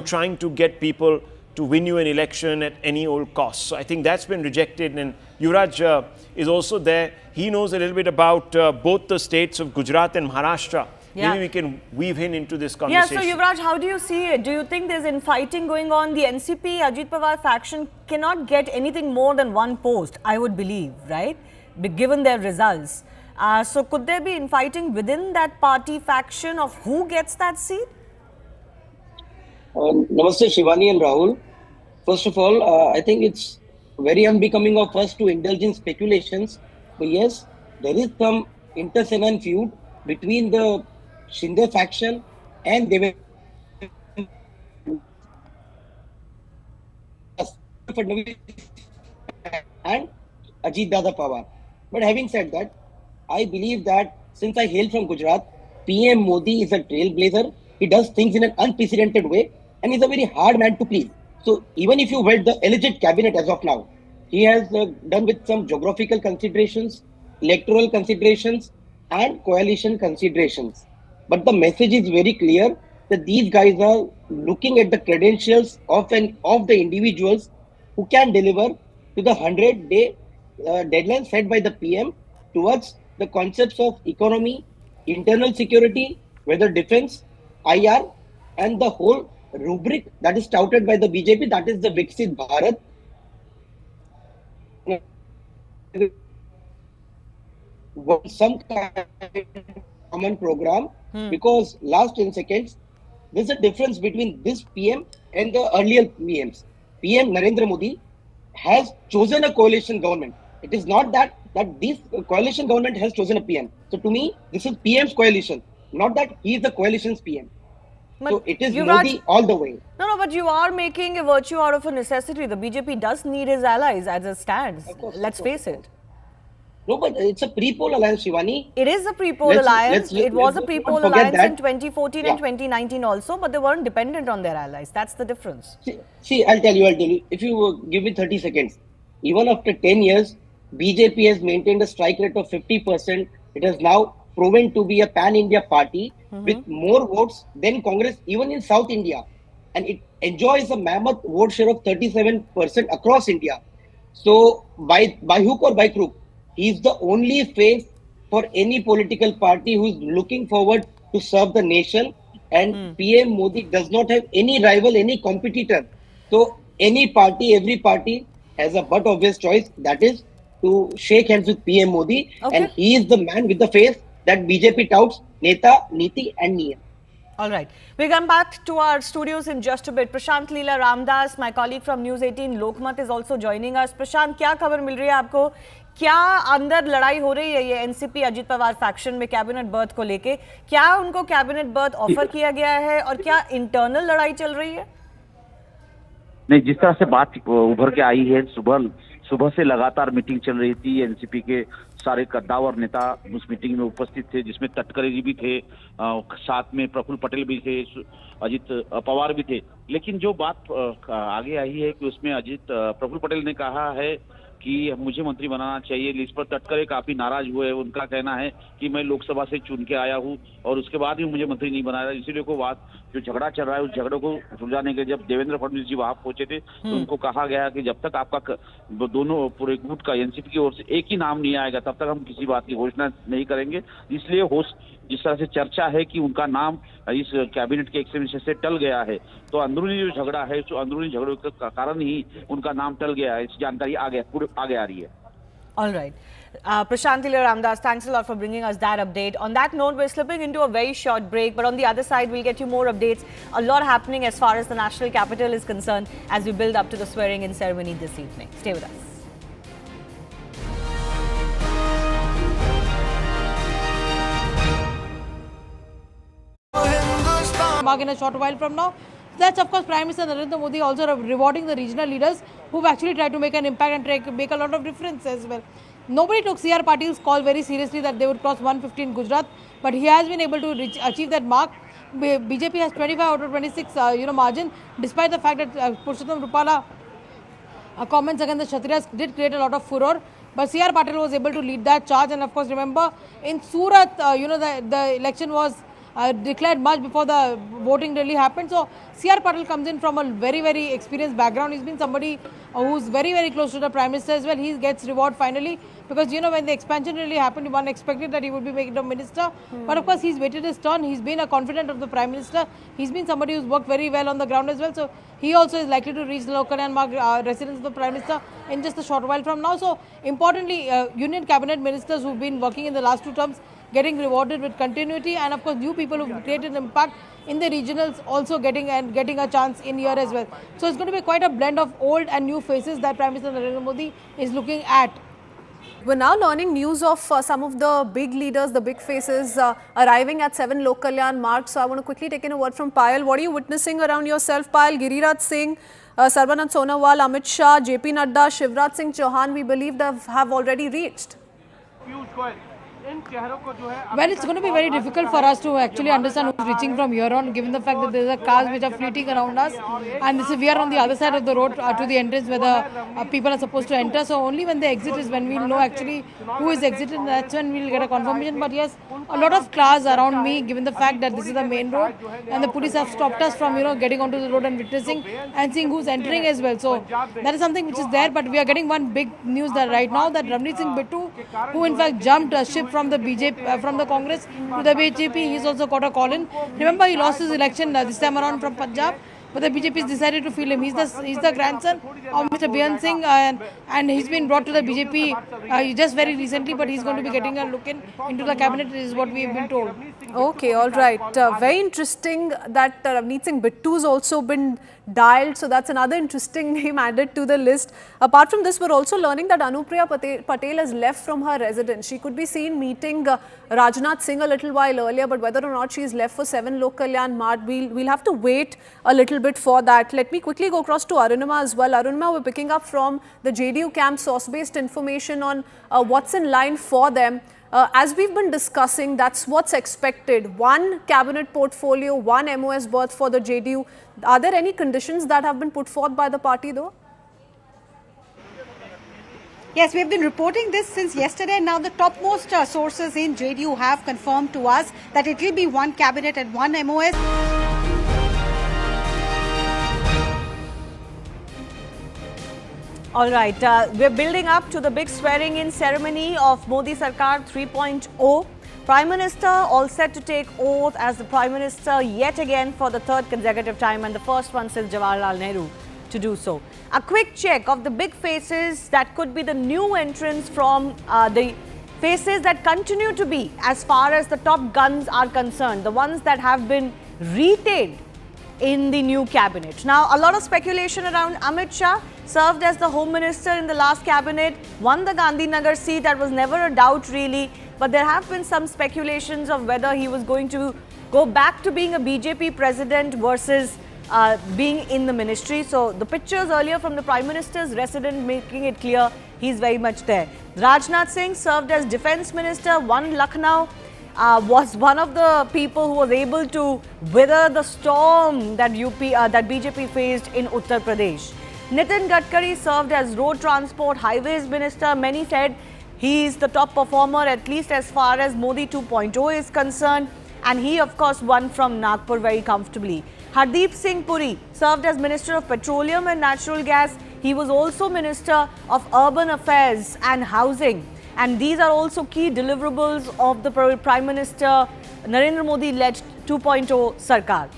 trying to get people to win you an election at any old cost. So I think that's been rejected. And Yuvraj is also there. He knows a little bit about both the states of Gujarat and Maharashtra. Yeah. Maybe we can weave him into this conversation. Yeah, so Yuvraj, how do you see it? Do you think there's infighting going on? The NCP, Ajit Pawar faction cannot get anything more than one post, I would believe, right? Given their results. So could there be infighting within that party faction of who gets that seat? Namaste Shivani and Rahul. First of all, I think it's very unbecoming of us to indulge in speculations. But yes, there is some inter-Senan feud between the Shinde faction and Devendra and Ajit Dada Pawar. But having said that, I believe that since I hail from Gujarat, PM Modi is a trailblazer. He does things in an unprecedented way and he's a very hard man to please. So even if you read the alleged cabinet as of now, he has done with some geographical considerations, electoral considerations and coalition considerations. But the message is very clear that these guys are looking at the credentials of the individuals who can deliver to the 100-day deadline set by the PM towards the concepts of economy, internal security, whether defense, IR, and the whole rubric that is touted by the BJP, that is the Viksit Bharat. Some kind of common program, because last 10 seconds, there's a difference between this PM and the earlier PMs. PM Narendra Modi has chosen a coalition government. It is not that this coalition government has chosen a PM. So to me, this is PM's coalition, not that he is the coalition's PM. But so it is Modi all the way. No, but you are making a virtue out of a necessity. The BJP does need his allies as it stands. Let's face it. No, but it's a pre-poll alliance, Shivani. It is a pre-poll alliance. It was a pre-poll alliance in 2014 and 2019 also, but they weren't dependent on their allies. That's the difference. See, I'll tell you. If you give me 30 seconds, even after 10 years, BJP has maintained a strike rate of 50%. It has now proven to be a pan-India party with more votes than Congress, even in South India. And it enjoys a mammoth vote share of 37% across India. So, by hook or by crook, he is the only face for any political party who is looking forward to serve the nation. And PM Modi does not have any rival, any competitor. So any party, every party has a but obvious choice, that is to shake hands with PM Modi. And he is the man with the face that BJP touts, Neta, Niti and Niyam. All right. We come back to our studios in just a bit. Prashant Leela Ramdas, my colleague from News 18 Lokmat, is also joining us. Prashant, क्या खबर मिल रही है आपको? क्या अंदर लड़ाई हो रही है ये एनसीपी अजित पवार फैक्शन में कैबिनेट बर्थ को लेके? क्या उनको कैबिनेट बर्थ ऑफर किया गया है और क्या इंटरनल लड़ाई चल रही है? नहीं, जिस तरह से बात उभर के आई है, सुबह से लगातार मीटिंग चल रही थी। एनसीपी के सारे कद्दावर नेता उस मीटिंग में उपस्थित थे, जिसमें तटकरे जी भी थे, साथ में प्रफुल्ल पटेल भी थे, अजित पवार भी थे। लेकिन जो बात आगे आई है कि उसमें प्रफुल्ल पटेल ने कहा है कि मुझे मंत्री बनाना चाहिए। इस पर तटकरे काफी नाराज हुए। उनका कहना है कि मैं लोकसभा से चुन के आया हूं और उसके बाद भी मुझे मंत्री नहीं बनाया। इसीलिए को बात जो झगड़ा चल रहा है, उस झगड़े को सुलझाने के जब देवेंद्र फडणवीस जी वहां पहुंचे थे तो उनको कहा गया कि जब तक आपका दोनों पूरे गुट का एनसीपी की ओर से एक ही नाम नहीं आएगा तब तक हम किसी बात की घोषणा नहीं करेंगे। इसलिए जिस तरह से चर्चा है कि उनका नाम इस कैबिनेट के एक सदस्य से टल गया है, तो अंदरूनी जो झगड़ा है, तो अंदरूनी झगड़े के कारण ही उनका नाम टल गया है। इस जानकारी आगे आ रही है। All right. Prashant Leela Ramdas, thanks a lot for bringing us that update. On that note, we're slipping into a very short break, but on the other side, we'll get you more updates. A lot happening as far as the national capital is concerned as we build up to the swearing-in ceremony this evening. Stay with us. In a short while from now. That's of course Prime Minister Narendra Modi also rewarding the regional leaders who've actually tried to make an impact and make a lot of difference as well. Nobody took CR Patil's call very seriously that they would cross 150 in Gujarat, but he has been able to achieve that mark. BJP has 25 out of 26 margin, despite the fact that Purushottam Rupala comments against the Kshatriyas did create a lot of furor. But CR Patil was able to lead that charge, and of course remember in Surat, the election was declared much before the voting really happened. So CR Patil comes in from a very, very experienced background. He's been somebody who's very, very close to the Prime Minister as well. He gets reward finally because, when the expansion really happened, one expected that he would be made a minister. But of course, he's waited his turn. He's been a confidant of the Prime Minister. He's been somebody who's worked very well on the ground as well. So he also is likely to reach the local and residence of the Prime Minister in just a short while from now. So importantly, Union Cabinet Ministers who've been working in the last 2 terms getting rewarded with continuity, and of course new people who've created impact in the regionals also getting a chance in here as well. So it's going to be quite a blend of old and new faces that Prime Minister Narendra Modi is looking at. We're now learning news of some of the big leaders, the big faces arriving at 7 Lok Kalyan marks. So I want to quickly take in a word from Payal. What are you witnessing around yourself, Payal? Giriraj Singh, Sarbanand Sonowal, Amit Shah, JP Nadda, Shivraj Singh Chauhan, we believe have already reached. Well, it's going to be very difficult for us to actually understand who's reaching from here on, given the fact that there are cars which are fleeting around us, and we are on the other side of the road to the entrance where the people are supposed to enter. So only when they exit is when we'll know actually who is exiting. That's when we'll get a confirmation. But yes, a lot of cars around me, given the fact that this is the main road, and the police have stopped us from getting onto the road and witnessing and seeing who's entering as well. So that is something which is there. But we are getting one big news that right now that Ramneet Singh Bittu, who in fact jumped a ship from the BJP, from the Congress to the BJP, he's also got a call in. Remember, he lost his election this time around from Punjab, but the BJP has decided to fill him. He's the grandson of Mr. Behan Singh, and he's been brought to the BJP just very recently, but he's going to be getting a look into the cabinet, is what we've been told. Okay, all right. Very interesting that Ramneet Singh Bittu's also been dialed, so that's another interesting name added to the list. Apart from this, we're also learning that Anupriya Patel has left from her residence. She could be seen meeting Rajnath Singh a little while earlier, but whether or not she's left for 7 Lok Kalyan Mart, we'll have to wait a little bit for that. Let me quickly go across to Arunima as well. Arunima, we're picking up from the JDU camp source-based information on what's in line for them. As we've been discussing, that's what's expected. 1 cabinet portfolio, 1 MOS berth for the JDU. Are there any conditions that have been put forth by the party though? Yes, we have been reporting this since yesterday. Now the topmost sources in JDU have confirmed to us that it will be 1 cabinet and 1 MOS. All right, we're building up to the big swearing-in ceremony of Modi Sarkar 3.0. Prime Minister all set to take oath as the Prime Minister yet again for the 3rd consecutive time, and the first one since Jawaharlal Nehru to do so. A quick check of the big faces that could be the new entrants from the faces that continue to be, as far as the top guns are concerned, the ones that have been retained in the new cabinet. Now, a lot of speculation around Amit Shah. Served as the Home Minister in the last cabinet, won the Gandhinagar seat. That was never a doubt really, but there have been some speculations of whether he was going to go back to being a BJP president versus being in the ministry. So the pictures earlier from the Prime Minister's residence making it clear he's very much there. Rajnath Singh served as Defence Minister, won Lucknow, was one of the people who was able to weather the storm that BJP faced in Uttar Pradesh. Nitin Gadkari served as Road Transport Highways Minister. Many said he is the top performer, at least as far as Modi 2.0 is concerned. And he, of course, won from Nagpur very comfortably. Hardeep Singh Puri served as Minister of Petroleum and Natural Gas. He was also Minister of Urban Affairs and Housing. And these are also key deliverables of the Prime Minister Narendra Modi-led 2.0 Sarkar.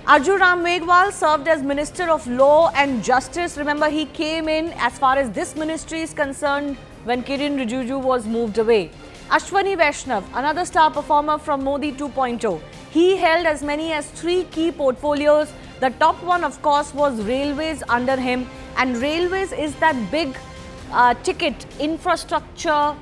Arjun Ram Meghwal served as Minister of Law and Justice. Remember, he came in as far as this ministry is concerned when Kiren Rijiju was moved away. Ashwani Vaishnav, another star performer from Modi 2.0. He held as many as 3 key portfolios. The top one, of course, was Railways under him. And Railways is that big ticket infrastructure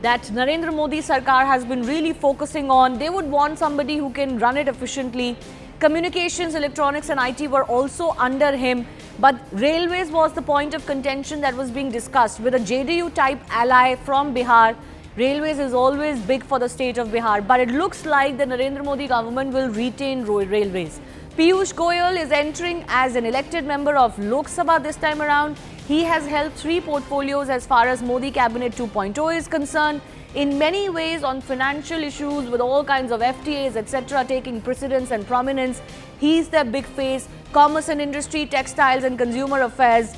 that Narendra Modi Sarkar has been really focusing on. They would want somebody who can run it efficiently. Communications, electronics and IT were also under him, but railways was the point of contention that was being discussed. With a JDU type ally from Bihar, railways is always big for the state of Bihar, but it looks like the Narendra Modi government will retain railways. Piyush Goyal is entering as an elected member of Lok Sabha this time around. He has held 3 portfolios as far as Modi Cabinet 2.0 is concerned. In many ways on financial issues with all kinds of FTAs, etc. taking precedence and prominence. He's their big face. Commerce and industry, textiles and consumer affairs.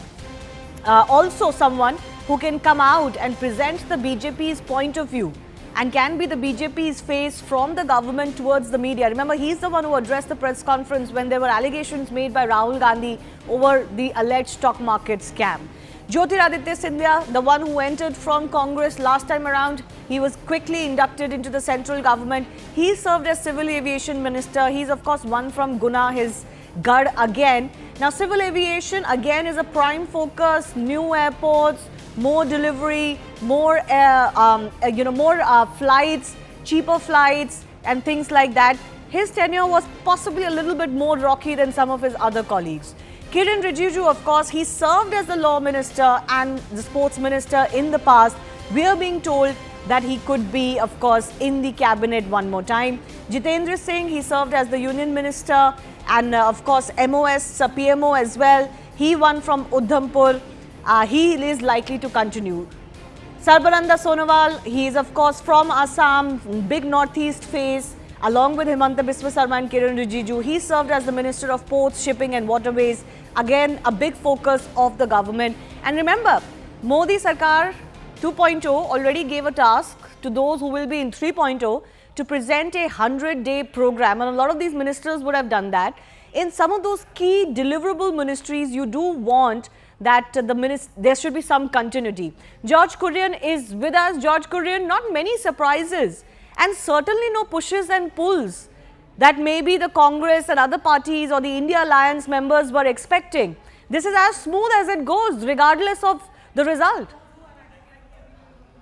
Also someone who can come out and present the BJP's point of view and can be the BJP's face from the government towards the media. Remember, he's the one who addressed the press conference when there were allegations made by Rahul Gandhi over the alleged stock market scam. Jyotiraditya Scindia, the one who entered from Congress last time around, he was quickly inducted into the central government. He served as Civil Aviation Minister. He's, of course, one from Guna, his Gad again. Now, civil aviation again is a prime focus. New airports, more delivery, more flights, cheaper flights, and things like that. His tenure was possibly a little bit more rocky than some of his other colleagues. Kiren Rijiju, of course, he served as the law minister and the sports minister in the past. We are being told that he could be, of course, in the cabinet one more time. Jitendra Singh, he served as the Union Minister and, of course, MOS, PMO as well. He won from Udhampur. He is likely to continue. Sarbananda Sonowal, he is, of course, from Assam, big northeast face. Along with Himanta Biswa Sarma and Kiran Rijiju, he served as the Minister of Ports, Shipping and Waterways. Again, a big focus of the government. And remember, Modi Sarkar 2.0 already gave a task to those who will be in 3.0 to present a 100-day program. And a lot of these ministers would have done that. In some of those key deliverable ministries, you do want that there should be some continuity. George Kurian is with us. George Kurian, not many surprises. And certainly no pushes and pulls that maybe the Congress and other parties or the India Alliance members were expecting. This is as smooth as it goes, regardless of the result.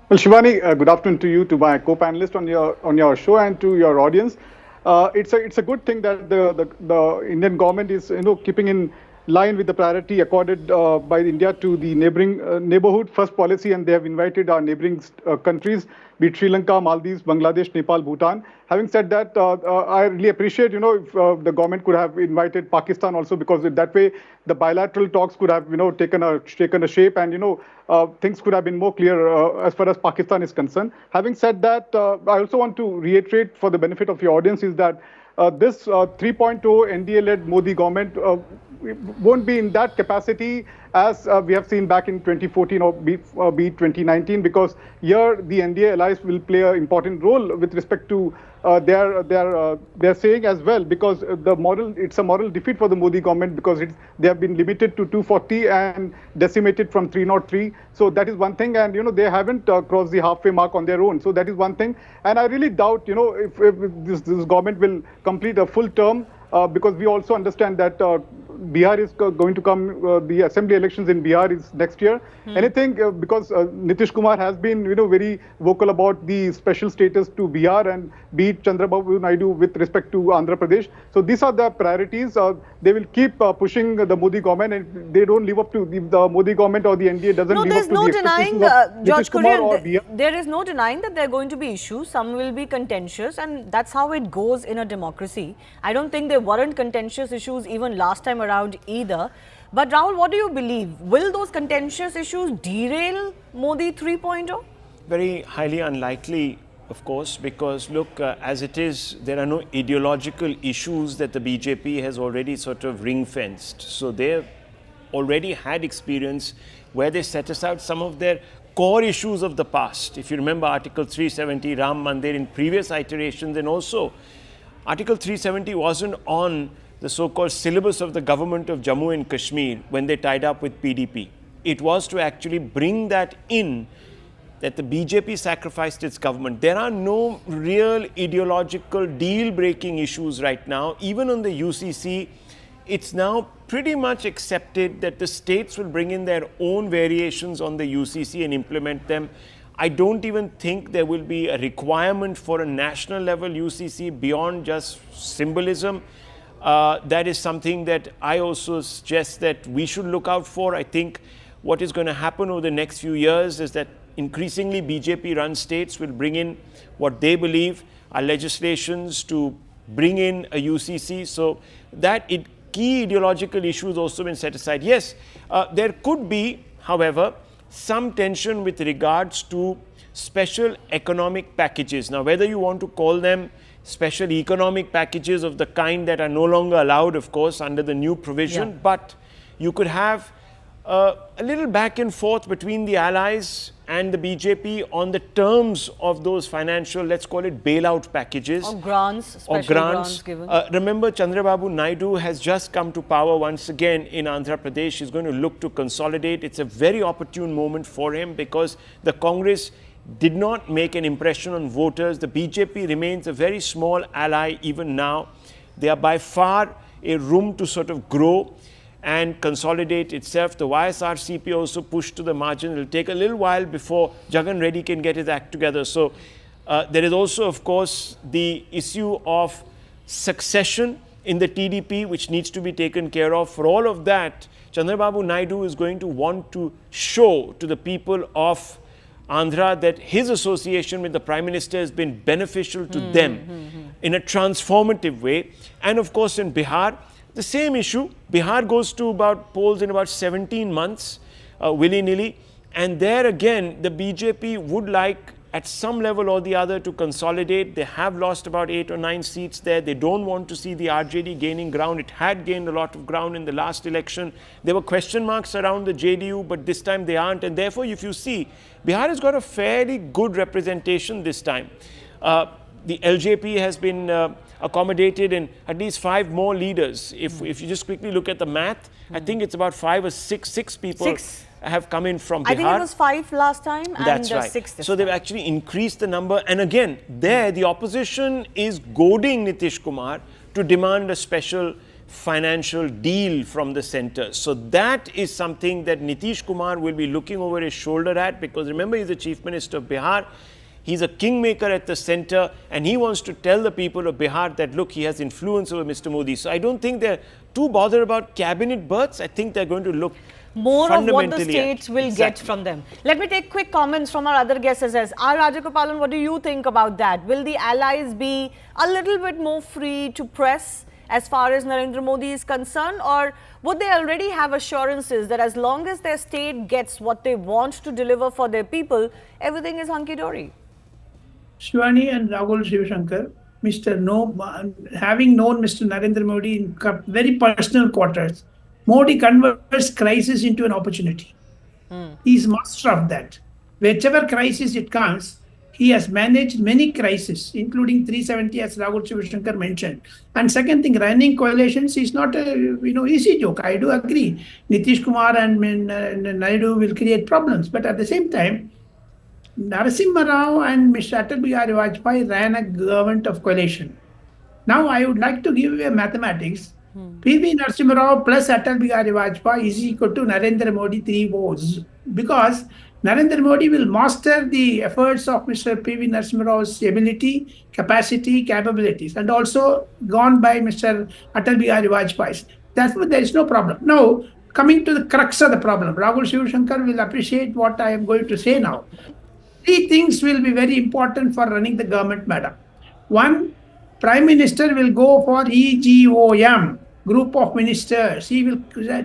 Well, Shivani, good afternoon to you, to my co-panelist on your show, and to your audience. It's a good thing that the Indian government is keeping in line with the priority accorded by India to the neighborhood first policy, and they have invited our neighboring countries, be it Sri Lanka, Maldives, Bangladesh, Nepal, Bhutan. Having said that, I really appreciate, if the government could have invited Pakistan also, because that way the bilateral talks could have, taken a shape, and things could have been more clear as far as Pakistan is concerned. Having said that, I also want to reiterate for the benefit of your audience is that this 3.0 NDA-led Modi government won't be in that capacity as we have seen back in 2014 or be 2019, because here the NDA allies will play an important role with respect to their saying as well, because it's a moral defeat for the Modi government, because they have been limited to 240 and decimated from 303. So that is one thing, and they haven't crossed the halfway mark on their own. So that is one thing, and I really doubt if this government will complete a full term, because we also understand that Bihar is going to come, the assembly elections in Bihar is next year. Anything, because Nitish Kumar has been very vocal about the special status to Bihar and beat Chandrababu Naidu with respect to Andhra Pradesh. So these are the priorities. They will keep pushing the Modi government, and they don't live up to the Modi government or the NDA doesn't live up to the expectations of George Nitish Kumar or Bihar. There is no denying that there are going to be issues. Some will be contentious, and that's how it goes in a democracy. I don't think there weren't contentious issues even last time around either. But Rahul, what do you believe? Will those contentious issues derail Modi 3.0? Very highly unlikely, of course, because look, as it is, there are no ideological issues that the BJP has already sort of ring-fenced. So they've already had experience where they set aside some of their core issues of the past. If you remember Article 370, Ram Mandir in previous iterations, and also Article 370 wasn't on the so-called syllabus of the government of Jammu and Kashmir when they tied up with PDP. It was to actually bring that in, that the BJP sacrificed its government. There are no real ideological deal-breaking issues right now. Even on the UCC, it's now pretty much accepted that the states will bring in their own variations on the UCC and implement them. I don't even think there will be a requirement for a national level UCC beyond just symbolism. That is something that I also suggest that we should look out for. I think what is going to happen over the next few years is that increasingly BJP-run states will bring in what they believe are legislations to bring in a UCC. So that key ideological issues also been set aside. Yes, there could be, however, some tension with regards to special economic packages. Now, whether you want to call them special economic packages of the kind that are no longer allowed, of course, under the new provision, but you could have a little back and forth between the allies and the BJP on the terms of those financial, let's call it bailout packages. Or grants, special grants given. Remember, Chandrababu Naidu has just come to power once again in Andhra Pradesh. He's going to look to consolidate. It's a very opportune moment for him because the Congress did not make an impression on voters. The BJP remains a very small ally even now. They are by far a room to sort of grow and consolidate itself. The YSRCP also pushed to the margin. It will take a little while before Jagan Reddy can get his act together. So there is also, of course, the issue of succession in the TDP, which needs to be taken care of. For all of that, Chandrababu Naidu is going to want to show to the people of Andhra that his association with the Prime Minister has been beneficial to them in a transformative way. And of course in Bihar, the same issue. Bihar goes to about polls in about 17 months, willy-nilly. And there again, the BJP would like at some level or the other to consolidate. They have lost about 8 or 9 seats there. They don't want to see the RJD gaining ground. It had gained a lot of ground in the last election. There were question marks around the JDU, but this time they aren't. And therefore, if you see, Bihar has got a fairly good representation this time. The LJP has been accommodated in at least 5 more leaders. If you just quickly look at the math, I think it's about 5 or 6 people have come in from Bihar. I think it was 5 last time That's and right. 6 this So they've actually increased the number. And again, there the opposition is goading Nitish Kumar to demand a special financial deal from the centre. So that is something that Nitish Kumar will be looking over his shoulder at, because remember, he's the Chief Minister of Bihar. He's a kingmaker at the centre, and he wants to tell the people of Bihar that, look, he has influence over Mr. Modi. So I don't think they're too bothered about cabinet berths. I think they're going to look more of what the states will Exactly. get from them. Let me take quick comments from our other guests. R. Rajagopalan, what do you think about that? Will the allies be a little bit more free to press as far as Narendra Modi is concerned, or would they already have assurances that as long as their state gets what they want to deliver for their people, everything is hunky-dory? Shivani and Rahul Shivashankar, having known Mr. Narendra Modi in very personal quarters, Modi converts crisis into an opportunity. He is master of that. Whichever crisis it comes, he has managed many crises, including 370, as Rahul Shivashankar mentioned. And second thing, running coalitions is not a easy joke. I do agree. Nitish Kumar and Naidu will create problems, but at the same time, Narasimha Rao and Mr. Atal Bihari Vajpayee ran a government of coalition. Now I would like to give you a mathematics. PV Narasimha Rao plus Atal Bihari Vajpayee is equal to Narendra Modi 3 votes, because Narendra Modi will master the efforts of Mr. PV Narasimha Rao's ability, capacity, capabilities, and also gone by Mr. Atal Bihari Vajpayee. Therefore, there is no problem. Now, coming to the crux of the problem, Rahul Shivashankar will appreciate what I am going to say now. 3 things will be very important for running the government, madam. 1, Prime Minister will go for EGOM, group of ministers. He will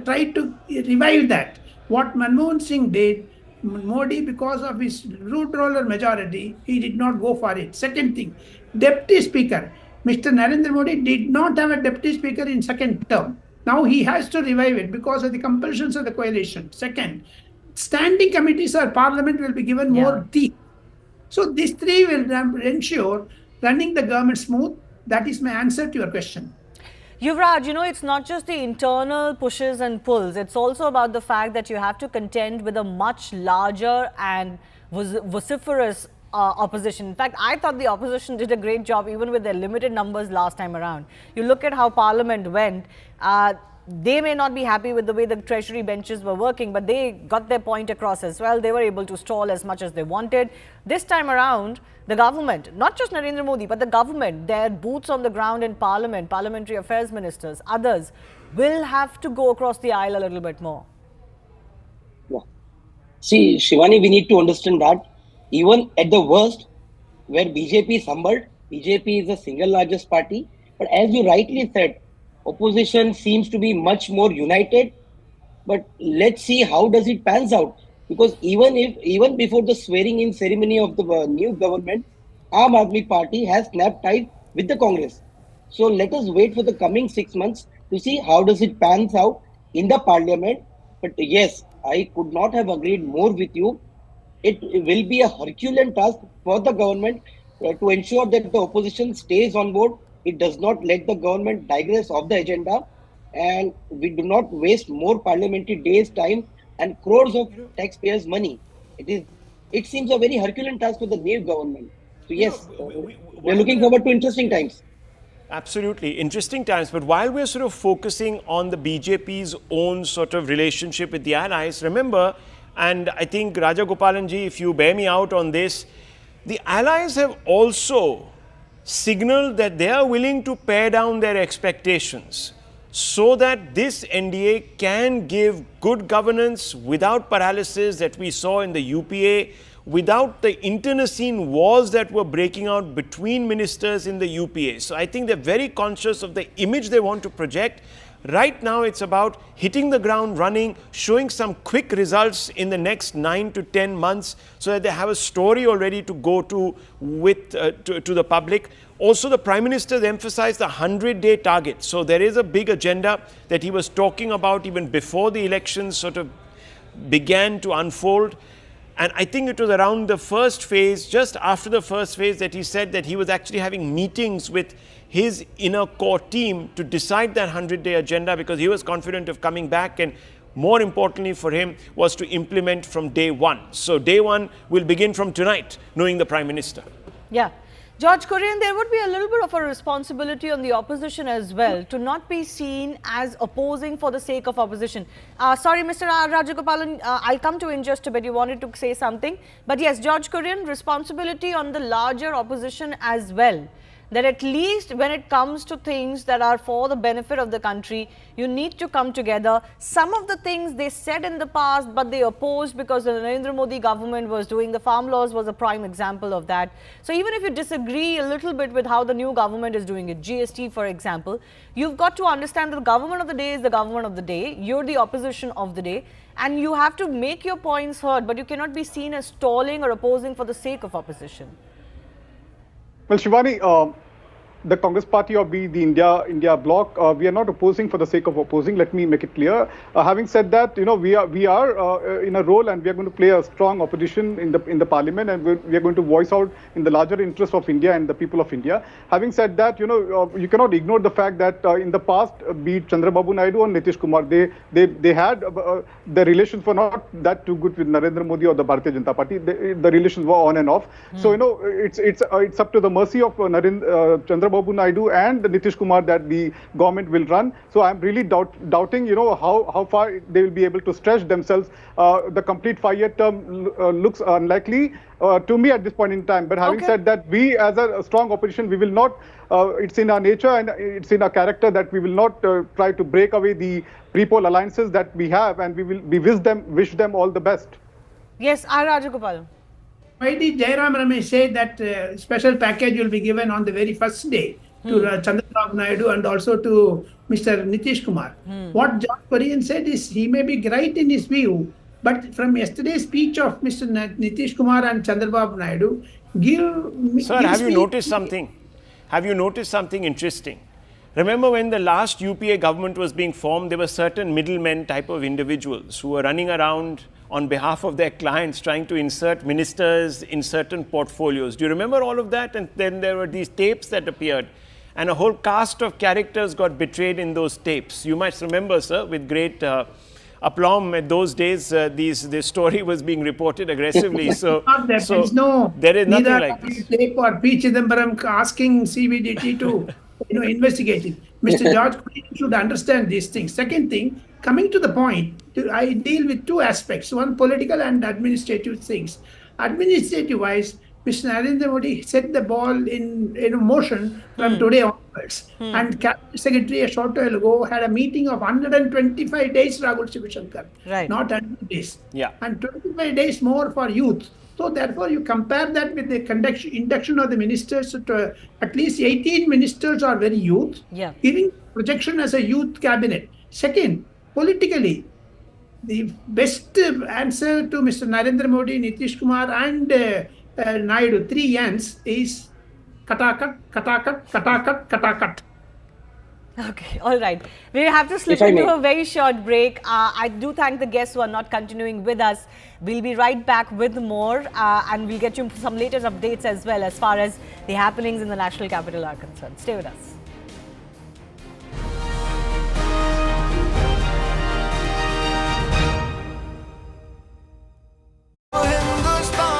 try to revive that. What Manmohan Singh did, Modi, because of his root roller majority, he did not go for it. Second thing, Deputy Speaker. Mr. Narendra Modi did not have a Deputy Speaker in second term. Now he has to revive it because of the compulsions of the coalition. Second, standing committees or parliament will be given more teeth. So these 3 will ensure running the government smooth. That is my answer to your question. Yuvraj, it's not just the internal pushes and pulls. It's also about the fact that you have to contend with a much larger and vociferous opposition. In fact, I thought the opposition did a great job even with their limited numbers last time around. You look at how Parliament went. They may not be happy with the way the treasury benches were working, but they got their point across as well. They were able to stall as much as they wanted. This time around, the government, not just Narendra Modi, but the government, their boots on the ground in Parliament, parliamentary affairs ministers, others, will have to go across the aisle a little bit more. Yeah. See, Shivani, we need to understand that even at the worst, where BJP is humbled, BJP is the single largest party. But as you rightly said, opposition seems to be much more united. But let's see how does it pans out. Because even before the swearing-in ceremony of the new government, Aam Aadmi Party has snapped ties with the Congress. So let us wait for the coming 6 months to see how does it pans out in the parliament. But yes, I could not have agreed more with you. It will be a Herculean task for the government to ensure that the opposition stays on board. It does not let the government digress off the agenda, and we do not waste more parliamentary days, time, and crores of taxpayers' money. It seems a very Herculean task for the new government. So yes, we're looking forward to interesting times. Absolutely, interesting times. But while we're sort of focusing on the BJP's own sort of relationship with the allies, remember, and I think Rajagopalanji, if you bear me out on this, the allies have also signaled that they are willing to pare down their expectations so that this NDA can give good governance without paralysis that we saw in the UPA, without the internecine wars that were breaking out between ministers in the UPA. So I think they're very conscious of the image they want to project. Right now, it's about hitting the ground running, showing some quick results in the next 9 to 10 months so that they have a story already to go to with to the public. Also, the Prime Minister emphasized the 100-day target. So there is a big agenda that he was talking about even before the elections sort of began to unfold. And I think it was around the first phase, just after the first phase, that he said that he was actually having meetings with his inner core team to decide that 100-day agenda, because he was confident of coming back, and more importantly for him was to implement from day one. So day one will begin from tonight, knowing the Prime Minister. Yeah. George Kurian, there would be a little bit of a responsibility on the opposition as well to not be seen as opposing for the sake of opposition. Sorry, Mr. Rajagopalan, I'll come to you in just a bit. You wanted to say something. But yes, George Kurian, responsibility on the larger opposition as well. That at least when it comes to things that are for the benefit of the country, you need to come together. Some of the things they said in the past, but they opposed because the Narendra Modi government was doing, the farm laws was a prime example of that. So even if you disagree a little bit with how the new government is doing it, GST for example, you've got to understand that the government of the day is the government of the day. You're the opposition of the day. And you have to make your points heard, but you cannot be seen as stalling or opposing for the sake of opposition. Well, Shivani, the Congress Party or the India bloc, we are not opposing for the sake of opposing. Let me make it clear. Having said that, we are in a role, and we are going to play a strong opposition in the parliament, and we are going to voice out in the larger interest of India and the people of India. Having said that, you cannot ignore the fact that in the past, be it Chandrababu Naidu or Nitish Kumar, they had the relations were not that too good with Narendra Modi or the Bharatiya Janata Party. The relations were on and off. So it's up to the mercy of Chandrababu Naidu and Nitish Kumar that the government will run. So I'm really doubting, how far they will be able to stretch themselves. The complete 5-year term looks unlikely to me at this point in time. But having said that, we as a strong opposition, we will not, it's in our nature and it's in our character that we will not try to break away the pre-poll alliances that we have, and we wish them all the best. Yes, R. Rajagopal. Why did Jairam Ramesh say that special package will be given on the very first day to Chandrababu Naidu and also to Mr. Nitish Kumar? What John Korean said is he may be right in his view, but from yesterday's speech of Mr. Nitish Kumar and Chandrababu Naidu, Sir, have you noticed something? Have you noticed something interesting? Remember when the last UPA government was being formed, there were certain middlemen type of individuals who were running around on behalf of their clients trying to insert ministers in certain portfolios. Do you remember all of that? And then there were these tapes that appeared, and a whole cast of characters got betrayed in those tapes. You might remember, sir, with great aplomb at those days, this story was being reported aggressively. So there is nothing like this. Tape or P. Chidambaram asking CBDT to investigate it. Mr. George should understand these things. Second thing, coming to the point, I deal with two aspects, one political and administrative things. Administrative-wise, Mr. Narendra Modi set the ball in motion from today onwards. And Cabinet Secretary a short while ago had a meeting of 125 days, Rahul Shivashankar, not 100 days. And 25 days more for youth. So therefore, you compare that with the induction of the ministers. To at least 18 ministers are very youth, giving projection as a youth cabinet. Second, politically, the best answer to Mr. Narendra Modi, Nitish Kumar and Naidu, 3 N's, is katakat, katakat, katakat, katakat. Okay, all right. We have to slip into a very short break. I do thank the guests who are not continuing with us. We'll be right back with more and we'll get you some latest updates as well as far as the happenings in the national capital are concerned. Stay with us.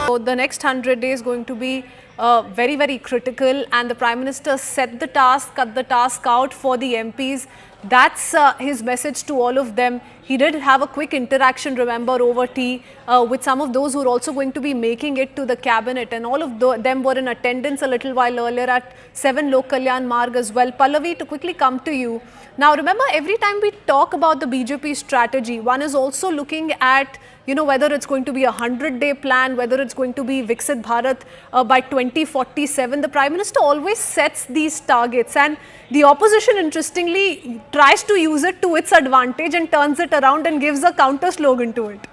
So the next 100 days is going to be very, very critical, and the Prime Minister set the task, cut the task out for the MPs. That's his message to all of them. He did have a quick interaction, remember, over tea with some of those who are also going to be making it to the cabinet, and all of them were in attendance a little while earlier at 7 Lok Kalyan Marg as well. Pallavi, to quickly come to you. Now, remember, every time we talk about the BJP strategy, one is also looking at, whether it's going to be a 100-day plan, whether it's going to be Viksit Bharat by 2047. The Prime Minister always sets these targets, and the opposition, interestingly, tries to use it to its advantage and turns it around and gives a counter slogan to it.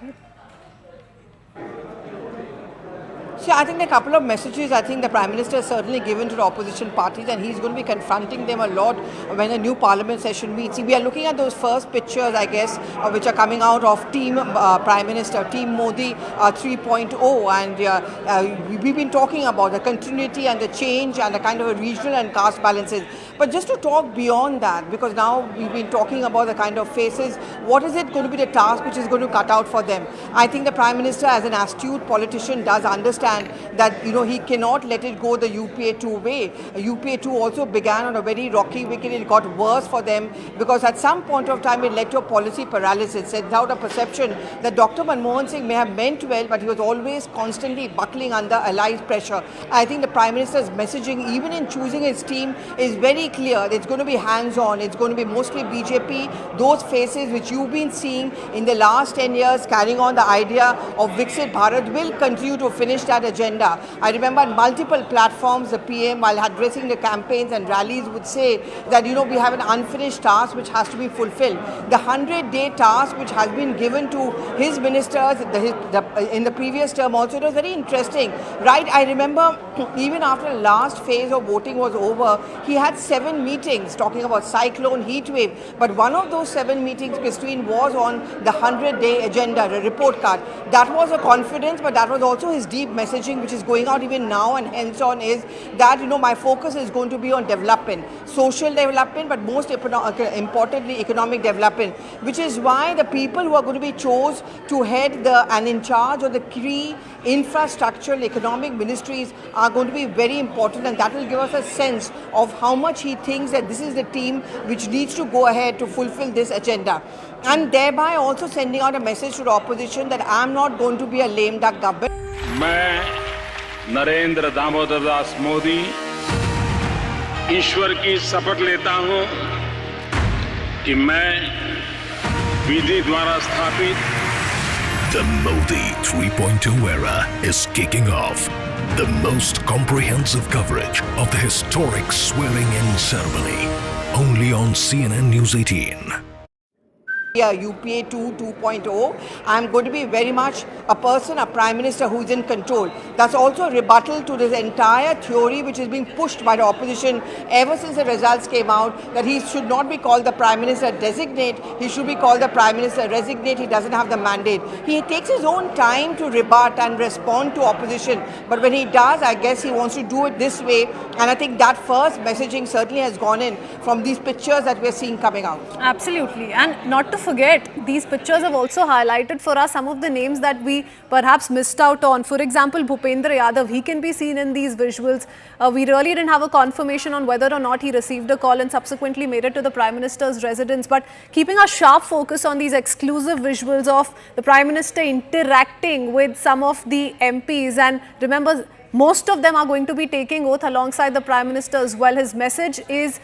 So I think a couple of messages I think the Prime Minister has certainly given to the opposition parties, and he's going to be confronting them a lot when a new parliament session meets. See, we are looking at those first pictures, I guess, which are coming out of Team Prime Minister, Team Modi 3.0, and we've been talking about the continuity and the change and the kind of a regional and caste balances. But just to talk beyond that, because now we've been talking about the kind of faces, what is it going to be the task which is going to cut out for them? I think the Prime Minister, as an astute politician, does understand that he cannot let it go the UPA 2 way. UPA 2 also began on a very rocky wicket. It got worse for them because at some point of time it led to a policy paralysis. It out a perception that Dr. Manmohan Singh may have meant well, but he was always constantly buckling under allies' pressure. I think the Prime Minister's messaging, even in choosing his team, is very clear. It's going to be hands-on. It's going to be mostly BJP. Those faces which you've been seeing in the last 10 years carrying on the idea of Viksit Bharat will continue to finish that agenda. I remember on multiple platforms, the PM, while addressing the campaigns and rallies, would say that, we have an unfinished task which has to be fulfilled. The 100-day task which has been given to his ministers in the previous term also, it was very interesting. Right, I remember even after the last phase of voting was over, he had 7 meetings talking about cyclone, heat wave. But one of those 7 meetings, Christine, was on the 100-day agenda, the report card. That was a confidence, but that was also his deep messaging which is going out even now and hence on is that, my focus is going to be on development, social development, but most importantly, economic development, which is why the people who are going to be chose to head and in charge of the key infrastructural economic ministries are going to be very important, and that will give us a sense of how much he thinks that this is the team which needs to go ahead to fulfill this agenda, and thereby also sending out a message to the opposition that I am not going to be a lame duck government. मैं नरेंद्र दामोदर दास मोदी ईश्वर की शपथ लेता हूं कि मैं विधि द्वारा स्थापित The Modi 3.0 era is kicking off. The most comprehensive coverage of the historic swearing-in ceremony. Only on CNN News 18. UPA 2.0, I'm going to be very much a person, a Prime Minister who is in control. That's also a rebuttal to this entire theory which is being pushed by the opposition ever since the results came out, that he should not be called the Prime Minister designate, he should be called the Prime Minister resignate, he doesn't have the mandate. He takes his own time to rebut and respond to opposition, but when he does, I guess he wants to do it this way, and I think that first messaging certainly has gone in from these pictures that we're seeing coming out. Absolutely, and not to forget, these pictures have also highlighted for us some of the names that we perhaps missed out on. For example, Bhupendra Yadav, he can be seen in these visuals. We really didn't have a confirmation on whether or not he received a call and subsequently made it to the Prime Minister's residence. But keeping a sharp focus on these exclusive visuals of the Prime Minister interacting with some of the MPs, and remember, most of them are going to be taking oath alongside the Prime Minister as well. His message is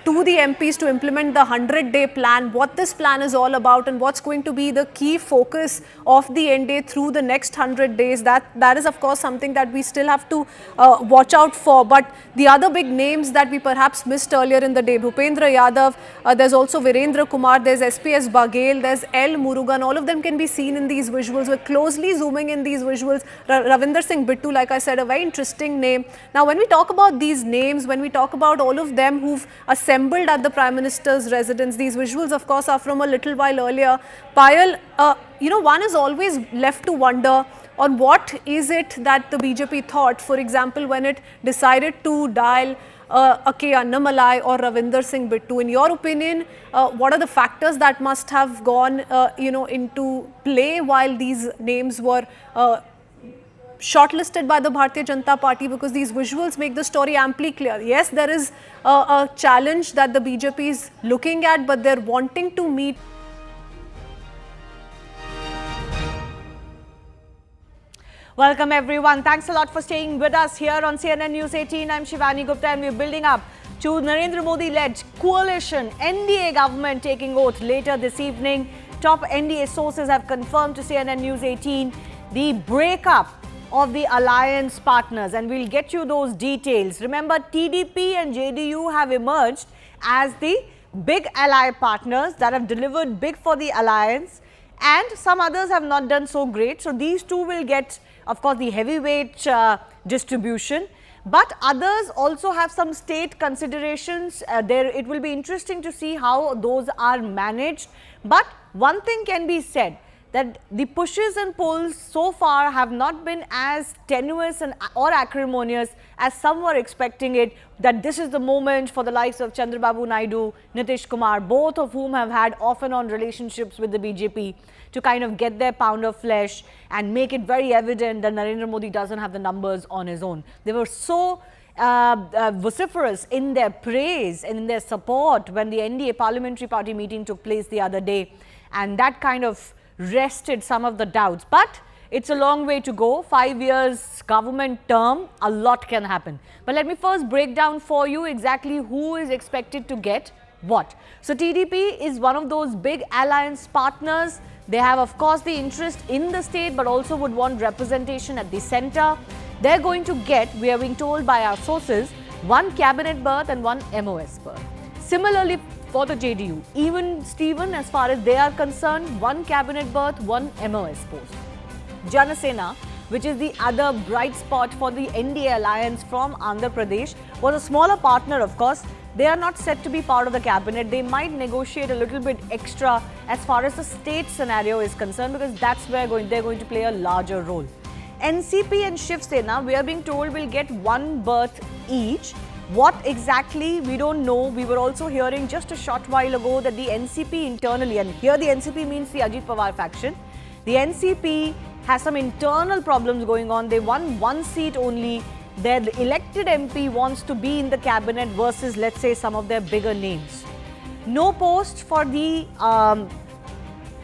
to the MPs to implement the 100-day plan, what this plan is all about and what's going to be the key focus of the NDA through the next 100 days. That is, of course, something that we still have to watch out for. But the other big names that we perhaps missed earlier in the day, Bhupendra Yadav, there's also Virendra Kumar, there's SPS Baghel, there's L. Murugan, all of them can be seen in these visuals. We're closely zooming in these visuals. Ravinder Singh Bittu, like I said, a very interesting name. Now, when we talk about these names, when we talk about all of them who've assembled at the Prime Minister's residence, these visuals, of course, are from a little while earlier. Payal, one is always left to wonder on what is it that the BJP thought, for example, when it decided to dial a K. Annamalai or Ravinder Singh Bittu. In your opinion, what are the factors that must have gone, into play while these names were shortlisted by the Bharatiya Janata Party, because these visuals make the story amply clear. Yes, there is a challenge that the BJP is looking at, but they're wanting to meet. Welcome everyone. Thanks a lot for staying with us here on CNN News 18. I'm Shivani Gupta and we're building up to Narendra Modi-led coalition NDA government taking oath later this evening. Top NDA sources have confirmed to CNN News 18 the breakup of the alliance partners, and we'll get you those details. Remember, TDP and JDU have emerged as the big ally partners that have delivered big for the alliance, and some others have not done so great. So these two will get, of course, the heavyweight distribution. But others also have some state considerations. It will be interesting to see how those are managed. But one thing can be said, that the pushes and pulls so far have not been as tenuous or acrimonious as some were expecting it, that this is the moment for the likes of Chandrababu Naidu, Nitish Kumar, both of whom have had off and on relationships with the BJP, to kind of get their pound of flesh and make it very evident that Narendra Modi doesn't have the numbers on his own. They were so vociferous in their praise and in their support when the NDA Parliamentary Party meeting took place the other day, and that kind of rested some of the doubts. But it's a long way to go. 5 years government term, a lot can happen. But let me first break down for you exactly who is expected to get what. So TDP is one of those big alliance partners. They have, of course, the interest in the state, but also would want representation at the center. They're going to get, we are being told by our sources, 1 cabinet berth and 1 MOS berth. Similarly, for the JDU, even Stephen, as far as they are concerned, 1 cabinet berth, 1 MOS post. Janasena, which is the other bright spot for the NDA alliance from Andhra Pradesh, was a smaller partner, of course. They are not set to be part of the cabinet. They might negotiate a little bit extra as far as the state scenario is concerned, because that's where they're going to play a larger role. NCP and Shiv Sena, we are being told, will get 1 berth each. What exactly, we don't know. We were also hearing just a short while ago that the NCP internally, and here the NCP means the Ajit Pawar faction, the NCP has some internal problems going on. They won 1 seat only. Their elected MP wants to be in the cabinet versus, let's say, some of their bigger names. No post for the...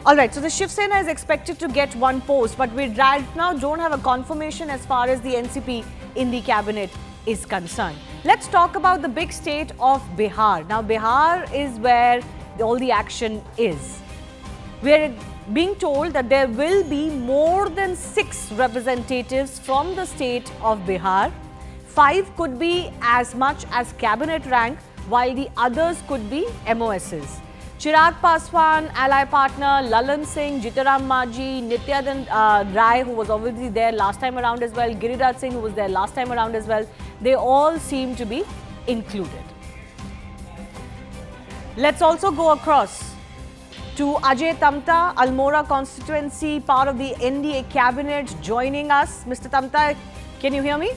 Alright, so the Shiv Sena is expected to get 1 post, but we right now don't have a confirmation as far as the NCP in the cabinet is concerned. Let's talk about the big state of Bihar. Now, Bihar is where all the action is. We're being told that there will be more than 6 representatives from the state of Bihar. 5 could be as much as cabinet rank, while the others could be MOSs. Chirag Paswan, ally partner, Lalan Singh, Jitaram Maji, Nityanand Rai, who was obviously there last time around as well, Giriraj Singh, who was there last time around as well, they all seem to be included. Let's also go across to Ajay Tamta, Almora constituency, part of the NDA cabinet, joining us. Mr. Tamta, can you hear me?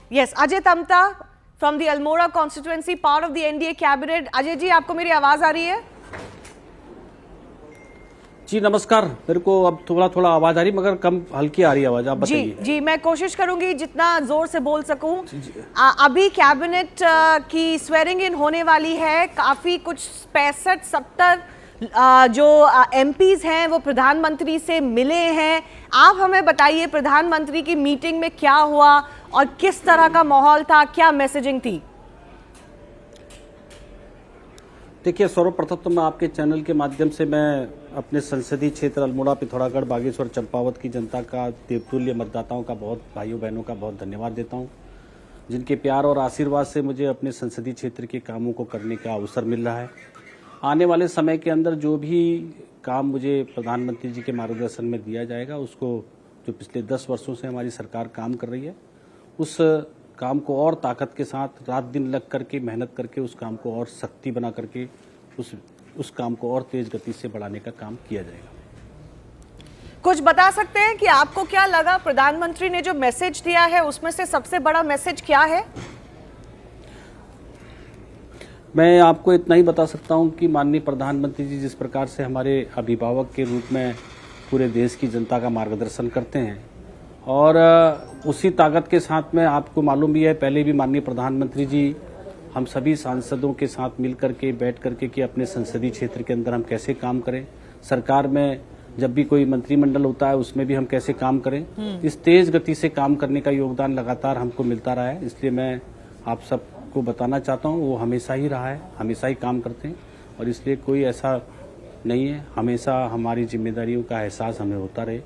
Yes, Ajay Tamta from the Almora constituency, part of the NDA cabinet. Ajay ji, आपको मेरी आवाज आ रही है? जी नमस्कार, मेरे को अब थोड़ा आवाज आ रही, मगर कम हल्की आ रही है आवाज, आप बताइए। जी मैं कोशिश करूंगी जितना जोर से बोल सकूं। अभी कैबिनेट की स्वेरिंग इन होने वाली है। काफी कुछ 65-70 जो एमपीज हैं वो प्रधानमंत्री से मिले हैं। आप हमें बताइए, प्रधानमंत्री की मीटिंग में क्या हुआ और किस तरह का माहौल था, क्या मैसेजिंग थी? देखिए, सर्वप्रथम तो मैं आपके चैनल के माध्यम से मैं अपने संसदीय क्षेत्र अल्मोड़ा, पिथौरागढ़, बागेश्वर, चंपावत की जनता का, देवतुल्य मतदाताओं का, बहुत भाइयों बहनों का बहुत धन्यवाद देता हूं, जिनके प्यार और आशीर्वाद से मुझे अपने संसदीय क्षेत्र के कामों को करने का अवसर मिल रहा है। आने वाले समय के अंदर जो भी काम मुझे प्रधानमंत्री जी के मार्गदर्शन में दिया जाएगा, उसको जो पिछले 10 वर्षों से हमारी सरकार काम कर रही है, उस काम को और ताकत के साथ रात दिन लग करके मेहनत करके उस काम को और शक्ति बना करके उस काम को और तेज गति से बढ़ाने का काम किया जाएगा। कुछ बता सकते हैं कि आपको क्या लगा, प्रधानमंत्री ने जो मैसेज दिया है उसमें से सबसे बड़ा मैसेज क्या है? मैं आपको इतना ही बता सकता हूं कि माननीय प्रधानमंत्री जी जिस प्रकार से हमारे अभिभावक के रूप में पूरे देश की जनता का मार्गदर्शन करते हैं, और उसी ताकत के साथ में आपको मालूम भी है, पहले भी माननीय प्रधानमंत्री जी हम सभी सांसदों के साथ मिल करके बैठ करके कि अपने संसदीय क्षेत्र के अंदर हम कैसे काम करें, सरकार में जब भी कोई मंत्रिमंडल होता है उसमें भी हम कैसे काम करें, इस तेज गति से काम करने का योगदान लगातार हमको मिलता रहा है। इसलिए मैं आप सब आपको बताना चाहता हूँ वो हमेशा ही रहा है, हमेशा ही काम करते हैं और इसलिए कोई ऐसा नहीं है। हमेशा हमारी जिम्मेदारियों का एहसास हमें होता रहे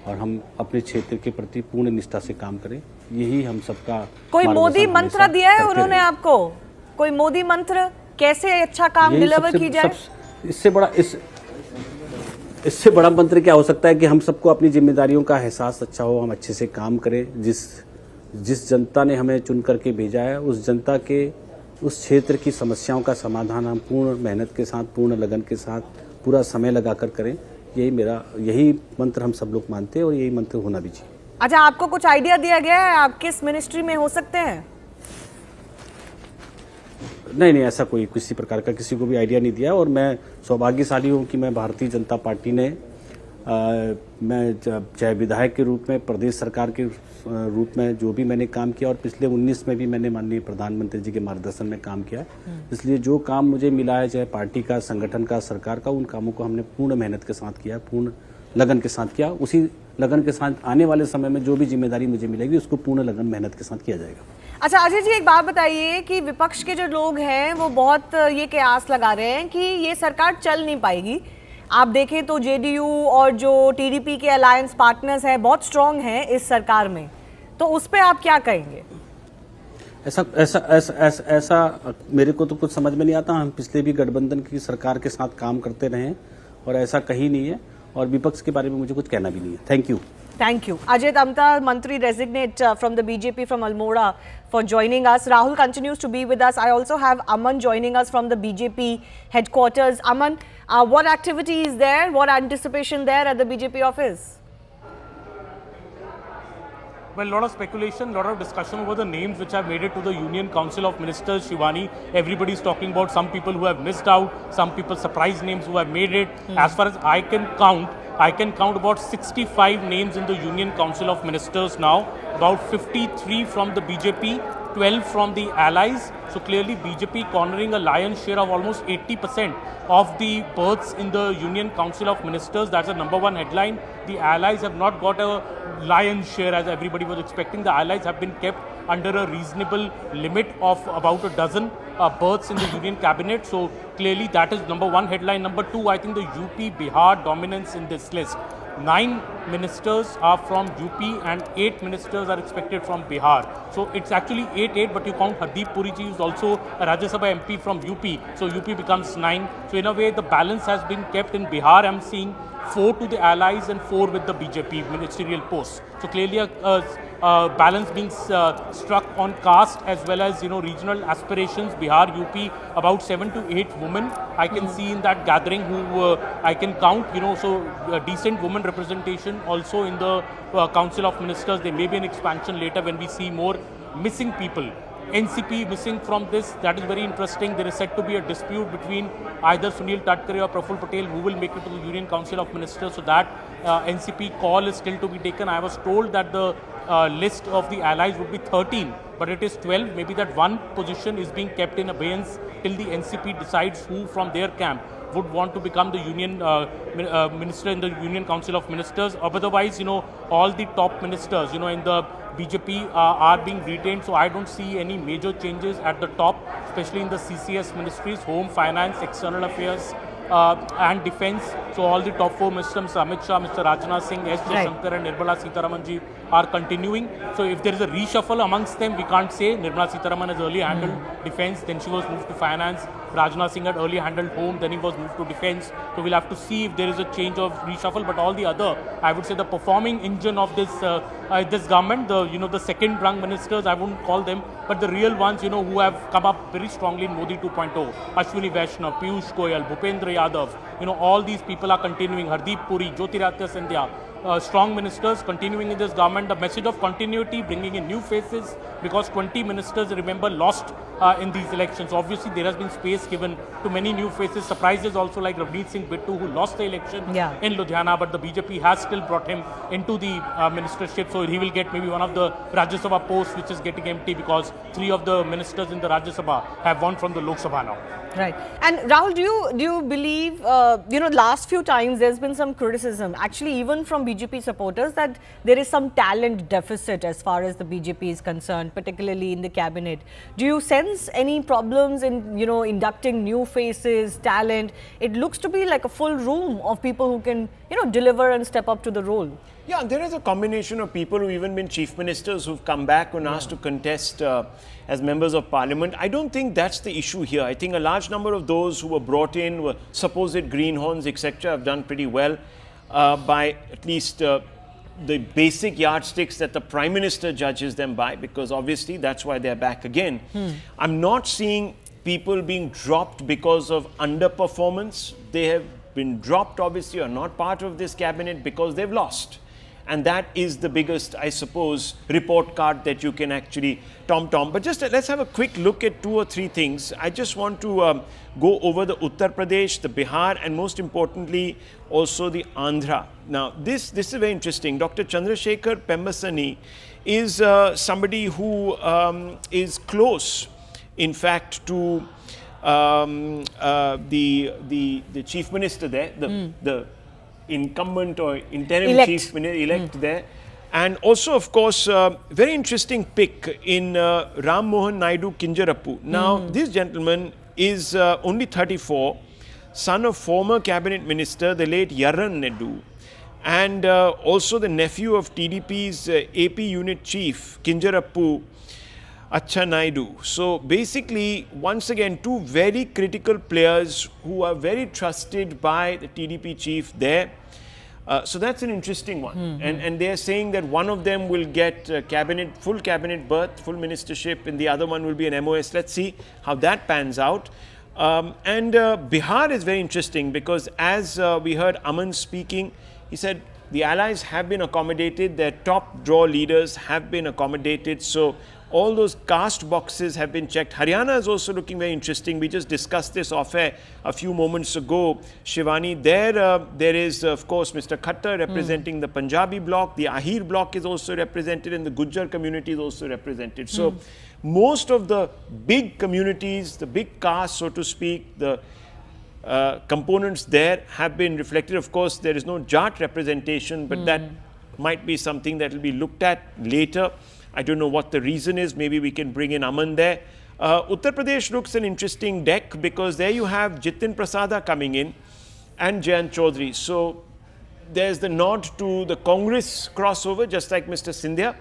और हम अपने क्षेत्र के प्रति पूर्ण निष्ठा से काम करें, यही हम सबका। कोई मोदी मंत्र दिया है उन्होंने आपको? कोई मोदी मंत्र कैसे अच्छा काम डिलीवर की जाए? इससे बड़ा मंत्र क्या हो सकता है कि हम सबको अपनी जिम्मेदारियों का एहसास अच्छा हो, हम अच्छे से काम करें। जिस जनता ने हमें चुन करके भेजा है उस जनता के उस क्षेत्र की समस्याओं का समाधान हम पूर्ण मेहनत के साथ, पूर्ण लगन के साथ, पूरा समय लगाकर करें। यही मंत्र हम सब लोग मानते हैं और यही मंत्र होना भी चाहिए। अच्छा, आपको कुछ आइडिया दिया गया है आप किस मिनिस्ट्री में हो सकते हैं? नहीं, ऐसा कोई किसी प्रकार का किसी को भी आइडिया नहीं दिया और मैं सौभाग्यशाली हूँ कि मैं भारतीय जनता पार्टी ने मैं चाहे विधायक के रूप में, प्रदेश सरकार के रूप में जो भी मैंने काम किया और पिछले 19 में भी मैंने माननीय प्रधानमंत्री जी के मार्गदर्शन में काम किया है। इसलिए जो काम मुझे मिला है, चाहे पार्टी का, संगठन का, सरकार का, उन कामों को हमने पूर्ण मेहनत के साथ किया, पूर्ण लगन के साथ किया। उसी लगन के साथ आने वाले समय में जो भी जिम्मेदारी मुझे मिलेगी उसको पूर्ण लगन मेहनत के साथ किया जाएगा। अच्छा अजय जी, एक बात बताइए कि विपक्ष के जो लोग हैं वो बहुत ये कयास लगा रहे हैं कि ये सरकार चल नहीं पाएगी। आप देखें तो जेडीयू और जो टीडीपी के अलायंस पार्टनर्स हैं बहुत स्ट्रांग हैं इस सरकार में, तो उस पे आप क्या कहेंगे? ऐसा मेरे को तो कुछ समझ में नहीं आता। हम पिछले भी गठबंधन की सरकार के साथ काम करते रहे हैं और ऐसा कहीं नहीं है और विपक्ष के बारे में मुझे कुछ कहना भी नहीं है। Thank you. Thank you. Ajay Damta, Mantri designate from the BJP from Almora for joining us. Rahul continues to be with us. I also have Aman joining us from the BJP headquarters. Aman, what activity is there? What anticipation there at the BJP office? Well, a lot of speculation, a lot of discussion over the names which have made it to the Union Council of Ministers, Shivani. Everybody is talking about some people who have missed out, some people surprise names who have made it. As far as I can count about 65 names in the Union Council of Ministers now, about 53 from the BJP, 12 from the allies. So clearly BJP cornering a lion's share of almost 80% of the berths in the Union Council of Ministers. That's the number one headline. The allies have not got a lion's share as everybody was expecting. The allies have been kept under a reasonable limit of about a dozen berths in the Union cabinet. So clearly that is number one headline. Number two, I think the UP Bihar dominance in this list. 9 ministers are from UP and 8 ministers are expected from Bihar. So it's actually 8-8, but you count Hardeep Puri ji, who's also a Rajya Sabha MP from UP. So UP becomes 9. So in a way, the balance has been kept in Bihar. I'm seeing 4 to the allies and 4 with the BJP ministerial posts. So clearly a balance being struck on caste as well as regional aspirations. Bihar, UP, about 7 to 8 women I can see in that gathering who I can count. So decent women representation also in the Council of Ministers. There may be an expansion later when we see more missing people. NCP missing from this, that is very interesting. There is said to be a dispute between either Sunil Tadkare or Praful Patel who will make it to the Union Council of Ministers. So that NCP call is still to be taken. I was told that the list of the allies would be 13, but it is 12. Maybe that one position is being kept in abeyance till the NCP decides who from their camp would want to become the union minister in the Union Council of Ministers. Otherwise, all the top ministers, in the BJP are being retained. So I don't see any major changes at the top, especially in the CCS ministries, Home, Finance, External Affairs and Defence. So all the top 4 ministers, Mr. Amit Shah, Mr. Rajnath Singh, S. Jaishankar and Nirmala Sitharaman ji are continuing. So if there is a reshuffle amongst them, we can't say. Nirmala Sitharaman has earlier handled Defence, then she was moved to Finance. Rajnath Singh had earlier handled Home, then he was moved to Defence. So we'll have to see if there is a change of reshuffle. But all the other, I would say, the performing engine of this this government, the second rung ministers, I wouldn't call them, but the real ones, who have come up very strongly in Modi 2.0, Ashwini Vaishnav, Piyush Goyal, Bhupendra Yadav, all these people are continuing. Hardeep Puri, Jyotiraditya Scindia, strong ministers continuing in this government. The message of continuity, bringing in new faces, because 20 ministers, remember, lost in these elections. Obviously, there has been space given to many new faces. Surprises also like Ravneet Singh Bittu, who lost the election in Ludhiana, but the BJP has still brought him into the ministership. So he will get maybe one of the Rajya Sabha posts which is getting empty because 3 of the ministers in the Rajya Sabha have won from the Lok Sabha now. Right. And Rahul, do you believe, last few times there's been some criticism, actually even from BJP supporters, that there is some talent deficit as far as the BJP is concerned, particularly in the cabinet. Do you sense any problems in, inducting new faces, talent? It looks to be like a full room of people who can, deliver and step up to the role. Yeah, there is a combination of people who've even been chief ministers who've come back when asked to contest as members of parliament. I don't think that's the issue here. I think a large number of those who were brought in were supposed greenhorns, etc., have done pretty well by at least the basic yardsticks that the Prime Minister judges them by, because obviously that's why they're back again. I'm not seeing people being dropped because of underperformance. They have been dropped, obviously, or not part of this cabinet because they've lost. And that is the biggest, I suppose, report card that you can actually tom-tom. But just let's have a quick look at 2 or 3 things. I just want to go over the Uttar Pradesh, the Bihar, and most importantly, also the Andhra. Now, this is very interesting. Dr. Chandrasekhar Pemmasani is somebody who is close, in fact, to the chief minister there, the incumbent or interim chief minister elect there. And also, of course, very interesting pick in Ram Mohan Naidu Kinjarapu. Now, this gentleman is only 34, son of former cabinet minister, the late Yaran Naidu, and also the nephew of TDP's AP unit chief, Kinjarapu Acha Naidu. So basically, once again, 2 very critical players who are very trusted by the TDP chief there. So that's an interesting one. And they're saying that one of them will get full cabinet berth, full ministership, and the other one will be an MOS. Let's see how that pans out. And Bihar is very interesting because as we heard Aman speaking, he said the allies have been accommodated, their top draw leaders have been accommodated. So all those caste boxes have been checked. Haryana is also looking very interesting. We just discussed this off air a few moments ago. Shivani, there is, of course, Mr. Khattar representing the Punjabi bloc. The Ahir bloc is also represented and the Gujjar community is also represented. So most of the big communities, the big castes, so to speak, the components there have been reflected. Of course, there is no Jat representation, but that might be something that will be looked at later. I don't know what the reason is. Maybe we can bring in Aman there. Uttar Pradesh looks an interesting deck because there you have Jitin Prasada coming in and Jayant Chaudhary. So there's the nod to the Congress crossover, just like Mr. Scindia.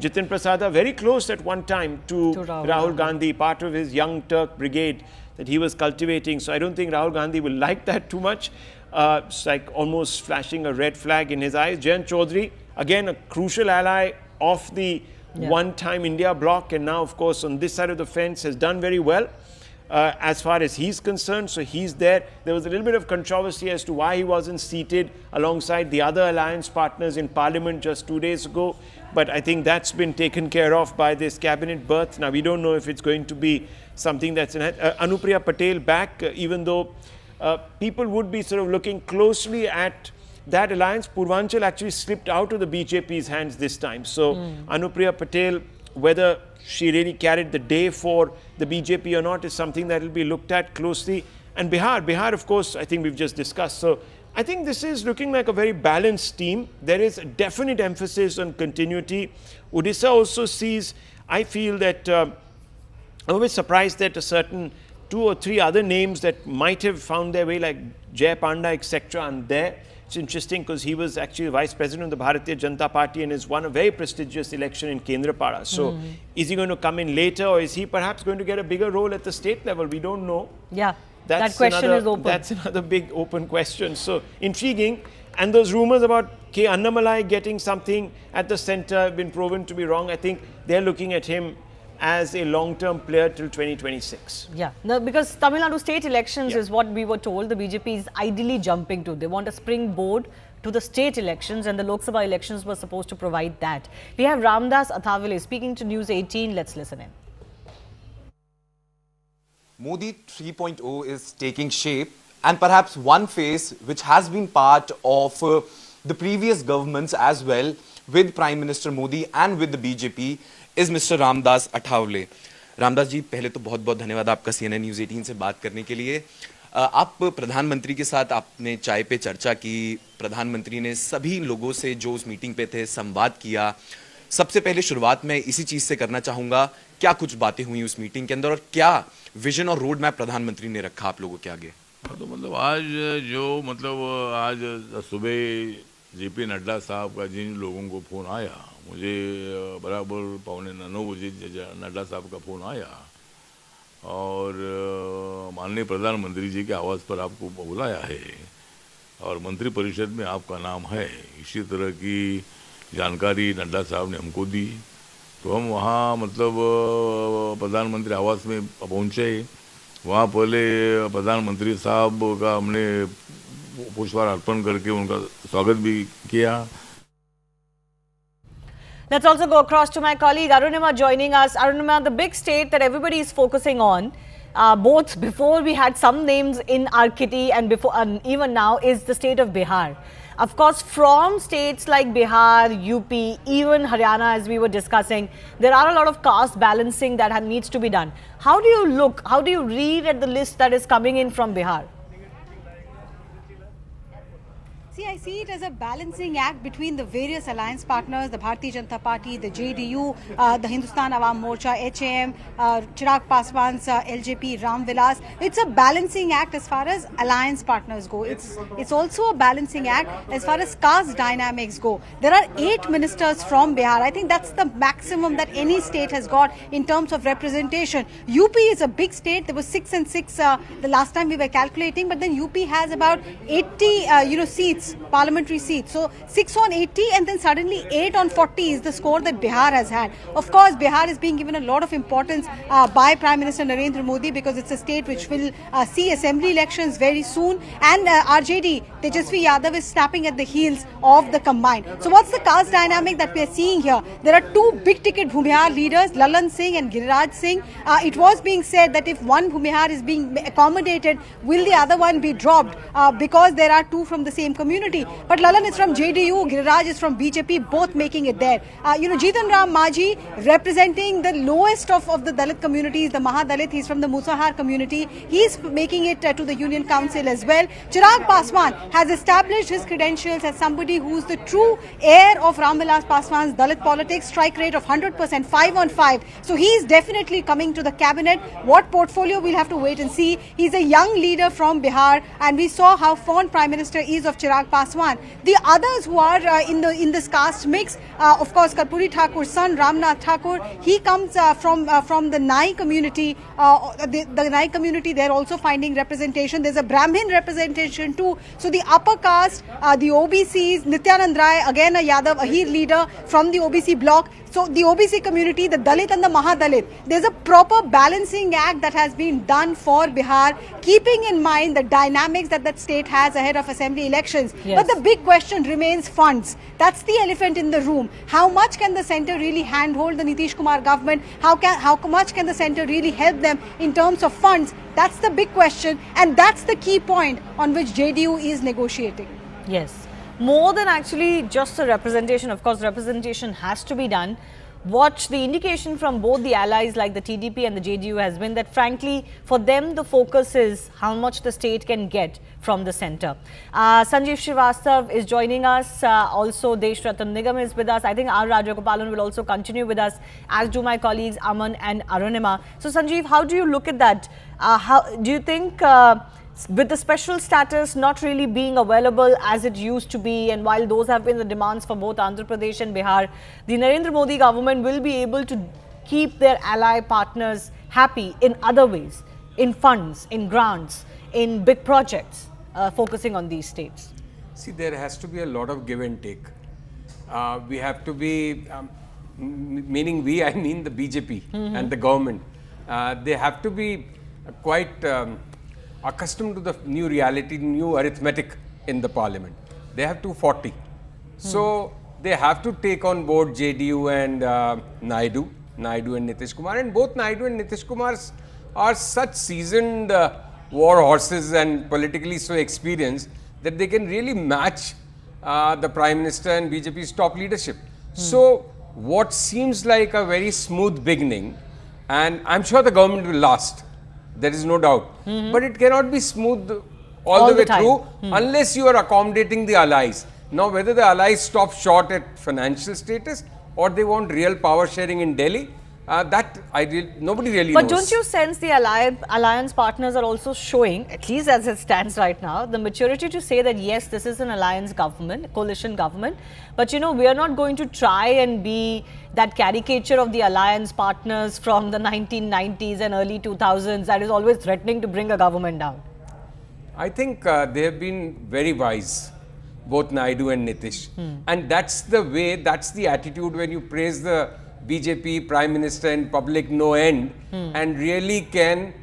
Jitin Prasada very close at one time to Rahul Gandhi, part of his Young Turk brigade that he was cultivating. So I don't think Rahul Gandhi will like that too much. It's like almost flashing a red flag in his eyes. Jayant Chaudhary, again, a crucial ally of the one-time India bloc, and now, of course, on this side of the fence, has done very well as far as he's concerned. So he's there. There was a little bit of controversy as to why he wasn't seated alongside the other alliance partners in parliament just 2 days ago. But I think that's been taken care of by this cabinet berth. Now, we don't know if it's going to be something that's in Anupriya Patel back, even though people would be sort of looking closely at that alliance. Purvanchal actually slipped out of the BJP's hands this time. So Anupriya Patel, whether she really carried the day for the BJP or not, is something that will be looked at closely. And Bihar, of course, I think we've just discussed. So I think this is looking like a very balanced team. There is a definite emphasis on continuity. Odisha also sees, I feel that I'm always surprised that a certain 2 or 3 other names that might have found their way, like Jay Panda, etc., and there. It's interesting because he was actually vice president of the Bharatiya Janata Party and has won a very prestigious election in Kendrapada. So is he going to come in later, or is he perhaps going to get a bigger role at the state level? We don't know. Yeah, that question is open. That's another big open question. So intriguing. And those rumors about K. Annamalai getting something at the center have been proven to be wrong. I think they're looking at him as a long-term player till 2026. Yeah, no, because Tamil Nadu state elections is what we were told the BJP is ideally jumping to. They want a springboard to the state elections, and the Lok Sabha elections were supposed to provide that. We have Ramdas Athavale speaking to News 18. Let's listen in. Modi 3.0 is taking shape, and perhaps one phase which has been part of the previous governments as well, with Prime Minister Modi and with the BJP, is Mr. Ramdas Athavale. Ramdas ji, पहले तो बहुत बहुत धन्यवाद आपका CNN news 18 से बात करने के लिए। आप प्रधानमंत्री के साथ आपने चाय पे चर्चा की, प्रधानमंत्री ने सभी लोगों से जो उस मीटिंग पे थे संवाद किया। सबसे पहले शुरुआत मैं इसी चीज़ से करना चाहूँगा, क्या कुछ बातें हुई उस मीटिंग के अंदर और क्या विजन और रोड मैप प्रधानमंत्री ने रखा आप लोगों के आगे? तो मतलब आज सुबह JP नड्डा साहब का जिन लोगों को फ़ोन आया, मुझे बराबर 8:45 बजे नड्डा साहब का फ़ोन आया और माननीय प्रधानमंत्री जी के आवाज़ पर आपको बुलाया है और मंत्रिपरिषद में आपका नाम है, इसी तरह की जानकारी नड्डा साहब ने हमको दी। तो हम वहाँ प्रधानमंत्री आवास में पहुँचे। वहाँ पहले प्रधानमंत्री साहब का हमने पुष्पहार अर्पण करके उनका स्वागत भी किया। Let's also go across to my colleague Arunima joining us. Arunima, the big state that everybody is focusing on, both before we had some names in our kitty and before even now, is the state of Bihar. Of course, from states like Bihar, UP, even Haryana, as we were discussing, there are a lot of caste balancing that needs to be done. How do you look, how do you read at the list that is coming in from Bihar? See, I see it as a balancing act between the various alliance partners, the Bharatiya Janata Party, the JDU, the Hindustan Awam Morcha, HAM, Chirag Paswan's LJP, Ram Vilas. It's a balancing act as far as alliance partners go. It's also a balancing act as far as caste dynamics go. There are 8 ministers from Bihar. I think that's the maximum that any state has got in terms of representation. UP is a big state. There was 6 and 6 the last time we were calculating, but then UP has about 80 seats, parliamentary seats. So 6 on 80 and then suddenly 8 on 40 is the score that Bihar has had. Of course, Bihar is being given a lot of importance by Prime Minister Narendra Modi because it's a state which will see assembly elections very soon, and RJD, Tejasvi Yadav, is snapping at the heels of the combined. So what's the caste dynamic that we are seeing here? There are 2 big ticket Bhumihar leaders, Lalan Singh and Giriraj Singh. It was being said that if one Bhumihar is being accommodated, will the other one be dropped because there are 2 from the same community? But Lalan is from JDU, Giriraj is from BJP, both making it there. Jitan Ram Majhi, representing the lowest of the Dalit communities, the Mahadalit, he's from the Musahar community. He's making it to the Union Council as well. Chirag Paswan has established his credentials as somebody who's the true heir of Ram Vilas Paswan's Dalit politics, strike rate of 100%, 5 on 5. So he's definitely coming to the cabinet. What portfolio, we'll have to wait and see. He's a young leader from Bihar, and we saw how fond Prime Minister is of Chirag Paswan. The others who are in this caste mix, of course, Karpuri Thakur's son, Ramnath Thakur, he comes from the Nai community. The Nai community, they're also finding representation. There's a Brahmin representation too. So the upper caste, the OBCs, Nityanand Rai, again a Yadav, Ahir leader from the OBC bloc. So the OBC community, the Dalit and the Mahadalit, there's a proper balancing act that has been done for Bihar, keeping in mind the dynamics that state has ahead of assembly elections. Yes. But the big question remains funds. That's the elephant in the room. How much can the centre really handhold the Nitish Kumar government? How much can the centre really help them in terms of funds? That's the big question, and that's the key point on which JDU is negotiating. Yes. More than actually just a representation, of course, representation has to be done. What the indication from both the allies like the TDP and the JDU has been that frankly, for them, the focus is how much the state can get from the centre. Sanjeev Srivastav is joining us. Also, Desh Ratan Nigam is with us. I think R. Rajagopalan will also continue with us, as do my colleagues Aman and Arunima. So, Sanjeev, how do you look at that? How do you think with the special status not really being available as it used to be, and while those have been the demands for both Andhra Pradesh and Bihar, the Narendra Modi government will be able to keep their ally partners happy in other ways, in funds, in grants, in big projects, focusing on these states? See, there has to be a lot of give and take. We have to be, meaning we, I mean the BJP and the government, they have to be quite accustomed to the new reality, new arithmetic in the parliament. They have 240. So they have to take on board JDU and Naidu and Nitish Kumar. And both Naidu and Nitish Kumar are such seasoned war horses and politically so experienced that they can really match the Prime Minister and BJP's top leadership. So what seems like a very smooth beginning and I'm sure the government will last. There is no doubt. But it cannot be smooth all the way through unless you are accommodating the allies. Now, whether the allies stop short at financial status or they want real power sharing in Delhi, that nobody really knows. But don't you sense the alliance partners are also showing, at least as it stands right now, the maturity to say that yes, this is an alliance government, coalition government, but you know, we are not going to try and be that caricature of the alliance partners from the 1990s and early 2000s that is always threatening to bring a government down? I think they have been very wise, both Naidu and Nitish. And that's the way, that's the attitude when you praise the BJP Prime Minister in public no end and really can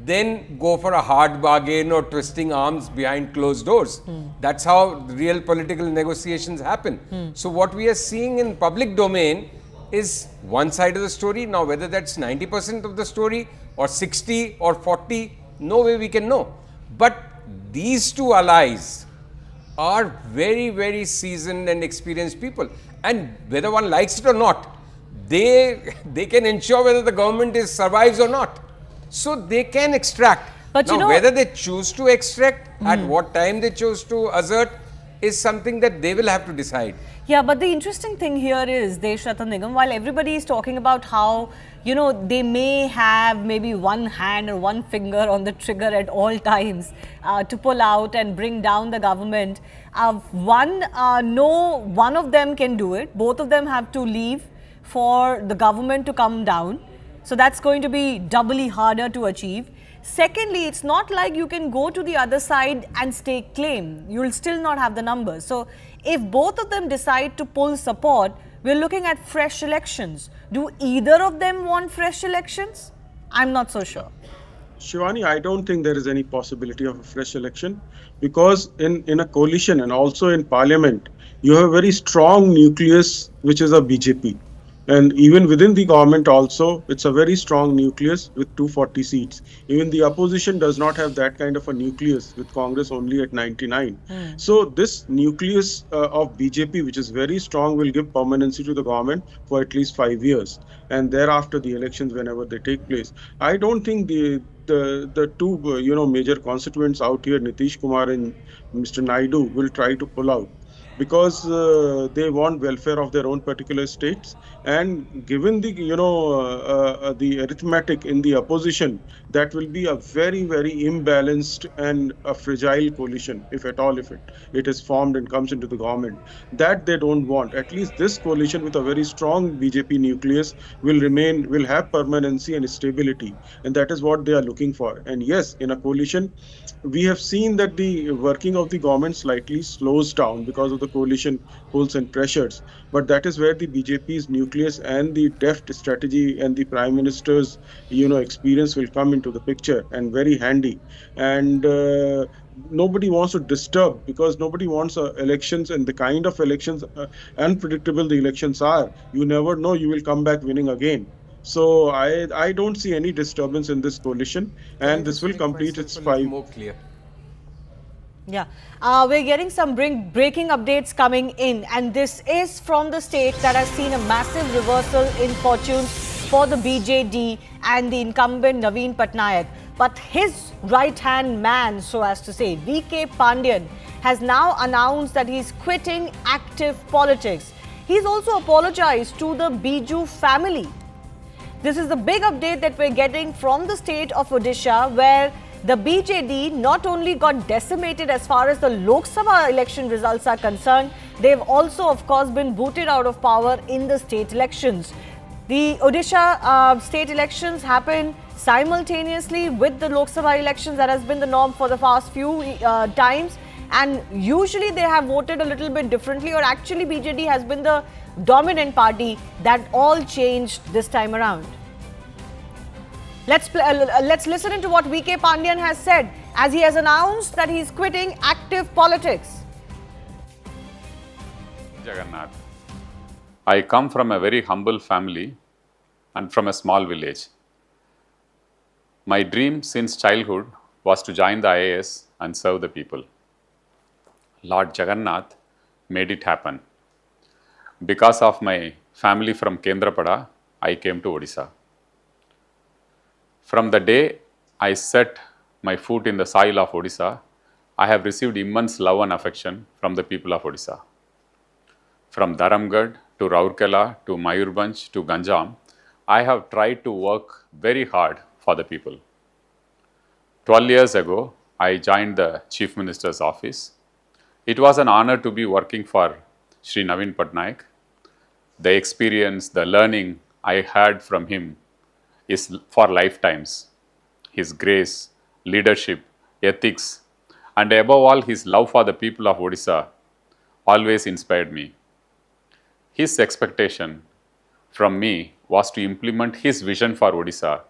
then go for a hard bargain or twisting arms behind closed doors. That's how real political negotiations happen. So what we are seeing in public domain is one side of the story. Now whether that's 90% of the story or 60 or 40, no way we can know. But these two allies are very, very seasoned and experienced people. And whether one likes it or not, they can ensure whether the government survives or not. So they can extract. But now, you know, whether they choose to extract, at what time they choose to assert, is something that they will have to decide. Yeah, but the interesting thing here is, Deshratan Nigam, while everybody is talking about how, you know, they may have maybe one hand or one finger on the trigger at all times to pull out and bring down the government, one of them can do it. Both of them have to leave for the government to come down. So that's going to be doubly harder to achieve. Secondly, it's not like you can go to the other side and stake claim. You'll still not have the numbers. So if both of them decide to pull support, we're looking at fresh elections. Do either of them want fresh elections? I'm not so sure. Shivani, I don't think there is any possibility of a fresh election because in a coalition and also in parliament, you have a very strong nucleus, which is a BJP. And even within the government also, it's a very strong nucleus with 240 seats. Even the opposition does not have that kind of a nucleus with Congress only at 99. So this nucleus of BJP, which is very strong, will give permanency to the government for at least 5 years. And thereafter the elections, whenever they take place. I don't think the two major constituents out here, Nitish Kumar and Mr. Naidu, will try to pull out, because they want welfare of their own particular states, and given the the arithmetic in the opposition, that will be a very, very imbalanced and a fragile coalition, if at all, if it is formed and comes into the government. That they don't want. At least this coalition with a very strong BJP nucleus will have permanency and stability, and that is what they are looking for. And yes, in a coalition, we have seen that the working of the government slightly slows down because of the coalition pulls and pressures. But that is where the BJP's nucleus and the deft strategy and the Prime Minister's experience will come into the picture, and very handy. And nobody wants to disturb, because nobody wants elections, and the kind of elections, unpredictable the elections are. You never know, you will come back winning again. So I don't see any disturbance in this coalition, and this will complete its 5. More clear. Yeah, we're getting some breaking updates coming in, and this is from the state that has seen a massive reversal in fortunes for the BJD and the incumbent Naveen Patnaik. But his right-hand man, so as to say, VK Pandian, has now announced that he's quitting active politics. He's also apologized to the Biju family. This is the big update that we're getting from the state of Odisha, where the BJD not only got decimated as far as the Lok Sabha election results are concerned, they've also, of course, been booted out of power in the state elections. The Odisha state elections happen simultaneously with the Lok Sabha elections. That has been the norm for the past few times. And usually they have voted a little bit differently, or actually BJD has been the dominant party. That all changed this time around. Let's listen into what VK Pandian has said as he has announced that he is quitting active politics. Jagannath, I come from a very humble family and from a small village. My dream since childhood was to join the IAS and serve the people. Lord Jagannath made it happen. Because of my family from Kendrapada, I came to Odisha. From the day I set my foot in the soil of Odisha, I have received immense love and affection from the people of Odisha. From Dharamgarh to Rourkela to Mayurbhanj to Ganjam, I have tried to work very hard for the people. 12 years ago, I joined the Chief Minister's office. It was an honor to be working for Shri Naveen Patnaik. The experience, the learning I had from him is for lifetimes. His grace, leadership, ethics, and above all, his love for the people of Odisha always inspired me. His expectation from me was to implement his vision for Odisha,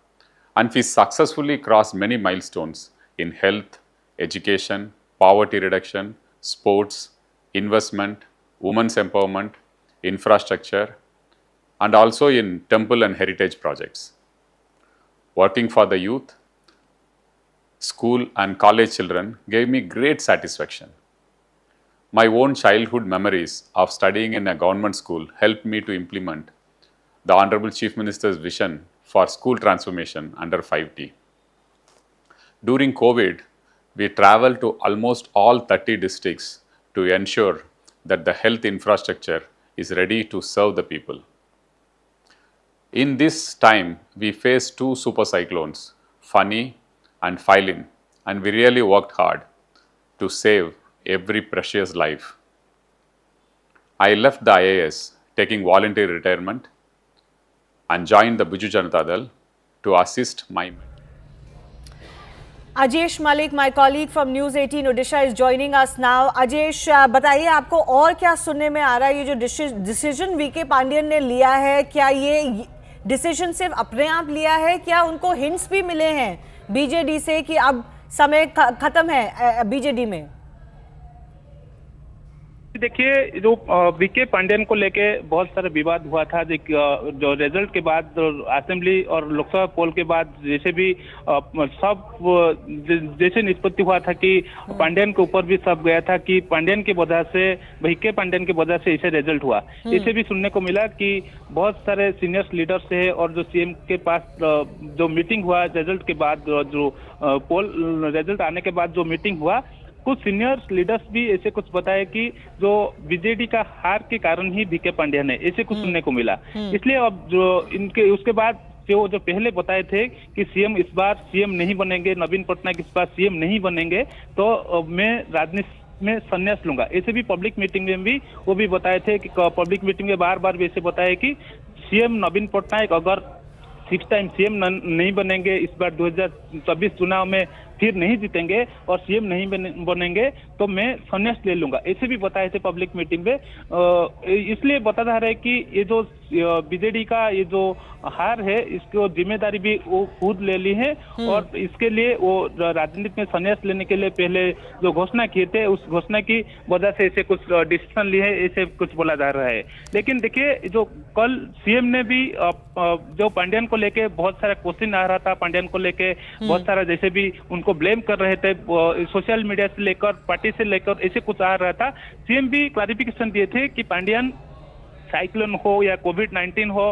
and we successfully crossed many milestones in health, education, poverty reduction, sports, investment, women's empowerment, infrastructure, and also in temple and heritage projects. Working for the youth, school and college children gave me great satisfaction. My own childhood memories of studying in a government school helped me to implement the Honorable Chief Minister's vision for school transformation under 5T. During COVID, we traveled to almost all 30 districts to ensure that the health infrastructure is ready to serve the people. In this time, we faced two super cyclones, Fani and Philin, and we really worked hard to save every precious life. I left the IAS taking voluntary retirement and joined the Biju Janata Dal to assist my Ajesh Malik, my colleague from News 18 Odisha, is joining us now. Ajesh, बताइए आपको और क्या सुनने में आ रहा है? ये जो डिसीजन वीके पांडियन ने लिया है, क्या ये डिसीजन सिर्फ अपने आप लिया है, क्या उनको हिंट्स भी मिले हैं बीजेडी से कि अब समय खत्म है बीजेडी में? देखिए, जो वीके पांडियन को लेके बहुत सारा विवाद हुआ था, जो रिजल्ट के बाद असेंबली और लोकसभा पोल के बाद जैसे भी सब जैसे निष्पत्ति हुआ था कि पांडियन के ऊपर भी सब गया था कि पांडियन की वजह से, वीके पांडियन की वजह से इसे रिजल्ट हुआ। इसे भी सुनने को मिला कि बहुत सारे सीनियर लीडर्स है और जो सीएम के पास जो मीटिंग हुआ रिजल्ट के बाद, जो पोल रिजल्ट आने के बाद जो मीटिंग हुआ, कुछ सीनियर लीडर्स भी ऐसे कुछ बताए कि जो बीजेडी का हार के कारण ही वीके पांडियन है, ऐसे कुछ सुनने को मिला। इसलिए अब जो इनके उसके बाद जो पहले बताए थे कि सीएम इस बार सीएम नहीं बनेंगे, नवीन पटनायक इस बार सीएम नहीं बनेंगे, तो मैं राजनीति में संन्यास लूंगा, ऐसे भी पब्लिक मीटिंग में भी वो भी बताए थे कि पब्लिक मीटिंग में बार बार भी ऐसे बताया कि सीएम नवीन पटनायक अगर 6 टाइम सीएम नहीं बनेंगे, इस बार 2024 चुनाव में फिर नहीं जीतेंगे और सीएम नहीं बनेंगे तो मैं संन्यास ले लूंगा, ऐसे भी बताए थे पब्लिक मीटिंग में। इसलिए बता जा रहा है कि ये जो बीजेडी का ये जो हार है, इसको जिम्मेदारी भी वो खुद ले ली है और इसके लिए वो राजनीति में संन्यास लेने के लिए पहले जो घोषणा किए थे, उस घोषणा की वजह से ऐसे कुछ डिसीजन लिए है, ऐसे कुछ बोला जा रहा है। लेकिन देखिए, जो कल सीएम ने भी जो पांडियन को लेके बहुत सारा क्वेश्चन आ रहा था, पांडियन को लेके बहुत सारा जैसे भी उनको ब्लेम कर रहे थे, सोशल मीडिया से लेकर पार्टी से लेकर ऐसे कुछ आ रहा था। सीएम भी क्लैरिफिकेशन दिए थे कि पांडियन साइक्लोन हो या कोविड-19 हो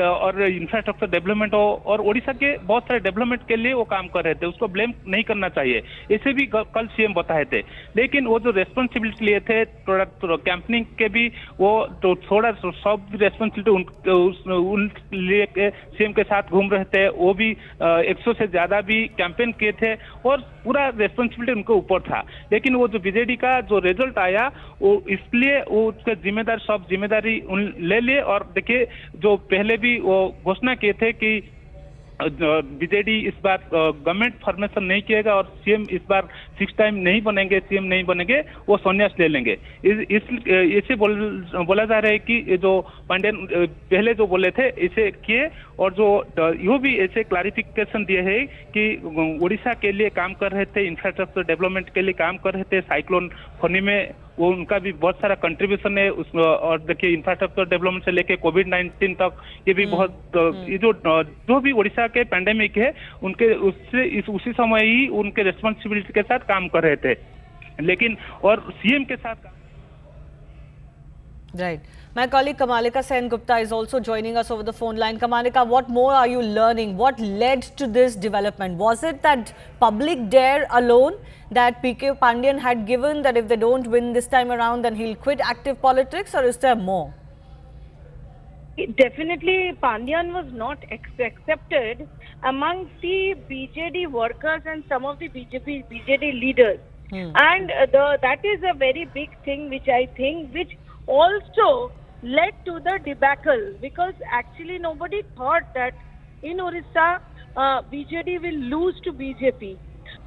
और इंफ्रास्ट्रक्चर डेवलपमेंट हो और ओडिशा के बहुत सारे डेवलपमेंट के लिए वो काम कर रहे थे, उसको ब्लेम नहीं करना चाहिए, ऐसे भी कल सीएम बताए थे। लेकिन वो जो रेस्पॉन्सिबिलिटी लिए थे थोड़ा कैंपेनिंग के भी, वो तो थोड़ा सब रेस्पॉन्सिबिलिटी उन लिए सीएम के साथ घूम रहे थे, वो भी 100 से ज्यादा भी कैंपेन किए थे और पूरा रेस्पॉन्सिबिलिटी उनके ऊपर था। लेकिन वो जो बीजेडी का जो रिजल्ट आया, वो इसलिए वो उसके जिम्मेदारी ले लिए। और देखिए, जो पहले भी वो घोषणा किए थे कि बीजेडी इस बार गवर्नमेंट फॉर्मेशन नहीं किएगा और सीएम इस बार 6 टाइम नहीं बनेंगे, सीएम नहीं बनेंगे, वो संन्यास ले लेंगे। इसे बोला जा रहा है कि ये जो पांडियन पहले जो बोले थे इसे किए और जो यो भी ऐसे क्लैरिफिकेशन दिए है कि उड़ीसा के लिए काम कर रहे थे, इंफ्रास्ट्रक्चर डेवलपमेंट के लिए काम कर रहे थे, साइक्लोन फनी में वो उनका भी बहुत सारा कंट्रीब्यूशन है उसमें। और देखिए, इंफ्रास्ट्रक्चर डेवलपमेंट से लेके कोविड-19 तक ये भी बहुत ये जो भी उड़ीसा के पैंडेमिक है, उनके उसी समय ही उनके रेस्पॉन्सिबिलिटी के साथ काम कर रहे थे। लेकिन और सीएम के साथ Right. My colleague Kamalika Sen Gupta is also joining us over the phone line. Kamalika, what more are you learning? What led to this development? Was it that public dare alone that PK Pandyan had given, that if they don't win this time around, then he'll quit active politics, or is there more? Definitely, Pandyan was not accepted amongst the BJD workers and some of the BJD leaders. And that is a very big thing which I think, which also led to the debacle, because actually nobody thought that in Orissa BJD will lose to BJP.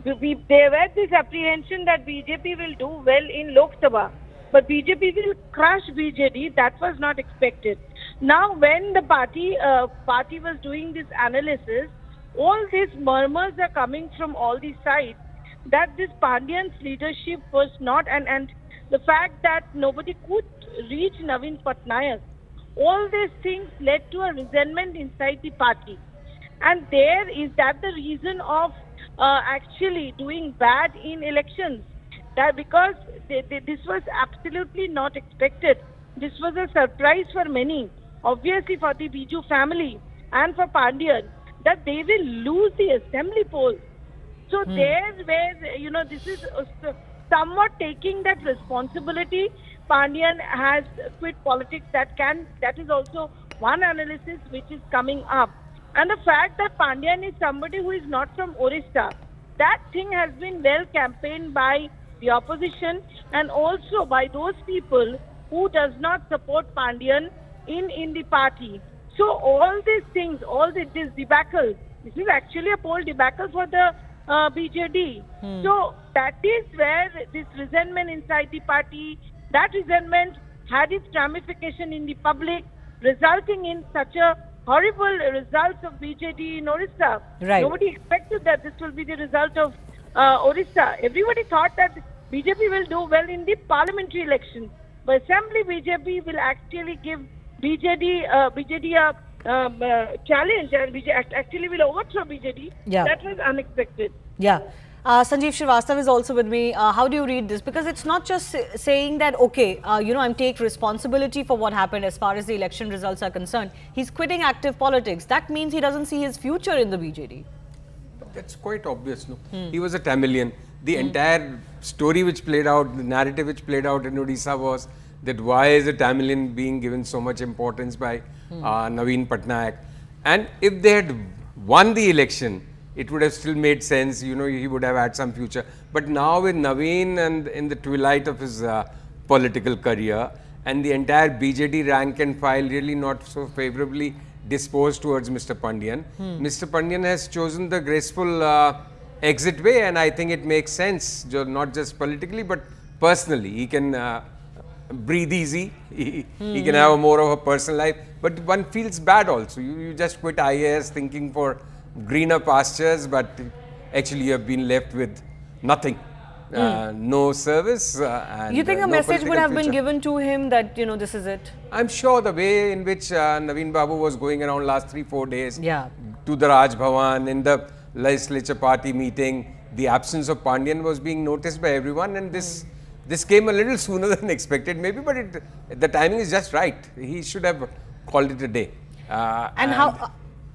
There was this apprehension that BJP will do well in Lok Sabha, but BJP will crush BJD. That was not expected. Now, when the party was doing this analysis, all these murmurs are coming from all these sides that this Pandyan's leadership was not, and the fact that nobody could reach Naveen Patnaik, all these things led to a resentment inside the party. And there is that the reason of actually doing bad in elections, that because this was absolutely not expected. This was a surprise for many, obviously for the Biju family and for Pandyan, that they will lose the assembly polls. So there where, this is somewhat taking that responsibility. Pandyan has quit politics. That is also one analysis which is coming up. And the fact that Pandyan is somebody who is not from Orissa, that thing has been well campaigned by the opposition and also by those people who does not support Pandyan in the party. So all these things, this debacle, this is actually a poll debacle for the BJD. So that is where this resentment inside the party, that resentment had its ramification in the public, resulting in such a horrible results of BJD in Orissa. Right. Nobody expected that this will be the result of Orissa. Everybody thought that BJP will do well in the parliamentary election, but assembly BJP will actually give BJD a challenge, and actually will overthrow BJD. Yeah. That was unexpected. Yeah. Sanjeev Srivastav is also with me. How do you read this? Because it's not just saying that, okay, I'm take responsibility for what happened as far as the election results are concerned. He's quitting active politics. That means he doesn't see his future in the BJD. That's quite obvious, no? He was a Tamilian. The entire story which played out, the narrative which played out in Odisha was that why is a Tamilian being given so much importance by Naveen Patnaik? And if they had won the election, it would have still made sense, he would have had some future. But now with Naveen and in the twilight of his political career, and the entire BJD rank and file really not so favorably disposed towards Mr. Pandyan, Mr. Pandyan has chosen the graceful exit way, and I think it makes sense, not just politically but personally. He can breathe easy, he can have more of a personal life, but one feels bad also. You just quit IAS thinking for greener pastures, but actually you have been left with nothing, no service. And you think a no message would have future. been given to him that, this is it? I'm sure the way in which Naveen Babu was going around last 3-4 days to the Raj Bhavan, in the legislature party meeting, the absence of Pandyan was being noticed by everyone, and this came a little sooner than expected maybe, but the timing is just right. He should have called it a day.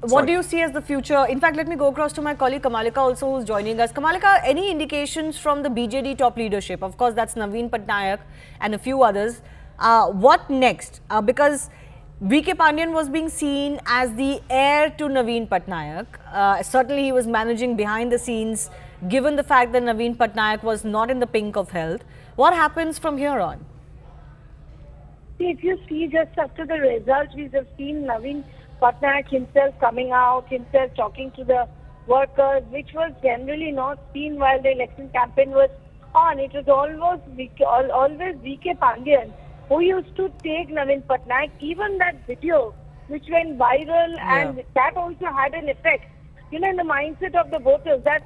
What do you see as the future? In fact, let me go across to my colleague Kamalika also, who's joining us. Kamalika, any indications from the BJD top leadership? Of course, that's Naveen Patnaik and a few others. What next? Because BK Pandyan was being seen as the heir to Naveen Patnaik. Certainly, he was managing behind the scenes, given the fact that Naveen Patnaik was not in the pink of health. What happens from here on? If you see just after the results, we have seen Naveen Patnaik himself coming out, himself talking to the workers, which was generally not seen while the election campaign was on. It was always BK Pandyan who used to take Naveen Patnaik. Even that video which went viral, and that also had an effect, in the mindset of the voters. That's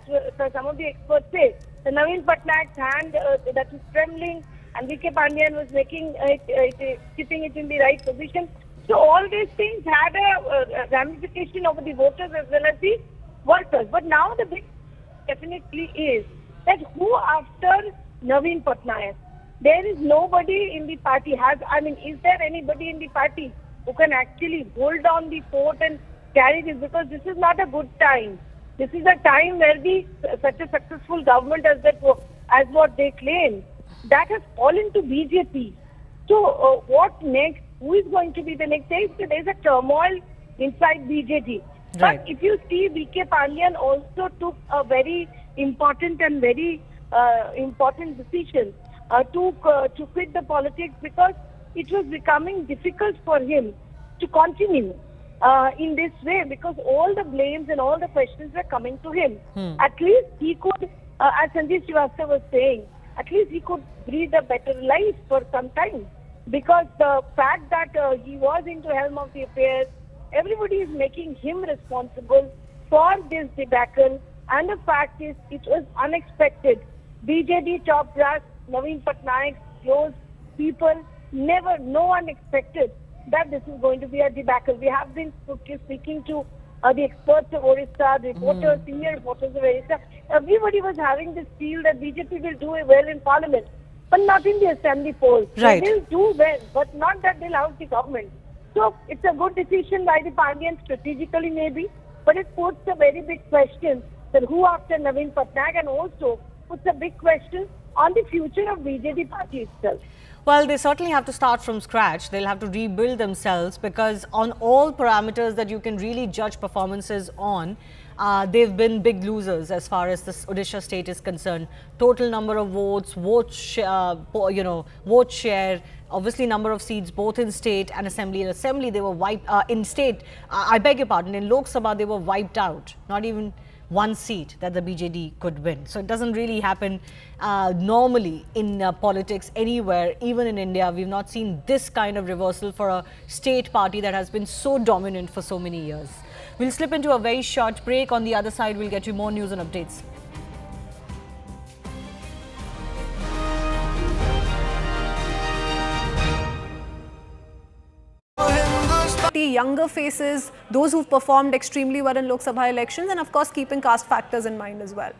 some of the experts say. The Naveen Patnaik's hand that was trembling, and BK Pandyan was making keeping it in the right position. So all these things had a ramification over the voters as well as the workers. But now the big definitely is that who after Naveen Patnaik? There is nobody in the party is there anybody in the party who can actually hold on the fort and carry this? Because this is not a good time. This is a time where such a successful government as what they claim, that has fallen to BJP. So what next? Who is going to be the next? There is a turmoil inside BJP. Right. But if you see, V.K. Pandian also took a very important and very important decision to quit the politics, because it was becoming difficult for him to continue in this way, because all the blames and all the questions were coming to him. At least he could, as Sanjeev Srivastava was saying, at least he could breathe a better life for some time, because the fact that he was into helm of the affairs, everybody is making him responsible for this debacle, and the fact is it was unexpected. BJD top brass, Naveen Patnaik, close people, no one expected that this is going to be a debacle. We have been speaking to the experts of Orissa, the reporters, senior reporters of Orissa. Everybody was having this feel that BJP will do well in parliament, but not in the assembly polls. Right. They'll do well, but not that they'll house the government. So it's a good decision by the Pandians strategically maybe, but it puts a very big question that who after Naveen Patnaik, and also puts a big question on the future of BJP party itself. Well, they certainly have to start from scratch. They'll have to rebuild themselves, because on all parameters that you can really judge performances on, they've been big losers as far as this Odisha state is concerned. Total number of votes, vote share, obviously number of seats both in state and assembly. In assembly, they were wiped. In state, I beg your pardon, in Lok Sabha, they were wiped out. Not even one seat that the BJD could win. So it doesn't really happen normally in politics anywhere, even in India. We've not seen this kind of reversal for a state party that has been so dominant for so many years. We'll slip into a very short break. On the other side, we'll get you more news and updates. Younger faces, those who've performed extremely well in Lok Sabha elections, and of course keeping caste factors in mind as well.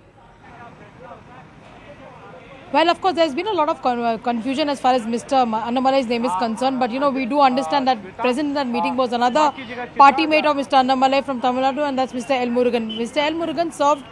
Well, of course, there's been a lot of confusion as far as Mr. Annamalai's name is concerned, but we do understand that present in that meeting was another party mate of Mr. Annamalai from Tamil Nadu, and that's Mr. L. Murugan. Mr. L. Murugan served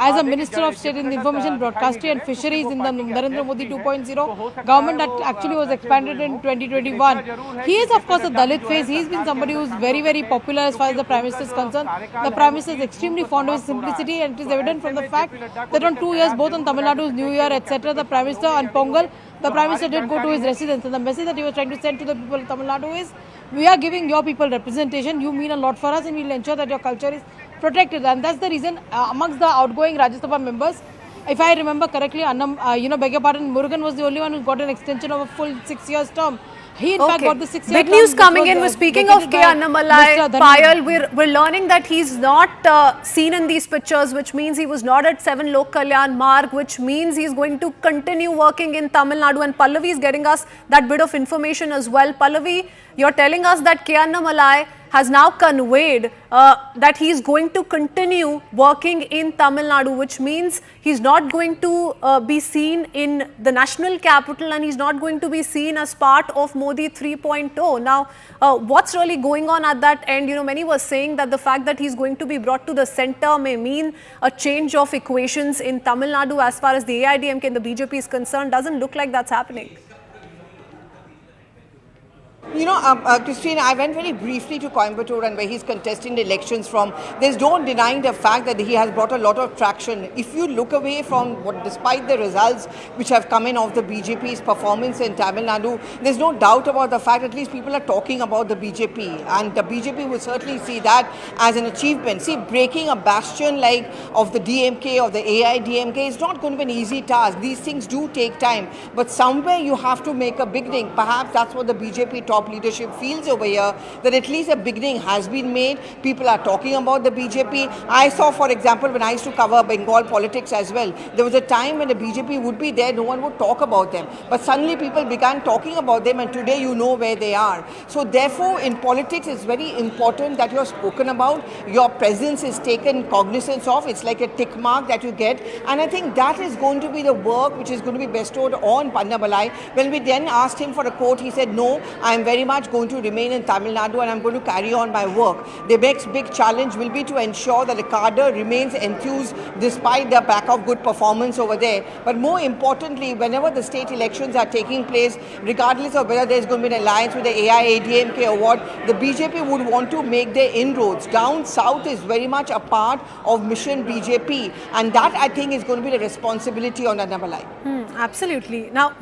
as a Minister of State in Information Broadcasting and Fisheries in the Narendra Modi 2.0 government that actually was expanded in 2021. He is, of course, a Dalit face. He's been somebody who's very, very popular as far as the Prime Minister is concerned. The Prime Minister is extremely fond of his simplicity, and it is evident from the fact that on 2 years, both on Tamil Nadu's New Year, etc., the Prime Minister on Pongal, the Prime Minister did go to his residence, and the message that he was trying to send to the people of Tamil Nadu is, we are giving your people representation, you mean a lot for us, and we will ensure that your culture is protected. And that's the reason amongst the outgoing Rajya Sabha members, if I remember correctly, beg your pardon, Murugan was the only one who got an extension of a full 6 years term. He in fact got the 6 year Big news coming in. We're speaking of K. Annamalai, Payal. We're learning that he's not seen in these pictures, which means he was not at 7 Lok Kalyan Marg, which means he's going to continue working in Tamil Nadu. And Pallavi is getting us that bit of information as well. Pallavi, you're telling us that K. Annamalai has now conveyed that he's going to continue working in Tamil Nadu, which means he's not going to be seen in the national capital, and he's not going to be seen as part of Modi 3.0. Now, what's really going on at that end? Many were saying that the fact that he's going to be brought to the center may mean a change of equations in Tamil Nadu as far as the AIDMK and the BJP is concerned. Doesn't look like that's happening. Christine, I went very briefly to Coimbatore and where he's contesting the elections from. There's no denying the fact that he has brought a lot of traction. If you look away from despite the results which have come in of the BJP's performance in Tamil Nadu, there's no doubt about the fact at least people are talking about the BJP, and the BJP will certainly see that as an achievement. See, breaking a bastion like of the DMK or the AIDMK is not going to be an easy task. These things do take time, but somewhere you have to make a beginning. Perhaps that's what the BJP top top leadership feels over here that at least a beginning has been made. People are talking about the BJP. I saw, for example, when I used to cover Bengal politics as well, there was a time when the BJP would be there, no one would talk about them. But suddenly people began talking about them, and today you know where they are. So therefore, in politics, it's very important that you're spoken about, your presence is taken cognizance of. It's like a tick mark that you get. And I think that is going to be the work which is going to be bestowed on Pannabalai. When we then asked him for a quote, he said, no, I'm very much going to remain in Tamil Nadu and I'm going to carry on my work. The next big challenge will be to ensure that the cadre remains enthused despite the lack of good performance over there. But more importantly, whenever the state elections are taking place, regardless of whether there's going to be an alliance with the AIADMK or what, the BJP would want to make their inroads. Down south is very much a part of Mission BJP, and that I think is going to be the responsibility on Pannabalai. Absolutely. Now,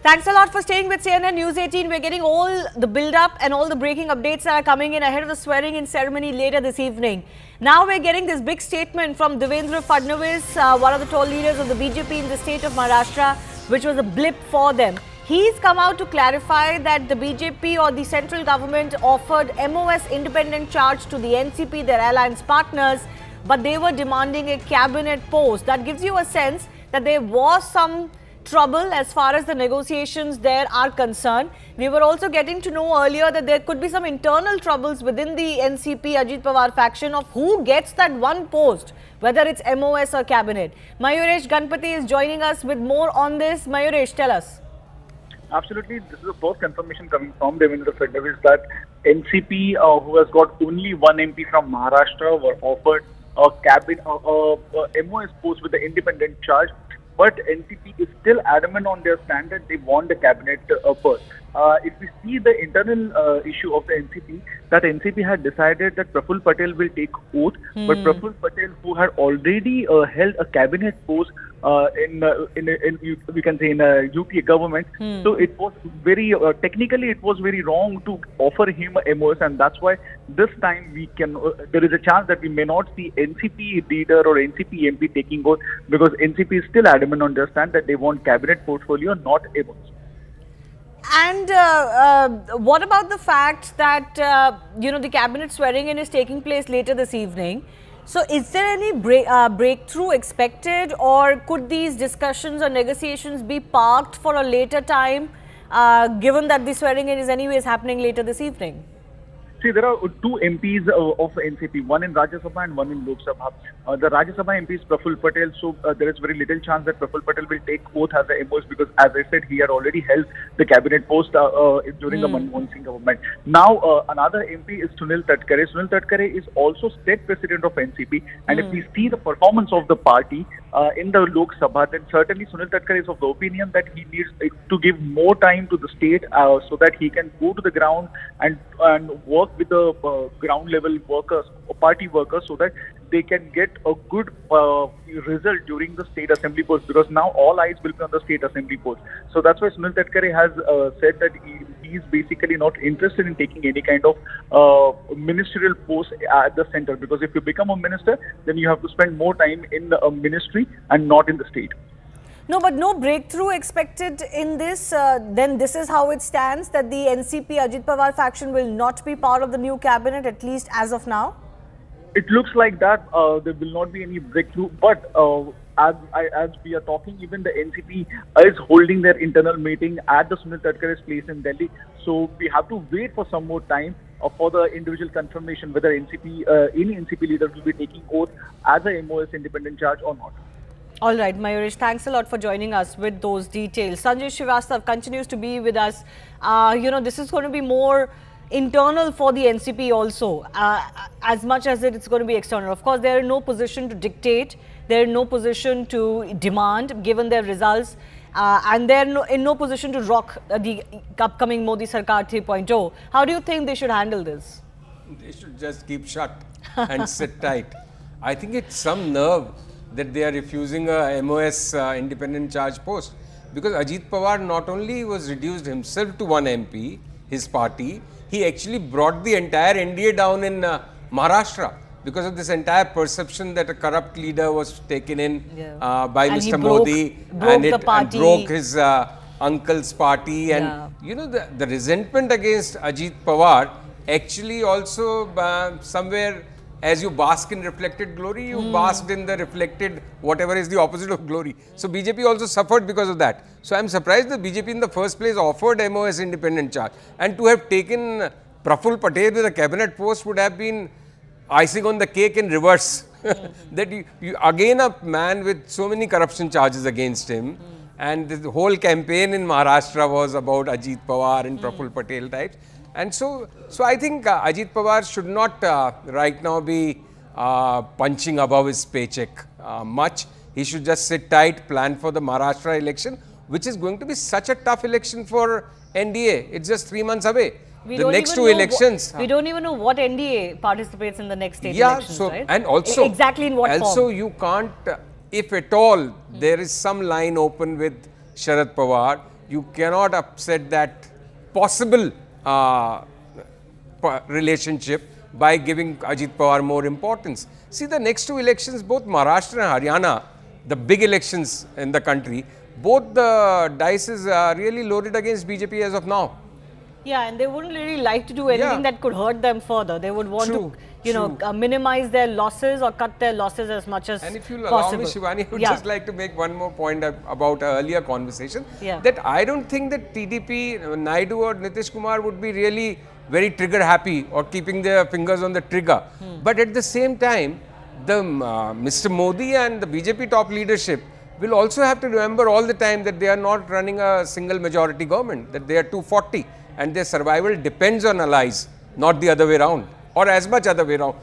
thanks a lot for staying with CNN News 18. We're getting all the build-up and all the breaking updates that are coming in ahead of the swearing-in ceremony later this evening. Now we're getting this big statement from Devendra Fadnavis, one of the tall leaders of the BJP in the state of Maharashtra, which was a blip for them. He's come out to clarify that the BJP or the central government offered MOS independent charge to the NCP, their alliance partners, but they were demanding a cabinet post. That gives you a sense that there was some trouble as far as the negotiations there are concerned. We were also getting to know earlier that there could be some internal troubles within the NCP Ajit Pawar faction of who gets that one post, whether it's MOS or cabinet. Mayuresh Ganpati is joining us with more on this. Mayuresh, tell us. Absolutely, this is the first confirmation coming from Devendra Fadnavis that NCP, who has got only one MP from Maharashtra, were offered a cabinet, MOS post with the independent charge. But NCP is still adamant on their stand that they want the cabinet post. If we see the internal issue of the NCP, that NCP had decided that Praful Patel will take oath, but Praful Patel, who had already held a cabinet post we can say in a UPA government, so it was very technically it was very wrong to offer him a MOS, and that's why this time we can there is a chance that we may not see NCP leader or NCP MP taking oath, because NCP is still adamant on their stand that they want cabinet portfolio, not MOS. And what about the fact that, the cabinet swearing in is taking place later this evening? So is there any breakthrough expected, or could these discussions or negotiations be parked for a later time, given that the swearing in is anyways happening later this evening? See, there are two MPs of NCP, one in Rajya Sabha and one in Lok Sabha. The Rajya Sabha MP is Praful Patel, so there is very little chance that Praful Patel will take oath as a MOS, because as I said, he had already held the cabinet post during the Manmohan Singh government. Now, another MP is Sunil Tadkare. Sunil Tadkare is also state president of NCP, and if we see the performance of the party in the Lok Sabha, then certainly Sunil Tadkare is of the opinion that he needs to give more time to the state so that he can go to the ground and work with the ground level workers, party workers, so that they can get a good result during the state assembly polls, because now all eyes will be on the state assembly polls. So that's why Sunil Tadkare has said that he is basically not interested in taking any kind of ministerial post at the center, because if you become a minister, then you have to spend more time in a ministry and not in the state. No, but no breakthrough expected in this. Then this is how it stands, that the NCP Ajit Pawar faction will not be part of the new cabinet, at least as of now. It looks like that there will not be any breakthrough, but as we are talking, even the NCP is holding their internal meeting at the Sunil Tadkare's place in Delhi. So we have to wait for some more time for the individual confirmation whether any NCP leader will be taking oath as a MOS independent charge or not. All right, Mayuresh, thanks a lot for joining us with those details. Sanjay Srivastav continues to be with us. This is going to be more internal for the NCP also, as much as it's going to be external. Of course, they're in no position to dictate. They're in no position to demand, given their results. And they're in no position to rock the upcoming Modi Sarkar 3.0. How do you think they should handle this? They should just keep shut and sit tight. I think it's some nerve that they are refusing a MOS independent charge post, because Ajit Pawar not only was reduced himself to one MP, his party, he actually brought the entire NDA down in Maharashtra. because of this entire perception that a corrupt leader was taken in by And Mr. he broke Modi the and party. broke his uncle's party. And you know, the resentment against Ajit Pawar actually also somewhere, as you bask in reflected glory, you basked in the reflected whatever is the opposite of glory. So BJP also suffered because of that. So I am surprised that BJP in the first place offered MOS independent charge, and to have taken Praful Patel with a cabinet post would have been icing on the cake in reverse. That you again a man with so many corruption charges against him, and the whole campaign in Maharashtra was about Ajit Pawar and Praful Patel types. And so I think Ajit Pawar should not right now be punching above his paycheck much. He should just sit tight, plan for the Maharashtra election, which is going to be such a tough election for NDA. It's just 3 months away. The next two elections. We don't even know what NDA participates in the next state elections, right? And also, exactly in what form? Also, you can't, if at all, there is some line open with Sharad Pawar, you cannot upset that possible relationship by giving Ajit Pawar more importance. See, the next two elections, both Maharashtra and Haryana, the big elections in the country, both the dice is really loaded against BJP as of now. Yeah, and they wouldn't really like to do anything that could hurt them further. They would want to, you know, minimize their losses or cut their losses as much as possible. And if you'll allow me, Shivani, I would just like to make one more point about an earlier conversation. That I don't think that TDP, Naidu or Nitish Kumar would be really very trigger happy or keeping their fingers on the trigger. But at the same time, the Mr. Modi and the BJP top leadership will also have to remember all the time that they are not running a single majority government, that they are 240. And their survival depends on allies, not the other way around, or as much other way around.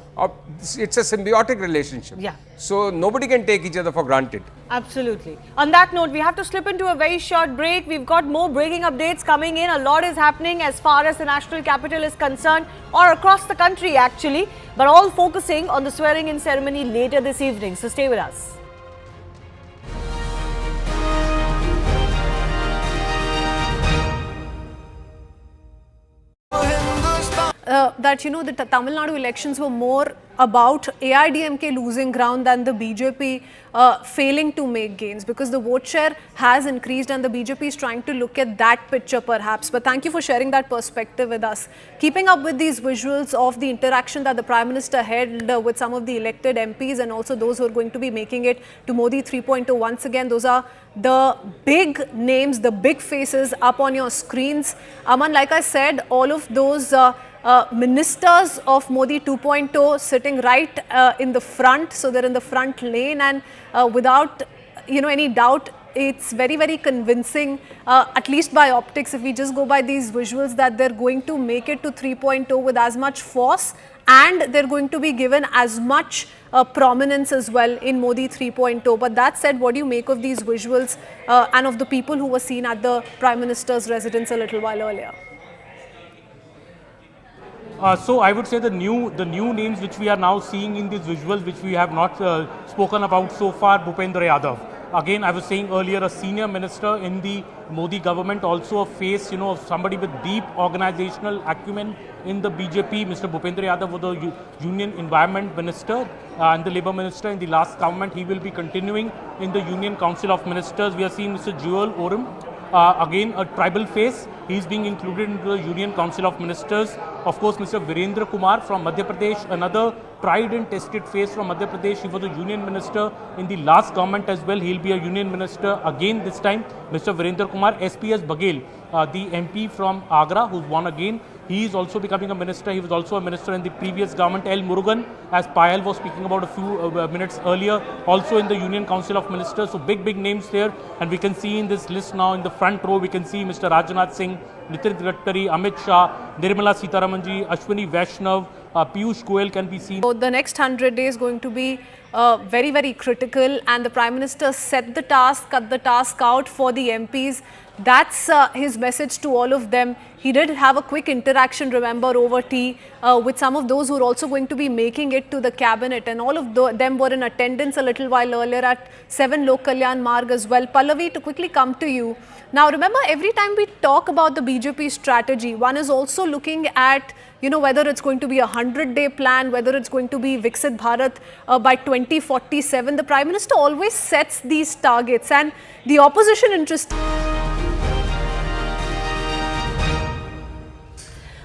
It's a symbiotic relationship. So nobody can take each other for granted. Absolutely. On that note, we have to slip into a very short break. We've got more breaking updates coming in. A lot is happening as far as the national capital is concerned, or across the country actually, but all focusing on the swearing-in ceremony later this evening. So stay with us. That, you know, the Tamil Nadu elections were more about AIDMK losing ground than the BJP failing to make gains, because the vote share has increased and the BJP is trying to look at that picture perhaps. But thank you for sharing that perspective with us. Keeping up with these visuals of the interaction that the Prime Minister held with some of the elected MPs and also those who are going to be making it to Modi 3.0 once again, those are the big names, the big faces up on your screens. Aman, like I said, all of those ministers of Modi 2.0 sitting right in the front, so they're in the front lane, and without any doubt, it's very, very convincing, at least by optics, if we just go by these visuals, that they're going to make it to 3.0 with as much force, and they're going to be given as much prominence as well in Modi 3.0. But that said, what do you make of these visuals and of the people who were seen at the Prime Minister's residence a little while earlier? So I would say the new names which we are now seeing in these visuals, which we have not spoken about so far, Bhupendra Yadav. Again, I was saying earlier, a senior minister in the Modi government, also a face, of somebody with deep organizational acumen in the BJP. Mr. Bhupendra Yadav was the Union Environment Minister and the Labour Minister in the last government. He will be continuing in the Union Council of Ministers. We are seeing Mr. Jewel Oram, again a tribal face. He is being included into the Union Council of Ministers. Of course, Mr. Virendra Kumar from Madhya Pradesh, another tried and tested face from Madhya Pradesh. He was a Union Minister in the last government as well. He will be a Union Minister again this time. Mr. Virendra Kumar. SPS Baghel, the MP from Agra, who's won again. He is also becoming a minister. He was also a minister in the previous government. L. Murugan, as Payal was speaking about a few minutes earlier, also in the Union Council of Ministers. So big names there. And we can see in this list now in the front row, we can see Mr. Rajnath Singh, Nitin Gadkari, Amit Shah, Nirmala Sitharamanji, Ashwini Vaishnav, Piyush Goyal can be seen. So the next 100 days going to be very, very critical, and the Prime Minister set the task, cut the task out for the MPs. That's his message to all of them. He did have a quick interaction, remember, over tea with some of those who are also going to be making it to the cabinet, and all of them were in attendance a little while earlier at 7 Lok Kalyan Marg as well. Pallavi, to quickly come to you. Now, remember, every time we talk about the BJP strategy, one is also looking at, you know, whether it's going to be a 100-day plan, whether it's going to be Viksit Bharat by 2047. The Prime Minister always sets these targets, and the opposition interest.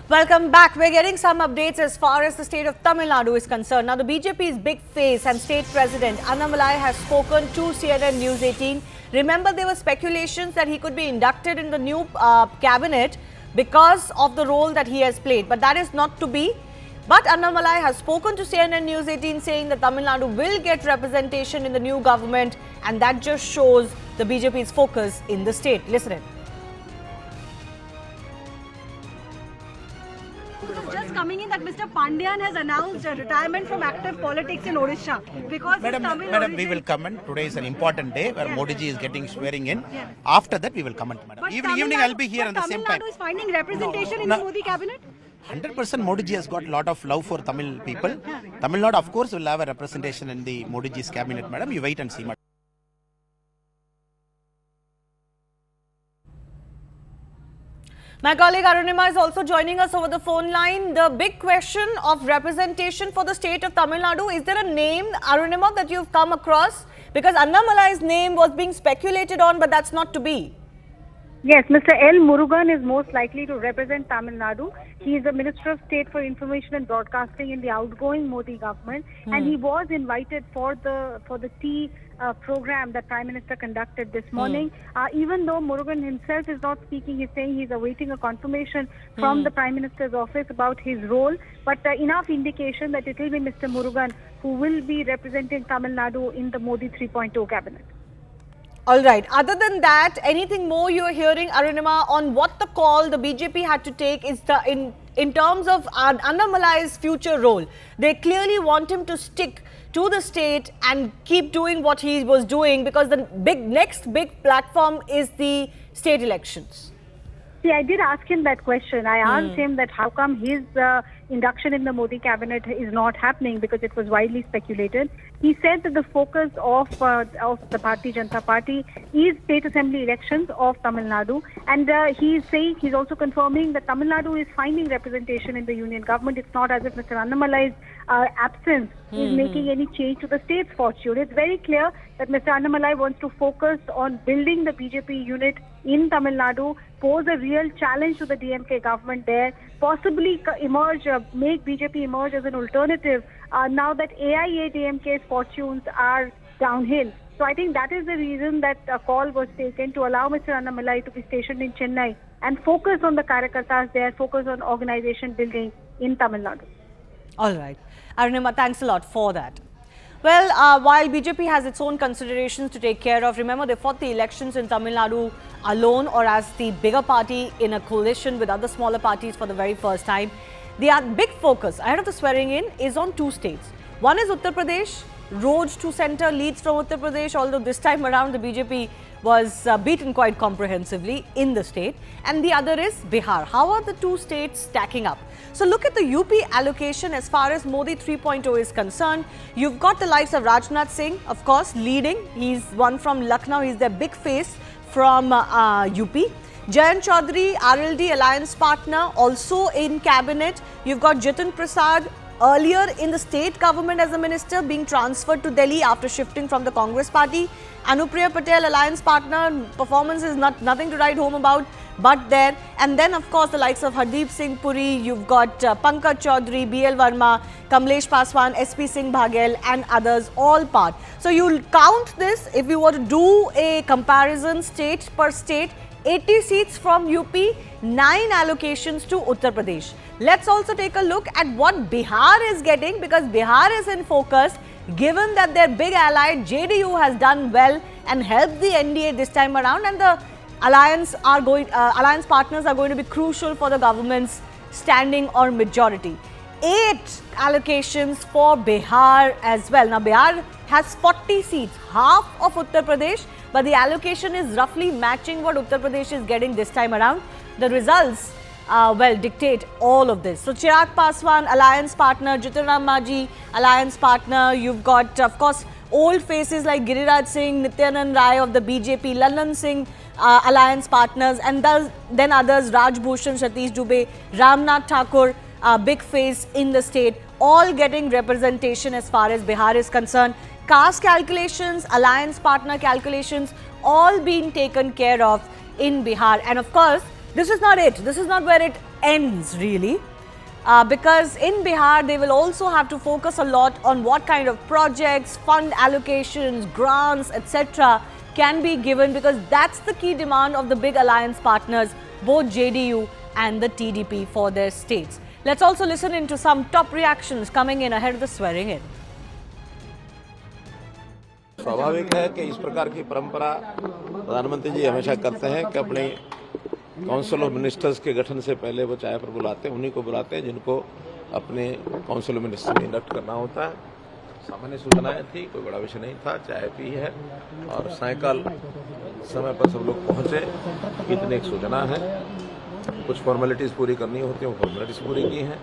Welcome back. We're getting some updates as far as the state of Tamil Nadu is concerned. Now, the BJP's big face and state president, Annamalai, has spoken to CNN News 18. Remember, there were speculations that he could be inducted in the new cabinet because of the role that he has played. But that is not to be. But Annamalai has spoken to CNN News 18 saying that Tamil Nadu will get representation in the new government, and that just shows the BJP's focus in the state. Listen in. Just coming in that Mr. Pandyan has announced retirement from active politics in Odisha because Madam, we will comment. Today is an important day where Modi ji is getting swearing in. After that, we will comment, madam. Evening, I'll be here on the same time. Tamil Nadu is finding representation in the Modi cabinet? 100% Modi ji has got a lot of love for Tamil people. Tamil Nadu, of course, will have a representation in the Modi ji's cabinet, madam. You wait and see, madam. My colleague Arunima is also joining us over the phone line. The big question of representation for the state of Tamil Nadu, is there a name, Arunima, that you've come across? Because Annamalai's name was being speculated on, but that's not to be. Yes, Mr. L. Murugan is most likely to represent Tamil Nadu. He is the Minister of State for Information and Broadcasting in the outgoing Modi government, and he was invited for the tea program that Prime Minister conducted this morning. Even though Murugan himself is not speaking, he's saying he's awaiting a confirmation from the Prime Minister's office about his role. But enough indication that it will be Mr. Murugan who will be representing Tamil Nadu in the Modi 3.0 cabinet. All right. Other than that, anything more you're hearing, Arunima, on what the call the BJP had to take is in terms of Annamalai's future role? They clearly want him to stick to the state and keep doing what he was doing, because the next big platform is the state elections. See, I did ask him that question. I asked him that how come his induction in the Modi cabinet is not happening, because it was widely speculated. He said that the focus of the Bharatiya Janata Party is state assembly elections of Tamil Nadu, and he's also confirming that Tamil Nadu is finding representation in the union government. It's not as if Mr. Annamalai's absence is making any change to the state's fortune. It's very clear that Mr. Annamalai wants to focus on building the BJP unit in Tamil Nadu, pose a real challenge to the DMK government there, possibly make BJP emerge as an alternative now that AIA-DMK's fortunes are downhill. So I think that is the reason that a call was taken to allow Mr. Annamalai to be stationed in Chennai and focus on the Karyakartas there, focus on organization building in Tamil Nadu. All right. Arunima, thanks a lot for that. Well, while BJP has its own considerations to take care of, remember they fought the elections in Tamil Nadu alone or as the bigger party in a coalition with other smaller parties for the very first time. The big focus ahead of the swearing in is on two states. One is Uttar Pradesh. Road to centre leads from Uttar Pradesh, although this time around the BJP was beaten quite comprehensively in the state. And the other is Bihar. How are the two states stacking up? So look at the UP allocation as far as Modi 3.0 is concerned. You've got the likes of Rajnath Singh, of course, leading. He's one from Lucknow. He's their big face from UP. Jayant Chaudhary, RLD alliance partner, also in cabinet. You've got Jitin Prasad, earlier in the state government as a minister, being transferred to Delhi after shifting from the Congress party. Anupriya Patel, alliance partner, performance is nothing to write home about, but there. And then, of course, the likes of Hardeep Singh Puri, you've got Pankaj Chaudhary, BL Verma, Kamlesh Paswan, SP Singh Baghel, and others, all part. So you'll count this, if you were to do a comparison state per state, 80 seats from UP, 9 allocations to Uttar Pradesh. Let's also take a look at what Bihar is getting, because Bihar is in focus, given that their big ally JDU has done well and helped the NDA this time around, and the alliance partners are going to be crucial for the government's standing or majority. 8 allocations for Bihar as well. Now, Bihar has 40 seats, half of Uttar Pradesh, but the allocation is roughly matching what Uttar Pradesh is getting this time around. The results, dictate all of this. So, Chirag Paswan, alliance partner, Jitan Ram Majhi, alliance partner. You've got, of course, old faces like Giriraj Singh, Nityanand Rai of the BJP, Lallan Singh, alliance partners, and then others, Raj Bhushan, Satish Dubey, Ramnath Thakur, big face in the state, all getting representation as far as Bihar is concerned. Caste calculations, alliance partner calculations, all being taken care of in Bihar. And of course, this is not it. This is not where it ends really. Because in Bihar, they will also have to focus a lot on what kind of projects, fund allocations, grants, etc. can be given, because that's the key demand of the big alliance partners, both JDU and the TDP for their states. Let's also listen into some top reactions coming in ahead of the swearing in. स्वाभाविक है कि इस प्रकार की परंपरा प्रधानमंत्री जी हमेशा करते हैं कि अपने काउंसिल ऑफ मिनिस्टर्स के गठन से पहले वो चाय पर बुलाते हैं, उन्हीं को बुलाते हैं जिनको अपने काउंसिल ऑफ मिनिस्टर्स में इंडक्ट करना होता है। सामान्य सूचनाएं थी, कोई बड़ा विषय नहीं था, चाय पी है और सायकाल समय पर सब लोग पहुंचे। इतनी एक सूचना है, कुछ फॉर्मेलिटीज पूरी करनी होती हैं, वो फॉर्मेलिटीज पूरी की हैं।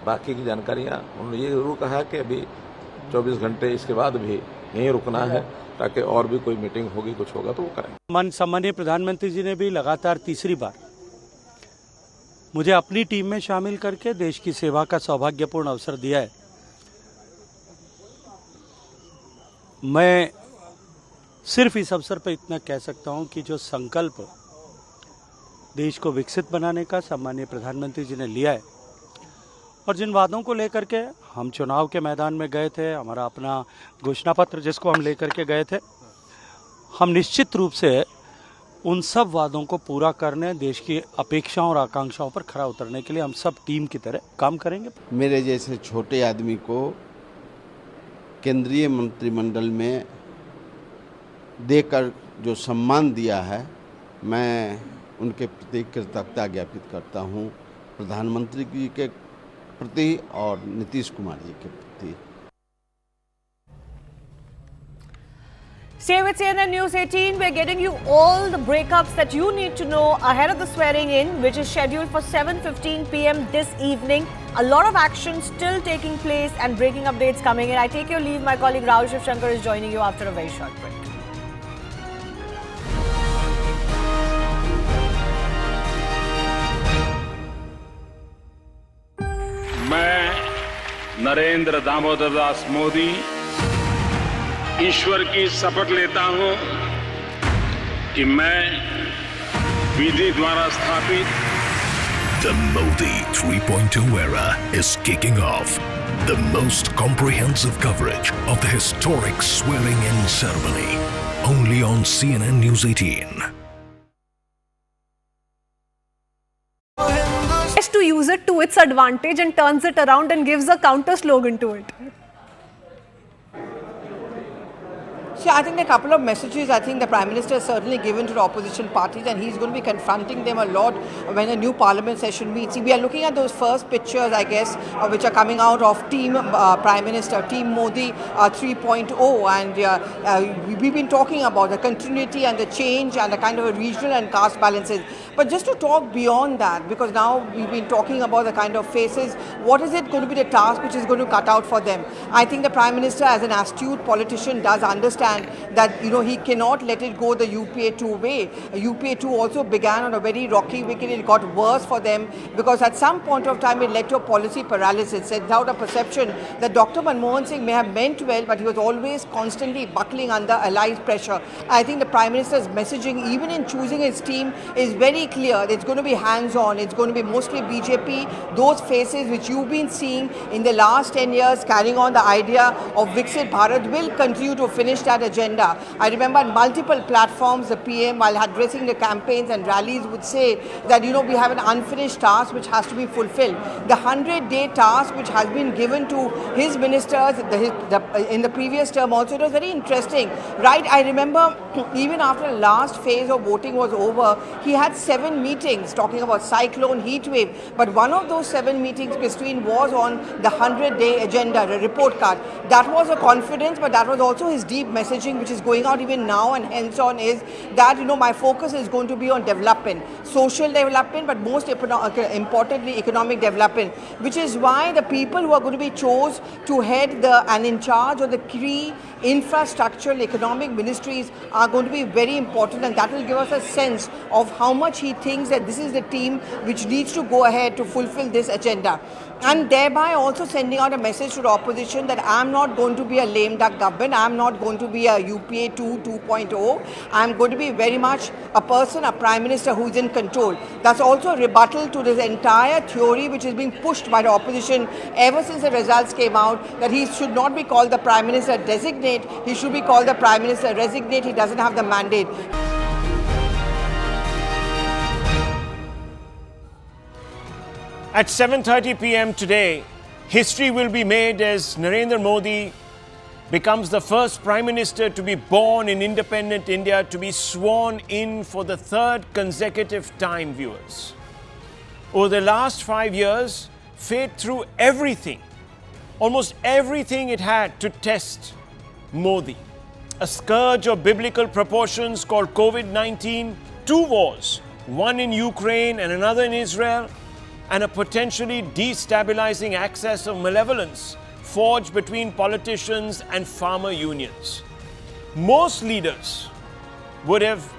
बाकी की जानकारियां उन्होंने ये जरूर कहा कि अभी 24 घंटे इसके बाद भी यहीं रुकना है, ताकि और भी कोई मीटिंग होगी, कुछ होगा तो वो करें। सम्मानीय प्रधानमंत्री जी ने भी लगातार तीसरी बार मुझे अपनी टीम में शामिल करके देश की सेवा का सौभाग्यपूर्ण अवसर दिया है। मैं सिर्फ इस अवसर पर इतना कह सकता हूं कि जो संकल्प देश को विकसित बनाने का सम्मानीय प्रधानमंत्री जी ने लिया है और जिन वादों को लेकर के हम चुनाव के मैदान में गए थे, हमारा अपना घोषणा पत्र जिसको हम लेकर के गए थे, हम निश्चित रूप से उन सब वादों को पूरा करने, देश की अपेक्षाओं और आकांक्षाओं पर खरा उतरने के लिए हम सब टीम की तरह काम करेंगे। मेरे जैसे छोटे आदमी को केंद्रीय मंत्रिमंडल में देकर जो सम्मान दिया है, मैं उनके प्रति कृतज्ञता ज्ञापित करता हूं, प्रधानमंत्री जी के प्रति और नीतीश कुमार जी के प्रति। Stay with CNN News 18. We're getting you all the breakups that you need to know ahead of the swearing in, which is scheduled for 7:15 p.m. this evening. A lot of action still taking place and breaking updates coming in. I take your leave. My colleague Rahul Shiv Shankar is joining you after a very short break. मैं नरेंद्र दामोदर दास मोदी ईश्वर की शपथ लेता हूं कि मैं विधि द्वारा स्थापित The Modi 3.0 era is kicking off. The most comprehensive coverage of the historic swearing-in ceremony. Only on CNN News 18. To use it to its advantage and turns it around and gives a counter slogan to it. See, I think there are a couple of messages I think the Prime Minister has certainly given to the opposition parties, and he's going to be confronting them a lot when the new Parliament session meets. See, we are looking at those first pictures, I guess, which are coming out of Team Prime Minister, Team Modi 3.0, and we've been talking about the continuity and the change and the kind of a regional and caste balances. But just to talk beyond that, because now we've been talking about the kind of faces, what is it going to be the task which is going to cut out for them? I think the Prime Minister, as an astute politician, does understand that, you know, he cannot let it go the UPA 2 way. UPA 2 also began on a very rocky wicket. It got worse for them because at some point of time it led to a policy paralysis. It allowed a perception that Dr. Manmohan Singh may have meant well, but he was always constantly buckling under allied pressure. I think the Prime Minister's messaging, even in choosing his team, is very clear. It's going to be hands-on. It's going to be mostly BJP. Those faces which you've been seeing in the last 10 years carrying on the idea of Viksit Bharat will continue to finish that that agenda. I remember on multiple platforms, the PM, while addressing the campaigns and rallies, would say that, you know, we have an unfinished task which has to be fulfilled. The 100-day task which has been given to his ministers in the previous term also, it was very interesting, right? I remember even after the last phase of voting was over, he had 7 meetings talking about cyclone, heat wave, but one of those 7 meetings, Christine, was on the 100-day agenda, the report card. That was a confidence, but that was also his deep messaging which is going out even now and hence on, is that, you know, my focus is going to be on development, social development, but most importantly economic development, which is why the people who are going to be chose to head and in charge of the key infrastructural economic ministries are going to be very important, and that will give us a sense of how much he thinks that this is the team which needs to go ahead to fulfill this agenda, and thereby also sending out a message to the opposition that I am not going to be a lame duck government, I am not going to be a UPA 2.0, I am going to be very much a person, a Prime Minister who is in control. That's also a rebuttal to this entire theory which is being pushed by the opposition ever since the results came out, that he should not be called the Prime Minister designate, he should be called the Prime Minister resignate, he doesn't have the mandate. At 7:30 p.m. today, history will be made as Narendra Modi becomes the first Prime Minister to be born in independent India to be sworn in for the 3rd consecutive time, viewers. Over the last 5 years, fate threw everything, almost everything it had to test Modi. A scourge of biblical proportions called COVID-19, 2 wars, one in Ukraine and another in Israel, and a potentially destabilizing axis of malevolence forged between politicians and farmer unions. Most leaders would have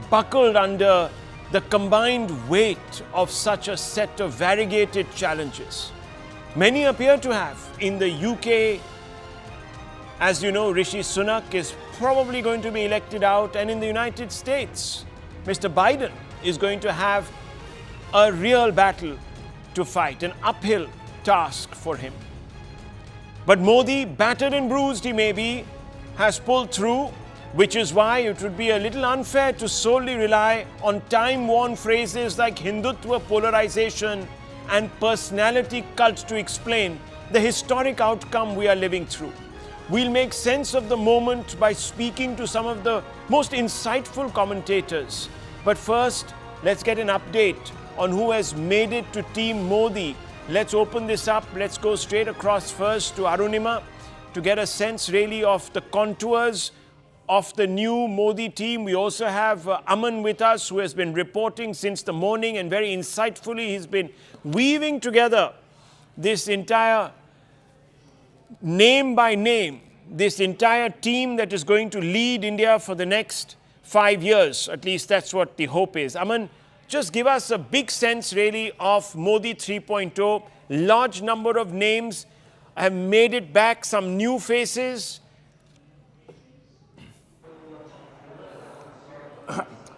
buckled under the combined weight of such a set of variegated challenges. Many appear to have. In the UK, as you know, Rishi Sunak is probably going to be elected out, and in the United States, Mr. Biden is going to have a real battle to fight, an uphill task for him. But Modi, battered and bruised he may be, has pulled through, which is why it would be a little unfair to solely rely on time-worn phrases like Hindutva polarization and personality cult to explain the historic outcome we are living through. We'll make sense of the moment by speaking to some of the most insightful commentators. But first, let's get an update on who has made it to Team Modi. Let's open this up. Let's go straight across first to Arunima to get a sense really of the contours of the new Modi team. We also have Aman with us, who has been reporting since the morning, and very insightfully he's been weaving together this entire name by name, this entire team that is going to lead India for the next 5 years. At least that's what the hope is. Aman, just give us a big sense really of Modi 3.0. Large number of names have made it back, some new faces.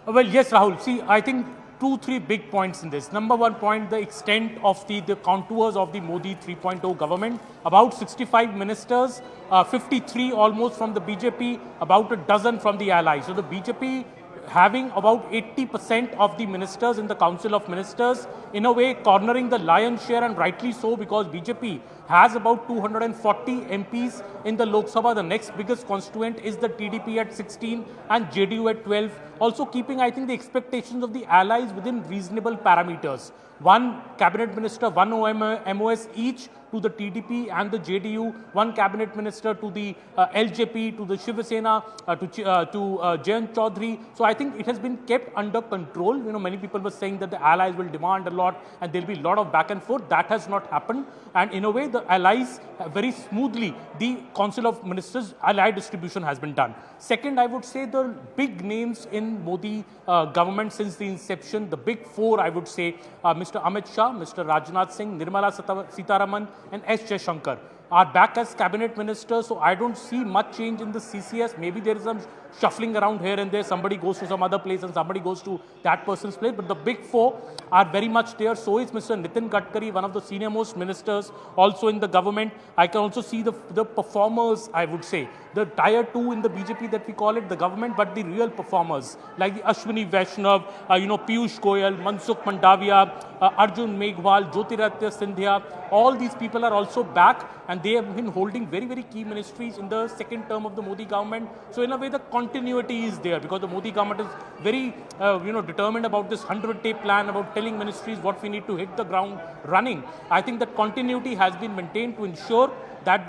Well, yes, Rahul. See, I think 2-3 big points in this. Number one point, the extent of the contours of the Modi 3.0 government. About 65 ministers, 53 almost from the BJP, about a dozen from the allies. So the BJP having about 80% of the ministers in the Council of Ministers, in a way cornering the lion's share, and rightly so, because BJP has about 240 MPs in the Lok Sabha. The next biggest constituent is the TDP at 16 and JDU at 12. Also keeping, I think, the expectations of the allies within reasonable parameters. One cabinet minister, one MOS each to the TDP and the JDU, one cabinet minister to the LJP, to the Shiv Sena, to Jayant Chaudhary. So I think it has been kept under control. You know, many people were saying that the allies will demand a lot and there'll be a lot of back and forth. That has not happened. And in a way, the allies very smoothly, the Council of Ministers ally distribution has been done. Second, I would say the big names in Modi government since the inception, the big four, I would say, Mr. Amit Shah, Mr. Rajnath Singh, Nirmala Sitharaman, and S. Jaishankar. are back as cabinet ministers. So I don't see much change in the CCS. Maybe there is some shuffling around here and there. Somebody goes to some other place and somebody goes to that person's place. But the big four are very much there. So is Mr. Nitin Gadkari, one of the senior most ministers also in the government. I can also see the performers, I would say. The tier 2 in the BJP that we call it, the government, but the real performers like the Ashwini Vaishnav, Piyush Goyal, Mansukh Mandaviya, Arjun Meghwal, Jyotiraditya Scindia. All these people are also back and they have been holding very, very key ministries in the second term of the Modi government. So in a way, the continuity is there because the Modi government is very, determined about this 100-day plan, about telling ministries what we need to hit the ground running. I think that continuity has been maintained to ensure that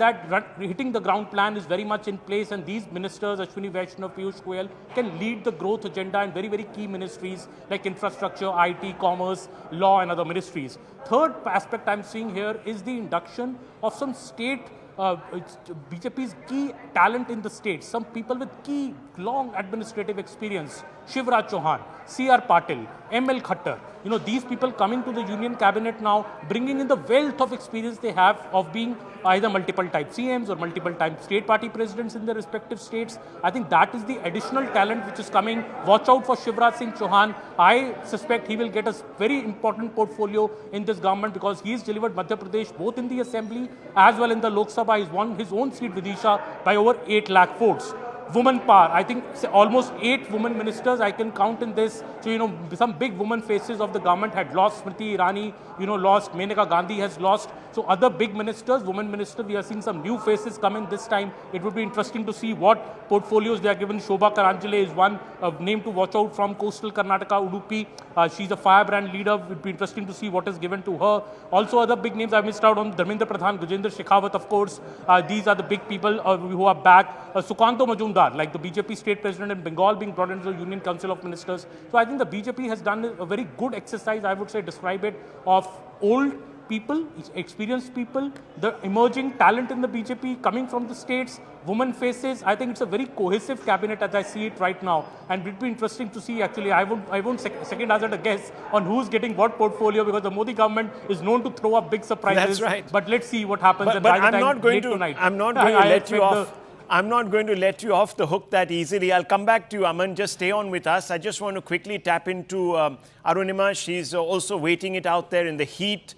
hitting the ground plan is very much in place, and these ministers, Ashwini Vaishnav, Piyush Goyal, can lead the growth agenda in very, very key ministries like infrastructure, IT, commerce, law and other ministries. Third aspect I'm seeing here is the induction of some state BJP's key talent in the state, some people with key long administrative experience, Shivraj Chauhan, C.R. Patil, M.L. Khattar. These people coming to the union cabinet now, bringing in the wealth of experience they have of being either multiple type CMs or multiple type state party presidents in their respective states. I think that is the additional talent which is coming. Watch out for Shivraj Singh Chauhan. I suspect he will get a very important portfolio in this government because he has delivered Madhya Pradesh both in the assembly as well in the Lok Sabha. He's won his own seat Vidisha by over 8 lakh votes. Woman power, I think almost 8 women ministers I can count in this. So, some big woman faces of the government had lost. Smriti Irani, lost. Menaka Gandhi has lost. So other big ministers, women ministers, we are seeing some new faces come in this time. It would be interesting to see what portfolios they are given. Shobha Karanjale is one name to watch out from coastal Karnataka, Udupi. She's a firebrand leader. It would be interesting to see what is given to her. Also other big names I missed out on. Dharmendra Pradhan, Gajendra Shekhawat, of course. These are the big people who are back. Sukanto Majumdar, like the BJP state president in Bengal being brought into the Union Council of Ministers. So I think the BJP has done a very good exercise, I would say, describe it, of old people, experienced people, the emerging talent in the BJP coming from the states, women faces. I think it's a very cohesive cabinet as I see it right now. And it would be interesting to see, actually, I won't second hazard a guess on who's getting what portfolio because the Modi government is known to throw up big surprises. That's right. But let's see what happens. But I'm not going to let you off. I'm not going to let you off the hook that easily. I'll come back to you, Aman. Just stay on with us. I just want to quickly tap into Arunima. She's also waiting it out there in the heat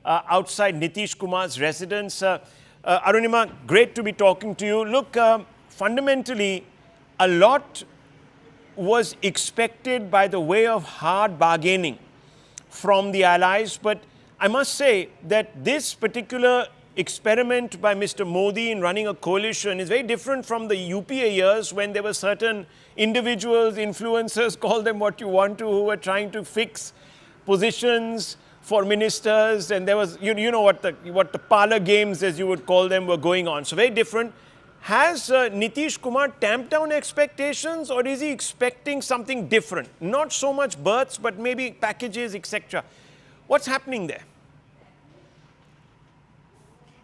outside Nitish Kumar's residence. Arunima, great to be talking to you. Look, fundamentally, a lot was expected by the way of hard bargaining from the allies. But I must say that this particular experiment by Mr. Modi in running a coalition is very different from the UPA years when there were certain individuals, influencers, call them what you want to, who were trying to fix positions for ministers, and there was, you know what the parlor games, as you would call them, were going on. So very different. Has Nitish Kumar tamped down expectations, or is he expecting something different? Not so much berths, but maybe packages, etc. What's happening there?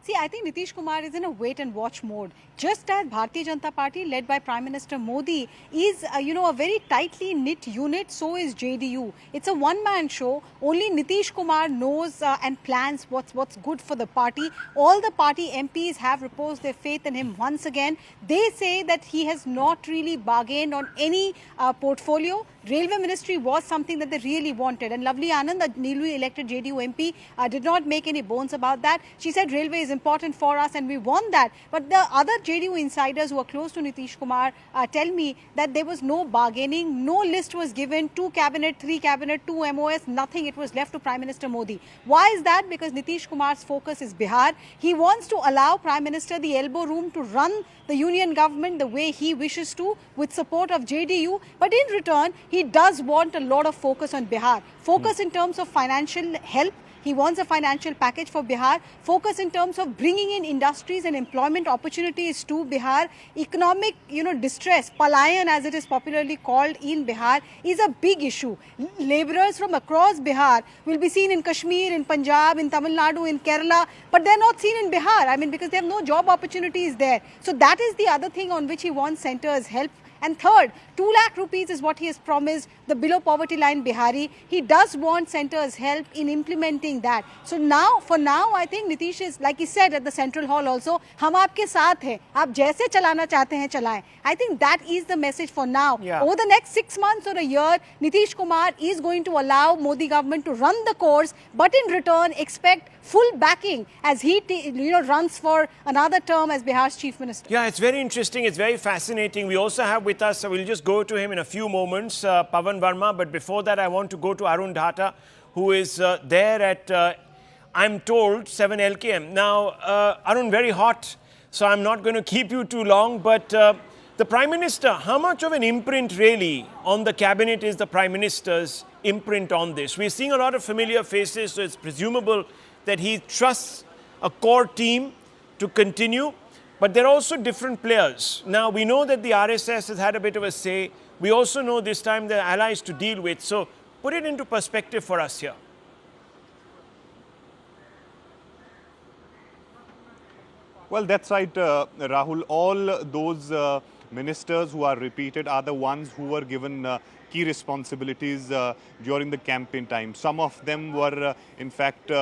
See, I think Nitish Kumar is in a wait-and-watch mode. Just as Bharatiya Janata Party, led by Prime Minister Modi, is, a very tightly knit unit, so is JDU. It's a one-man show. Only Nitish Kumar knows and plans what's good for the party. All the party MPs have reposed their faith in him once again. They say that he has not really bargained on any portfolio. Railway Ministry was something that they really wanted. And Lovely Anand, the newly elected JDU MP, did not make any bones about that. She said railway is important for us and we want that. But the other JDU insiders who are close to Nitish Kumar tell me that there was no bargaining, no list was given, 2 cabinet, 3 cabinet, 2 MOS, nothing. It was left to Prime Minister Modi. Why is that? Because Nitish Kumar's focus is Bihar. He wants to allow Prime Minister the elbow room to run the union government the way he wishes to, with support of JDU. But in return, he does want a lot of focus on Bihar. Focus in terms of financial help. He wants a financial package for Bihar. Focus in terms of bringing in industries and employment opportunities to Bihar. Economic, distress, palayan as it is popularly called in Bihar, is a big issue. Laborers from across Bihar will be seen in Kashmir, in Punjab, in Tamil Nadu, in Kerala, but they're not seen in Bihar. I mean, because they have no job opportunities there. So that is the other thing on which he wants centre's help. And third, 2 lakh rupees is what he has promised the below poverty line Bihari. He does want centre's help in implementing that. So now, for now, I think Nitish is, like he said at the Central Hall also, हम आपके साथ हैं, आप जैसे चलाना चाहते हैं चलाएं. I think that is the message for now. Yeah. Over the next 6 months or a year, Nitish Kumar is going to allow Modi government to run the course, but in return expect full backing as he runs for another term as Bihar's Chief Minister. Yeah, it's very interesting. It's very fascinating. We also have with us, we'll just go to him in a few moments, Pavan Verma. But before that, I want to go to Arun Dhata, who is there at, I'm told, 7 LKM. Now, Arun, very hot, so I'm not going to keep you too long. But the Prime Minister, how much of an imprint really on the cabinet is the Prime Minister's imprint on this? We're seeing a lot of familiar faces, so it's presumable that he trusts a core team to continue. But there are also different players. Now, we know that the RSS has had a bit of a say. We also know this time the allies to deal with. So put it into perspective for us here. Well, that's right, Rahul. All those ministers who are repeated are the ones who were given key responsibilities during the campaign time. Some of them were, in fact,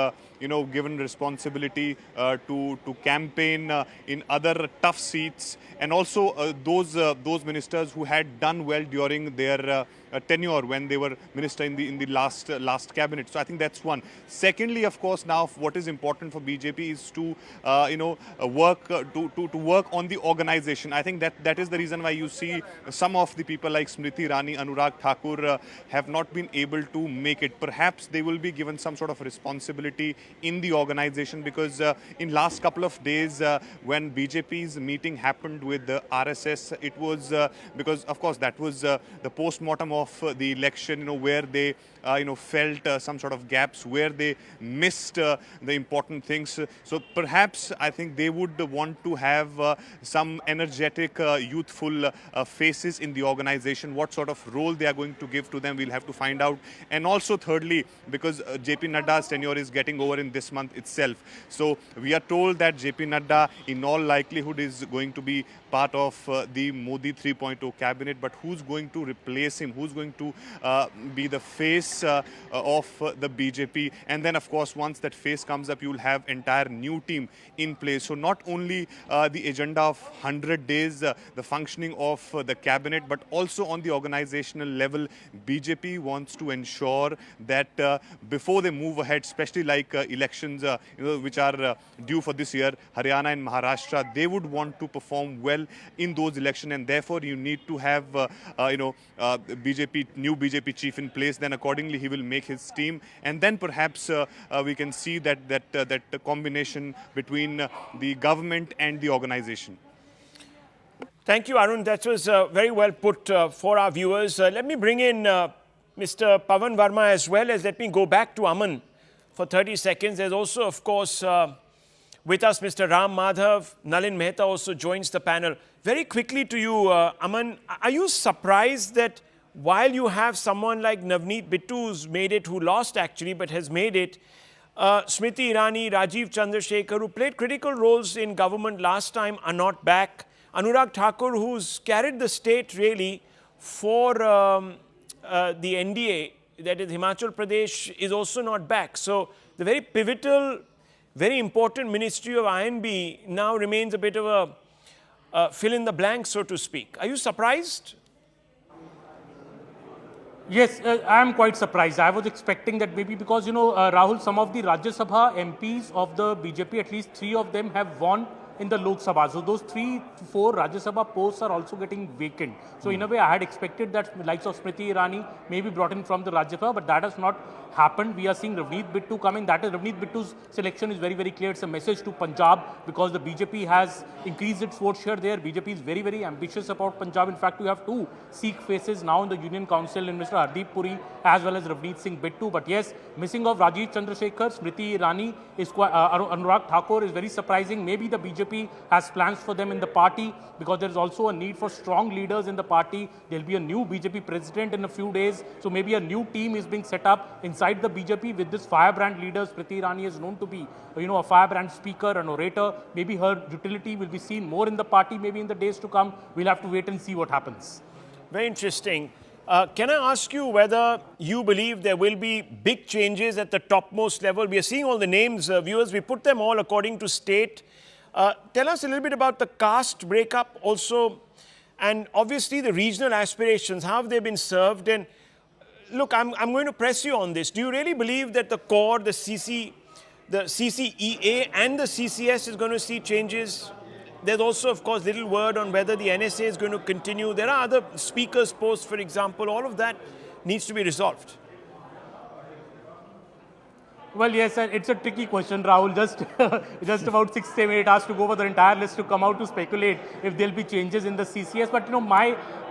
given responsibility to campaign in other tough seats, and also those ministers who had done well during their tenure when they were minister in the last cabinet. So I think that's one. Secondly, of course, now what is important for BJP is to work on the organization. I think that is the reason why you see some of the people like Smriti Irani, Anurag Thakur have not been able to make it. Perhaps they will be given some sort of responsibility in the organization, because in last couple of days when BJP's meeting happened with the RSS, it was because of course that was the post-mortem of the election, where they felt some sort of gaps, where they missed the important things. So perhaps I think they would want to have some energetic, youthful faces in the organization. What sort of role they are going to give to them, we'll have to find out. And also thirdly, because JP Nadda's tenure is getting over in this month itself. So we are told that JP Nadda in all likelihood is going to be part of the Modi 3.0 cabinet, but who's going to replace him? Who's going to be the face of the BJP? And then of course once that face comes up, you will have entire new team in place. So not only the agenda of 100 days, the functioning of the cabinet, but also on the organizational level, BJP wants to ensure that before they move ahead, especially like elections which are due for this year, Haryana and Maharashtra, they would want to perform well in those elections, and therefore you need to have new BJP chief in place. Then accordingly he will make his team, and then perhaps we can see that combination between the government and the organization. Thank you, Arun. That was very well put for our viewers. Let me bring in Mr. Pavan Verma as well as let me go back to Aman for 30 seconds. There's also, of course, with us Mr. Ram Madhav. Nalin Mehta also joins the panel. Very quickly to you, Aman, are you surprised that while you have someone like Navneet Bittu who's made it, who lost actually, but has made it, Smriti Irani, Rajiv Chandrasekhar, who played critical roles in government last time, are not back. Anurag Thakur, who's carried the state really for the NDA, that is Himachal Pradesh, is also not back. So the very pivotal, very important Ministry of INB now remains a bit of a fill in the blank, so to speak. Are you surprised? Yes, I am quite surprised. I was expecting that maybe because, Rahul, some of the Rajya Sabha MPs of the BJP, at least 3 of them have won in the Lok Sabha. So those 3-4 Rajya Sabha posts are also getting vacant. So in a way, I had expected that the likes of Smriti Irani may be brought in from the Rajya Sabha, but that has not happened. We are seeing Navneet Bittu coming. That is, Navneet Bittu's selection is very, very clear. It's a message to Punjab because the BJP has increased its vote share there. BJP is very, very ambitious about Punjab. In fact, we have 2 Sikh faces now in the Union Council, in Mr. Hardeep Puri as well as Navneet Singh Bittu. But yes, missing of Rajiv Chandrasekhar, Smriti Irani, Anurag Thakur is very surprising. Maybe the BJP BJP has plans for them in the party, because there is also a need for strong leaders in the party. There will be a new BJP president in a few days. So maybe a new team is being set up inside the BJP with this firebrand leaders. Smriti Irani is known to be, a firebrand speaker, an orator. Maybe her utility will be seen more in the party maybe in the days to come. We'll have to wait and see what happens. Very interesting. Can I ask you whether you believe there will be big changes at the topmost level? We are seeing all the names, viewers. We put them all according to state. Tell us a little bit about the caste breakup also, and obviously the regional aspirations. How have they been served? And look, I'm going to press you on this. Do you really believe that the core, the CCEA and the CCS is going to see changes? There's also, of course, little word on whether the NSA is going to continue. There are other speakers' posts, for example. All of that needs to be resolved. Well, yes, and it's a tricky question, Rahul. Just about 6, 7, 8 hours to go for the entire list to come out to speculate if there'll be changes in the CCS. But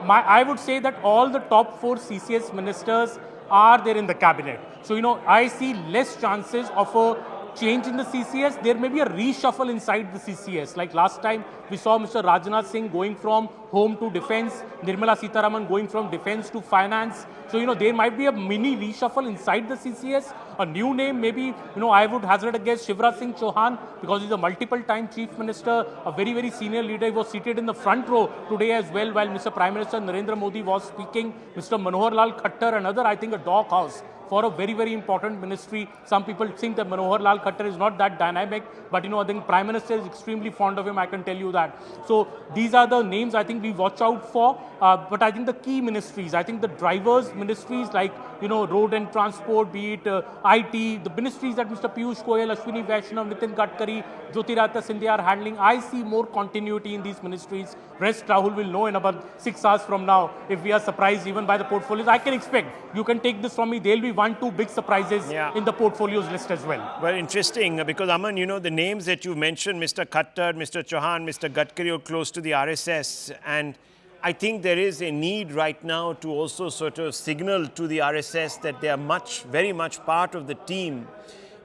I would say that all the top 4 CCS ministers are there in the cabinet. So I see less chances of a change in the CCS. There may be a reshuffle inside the CCS. Like last time, we saw Mr. Rajnath Singh going from home to defense, Nirmala Sitharaman going from defense to finance. So, there might be a mini reshuffle inside the CCS. A new name, maybe, I would hazard a guess, Shivraj Singh Chauhan, because he's a multiple-time chief minister, a very, very senior leader. He was seated in the front row today as well, while Mr. Prime Minister Narendra Modi was speaking. Mr. Manohar Lal Khattar, another, I think, a doghouse for a very, very important ministry. Some people think that Manohar Lal Khattar is not that dynamic, but I think Prime Minister is extremely fond of him, I can tell you that. So these are the names I think we watch out for, but I think the key ministries, I think the drivers ministries like, road and transport, be it IT, the ministries that Mr. Piyush Goyal, Ashwini Vaishnav, Nitin Gadkari, Jyotiradittya Scindia are handling, I see more continuity in these ministries. Rest Rahul will know in about 6 hours from now if we are surprised even by the portfolios. I can expect, you can take this from me, there will be 1-2 big surprises in the portfolios list as well. Well, interesting, because Aman, the names that you mentioned, Mr. Khattar, Mr. Chauhan, Mr. Gadkari are close to the RSS, and I think there is a need right now to also sort of signal to the RSS that they are very much part of the team,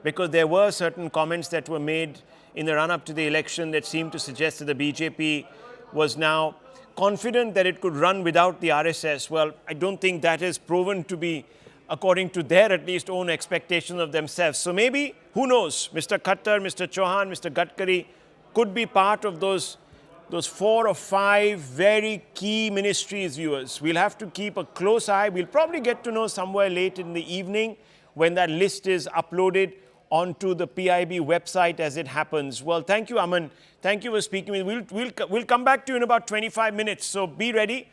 because there were certain comments that were made in the run-up to the election that seemed to suggest that the BJP was now confident that it could run without the RSS. Well, I don't think that is proven to be according to their at least own expectations of themselves. So maybe, who knows, Mr. Khattar, Mr. Chauhan, Mr. Gadkari could be part of those 4 or 5 very key ministries, viewers. We'll have to keep a close eye. We'll probably get to know somewhere late in the evening when that list is uploaded onto the PIB website as it happens. Well, thank you, Aman. Thank you for speaking with me. We'll come back to you in about 25 minutes. So be ready,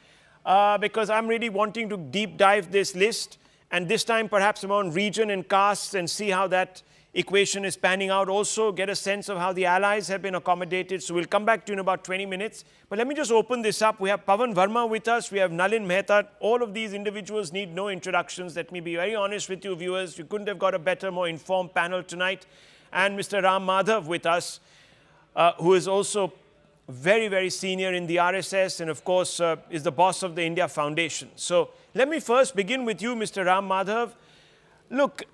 because I'm really wanting to deep dive this list, and this time perhaps around region and castes, and see how that equation is panning out. Also get a sense of how the allies have been accommodated. So we'll come back to you in about 20 minutes. But let me just open this up. We have Pavan Verma with us. We have Nalin Mehta. All of these individuals need no introductions. Let me be very honest with you, viewers. You couldn't have got a better, more informed panel tonight. And Mr. Ram Madhav with us, who is also very, very senior in the RSS, and of course is the boss of the India Foundation. So let me first begin with you, Mr. Ram Madhav. Look,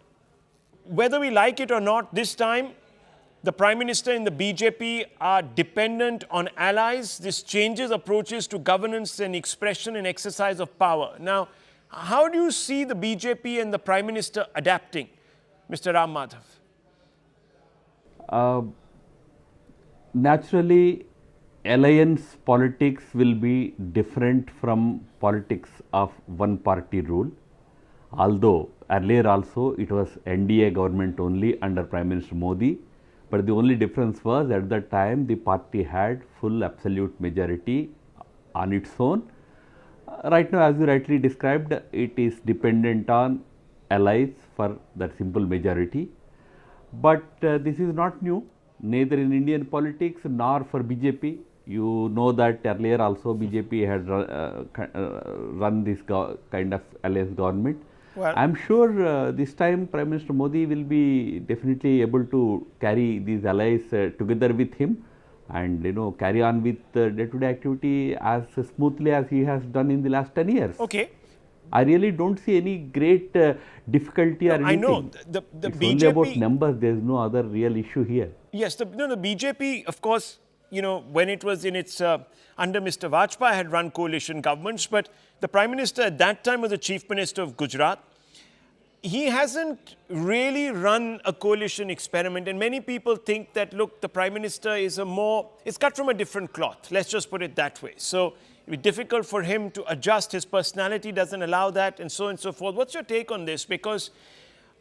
whether we like it or not, this time the Prime Minister and the BJP are dependent on allies. This changes approaches to governance and expression and exercise of power. Now, how do you see the BJP and the Prime Minister adapting, Mr. Ram Madhav? Naturally, alliance politics will be different from politics of one-party rule. Although earlier also it was NDA government only under Prime Minister Modi, but the only difference was at that time the party had full absolute majority on its own. Right now, as you rightly described, it is dependent on allies for that simple majority. But this is not new, neither in Indian politics nor for BJP. You know that earlier also BJP had run this kind of alliance government. Well, I am sure this time Prime Minister Modi will be definitely able to carry these allies together with him, and carry on with day-to-day activity as smoothly as he has done in the last 10 years. Okay. I really don't see any great difficulty or anything. I know the it's BJP only about numbers. There is no other real issue here. Yes, the BJP, of course, when it was in its, under Mr. Vajpayee had run coalition governments, but the Prime Minister at that time was the Chief Minister of Gujarat. He hasn't really run a coalition experiment, and many people think that, look, the Prime Minister is it's cut from a different cloth. Let's just put it that way. So it would be difficult for him to adjust. His personality doesn't allow that, and so on and so forth. What's your take on this? Because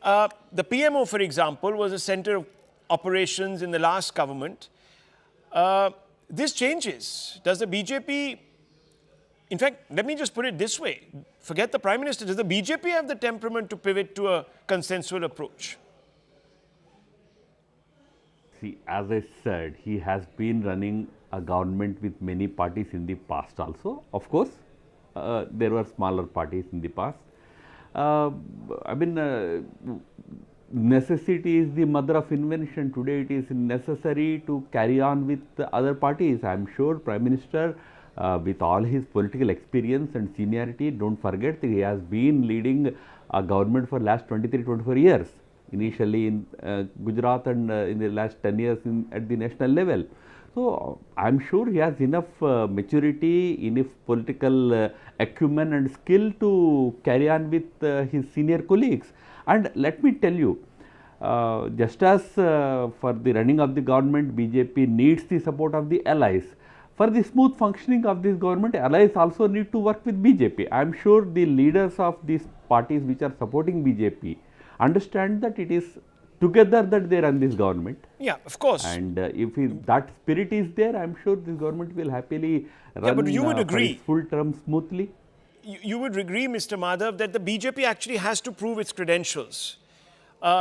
the PMO, for example, was a center of operations in the last government. This changes. Does the BJP, in fact, let me just put it this way. Forget the Prime Minister. Does the BJP have the temperament to pivot to a consensual approach? See, as I said, he has been running a government with many parties in the past also. Of course, there were smaller parties in the past. Necessity is the mother of invention. Today it is necessary to carry on with the other parties. I am sure Prime Minister, with all his political experience and seniority, don't forget that he has been leading a government for last 23-24 years. Initially in Gujarat and in the last 10 years at the national level. So I am sure he has enough maturity, enough political acumen and skill to carry on with his senior colleagues. And let me tell you, just as for the running of the government, BJP needs the support of the allies. For the smooth functioning of this government, allies also need to work with BJP. I am sure the leaders of these parties which are supporting BJP understand that it is together that they run this government. Yeah, of course. And if that spirit is there, I am sure this government will happily run but you would agree, full term smoothly. You would agree, Mr. Madhav, that the BJP actually has to prove its credentials.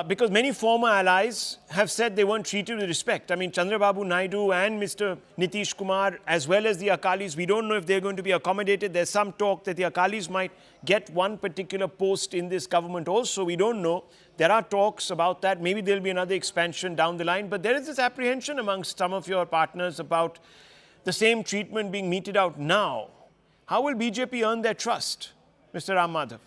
Because many former allies have said they weren't treated with respect. I mean, Chandrababu Naidu and Mr. Nitish Kumar, as well as the Akalis, we don't know if they're going to be accommodated. There's some talk that the Akalis might get one particular post in this government also. We don't know. There are talks about that. Maybe there'll be another expansion down the line. But there is this apprehension amongst some of your partners about the same treatment being meted out now. How will BJP earn their trust, Mr. Ram Madhav?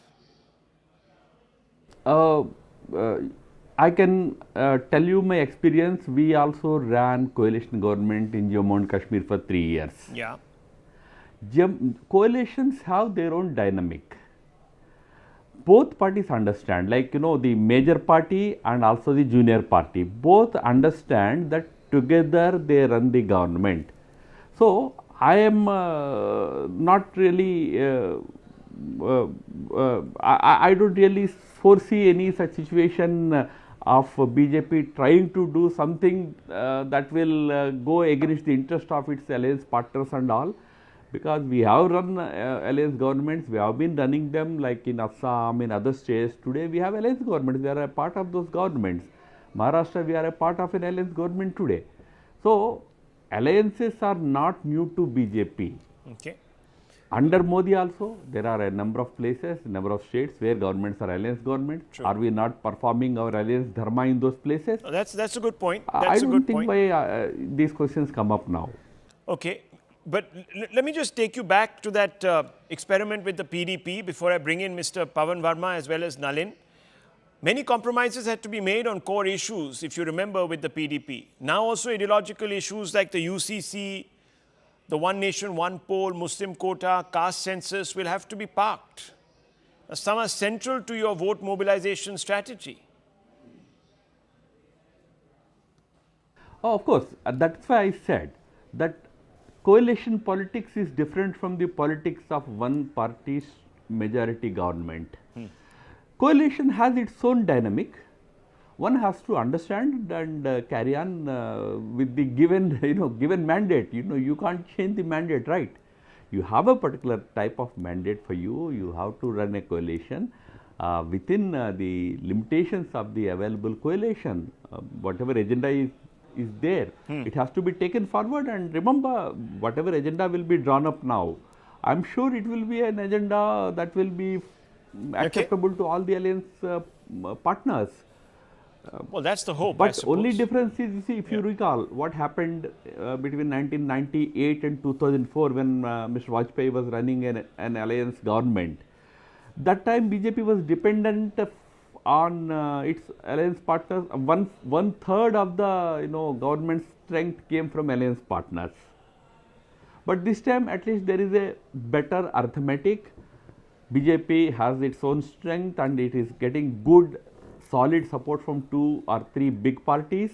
I can tell you my experience. We also ran coalition government in Jammu and Kashmir for 3 years. Yeah. Coalitions have their own dynamic. Both parties understand, like the major party and also the junior party, both understand that together they run the government. So I am not really, I don't really foresee any such situation of BJP trying to do something that will go against the interest of its alliance partners and all. Because we have run alliance governments, we have been running them like in Assam, in other states. Today we have alliance governments, we are a part of those governments. Maharashtra, we are a part of an alliance government today. So alliances are not new to BJP. Okay. Under Modi also, there are a number of places, number of states where governments are alliance governments. True. Are we not performing our alliance dharma in those places? Oh, that's a good point. I don't think why these questions come up now. Okay. But let me just take you back to that experiment with the PDP before I bring in Mr. Pavan Verma as well as Nalin. Many compromises had to be made on core issues, if you remember, with the PDP. Now also ideological issues like the UCC, the One Nation, One Poll, Muslim quota, caste census will have to be parked. Some are central to your vote mobilization strategy. Oh, of course. That's why I said that coalition politics is different from the politics of one party's majority government. Coalition has its own dynamic. One has to understand and carry on with the given, given mandate. You can't change the mandate, right? You have a particular type of mandate for you. You have to run a coalition within the limitations of the available coalition. Whatever agenda is there, it has to be taken forward. And remember, whatever agenda will be drawn up now, I'm sure it will be an agenda that will be acceptable to all the alliance partners. Well, that's the hope. But only difference is, you see, if you recall what happened between 1998 and 2004 when Mr. Vajpayee was running an alliance government. That time BJP was dependent on its alliance partners. One third of the government strength came from alliance partners. But this time at least there is a better arithmetic. BJP has its own strength and it is getting good solid support from 2 or 3 big parties.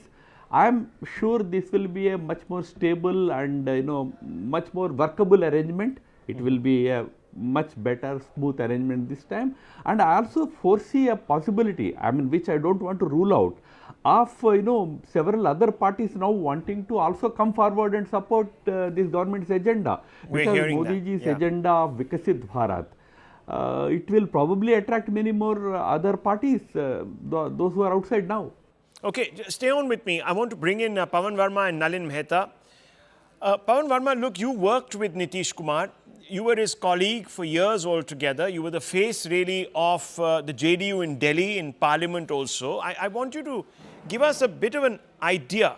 I am sure this will be a much more stable and much more workable arrangement. It will be a much better smooth arrangement this time, and I also foresee a possibility, I mean, which I don't want to rule out, of several other parties now wanting to also come forward and support this government's agenda. We're because hearing Modi ji's that, yeah. agenda of Vikasit Bharat, it will probably attract many more other parties, those who are outside now. Okay, stay on with me. I want to bring in Pawan Verma and Nalin Mehta. Pawan Verma, look, you worked with Nitish Kumar. You were his colleague for years altogether. You were the face really of the JDU in Delhi, in Parliament also. I want you to give us a bit of an idea,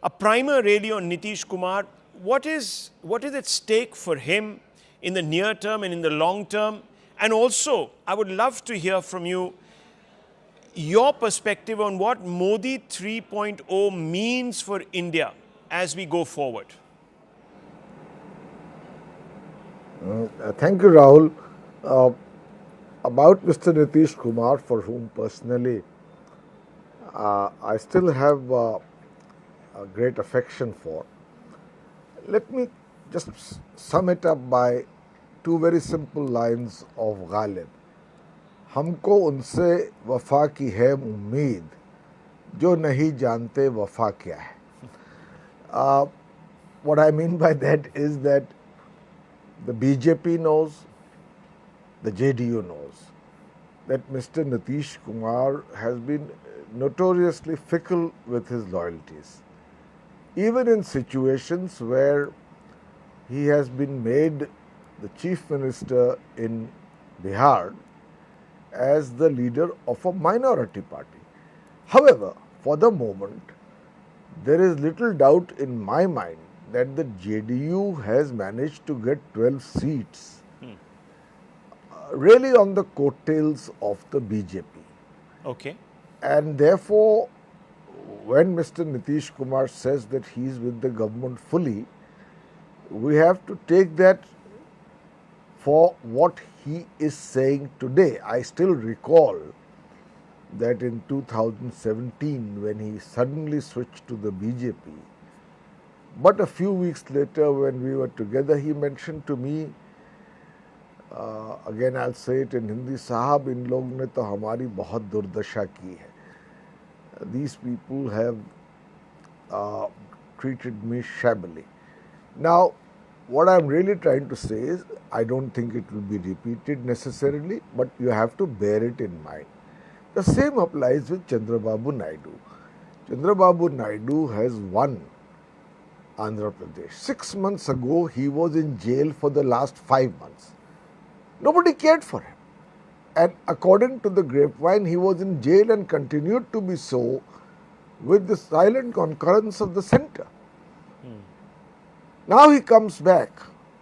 a primer really on Nitish Kumar. What is at stake for him in the near term and in the long term? And also, I would love to hear from you your perspective on what Modi 3.0 means for India as we go forward. Thank you, Rahul. About Mr. Nitish Kumar, for whom personally I still have a great affection for, let me just sum it up by 2 very simple lines of Ghalib. हमको उनसे वफा की है उम्मीद जो नहीं जानते वफा क्या है. What I mean by that is that the BJP knows, the JDU knows that Mr. Nitish Kumar has been notoriously fickle with his loyalties. Even in situations where he has been made the Chief Minister in Bihar as the leader of a minority party. However, for the moment, there is little doubt in my mind that the JDU has managed to get 12 seats really on the coattails of the BJP. Okay. And therefore, when Mr. Nitish Kumar says that he is with the government fully, we have to take that for what he is saying today. I still recall that in 2017 when he suddenly switched to the BJP, but a few weeks later when we were together, he mentioned to me, again I'll say it in Hindi, Sahab, in log ne to hamari bahut durdasha ki hai. These people have treated me shabbily. Now, what I'm really trying to say is, I don't think it will be repeated necessarily, but you have to bear it in mind. The same applies with Chandrababu Naidu. Chandrababu Naidu has won Andhra Pradesh. 6 months ago, he was in jail for the last 5 months. Nobody cared for him. And according to the grapevine, he was in jail and continued to be so with the silent concurrence of the centre. Now he comes back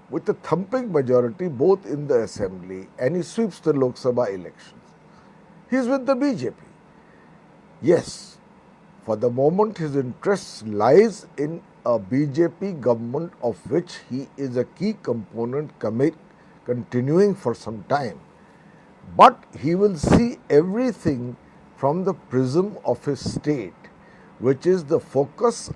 with a thumping majority both in the assembly and he sweeps the Lok Sabha elections. He is with the BJP. Yes, for the moment his interest lies in a BJP government of which he is a key component continuing for some time. But he will see everything from the prism of his state, which is the focus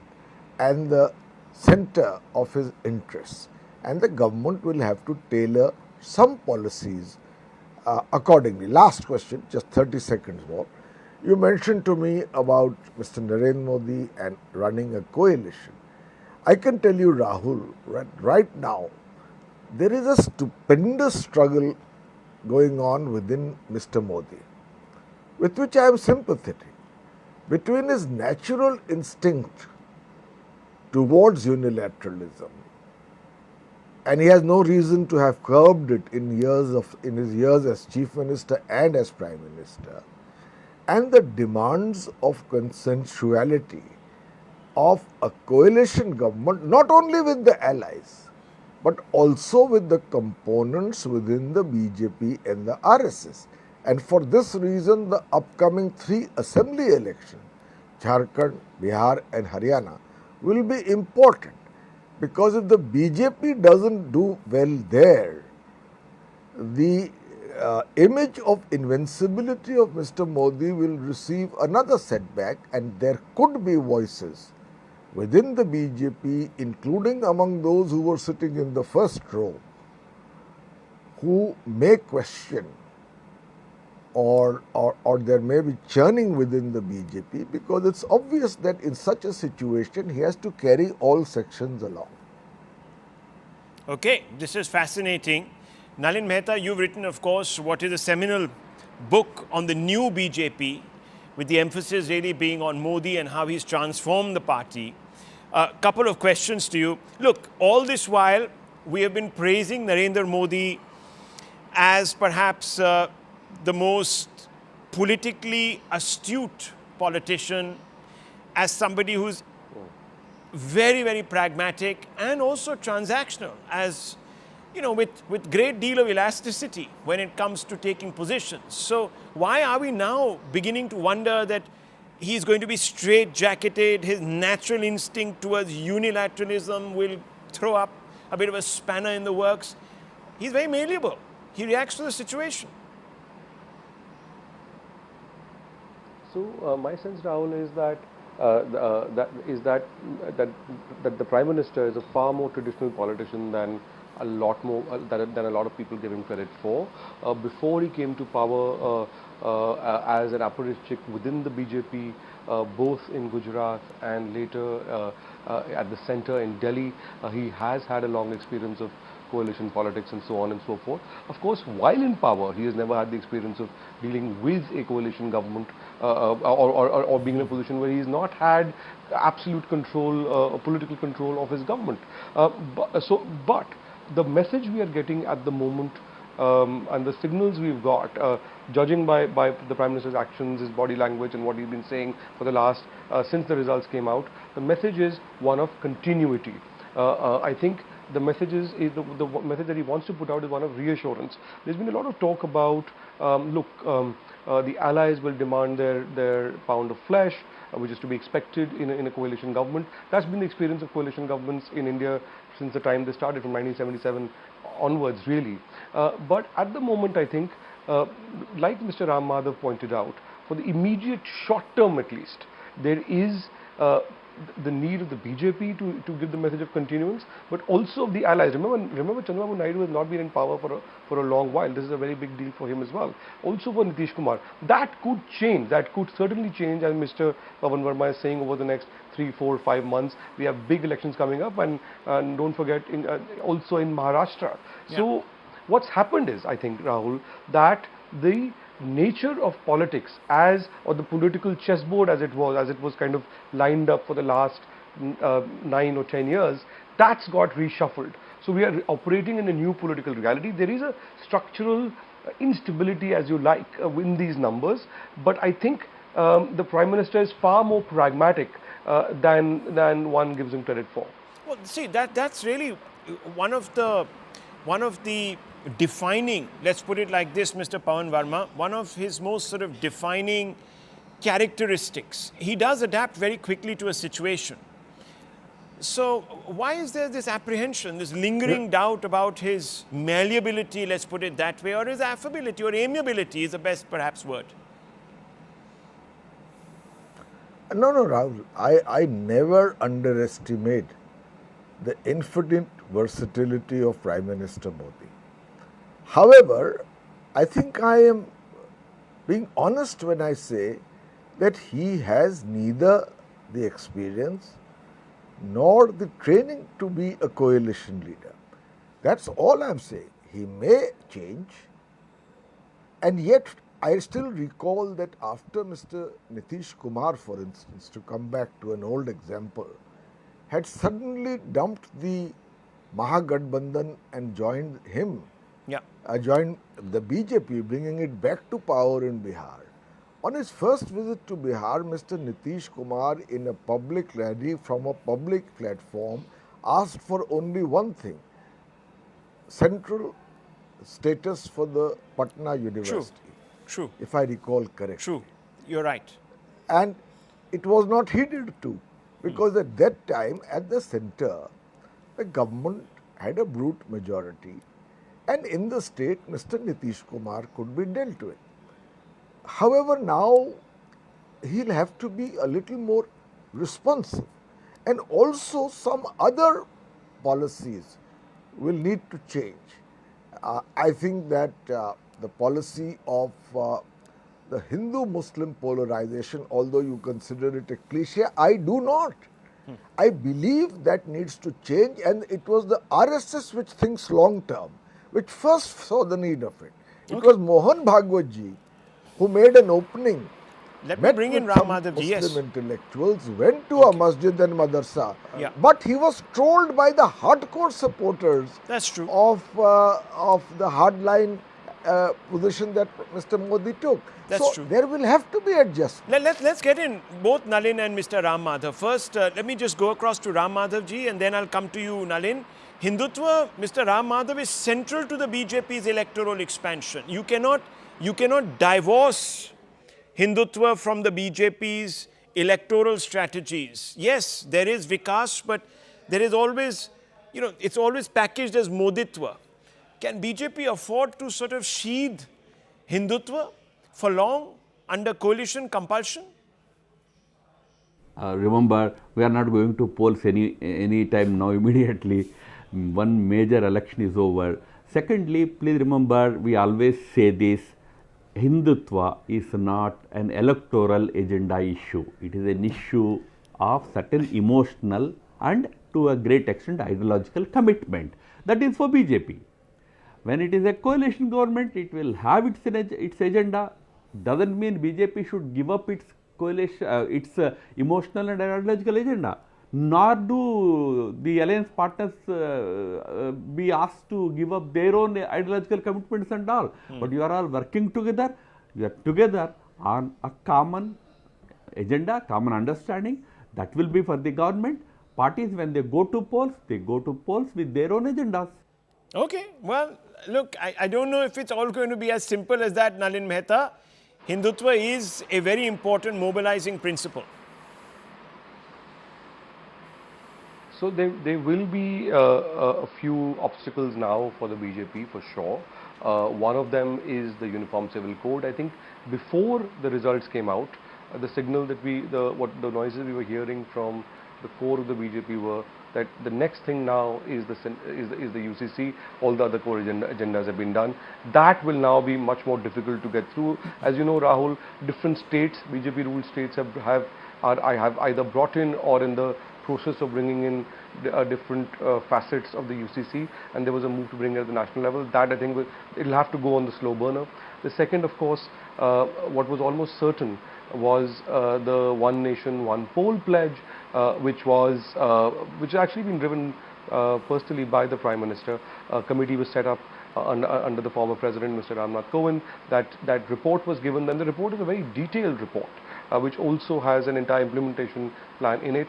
and the center of his interests, and the government will have to tailor some policies accordingly. Last question, just 30 seconds more. You mentioned to me about Mr. Narendra Modi and running a coalition. I can tell you, Rahul, right now there is a stupendous struggle going on within Mr. Modi, with which I am sympathetic, between his natural instinct towards unilateralism, and he has no reason to have curbed it in his years as Chief Minister and as Prime Minister, and the demands of consensuality of a coalition government, not only with the allies, but also with the components within the BJP and the RSS. And for this reason, the upcoming 3 assembly elections, Jharkhand, Bihar and Haryana, will be important. Because if the BJP doesn't do well there, the image of invincibility of Mr. Modi will receive another setback, and there could be voices within the BJP, including among those who were sitting in the first row, who may question or there may be churning within the BJP, because it's obvious that in such a situation he has to carry all sections along. Okay, this is fascinating. Nalin Mehta, you've written, of course, what is a seminal book on the new BJP, with the emphasis really being on Modi and how he's transformed the party. A couple of questions to you. Look, all this while, we have been praising Narendra Modi as perhaps the most politically astute politician, as somebody who's very, very pragmatic and also transactional, as you know, with great deal of elasticity when it comes to taking positions. So why are we now beginning to wonder that he's going to be straight-jacketed, his natural instinct towards unilateralism will throw up a bit of a spanner in the works? He's very malleable. He reacts to the situation. So my sense, Rahul, is that that the Prime Minister is a far more traditional politician than a lot more than a lot of people give him credit for. Before he came to power as an apparatchik within the BJP, both in Gujarat and later at the centre in Delhi, he has had a long experience of coalition politics and so on and so forth. Of course, while in power, he has never had the experience of dealing with a coalition government or being in a position where he's not had absolute control, political control of his government. But the message we are getting at the moment and the signals we've got, judging by the Prime Minister's actions, his body language and what he's been saying for the last, since the results came out, the message is one of continuity. I think the message is the message that he wants to put out is one of reassurance. There's been a lot of talk about, the allies will demand their pound of flesh, which is to be expected in a coalition government. That's been the experience of coalition governments in India since the time they started, from 1977 onwards, really. But at the moment, I think, like Mr. Ram Madhav pointed out, for the immediate short term at least, there is the need of the BJP to give the message of continuance, but also of the allies. Remember Chandrababu Naidu has not been in power for a long while. This is a very big deal for him as well. Also for Nitish Kumar. That could change. That could certainly change, as Mr. Pawan Verma is saying, over the next 3, 4, 5 months. We have big elections coming up, and don't forget, also in Maharashtra. Yeah. So what's happened is, I think, Rahul, that the nature of politics or the political chessboard as it was kind of lined up for the last 9 or 10 years, that's got reshuffled. So we are operating in a new political reality. There is a structural instability, as you like, in these numbers, but I think the Prime Minister is far more pragmatic than one gives him credit for. Well, see, that's really one of the defining, let's put it like this, Mr. Pawan Verma, one of his most sort of defining characteristics. He does adapt very quickly to a situation. So why is there this apprehension, this lingering doubt about his malleability, let's put it that way, or his affability or amiability is the best perhaps word? No, Rahul, I never underestimate the infinite versatility of Prime Minister Modi. However, I think I am being honest when I say that he has neither the experience nor the training to be a coalition leader. That's all I'm saying. He may change, and yet I still recall that after Mr. Nitish Kumar, for instance, to come back to an old example, had suddenly dumped the Mahagathbandhan and joined him. Joined the BJP, bringing it back to power in Bihar. On his first visit to Bihar, Mr. Nitish Kumar, in a public rally from a public platform, asked for only one thing: central status for the Patna University. True. If I recall correctly. True. You're right. And it was not heeded to, because at that time, at the center, the government had a brute majority, and in the state, Mr. Nitish Kumar could be dealt with. However, now he'll have to be a little more responsive, and also some other policies will need to change. I think that the policy of the Hindu-Muslim polarization, although you consider it a cliche, I do not. I believe that needs to change, and it was the RSS which thinks long term, which first saw the need of it. It was Mohan Bhagwat ji who made an opening. Let me bring in Ram Madhav ji. Yes. Muslim intellectuals went to a masjid and madrasa, Yeah. but he was trolled by the hardcore supporters. That's true. Of the hardline position that Mr. Modi took. That's so true. There will have to be adjustment. Let's get in both Nalin and Mr. Ram Madhav. First, let me just go across to Ram Madhav ji, and then I'll come to you, Nalin. Hindutva, Mr. Ram Madhav, is central to the BJP's electoral expansion. You cannot divorce Hindutva from the BJP's electoral strategies. Yes, there is Vikas, but there is always, it's always packaged as Moditva. Can BJP afford to sort of sheathe Hindutva for long under coalition compulsion? Remember, we are not going to polls any time now immediately. One major election is over. Secondly, please remember, we always say this, Hindutva is not an electoral agenda issue. It is an issue of certain emotional and to a great extent ideological commitment. That is for BJP. When it is a coalition government, it will have its agenda. Doesn't mean BJP should give up its coalition, its emotional and ideological agenda. Nor do the alliance partners be asked to give up their own ideological commitments and all. But you are all working together. You are together on a common agenda, common understanding. That will be for the government. Parties, when they go to polls with their own agendas. Okay, well, look, I don't know if it's all going to be as simple as that, Nalin Mehta. Hindutva is a very important mobilizing principle. So there will be a few obstacles now for the BJP for sure. One of them is the Uniform Civil Code. I think before the results came out, the signal that the noises we were hearing from the core of the BJP were that the next thing now is the UCC. All the other core agendas have been done. That will now be much more difficult to get through. As you know, Rahul, different states, BJP ruled states have either brought in or in the process of bringing in different facets of the UCC, and there was a move to bring it at the national level. That I think it'll have to go on the slow burner. The second, of course, what was almost certain was the One Nation, One Poll pledge, which has actually been driven personally by the Prime Minister. A committee was set up under the former President, Mr. Ramnath Kovind. That report was given, and the report is a very detailed report, which also has an entire implementation plan in it.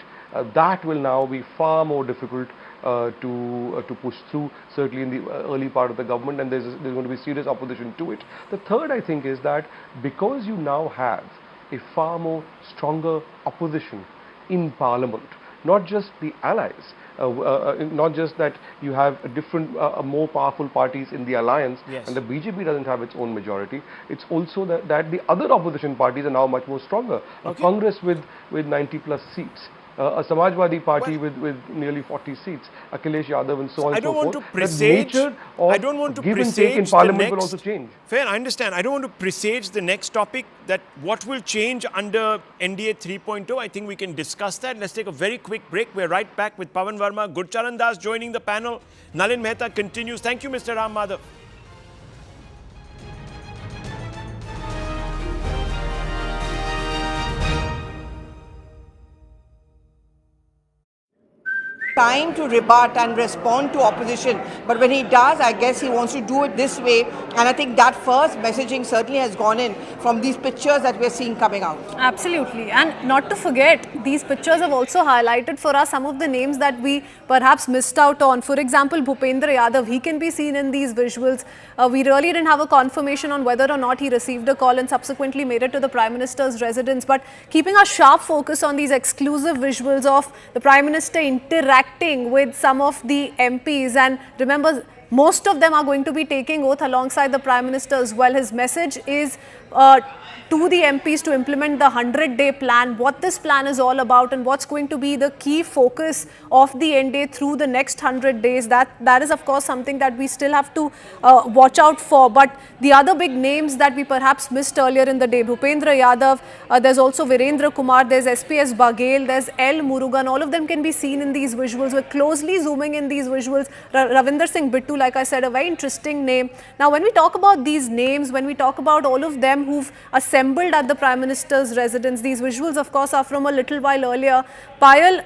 That will now be far more difficult to push through, certainly in the early part of the government, and there's going to be serious opposition to it. The third, I think, is that because you now have a far more stronger opposition in Parliament, not just the allies, not just that you have more powerful parties in the alliance, yes, and the BJP doesn't have its own majority. It's also that the other opposition parties are now much more stronger. A Congress with 90 plus seats, a Samajwadi Party with nearly 40 seats, Akhilesh Yadav, and so on and so forth. I don't want to give and take in Parliament will also change. Fair, I understand. I don't want to presage the next topic, that what will change under NDA 3.0. I think we can discuss that. Let's take a very quick break. We're right back with Pawan Verma, Gurcharan Das joining the panel. Nalin Mehta continues. Thank you, Mr. Ram Madhav. time to rebut and respond to opposition. But when he does, I guess he wants to do it this way. And I think that first messaging certainly has gone in from these pictures that we're seeing coming out. Absolutely. And not to forget, these pictures have also highlighted for us some of the names that we perhaps missed out on. For example, Bhupendra Yadav, he can be seen in these visuals. We really didn't have a confirmation on whether or not he received a call and subsequently made it to the Prime Minister's residence. But keeping a sharp focus on these exclusive visuals of the Prime Minister interacting with some of the MPs. And remember, most of them are going to be taking oath alongside the Prime Minister as well. His message is to the MPs to implement the 100-day plan, what this plan is all about and what's going to be the key focus of the NDA through the next 100 days. That is, of course, something that we still have to watch out for. But the other big names that we perhaps missed earlier in the day, Bhupendra Yadav, there's also Virendra Kumar, there's SPS Baghel, there's L. Murugan. All of them can be seen in these visuals. We're closely zooming in these visuals. Ravinder Singh Bittu, like I said, a very interesting name. Now, when we talk about these names, when we talk about all of them who've assembled at the Prime Minister's residence, these visuals, of course, are from a little while earlier. Payal,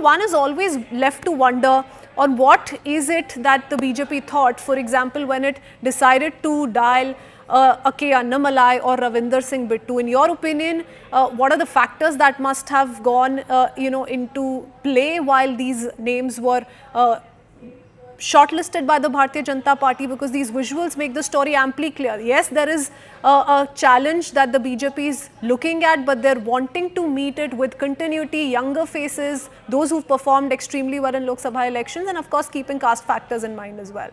one is always left to wonder on what is it that the BJP thought, for example, when it decided to dial a K. Annamalai or Ravinder Singh Bittu. In your opinion, what are the factors that must have gone, into play while these names were shortlisted by the Bharatiya Janata Party? Because these visuals make the story amply clear. Yes, there is a challenge that the BJP is looking at, but they're wanting to meet it with continuity, younger faces, those who've performed extremely well in Lok Sabha elections, and of course keeping caste factors in mind as well.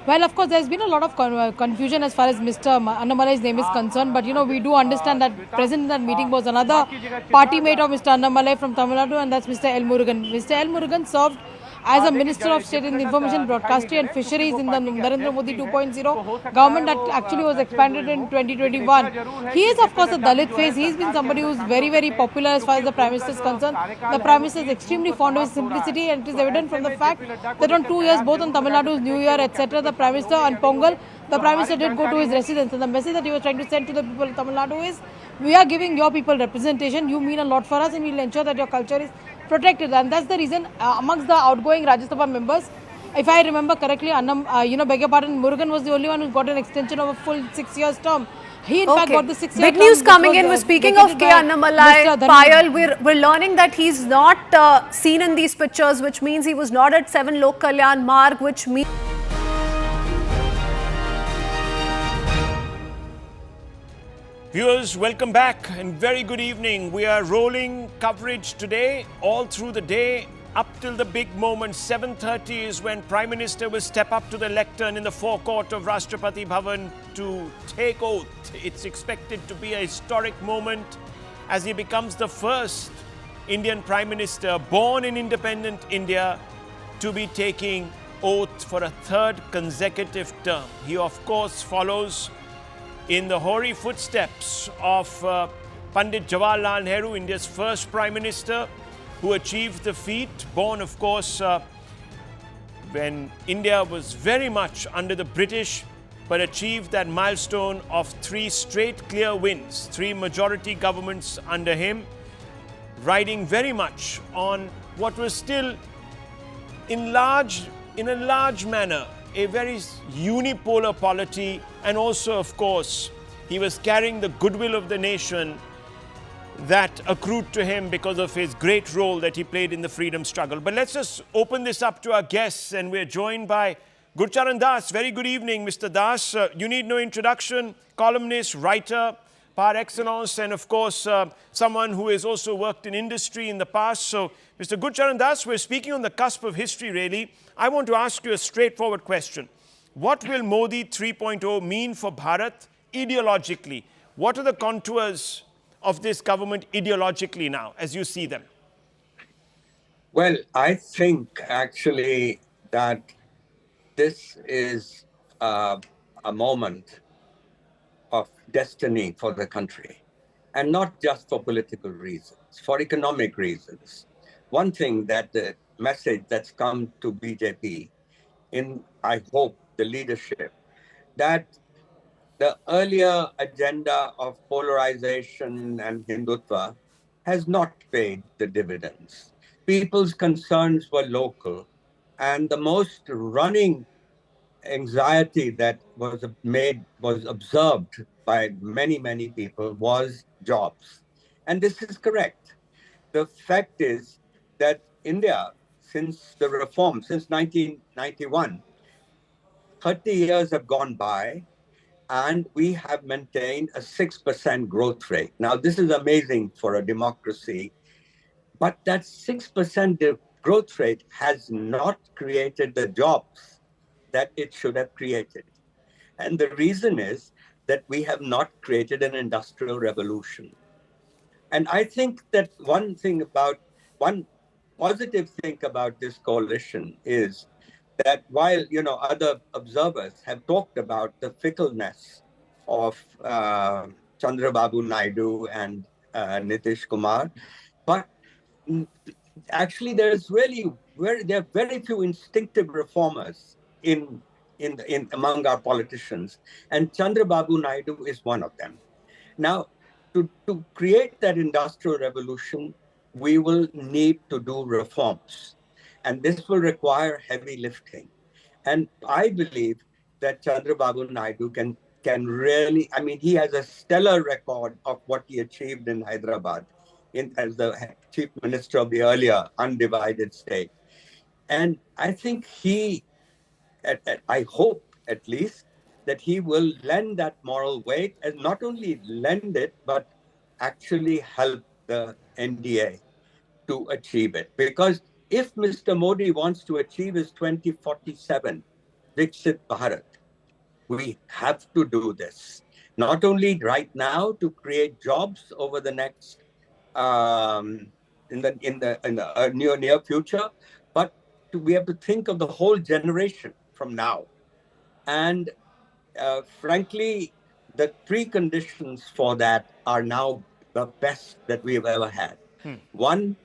Well, of course, there's been a lot of confusion as far as Mr. Annamalai's name is concerned. But, we do understand that present in that meeting was another party mate of Mr. Annamalai from Tamil Nadu, and that's Mr. L. Murugan. Mr. L. Murugan served as a Minister of State in Information Broadcasting and Fisheries in the Narendra Modi 2.0 government that actually was expanded in 2021. He is, of course, a Dalit face. He's been somebody who's very, very popular as far as the Prime Minister is concerned. The Prime Minister is extremely fond of his simplicity, and it is evident from the fact that on 2 years, both on Tamil Nadu's New Year, etc., the Prime Minister on Pongal, the Prime Minister did go to his residence. And the message that he was trying to send to the people of Tamil Nadu is, we are giving your people representation. You mean a lot for us, and we'll ensure that your culture is protected. And that's the reason amongst the outgoing Rajya Sabha members, if I remember correctly, beg your pardon, Murugan was the only one who got an extension of a full 6 years term. He in fact got the 6 year Big term. news coming in. We're speaking of K. Annamalai. Payal, we're learning that he's not seen in these pictures, which means he was not at 7 Lok Kalyan Marg, which means... Viewers, welcome back and very good evening. We are rolling coverage today all through the day up till the big moment. 7:30 is when Prime Minister will step up to the lectern in the forecourt of Rashtrapati Bhavan to take oath. It's expected to be a historic moment as he becomes the first Indian Prime Minister born in independent India to be taking oath for a third consecutive term. He, of course, follows in the hoary footsteps of Pandit Jawaharlal Nehru, India's first Prime Minister, who achieved the feat, born, of course, when India was very much under the British, but achieved that milestone of 3 straight clear wins, 3 majority governments under him, riding very much on what was still, in a large manner, a very unipolar polity, and also, of course, he was carrying the goodwill of the nation that accrued to him because of his great role that he played in the freedom struggle. But let's just open this up to our guests, and we're joined by Gurcharan Das. Very good evening, Mr. Das. You need no introduction, columnist, writer, par excellence, and of course, someone who has also worked in industry in the past. So, Mr. Gurcharan Das, we're speaking on the cusp of history, really. I want to ask you a straightforward question. What will Modi 3.0 mean for Bharat ideologically? What are the contours of this government ideologically now, as you see them? Well, I think actually that this is a moment of destiny for the country, and not just for political reasons, for economic reasons. One thing that the message that's come to BJP in, I hope, the leadership, that the earlier agenda of polarization and Hindutva has not paid the dividends. People's concerns were local, and the most running anxiety that was observed by many people was jobs. And this is correct. The fact is that India, since the reform, since 1991, 30 years have gone by, and we have maintained a 6% growth rate. Now, this is amazing for a democracy, but that 6% growth rate has not created the jobs that it should have created. And the reason is that we have not created an industrial revolution. And I think that one positive thing about this coalition is that while other observers have talked about the fickleness of Chandrababu Naidu and Nitish Kumar, but actually there are very few instinctive reformers in among our politicians, and Chandrababu Naidu is one of them. Now, to create that industrial revolution, we will need to do reforms, and this will require heavy lifting. And I believe that Chandrababu Naidu can really, I mean, he has a stellar record of what he achieved in Hyderabad as the chief minister of the earlier undivided state. And I think I hope at least, that he will lend that moral weight, and not only lend it, but actually help the NDA to achieve it. Because if Mr. Modi wants to achieve his 2047 Viksit Bharat, we have to do this. Not only right now to create jobs over the next in the near future, but we have to think of the whole generation from now. And frankly, the preconditions for that are now the best that we've ever had. One,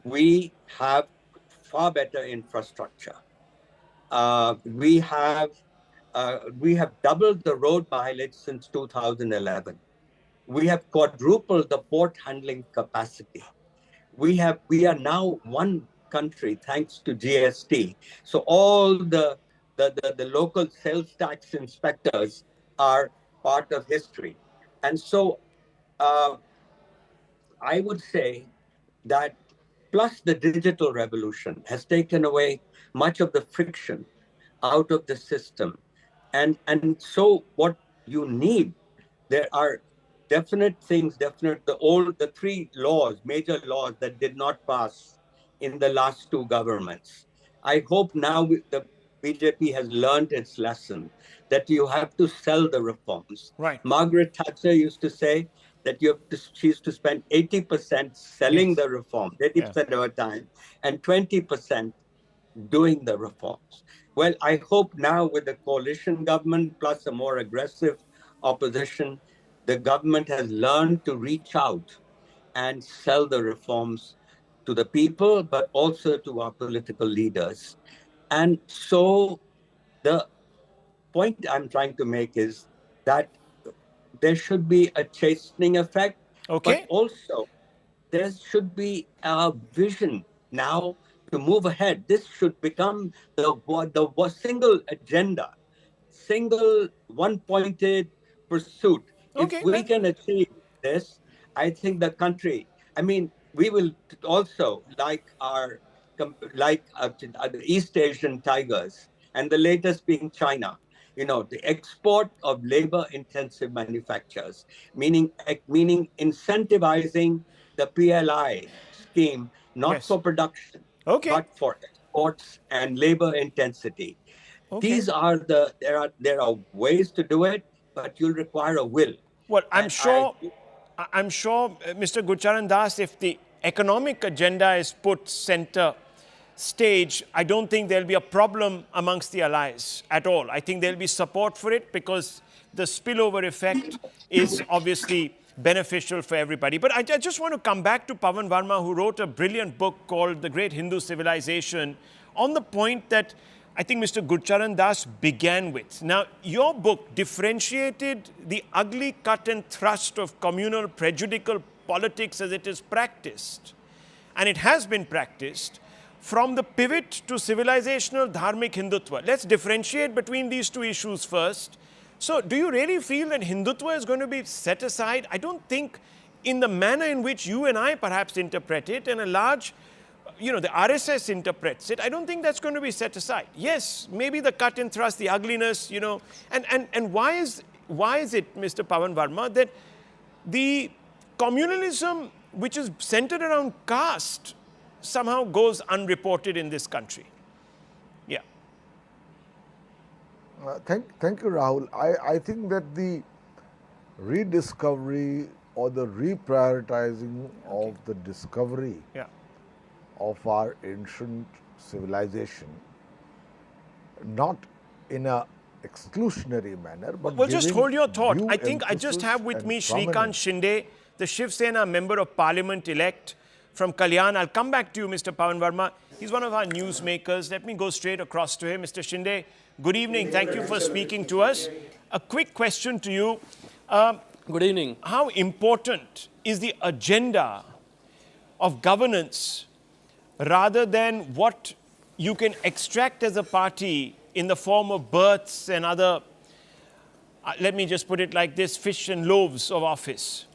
we have far better infrastructure. We have doubled the road mileage since 2011. We have quadrupled the port handling capacity. We are now one country thanks to GST. So all the local sales tax inspectors are part of history. And so I would say that plus the digital revolution has taken away much of the friction out of the system. And so what you need, there are the three major laws that did not pass in the last two governments. I hope now the BJP has learned its lesson that you have to sell the reforms. Right. Margaret Thatcher used to say that she used to spend 80% selling the reform, 80% of her time, and 20% doing the reforms. Well, I hope now with the coalition government plus a more aggressive opposition, the government has learned to reach out and sell the reforms to the people, but also to our political leaders. And so the point I'm trying to make is that there should be a chastening effect, but also there should be a vision now to move ahead. This should become the single agenda, single one-pointed pursuit. If we can achieve this, I think the country, I mean, we will also, like the East Asian tigers, and the latest being China, the export of labor-intensive manufacturers, meaning incentivizing the PLI scheme, not for production, but for exports and labor intensity. These are there are ways to do it, but you'll require a will. Well, I'm sure, Mr. Gurcharan Das, if the economic agenda is put center stage, I don't think there'll be a problem amongst the allies at all. I think there'll be support for it because the spillover effect is obviously beneficial for everybody. But I just want to come back to Pawan Verma, who wrote a brilliant book called The Great Hindu Civilization, on the point that I think Mr. Gurcharan Das began with. Now, your book differentiated the ugly cut and thrust of communal prejudicial politics as it is practiced, and it has been practiced, from the pivot to civilizational dharmic Hindutva. Let's differentiate between these two issues first. So do you really feel that Hindutva is going to be set aside? I don't think in the manner in which you and I perhaps interpret it, and a large, the RSS interprets it, I don't think that's going to be set aside. Yes, maybe the cut and thrust, the ugliness, and why is it, Mr. Pawan Verma, that the communalism which is centered around caste somehow goes unreported in this country? Yeah. Thank you, Rahul. I think that the rediscovery or the reprioritizing of the discovery of our ancient civilization, not in a exclusionary manner, but well, just hold your thought. due I think I just have with me emphasis and Shrikant prominence. Shinde, the Shiv Sena Member of Parliament elect from Kalyan. I'll come back to you, Mr. Pawan Verma. He's one of our newsmakers. Let me go straight across to him. Mr. Shinde, good evening. Thank you for speaking to us. A quick question to you. Good evening. How important is the agenda of governance rather than what you can extract as a party in the form of births and other, let me just put it like this, fish and loaves of office?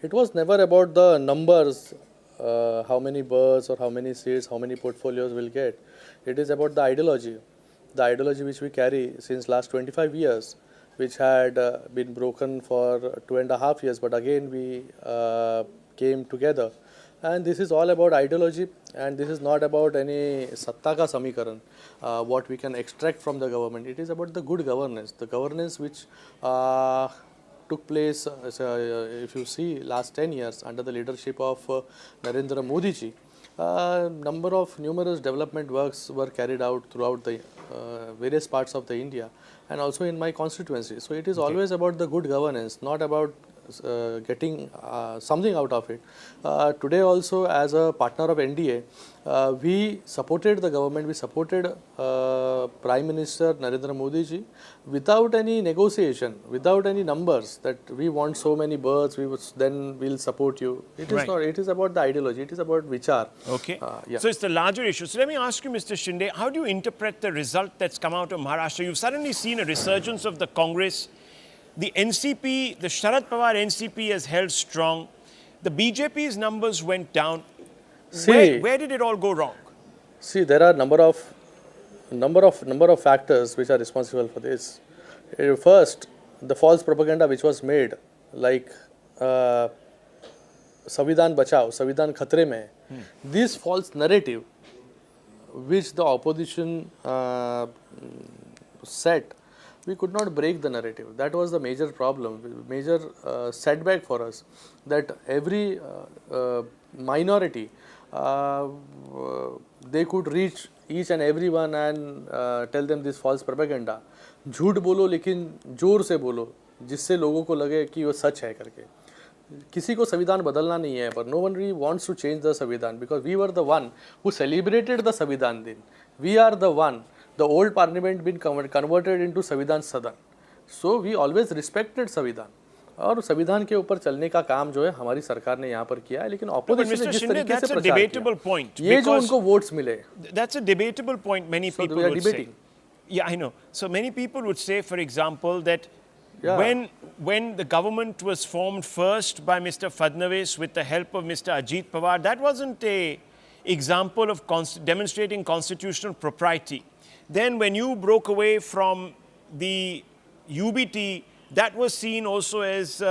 It was never about the numbers, how many births or how many seats, how many portfolios we'll get. It is about the ideology which we carry since last 25 years, which had been broken for 2.5 years, but again we came together. And this is all about ideology, and this is not about any satta ka samikaran, what we can extract from the government. It is about the good governance, the governance which took place, if you see, last 10 years under the leadership of Narendra Modi ji. Numerous development works were carried out throughout the various parts of the India and also in my constituency. So it is always about the good governance, not about getting something out of it. Today also, as a partner of NDA, we supported the government, we supported Prime Minister Narendra Modi ji without any negotiation, without any numbers that we want so many births, then we'll support you. It is not, it is about the ideology, it is about vichar. Okay. So it's the larger issue. So let me ask you, Mr. Shinde, how do you interpret the result that's come out of Maharashtra? You've suddenly seen a resurgence of the Congress. The NCP, the Sharad Pawar NCP has held strong. The BJP's numbers went down. Where did it all go wrong? See, there are number of factors which are responsible for this. First, the false propaganda which was made, like Samvidhan Bachao, Samvidhan Khatre mein. This false narrative which the opposition set, we could not break the narrative. That was the major problem, major setback for us, that every minority, they could reach each and everyone and tell them this false propaganda. झूठ बोलो लेकिन जोर से बोलो जिससे लोगों को लगे कि वो सच है करके. किसी को संविधान बदलना नहीं है, पर no one really wants to change the संविधान, because we were the one who celebrated the संविधान दिन. We are the one. The old parliament been converted into संविधान सदन. So we always respected संविधान. और संविधान के ऊपर चलने का काम जो है हमारी सरकार ने यहाँ पर किया है, लेकिन ऑपोजिशन ने जिस तरीके से प्रचार किया, ये जो उनको वोट्स मिले. That's a debatable point. Many people would say. Yeah, I know. So many people would say, for example, that when the government was formed first by Mr. Fadnavis with the help of Mr. Ajit Pawar, that wasn't a example of demonstrating constitutional propriety. Then when you broke away from the UBT, that was seen also as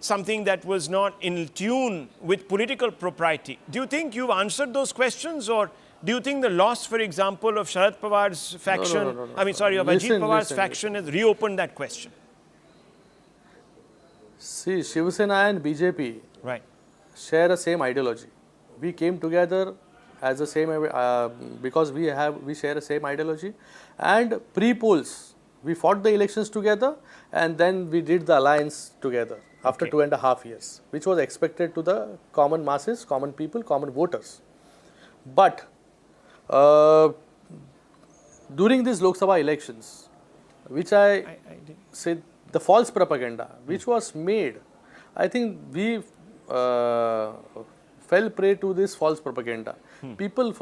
something that was not in tune with political propriety. Do you think you've answered those questions, or do you think the loss, for example, of Sharad Pawar's faction, of Ajit Pawar's faction has reopened that question? See, Shiv Sena and BJP share the same ideology. We came together as the same because we share the same ideology, and pre-polls we fought the elections together, and then we did the alliance together after 2.5 years, which was expected to the common masses, common people, common voters. But during these Lok Sabha elections, which I said the false propaganda which was made, I think we fell prey to this false propaganda. People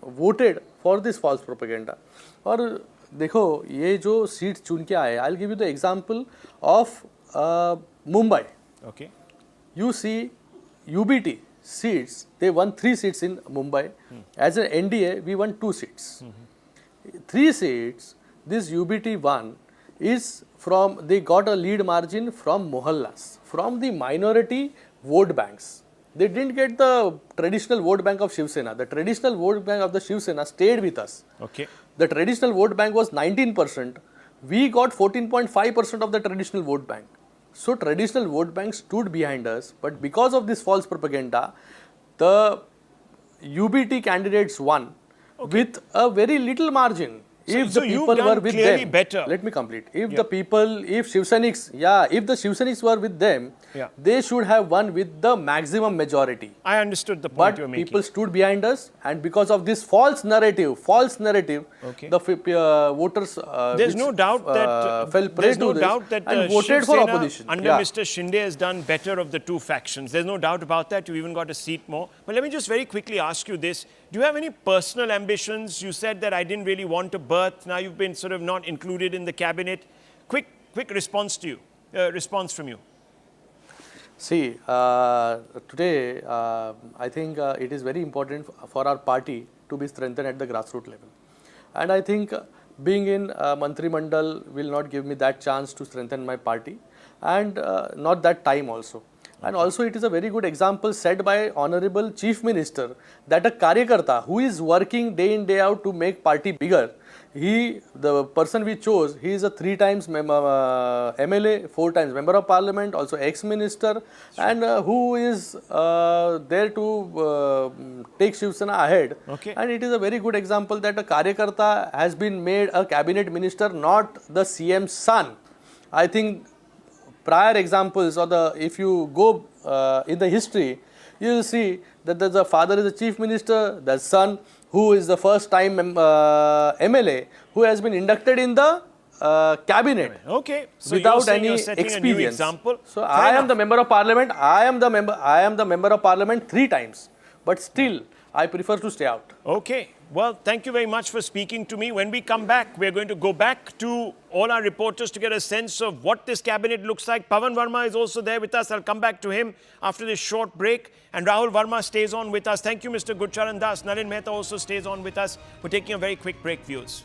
voted for this false propaganda. और देखो ये जो seat चुन के आए, I'll give you the example of Mumbai. Okay. You see UBT seats, they won 3 seats in Mumbai. As an NDA, we won 2 seats. 3 seats, this UBT won is from, they got a lead margin from Mohallas, from the minority vote banks. They didn't get the traditional vote bank of Shiv Sena. The traditional vote bank of the Shiv Sena stayed with us. Okay. The traditional vote bank was 19%. We got 14.5% of the traditional vote bank. So traditional vote bank stood behind us, but because of this false propaganda, the UBT candidates won with a very little margin. If the people were with them, let me complete. If the people, if Shiv Sainiks, if the Shiv Sainiks were with them, they should have won with the maximum majority. I understood the point you're making. But people stood behind us, and because of this false narrative, the voters there's no doubt that fell prey to this and voted for opposition. Under Mr. Shinde has done better of the two factions. There's no doubt about that. You even got a seat more. But let me just very quickly ask you this. Do you have any personal ambitions? You said that I didn't really want to birth. Now you've been sort of not included in the cabinet. Quick response to you. Response from you. See, today I think it is very important for our party to be strengthened at the grassroots level. And I think being in Mantri Mandal will not give me that chance to strengthen my party, and not that time also. And also it is a very good example set by Honorable Chief Minister that a Karyakarta who is working day in day out to make party bigger, the person we chose, he is a 3 times MLA, 4 times Member of Parliament, also ex-minister, and who is there to take Shiv Sena ahead. Okay. And it is a very good example that a Karyakarta has been made a cabinet minister, not the CM's son. I think prior examples, or if you go in the history, you will see that the father is the chief minister, the son who is the first time MLA who has been inducted in the cabinet. Okay. So without any experience. So I am the member of parliament. I am the member of parliament 3 times, but still I prefer to stay out. Okay. Well, thank you very much for speaking to me. When we come back, we're going to go back to all our reporters to get a sense of what this cabinet looks like. Pawan Verma is also there with us. I'll come back to him after this short break. And Rahul Verma stays on with us. Thank you, Mr. Gurcharan Das. Nalin Mehta also stays on with us. We're taking a very quick break, viewers.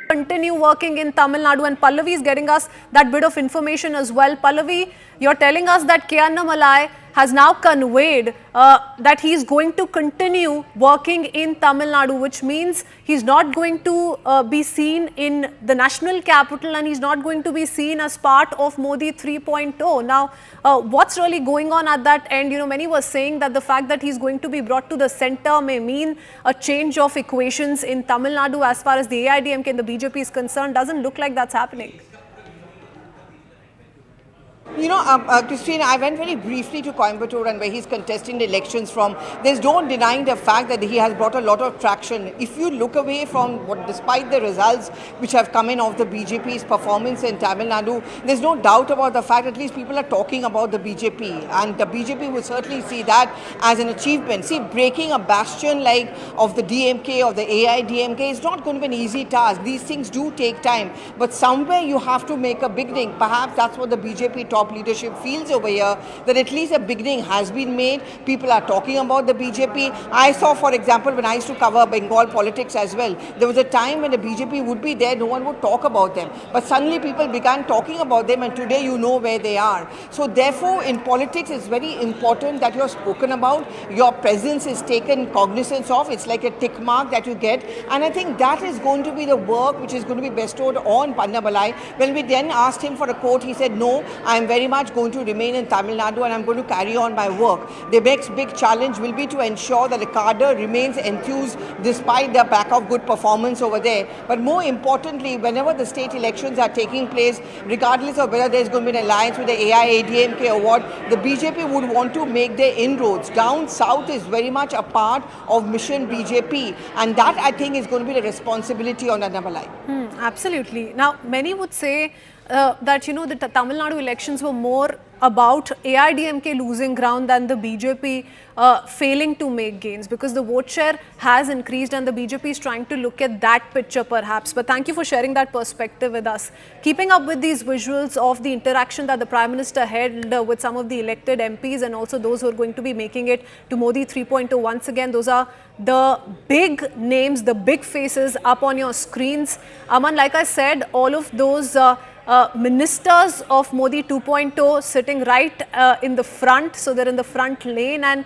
Continue working in Tamil Nadu, and Pallavi is getting us that bit of information as well. Pallavi, you're telling us that K.Annamalai has now conveyed that he is going to continue working in Tamil Nadu, which means he's not going to be seen in the national capital, and he's not going to be seen as part of Modi 3.0. Now, what's really going on at that end? You know, many were saying that the fact that he's going to be brought to the center may mean a change of equations in Tamil Nadu as far as the AIDMK and the BJP is concerned. Doesn't look like that's happening. You know, Christine, I went very briefly to Coimbatore and where he's contesting the elections from. There's no denying the fact that he has brought a lot of traction. If you look away from what, despite the results which have come in of the BJP's performance in Tamil Nadu, there's no doubt about the fact at least people are talking about the BJP, and the BJP will certainly see that as an achievement. See, breaking a bastion like of the DMK or the AIDMK is not going to be an easy task. These things do take time, but somewhere you have to make a beginning. Perhaps that's what the BJP top leadership feels over here, that at least a beginning has been made. People are talking about the BJP. I saw, for example, when I used to cover Bengal politics as well, there was a time when the BJP would be there, no one would talk about them. But suddenly people began talking about them, and today you know where they are. So therefore, in politics, it's very important that you're spoken about, your presence is taken cognizance of. It's like a tick mark that you get. And I think that is going to be the work which is going to be bestowed on Annamalai. When we then asked him for a quote, he said, no, I'm very very much going to remain in Tamil Nadu and I'm going to carry on my work. The next big challenge will be to ensure that the cadre remains enthused despite the lack of good performance over there. But more importantly, whenever the state elections are taking place, regardless of whether there's going to be an alliance with the AIADMK or what, the BJP would want to make their inroads. Down south is very much a part of Mission BJP, and that I think is going to be the responsibility on another line. Absolutely. Now, many would say that, you know, the Tamil Nadu elections were more about AIDMK losing ground than the BJP failing to make gains, because the vote share has increased and the BJP is trying to look at that picture perhaps. But thank you for sharing that perspective with us. Keeping up with these visuals of the interaction that the Prime Minister held with some of the elected MPs and also those who are going to be making it to Modi 3.0 once again, those are the big names, the big faces up on your screens. Aman, like I said, all of those ministers of Modi 2.0 sitting right in the front, so they're in the front lane, and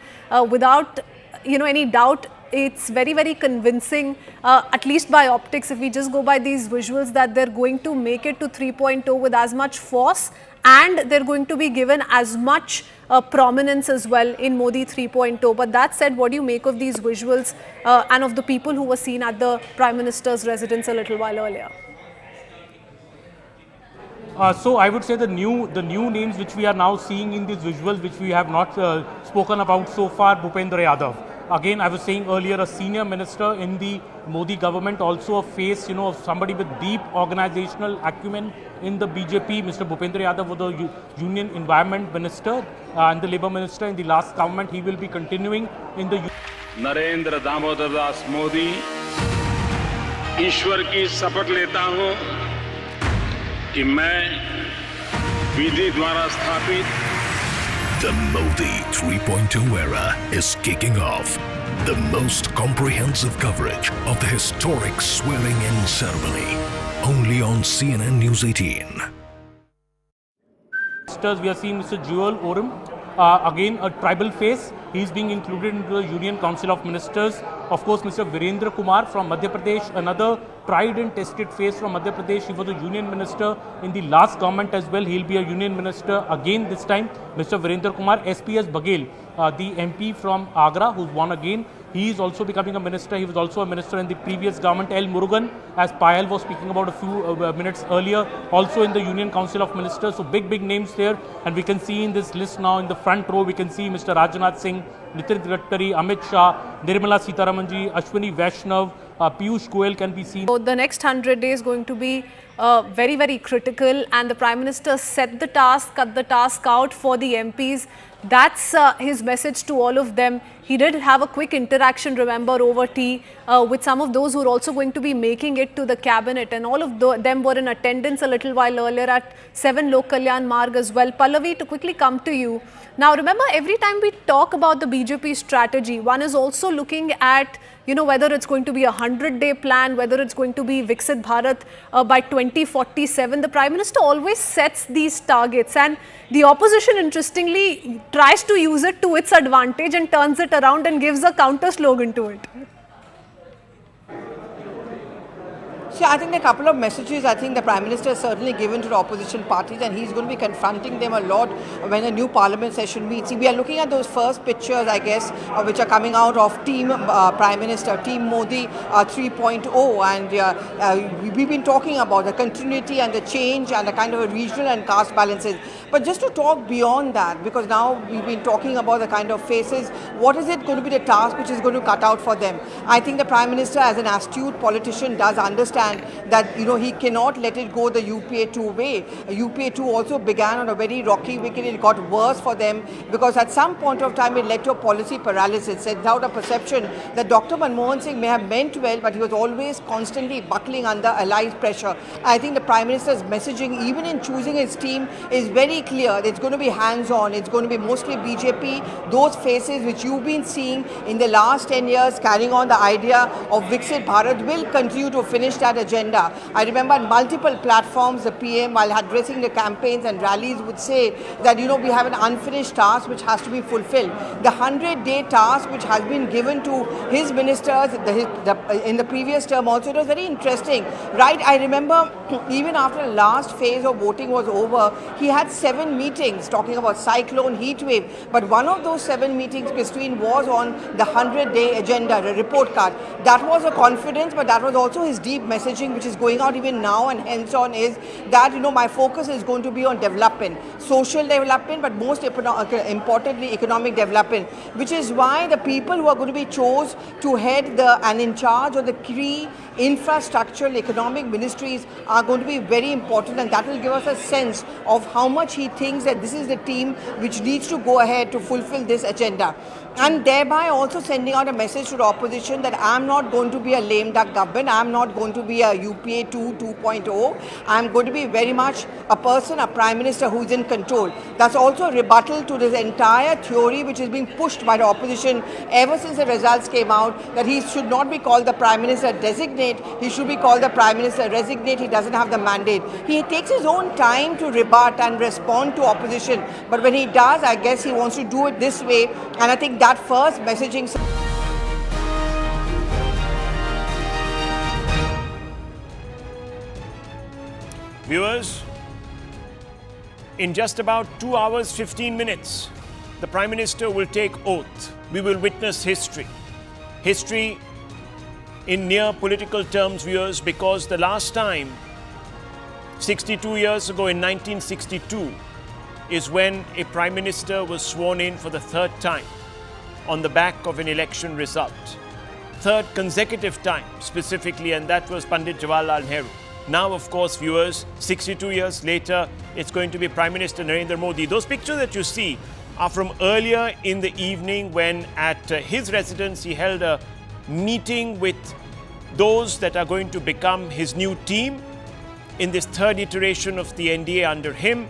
without any doubt, it's very, very convincing, at least by optics, if we just go by these visuals, that they're going to make it to 3.0 with as much force, and they're going to be given as much prominence as well in Modi 3.0. But that said, what do you make of these visuals and of the people who were seen at the Prime Minister's residence a little while earlier? So I would say the new names which we are now seeing in these visuals, which we have not spoken about so far, Bhupendra Yadav. Again, I was saying earlier, a senior minister in the Modi government, also a face, of somebody with deep organizational acumen in the BJP. Mr. Bhupendra Yadav was the Union Environment Minister and the Labour Minister in the last government. He will be continuing in the... Narendra Damodar Das Modi, ईश्वर की शपथ लेता हूं कि मैं विधि द्वारा स्थापित The Modi 3.0 era is kicking off. The most comprehensive coverage of the historic swearing-in ceremony. Only on CNN News 18. We are seeing Mr. Jewel Oram, again a tribal face. He is being included into the Union Council of Ministers. Of course, Mr. Virendra Kumar from Madhya Pradesh, another tried and tested face from Madhya Pradesh. He was a union minister in the last government as well. He will be a union minister again this time. Mr. Virendra Kumar, SPS Baghel, the MP from Agra, who's won again. He is also becoming a minister. He was also a minister in the previous government. L. Murugan, as Payal was speaking about a few minutes earlier, also in the Union Council of Ministers. So big names there. And we can see in this list now in the front row, we can see Mr. Rajnath Singh, Nitin Gadkari, Amit Shah, Nirmala Sitharamanji, Ashwini Vaishnav, Piyush Goyal can be seen. So the next 100 days going to be very, very critical, and the Prime Minister set the task, cut the task out for the MPs. That's his message to all of them. He did have a quick interaction, remember, over tea with some of those who are also going to be making it to the cabinet, and all of them were in attendance a little while earlier at 7 Lok Kalyan Marg as well. Pallavi, to quickly come to you. Now, remember, every time we talk about the BJP strategy, one is also looking at, whether it's going to be a 100-day plan, whether it's going to be Viksit Bharat by 2047. The Prime Minister always sets these targets, and the opposition, interestingly, tries to use it to its advantage and turns it around and gives a counter slogan to it. So I think there are a couple of messages I think the Prime Minister has certainly given to the opposition parties, and he's going to be confronting them a lot when the new Parliament session meets. See, we are looking at those first pictures, I guess, which are coming out of Team Prime Minister, Team Modi 3.0, and we've been talking about the continuity and the change and the kind of a regional and caste balances. But just to talk beyond that, because now we've been talking about the kind of faces, what is it going to be the task which is going to cut out for them? I think the Prime Minister, as an astute politician, does understand that he cannot let it go the UPA 2 way. UPA 2 also began on a very rocky wicket. It got worse for them because at some point of time it led to a policy paralysis. It without a perception that Dr. Manmohan Singh may have meant well, but he was always constantly buckling under allied pressure. I think the Prime Minister's messaging, even in choosing his team, is very clear. It's going to be hands-on. It's going to be mostly BJP. Those faces which you've been seeing in the last 10 years carrying on the idea of Viksit Bharat will continue to finish that that agenda. I remember on multiple platforms, the PM, while addressing the campaigns and rallies, would say that, you know, we have an unfinished task which has to be fulfilled. The 100-day task which has been given to his ministers in the previous term also, it was very interesting, right? I remember even after the last phase of voting was over, he had 7 meetings talking about cyclone, heat wave, but one of those 7 meetings, Christine, was on the 100-day agenda, the report card. That was a confidence, but that was also his deep messaging which is going out even now and hence on, is that, you know, my focus is going to be on development, social development, but most importantly economic development, which is why the people who are going to be chose to head and in charge of the key infrastructural economic ministries are going to be very important, and that will give us a sense of how much he thinks that this is the team which needs to go ahead to fulfill this agenda. And thereby also sending out a message to the opposition that I am not going to be a lame duck government, I am not going to be a UPA 2.0, I am going to be very much a person, a Prime Minister who is in control. That's also a rebuttal to this entire theory which is being pushed by the opposition ever since the results came out, that he should not be called the Prime Minister designate, he should be called the Prime Minister resignate, he doesn't have the mandate. He takes his own time to rebut and respond to opposition, but when he does, I guess he wants to do it this way, and I think that first messaging. Viewers, in just about 2 hours, 15 minutes, the Prime Minister will take oath. We will witness history. History in near political terms, viewers, because the last time, 62 years ago in 1962, is when a Prime Minister was sworn in for the 3rd time on the back of an election result. 3rd consecutive time specifically, and that was Pandit Jawaharlal Nehru. Now, of course, viewers, 62 years later, it's going to be Prime Minister Narendra Modi. Those pictures that you see are from earlier in the evening when at his residence he held a meeting with those that are going to become his new team in this 3rd iteration of the NDA under him.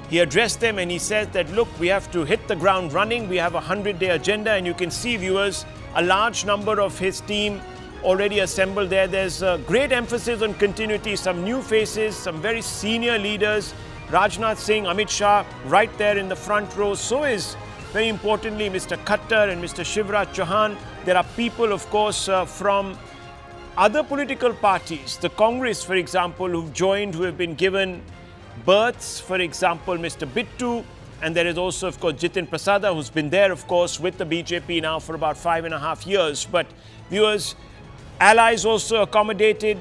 He addressed them and he said that, look, we have to hit the ground running. We have a 100-day agenda, and you can see, viewers, a large number of his team already assembled there. There's a great emphasis on continuity, some new faces, some very senior leaders. Rajnath Singh, Amit Shah, right there in the front row. So is, very importantly, Mr. Khattar and Mr. Shivraj Chauhan. There are people, of course, from other political parties, the Congress, for example, who've joined, who have been given berths, for example, Mr. Bittu, and there is also, of course, Jitin Prasada, who's been there, of course, with the BJP now for about 5.5 years. But viewers, allies also accommodated.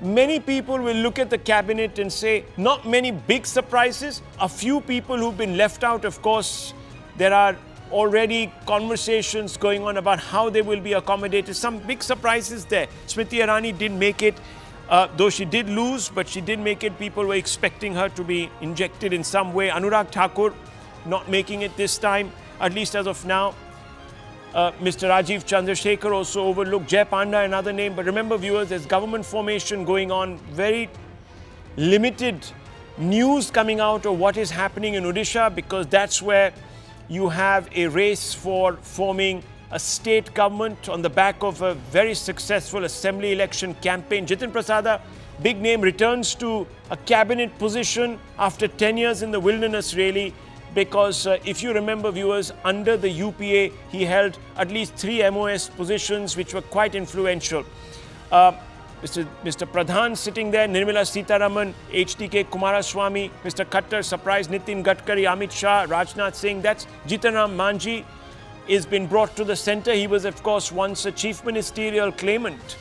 Many people will look at the cabinet and say, not many big surprises. A few people who've been left out, of course, there are already conversations going on about how they will be accommodated. Some big surprises there. Smriti Irani didn't make it. Though she did lose, but she did make it. People were expecting her to be injected in some way. Anurag Thakur not making it this time, at least as of now. Mr. Rajiv Chandrasekhar also overlooked. Jay Panda, another name. But remember, viewers, there's government formation going on. Very limited news coming out of what is happening in Odisha, because that's where you have a race for forming a state government on the back of a very successful assembly election campaign. Jitin Prasada, big name, returns to a cabinet position after 10 years in the wilderness, really, because if you remember, viewers, under the UPA, he held at least 3 MOS positions which were quite influential. Mr. Pradhan sitting there, Nirmala Sitharaman, HDK Kumaraswamy, Mr. Khattar, surprise Nitin Gadkari, Amit Shah, Rajnath Singh. That's Jitanram Manji is been brought to the center. He was, of course, once a chief ministerial claimant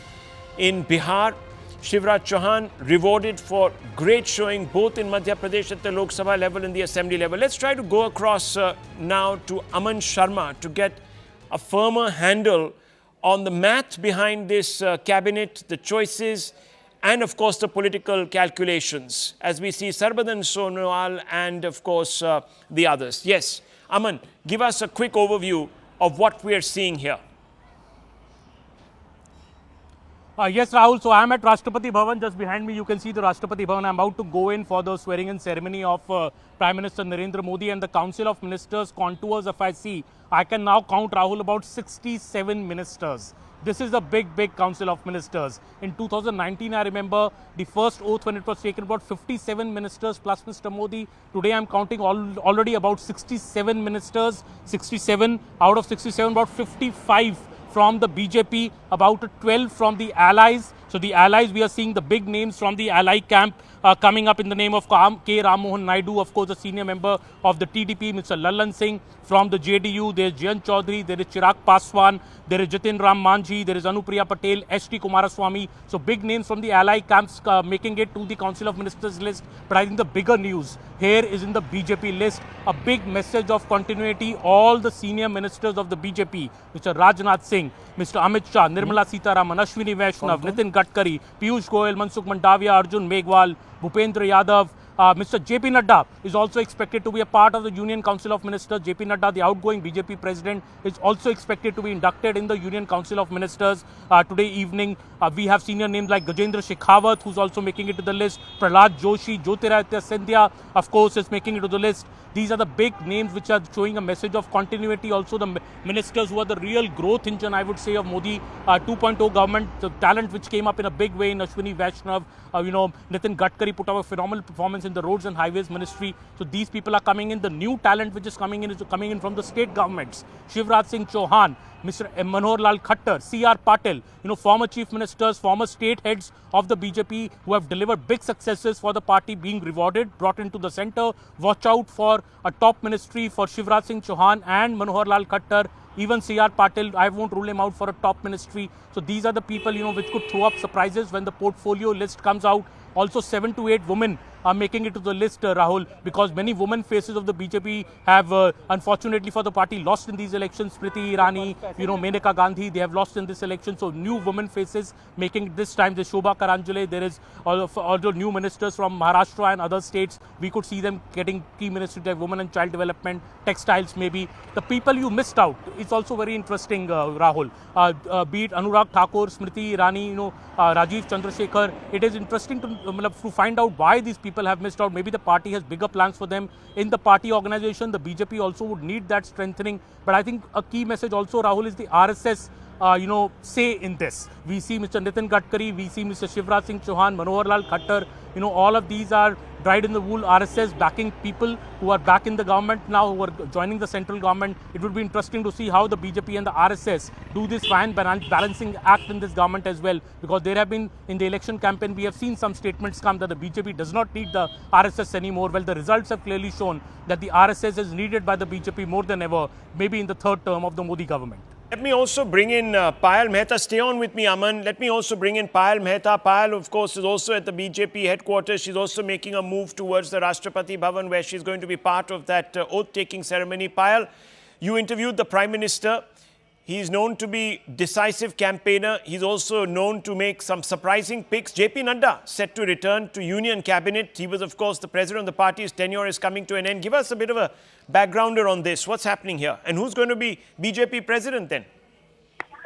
in Bihar. Shivraj Chauhan rewarded for great showing both in Madhya Pradesh at the Lok Sabha level and the assembly level. Let's try to go across now to Aman Sharma to get a firmer handle on the math behind this cabinet, the choices, and of course the political calculations, as we see Sarbadan Sonowal and of course the others. Yes, Aman, give us a quick overview of what we are seeing here. Yes, Rahul. So I am at Rashtrapati Bhavan. Just behind me, you can see the Rashtrapati Bhavan. I am about to go in for the swearing-in ceremony of Prime Minister Narendra Modi, and the Council of Ministers contours. If I see, I can now count, Rahul, about 67 ministers. This is the big Council of Ministers. In 2019, I remember the first oath when it was taken, about 57 ministers plus Mr. Modi. Today I'm counting already about 67 ministers, 67 out of 67, about 55 from the BJP, about 12 from the allies. So the allies, we are seeing the big names from the ally camp coming up in the name of K. Ram Mohan Naidu, of course, a senior member of the TDP, Mr. Lallan Singh. From the JDU, there is Jayant Chaudhary, there is Chirag Paswan, there is Jitin Ram Manjhi, there is Anupriya Patel, S.T. Kumaraswamy. So big names from the ally camps making it to the Council of Ministers list. But I think the bigger news here is in the BJP list, a big message of continuity. All the senior ministers of the BJP, Mr. Rajnath Singh, Mr. Amit Shah, Nirmala Sitharaman, Ashwini Vaishnav, Nitin Gadkari, Piyush Goyal, Mansukh Mandavia, Arjun Meghwal, Bhupendra Yadav, Mr. JP Nadda is also expected to be a part of the Union Council of Ministers. JP Nadda, the outgoing BJP president, is also expected to be inducted in the Union Council of Ministers. Today evening, we have senior names like Gajendra Shekhawat, who's also making it to the list. Prahlad Joshi, Jyotiraditya Scindia, of course, is making it to the list. These are the big names which are showing a message of continuity. Also, the ministers who are the real growth engine, I would say, of Modi 2.0 government. The talent which came up in a big way in Ashwini Vaishnav, Nitin Gadkari put up a phenomenal performance in the Roads and Highways Ministry. So these people are coming in. The new talent which is coming in from the state governments. Shivraj Singh Chauhan, Mr. Manohar Lal Khattar, C.R. Patil, former chief ministers, former state heads of the BJP who have delivered big successes for the party being rewarded, brought into the center. Watch out for a top ministry for Shivraj Singh Chauhan and Manohar Lal Khattar. Even C.R. Patil, I won't rule him out for a top ministry. So these are the people, which could throw up surprises when the portfolio list comes out. Also 7 to 8 women are making it to the list, Rahul, because many women faces of the BJP have, unfortunately for the party, lost in these elections. Smriti Irani, Menaka Gandhi, they have lost in this election. So new women faces making it this time. There's Shobha Karanjale, there is also new ministers from Maharashtra and other states. We could see them getting key ministries like women and child development, textiles maybe. The people you missed out, it's also very interesting, Rahul. Be it Anurag Thakur, Smriti Irani, Rajiv Chandrasekhar. It is interesting to find out why these people have missed out. Maybe the party has bigger plans for them in the party organization. The BJP also would need that strengthening. But I think a key message also, Rahul, is the RSS say in this. We see Mr. Nitin Gadkari, we see Mr. Shivraj Singh Chauhan, Manohar Lal Khattar. All of these are dried in the wool RSS backing people who are back in the government now, who are joining the central government. It would be interesting to see how the BJP and the RSS do this fine balancing act in this government as well. Because there have been, in the election campaign, we have seen some statements come that the BJP does not need the RSS anymore. Well, the results have clearly shown that the RSS is needed by the BJP more than ever, maybe in the third term of the Modi government. Let me also bring in Payal Mehta. Stay on with me, Aman. Let me also bring in Payal Mehta. Payal, of course, is also at the BJP headquarters. She's also making a move towards the Rashtrapati Bhavan, where she's going to be part of that oath-taking ceremony. Payal, you interviewed the Prime Minister. He's known to be decisive campaigner. He's also known to make some surprising picks. JP Nadda set to return to Union Cabinet. He was, of course, the president of the party. His tenure is coming to an end. Give us a bit of a backgrounder on this. What's happening here? And who's going to be BJP president then?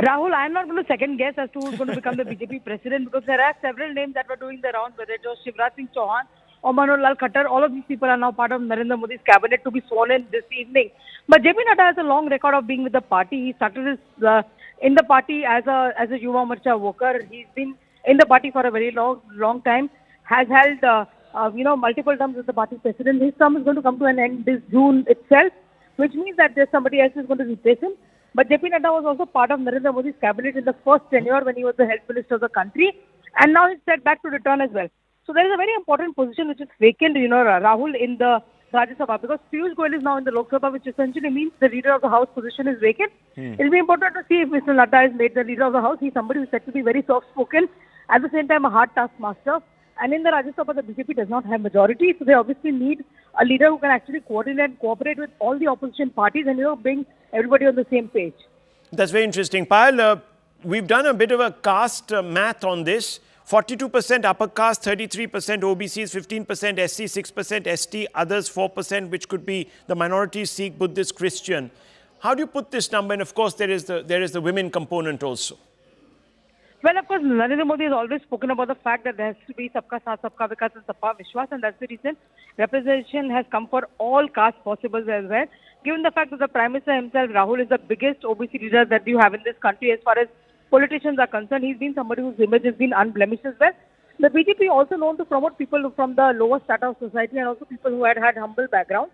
Rahul, I'm not going to second guess as to who's going to become the BJP president, because there are several names that were doing the rounds, whether it was Shivraj Singh Chauhan or Manohar Lal Khattar. All of these people are now part of Narendra Modi's cabinet to be sworn in this evening. But JP Nadda has a long record of being with the party. He started in the party as a Yuva Morcha worker. He's been in the party for a very long time. Has held multiple terms as the party president. His term is going to come to an end this June itself, which means that there's somebody else who's going to replace him. But JP Nadda was also part of Narendra Modi's cabinet in the first tenure when he was the health minister of the country, and now he's set back to return as well. So there is a very important position which is vacant, Rahul, in the Rajya Sabha, because Piyush Goyal is now in the Lok Sabha, which essentially means the leader of the House position is vacant. It will be important to see if Mr. Nadda is made the leader of the House. He's somebody who's said to be very soft-spoken, at the same time a hard taskmaster. And in the Rajya Sabha, the BJP does not have majority, so they obviously need a leader who can actually coordinate and cooperate with all the opposition parties and, bring everybody on the same page. That's very interesting. Payal, we've done a bit of a caste math on this. 42% upper caste, 33% OBCs, 15% SC, 6% ST, others 4%, which could be the minorities, Sikh, Buddhist, Christian. How do you put this number? And of course, there is the women component also. Well, of course, Narendra Modi has always spoken about the fact that there has to be Sabka Saath, Sabka Vikas and Sabka Vishwas, and that's the reason representation has come for all castes possible as well. Given the fact that the Prime Minister himself, Rahul, is the biggest OBC leader that you have in this country as far as politicians are concerned. He's been somebody whose image has been unblemished as well. The BJP also known to promote people from the lower strata of society and also people who had humble backgrounds.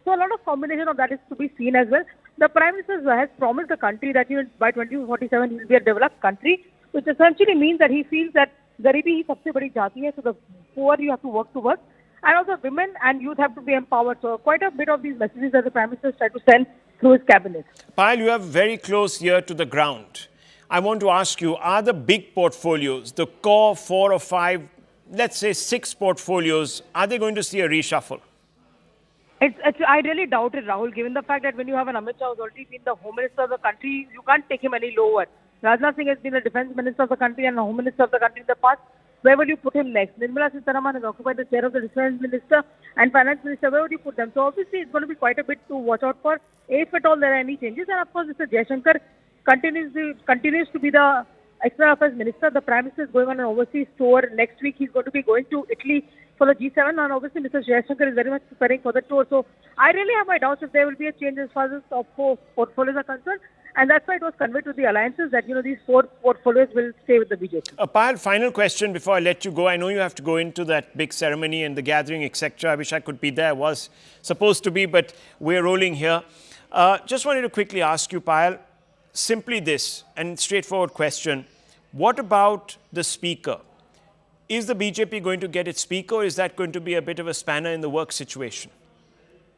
So a lot of combination of that is to be seen as well. The Prime Minister has promised the country that by 2047 he will be a developed country, which essentially means that he feels that garibi hi sabse badi jati hai, so the poor you have to work towards. And also women and youth have to be empowered. So quite a bit of these messages that the Prime Minister has tried to send through his cabinet. Payal, you have very close ear to the ground. I want to ask you, are the big portfolios, the core 4 or 5, let's say 6 portfolios, are they going to see a reshuffle? I really doubt it, Rahul, given the fact that when you have an Amit Shah who's already been the Home Minister of the country, you can't take him any lower. Rajnath Singh has been the Defence Minister of the country and the Home Minister of the country in the past. Where will you put him next? Nirmala Sitharaman has occupied the chair of the Defence Minister and Finance Minister. Where would you put them? So obviously it's going to be quite a bit to watch out for if at all there are any changes. And of course, Mr. Jaishankar continues to be the External Affairs Minister. The Prime Minister is going on an overseas tour. Next week he's going to be going to Italy for the G7, and obviously Mr. Jaishankar is very much preparing for the tour. So I really have my doubts if there will be a change as far as the top 4 portfolios are concerned. And that's why it was conveyed to the alliances that, these 4 portfolios will stay with the BJP. Payal, final question before I let you go. I know you have to go into that big ceremony and the gathering, etc. I wish I could be there. I was supposed to be, but we're rolling here. Just wanted to quickly ask you, Payal, simply this, and straightforward question. What about the speaker? Is the BJP going to get its speaker, or is that going to be a bit of a spanner in the work situation?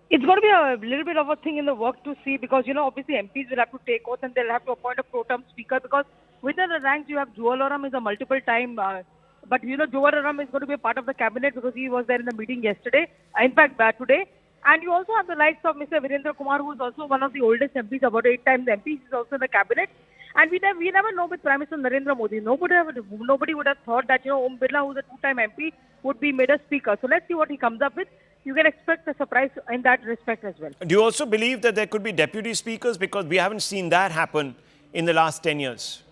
It's going to be a little bit of a thing in the work to see because, obviously MPs will have to take oath and they'll have to appoint a pro-term speaker because within the ranks you have Juwal is a multiple time, but Juwal is going to be a part of the cabinet because he was there in the meeting yesterday, in fact today. And you also have the likes of Mr. Virendra Kumar, who is also one of the oldest MPs, about 8 times MP. He's also in the cabinet. And we never know with Prime Minister Narendra Modi. Nobody would have thought that, Om Birla, who's a 2-time MP, would be made a speaker. So let's see what he comes up with. You can expect a surprise in that respect as well. Do you also believe that there could be deputy speakers? Because we haven't seen that happen in the last 10 years.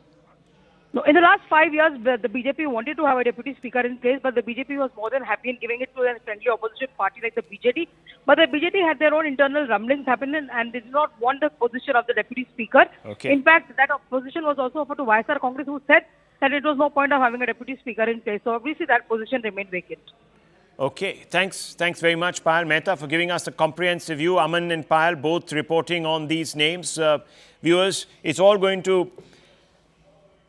No, in the last 5 years, the BJP wanted to have a deputy speaker in place, but the BJP was more than happy in giving it to a friendly opposition party like the BJD. But the BJP had their own internal rumblings happening and they did not want the position of the deputy speaker. Okay. In fact, that position was also offered to YSR Congress, who said that it was no point of having a deputy speaker in place. So obviously that position remained vacant. Okay, thanks very much, Payal Mehta, for giving us a comprehensive view. Aman and Payal both reporting on these names. Viewers, it's all going to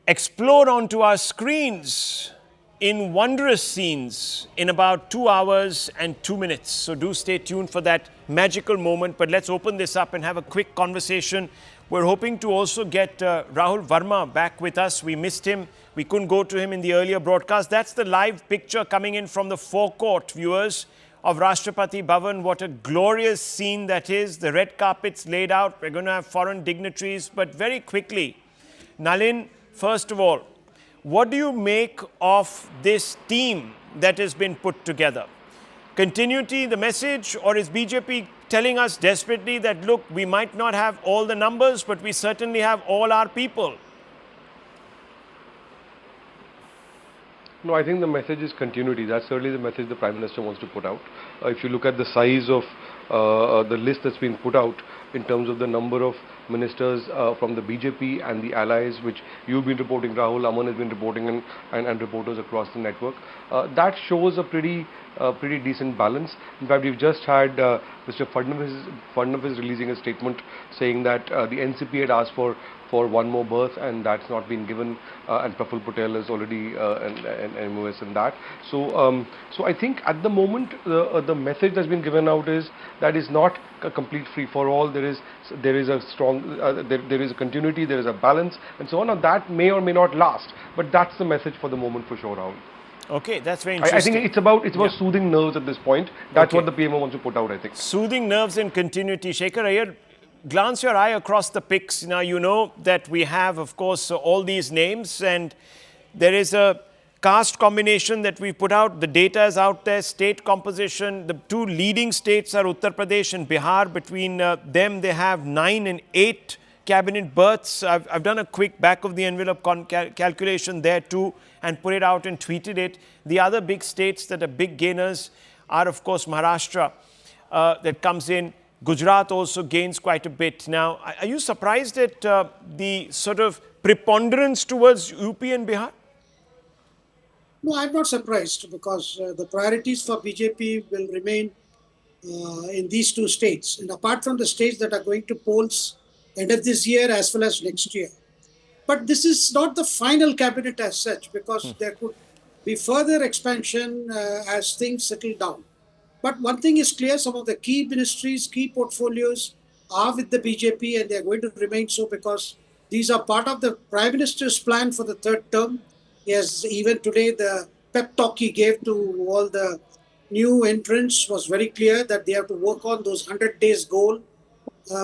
explode onto our screens in wondrous scenes in about 2 hours and 2 minutes. So do stay tuned for that magical moment. But let's open this up and have a quick conversation. We're hoping to also get Rahul Verma back with us. We missed him. We couldn't go to him in the earlier broadcast. That's the live picture coming in from the forecourt, viewers, of Rashtrapati Bhavan. What a glorious scene that is. The red carpet's laid out. We're going to have foreign dignitaries. But very quickly, Nalin, first of all, what do you make of this team that has been put together? Continuity, the message, or is BJP telling us desperately that, look, we might not have all the numbers, but we certainly have all our people? No, I think the message is continuity. That's certainly the message the Prime Minister wants to put out. If you look at the size of the list that's been put out in terms of the number of ministers from the BJP and the allies, which you've been reporting, Rahul, Aman has been reporting, and reporters across the network, that shows a pretty decent balance. In fact, we've just had Mr. Fadnavis releasing a statement saying that the NCP had asked for one more berth and that's not been given, and Praful Patel is already an MOS in that. So I think at the moment the message that's been given out is that is not a complete free for all. There is a strong there is a continuity, there is a balance, and so on. Now that may or may not last, but that's the message for the moment for sure, Rahul. Okay, that's very interesting. I think it's about soothing nerves at this point. That's what the PMO wants to put out, I think. Soothing nerves and continuity. Shekhar Iyer, glance your eye across the pics. Now, you know that we have, of course, all these names, and there is a caste combination that we put out. The data is out there, state composition. The 2 leading states are Uttar Pradesh and Bihar. Between them, they have 9 and 8 cabinet berths. I've done a quick back of the envelope calculation there too and put it out and tweeted it. The other big states that are big gainers are, of course, Maharashtra that comes in. Gujarat also gains quite a bit. Now, are you surprised at the sort of preponderance towards UP and Bihar? No, I'm not surprised because the priorities for BJP will remain in these two states. And apart from the states that are going to polls end of this year as well as next year. But this is not the final cabinet as such because there could be further expansion as things settle down. But one thing is clear, some of the key ministries, key portfolios are with the BJP and they are going to remain so because these are part of the Prime Minister's plan for the third term. Yes, even today the pep talk he gave to all the new entrants was very clear that they have to work on those 100 days goal,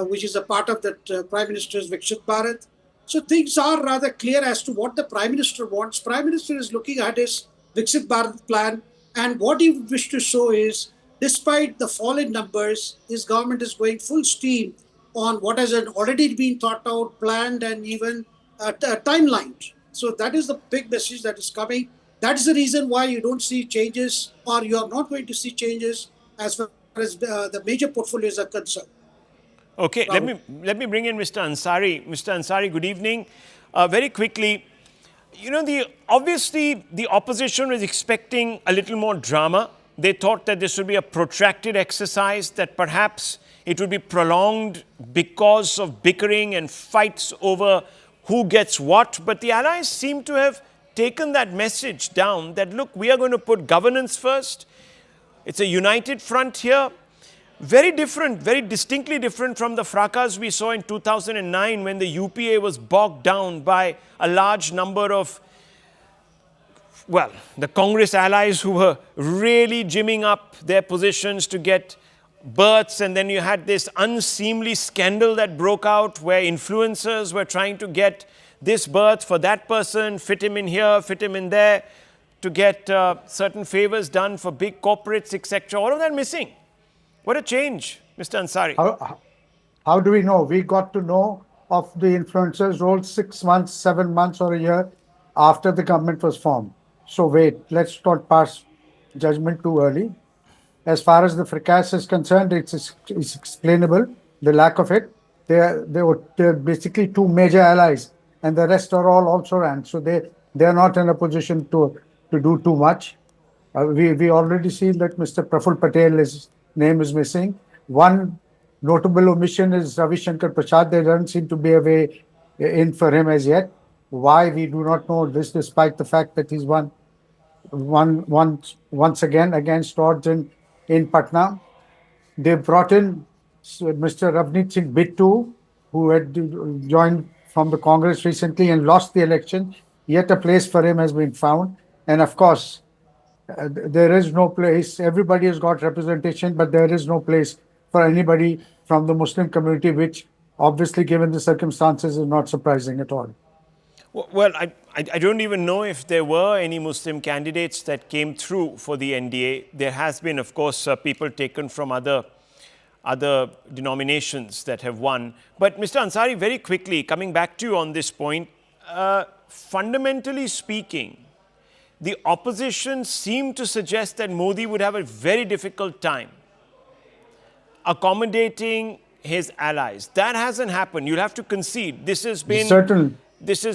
which is a part of that Prime Minister's Viksit Bharat. So things are rather clear as to what the Prime Minister wants. Prime Minister is looking at his Viksit Bharat plan and what he wished to show is, despite the fall in numbers, his government is going full steam on what has already been thought out, planned and even timelined. So that is the big message that is coming. That is the reason why you don't see changes or you are not going to see changes as far as the major portfolios are concerned. Okay, let me bring in Mr. Ansari. Mr. Ansari, good evening. Very quickly, you know, obviously the opposition was expecting a little more drama. They thought that this would be a protracted exercise, that perhaps it would be prolonged because of bickering and fights over who gets what. But the allies seem to have taken that message down that, look, we are going to put governance first. It's a united front here. Very different, very distinctly different from the fracas we saw in 2009 when the UPA was bogged down by a large number of, well, the Congress allies who were really gymming up their positions to get berths. And then you had this unseemly scandal that broke out where influencers were trying to get this berth for that person, fit him in here, fit him in there, to get certain favors done for big corporates, etc. All of that missing. What a change, Mr. Ansari. How do we know? We got to know of the influencers' role 6 months, 7 months or a year after the government was formed. So wait, let's not pass judgment too early. As far as the fracas is concerned, it's explainable, the lack of it. They're basically two major allies and the rest are all also ran. So they're not in a position to do too much. We already seen that Mr. Praful Patel's name is missing. One notable omission is Ravi Shankar Prasad. There doesn't seem to be a way in for him as yet. Why, we do not know this, despite the fact that he's won once again against odds in Patna. They brought in Mr. Ravneet Singh Bittu, who had joined from the Congress recently and lost the election. Yet a place for him has been found. And of course, there is no place. Everybody has got representation, but there is no place for anybody from the Muslim community, which obviously, given the circumstances, is not surprising at all. Well, I don't even know if there were any Muslim candidates that came through for the NDA. There has been, of course, people taken from other denominations that have won. But Mr. Ansari, very quickly, coming back to you on this point, fundamentally speaking, the opposition seemed to suggest that Modi would have a very difficult time accommodating his allies. That hasn't happened. You'll have to concede. This has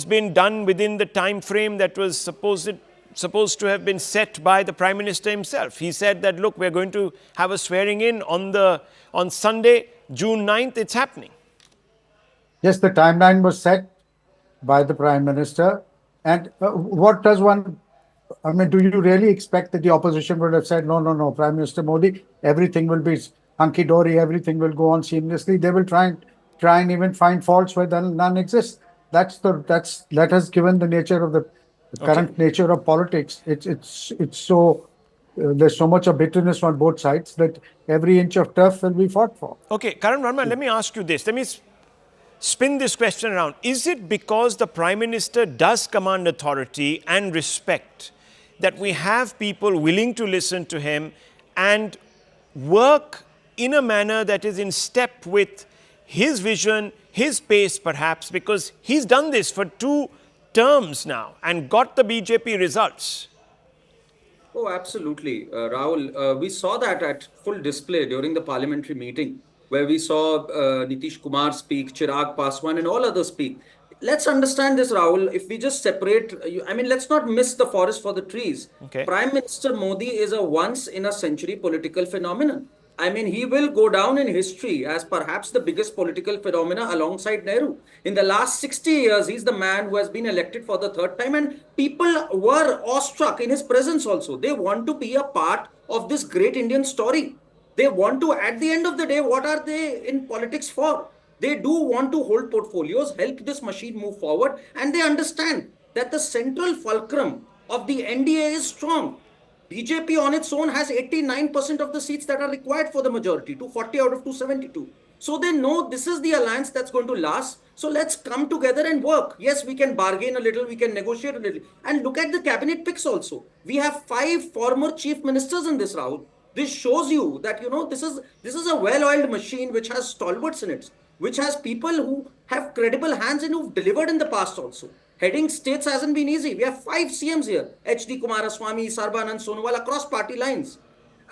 been done within the time frame that was supposed to have been set by the Prime Minister himself. He said that, look, we're going to have a swearing in on Sunday, June 9th. It's happening. Yes, the timeline was set by the Prime Minister. And what does one... I mean, do you really expect that the opposition would have said, no, Prime Minister Modi, everything will be hunky-dory, everything will go on seamlessly? They will try and even find faults where none exist. That has given the nature of the current nature of politics. It's so there's so much of bitterness on both sides that every inch of turf will be fought for. Okay, Karan Verma, let me ask you this. Let me spin this question around. Is it because the Prime Minister does command authority and respect that we have people willing to listen to him and work in a manner that is in step with his vision, his pace perhaps, because he's done this for 2 terms now and got the BJP results? Oh, absolutely. Rahul, we saw that at full display during the parliamentary meeting where we saw Nitish Kumar speak, Chirag Paswan and all others speak. let's understand this, Rahul. If we just separate, I mean, let's not miss the forest for the trees. Okay. Prime Minister Modi is a once in a century political phenomenon. I mean, he will go down in history as perhaps the biggest political phenomena alongside Nehru. In the last 60 years, he's the man who has been elected for the third time, and people were awestruck in his presence also. They want to be a part of this great Indian story. They want to, at the end of the day, what are they in politics for? They do want to hold portfolios, help this machine move forward, and they understand that the central fulcrum of the NDA is strong. BJP on its own has 89% of the seats that are required for the majority, 240 out of 272. So they know this is the alliance that's going to last. So let's come together and work. Yes, we can bargain a little, we can negotiate a little. And look at the cabinet picks also. We have 5 former chief ministers in this round. This shows you that, this is a well-oiled machine which has stalwarts in it, which has people who have credible hands and who've delivered in the past also. Heading states hasn't been easy. We have 5 CMs here: H.D. Kumaraswamy, Sarbanand Sonowal, across party lines.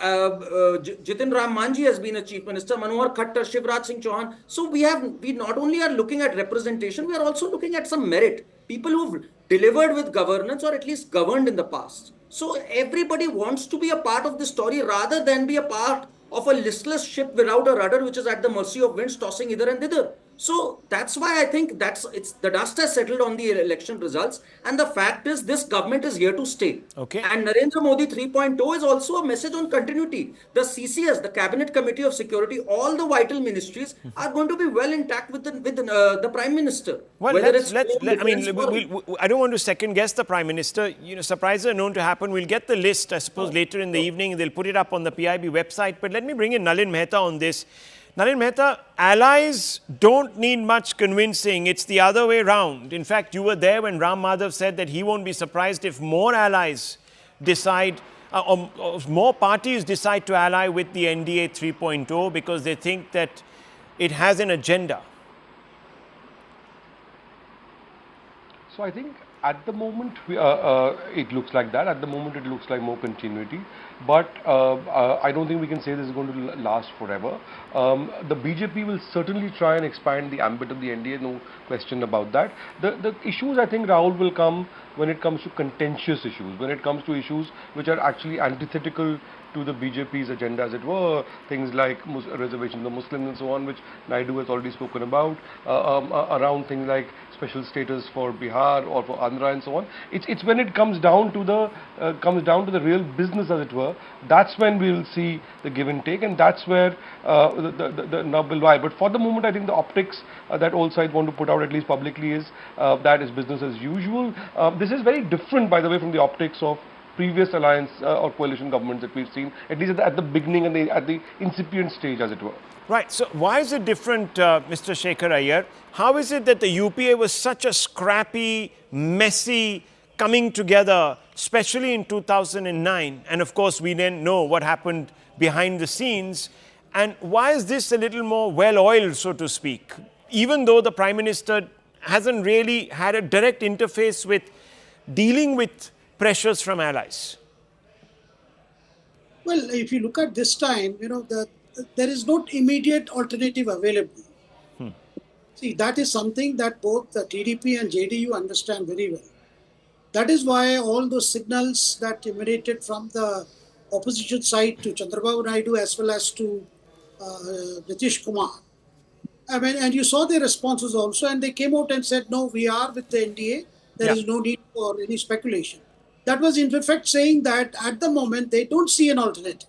Jitin Ram Manji has been a chief minister, Manohar Khattar, Shivraj Singh Chauhan. So we not only are looking at representation, we are also looking at some merit. People who've delivered with governance, or at least governed in the past. So everybody wants to be a part of the story rather than be a part of a listless ship without a rudder, which is at the mercy of winds tossing hither and thither. So that's why I think the dust has settled on the election results, and the fact is this government is here to stay. Okay. And Narendra Modi 3.0 is also a message on continuity. The CCS, the Cabinet Committee of Security, all the vital ministries are going to be well intact with the Prime Minister. Well, I don't want to second guess the Prime Minister. Surprises are known to happen. We'll get the list, I suppose, later in the evening. They'll put it up on the PIB website. But let me bring in Nalin Mehta on this. Nalin Mehta, allies don't need much convincing. It's the other way around. In fact, you were there when Ram Madhav said that he won't be surprised if more allies decide, or more parties decide to ally with the NDA 3.0 because they think that it has an agenda. So I think at the moment it looks like that. At the moment it looks like more continuity. But I don't think we can say this is going to last forever. The BJP will certainly try and expand the ambit of the NDA, no question about that. The issues, I think, Rahul, will come when it comes to contentious issues, when it comes to issues which are actually antithetical to the BJP's agenda, as it were, things like reservations of Muslims and so on, which Naidu has already spoken about, around things like special status for Bihar or for Andhra and so on. It's when it comes down to the real business, as it were. That's when we will see the give and take, and that's where the nub will lie. But for the moment, I think the optics that all sides want to put out, at least publicly, is that is business as usual. This is very different, by the way, from the optics of previous alliance or coalition governments that we've seen, at least at the beginning and at the incipient stage, as it were. Right. So why is it different, Mr. Shekhar Iyer? How is it that the UPA was such a scrappy, messy coming together, especially in 2009? And of course, we then know what happened behind the scenes. And why is this a little more well-oiled, so to speak, even though the Prime Minister hasn't really had a direct interface with dealing with pressures from allies? Well, if you look at this time, there is no immediate alternative available. See, that is something that both the TDP and JDU understand very well. That is why all those signals that emanated from the opposition side to Chandrababu Naidu as well as to Nitish Kumar, and you saw their responses also, and they came out and said, no, we are with the NDA. There is no need for any speculation. That was in effect saying that at the moment they don't see an alternative.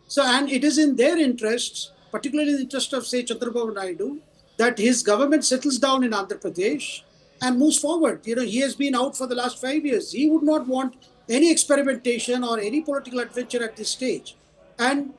So, and it is in their interests, particularly in the interest of, say, Chandrababu Naidu, that his government settles down in Andhra Pradesh and moves forward. He has been out for the last 5 years. He would not want any experimentation or any political adventure at this stage. And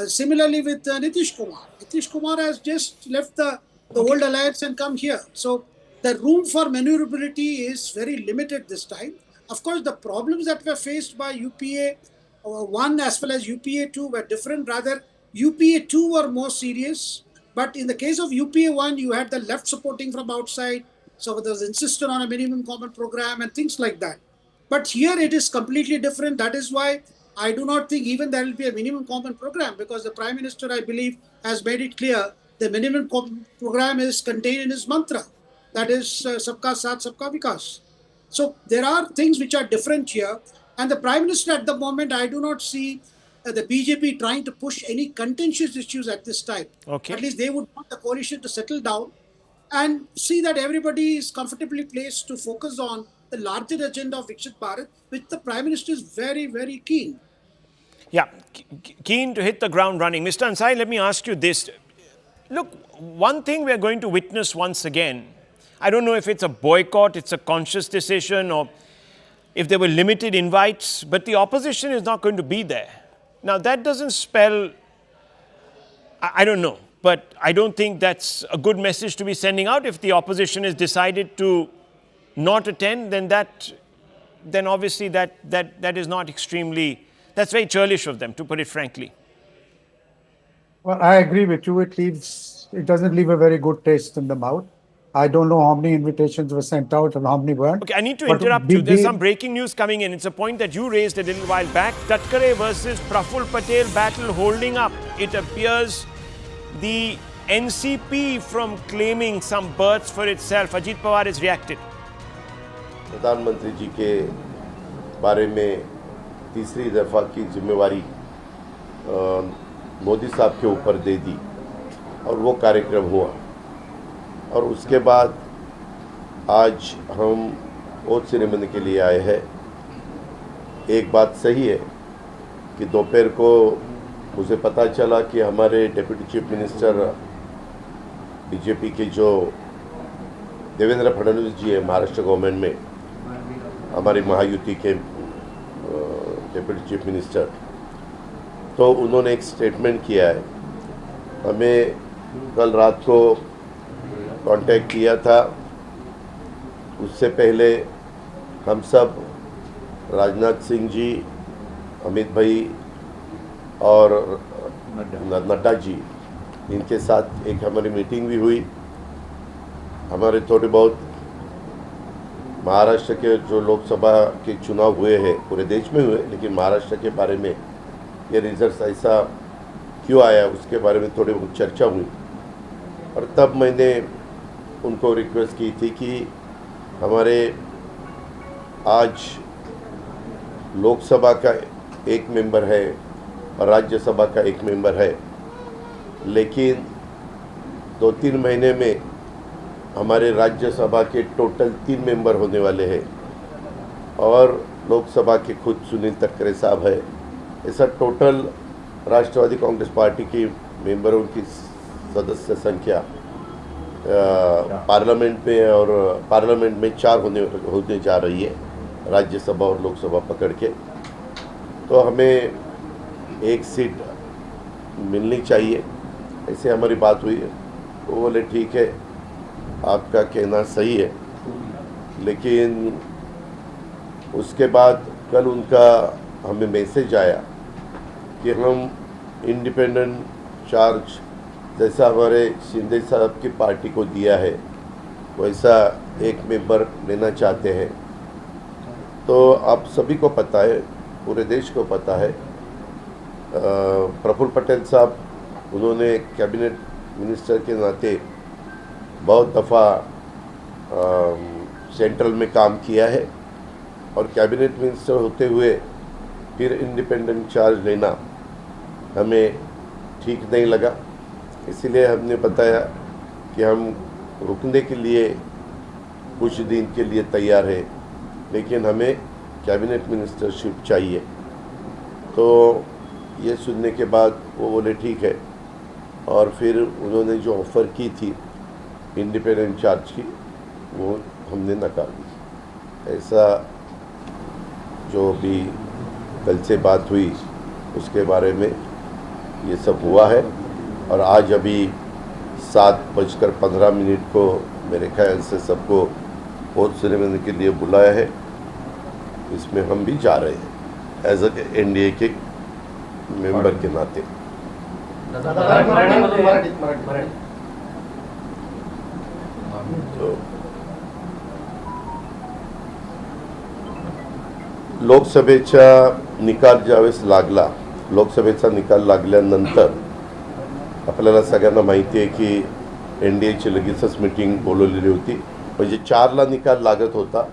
similarly with Nitish Kumar. Nitish Kumar has just left the old alliance and come here. So the room for maneuverability is very limited this time. Of course, the problems that were faced by UPA 1 as well as UPA 2 were different. Rather, UPA 2 were more serious. But in the case of UPA 1, you had the left supporting from outside. So there was insistence on a minimum common program and things like that. But here it is completely different. That is why I do not think even there will be a minimum common program, because the Prime Minister, I believe, has made it clear the minimum common program is contained in his mantra. that is Sabka Saath, Sabka Vikas. So there are things which are different here. And the Prime Minister at the moment, I do not see the BJP trying to push any contentious issues at this time. Okay. At least they would want the coalition to settle down and see that everybody is comfortably placed to focus on the larger agenda of Viksit Bharat, which the Prime Minister is very, very keen. Yeah, keen to hit the ground running. Mr. Ansari, let me ask you this. Look, one thing we're going to witness once again, I don't know if it's a boycott, it's a conscious decision, or if there were limited invites, but the opposition is not going to be there. Now, that doesn't spell, I don't know, but I don't think that's a good message to be sending out. If the opposition has decided to not attend, then obviously that is not extremely, that's very churlish of them, to put it frankly. Well, I agree with you. It doesn't leave a very good taste in the mouth. I don't know how many invitations were sent out and how many weren't. Okay, I need to interrupt you. There's some breaking news coming in. It's a point that you raised a little while back. Tatkare versus Praful Patel battle holding up. It appears the NCP from claiming some berths for itself. Ajit Pawar has reacted. प्रधानमंत्री जी के बारे में तीसरी दफा की जिम्मेवारी मोदी साहब के ऊपर दे दी और वो कार्यक्रम हुआ और उसके बाद आज हम ओथ सेरेमनी के लिए आए हैं। एक बात सही है कि दोपहर को मुझे पता चला कि हमारे डिप्टी चीफ मिनिस्टर बीजेपी के जो देवेंद्र फडणवीस जी है महाराष्ट्र गवर्नमेंट में, हमारी महायुति के डिप्टी चीफ मिनिस्टर, तो उन्होंने एक स्टेटमेंट किया है। हमें कल रात को कांटेक्ट किया था, उससे पहले हम सब राजनाथ सिंह जी, अमित भाई और नड्डा जी, इनके साथ एक हमारी मीटिंग भी हुई। हमारे थोड़े बहुत महाराष्ट्र के जो लोकसभा के चुनाव हुए हैं, पूरे देश में हुए, लेकिन महाराष्ट्र के बारे में ये रिजल्ट ऐसा क्यों आया उसके बारे में थोड़ी बहुत चर्चा हुई। और तब मैंने उनको रिक्वेस्ट की थी कि हमारे आज लोकसभा का एक मेंबर है और राज्यसभा का एक मेंबर है, लेकिन 2-3 महीने में हमारे राज्यसभा के टोटल 3 मेंबर होने वाले हैं और लोकसभा के खुद सुनील तटकरे साहब है। ऐसा टोटल राष्ट्रवादी कांग्रेस पार्टी की मेंबरों की सदस्य संख्या पार्लियामेंट में और पार्लियामेंट में 4 होने जा रही है, राज्यसभा और लोकसभा पकड़ के। तो हमें एक सीट मिलनी चाहिए, ऐसे हमारी बात हुई है। वो बोले ठीक है, आपका कहना सही है, लेकिन उसके बाद कल उनका हमें मैसेज आया कि हम इंडिपेंडेंट चार्ज जैसा हमारे शिंदे साहब की पार्टी को दिया है वैसा एक मेंबर लेना चाहते हैं। तो आप सभी को पता है, पूरे देश को पता है, प्रफुल्ल पटेल साहब उन्होंने कैबिनेट मिनिस्टर के नाते बहुत दफ़ा सेंट्रल में काम किया है और कैबिनेट मिनिस्टर होते हुए फिर इंडिपेंडेंट चार्ज लेना हमें ठीक नहीं लगा। इसीलिए हमने बताया कि हम रुकने के लिए कुछ दिन के लिए तैयार है, लेकिन हमें कैबिनेट मिनिस्टरशिप चाहिए। तो ये सुनने के बाद वो बोले ठीक है, और फिर उन्होंने जो ऑफ़र की थी इंडिपेंडेंट चार्ज की वो हमने नकार दी। ऐसा जो भी कल से बात हुई उसके बारे में ये सब हुआ है। और आज अभी 7:15 को मेरे ख्याल से सबको ओथ सेरेमनी के लिए बुलाया है, इसमें हम भी जा रहे हैं एज ए एनडीए के मेंबर के नाते। लोकसभेचा निकाल ज्यावेळेस लागला, लोकसभेचा निकाल लागल्यानंतर आपल्याला सगळ्यांना माहिती आहे की एनडीएची लगेचच मीटिंग बोलवलेली होती म्हणजे 4 लाख लागत होता.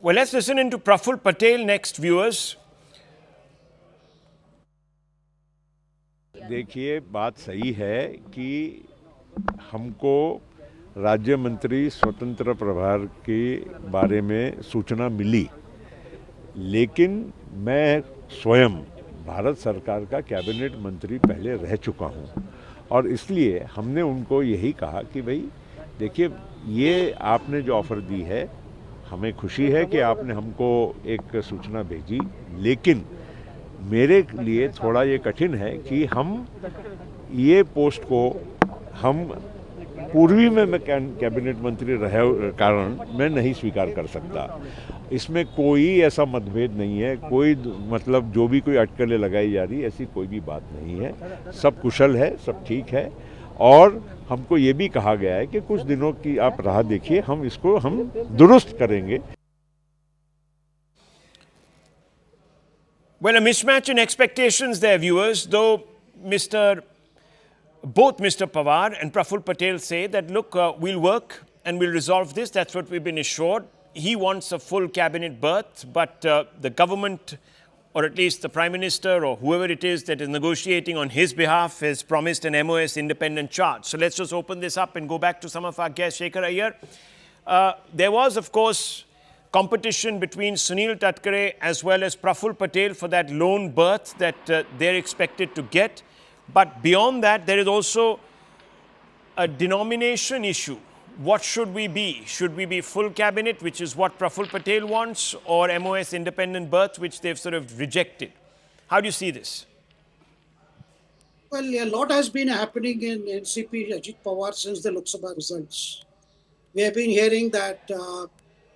Well, let's listen into Praful Patel next, viewers. देखिए, बात सही है कि हमको राज्य मंत्री स्वतंत्र प्रभार के बारे में सूचना मिली, लेकिन मैं स्वयं भारत सरकार का कैबिनेट मंत्री पहले रह चुका हूं और इसलिए हमने उनको यही कहा कि भाई देखिए, ये आपने जो ऑफ़र दी है, हमें खुशी है कि आपने हमको एक सूचना भेजी, लेकिन मेरे लिए थोड़ा ये कठिन है कि हम ये पोस्ट को हम पूर्वी में मैं कैबिनेट मंत्री रहे कारण मैं नहीं स्वीकार कर सकता. इसमें कोई ऐसा मतभेद नहीं है, कोई मतलब जो भी कोई अटकलें लगाई जा रही, ऐसी कोई भी बात नहीं है. सब कुशल है, सब ठीक है और हमको ये भी कहा गया है कि कुछ दिनों की आप राह देखिए, हम इसको हम दुरुस्त करेंगे. Well, a mismatch in expectations there, viewers, though both Mr. Pawar and Praful Patel say that, look, we'll work and we'll resolve this. That's what we've been assured. He wants a full cabinet berth, but the government, or at least the Prime Minister or whoever it is that is negotiating on his behalf, has promised an MOS independent charge. So let's just open this up and go back to some of our guests. Shekhar Iyer, there was, of course, competition between Sunil Tatkare as well as Praful Patel for that lone berth that they're expected to get. But beyond that, there is also a denomination issue. What should we be? Should we be full cabinet, which is what Praful Patel wants, or MOS independent berth, which they've sort of rejected? How do you see this? Well, a lot has been happening in NCP Ajit Pawar since the Lok Sabha results. We have been hearing that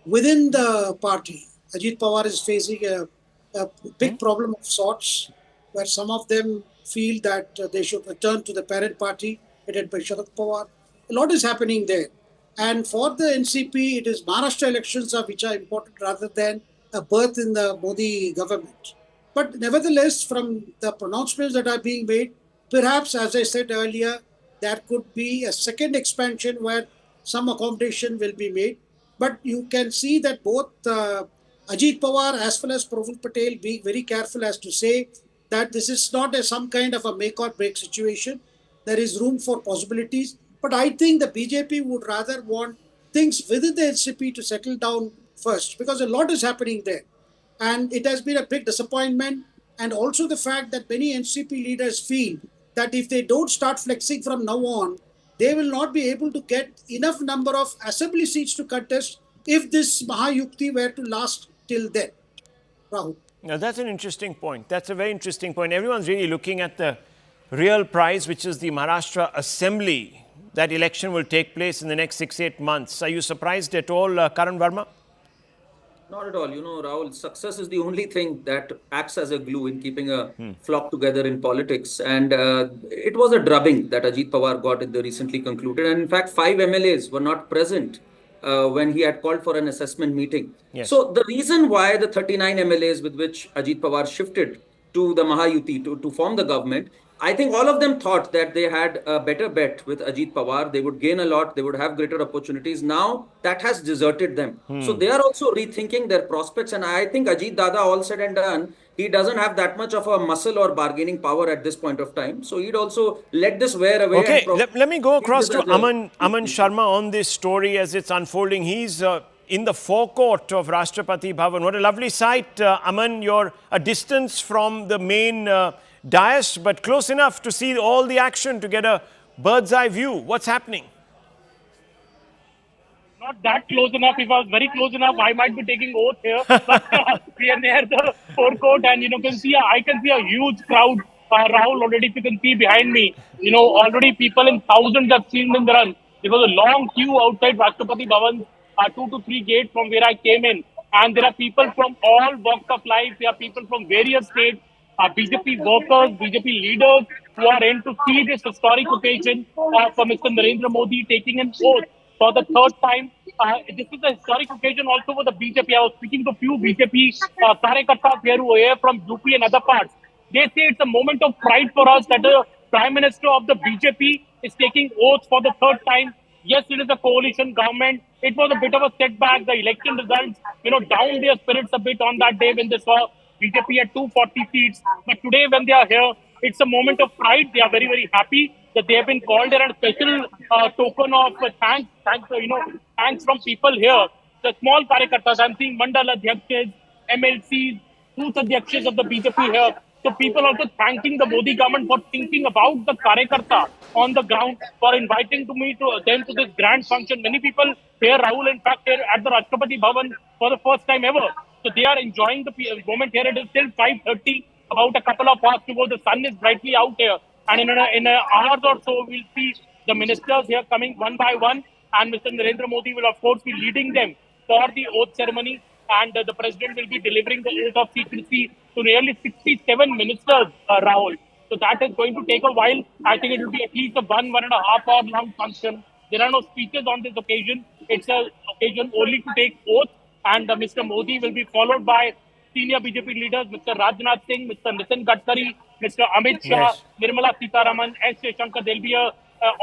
within the party, Ajit Pawar is facing a big problem of sorts, where some of them feel that they should return to the parent party, headed by Shapath Pawar. A lot is happening there. And for the NCP, it is Maharashtra elections which are important rather than a berth in the Modi government. But nevertheless, from the pronouncements that are being made, perhaps, as I said earlier, there could be a second expansion where some accommodation will be made. But you can see that both Ajit Pawar as well as Praful Patel being very careful as to say that this is not some kind of a make or break situation. There is room for possibilities. But I think the BJP would rather want things within the NCP to settle down first, because a lot is happening there. And it has been a big disappointment. And also the fact that many NCP leaders feel that if they don't start flexing from now on, they will not be able to get enough number of assembly seats to contest if this Mahayukti were to last till then. Rahul. Now, that's an interesting point. That's a very interesting point. Everyone's really looking at the real prize, which is the Maharashtra Assembly. That election will take place in the next 6-8 months. Are you surprised at all, Karan Verma? Not at all. You know, Rahul, success is the only thing that acts as a glue in keeping a flock together in politics. And it was a drubbing that Ajit Pawar got in the recently concluded. And in fact, 5 MLAs were not present when he had called for an assessment meeting. Yes. So the reason why the 39 MLAs with which Ajit Pawar shifted to the Mahayuti to form the government, I think all of them thought that they had a better bet with Ajit Pawar. They would gain a lot. They would have greater opportunities. Now that has deserted them. So they are also rethinking their prospects. And I think Ajit Dada, all said and done, he doesn't have that much of a muscle or bargaining power at this point of time. So he'd also let this wear away. Okay, let me go across to Aman Sharma on this story as it's unfolding. He's in the forecourt of Rashtrapati Bhavan. What a lovely sight, Aman. You're a distance from the main dais, but close enough to see all the action, to get a bird's eye view. What's happening? Not that close enough. If I was very close enough, I might be taking oath here. But we are near the forecourt, and I can see a huge crowd. Rahul, already if you can see behind me, already people in thousands have seen them run. There was a long queue outside Rashtrapati Bhavan, 2 to 3 gates from where I came in, and there are people from all walks of life. There are people from various states. BJP workers, BJP leaders who are in to see this historic occasion for Mr. Narendra Modi taking an oath for the 3rd time. This is a historic occasion also for the BJP. I was speaking to a few BJP Karyakartas here who are here from UP and other parts. They say it's a moment of pride for us that the Prime Minister of the BJP is taking oath for the 3rd time. Yes, it is a coalition government. It was a bit of a setback. The election results, down their spirits a bit on that day when they saw BJP at 240 seats. But today, when they are here, it's a moment of pride. They are very, very happy that they have been called there, and a special token of thanks from people here. The small karyakartas, I'm seeing Mandal Adhyakshas, MLCs, booth adhyakshas of the BJP here. So people also thanking the Modi government for thinking about the karyakarta on the ground, for inviting them to this grand function. Many people here, Rahul, in fact, here at the Rashtrapati Bhavan for the first time ever. So they are enjoying the moment here. It is still 5:30, about a couple of hours to go. The sun is brightly out here. And in an hour or so, we'll see the ministers here coming one by one. And Mr. Narendra Modi will, of course, be leading them for the oath ceremony. And the president will be delivering the oath of secrecy to nearly 67 ministers, Rahul. So that is going to take a while. I think it will be at least a 1.5 hour long function. There are no speeches on this occasion. It's an occasion only to take oath. And Mr. Modi will be followed by senior BJP leaders, Mr. Rajnath Singh, Mr. Nitin Gadkari, Mr. Amit Shah, Nirmala Sitaraman, S. Shankar. There will be a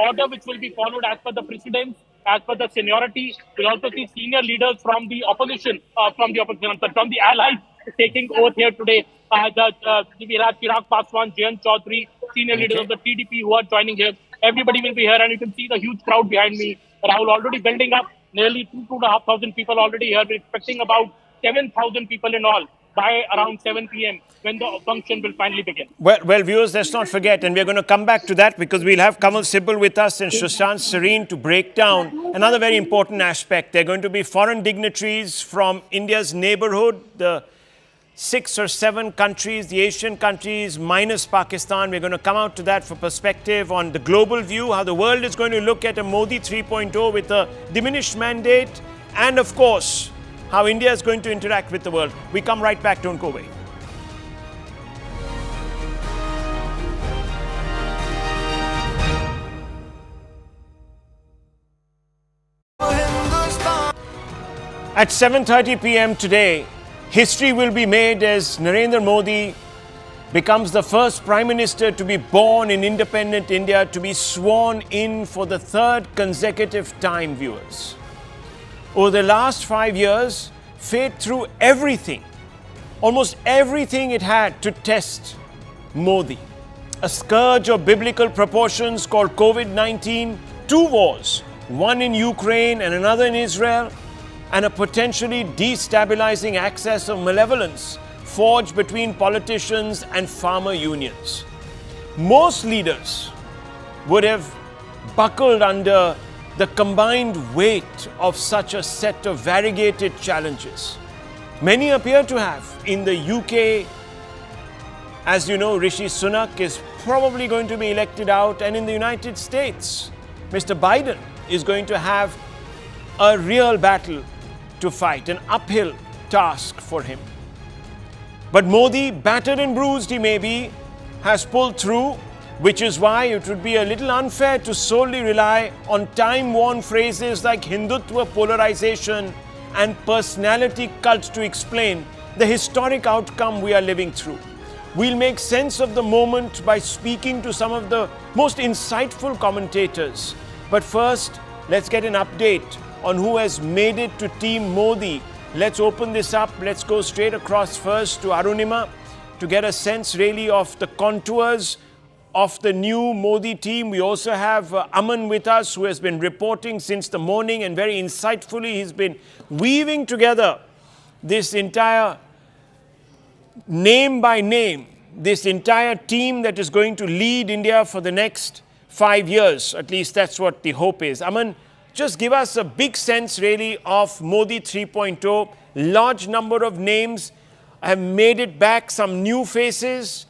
order which will be followed as per the precedence, as per the seniority. We'll also see senior leaders from the opposition, from the allies taking oath here today. Chirag Paswan, Jayant Chaudhary, senior leaders of the TDP who are joining here. Everybody will be here, and you can see the huge crowd behind me. Rahul already building up. Nearly 2,500 people already here. We're expecting about 7,000 people in all by around 7 p.m. when the function will finally begin. Well, viewers, let's not forget, and we're going to come back to that because we'll have Kamal Sibal with us and Sushant Sareen to break down another very important aspect. There are going to be foreign dignitaries from India's neighborhood, the 6 or 7 countries, the Asian countries minus Pakistan. We're going to come out to that for perspective on the global view, how the world is going to look at a Modi 3.0 with a diminished mandate, and of course, how India is going to interact with the world. We come right back. Don't go away. At 7:30 p.m. today, history will be made as Narendra Modi becomes the first Prime Minister to be born in independent India, to be sworn in for the 3rd consecutive time, viewers. Over the last 5 years, fate threw everything, almost everything it had to test Modi. A scourge of biblical proportions called COVID-19, 2 wars, one in Ukraine and another in Israel, and a potentially destabilizing axis of malevolence forged between politicians and farmer unions. Most leaders would have buckled under the combined weight of such a set of variegated challenges. Many appear to have. In the UK, as you know, Rishi Sunak is probably going to be elected out, and in the United States, Mr. Biden is going to have a real battle to fight, an uphill task for him. But Modi, battered and bruised he may be, has pulled through, which is why it would be a little unfair to solely rely on time-worn phrases like Hindutva polarization and personality cult to explain the historic outcome we are living through. We'll make sense of the moment by speaking to some of the most insightful commentators. But first, let's get an update on who has made it to Team Modi. Let's open this up. Let's go straight across first to Arunima to get a sense really of the contours of the new Modi team. We also have Aman with us, who has been reporting since the morning, and very insightfully he's been weaving together this entire name by name, this entire team that is going to lead India for the next 5 years. At least that's what the hope is. Aman, just give us a big sense really of Modi 3.0. Large number of names have made it back, some new faces.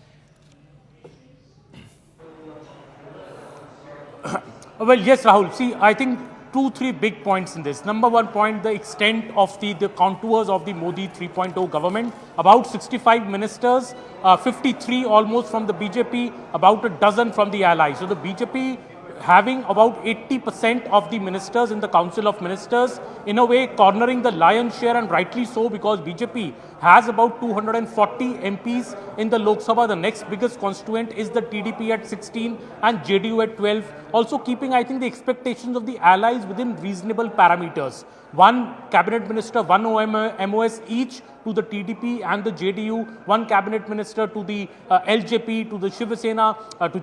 Well, yes, Rahul. See, I think 2-3 big points in this. Number one point, the extent of the contours of the Modi 3.0 government. About 65 ministers, 53 almost from the BJP, about a dozen from the allies. So the BJP having about 80% of the ministers in the Council of Ministers, in a way cornering the lion's share, and rightly so, because BJP has about 240 MPs in the Lok Sabha. The next biggest constituent is the TDP at 16 and JDU at 12. Also keeping, I think, the expectations of the allies within reasonable parameters. One cabinet minister, one MOS each to the TDP and the JDU, one cabinet minister to the LJP, to the Shiv Sena, to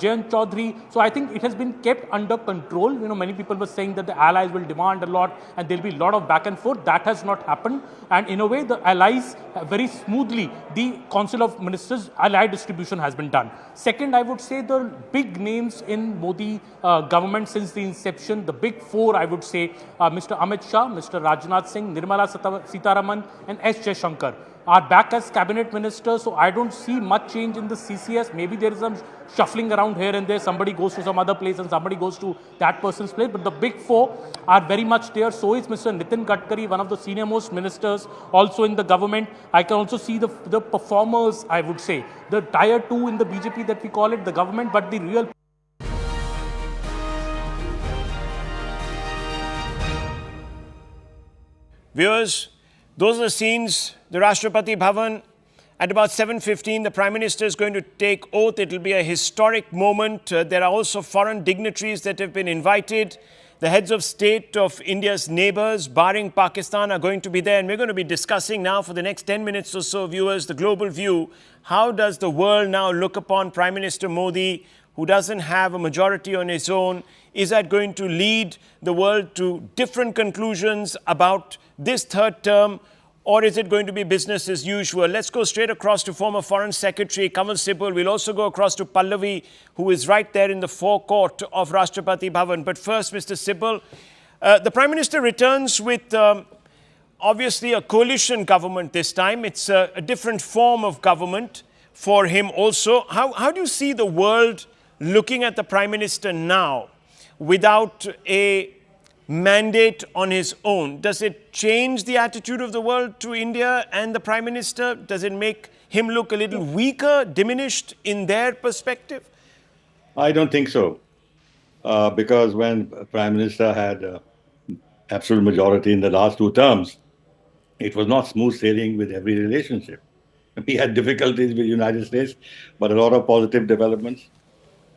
Jayant Chaudhary. So I think it has been kept under control. You know, many people were saying that the allies will demand a lot and there'll be a lot of back and forth. That has not happened. And in a way, the allies very smoothly, the Council of Ministers ally distribution has been done. Second, I would say the big names in Modi government since the inception, the big four, I would say, Mr. Amit Shah, Mr. Rajnath Singh, Nirmala Sitaraman, and S. Jaishankar are back as cabinet ministers. So I don't see much change in the CCS. Maybe there is some shuffling around here and there. Somebody goes to some other place and somebody goes to that person's place. But the big four are very much there. So is Mr. Nitin Gadkari, one of the senior most ministers also in the government. I can also see the performers, I would say, the tier 2 in the BJP that we call it, the government, but the real Viewers, those are the scenes, the Rashtrapati Bhavan. At about 7:15, the Prime Minister is going to take oath. It will be a historic moment. There are also foreign dignitaries that have been invited. The heads of state of India's neighbors, barring Pakistan, are going to be there. And we're going to be discussing now for the next 10 minutes or so, viewers, the global view. How does the world now look upon Prime Minister Modi, who doesn't have a majority on his own? Is that going to lead the world to different conclusions about this third term, or is it going to be business as usual? Let's go straight across to former Foreign Secretary Kamal Sibal. We'll also go across to Pallavi, who is right there in the forecourt of Rashtrapati Bhavan. But first, Mr. Sibal, the Prime Minister returns with obviously a coalition government this time. It's a different form of government for him also. How do you see the world looking at the Prime Minister now without a mandate on his own? Does it change the attitude of the world to India and the Prime Minister? Does it make him look a little weaker, diminished in their perspective? I don't think so. Because when Prime Minister had absolute majority in the last two terms, it was not smooth sailing with every relationship. We had difficulties with the United States, but a lot of positive developments.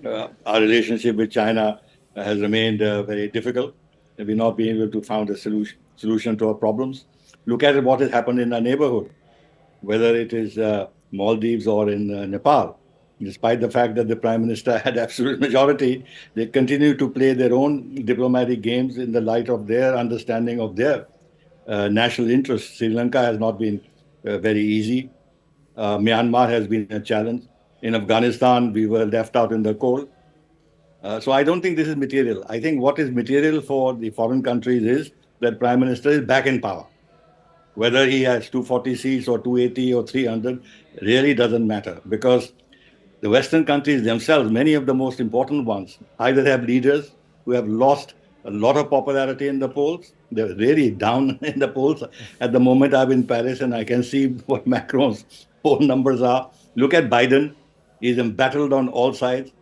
Our relationship with China has remained very difficult. We've not been able to find a solution to our problems. Look at what has happened in our neighborhood, whether it is Maldives or in Nepal. Despite the fact that the Prime Minister had absolute majority, they continue to play their own diplomatic games in the light of their understanding of their national interests. Sri Lanka has not been very easy. Myanmar has been a challenge. In Afghanistan, we were left out in the cold. So I don't think this is material. I think what is material for the foreign countries is that Prime Minister is back in power. Whether he has 240 seats or 280 or 300 really doesn't matter, because the Western countries themselves, many of the most important ones, either have leaders who have lost a lot of popularity in the polls. They're really down in the polls. At the moment, I'm in Paris and I can see what Macron's poll numbers are. Look at Biden. He's embattled on all sides.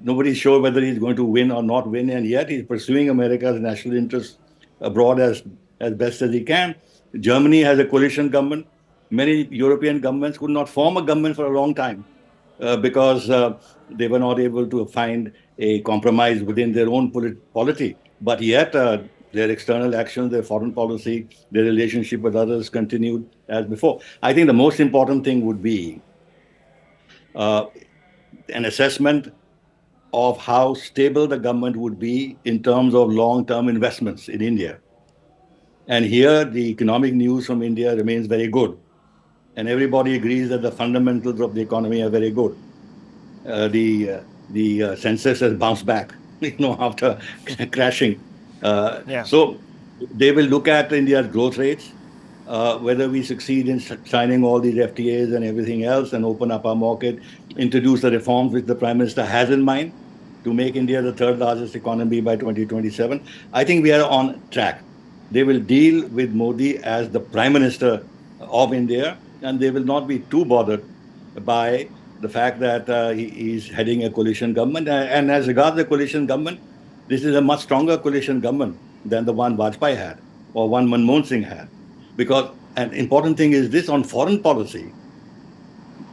Nobody's sure whether he's going to win or not win, and yet he's pursuing America's national interests abroad as best as he can. Germany has a coalition government. Many European governments could not form a government for a long time because they were not able to find a compromise within their own polity. But yet their external actions, their foreign policy, their relationship with others continued as before. I think the most important thing would be an assessment of how stable the government would be in terms of long-term investments in India. And here, the economic news from India remains very good. And everybody agrees that the fundamentals of the economy are very good. The census has bounced back, after crashing. So they will look at India's growth rates, whether we succeed in signing all these FTAs and everything else and open up our market, introduce the reforms which the Prime Minister has in mind to make India the third largest economy by 2027. I think we are on track. They will deal with Modi as the Prime Minister of India, and they will not be too bothered by the fact that he is heading a coalition government. And as regards the coalition government, this is a much stronger coalition government than the one Vajpayee had or one Manmohan Singh had. Because an important thing is this: on foreign policy,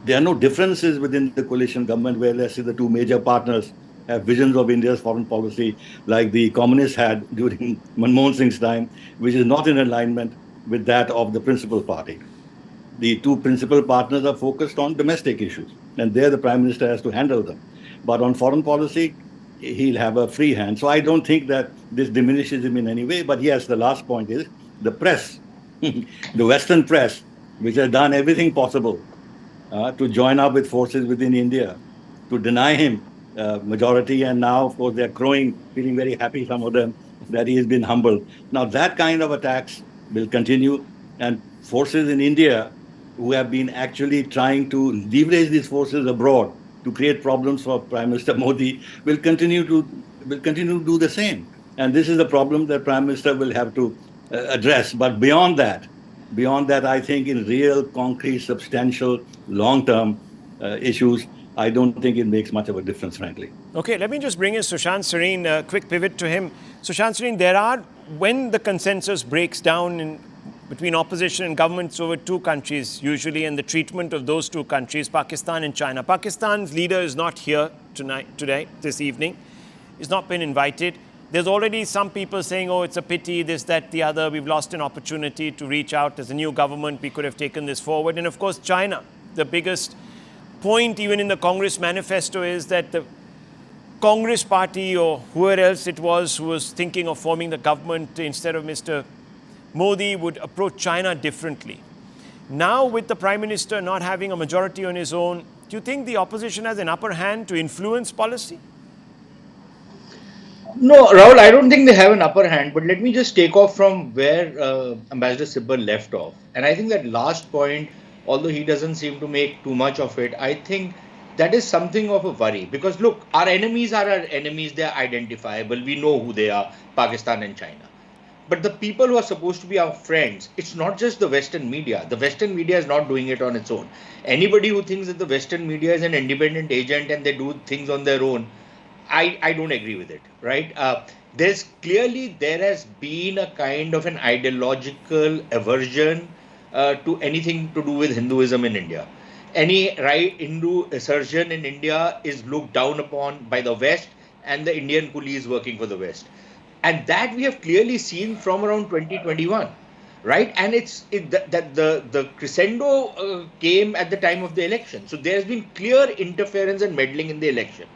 there are no differences within the coalition government where, let's say, the two major partners have visions of India's foreign policy like the communists had during Manmohan Singh's time, which is not in alignment with that of the principal party. The two principal partners are focused on domestic issues, and there the Prime Minister has to handle them. But on foreign policy, he'll have a free hand. So I don't think that this diminishes him in any way. But yes, the last point is the press, the Western press, which has done everything possible to join up with forces within India, to deny him majority. And now, of course, they're crowing, feeling very happy, some of them, that he has been humbled. Now, that kind of attacks will continue. And forces in India who have been actually trying to leverage these forces abroad to create problems for Prime Minister Modi will continue to do the same. And this is the problem that Prime Minister will have to address. But beyond that, I think in real, concrete, substantial, long-term issues, I don't think it makes much of a difference, frankly. Okay, let me just bring in Sushant Sareen, a quick pivot to him. Sushant Sareen, when the consensus breaks down between opposition and governments over two countries, usually, and the treatment of those two countries, Pakistan and China. Pakistan's leader is not here this evening. He's not been invited. There's already some people saying, oh, it's a pity, this, that, the other. We've lost an opportunity to reach out. There's a new government. We could have taken this forward. And of course, China. The biggest point, even in the Congress manifesto, is that the Congress party or whoever else it was who was thinking of forming the government instead of Mr. Modi would approach China differently. Now, with the Prime Minister not having a majority on his own, do you think the opposition has an upper hand to influence policy? No, Rahul, I don't think they have an upper hand, but let me just take off from where Ambassador Sibbal left off. And I think that last point, although he doesn't seem to make too much of it, I think that is something of a worry. Because look, our enemies are our enemies, they are identifiable, we know who they are, Pakistan and China. But the people who are supposed to be our friends, it's not just the Western media. The Western media is not doing it on its own. Anybody who thinks that the Western media is an independent agent and they do things on their own, I don't agree with it, right? There has been a kind of an ideological aversion to anything to do with Hinduism in India. Any Hindu assertion in India is looked down upon by the West and the Indian coolies working for the West. And that we have clearly seen from around 2021, right? And the crescendo came at the time of the election. So there has been clear interference and meddling in the election.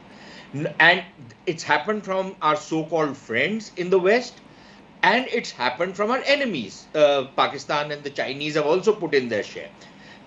And it's happened from our so-called friends in the West, and it's happened from our enemies. Pakistan and the Chinese have also put in their share.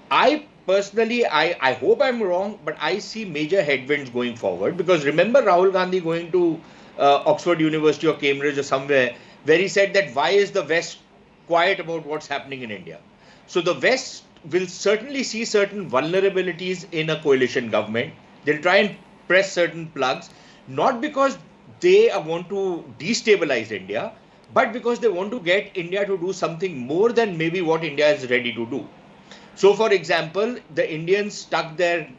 I personally, I hope I'm wrong, but I see major headwinds going forward, because remember Rahul Gandhi going to Oxford University or Cambridge or somewhere, where he said that why is the West quiet about what's happening in India? So the West will certainly see certain vulnerabilities in a coalition government. They'll try and press certain plugs, not because they want to destabilize India, but because they want to get India to do something more than maybe what India is ready to do. So, for example, the Indians dug in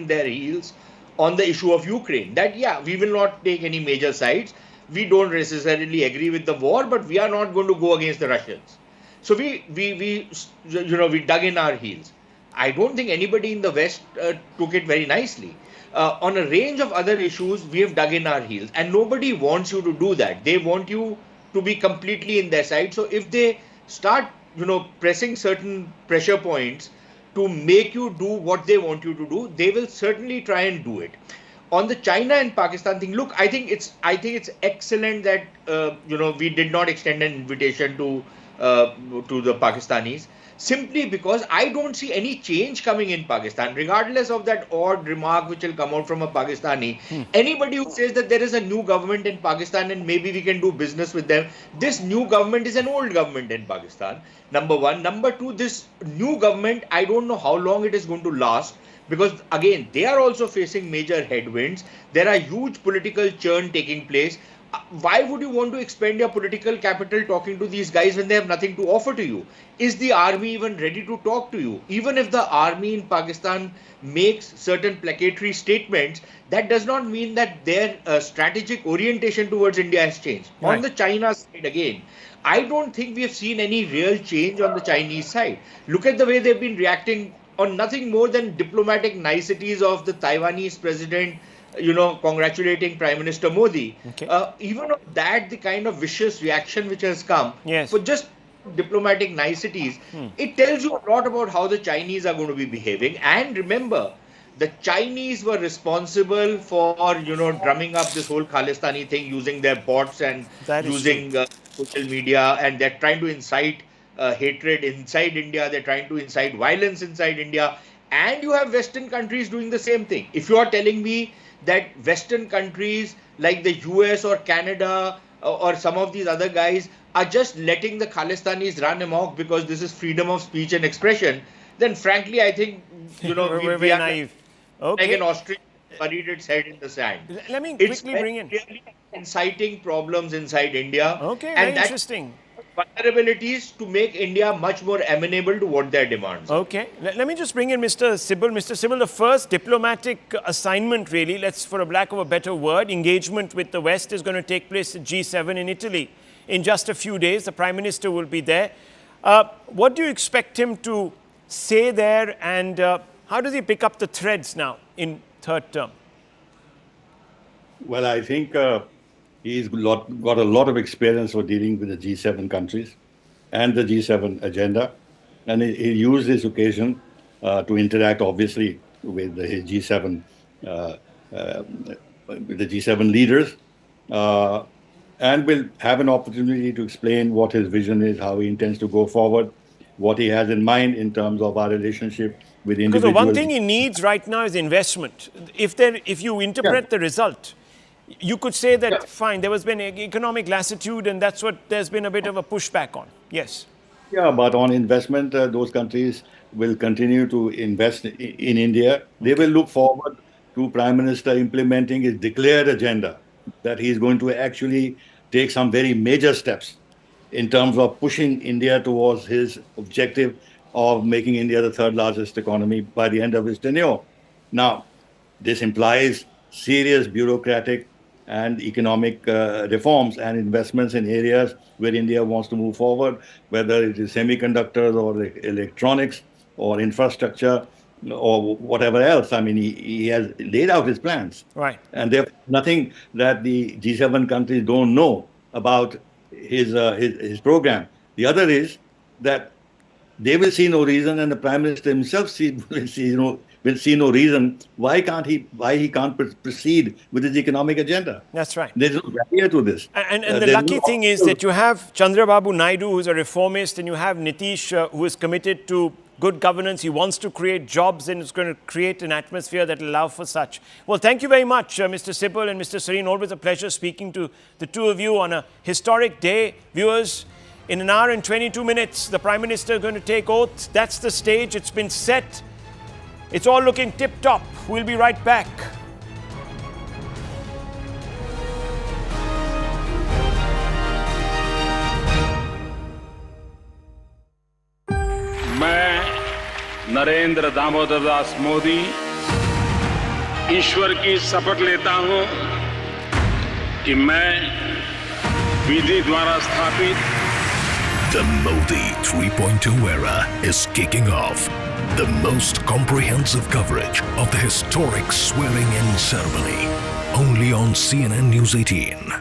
their heels on the issue of Ukraine. That, yeah, we will not take any major sides. We don't necessarily agree with the war, but we are not going to go against the Russians. So we dug in our heels. I don't think anybody in the West took it very nicely. On a range of other issues, we have dug in our heels, and nobody wants you to do that. They want you to be completely in their side. So if they start, pressing certain pressure points to make you do what they want you to do, they will certainly try and do it. On the China and Pakistan thing, look, I think it's excellent that we did not extend an invitation to the Pakistanis, simply because I don't see any change coming in Pakistan, regardless of that odd remark which will come out from a Pakistani. Anybody who says that there is a new government in Pakistan and maybe we can do business with them, this new government is an old government in Pakistan, number one. Number two, this new government, I don't know how long it is going to last, because again, they are also facing major headwinds. There are huge political churn taking place. Why would you want to expend your political capital talking to these guys when they have nothing to offer to you? Is the army even ready to talk to you? Even if the army in Pakistan makes certain placatory statements, that does not mean that their strategic orientation towards India has changed. Right. On the China side again, I don't think we have seen any real change on the Chinese side. Look at the way they've been reacting on nothing more than diplomatic niceties of the Taiwanese president, congratulating Prime Minister Modi. Okay. Even of that, the kind of vicious reaction which has come Yes. for just diplomatic niceties, it tells you a lot about how the Chinese are going to be behaving. And remember, the Chinese were responsible for, drumming up this whole Khalistani thing using their bots and using social media, and they're trying to incite hatred inside India. They're trying to incite violence inside India. And you have Western countries doing the same thing. If you are telling me that Western countries like the US or Canada or some of these other guys are just letting the Khalistanis run amok because this is freedom of speech and expression, then frankly, I think, we we're are naive. Okay. like an ostrich buried its head in the sand. Let me It's quickly bring in. really inciting problems inside India. Okay, and very that interesting. vulnerabilities to make India much more amenable to what their demands are. Okay, let me just bring in Mr. Sibal. Mr. Sibal, the first diplomatic assignment, really, for a lack of a better word, engagement with the West is going to take place at G7 in Italy in just a few days. The Prime Minister will be there. What do you expect him to say there, and how does he pick up the threads now in third term? Well, I think he's got a lot of experience for dealing with the G7 countries and the G7 agenda. And he used this occasion to interact, obviously, with his G7, with the G7 leaders, and will have an opportunity to explain what his vision is, how he intends to go forward, what he has in mind in terms of our relationship with individuals. Because the one thing he needs right now is investment. If you interpret the result, you could say that, fine, there has been economic lassitude, and that's what there's been a bit of a pushback on. Yes. Yeah, but on investment, those countries will continue to invest in India. They will look forward to Prime Minister implementing his declared agenda, that he's going to actually take some very major steps in terms of pushing India towards his objective of making India the third largest economy by the end of his tenure. Now, this implies serious bureaucratic and economic reforms and investments in areas where India wants to move forward, whether it is semiconductors or electronics or infrastructure or whatever else. I mean, he has laid out his plans. Right. And there's nothing that the G7 countries don't know about his program. The other is that they will see no reason, and the Prime Minister himself will see no reason why he can't proceed with his economic agenda. That's right. There's no barrier to this. And the lucky thing is that you have Chandrababu Naidu, who's a reformist, and you have Nitish, who is committed to good governance. He wants to create jobs, and is going to create an atmosphere that will allow for such. Well, thank you very much, Mr. Sibal and Mr. Serene. Always a pleasure speaking to the two of you on a historic day. Viewers, in 1 hour and 22 minutes, the Prime Minister is going to take oath. That's the stage. It's been set. It's all looking tip-top. We'll be right back. मैं नरेंद्र दामोदर दास मोदी ईश्वर की शपथ लेता हूं कि मैं विधि द्वारा स्थापित The Modi 3.2 era is kicking off. The most comprehensive coverage of the historic swearing-in ceremony. Only on CNN News 18.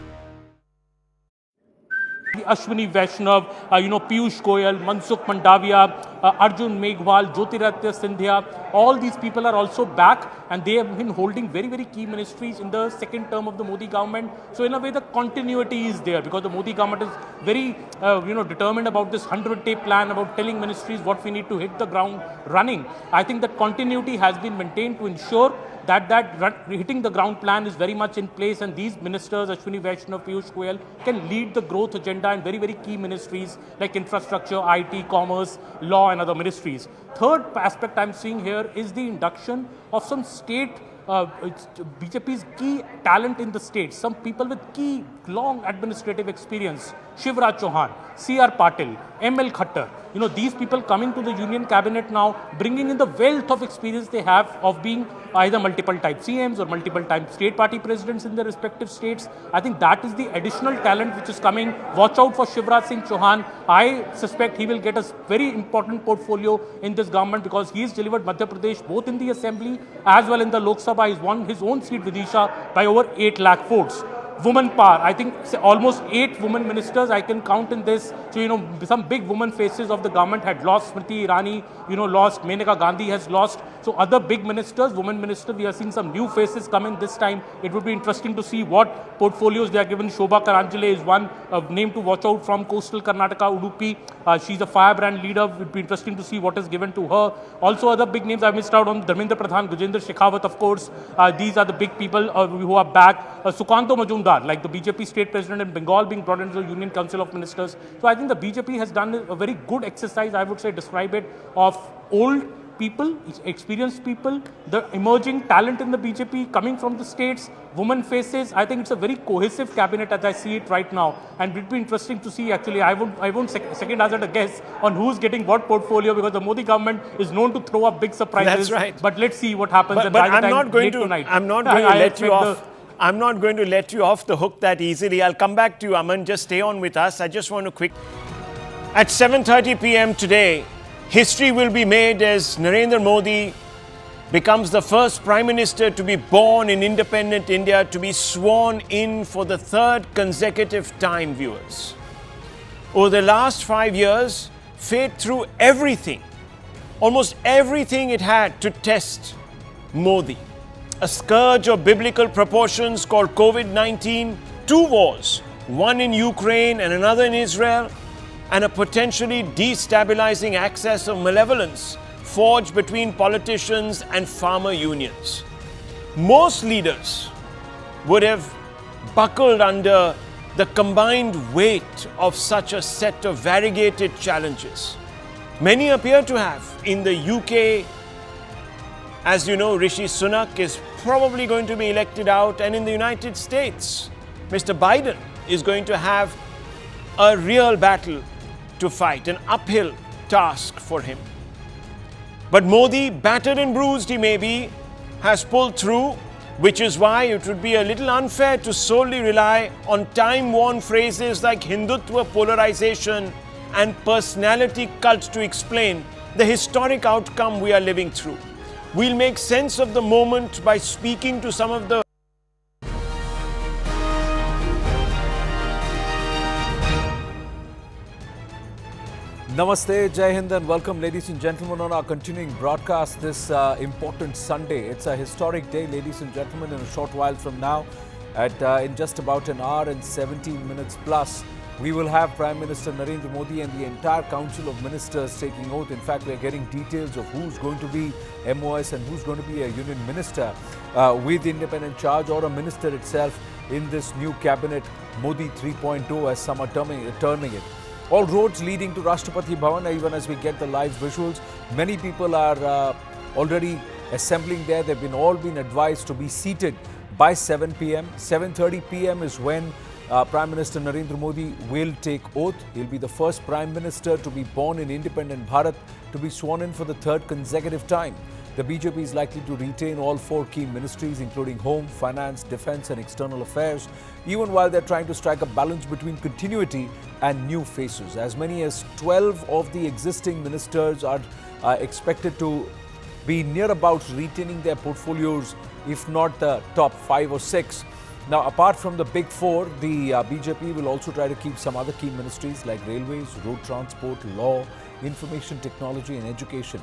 Ashwini Vaishnav, Piyush Goyal, Mansukh Mandaviya, Arjun Meghwal, Jyotiraditya Scindia, all these people are also back, and they have been holding very, very key ministries in the second term of the Modi government. So in a way, the continuity is there because the Modi government is very, determined about this 100-day plan, about telling ministries what we need to hit the ground running. I think that continuity has been maintained to ensure that hitting the ground plan is very much in place, and these ministers, Ashwini Vaishnav, Piyush Goyal, can lead the growth agenda in very, very key ministries like infrastructure, IT, commerce, law and other ministries. Third aspect I'm seeing here is the induction of some state BJP's key talent in the state, some people with key long administrative experience, Shivraj Chauhan, C.R. Patil, M.L. Khattar. These people coming to the union cabinet now, bringing in the wealth of experience they have of being either multiple time CMs or multiple time state party presidents in their respective states. I think that is the additional talent which is coming. Watch out for Shivraj Singh Chauhan. I suspect he will get a very important portfolio in this government because he has delivered Madhya Pradesh both in the assembly as well in the Lok Sabha. He's won his own seat Vidisha by over 8 lakh votes. Woman power, I think almost 8 women ministers I can count in this. So, some big woman faces of the government had lost. Smriti Irani, lost. Menaka Gandhi has lost. So other big ministers, women ministers, we are seeing some new faces come in this time. It would be interesting to see what portfolios they are given. Shobha Karanjale is one name to watch out from coastal Karnataka, Udupi. She's a firebrand leader. It would be interesting to see what is given to her. Also other big names I missed out on. Dharmendra Pradhan, Gajendra Shekhawat, of course. These are the big people who are back. Sukanto Majumdar, like the BJP state president in Bengal being brought into the Union Council of Ministers. So I think the BJP has done a very good exercise, I would say, describe it, of old people, experienced people, the emerging talent in the BJP coming from the states, women faces. I think it's a very cohesive cabinet as I see it right now. And it would be interesting to see, actually, I won't second hazard a guess on who's getting what portfolio because the Modi government is known to throw up big surprises. That's right. But let's see what happens. But I'm not going to let you off. I'm not going to let you off the hook that easily. I'll come back to you, Aman. Just stay on with us. I just want to quick. At 7:30 p.m. today, history will be made as Narendra Modi becomes the first Prime Minister to be born in independent India to be sworn in for the 3rd consecutive time, viewers. Over the last 5 years, fate threw everything, almost everything it had to test Modi. A scourge of biblical proportions called COVID-19, 2 wars, one in Ukraine and another in Israel, and a potentially destabilizing axis of malevolence forged between politicians and farmer unions. Most leaders would have buckled under the combined weight of such a set of variegated challenges. Many appear to have. In the UK, as you know, Rishi Sunak is probably going to be elected out, and in the United States, Mr. Biden is going to have a real battle to fight, an uphill task for him. But Modi, battered and bruised he may be, has pulled through, which is why it would be a little unfair to solely rely on time-worn phrases like Hindutva polarization and personality cult to explain the historic outcome we are living through. We'll make sense of the moment by speaking to some of the Namaste, Jai Hind and welcome ladies and gentlemen on our continuing broadcast this important Sunday. It's a historic day, ladies and gentlemen. In a short while from now, in just about an hour and 17 minutes plus, we will have Prime Minister Narendra Modi and the entire Council of Ministers taking oath. In fact, we are getting details of who's going to be MOS and who's going to be a union minister with independent charge or a minister itself in this new cabinet, Modi 3.0 as some are terming it. All roads leading to Rashtrapati Bhavan, even as we get the live visuals. Many people are already assembling there. They've all been advised to be seated by 7 p.m. 7:30 p.m. is when Prime Minister Narendra Modi will take oath. He'll be the first Prime Minister to be born in independent Bharat to be sworn in for the 3rd consecutive time. The BJP is likely to retain all 4 key ministries, including Home, Finance, Defence and External Affairs, even while they're trying to strike a balance between continuity and new faces. As many as 12 of the existing ministers are expected to be near about retaining their portfolios, if not the top 5 or 6. Now, apart from the big 4, the BJP will also try to keep some other key ministries like Railways, Road Transport, Law, Information Technology and Education.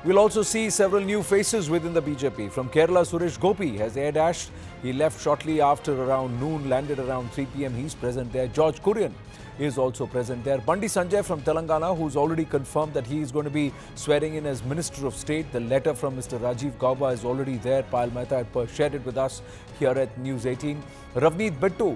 We'll also see several new faces within the BJP. From Kerala, Suresh Gopi has air dashed. He left shortly after around noon, landed around 3 p.m. He's present there. George Kurian is also present there. Bandi Sanjay from Telangana, who's already confirmed that he is going to be swearing in as Minister of State. The letter from Mr. Rajiv Gauba is already there. Payal Mehta had shared it with us here at News 18. Ravneet Bittu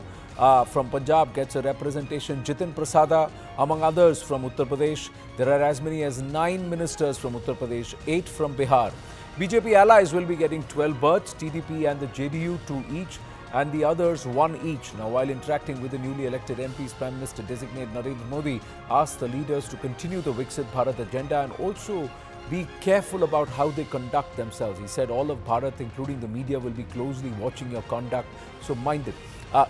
from Punjab gets a representation. Jitin Prasada, among others, from Uttar Pradesh. There are as many as 9 ministers from Uttar Pradesh, 8 from Bihar. BJP allies will be getting 12 berths, TDP and the JDU 2 each, and the others 1 each. Now, while interacting with the newly elected MPs, Prime Minister designate Narendra Modi asked the leaders to continue the Viksit Bharat agenda and also be careful about how they conduct themselves. He said all of Bharat, including the media, will be closely watching your conduct, so mind it.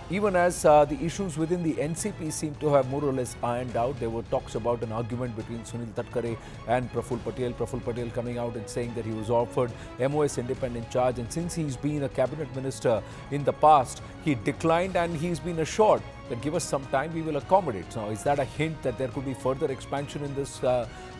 Even as the issues within the NCP seem to have more or less ironed out, there were talks about an argument between Sunil Tatkare and Praful Patel. Praful Patel coming out and saying that he was offered MOS independent charge, and since he's been a cabinet minister in the past, he declined and he's been assured that give us some time, we will accommodate. Now, is that a hint that there could be further expansion in this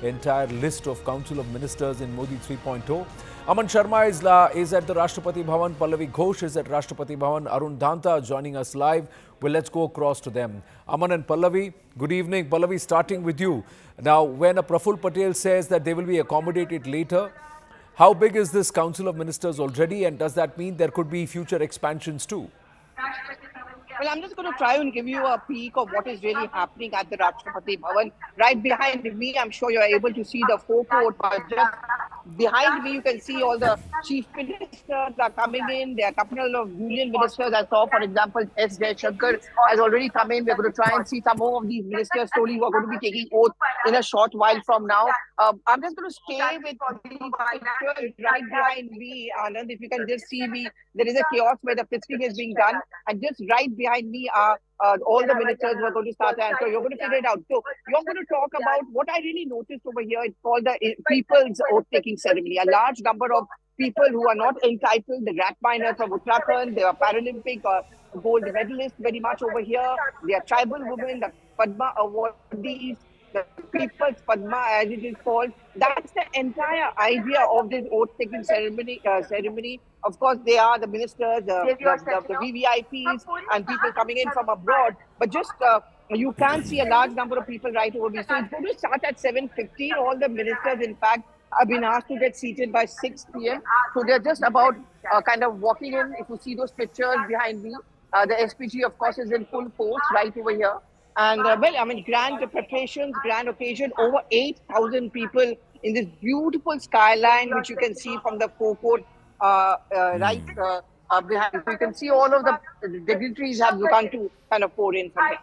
entire list of Council of Ministers in Modi 3.0? Aman Sharma is at the Rashtrapati Bhavan. Pallavi Ghosh is at Rashtrapati Bhavan. Arun Dhanta joining us live. Well, let's go across to them. Aman and Pallavi, good evening. Pallavi, starting with you. Now, when a Praful Patel says that they will be accommodated later, how big is this Council of Ministers already, and does that mean there could be future expansions too? Well, I'm just going to try and give you a peek of what is really happening at the Rashtrapati Bhavan. Right behind me, I'm sure you're able to see the forecourt, but just behind me, you can see all the chief ministers are coming in. There are a couple of union ministers. I saw, for example, S. Jaishankar has already come in. We're going to try and see some more of these ministers slowly who are going to be taking oath in a short while from now. I'm just going to stay with the pictures right behind me, Anand. If you can just see me, there is a kiosk where the fisting is being done, and just right behind me are all the ministers who are going to start, and so you're going to figure it out. So you're going to talk about what I really noticed over here. It's called the People's Oath-taking Ceremony. A large number of people who are not entitled, the rat miners from Uttarakhand, they are Paralympic gold medalists very much over here. They are tribal women, the Padma awardees, the People's Padma as it is called. That's the entire idea of this oath-taking ceremony. Of course, they are the ministers, the VVIPs, and people coming in from abroad. But just you can see a large number of people right over here. So it's going to start at 7:15. All the ministers, in fact, have been asked to get seated by 6 p.m. So they're just about kind of walking in. If you see those pictures behind me, the SPG, of course, is in full force right over here. And well, I mean, grand preparations, grand occasion, over 8,000 people in this beautiful skyline, which you can see from the forecourt right behind. You can see all of the dignitaries have begun to kind of pour in from there.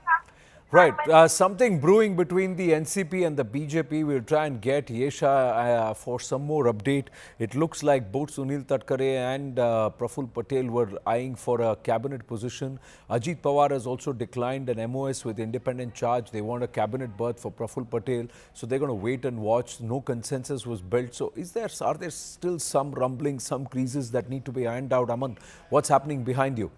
Right. Something brewing between the NCP and the BJP. We'll try and get Yesha for some more update. It looks like both Sunil Tatkare and Praful Patel were eyeing for a cabinet position. Ajit Pawar has also declined an MOS with independent charge. They want a cabinet berth for Praful Patel. So they're going to wait and watch. No consensus was built. So are there still some rumblings, some creases that need to be ironed out? Aman, what's happening behind you?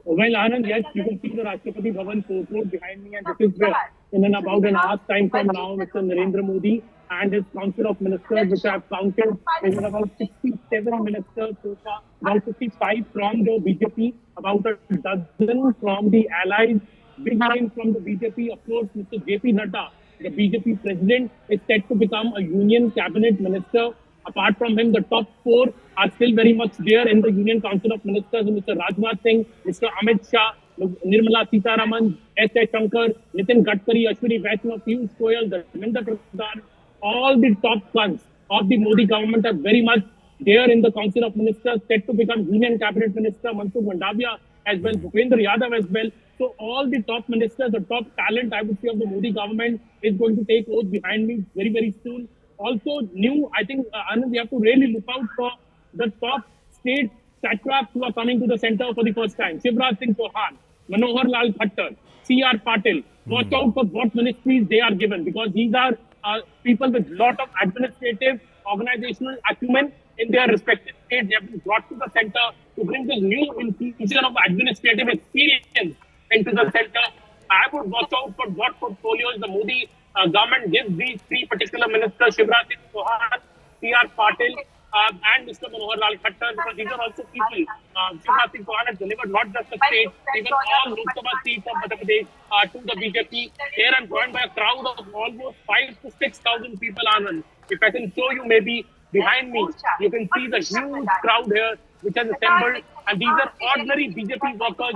Well, Anand, yes, you can see the Rashtrapati Bhavan forecourt behind me, and this is where, in about an hour's time from now, Mr. Narendra Modi and his Council of Ministers, which I've counted, is about 67 ministers so far, about 55 from the BJP, about a dozen from the allies, big name from the BJP, of course, Mr. JP Nadda, the BJP president, is set to become a union cabinet minister. Apart from him, the top four are still very much there in the Union Council of Ministers. Mr. Rajnath Singh, Mr. Amit Shah, Nirmala Sitharaman, S. Shankar, Nitin Gadkari, Ashwini Vaishnav, Piyush Goyal, Dharmendra Pradhan, all the top sons of the Modi government are very much there in the Council of Ministers, set to become Union Cabinet Minister, Mansukh Mandavia as well, Bhupendra Yadav as well. So all the top ministers, the top talent, I would say, of the Modi government is going to take oath behind me very, very soon. Also new, I think, Anand, we have to really look out for the top state satraps who are coming to the center for the first time. Shivraj Singh Chauhan, Manohar Lal Khattar, C.R. Patil. Watch out for what ministries they are given, because these are people with lot of administrative, organizational acumen in their respective states. They have been brought to the center to bring this new infusion of administrative experience into the center. I would watch out for what portfolios the Modi government gives these three particular ministers, Shivraj Singh Chauhan, C.R. Patil, and Mr. Manohar Lal Khattar, because these are also people. Shivraj Singh Chauhan has delivered not just the state, even all Lok Sabha seats of Madhya Pradesh to the BJP. Here I'm joined by a crowd of almost 5,000 to 6,000 people, Anand. If I can show you maybe behind me, you can see the huge crowd here which has assembled, and these are ordinary BJP workers,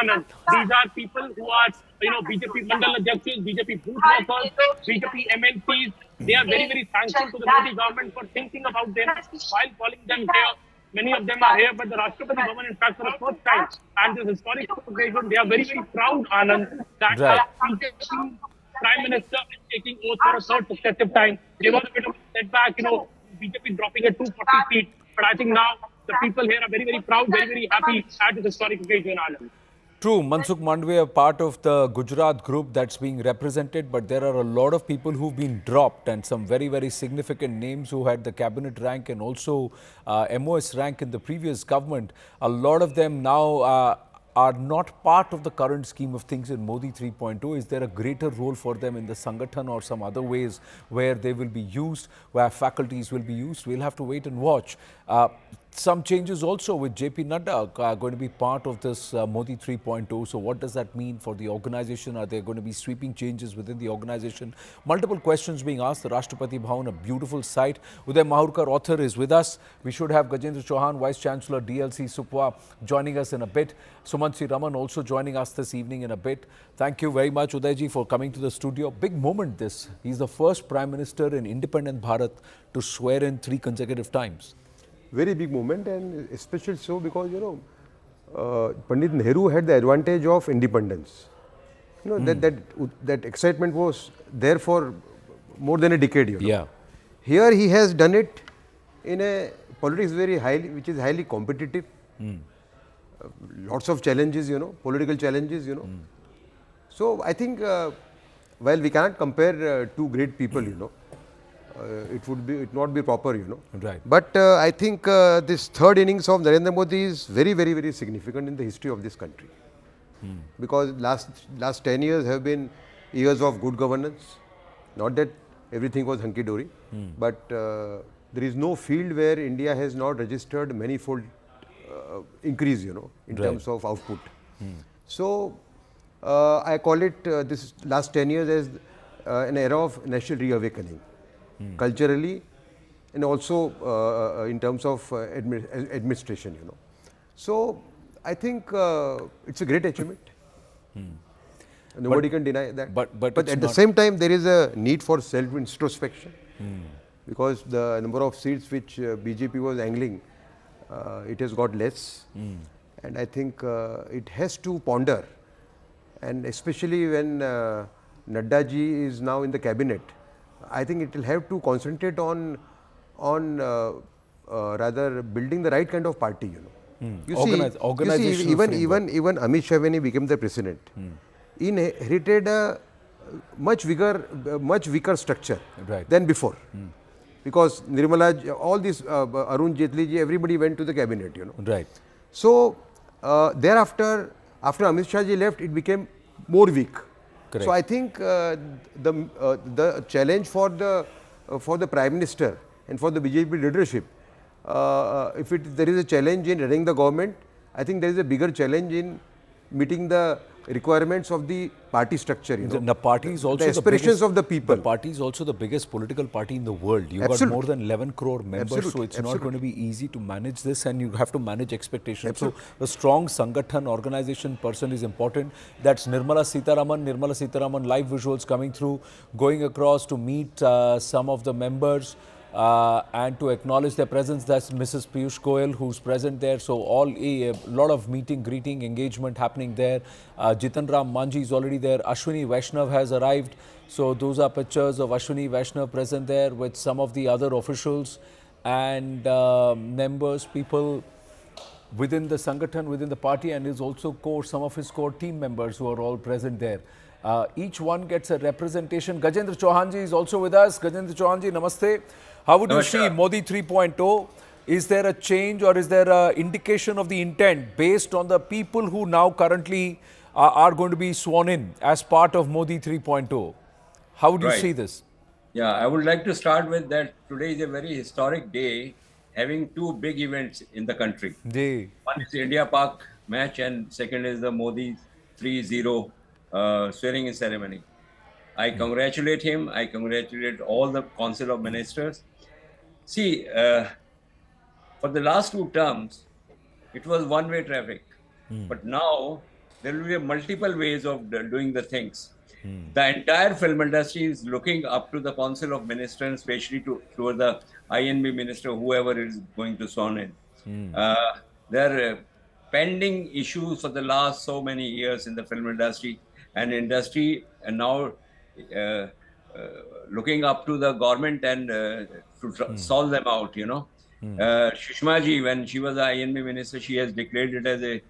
Anand. These are people who are, BJP Mandal Adhyakshas, BJP booth workers, BJP MLCs, They are very, very thankful to the Modi government for thinking about them while calling them here. Many of them are here, but the Rashtrapati Bhavan, in fact, for the first time, and this historic occasion, they are very, very proud, Anand, that Right. BJP Prime Minister is taking oath for a third successive time. There was a bit of a setback, BJP dropping at 240 seats, but I think now the people here are very, very proud, very, very happy at this historic occasion, Anand. True, Mansukh Mandviya are part of the Gujarat group that's being represented, but there are a lot of people who've been dropped and some very, very significant names who had the cabinet rank and also MOS rank in the previous government. A lot of them now are not part of the current scheme of things in Modi 3.0. Is there a greater role for them in the Sangathan or some other ways where they will be used, where faculties will be used? We'll have to wait and watch. Some changes also with JP Nadda going to be part of this Modi 3.0. So what does that mean for the organization? Are there going to be sweeping changes within the organization? Multiple questions being asked. The Rashtrapati Bhavan, a beautiful site. Uday Mahurkar, author, is with us. We should have Gajendra Chauhan, Vice Chancellor, DLC Supwa, joining us in a bit. Sumantri Raman also joining us this evening in a bit. Thank you very much, Udayji, for coming to the studio. Big moment this. He's the first Prime Minister in independent Bharat to swear in 3 consecutive times. Very big moment, and especially so because Pandit Nehru had the advantage of independence. That excitement was there for more than a decade. Yeah. Here he has done it in a politics which is highly competitive. Lots of challenges, political challenges, So I think while we cannot compare two great people, it would not be proper, Right. But I think this third innings of Narendra Modi is very, very, very significant in the history of this country. Because last 10 years have been years of good governance. Not that everything was hunky-dory, but there is no field where India has not registered manifold increase, in terms of output. So I call it this last 10 years as an era of national reawakening. Culturally and also in terms of administration, So I think it's a great achievement. Nobody can deny that. But at the same time, there is a need for self-introspection because the number of seats which BJP was angling, it has got less. And I think it has to ponder. And especially when Nadda ji is now in the cabinet, I think it will have to concentrate on rather building the right kind of party, You see, even Amit Shah, when he became the president, he inherited a much weaker structure than before. Because Nirmala, all this, Arun Jaitley ji, everybody went to the cabinet, Right. So thereafter, after Amit Shah ji left, it became more weak. Correct. So I think the challenge for the Prime Minister and for the BJP leadership, if there is a challenge in running the government, I think there is a bigger challenge in meeting the requirements of the party structure. The party is also the aspirations of the people. The party is also the biggest political party in the world. You've got more than 11 crore members, so it's not going to be easy to manage this, and you have to manage expectations. So a strong Sangathan organization person is important. That's Nirmala Sitharaman. Nirmala Sitharaman live visuals coming through, going across to meet some of the members. And to acknowledge their presence, that's Mrs. Piyush Goyal who's present there. So a lot of meeting, greeting, engagement happening there. Jitan Ram Manji is already there. Ashwini Vaishnav has arrived. So those are pictures of Ashwini Vaishnav present there with some of the other officials and members, people within the Sangathan, within the party, and is also some of his core team members who are all present there. Each one gets a representation. Gajendra Chauhan ji is also with us. Gajendra Chauhan ji, namaste. How would you see Modi 3.0? Is there a change or is there an indication of the intent based on the people who now currently are going to be sworn in as part of Modi 3.0? How would you see this? Yeah, I would like to start with that today is a very historic day, having two big events in the country. One is the India-Pak match and second is the Modi 3.0 swearing-in ceremony. I congratulate him. I congratulate all the Council of Ministers. See, for the last 2 terms, it was one-way traffic. But now, there will be multiple ways of doing the things. The entire film industry is looking up to the Council of Ministers, especially to the INB minister, whoever is going to sworn in. There are pending issues for the last so many years in the film industry, and now uh, looking up to the government and to solve them out. Sushma ji, when she was the INB minister, she has declared it as a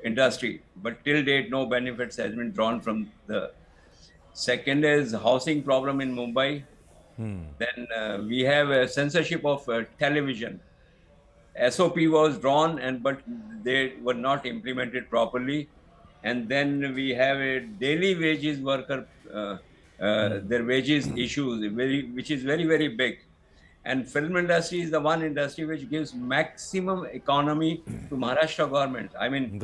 industry, but till date no benefits has been drawn from the. Second is housing problem in Mumbai. Then we have a censorship of television. SOP was drawn, but they were not implemented properly. And then we have a daily wages worker, their wages issues, which is very, very big. And film industry is the one industry which gives maximum economy to Maharashtra government. I mean,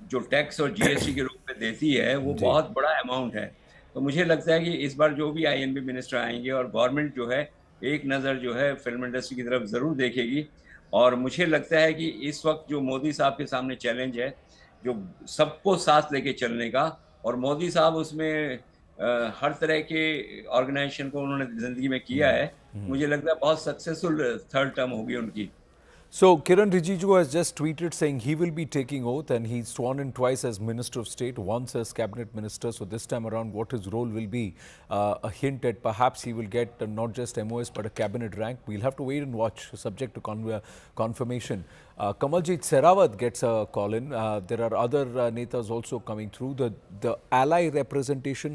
जो tax और GST के रूप में देती है वो बहुत बड़ा अमाउंट है। तो मुझे लगता है कि इस बार जो भी आईएनबी मिनिस्टर आएंगे और गवर्नमेंट जो है एक नज़र जो है फिल्म इंडस्ट्री की तरफ ज़रूर देखेगी। और मुझे लगता है कि इस वक्त जो मोदी साहब के सामने चैलेंज है जो सबको साथ लेके चलने का, और मोदी साहब उसमें हर तरह के ऑर्गेनाइजेशन को उन्होंने जिंदगी में किया है। मुझे लगता है बहुत सक्सेसफुल थर्ड टर्म होगी उनकी। So, Kiran Rijiju has just tweeted saying he will be taking oath, and he's sworn in twice as Minister of State, once as Cabinet Minister. So, this time around, what his role will be, a hint at perhaps he will get not just MOS but a Cabinet rank. We'll have to wait and watch, subject to confirmation. Kamaljeet Sehrawat gets a call in. There are other netas also coming through. The ally representation,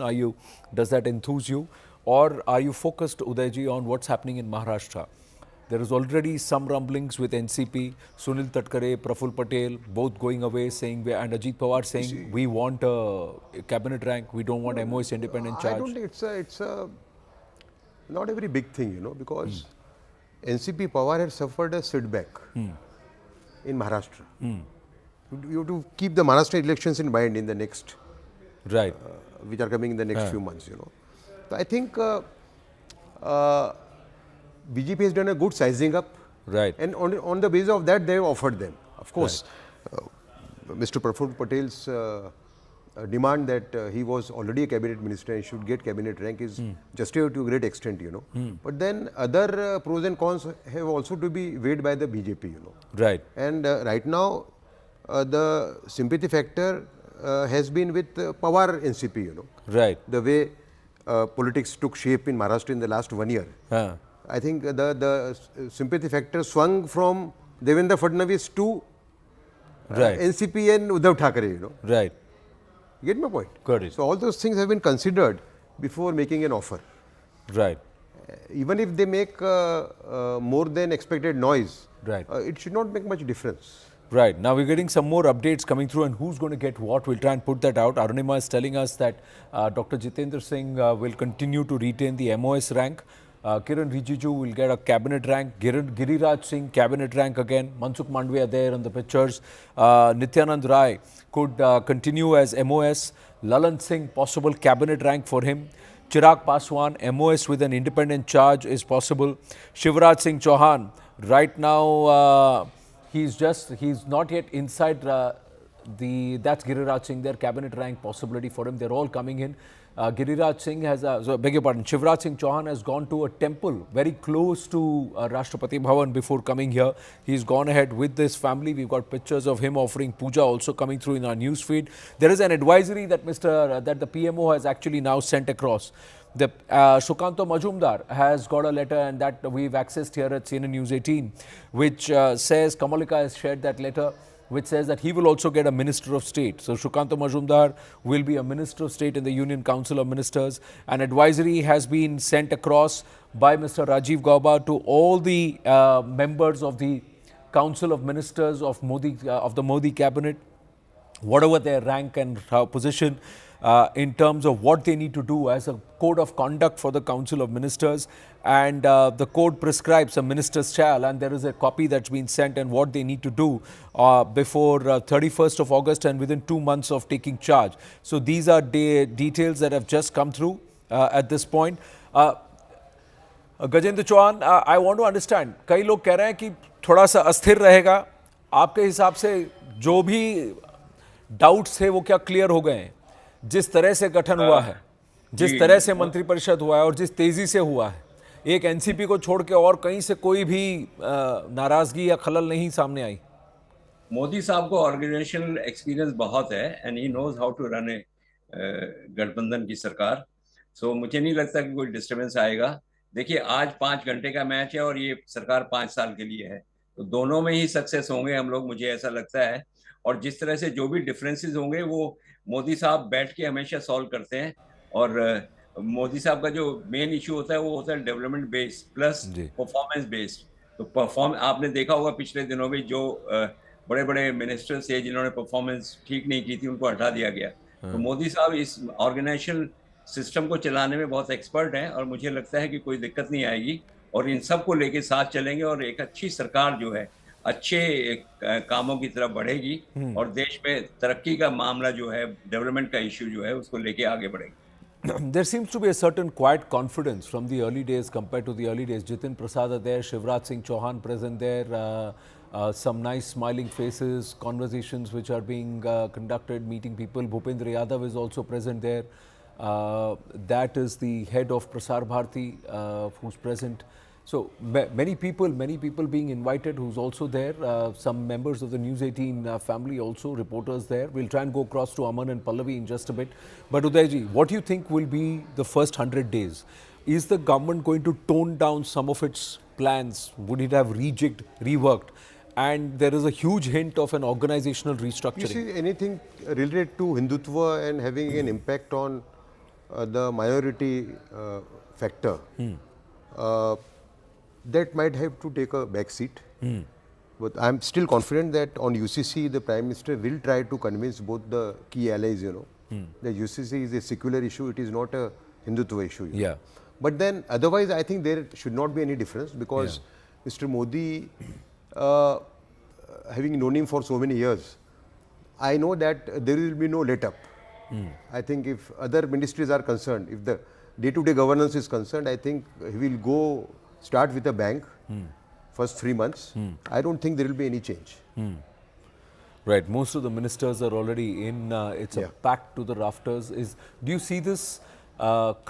does that enthuse you? Or are you focused, Udayji, on what's happening in Maharashtra? There is already some rumblings with NCP, Sunil Tatkare, Praful Patel, both going away saying, and Ajit Pawar saying, we want a cabinet rank, we don't want MOS independent charge. I don't think it's a not a very big thing, because NCP Pawar had suffered a setback in Maharashtra. You have to keep the Maharashtra elections in mind in the next, which are coming in the next few months, So I think BJP has done a good sizing up, and on the basis of that they have offered them. Of course, Mr. Praful Patel's demand that he was already a cabinet minister and should get cabinet rank is justified to a great extent, But then other pros and cons have also to be weighed by the BJP, And right now, the sympathy factor has been with Pawar NCP, The way politics took shape in Maharashtra in the last 1 year. I think the sympathy factor swung from Devendra Fadnavis to NCP and Uddhav Thackeray, You get my point? Got it. So all those things have been considered before making an offer. Even if they make more than expected noise, it should not make much difference. Now we're getting some more updates coming through, and who's going to get what. We'll try and put that out. Arunima is telling us that Dr. Jitendra Singh will continue to retain the MOS rank. Kiran Rijiju will get a cabinet rank. Giriraj Singh, cabinet rank again. Mansukh Mandviya there on the pictures. Nityanand Rai could continue as MOS. Lalan Singh, possible cabinet rank for him. Chirag Paswan, MOS with an independent charge is possible. Shivraj Singh Chauhan, right now he's not yet inside that's Giriraj Singh, their cabinet rank possibility for him. They're all coming in. Giriraj Singh Shivraj Singh Chauhan has gone to a temple very close to Rashtrapati Bhavan before coming here. He's gone ahead with this family. We've got pictures of him offering puja also coming through in our news feed. There is an advisory that that the PMO has actually now sent across. The Shukanto Majumdar has got a letter, and that we've accessed here at CNN News 18, which says, Kamalika has shared that letter, which says that he will also get a Minister of State. So Shukanto Majumdar will be a Minister of State in the Union Council of Ministers. An advisory has been sent across by Mr. Rajiv Gauba to all the members of the Council of Ministers of the Modi cabinet, whatever their rank and position, in terms of what they need to do as a code of conduct for the Council of Ministers. And the code prescribes a ministers shall, and there is a copy that's been sent, and what they need to do before 31st of August and within 2 months of taking charge. So these are details that have just come through at this point. Gajendra Chauhan, I want to understand, कई लोग कह रहे हैं कि थोड़ा सा अस्थिर रहेगा. आपके हिसाब से जो भी डाउट्स थे वो क्या क्लियर हो गए हैं? जिस तरह से गठन हुआ है, जिस तरह से मंत्रिपरिषद हुआ है और जिस तेजी से हुआ है, एक एनसीपी को छोड़ के और कहीं से कोई भी नाराजगी या खलल नहीं सामने आई। मोदी साहब को ऑर्गेनाइजेशनल एक्सपीरियंस बहुत है and he knows how to run a गठबंधन की सरकार। सो मुझे नहीं लगता कि कोई डिस्टर्बेंस आएगा। देखिए, आज 5 घंटे का मैच है और ये सरकार 5 साल के लिए है, तो दोनों में ही सक्सेस होंगे हम लोग, मुझे ऐसा लगता है। और जिस तरह से जो भी डिफरेंसेस होंगे वो मोदी साहब बैठ के हमेशा सॉल्व करते हैं। और मोदी साहब का जो मेन इशू होता है वो होता है development base plus performance based. तो आपने देखा होगा पिछले दिनों में जो बड़े बड़े मिनिस्टर्स थे जिन्होंने परफॉर्मेंस ठीक नहीं की थी, उनको हटा दिया गया। तो मोदी साहब इस ऑर्गेनाइजेशनल सिस्टम को चलाने में बहुत एक्सपर्ट हैं और मुझे लगता है कि कोई दिक्कत नहीं आएगी और इन सब को लेके साथ चलेंगे और एक अच्छी सरकार जो है अच्छे कामों की तरफ बढ़ेगी और देश में तरक्की का मामला जो है, डेवलपमेंट का इश्यू जो है, उसको लेके आगे बढ़ेगी। There seems to be a certain quiet confidence from the early days compared to the early days. Jitin Prasad are there, Shivraj Singh Chauhan present there, some nice smiling faces, conversations which are being conducted, meeting people. Bhupendra Yadav is also present there. That is the head of Prasar Bharati who's present. So many people being invited who's also there. Some members of the News 18 family also, reporters there. We'll try and go across to Aman and Pallavi in just a bit. But Udayji, what do you think will be the first 100 days? Is the government going to tone down some of its plans? Would it have rejigged, reworked? And there is a huge hint of an organizational restructuring. You see, anything related to Hindutva and having an impact on the minority factor, that might have to take a back seat. But I'm still confident that on UCC, the Prime Minister will try to convince both the key allies, that UCC is a secular issue, it is not a Hindutva issue. Yeah. But then otherwise, I think there should not be any difference because Mr. Modi, having known him for so many years, I know that there will be no let-up. I think if other ministries are concerned, if the day-to-day governance is concerned, I think he will go start with a bang, first 3 months. I don't think there will be any change. Right, most of the ministers are already in. It's a packed to the rafters. Do you see this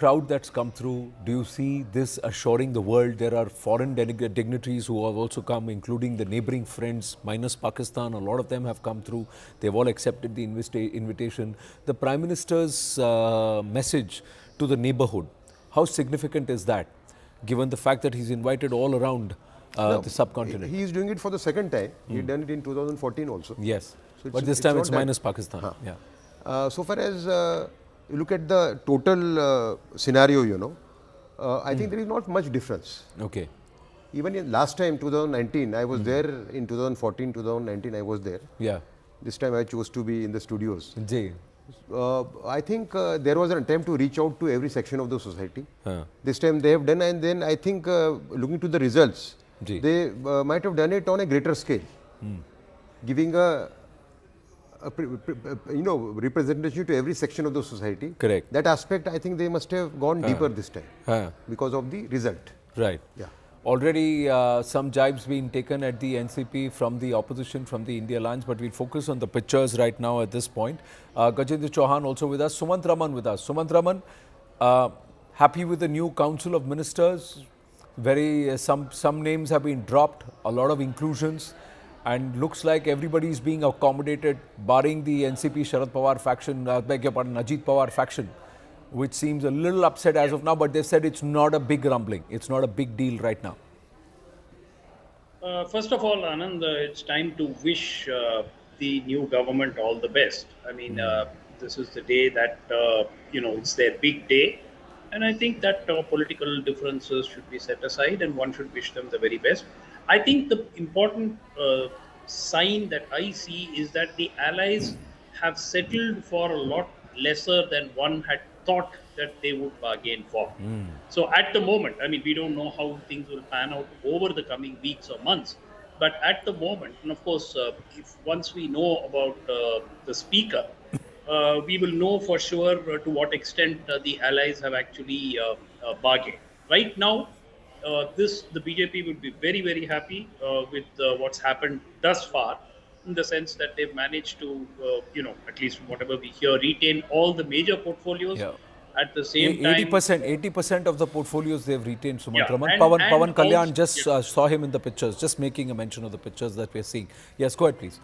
crowd that's come through? Do you see this assuring the world? There are foreign dignitaries who have also come, including the neighboring friends, minus Pakistan. A lot of them have come through. They've all accepted the invitation. The Prime Minister's message to the neighborhood, how significant is that, given the fact that he's invited all around the subcontinent? He is doing it for the second time. He had done it in 2014 also. Yes, so but this time it's minus Pakistan. So far as you look at the total scenario, I think there is not much difference. Okay. Even in last time, 2019, I was there. In 2014, 2019, I was there. Yeah. This time I chose to be in the studios. Jay. I think there was an attempt to reach out to every section of the society. This time they have done, and then I think looking to the results, they might have done it on a greater scale, giving a representation to every section of the society. Correct. That aspect, I think they must have gone deeper this time because of the result. Right. Yeah. Already some jibes being taken at the NCP from the opposition, from the India Alliance, but we'll focus on the pictures right now at this point. Gajendra Chauhan also with us, Sumant Raman with us. Sumant Raman, happy with the new Council of Ministers? Some names have been dropped, a lot of inclusions, and looks like everybody is being accommodated, barring the NCP Sharad Pawar faction, Ajit Pawar faction, which seems a little upset as of now, but they've said it's not a big rumbling. It's not a big deal right now. First of all, Anand, it's time to wish the new government all the best. I mean, this is the day that, it's their big day. And I think that political differences should be set aside and one should wish them the very best. I think the important sign that I see is that the allies have settled for a lot lesser than one had thought that they would bargain for. So at the moment, I mean, we don't know how things will pan out over the coming weeks or months, but at the moment, and of course, if once we know about the speaker, we will know for sure to what extent the allies have actually bargained. Right now, the BJP would be very, very happy with what's happened thus far. in the sense that they've managed to, at least from whatever we hear, retain all the major portfolios. Yeah. At the same time, 80% of the portfolios they've retained, Sumant Raman. and Pawan Kalyan also, just saw him in the pictures, just making a mention of the pictures that we're seeing. Yes, go ahead, please.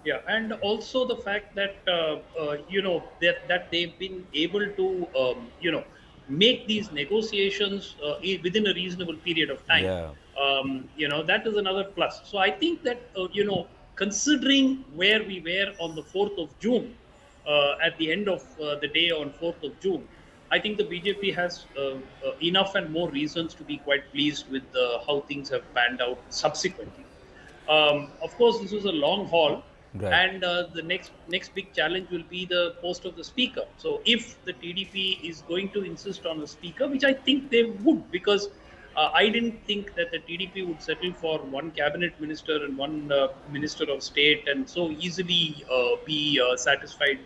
Yeah, and also the fact that that they've been able to make these negotiations within a reasonable period of time. Yeah. That is another plus. So I think that considering where we were on the 4th of June, at the end of the day on 4th of June, I think the BJP has enough and more reasons to be quite pleased with how things have panned out subsequently. Of course, this was a long haul. Right. And the next big challenge will be the post of the speaker. So if the TDP is going to insist on a speaker, which I think they would, because I didn't think that the TDP would settle for one cabinet minister and one minister of state and so easily be satisfied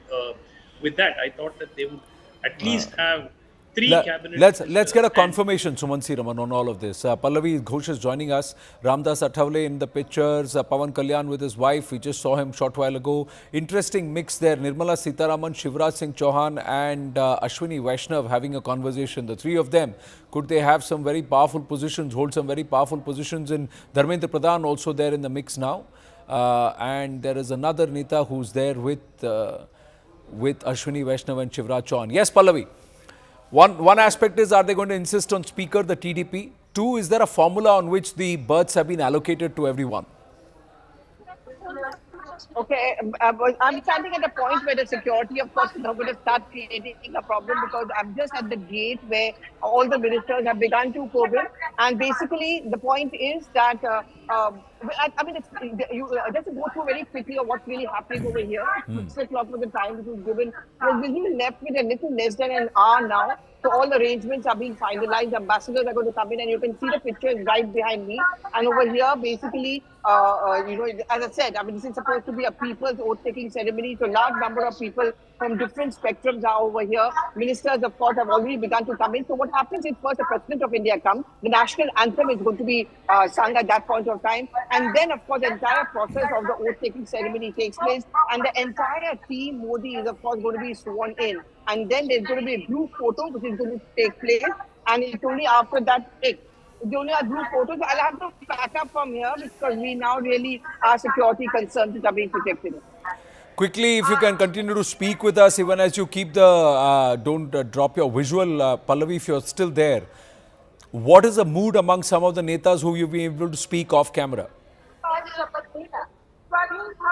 with that. I thought that they would at least have three cabinet Let's ministers get a confirmation, Sumansi Raman, on all of this. Pallavi Ghosh is joining us. Ramdas Athavale in the pictures. Pawan Kalyan with his wife. We just saw him short while ago. Interesting mix there. Nirmala Sitharaman, Shivraj Singh Chauhan and Ashwini Vaishnav having a conversation. The three of them, could they have some very powerful positions, hold some very powerful positions? In Dharmendra Pradhan also there in the mix now. And there is another Neta who's there with Ashwini Vaishnav and Shivraj Chauhan. Yes, Pallavi. One aspect is, are they going to insist on speaker, the TDP? Two, is there a formula on which the berths have been allocated to everyone? Okay, I'm standing at a point where the security, of course, is not going to start creating a problem, because I'm just at the gate where all the ministers have begun to go in. And basically, the point is that, just to go through very quickly of what's really happening over here. 6 o'clock was the time which was given. We're really left with a little less than an hour now. So all arrangements are being finalized. Ambassadors are going to come in, and you can see the pictures right behind me. And over here, basically, as I said, this is supposed to be a people's oath-taking ceremony. So large number of people from different spectrums are over here. Ministers, of course, have already begun to come in. So what happens is, first the President of India comes. The national anthem is going to be sung at that point of time. And then, of course, the entire process of the oath-taking ceremony takes place. And the entire team, Modi, is, of course, going to be sworn in. And then there's going to be a group photo which is going to take place. And it's only after that, it's only a group photo. So I'll have to back up from here, because we now really are security concerns which are being protected. Quickly, if you can continue to speak with us, even as you keep the, don't drop your visual, Pallavi, if you're still there. What is the mood among some of the netas who you've been able to speak off camera?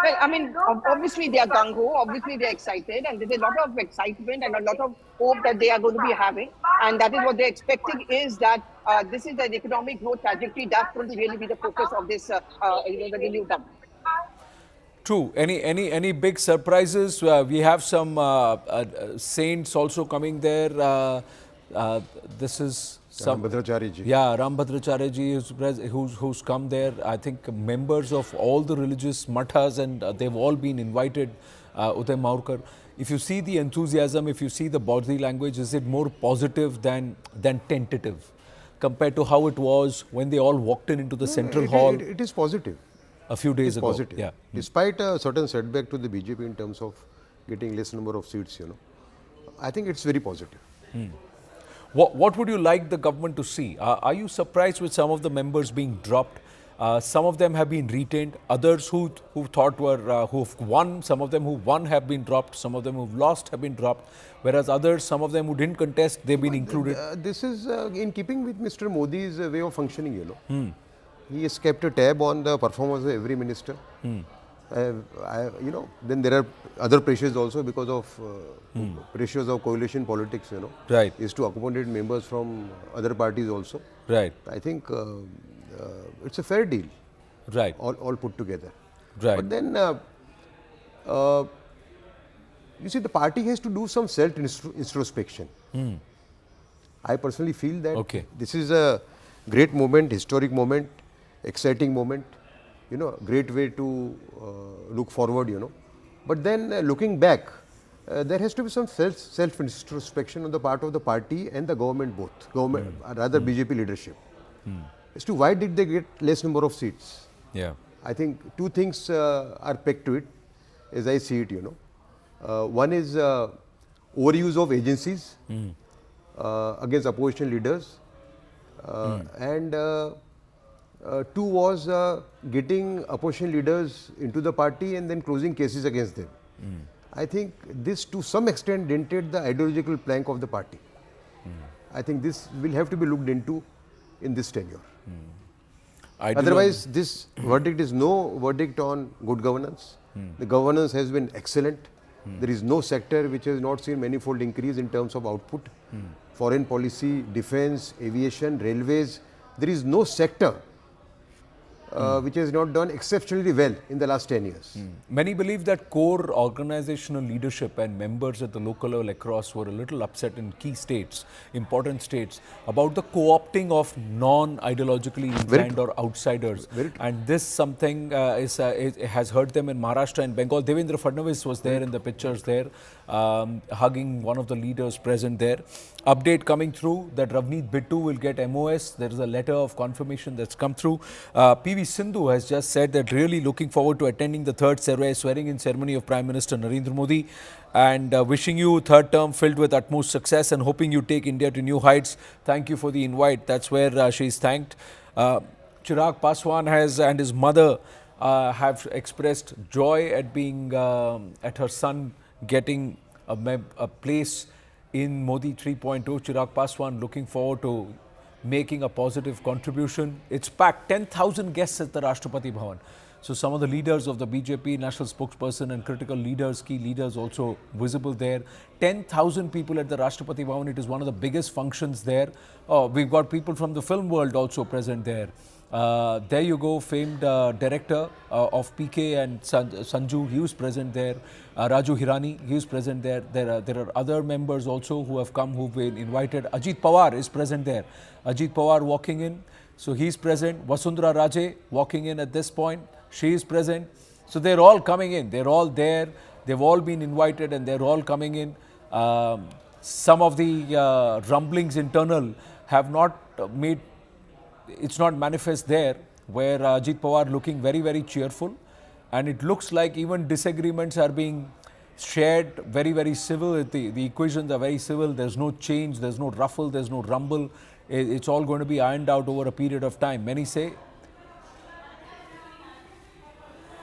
Well, obviously they are gung-ho, obviously they are excited, and there's a lot of excitement and a lot of hope that they are going to be having. And that is what they're expecting, is that this is an economic growth trajectory. That's going to really be the focus of this, the new government. True. Any big surprises? We have some saints also coming there. This is some Rambhadracharya ji. Yeah, Rambhadracharya ji who's come there. I think members of all the religious mathas, and they've all been invited. Uday Maurkar. If you see the enthusiasm, if you see the body language, is it more positive than tentative compared to how it was when they all walked into the central hall? It is positive. A few days ago. Positive. Yeah. Despite a certain setback to the BJP in terms of getting less number of seats, I think it's very positive. What would you like the government to see? Are you surprised with some of the members being dropped? Some of them have been retained. Others who thought were who've won, some of them who won have been dropped. Some of them who've lost have been dropped. Whereas others, some of them who didn't contest, they've been included. This is in keeping with Mr. Modi's way of functioning. He has kept a tab on the performance of every minister. Then there are other pressures also because of pressures of coalition politics, Right. Is to accommodate members from other parties also. Right. I think it's a fair deal. Right. All put together. Right. But then, you see, the party has to do some self-introspection. I personally feel that this is a great moment, historic moment, exciting moment, great way to look forward, But then looking back, there has to be some self-introspection on the part of the party and the government both, rather BJP leadership, as to why did they get less number of seats. Yeah. I think two things are pegged to it, as I see it, one is overuse of agencies against opposition leaders, and two was getting opposition leaders into the party and then closing cases against them. I think this to some extent dented the ideological plank of the party. I think this will have to be looked into in this tenure. Otherwise, this verdict is no verdict on good governance. The governance has been excellent. There is no sector which has not seen manifold increase in terms of output. Foreign policy, defense, aviation, railways, there is no sector which has not done exceptionally well in the last 10 years. Many believe that core organizational leadership and members at the local level across were a little upset in key states, important states, about the co-opting of non-ideologically inclined or outsiders. And this something has hurt them in Maharashtra and Bengal. Devendra Fadnavis was there in the pictures there, hugging one of the leaders present there. Update coming through that Ravneet Bittu will get MOS. There is a letter of confirmation that's come through. PV Sindhu has just said that really looking forward to attending the third swearing-in ceremony of Prime Minister Narendra Modi, and wishing you third term filled with utmost success and hoping you take India to new heights. Thank you for the invite. That's where she is thanked. Chirag Paswan and his mother have expressed joy at being at her son getting a place in Modi 3.0. Chirag Paswan looking forward to making a positive contribution. It's packed, 10,000 guests at the Rashtrapati Bhavan. So some of the leaders of the BJP, national spokesperson and critical leaders, key leaders also visible there. 10,000 people at the Rashtrapati Bhavan. It is one of the biggest functions there. We've got people from the film world also present there. There you go, famed director of PK and Sanju, he was present there. Raju Hirani, he was present there. There are other members also who have come, who've been invited. Ajit Pawar is present there. Ajit Pawar walking in, so he's present. Vasundhara Raje walking in at this point, she is present. So they're all coming in, they're all there. They've all been invited and they're all coming in. Some of the rumblings internal have not made, it's not manifest there, where Ajit Pawar looking very, very cheerful, and it looks like even disagreements are being shared very, very civil. The equations are very civil. There's no change, there's no ruffle, there's no rumble. It's all going to be ironed out over a period of time. Many say.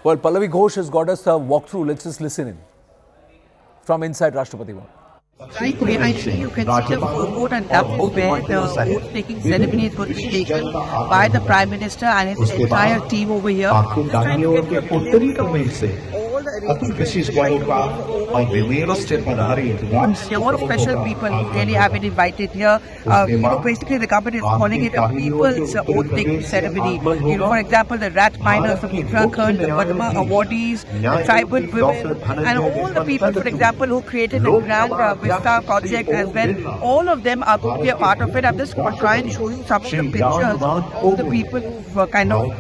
Well, Pallavi Ghosh has got us a walkthrough. Let's just listen in from inside Rashtrapati Bhavan. Right way, I think you can see the vote, and that is where the vote-taking ceremony is going to be taken by the Prime Minister and his entire team over here. This is why there are special people who really have been invited here. Basically the government is calling it a people's oath-taking ceremony. For example, the rat miners from Uttarakhand, the Padma awardees, the tribal women, and all the people, for example, who created the Grand Vista project as well. All of them are going to be a part of it. I'm just going to try and show you some of the pictures of the people who kind of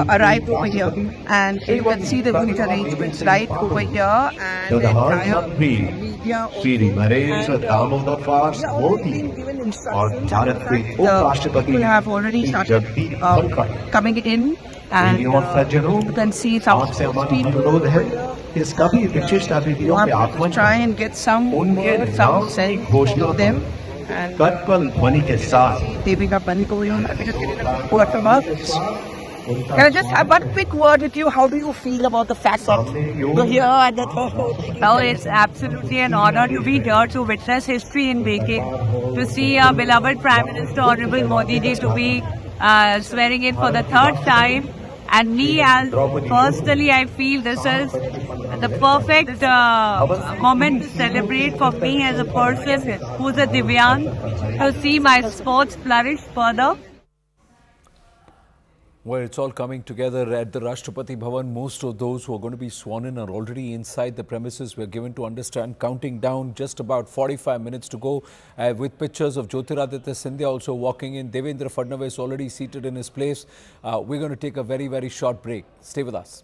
arrived over here. And you can see the village arrangements right over here, and the entire media. People have already started coming in, and you can see some of the people. Try and get some sense to them. And can I just have one quick word with you? How do you feel about the fact that you're here at the Oh, it's absolutely an honor to be here to witness history in making, to see our beloved Prime Minister Honorable Modi ji to be swearing in for the third time. And me, as personally, I feel this is the perfect moment to celebrate for me as a person who's a Divyang, to see my sports flourish further. Well, it's all coming together at the Rashtrapati Bhavan. Most of those who are going to be sworn in are already inside the premises. We're given to understand, counting down, just about 45 minutes to go, with pictures of Jyotiraditya Scindia also walking in. Devendra Fadnavis already seated in his place. We're going to take a very, very short break. Stay with us.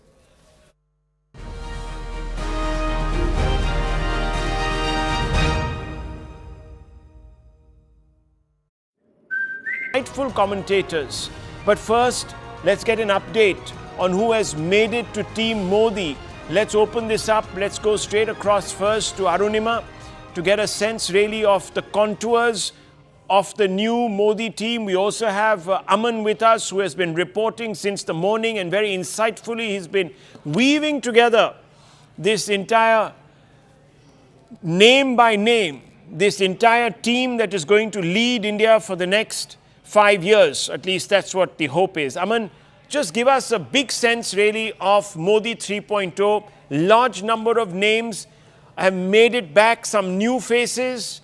Insightful commentators. But first, let's get an update on who has made it to Team Modi. Let's open this up. Let's go straight across first to Arunima to get a sense really of the contours of the new Modi team. We also have Aman with us, who has been reporting since the morning, and very insightfully he's been weaving together this entire name by name, this entire team that is going to lead India for the next 5 years. At least that's what the hope is. Aman, just give us a big sense really of Modi 3.0. Large number of names have made it back, some new faces.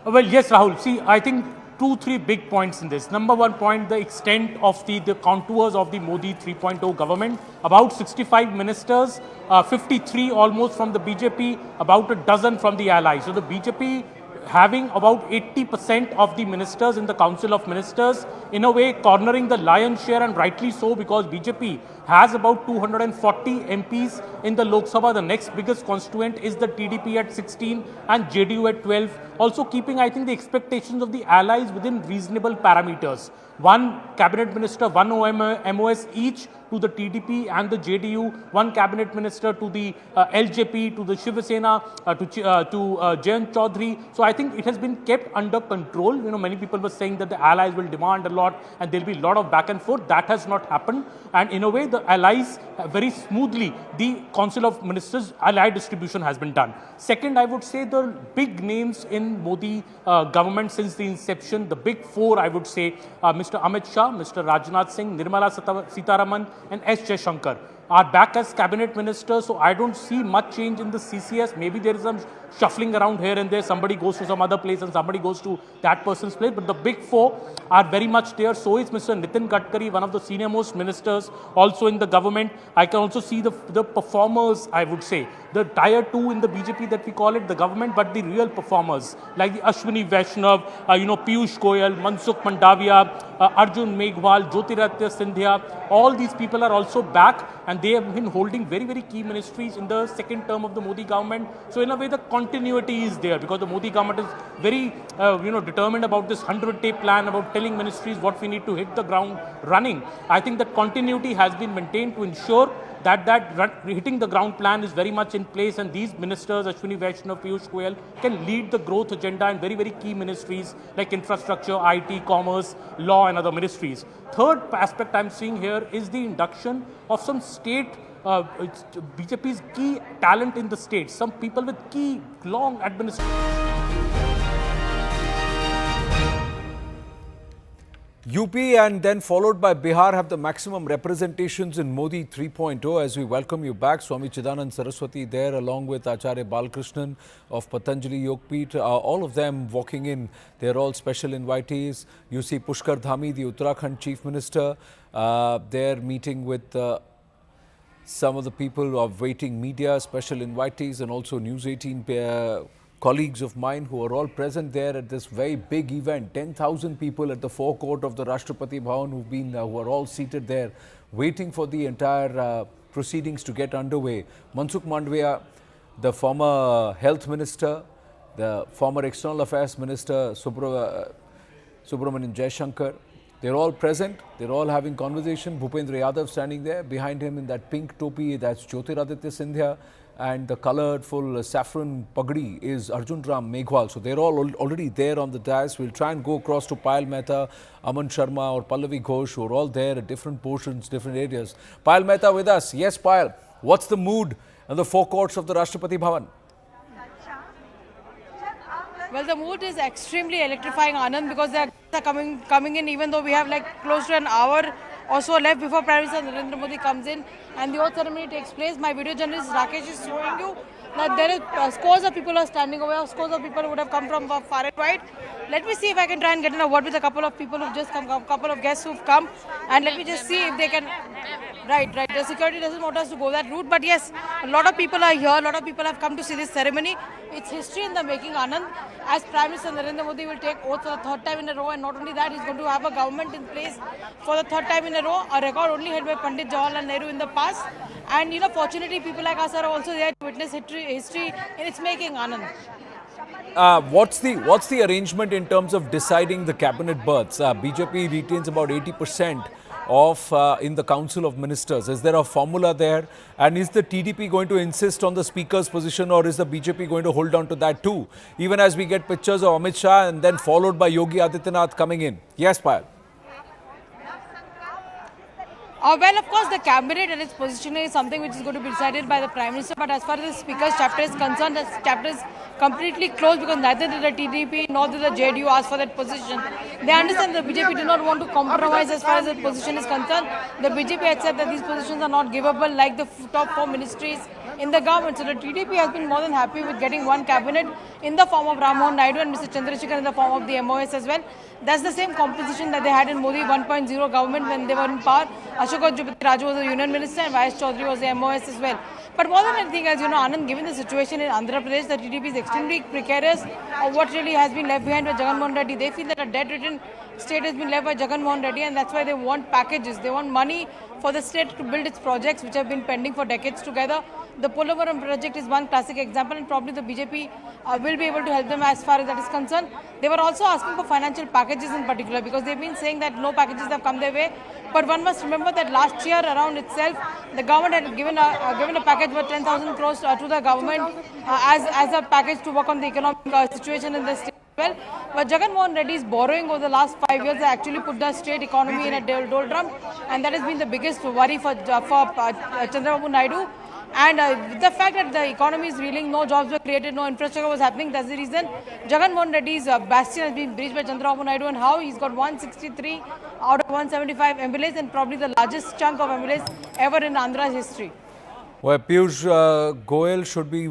Well, yes, Rahul. See, I think 2-3 big points in this. Number one point, the extent of the contours of the Modi 3.0 government. About 65 ministers, 53 almost from the BJP, about a dozen from the allies. So the BJP having about 80% of the ministers in the Council of Ministers, in a way cornering the lion's share, and rightly so, because BJP has about 240 MPs in the Lok Sabha. The next biggest constituent is the TDP at 16 and JDU at 12. Also keeping, I think, the expectations of the allies within reasonable parameters. One cabinet minister, one MOS each to the TDP and the JDU, one cabinet minister to the LJP, to the Shiv Sena, to Jayant Chaudhary. So I think it has been kept under control. You know, many people were saying that the allies will demand a lot and there will be a lot of back and forth. That has not happened. And in a way, the allies very smoothly, the Council of Ministers ally distribution has been done. Second, I would say the big names in Modi government since the inception, the big four, I would say, Mr. Amit Shah, Mr. Rajnath Singh, Nirmala Sitaraman, and S. Jaishankar are back as cabinet ministers. So I don't see much change in the CCS. Maybe there is some shuffling around here and there. Somebody goes to some other place and somebody goes to that person's place. But the big four are very much there. So is Mr. Nitin Gadkari, one of the senior most ministers also in the government. I can also see the performers, I would say. The tier 2 in the BJP that we call it, the government, but the real performers like the Ashwini Vaishnav, Piyush Goyal, Mansukh Mandavia, Arjun Meghwal, Jyotiraditya Scindia. All these people are also back and they have been holding very, very key ministries in the second term of the Modi government. So in a way, the continuity is there because the Modi government is very, determined about this 100-day plan, about telling ministries what we need to hit the ground running. I think that continuity has been maintained to ensure that hitting the ground plan is very much in place, and these ministers, Ashwini Vaishnav, Piyush Goyal, can lead the growth agenda in very, very key ministries like infrastructure, IT, commerce, law and other ministries. Third aspect I'm seeing here is the induction of some state BJP's key talent in the state, some people with key long administration. UP and then followed by Bihar have the maximum representations in Modi 3.0. As we welcome you back, Swami Chidanand Saraswati there along with Acharya Balkrishnan of Patanjali Yogpeeth, all of them walking in. They're all special invitees. You see Pushkar Dhami, the Uttarakhand Chief Minister, they're meeting with some of the people of waiting media, special invitees, and also News 18 colleagues of mine who are all present there at this very big event. 10,000 people at the forecourt of the Rashtrapati Bhavan who are all seated there waiting for the entire proceedings to get underway. Mansukh Mandavia, the former health minister, the former external affairs minister Subramanian Jaishankar, they're all present, they're all having conversation. Bhupendra Yadav standing there, behind him in that pink topi, that's Jyotiraditya Scindia, and the colourful saffron pagdi is Arjun Ram Meghwal. So they're all already there on the dais. We'll try and go across to Payal Mehta, Aman Sharma or Pallavi Ghosh, who are all there at different portions, different areas. Payal Mehta with us. Yes, Payal, what's the mood in the forecourts of the Rashtrapati Bhavan? Well, the mood is extremely electrifying, Anand, because they are coming in, even though we have like close to an hour or so left before Prime Minister Narendra Modi comes in and the oath ceremony takes place. My video journalist Rakesh is showing you that there is scores of people are standing over, scores of people would have come from far and wide. Let me see if I can try and get in a word with a couple of people who've just come, a couple of guests who've come, and let me just see if they can. Right. The security doesn't want us to go that route, but yes, a lot of people are here, a lot of people have come to see this ceremony. It's history in the making, Anand, as Prime Minister Narendra Modi will take oath for the third time in a row, and not only that, he's going to have a government in place for the third time in a row, a record only held by Pandit Jawaharlal Nehru in the past. And fortunately, people like us are also there to witness history in its making, Anand. what's the arrangement in terms of deciding the cabinet berths? BJP retains about 80% of in the Council of Ministers. Is there a formula there? And is the TDP going to insist on the Speaker's position, or is the BJP going to hold on to that too? Even as we get pictures of Amit Shah and then followed by Yogi Adityanath coming in. Yes, Payal. Well, of course, the cabinet and its positioning is something which is going to be decided by the Prime Minister. But as far as the Speaker's chapter is concerned, the chapter is completely closed because neither did the TDP nor did the JDU ask for that position. They understand the BJP did not want to compromise as far as the position is concerned. The BJP had said that these positions are not givable like the top 4 ministries in the government. So the TDP has been more than happy with getting one cabinet in the form of Ram Mohan Naidu and Mr. Chandrasekhar in the form of the MOS as well. That's the same composition that they had in Modi 1.0 government when they were in power. Ashok Raju was the Union Minister and Vayesh Chaudhary was the MOS as well. But more than anything, as you know, Anand, given the situation in Andhra Pradesh, the TDP is extremely precarious of what really has been left behind by Jagan Mohan Reddy. They feel that a debt-ridden state has been left by Jagan Mohan Reddy, and that's why they want packages. They want money for the state to build its projects which have been pending for decades together. The Polavaram project is one classic example, and probably the BJP will be able to help them as far as that is concerned. They were also asking for financial packages in particular because they've been saying that no packages have come their way. But one must remember that last year around itself, the government had given a package worth 10,000 crores to the government as a package to work on the economic situation in the state. Well, but Jagan Mohan Reddy's borrowing over the last 5 years has actually put the state economy in a doldrum, and that has been the biggest worry for Chandrababu Naidu. And with the fact that the economy is reeling, no jobs were created, no infrastructure was happening, that's the reason Jagan Mohan Reddy's bastion has been breached by Chandrababu Naidu, and how he's got 163 out of 175 MLAs and probably the largest chunk of MLAs ever in Andhra's history. Well, Piyush Goyal should be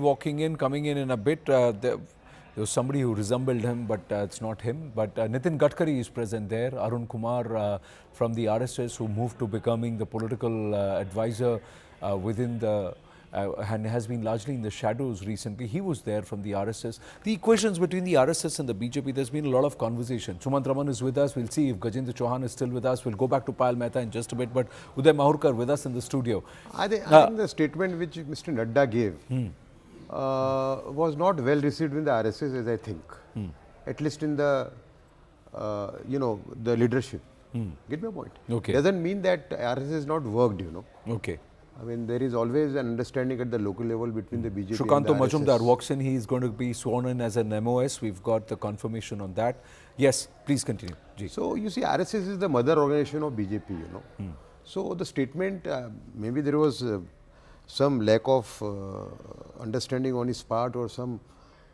coming in a bit. There was somebody who resembled him, but it's not him. But Nitin Gadkari is present there. Arun Kumar from the RSS, who moved to becoming the political advisor within the and has been largely in the shadows recently. He was there from the RSS. The equations between the RSS and the BJP, there's been a lot of conversation. Sumant Raman is with us. We'll see if Gajendra Chauhan is still with us. We'll go back to Payal Mehta in just a bit. But Uday Mahurkar with us in the studio. I think the statement which Mr. Nadda gave was not well received in the RSS, as I think. At least in the, the leadership. Get my point? Okay. Doesn't mean that RSS is not worked, Okay. I mean, there is always an understanding at the local level between the BJP Shukanto and the Majumdar RSS. walks in. He is going to be sworn in as an MOS. We've got the confirmation on that. Yes, please continue. Ji. So, you see, RSS is the mother organization of BJP, So, the statement, maybe there was some lack of understanding on his part or some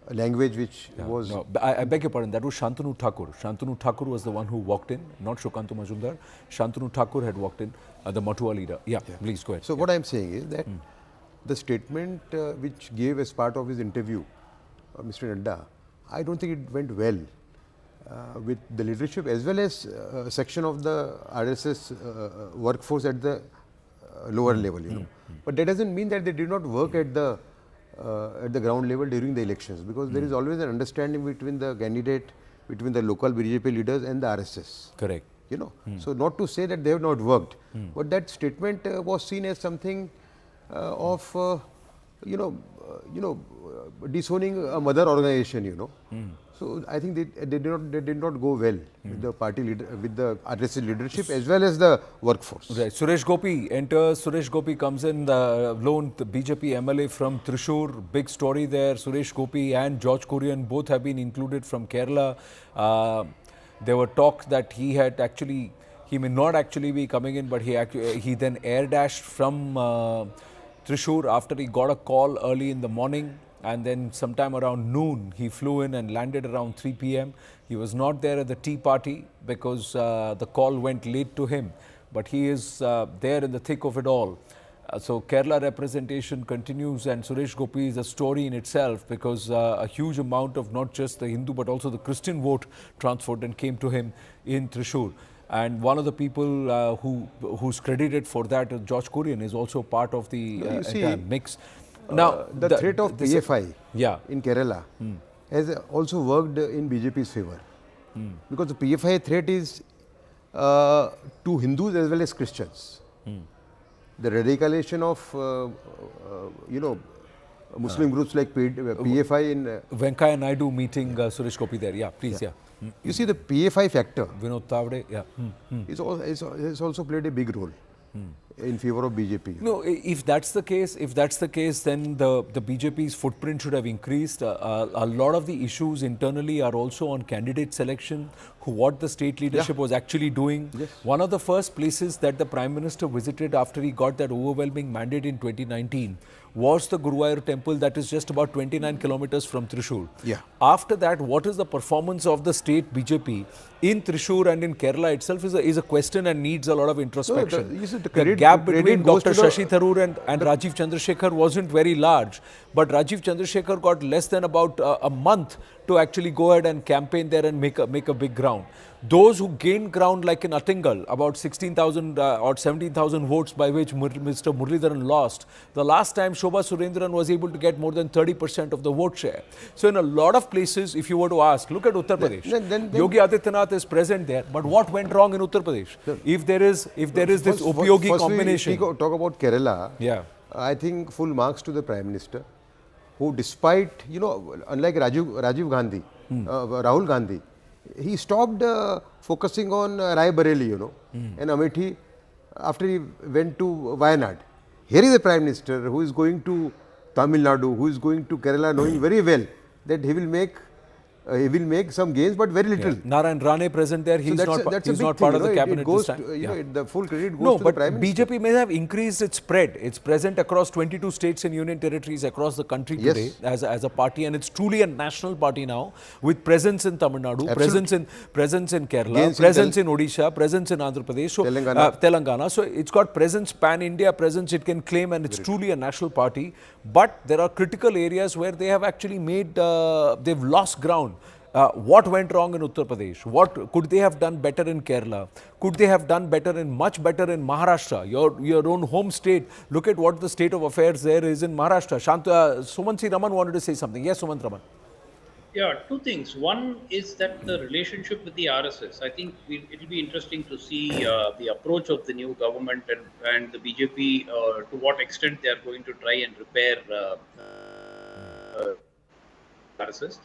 language which was... No, I beg your pardon, that was Shantanu Thakur. Shantanu Thakur was the one who walked in, not Shukanto Majumdar. Shantanu Thakur had walked in, the Matua leader. Yeah, please go ahead. So what I am saying is that the statement which gave as part of his interview, Mr. Nadda, I don't think it went well with the leadership as well as a section of the RSS workforce at the lower level, But that doesn't mean that they did not work at the ground level during the elections, because there is always an understanding between the candidate, between the local BJP leaders and the RSS. Correct. So not to say that they have not worked, but that statement was seen as something of, disowning a mother organization, So I think they did not go well with the party leader, with the RSS leadership as well as the workforce. Right. Suresh Gopi enters. Suresh Gopi comes in, the BJP MLA from Thrissur. Big story there. Suresh Gopi and George Kurian both have been included from Kerala. There were talks that he may not actually be coming in, but he then air dashed from Thrissur after he got a call early in the morning. And then sometime around noon, he flew in and landed around 3 p.m. He was not there at the tea party because the call went late to him. But he is there in the thick of it all. So Kerala representation continues, and Suresh Gopi is a story in itself, because a huge amount of not just the Hindu but also the Christian vote transferred and came to him in Thrissur. And one of the people who's credited for that, George Kurian, is also part of the entire mix. Now, the threat of PFI in Kerala has also worked in BJP's favor, because the PFI threat is to Hindus as well as Christians. The radicalization of Muslim groups like PFI in... Venkaya Naidu meeting Suresh Gopi there. Yeah, please, yeah. You see the PFI factor. Vinod Tavade, yeah. Is also played a big role in favor of BJP. No, if that's the case, then the BJP's footprint should have increased. A lot of the issues internally are also on candidate selection, what the state leadership was actually doing. Yes. One of the first places that the Prime Minister visited after he got that overwhelming mandate in 2019 was the Guruvayur temple that is just about 29 kilometers from Thrissur. Yeah. After that, what is the performance of the state BJP in Thrissur and in Kerala itself is a question and needs a lot of introspection. No, the gap between Dr. Shashi Tharoor and Rajiv Chandrasekhar wasn't very large, but Rajiv Chandrasekhar got less than about a month to actually go ahead and campaign there and make a big ground. Those who gained ground like in Attingal, about 16,000 or 17,000 votes by which Mr. Muralidharan lost, the last time Shobha Surendran was able to get more than 30% of the vote share. So in a lot of places, if you were to ask, look at Uttar Pradesh. Then Yogi Adityanath is present there, but what went wrong in Uttar Pradesh? If there is this Upayogi combination. If we talk about Kerala, yeah, I think full marks to the Prime Minister, who despite, unlike Rajiv Gandhi, Rahul Gandhi, he stopped focusing on Rai Bareli, and Amethi after he went to Wayanad. Here is a Prime Minister who is going to Tamil Nadu, who is going to Kerala, knowing very well that he will make some gains, but very little. Yeah. Narayan Rane present there. He's not part of the cabinet this time. The full credit goes to the Prime Minister. BJP may have increased its spread. It's present across 22 states and union territories across the country today as a party, and it's truly a national party now with presence in Tamil Nadu, presence in Kerala, presence in Odisha, presence in Andhra Pradesh, so, Telangana. So it's got presence, pan-India presence it can claim, and it's truly a national party. But there are critical areas where they have actually they've lost ground. What went wrong in Uttar Pradesh? What could they have done better in Kerala? Could they have done much better in Maharashtra, your own home state? Look at what the state of affairs there is in Maharashtra. Sumant Raman wanted to say something. Yes, Sumant Raman. Yeah, two things. One is that the relationship with the RSS. I think it will be interesting to see the approach of the new government and the BJP, to what extent they are going to try and repair RSS.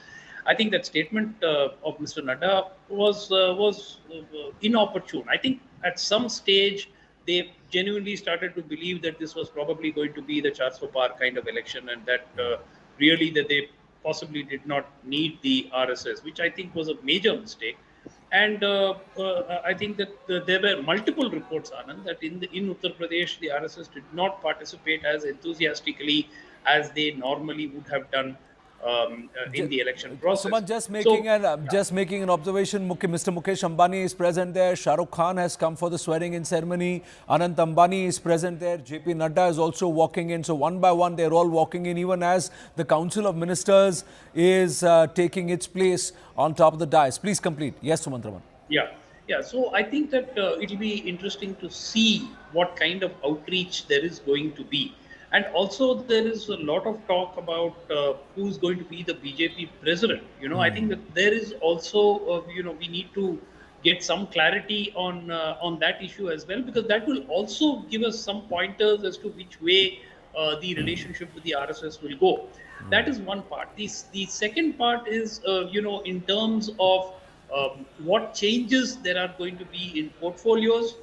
I think that statement of Mr. Nadda was inopportune. I think at some stage they genuinely started to believe that this was probably going to be the Chars Par kind of election, and that really that they possibly did not need the RSS, which I think was a major mistake. And I think that there were multiple reports, Anand, that in Uttar Pradesh the RSS did not participate as enthusiastically as they normally would have done in the election process. Sumant, just making an observation. Mr. Mukesh Ambani is present there. Shah Rukh Khan has come for the swearing-in ceremony. Anant Ambani is present there. JP Nadda is also walking in. So one by one, they're all walking in, even as the Council of Ministers is taking its place on top of the dais. Please complete. Yes, Sumant Raman. Yeah. So I think that it will be interesting to see what kind of outreach there is going to be. And also there is a lot of talk about who's going to be the BJP president. I think that there is also, we need to get some clarity on that issue as well, because that will also give us some pointers as to which way the relationship with the RSS will go. That is one part. The second part is, in terms of what changes there are going to be in portfolios.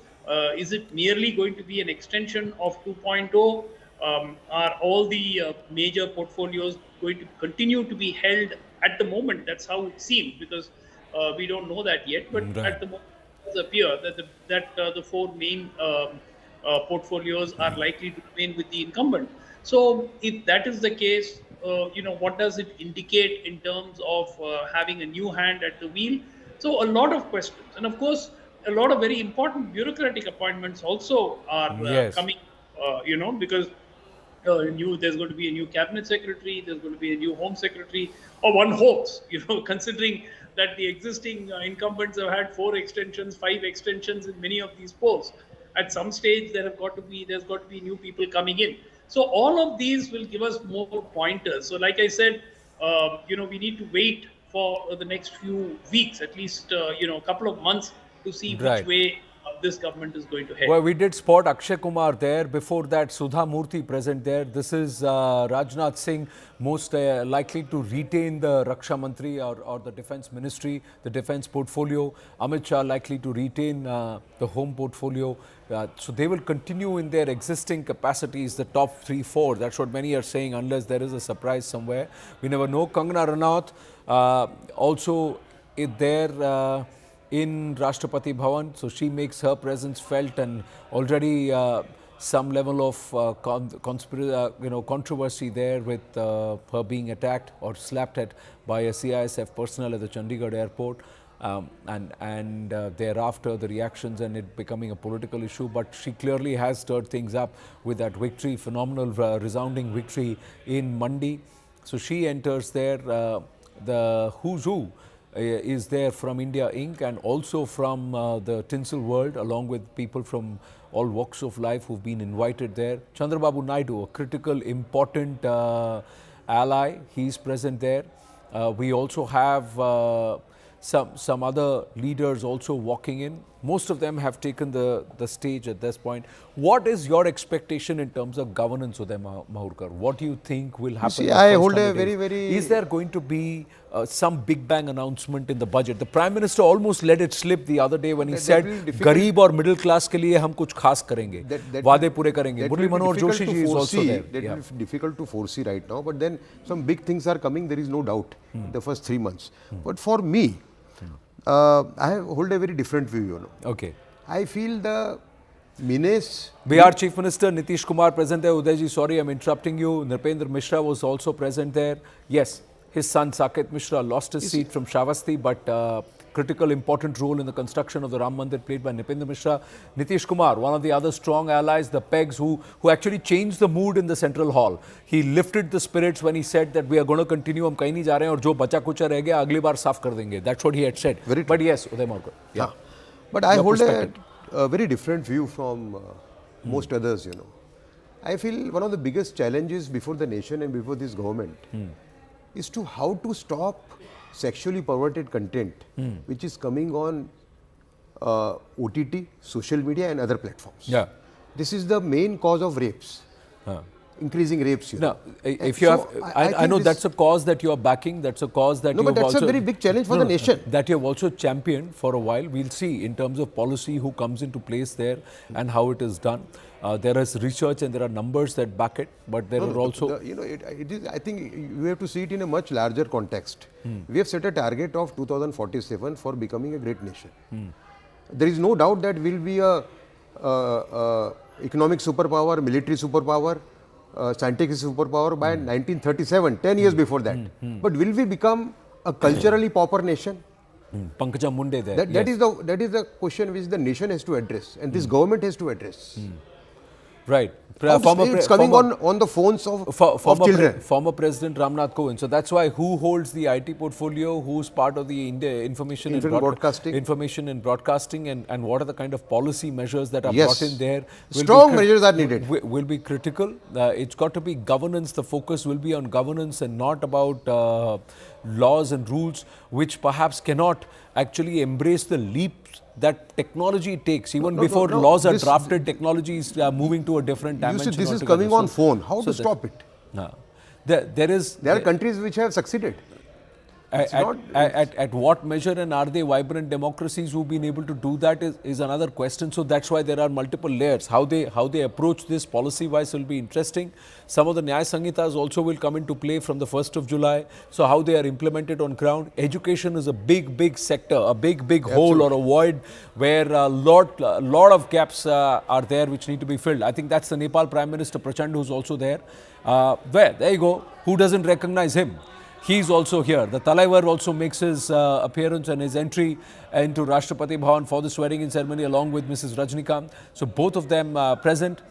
Is it merely going to be an extension of 2.0? Are all the major portfolios going to continue to be held at the moment? That's how it seems, because we don't know that yet. But at the moment, it appears that the four main portfolios are likely to remain with the incumbent. So if that is the case, what does it indicate in terms of having a new hand at the wheel? So a lot of questions. And of course, a lot of very important bureaucratic appointments also are coming, because there's going to be a new cabinet secretary, there's going to be a new home secretary, or one hopes, considering that the existing incumbents have had 4 extensions, 5 extensions in many of these posts. At some stage, there's got to be new people coming in. So all of these will give us more pointers. So like I said, we need to wait for the next few weeks, at least, a couple of months, to see which way this government is going to head. Well, we did spot Akshay Kumar there. Before that, Sudha Murthy present there. This is Rajnath Singh, most likely to retain the Raksha Mantri or the Defence Ministry, the Defence portfolio. Amit Shah likely to retain the Home portfolio. So they will continue in their existing capacities, the top 3-4. That's what many are saying, unless there is a surprise somewhere. We never know. Kangana Ranaut also is there in Rashtrapati Bhavan, so she makes her presence felt, and already some level of controversy there with her being attacked or slapped at by a CISF personnel at the Chandigarh airport, and thereafter the reactions and it becoming a political issue. But she clearly has stirred things up with that victory, phenomenal resounding victory in Mandi. So she enters there. The who's who is there from India Inc. and also from the tinsel world, along with people from all walks of life who've been invited there. Chandrababu Naidu, a critical, important ally, he's present there. We also have some other leaders also walking in. Most of them have taken the stage at this point. What is your expectation in terms of governance, Uday Mahurkar? What do you think will happen? See, I hold a very... Is there going to be some big bang announcement in the budget? The Prime Minister almost let it slip the other day when he said, "Garib or middle class ke liye hum kuch khas karenge, waade pure karenge." Murli Manohar Joshi ji is also there. That will be difficult to foresee right now, but then some big things are coming, there is no doubt, the first 3 months. But for me, I hold a very different view, you know. Okay. I feel the menace... Bihar Chief Minister Nitish Kumar present there. Udayji, sorry, I'm interrupting you. Nrpendra Mishra was also present there. Yes, his son Saket Mishra lost his seat from Shravasti, but critical, important role in the construction of the Ram Mandir played by Nrpendra Mishra. Nitish Kumar, one of the other strong allies, the pegs who actually changed the mood in the central hall. He lifted the spirits when he said that we are going to continue, hum kahin nahi ja rahe hain, aur jo bacha kucha reh gaya agli baar saaf kar denge. That's what he had said. But yes, Uday Mahurkar. Yeah. But I hold a very different view from most others, you know. I feel one of the biggest challenges before the nation and before this government is to how to stop sexually perverted content which is coming on OTT, social media and other platforms. Yeah. This is the main cause of rapes. Increasing rapes. No, if you have, I know that's a cause that you are backing. That's a cause that no, you have but that's also, a very big challenge for the nation. That you have also championed for a while. We'll see in terms of policy who comes into place there and how it is done. There is research and there are numbers that back it, but there are also... you know, it is, I think you have to see it in a much larger context. We have set a target of 2047 for becoming a great nation. There is no doubt that we will be a economic superpower, military superpower, scientific superpower by 1937, 10 years before that. But will we become a culturally pauper nation? Pankaja Munde there. That is the question which the nation has to address and this government has to address. Right. It's coming on the phones of children. Former President Ramnath Kovind. So that's why who holds the IT portfolio, who's part of the information and broadcasting, and what are the kind of policy measures that are brought in there. Strong measures are needed. Will be critical. It's got to be governance. The focus will be on governance and not about laws and rules, which perhaps cannot actually embrace the leaps that technology takes. Even before laws are drafted, technology is moving to a different dimension. You see, this is coming on phone. How to stop it? There are countries which have succeeded. At what measure, and are they vibrant democracies who've been able to do that is another question. So that's why there are multiple layers. How they approach this policy-wise will be interesting. Some of the Nyaya Sanhitas also will come into play from the 1st of July. So how they are implemented on ground. Education is a big sector, a big hole or a void where a lot of gaps are there which need to be filled. I think that's the Nepal Prime Minister Prachand who's also there. There you go. Who doesn't recognize him? He's also here. The Talaivar also makes his appearance and his entry into Rashtrapati Bhavan for the swearing-in ceremony along with Mrs. Rajnikant. So both of them present.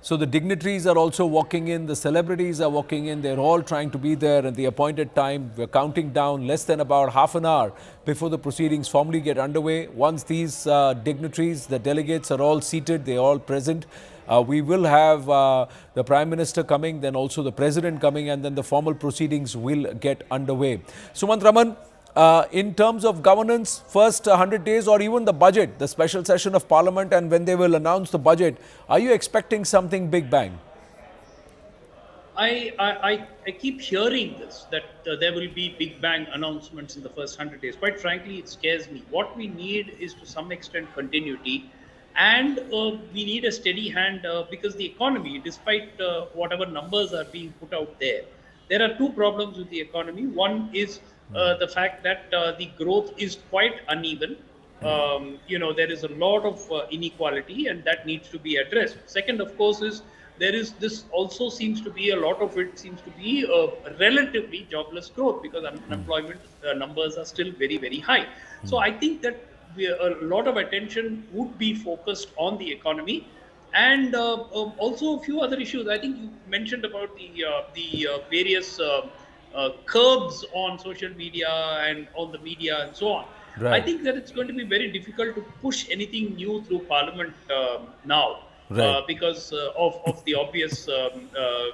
So the dignitaries are also walking in, the celebrities are walking in, they're all trying to be there at the appointed time. We're counting down less than about half an hour before the proceedings formally get underway. Once these dignitaries, the delegates are all seated, they're all present. We will have the Prime Minister coming, then also the President coming, and then the formal proceedings will get underway. Sumant Raman, in terms of governance, first 100 days or even the budget, the special session of Parliament, and when they will announce the budget, are you expecting something big bang? I keep hearing this, that there will be big bang announcements in the first 100 days. Quite frankly, it scares me. What we need is to some extent continuity, and we need a steady hand because the economy, despite whatever numbers are being put out there are two problems with the economy. One is the fact that the growth is quite uneven. There is a lot of inequality, and that needs to be addressed. Second, of course, is this also seems to be, a lot of it seems to be relatively jobless growth, because unemployment numbers are still very, very high. So I think that a lot of attention would be focused on the economy, and also a few other issues. I think you mentioned about the various curbs on social media and on the media and so on. Right. I think that it's going to be very difficult to push anything new through Parliament now. Right. Because of the obvious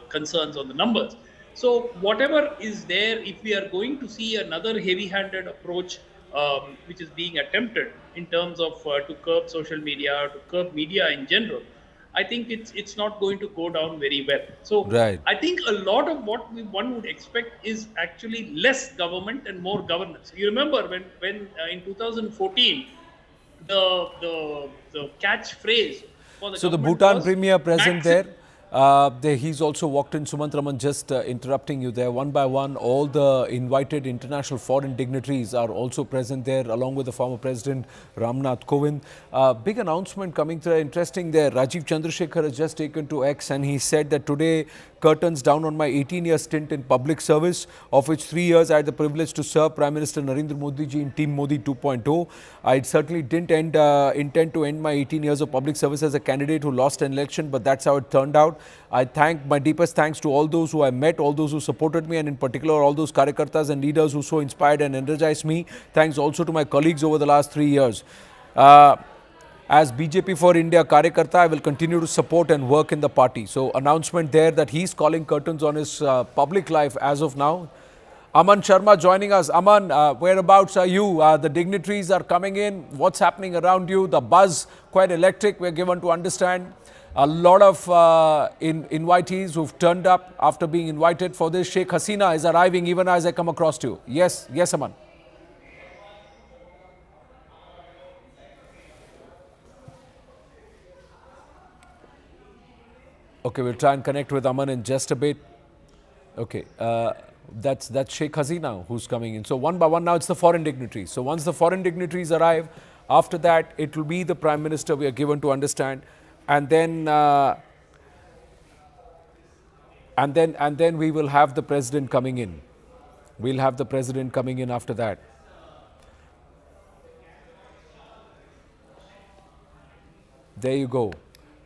concerns on the numbers. So whatever is there, if we are going to see another heavy-handed approach which is being attempted in terms of to curb social media, to curb media in general, I think it's not going to go down very well. So Right. I think a lot of what one would expect is actually less government and more governance. You remember when in 2014 the catchphrase. So the Bhutan Premier present there. He's also walked in. Sumant Raman, just interrupting you there. One by one, all the invited international foreign dignitaries are also present there, along with the former President Ramnath Kovind. Big announcement coming through. Interesting there. Rajiv Chandrasekhar has just taken to X, and he said that today curtains down on my 18-year stint in public service, of which 3 years I had the privilege to serve Prime Minister Narendra Modi ji in Team Modi 2.0. I certainly didn't intend to end my 18 years of public service as a candidate who lost an election, but that's how it turned out. I thank my deepest thanks to all those who I met, all those who supported me, and in particular all those Karyakartas and leaders who so inspired and energized me. Thanks also to my colleagues over the last 3 years. As BJP for India Karyakarta, I will continue to support and work in the party. So announcement there that he's calling curtains on his public life as of now. Aman Sharma joining us. Aman, whereabouts are you? The dignitaries are coming in. What's happening around you? The buzz, quite electric, we're given to understand. A lot of invitees who've turned up after being invited for this. Sheikh Hasina is arriving even as I come across to you. Yes, Aman. Okay, we'll try and connect with Aman in just a bit. Okay, that's Sheikh Hasina who's coming in. So one by one now it's the foreign dignitaries. So once the foreign dignitaries arrive, after that it will be the Prime Minister, we are given to understand, and then we will have the President coming in. We'll have the President coming in after that. There you go.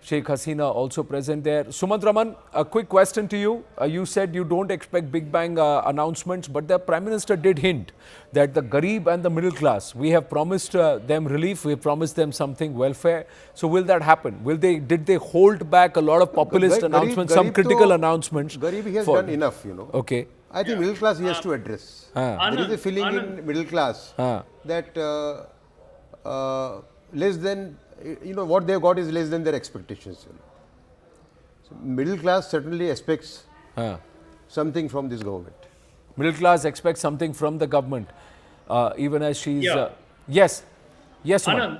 Sheikh Hasina also present there. Sumant Raman, a quick question to you. You said you don't expect big bang announcements, but the Prime Minister did hint that the Garib and the middle class, we have promised them relief, we have promised them something, welfare. So will that happen? Did they hold back a lot of populist announcements, some critical announcents? Garib, he has done enough, Okay. I think middle class he has to address. There is a feeling in middle class that less than, what they got is less than their expectations. So middle class certainly expects something from this government. Middle class expects something from the government, even as she's... Yes, Anand.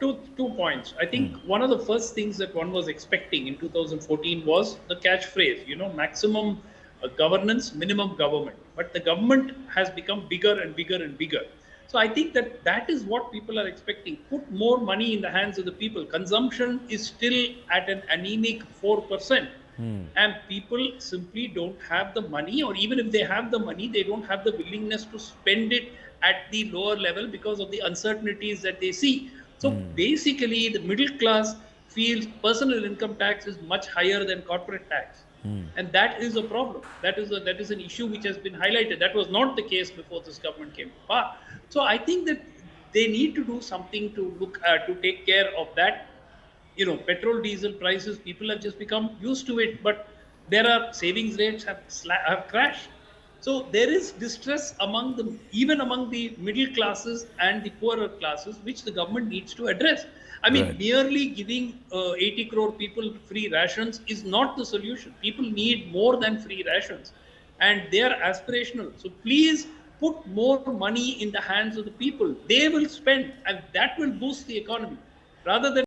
Two points. I think one of the first things that one was expecting in 2014 was the catchphrase, maximum governance, minimum government. But the government has become bigger and bigger and bigger. So I think that is what people are expecting. Put more money in the hands of the people. Consumption is still at an anemic 4%. And people simply don't have the money, or even if they have the money, they don't have the willingness to spend it at the lower level because of the uncertainties that they see. So basically, the middle class feels personal income tax is much higher than corporate tax. And that is a problem. That is an issue which has been highlighted. That was not the case before this government came to power. So I think that they need to do something to look to take care of that. Petrol, diesel prices, people have just become used to it, but there are savings rates have crashed. So there is distress among the, even among the middle classes and the poorer classes, which the government needs to address. I mean, Right. merely giving 80 crore people free rations is not the solution. People need more than free rations, and they are aspirational. So please put more money in the hands of the people. They will spend, and that will boost the economy, rather than